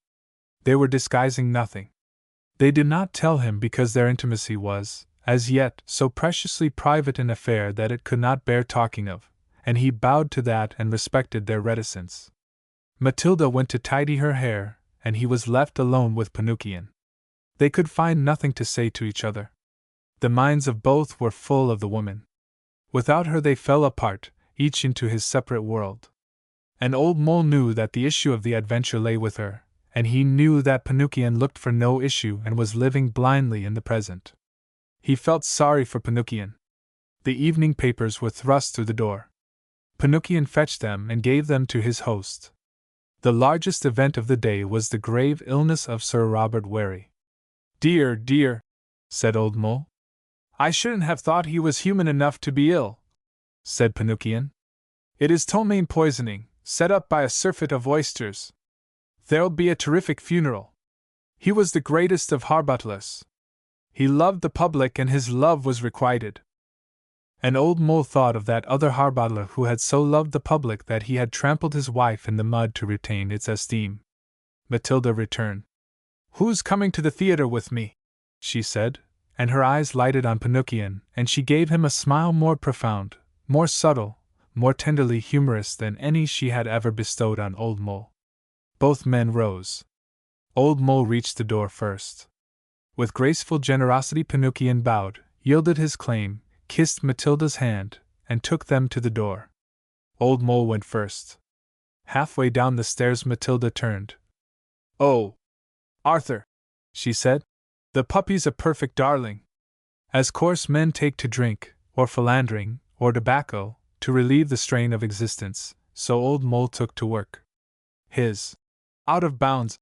A: They were disguising nothing. They did not tell him because their intimacy was, as yet, so preciously private an affair that it could not bear talking of, and he bowed to that and respected their reticence. Matilda went to tidy her hair, and he was left alone with Pinocchio. They could find nothing to say to each other. The minds of both were full of the woman. Without her they fell apart, each into his separate world. And old Mole knew that the issue of the adventure lay with her, and he knew that Pinocchio looked for no issue and was living blindly in the present. He felt sorry for Pinocchio. The evening papers were thrust through the door. Pinocchio fetched them and gave them to his host. The largest event of the day was the grave illness of Sir Robert Wary. Dear, dear, said old Mole. I shouldn't have thought he was human enough to be ill, said Pinocchio. It is ptomaine poisoning, set up by a surfeit of oysters. There'll be a terrific funeral. He was the greatest of harbutlers. He loved the public and his love was requited. And old Mole thought of that other harbotler who had so loved the public that he had trampled his wife in the mud to retain its esteem. Matilda returned. Who's coming to the theatre with me? She said, and her eyes lighted on Pinocchio, and she gave him a smile more profound, more subtle, more tenderly humorous than any she had ever bestowed on old Mole. Both men rose. Old Mole reached the door first. With graceful generosity Pinocchio bowed, yielded his claim, kissed Matilda's hand, and took them to the door. Old Mole went first. Halfway down the stairs Matilda turned. Oh, Arthur, she said, the puppy's a perfect darling. As coarse men take to drink, or philandering, or tobacco, to relieve the strain of existence, so old Mole took to work. His Out of Bounds,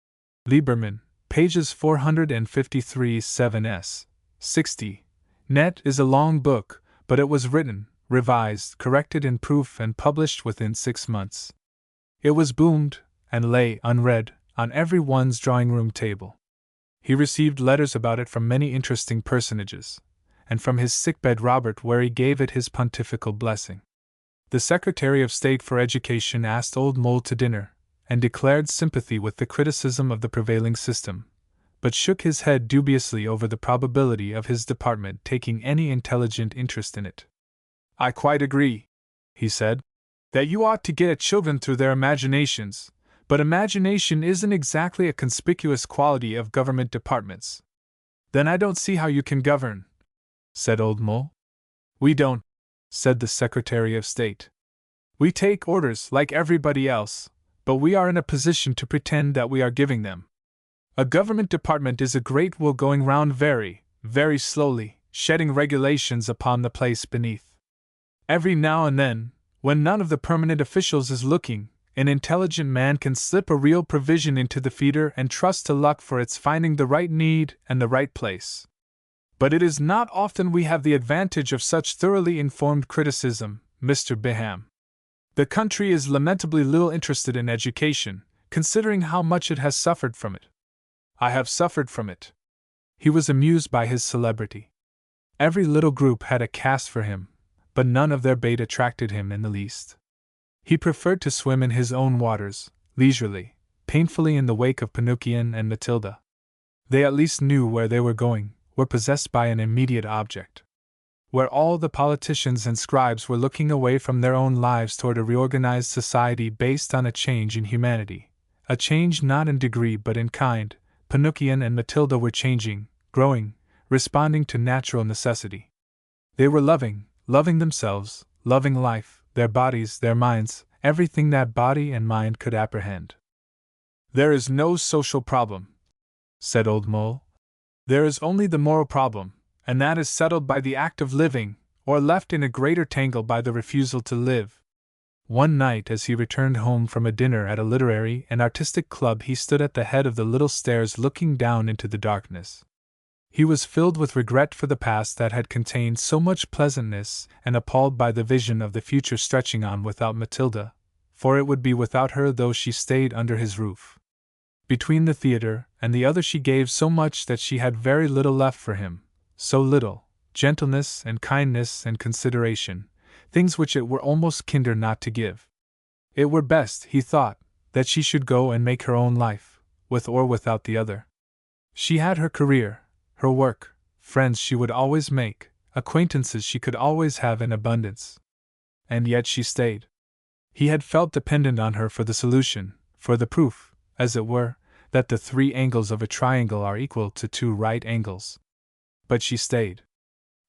A: Lieberman, pages 453 7s. 60. Net is a long book, but it was written, revised, corrected in proof and published within 6 months. It was boomed, and lay, unread, on every one's drawing-room table. He received letters about it from many interesting personages, and from his sickbed Robert Wary gave it his pontifical blessing. The Secretary of State for Education asked old Mole to dinner, and declared sympathy with the criticism of the prevailing system, but shook his head dubiously over the probability of his department taking any intelligent interest in it. I quite agree, he said, that you ought to get at children through their imaginations, but imagination isn't exactly a conspicuous quality of government departments. Then I don't see how you can govern, said old Mole. We don't, said the Secretary of State. We take orders like everybody else, but we are in a position to pretend that we are giving them. A government department is a great wheel going round very, very slowly, shedding regulations upon the place beneath. Every now and then, when none of the permanent officials is looking, an intelligent man can slip a real provision into the feeder and trust to luck for its finding the right need and the right place. But it is not often we have the advantage of such thoroughly informed criticism, Mr. Beenham. The country is lamentably little interested in education, considering how much it has suffered from it. I have suffered from it. He was amused by his celebrity. Every little group had a cast for him, but none of their bait attracted him in the least. He preferred to swim in his own waters, leisurely, painfully in the wake of Pinocchio and Matilda. They at least knew where they were going, were possessed by an immediate object. Where all the politicians and scribes were looking away from their own lives toward a reorganized society based on a change in humanity, a change not in degree but in kind, Pinocchio and Matilda were changing, growing, responding to natural necessity. They were loving themselves, loving life, their bodies, their minds, everything that body and mind could apprehend. There is no social problem, said old Mole. There is only the moral problem, and that is settled by the act of living, or left in a greater tangle by the refusal to live. One night, as he returned home from a dinner at a literary and artistic club, he stood at the head of the little stairs looking down into the darkness. He was filled with regret for the past that had contained so much pleasantness, and appalled by the vision of the future stretching on without Matilda, for it would be without her though she stayed under his roof. Between the theatre and the other she gave so much that she had very little left for him, so little, gentleness and kindness and consideration, things which it were almost kinder not to give. It were best, he thought, that she should go and make her own life, with or without the other. She had her career, her work, friends she would always make, acquaintances she could always have in abundance. And yet she stayed. He had felt dependent on her for the solution, for the proof, as it were, that the 3 angles of a triangle are equal to 2 right angles. But she stayed.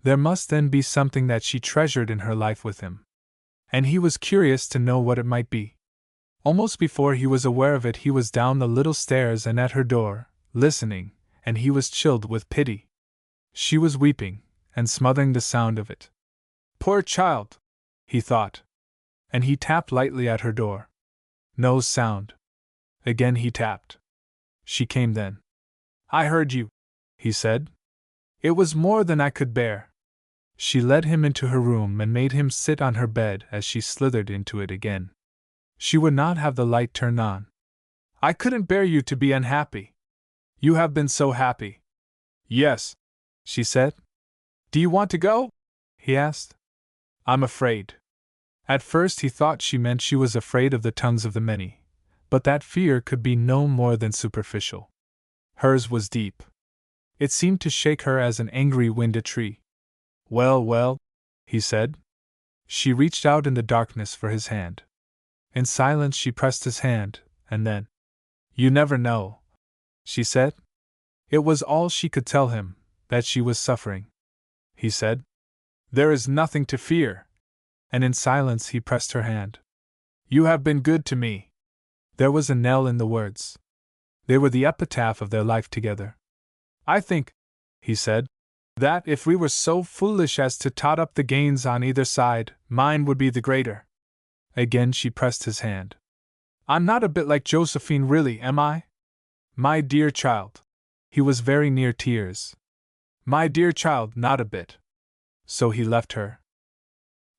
A: There must then be something that she treasured in her life with him. And he was curious to know what it might be. Almost before he was aware of it, he was down the little stairs and at her door, listening, and he was chilled with pity. She was weeping, and smothering the sound of it. Poor child! He thought. And he tapped lightly at her door. No sound. Again he tapped. She came then. I heard you, he said. It was more than I could bear. She led him into her room and made him sit on her bed as she slithered into it again. She would not have the light turned on. I couldn't bear you to be unhappy. You have been so happy. Yes, she said. Do you want to go? He asked. I'm afraid. At first he thought she meant she was afraid of the tongues of the many, but that fear could be no more than superficial. Hers was deep. It seemed to shake her as an angry wind a tree. Well, well, he said. She reached out in the darkness for his hand. In silence she pressed his hand, and then, You never know, she said. It was all she could tell him, that she was suffering. He said, There is nothing to fear. And in silence he pressed her hand. You have been good to me. There was a knell in the words. They were the epitaph of their life together. I think, he said, that if we were so foolish as to tot up the gains on either side, mine would be the greater. Again she pressed his hand. I'm not a bit like Josephine, really, am I? My dear child. He was very near tears. My dear child, not a bit. So he left her.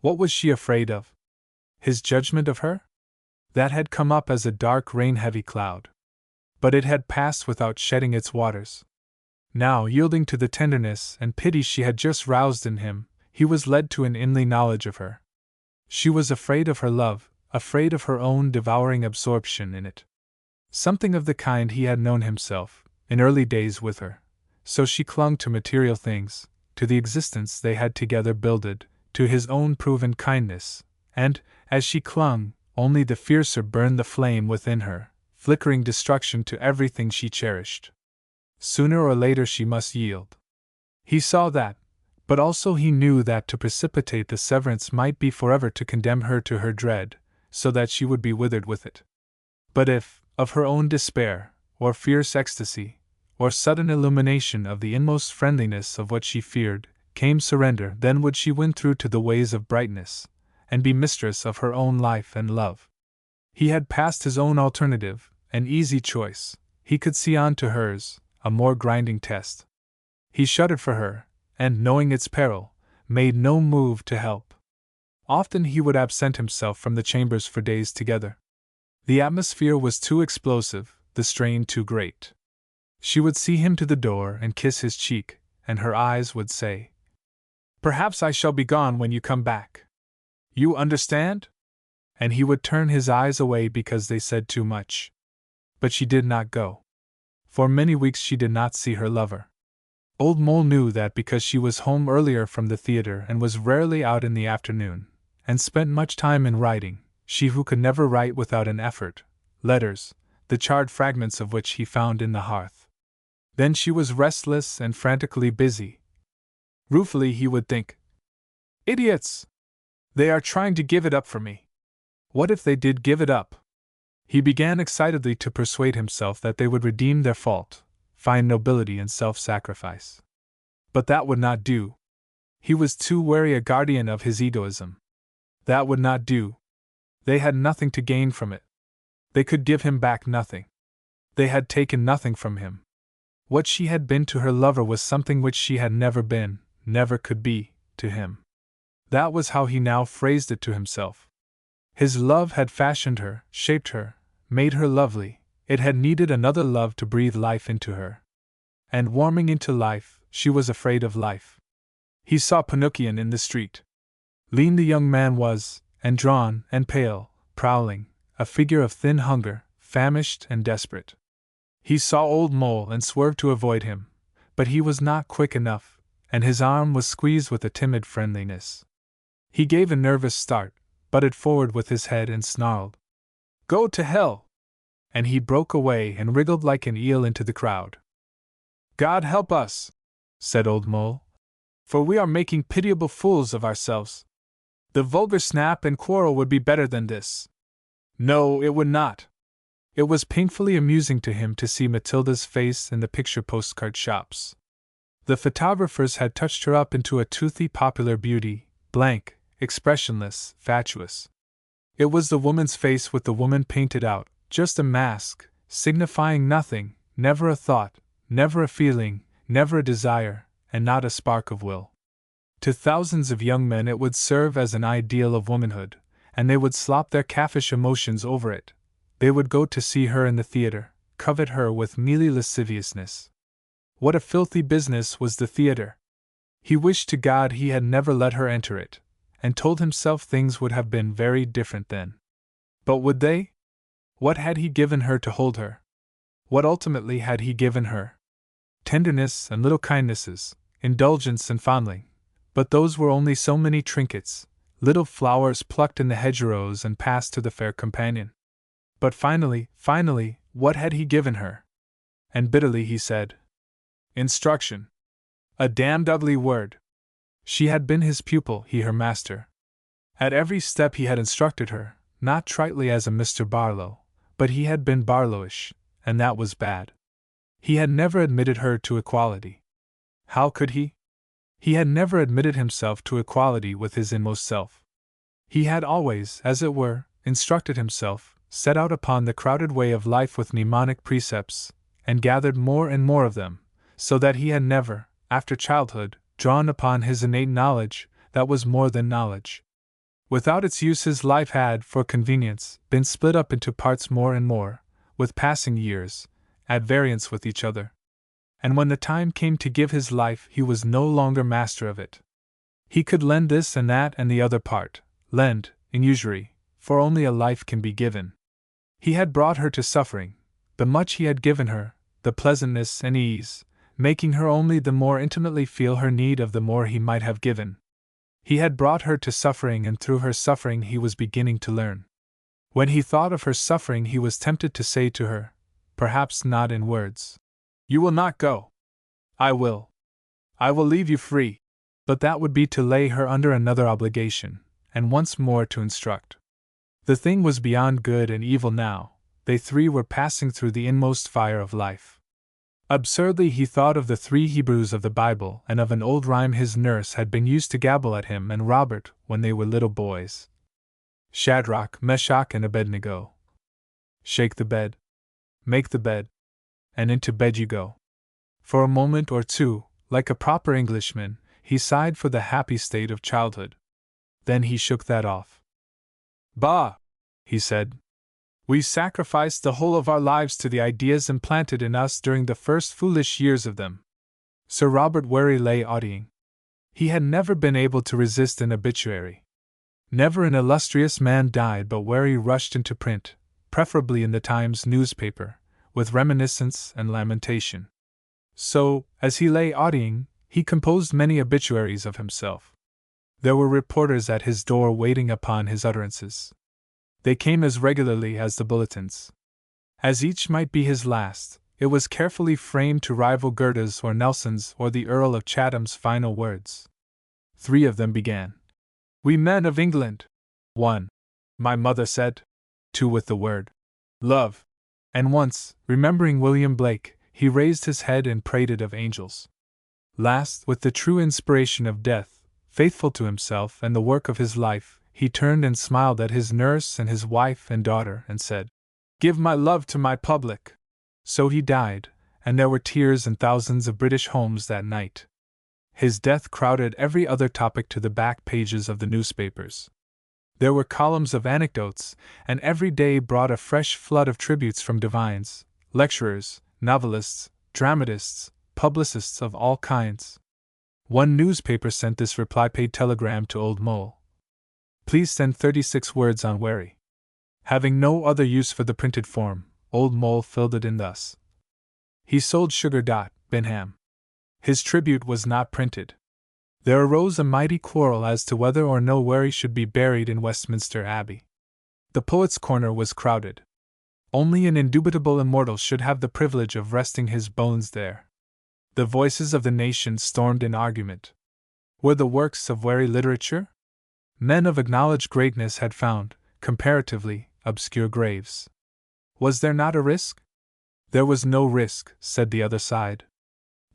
A: What was she afraid of? His judgment of her? That had come up as a dark rain-heavy cloud. But it had passed without shedding its waters. Now, yielding to the tenderness and pity she had just roused in him, he was led to an inly knowledge of her. She was afraid of her love, afraid of her own devouring absorption in it. Something of the kind he had known himself, in early days with her. So she clung to material things, to the existence they had together builded, to his own proven kindness, and, as she clung, only the fiercer burned the flame within her, flickering destruction to everything she cherished. Sooner or later she must yield. He saw that, but also he knew that to precipitate the severance might be forever to condemn her to her dread, so that she would be withered with it. But if, of her own despair, or fierce ecstasy, or sudden illumination of the inmost friendliness of what she feared, came surrender, then would she win through to the ways of brightness, and be mistress of her own life and love. He had passed his own alternative, an easy choice. He could see on to hers, a more grinding test. He shuddered for her, and, knowing its peril, made no move to help. Often he would absent himself from the chambers for days together. The atmosphere was too explosive, the strain too great. She would see him to the door and kiss his cheek, and her eyes would say, Perhaps I shall be gone when you come back. You understand? And he would turn his eyes away because they said too much. But she did not go. For many weeks she did not see her lover. Old Mole knew that because she was home earlier from the theater and was rarely out in the afternoon, and spent much time in writing, she who could never write without an effort, letters, the charred fragments of which he found in the hearth. Then she was restless and frantically busy. Ruefully he would think, Idiots! They are trying to give it up for me. What if they did give it up? He began excitedly to persuade himself that they would redeem their fault, find nobility in self-sacrifice. But that would not do. He was too wary a guardian of his egoism. That would not do. They had nothing to gain from it. They could give him back nothing. They had taken nothing from him. What she had been to her lover was something which she had never been, never could be, to him. That was how he now phrased it to himself. His love had fashioned her, shaped her, made her lovely. It had needed another love to breathe life into her. And warming into life, she was afraid of life. He saw Pinocchio in the street. Lean the young man was, and drawn, and pale, prowling, a figure of thin hunger, famished and desperate. He saw Old Mole and swerved to avoid him, but he was not quick enough, and his arm was squeezed with a timid friendliness. He gave a nervous start, butted forward with his head and snarled, "Go to hell!" And he broke away and wriggled like an eel into the crowd. "God help us," said Old Mole, "for we are making pitiable fools of ourselves. The vulgar snap and quarrel would be better than this." No, it would not. It was painfully amusing to him to see Matilda's face in the picture postcard shops. The photographers had touched her up into a toothy popular beauty, blank, expressionless, fatuous. It was the woman's face with the woman painted out, just a mask, signifying nothing, never a thought, never a feeling, never a desire, and not a spark of will. To thousands of young men it would serve as an ideal of womanhood, and they would slop their calfish emotions over it. They would go to see her in the theater, covet her with mealy lasciviousness. What a filthy business was the theater! He wished to God he had never let her enter it, and told himself things would have been very different then. But would they? What had he given her to hold her? What ultimately had he given her? Tenderness and little kindnesses, indulgence and fondling, but those were only so many trinkets, little flowers plucked in the hedgerows and passed to the fair companion. But finally, what had he given her? And bitterly he said, "Instruction. A damned ugly word." She had been his pupil, he her master. At every step he had instructed her, not tritely as a Mr. Barlow, but he had been Barlowish, and that was bad. He had never admitted her to equality. How could he? He had never admitted himself to equality with his inmost self. He had always, as it were, instructed himself, set out upon the crowded way of life with mnemonic precepts, and gathered more and more of them, so that he had never, after childhood, drawn upon his innate knowledge, that was more than knowledge. Without its use his life had, for convenience, been split up into parts more and more, with passing years, at variance with each other. And when the time came to give his life he was no longer master of it. He could lend this and that and the other part, lend, in usury, for only a life can be given. He had brought her to suffering, the much he had given her, the pleasantness and ease, making her only the more intimately feel her need of the more he might have given. He had brought her to suffering, and through her suffering he was beginning to learn. When he thought of her suffering he was tempted to say to her, perhaps not in words, "You will not go. I will. I will leave you free." But that would be to lay her under another obligation, and once more to instruct. The thing was beyond good and evil now. They three were passing through the inmost fire of life. Absurdly he thought of the 3 Hebrews of the Bible and of an old rhyme his nurse had been used to gabble at him and Robert when they were little boys. Shadrach, Meshach, and Abednego. Shake the bed. Make the bed. And into bed you go. For a moment or two, like a proper Englishman, he sighed for the happy state of childhood. Then he shook that off. "Bah!" he said. "We sacrificed the whole of our lives to the ideas implanted in us during the first foolish years of them." Sir Robert Wherry lay auditing. He had never been able to resist an obituary. Never an illustrious man died but Wherry rushed into print, preferably in the Times newspaper, with reminiscence and lamentation. So, as he lay auditing, he composed many obituaries of himself. There were reporters at his door waiting upon his utterances. They came as regularly as the bulletins. As each might be his last, it was carefully framed to rival Goethe's or Nelson's or the Earl of Chatham's final words. 3 of them began, "We men of England." 1. "My mother said." 2. With the word, "love." And once, remembering William Blake, he raised his head and prated of angels. Last, with the true inspiration of death, faithful to himself and the work of his life, he turned and smiled at his nurse and his wife and daughter and said, "Give my love to my public." So he died, and there were tears in thousands of British homes that night. His death crowded every other topic to the back pages of the newspapers. There were columns of anecdotes, and every day brought a fresh flood of tributes from divines, lecturers, novelists, dramatists, publicists of all kinds. One newspaper sent this reply-paid telegram to Old Mole: "Please send 36 words on Wary." Having no other use for the printed form, Old Mole filled it in thus: He sold sugar. Beenham. His tribute was not printed. There arose a mighty quarrel as to whether or no Wary should be buried in Westminster Abbey. The Poets' Corner was crowded. Only an indubitable immortal should have the privilege of resting his bones there. The voices of the nation stormed in argument. Were the works of Wary literature? Men of acknowledged greatness had found, comparatively, obscure graves. Was there not a risk? There was no risk, said the other side.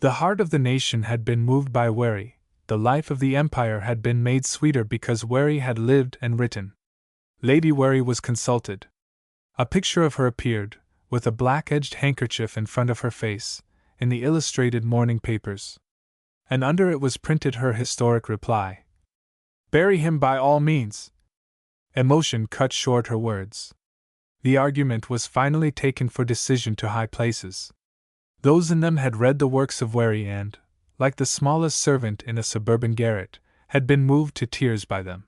A: The heart of the nation had been moved by Wary, the life of the empire had been made sweeter because Wary had lived and written. Lady Wary was consulted. A picture of her appeared, with a black-edged handkerchief in front of her face, in the illustrated morning papers. And under it was printed her historic reply: "Bury him by all means." Emotion cut short her words. The argument was finally taken for decision to high places. Those in them had read the works of Wary and, like the smallest servant in a suburban garret, had been moved to tears by them.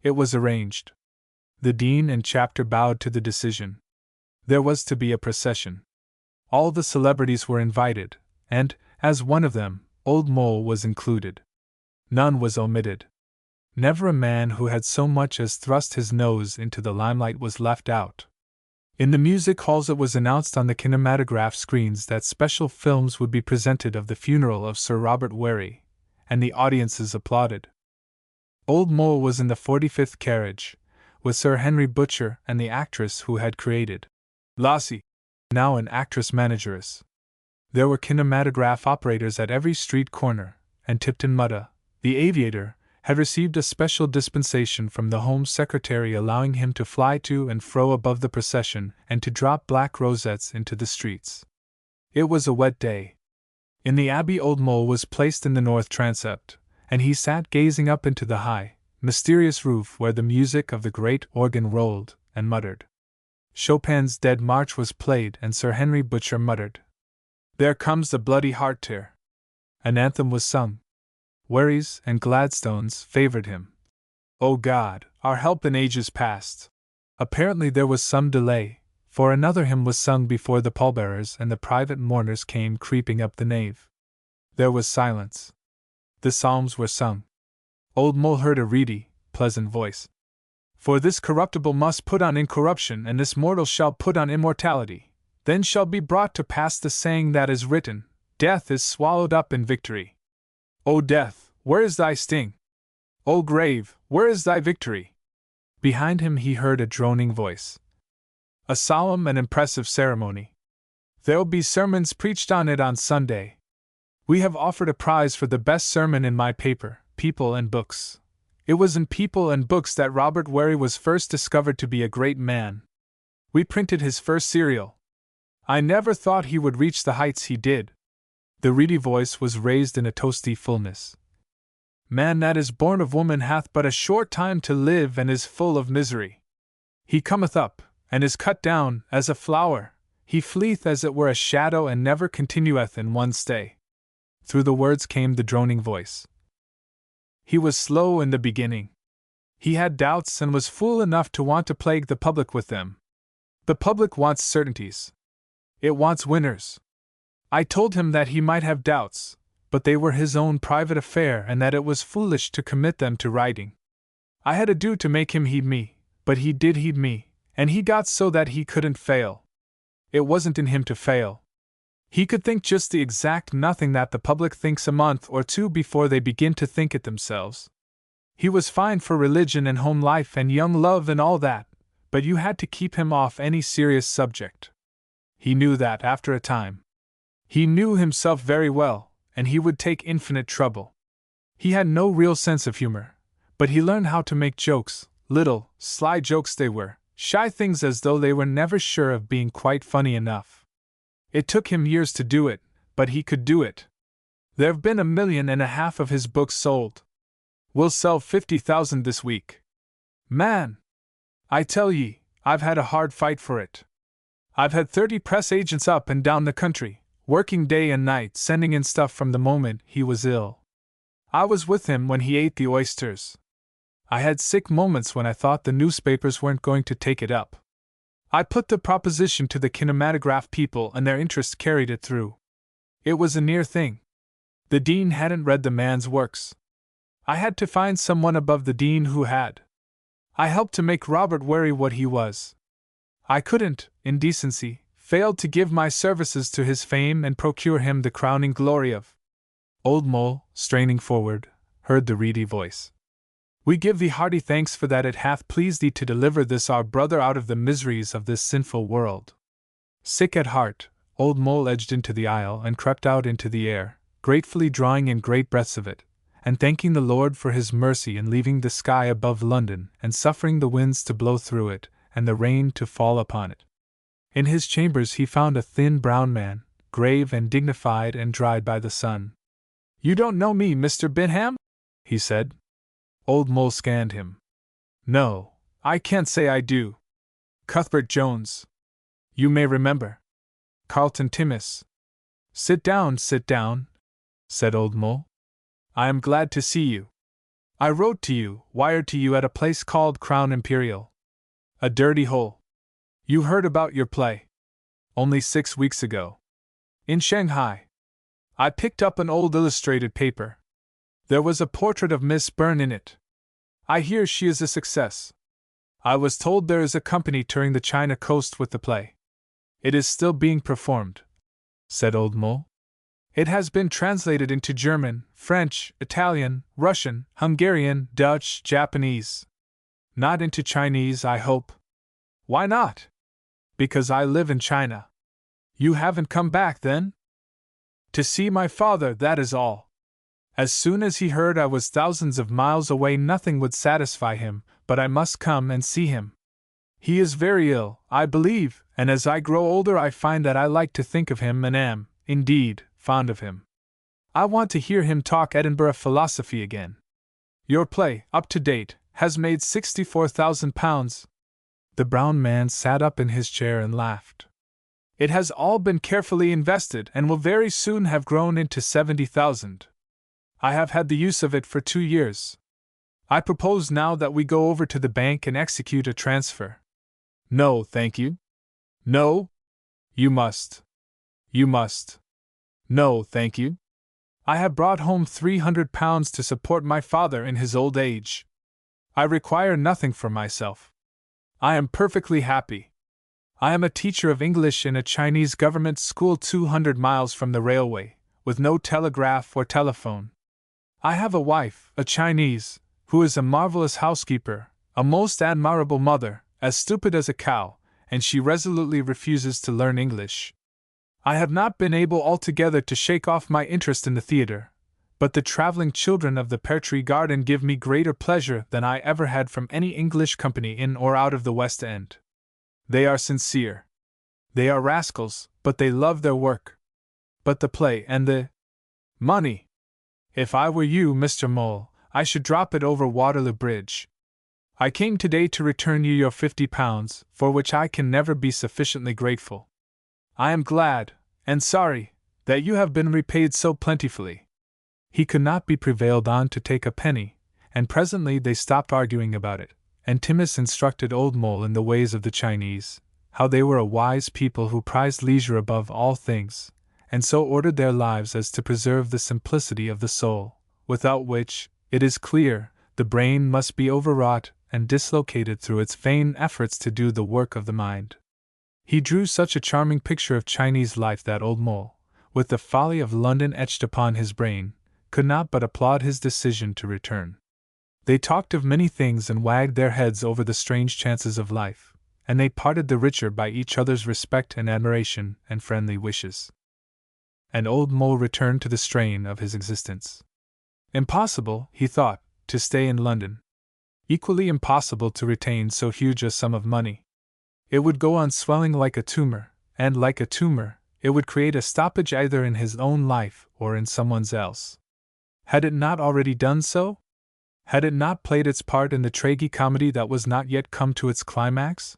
A: It was arranged. The dean and chapter bowed to the decision. There was to be a procession. All the celebrities were invited, and, as one of them, Old Mole was included. None was omitted. Never a man who had so much as thrust his nose into the limelight was left out. In the music halls it was announced on the kinematograph screens that special films would be presented of the funeral of Sir Robert Wary, and the audiences applauded. Old Mole was in the 45th carriage, with Sir Henry Butcher and the actress who had created Lassie, now an actress-manageress. There were kinematograph operators at every street corner, and Tipton Mutta, the aviator, had received a special dispensation from the Home Secretary allowing him to fly to and fro above the procession and to drop black rosettes into the streets. It was a wet day. In the Abbey Old Mole was placed in the north transept, and he sat gazing up into the high, mysterious roof where the music of the great organ rolled, and muttered. Chopin's Dead March was played, and Sir Henry Butcher muttered, "There comes the bloody heart tear." An anthem was sung. Wary's and Gladstone's favored him. "O God, our help in ages past." Apparently there was some delay, for another hymn was sung before the pallbearers and the private mourners came creeping up the nave. There was silence. The psalms were sung. Old Mole heard a reedy, pleasant voice. "For this corruptible must put on incorruption, and this mortal shall put on immortality. Then shall be brought to pass the saying that is written, Death is swallowed up in victory. O death, where is thy sting? O grave, where is thy victory?" Behind him he heard a droning voice. "A solemn and impressive ceremony. There'll be sermons preached on it on Sunday. We have offered a prize for the best sermon in my paper, People and Books. It was in People and Books that Robert Wary was first discovered to be a great man. We printed his first serial. I never thought he would reach the heights he did." The reedy voice was raised in a toasty fullness. "Man that is born of woman hath but a short time to live and is full of misery. He cometh up, and is cut down, as a flower, he fleeth as it were a shadow and never continueth in one stay." Through the words came the droning voice. "He was slow in the beginning. He had doubts and was fool enough to want to plague the public with them. The public wants certainties. It wants winners. I told him that he might have doubts, but they were his own private affair and that it was foolish to commit them to writing. I had a do to make him heed me, but he did heed me, and he got so that he couldn't fail. It wasn't in him to fail. He could think just the exact nothing that the public thinks a month or two before they begin to think it themselves. He was fine for religion and home life and young love and all that, but you had to keep him off any serious subject. He knew that after a time. He knew himself very well, and he would take infinite trouble. He had no real sense of humor, but he learned how to make jokes, Little, sly jokes they were, shy things as though they were never sure of being quite funny enough. It took him years to do it, but he could do it. There've been 1.5 million of his books sold. We'll sell 50,000 this week. Man! I tell ye, I've had a hard fight for it. I've had 30 press agents up and down the country, working day and night sending in stuff from the moment he was ill. I was with him when he ate the oysters. I had sick moments when I thought the newspapers weren't going to take it up. I put the proposition to the kinematograph people and their interest carried it through. It was a near thing. The dean hadn't read the man's works. I had to find someone above the dean who had. I helped to make Robert Wary what he was. I couldn't, in decency, fail to give my services to his fame and procure him the crowning glory of. Old Mole, straining forward, heard the reedy voice. We give thee hearty thanks for that it hath pleased thee to deliver this our brother out of the miseries of this sinful world. Sick at heart, Old Mole edged into the aisle and crept out into the air, gratefully drawing in great breaths of it, and thanking the Lord for his mercy in leaving the sky above London and suffering the winds to blow through it and the rain to fall upon it. In his chambers he found a thin brown man, grave and dignified and dried by the sun. You don't know me, Mr. Beenham? He said. Old Mole scanned him. No, I can't say I do. Cuthbert Jones. You may remember. Carlton Timmis. Sit down, said Old Mole. I am glad to see you. I wrote to you, wired to you at a place called Crown Imperial. A dirty hole. You heard about your play. Only 6 weeks ago. In Shanghai. I picked up an old illustrated paper. There was a portrait of Miss Byrne in it. I hear she is a success. I was told there is a company touring the China coast with the play. It is still being performed, said Old Mole. It has been translated into German, French, Italian, Russian, Hungarian, Dutch, Japanese. Not into Chinese, I hope. Why not? Because I live in China. You haven't come back, then? To see my father, that is all. As soon as he heard I was thousands of miles away, nothing would satisfy him, but I must come and see him. He is very ill, I believe, and as I grow older I find that I like to think of him and am, indeed, fond of him. I want to hear him talk Edinburgh philosophy again. Your play, up to date, has made £64,000. The brown man sat up in his chair and laughed. It has all been carefully invested and will very soon have grown into 70,000. I have had the use of it for 2 years. I propose now that we go over to the bank and execute a transfer. No, thank you. No? You must. You must. No, thank you. I have brought home £300 to support my father in his old age. I require nothing for myself. I am perfectly happy. I am a teacher of English in a Chinese government school 200 miles from the railway, with no telegraph or telephone. I have a wife, a Chinese, who is a marvelous housekeeper, a most admirable mother, as stupid as a cow, and she resolutely refuses to learn English. I have not been able altogether to shake off my interest in the theatre, but the travelling children of the Pear Tree Garden give me greater pleasure than I ever had from any English company in or out of the West End. They are sincere. They are rascals, but they love their work. But the play and the money! If I were you, Mr. Mole, I should drop it over Waterloo Bridge. I came today to return you your £50, for which I can never be sufficiently grateful. I am glad, and sorry, that you have been repaid so plentifully. He could not be prevailed on to take a penny, and presently they stopped arguing about it, and Timmis instructed Old Mole in the ways of the Chinese, how they were a wise people who prized leisure above all things, and so ordered their lives as to preserve the simplicity of the soul, without which, it is clear, the brain must be overwrought and dislocated through its vain efforts to do the work of the mind. He drew such a charming picture of Chinese life that Old Mole, with the folly of London etched upon his brain, could not but applaud his decision to return. They talked of many things and wagged their heads over the strange chances of life, and they parted the richer by each other's respect and admiration and friendly wishes. And Old Mole returned to the strain of his existence. Impossible, he thought, to stay in London. Equally impossible to retain so huge a sum of money. It would go on swelling like a tumor, and like a tumor, it would create a stoppage either in his own life or in someone's else. Had it not already done so? Had it not played its part in the tragi-comedy that was not yet come to its climax?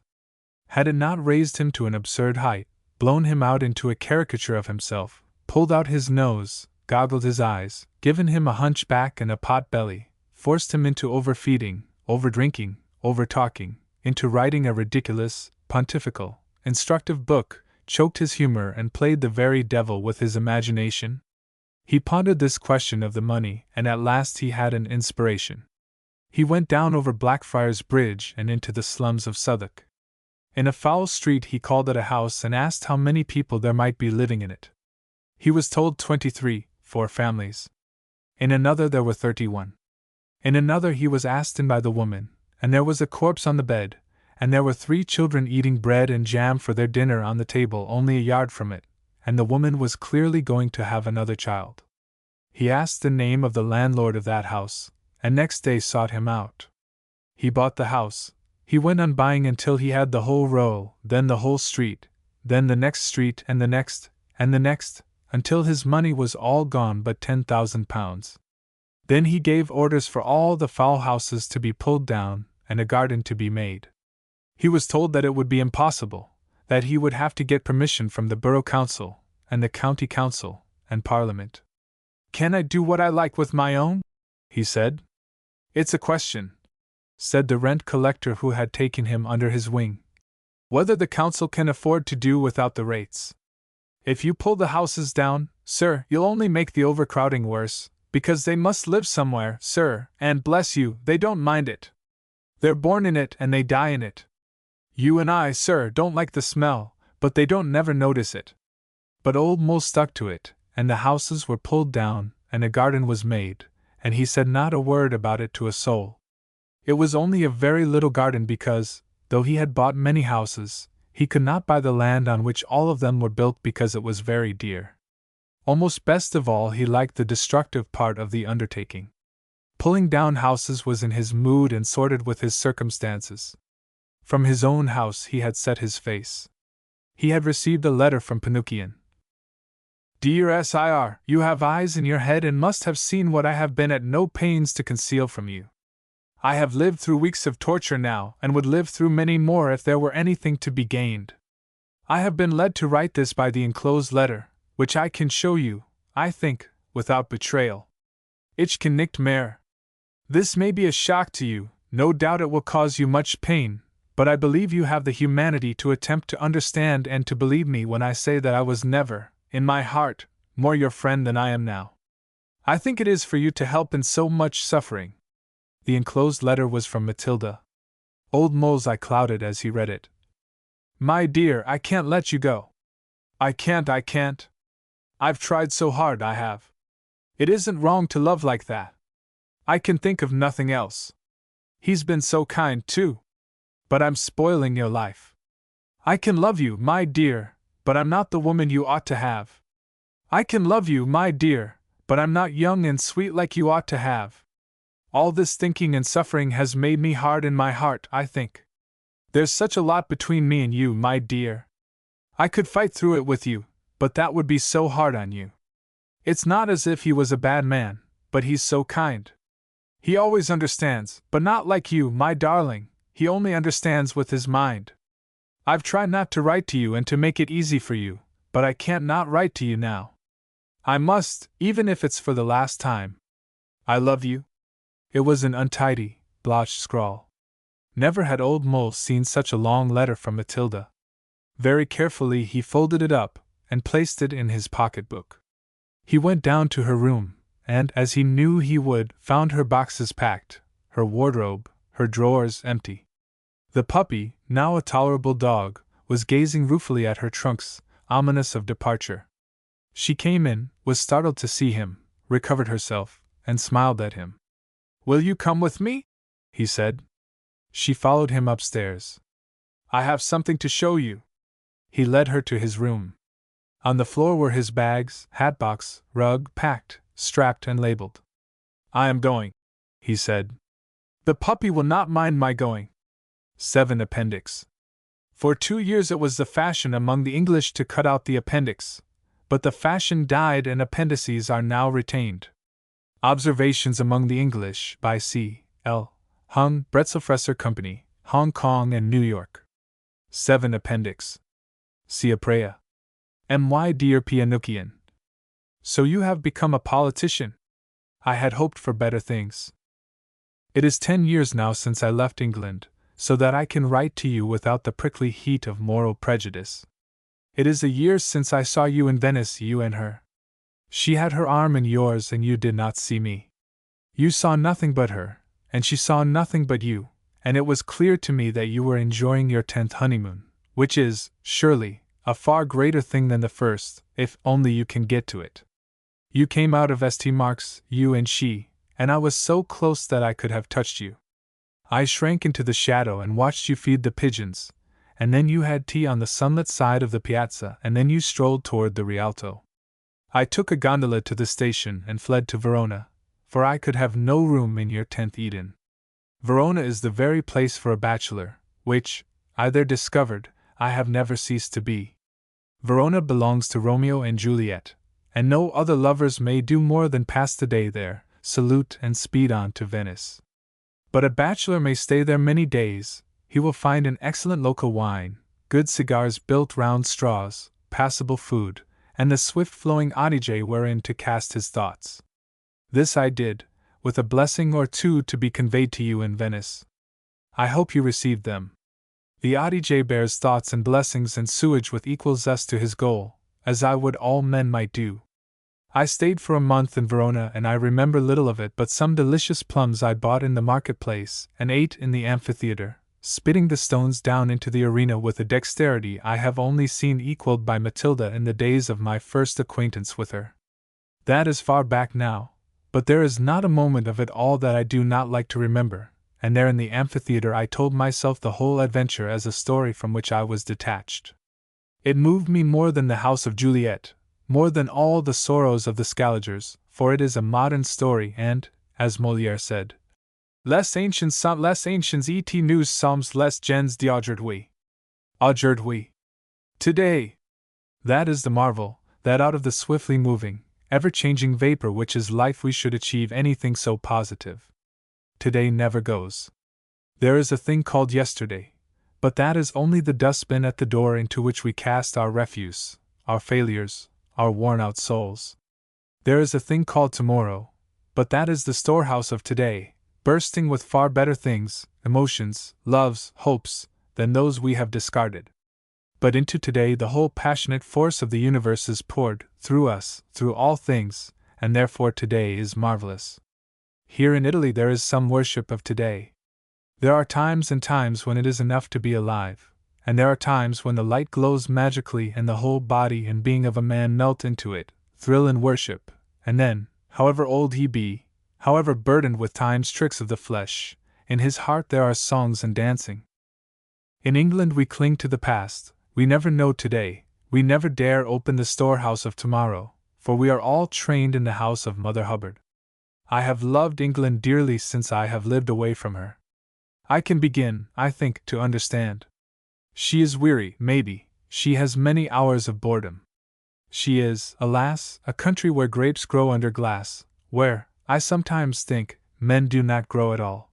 A: Had it not raised him to an absurd height, blown him out into a caricature of himself, pulled out his nose, goggled his eyes, given him a hunchback and a pot belly, forced him into overfeeding, overdrinking, overtalking, into writing a ridiculous, pontifical, instructive book, choked his humor and played the very devil with his imagination? He pondered this question of the money, and at last he had an inspiration. He went down over Blackfriars Bridge and into the slums of Southwark. In a foul street he called at a house and asked how many people there might be living in it. He was told 23, 4 families. In another there were 31. In another he was asked in by the woman, and there was a corpse on the bed, and there were 3 children eating bread and jam for their dinner on the table only a yard from it, and the woman was clearly going to have another child. He asked the name of the landlord of that house, and next day sought him out. He bought the house. He went on buying until he had the whole row, then the whole street, then the next street and the next, until his money was all gone but £10,000. Then he gave orders for all the foul houses to be pulled down and a garden to be made. He was told that it would be impossible, that he would have to get permission from the Borough Council, and the County Council, and Parliament. "Can I do what I like with my own?" he said. "It's a question," said the rent collector who had taken him under his wing, "whether the council can afford to do without the rates. If you pull the houses down, sir, you'll only make the overcrowding worse, because they must live somewhere, sir, and bless you, they don't mind it. They're born in it and they die in it. You and I, sir, don't like the smell, but they don't never notice it." But old Mole stuck to it, and the houses were pulled down, and a garden was made, and he said not a word about it to a soul. It was only a very little garden because, though he had bought many houses, he could not buy the land on which all of them were built because it was very dear. Almost best of all he liked the destructive part of the undertaking. Pulling down houses was in his mood and sorted with his circumstances. From his own house he had set his face. He had received a letter from Pinocchian. "Dear Sir, you have eyes in your head and must have seen what I have been at no pains to conceal from you. I have lived through weeks of torture now, and would live through many more if there were anything to be gained. I have been led to write this by the enclosed letter, which I can show you, I think, without betrayal. Ich kann nicht mehr. This may be a shock to you, no doubt it will cause you much pain, but I believe you have the humanity to attempt to understand and to believe me when I say that I was never, in my heart, more your friend than I am now. I think it is for you to help in so much suffering." The enclosed letter was from Matilda. Old Mole's eye clouded as he read it. "My dear, I can't let you go. I can't. I've tried so hard, I have. It isn't wrong to love like that. I can think of nothing else. He's been so kind, too. But I'm spoiling your life. I can love you, my dear, but I'm not the woman you ought to have. I can love you, my dear, but I'm not young and sweet like you ought to have. All this thinking and suffering has made me hard in my heart, I think. There's such a lot between me and you, my dear. I could fight through it with you, but that would be so hard on you. It's not as if he was a bad man, but he's so kind. He always understands, but not like you, my darling, he only understands with his mind. I've tried not to write to you and to make it easy for you, but I can't not write to you now. I must, even if it's for the last time. I love you." It was an untidy, blotched scrawl. Never had old Mole seen such a long letter from Matilda. Very carefully he folded it up, and placed it in his pocket-book. He went down to her room, and, as he knew he would, found her boxes packed, her wardrobe, her drawers empty. The puppy, now a tolerable dog, was gazing ruefully at her trunks, ominous of departure. She came in, was startled to see him, recovered herself, and smiled at him. "Will you come with me?" he said. She followed him upstairs. "I have something to show you." He led her to his room. On the floor were his bags, hatbox, rug, packed, strapped, and labeled. "I am going," he said. The puppy will not mind my going. 7. Appendix. For 2 years it was the fashion among the English to cut out the appendix, but the fashion died and appendices are now retained. Observations among the English by C. L. Hung, Bretzelfresser Company, Hong Kong and New York. 7. Appendix. See Aprea. My dear Pianukian. So you have become a politician? I had hoped for better things. It is 10 years now since I left England, so that I can write to you without the prickly heat of moral prejudice. It is a year since I saw you in Venice, you and her. She had her arm in yours and you did not see me. You saw nothing but her, and she saw nothing but you, and it was clear to me that you were enjoying your 10th honeymoon, which is, surely, a far greater thing than the first, if only you can get to it. You came out of St. Mark's, you and she, and I was so close that I could have touched you. I shrank into the shadow and watched you feed the pigeons, and then you had tea on the sunlit side of the piazza, and then you strolled toward the Rialto. I took a gondola to the station and fled to Verona, for I could have no room in your 10th Eden. Verona is the very place for a bachelor, which, I there discovered, I have never ceased to be. Verona belongs to Romeo and Juliet, and no other lovers may do more than pass the day there, salute and speed on to Venice. But a bachelor may stay there many days. He will find an excellent local wine, good cigars built round straws, passable food, and the swift-flowing Adige wherein to cast his thoughts. This I did, with a blessing or two to be conveyed to you in Venice. I hope you received them. The Adige bears thoughts and blessings and sewage with equal zest to his goal, as I would all men might do. I stayed for a month in Verona and I remember little of it but some delicious plums I bought in the marketplace and ate in the amphitheater, spitting the stones down into the arena with a dexterity I have only seen equaled by Matilda in the days of my first acquaintance with her. That is far back now, but there is not a moment of it all that I do not like to remember, and there in the amphitheater I told myself the whole adventure as a story from which I was detached. It moved me more than the House of Juliet, more than all the sorrows of the Scaligers, for it is a modern story and, as Molière said, Les anciens et nous sommes les gens d'aujourd'hui. Aujourd'hui. Today. That is the marvel, that out of the swiftly moving, ever-changing vapor which is life we should achieve anything so positive. Today never goes. There is a thing called yesterday, but that is only the dustbin at the door into which we cast our refuse, our failures, our worn-out souls. There is a thing called tomorrow, but that is the storehouse of today, bursting with far better things, emotions, loves, hopes, than those we have discarded. But into today the whole passionate force of the universe is poured, through us, through all things, and therefore today is marvelous. Here in Italy there is some worship of today. There are times and times when it is enough to be alive, and there are times when the light glows magically and the whole body and being of a man melt into it, thrill in worship, and then, however old he be, however burdened with time's tricks of the flesh, in his heart there are songs and dancing. In England we cling to the past, we never know today, we never dare open the storehouse of tomorrow, for we are all trained in the house of Mother Hubbard. I have loved England dearly since I have lived away from her. I can begin, I think, to understand. She is weary, maybe, she has many hours of boredom. She is, alas, a country where grapes grow under glass, where, I sometimes think, men do not grow at all.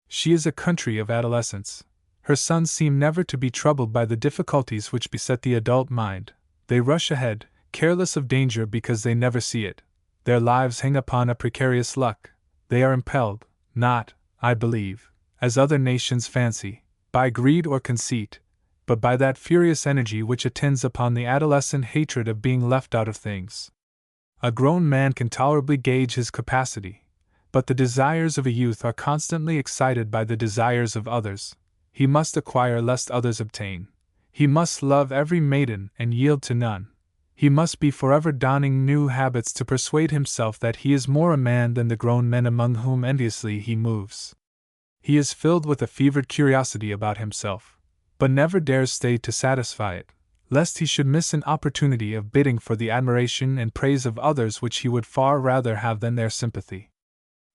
A: She is a country of adolescence. Her sons seem never to be troubled by the difficulties which beset the adult mind. They rush ahead, careless of danger because they never see it. Their lives hang upon a precarious luck. They are impelled, not, I believe, as other nations fancy, by greed or conceit, but by that furious energy which attends upon the adolescent hatred of being left out of things. A grown man can tolerably gauge his capacity, but the desires of a youth are constantly excited by the desires of others. He must acquire lest others obtain. He must love every maiden and yield to none. He must be forever donning new habits to persuade himself that he is more a man than the grown men among whom enviously he moves. He is filled with a fevered curiosity about himself, but never dares stay to satisfy it, lest he should miss an opportunity of bidding for the admiration and praise of others which he would far rather have than their sympathy.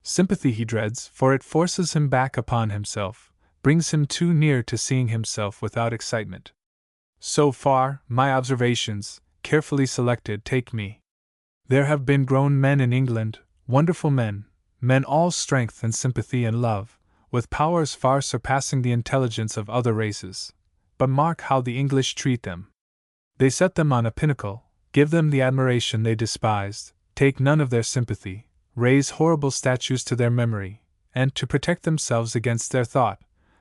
A: Sympathy he dreads, for it forces him back upon himself, brings him too near to seeing himself without excitement. So far, my observations, carefully selected, take me. There have been grown men in England, wonderful men, men all strength and sympathy and love, with powers far surpassing the intelligence of other races. But mark how the English treat them. They set them on a pinnacle, give them the admiration they despised, take none of their sympathy, raise horrible statues to their memory, and, to protect themselves against their thought,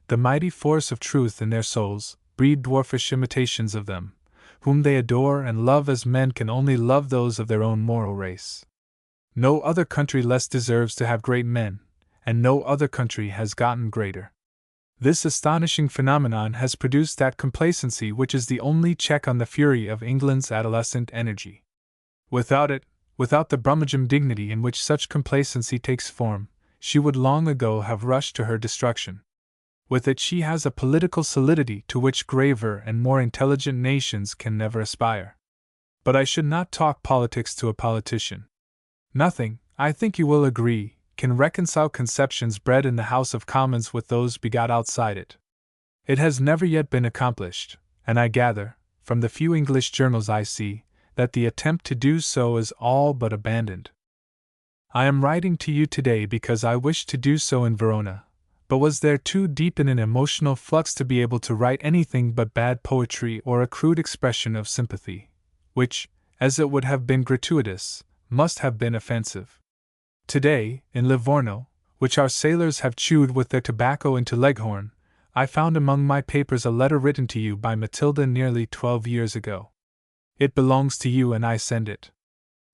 A: the mighty force of truth in their souls, breed dwarfish imitations of them, whom they adore and love as men can only love those of their own moral race. No other country less deserves to have great men, and no other country has gotten greater. This astonishing phenomenon has produced that complacency which is the only check on the fury of England's adolescent energy. Without it, without the Brummagem dignity in which such complacency takes form, she would long ago have rushed to her destruction. With it she has a political solidity to which graver and more intelligent nations can never aspire. But I should not talk politics to a politician. Nothing, I think you will agree, can reconcile conceptions bred in the House of Commons with those begot outside it. It has never yet been accomplished, and I gather, from the few English journals I see, that the attempt to do so is all but abandoned. I am writing to you today because I wished to do so in Verona, but was there too deep in an emotional flux to be able to write anything but bad poetry or a crude expression of sympathy, which, as it would have been gratuitous, must have been offensive. Today, in Livorno, which our sailors have chewed with their tobacco into Leghorn, I found among my papers a letter written to you by Matilda nearly 12 years ago. It belongs to you and I send it.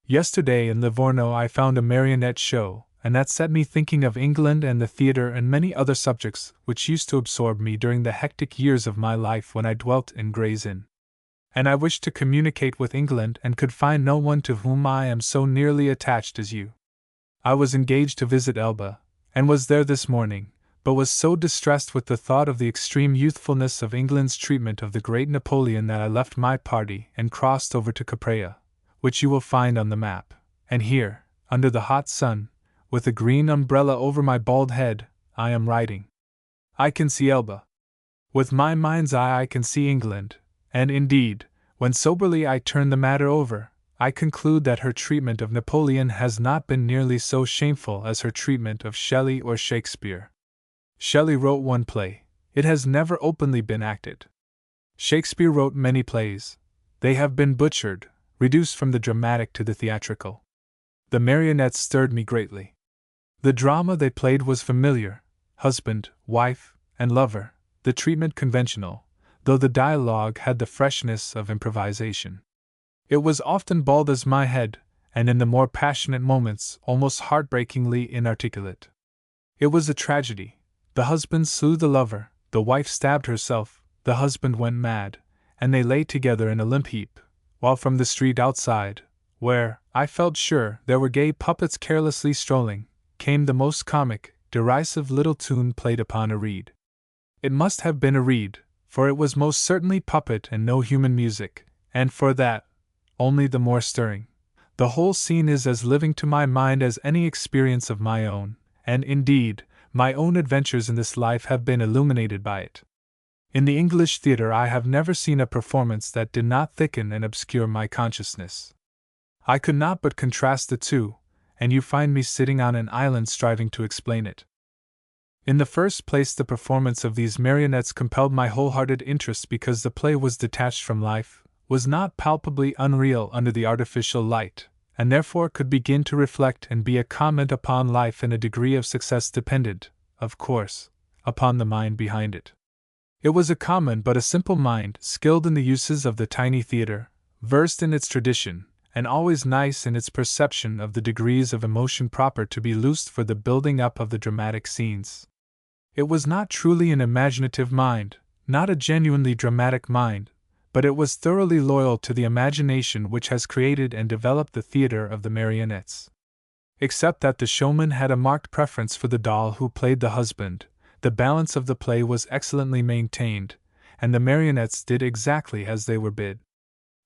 A: Yesterday in Livorno I found a marionette show, and that set me thinking of England and the theatre and many other subjects which used to absorb me during the hectic years of my life when I dwelt in Gray's Inn. And I wished to communicate with England and could find no one to whom I am so nearly attached as you. I was engaged to visit Elba, and was there this morning, but was so distressed with the thought of the extreme youthfulness of England's treatment of the great Napoleon that I left my party and crossed over to Capraia, which you will find on the map, and here, under the hot sun, with a green umbrella over my bald head, I am writing. I can see Elba. With my mind's eye I can see England, and indeed, when soberly I turn the matter over, I conclude that her treatment of Napoleon has not been nearly so shameful as her treatment of Shelley or Shakespeare. Shelley wrote one play, it has never openly been acted. Shakespeare wrote many plays, they have been butchered, reduced from the dramatic to the theatrical. The marionettes stirred me greatly. The drama they played was familiar, husband, wife, and lover, the treatment conventional, though the dialogue had the freshness of improvisation. It was often bald as my head, and in the more passionate moments almost heartbreakingly inarticulate. It was a tragedy. The husband slew the lover, the wife stabbed herself, the husband went mad, and they lay together in a limp heap, while from the street outside, where, I felt sure, there were gay puppets carelessly strolling, came the most comic, derisive little tune played upon a reed. It must have been a reed, for it was most certainly puppet and no human music, and for that, only the more stirring. The whole scene is as living to my mind as any experience of my own, and indeed, my own adventures in this life have been illuminated by it. In the English theatre I have never seen a performance that did not thicken and obscure my consciousness. I could not but contrast the two, and you find me sitting on an island striving to explain it. In the first place, the performance of these marionettes compelled my wholehearted interest because the play was detached from life, was not palpably unreal under the artificial light, and therefore could begin to reflect and be a comment upon life in a degree of success dependent, of course, upon the mind behind it. It was a common but a simple mind, skilled in the uses of the tiny theatre, versed in its tradition, and always nice in its perception of the degrees of emotion proper to be loosed for the building up of the dramatic scenes. It was not truly an imaginative mind, not a genuinely dramatic mind, but it was thoroughly loyal to the imagination which has created and developed the theatre of the marionettes. Except that the showman had a marked preference for the doll who played the husband, the balance of the play was excellently maintained, and the marionettes did exactly as they were bid.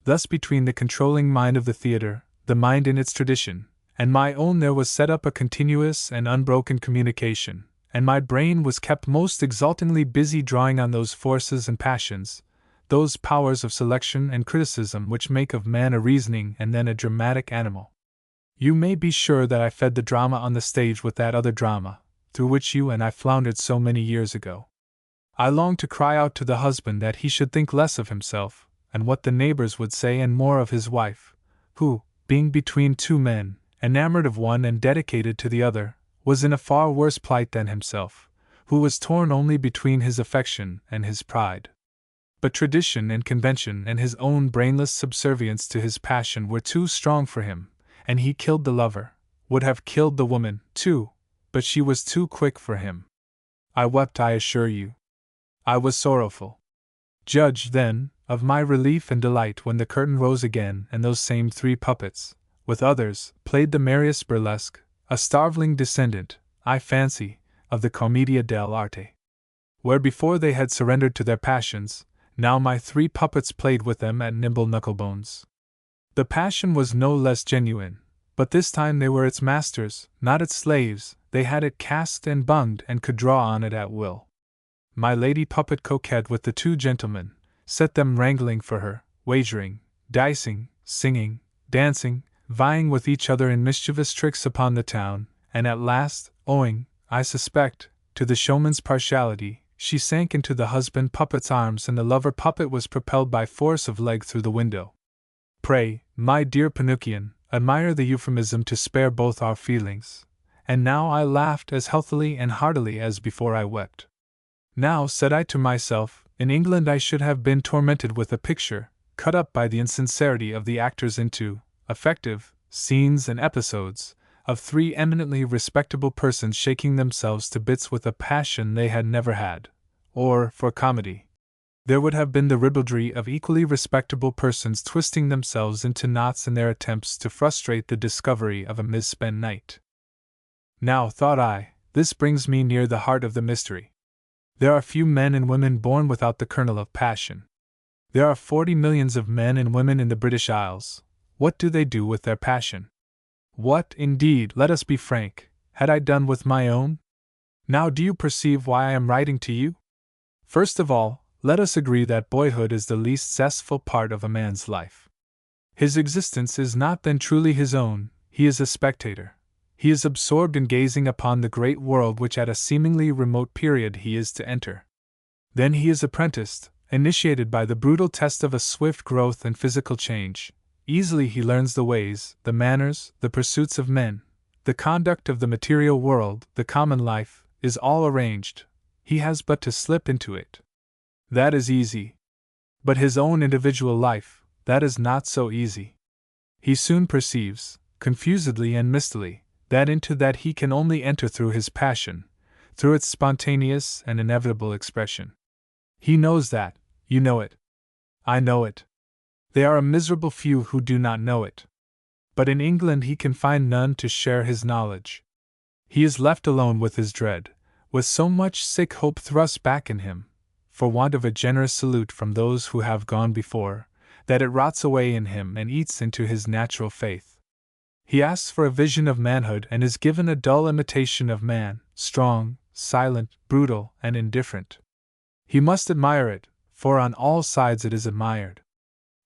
A: Thus, between the controlling mind of the theatre, the mind in its tradition, and my own there was set up a continuous and unbroken communication, and my brain was kept most exultingly busy drawing on those forces and passions, those powers of selection and criticism which make of man a reasoning and then a dramatic animal. You may be sure that I fed the drama on the stage with that other drama, through which you and I floundered so many years ago. I longed to cry out to the husband that he should think less of himself, and what the neighbors would say, and more of his wife, who, being between two men, enamored of one and dedicated to the other, was in a far worse plight than himself, who was torn only between his affection and his pride. But tradition and convention and his own brainless subservience to his passion were too strong for him, and he killed the lover, would have killed the woman, too, but she was too quick for him. I wept, I assure you. I was sorrowful. Judge, then, of my relief and delight when the curtain rose again and those same three puppets, with others, played the merriest burlesque, a starveling descendant, I fancy, of the Commedia dell'arte. Where before they had surrendered to their passions, now my three puppets played with them at nimble knucklebones. The passion was no less genuine, but this time they were its masters, not its slaves. They had it cast and bunged and could draw on it at will. My lady puppet coquetted with the two gentlemen, set them wrangling for her, wagering, dicing, singing, dancing, vying with each other in mischievous tricks upon the town, and at last, owing, I suspect, to the showman's partiality, she sank into the husband puppet's arms and the lover puppet was propelled by force of leg through the window. Pray, my dear Pinocchian, admire the euphemism to spare both our feelings. And now I laughed as healthily and heartily as before I wept. Now, said I to myself, in England I should have been tormented with a picture, cut up by the insincerity of the actors into affective scenes and episodes, of three eminently respectable persons shaking themselves to bits with a passion they had never had. Or, for comedy, there would have been the ribaldry of equally respectable persons twisting themselves into knots in their attempts to frustrate the discovery of a misspent night. Now, thought I, this brings me near the heart of the mystery. There are few men and women born without the kernel of passion. There are 40 millions of men and women in the British Isles. What do they do with their passion? What, indeed, let us be frank, had I done with my own? Now do you perceive why I am writing to you? First of all, let us agree that boyhood is the least zestful part of a man's life. His existence is not then truly his own, he is a spectator. He is absorbed in gazing upon the great world which at a seemingly remote period he is to enter. Then he is apprenticed, initiated by the brutal test of a swift growth and physical change. Easily he learns the ways, the manners, the pursuits of men, the conduct of the material world, the common life, is all arranged. He has but to slip into it. That is easy. But his own individual life, that is not so easy. He soon perceives, confusedly and mistily, that into that he can only enter through his passion, through its spontaneous and inevitable expression. He knows that, you know it. I know it. There are a miserable few who do not know it. But in England he can find none to share his knowledge. He is left alone with his dread, with so much sick hope thrust back in him, for want of a generous salute from those who have gone before, that it rots away in him and eats into his natural faith. He asks for a vision of manhood and is given a dull imitation of man, strong, silent, brutal, and indifferent. He must admire it, for on all sides it is admired.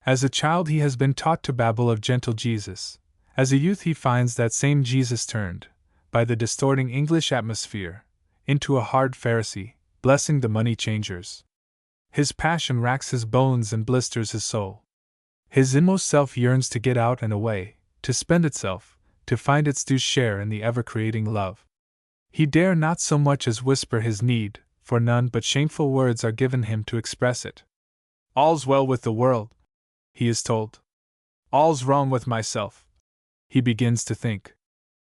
A: As a child he has been taught to babble of gentle Jesus. As a youth he finds that same Jesus turned, by the distorting English atmosphere, into a hard Pharisee, blessing the money changers. His passion racks his bones and blisters his soul. His inmost self yearns to get out and away, to spend itself, to find its due share in the ever-creating love. He dare not so much as whisper his need, for none but shameful words are given him to express it. All's well with the world, he is told. All's wrong with myself, he begins to think.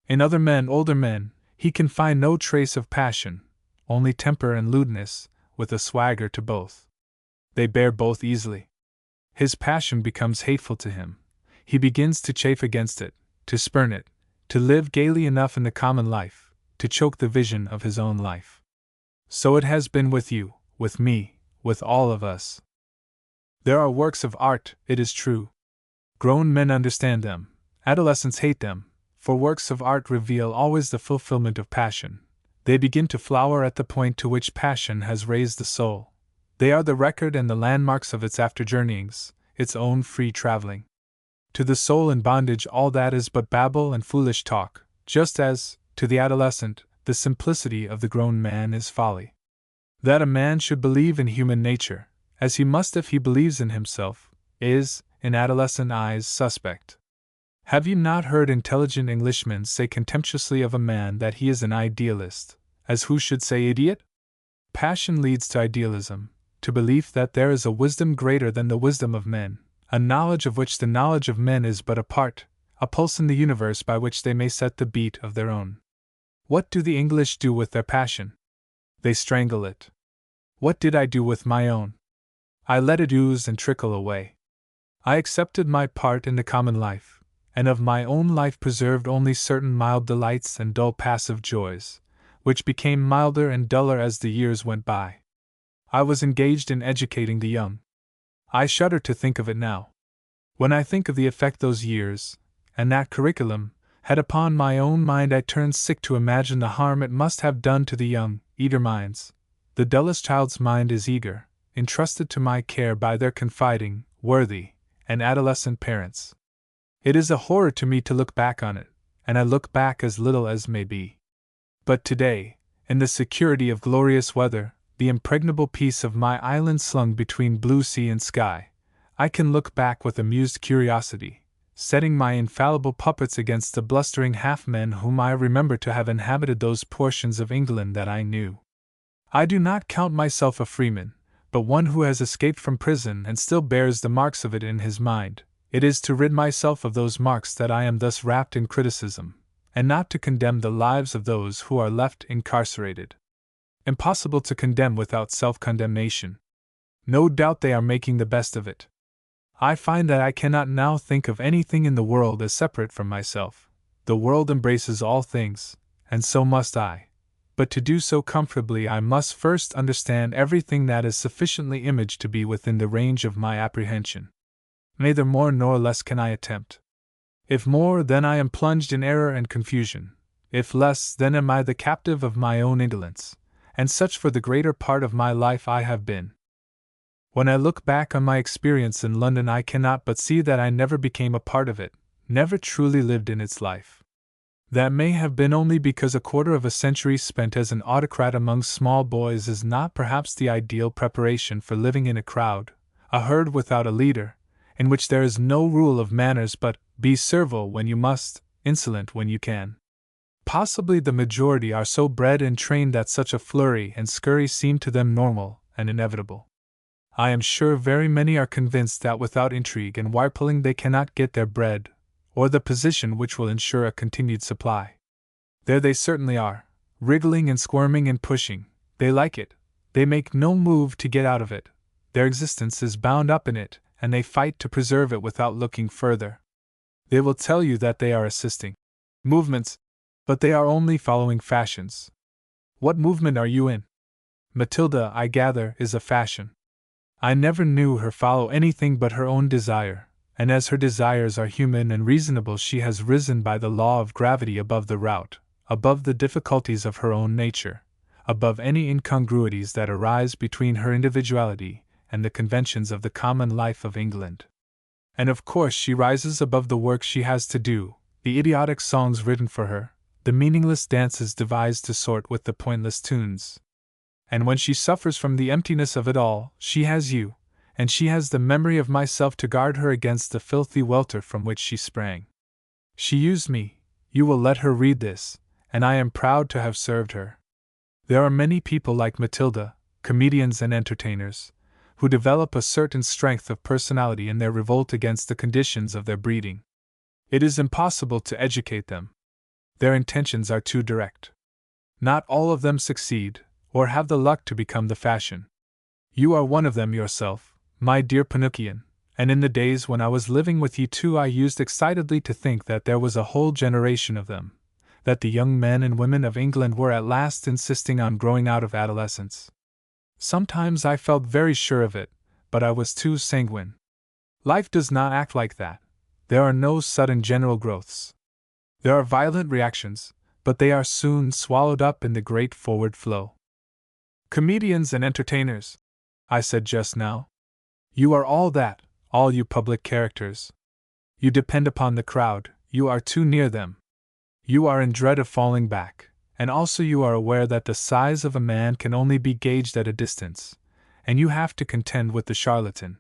A: In other men, older men, he can find no trace of passion, only temper and lewdness, with a swagger to both. They bear both easily. His passion becomes hateful to him. He begins to chafe against it, to spurn it, to live gaily enough in the common life, to choke the vision of his own life. So it has been with you, with me, with all of us. There are works of art, it is true. Grown men understand them, adolescents hate them, for works of art reveal always the fulfillment of passion. They begin to flower at the point to which passion has raised the soul. They are the record and the landmarks of its after-journeyings, its own free traveling. To the soul in bondage all that is but babble and foolish talk, just as, to the adolescent, the simplicity of the grown man is folly. That a man should believe in human nature, as he must if he believes in himself, is, in adolescent eyes, suspect. Have you not heard intelligent Englishmen say contemptuously of a man that he is an idealist, as who should say idiot? Passion leads to idealism, to belief that there is a wisdom greater than the wisdom of men, a knowledge of which the knowledge of men is but a part, a pulse in the universe by which they may set the beat of their own. What do the English do with their passion? They strangle it. What did I do with my own? I let it ooze and trickle away. I accepted my part in the common life, and of my own life preserved only certain mild delights and dull passive joys, which became milder and duller as the years went by. I was engaged in educating the young. I shudder to think of it now. When I think of the effect those years, and that curriculum, had upon my own mind, I turn sick to imagine the harm it must have done to the young, eager minds. The dullest child's mind is eager, entrusted to my care by their confiding, worthy, and adolescent parents. It is a horror to me to look back on it, and I look back as little as may be. But today, in the security of glorious weather, the impregnable peace of my island slung between blue sea and sky, I can look back with amused curiosity, setting my infallible puppets against the blustering half-men whom I remember to have inhabited those portions of England that I knew. I do not count myself a freeman, but one who has escaped from prison and still bears the marks of it in his mind. It is to rid myself of those marks that I am thus wrapped in criticism, and not to condemn the lives of those who are left incarcerated. Impossible to condemn without self-condemnation. No doubt they are making the best of it. I find that I cannot now think of anything in the world as separate from myself. The world embraces all things, and so must I. But to do so comfortably I must first understand everything that is sufficiently imaged to be within the range of my apprehension. Neither more nor less can I attempt. If more, then I am plunged in error and confusion. If less, then am I the captive of my own indolence, and such for the greater part of my life I have been. When I look back on my experience in London, I cannot but see that I never became a part of it, never truly lived in its life. That may have been only because a quarter of a century spent as an autocrat among small boys is not perhaps the ideal preparation for living in a crowd, a herd without a leader, in which there is no rule of manners but, be servile when you must, insolent when you can. Possibly the majority are so bred and trained that such a flurry and scurry seem to them normal and inevitable. I am sure very many are convinced that without intrigue and wire-pulling they cannot get their bread, or the position which will ensure a continued supply. There they certainly are, wriggling and squirming and pushing. They like it. They make no move to get out of it. Their existence is bound up in it, and they fight to preserve it without looking further. They will tell you that they are assisting movements, but they are only following fashions. What movement are you in? Matilda, I gather, is a fashion. I never knew her follow anything but her own desire, and as her desires are human and reasonable, she has risen by the law of gravity above the rout, above the difficulties of her own nature, above any incongruities that arise between her individuality and the conventions of the common life of England. And of course she rises above the work she has to do, the idiotic songs written for her, the meaningless dances devised to sort with the pointless tunes. And when she suffers from the emptiness of it all, she has you, and she has the memory of myself to guard her against the filthy welter from which she sprang. She used me, you will let her read this, and I am proud to have served her. There are many people like Matilda, comedians and entertainers, who develop a certain strength of personality in their revolt against the conditions of their breeding. It is impossible to educate them. Their intentions are too direct. Not all of them succeed, or have the luck to become the fashion. You are one of them yourself, my dear Pinocchian, and in the days when I was living with you too I used excitedly to think that there was a whole generation of them, that the young men and women of England were at last insisting on growing out of adolescence. Sometimes I felt very sure of it, but I was too sanguine. Life does not act like that. There are no sudden general growths. There are violent reactions, but they are soon swallowed up in the great forward flow. Comedians and entertainers, I said just now. You are all that, all you public characters. You depend upon the crowd, you are too near them. You are in dread of falling back, and also you are aware that the size of a man can only be gauged at a distance, and you have to contend with the charlatan.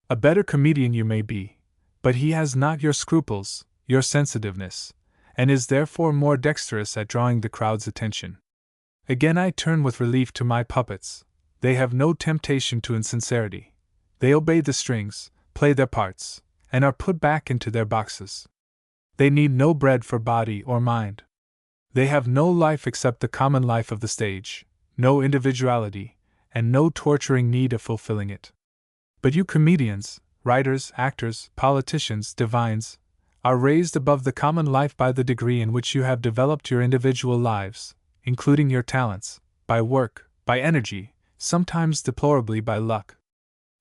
A: A better comedian you may be, but he has not your scruples, your sensitiveness, and is therefore more dexterous at drawing the crowd's attention. Again I turn with relief to my puppets. They have no temptation to insincerity. They obey the strings, play their parts, and are put back into their boxes. They need no bread for body or mind. They have no life except the common life of the stage, no individuality, and no torturing need of fulfilling it. But you comedians, writers, actors, politicians, divines, are raised above the common life by the degree in which you have developed your individual lives, including your talents, by work, by energy, sometimes deplorably by luck.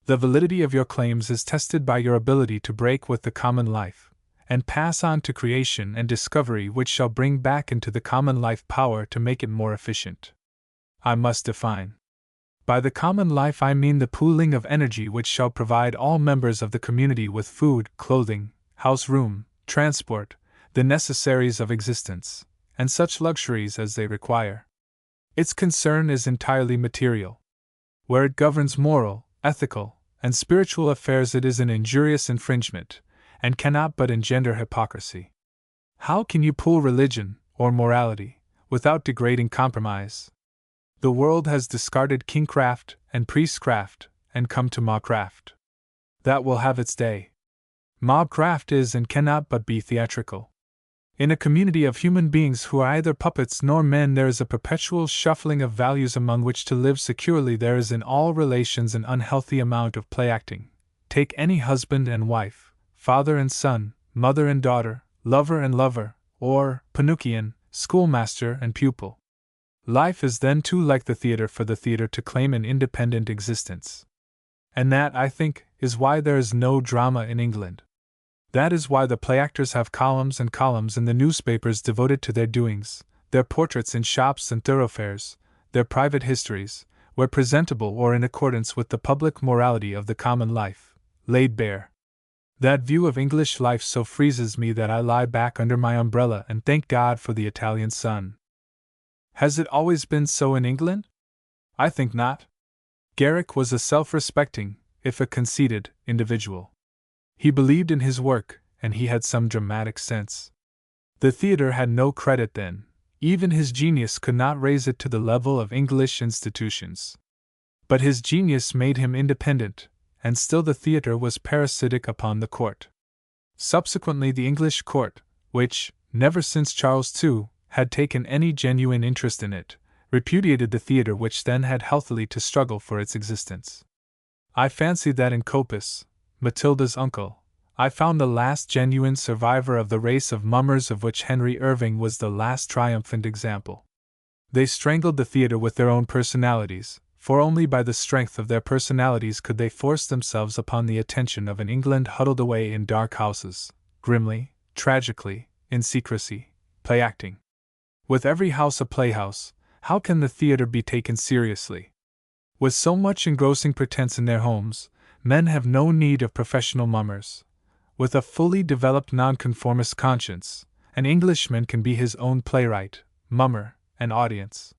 A: The validity of your claims is tested by your ability to break with the common life, and pass on to creation and discovery which shall bring back into the common life power to make it more efficient. I must define. By the common life I mean the pooling of energy which shall provide all members of the community with food, clothing, house room, transport, the necessaries of existence, and such luxuries as they require. Its concern is entirely material. Where it governs moral, ethical, and spiritual affairs it is an injurious infringement, and cannot but engender hypocrisy. How can you pool religion, or morality, without degrading compromise? The world has discarded kingcraft and priestcraft, and come to mobcraft. That will have its day. Mobcraft is and cannot but be theatrical. In a community of human beings who are either puppets nor men, there is a perpetual shuffling of values among which to live securely. There is in all relations an unhealthy amount of play acting. Take any husband and wife, father and son, mother and daughter, lover and lover, or Pinocchian, schoolmaster and pupil. Life is then too like the theater for the theater to claim an independent existence. And that, I think, is why there is no drama in England. That is why the play actors have columns and columns in the newspapers devoted to their doings, their portraits in shops and thoroughfares, their private histories, where presentable or in accordance with the public morality of the common life, laid bare. That view of English life so freezes me that I lie back under my umbrella and thank God for the Italian sun. Has it always been so in England? I think not. Garrick was a self-respecting, if a conceited, individual. He believed in his work, and he had some dramatic sense. The theatre had no credit then. Even his genius could not raise it to the level of English institutions. But his genius made him independent, and still the theatre was parasitic upon the court. Subsequently the English court, which, never since Charles II, had taken any genuine interest in it, repudiated the theatre which then had healthily to struggle for its existence. I fancy that in Copus, Matilda's uncle, I found the last genuine survivor of the race of mummers of which Henry Irving was the last triumphant example. They strangled the theatre with their own personalities, for only by the strength of their personalities could they force themselves upon the attention of an England huddled away in dark houses, grimly, tragically, in secrecy, play-acting. With every house a playhouse, how can the theatre be taken seriously? With so much engrossing pretense in their homes, men have no need of professional mummers. With a fully developed nonconformist conscience, an Englishman can be his own playwright, mummer, and audience.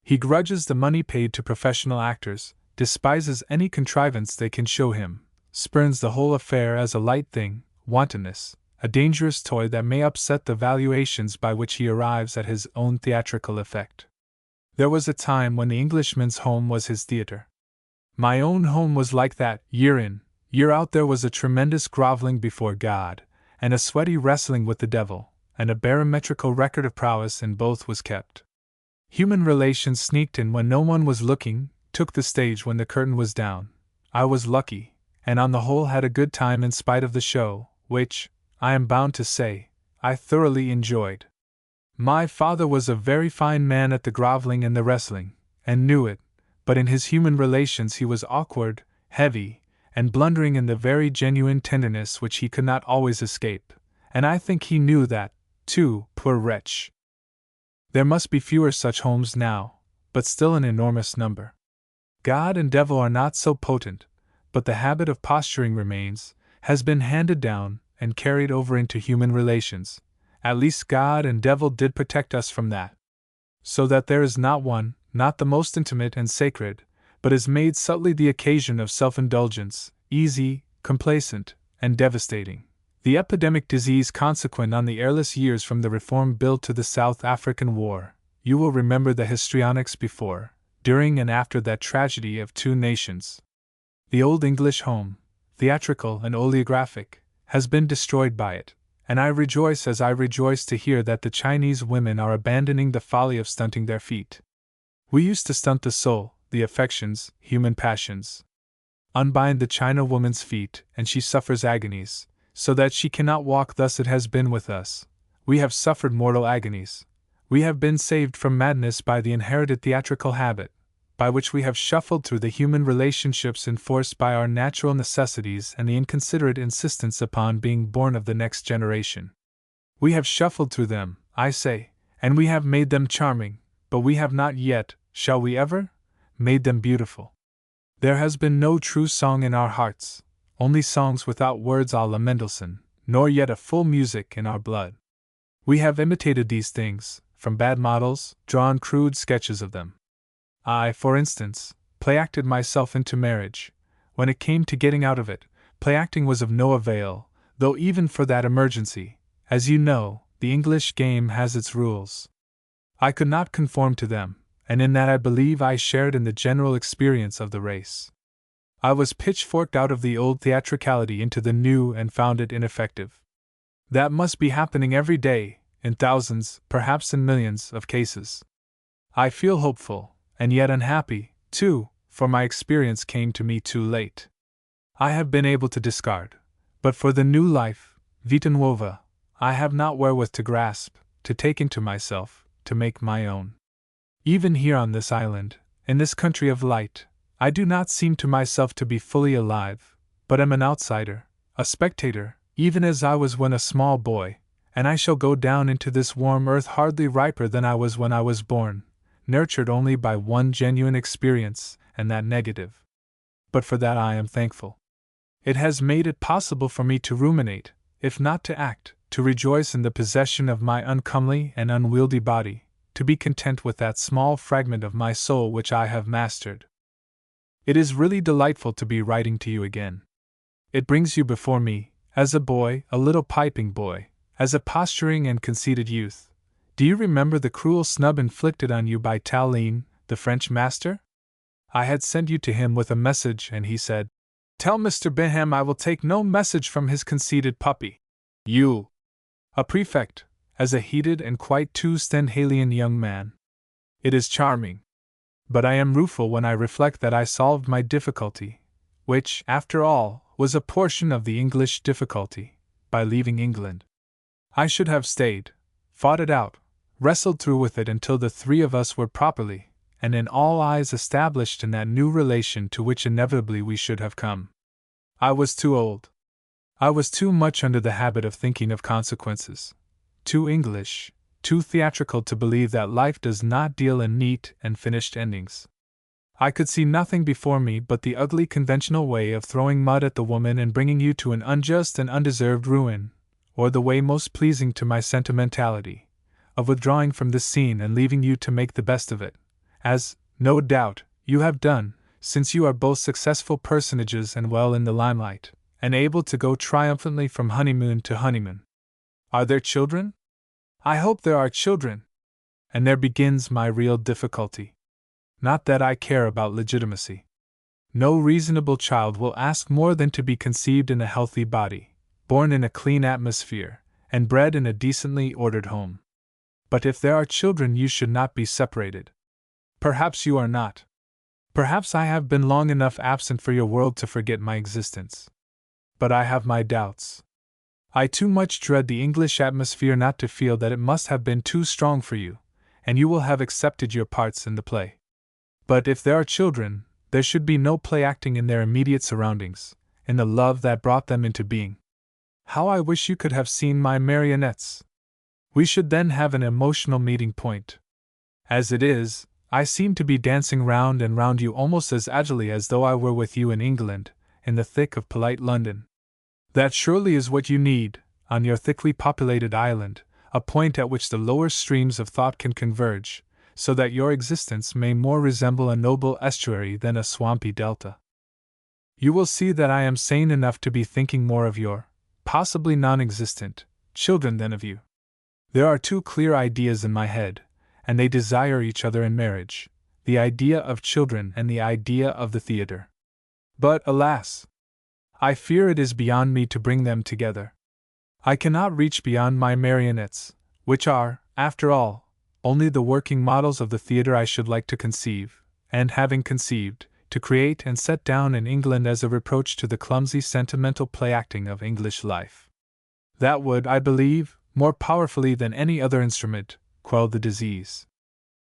A: He grudges the money paid to professional actors, despises any contrivance they can show him, spurns the whole affair as a light thing, wantonness, a dangerous toy that may upset the valuations by which he arrives at his own theatrical effect. There was a time when the Englishman's home was his theatre. My own home was like that. Year in, year out there was a tremendous groveling before God, and a sweaty wrestling with the devil, and a barometrical record of prowess in both was kept. Human relations sneaked in when no one was looking, took the stage when the curtain was down. I was lucky, and on the whole had a good time in spite of the show, which, I am bound to say, I thoroughly enjoyed. My father was a very fine man at the groveling and the wrestling, and knew it, but in his human relations he was awkward, heavy, and blundering in the very genuine tenderness which he could not always escape, and I think he knew that, too, poor wretch. There must be fewer such homes now, but still an enormous number. God and devil are not so potent, but the habit of posturing remains, has been handed down and carried over into human relations. At least God and devil did protect us from that. So that there is not one, not the most intimate and sacred, but is made subtly the occasion of self-indulgence, easy, complacent, and devastating. The epidemic disease consequent on the airless years from the Reform Bill to the South African War, you will remember the histrionics before, during and after that tragedy of two nations. The old English home, theatrical and oleographic, has been destroyed by it, and I rejoice as I rejoice to hear that the Chinese women are abandoning the folly of stunting their feet. We used to stunt the soul, the affections, human passions. Unbind the China woman's feet, and she suffers agonies, so that she cannot walk. Thus it has been with us. We have suffered mortal agonies. We have been saved from madness by the inherited theatrical habit, by which we have shuffled through the human relationships enforced by our natural necessities and the inconsiderate insistence upon being born of the next generation. We have shuffled through them, I say, and we have made them charming, but we have not yet, shall we ever, made them beautiful. There has been no true song in our hearts, only songs without words a la Mendelssohn, nor yet a full music in our blood. We have imitated these things, from bad models, drawn crude sketches of them. I, for instance, play-acted myself into marriage. When it came to getting out of it, play-acting was of no avail, though even for that emergency, as you know, the English game has its rules. I could not conform to them, and in that I believe I shared in the general experience of the race. I was pitchforked out of the old theatricality into the new and found it ineffective. That must be happening every day, in thousands, perhaps in millions, of cases. I feel hopeful, and yet unhappy, too, for my experience came to me too late. I have been able to discard, but for the new life, vita nuova, I have not wherewith to grasp, to take into myself, to make my own. Even here on this island, in this country of light, I do not seem to myself to be fully alive, but am an outsider, a spectator, even as I was when a small boy, and I shall go down into this warm earth hardly riper than I was when I was born, nurtured only by one genuine experience, and that negative. But for that I am thankful. It has made it possible for me to ruminate, if not to act, to rejoice in the possession of my uncomely and unwieldy body, to be content with that small fragment of my soul which I have mastered. It is really delightful to be writing to you again. It brings you before me, as a boy, a little piping boy, as a posturing and conceited youth. Do you remember the cruel snub inflicted on you by Tallien, the French master? I had sent you to him with a message, and he said, "Tell Mr. Beenham I will take no message from his conceited puppy." You, a prefect, as a heated and quite too Stendhalian young man. It is charming. But I am rueful when I reflect that I solved my difficulty, which, after all, was a portion of the English difficulty, by leaving England. I should have stayed, fought it out, wrestled through with it until the three of us were properly, and in all eyes established in that new relation to which inevitably we should have come. I was too old. I was too much under the habit of thinking of consequences, too English, too theatrical to believe that life does not deal in neat and finished endings. I could see nothing before me but the ugly conventional way of throwing mud at the woman and bringing you to an unjust and undeserved ruin, or the way most pleasing to my sentimentality, of withdrawing from this scene and leaving you to make the best of it, as, no doubt, you have done, since you are both successful personages and well in the limelight, and able to go triumphantly from honeymoon to honeymoon. Are there children? I hope there are children. And there begins my real difficulty. Not that I care about legitimacy. No reasonable child will ask more than to be conceived in a healthy body, born in a clean atmosphere, and bred in a decently ordered home. But if there are children, you should not be separated. Perhaps you are not. Perhaps I have been long enough absent for your world to forget my existence. But I have my doubts. I too much dread the English atmosphere not to feel that it must have been too strong for you, and you will have accepted your parts in the play. But if there are children, there should be no play acting in their immediate surroundings, in the love that brought them into being. How I wish you could have seen my marionettes! We should then have an emotional meeting point. As it is, I seem to be dancing round and round you almost as agilely as though I were with you in England, in the thick of polite London. That surely is what you need, on your thickly populated island, a point at which the lower streams of thought can converge, so that your existence may more resemble a noble estuary than a swampy delta. You will see that I am sane enough to be thinking more of your, possibly non-existent, children than of you. There are two clear ideas in my head, and they desire each other in marriage, the idea of children and the idea of the theatre. But, alas! I fear it is beyond me to bring them together. I cannot reach beyond my marionettes, which are, after all, only the working models of the theatre I should like to conceive, and having conceived, to create and set down in England as a reproach to the clumsy sentimental play-acting of English life. That would, I believe, more powerfully than any other instrument, quell the disease.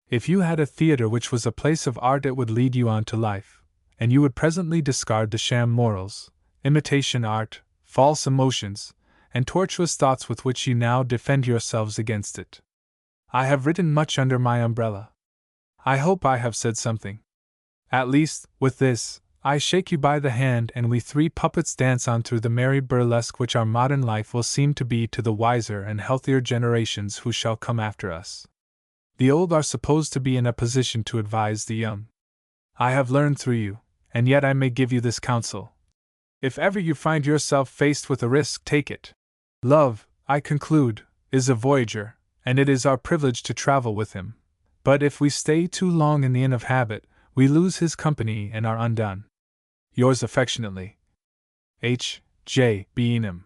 A: If you had a theatre which was a place of art, it would lead you on to life, and you would presently discard the sham morals, imitation art, false emotions, and tortuous thoughts with which you now defend yourselves against it. I have written much under my umbrella. I hope I have said something. At least, with this, I shake you by the hand and we three puppets dance on through the merry burlesque which our modern life will seem to be to the wiser and healthier generations who shall come after us. The old are supposed to be in a position to advise the young. I have learned through you, and yet I may give you this counsel. If ever you find yourself faced with a risk, take it. Love, I conclude, is a voyager, and it is our privilege to travel with him. But if we stay too long in the inn of habit, we lose his company and are undone. Yours affectionately, H. J. Beenham.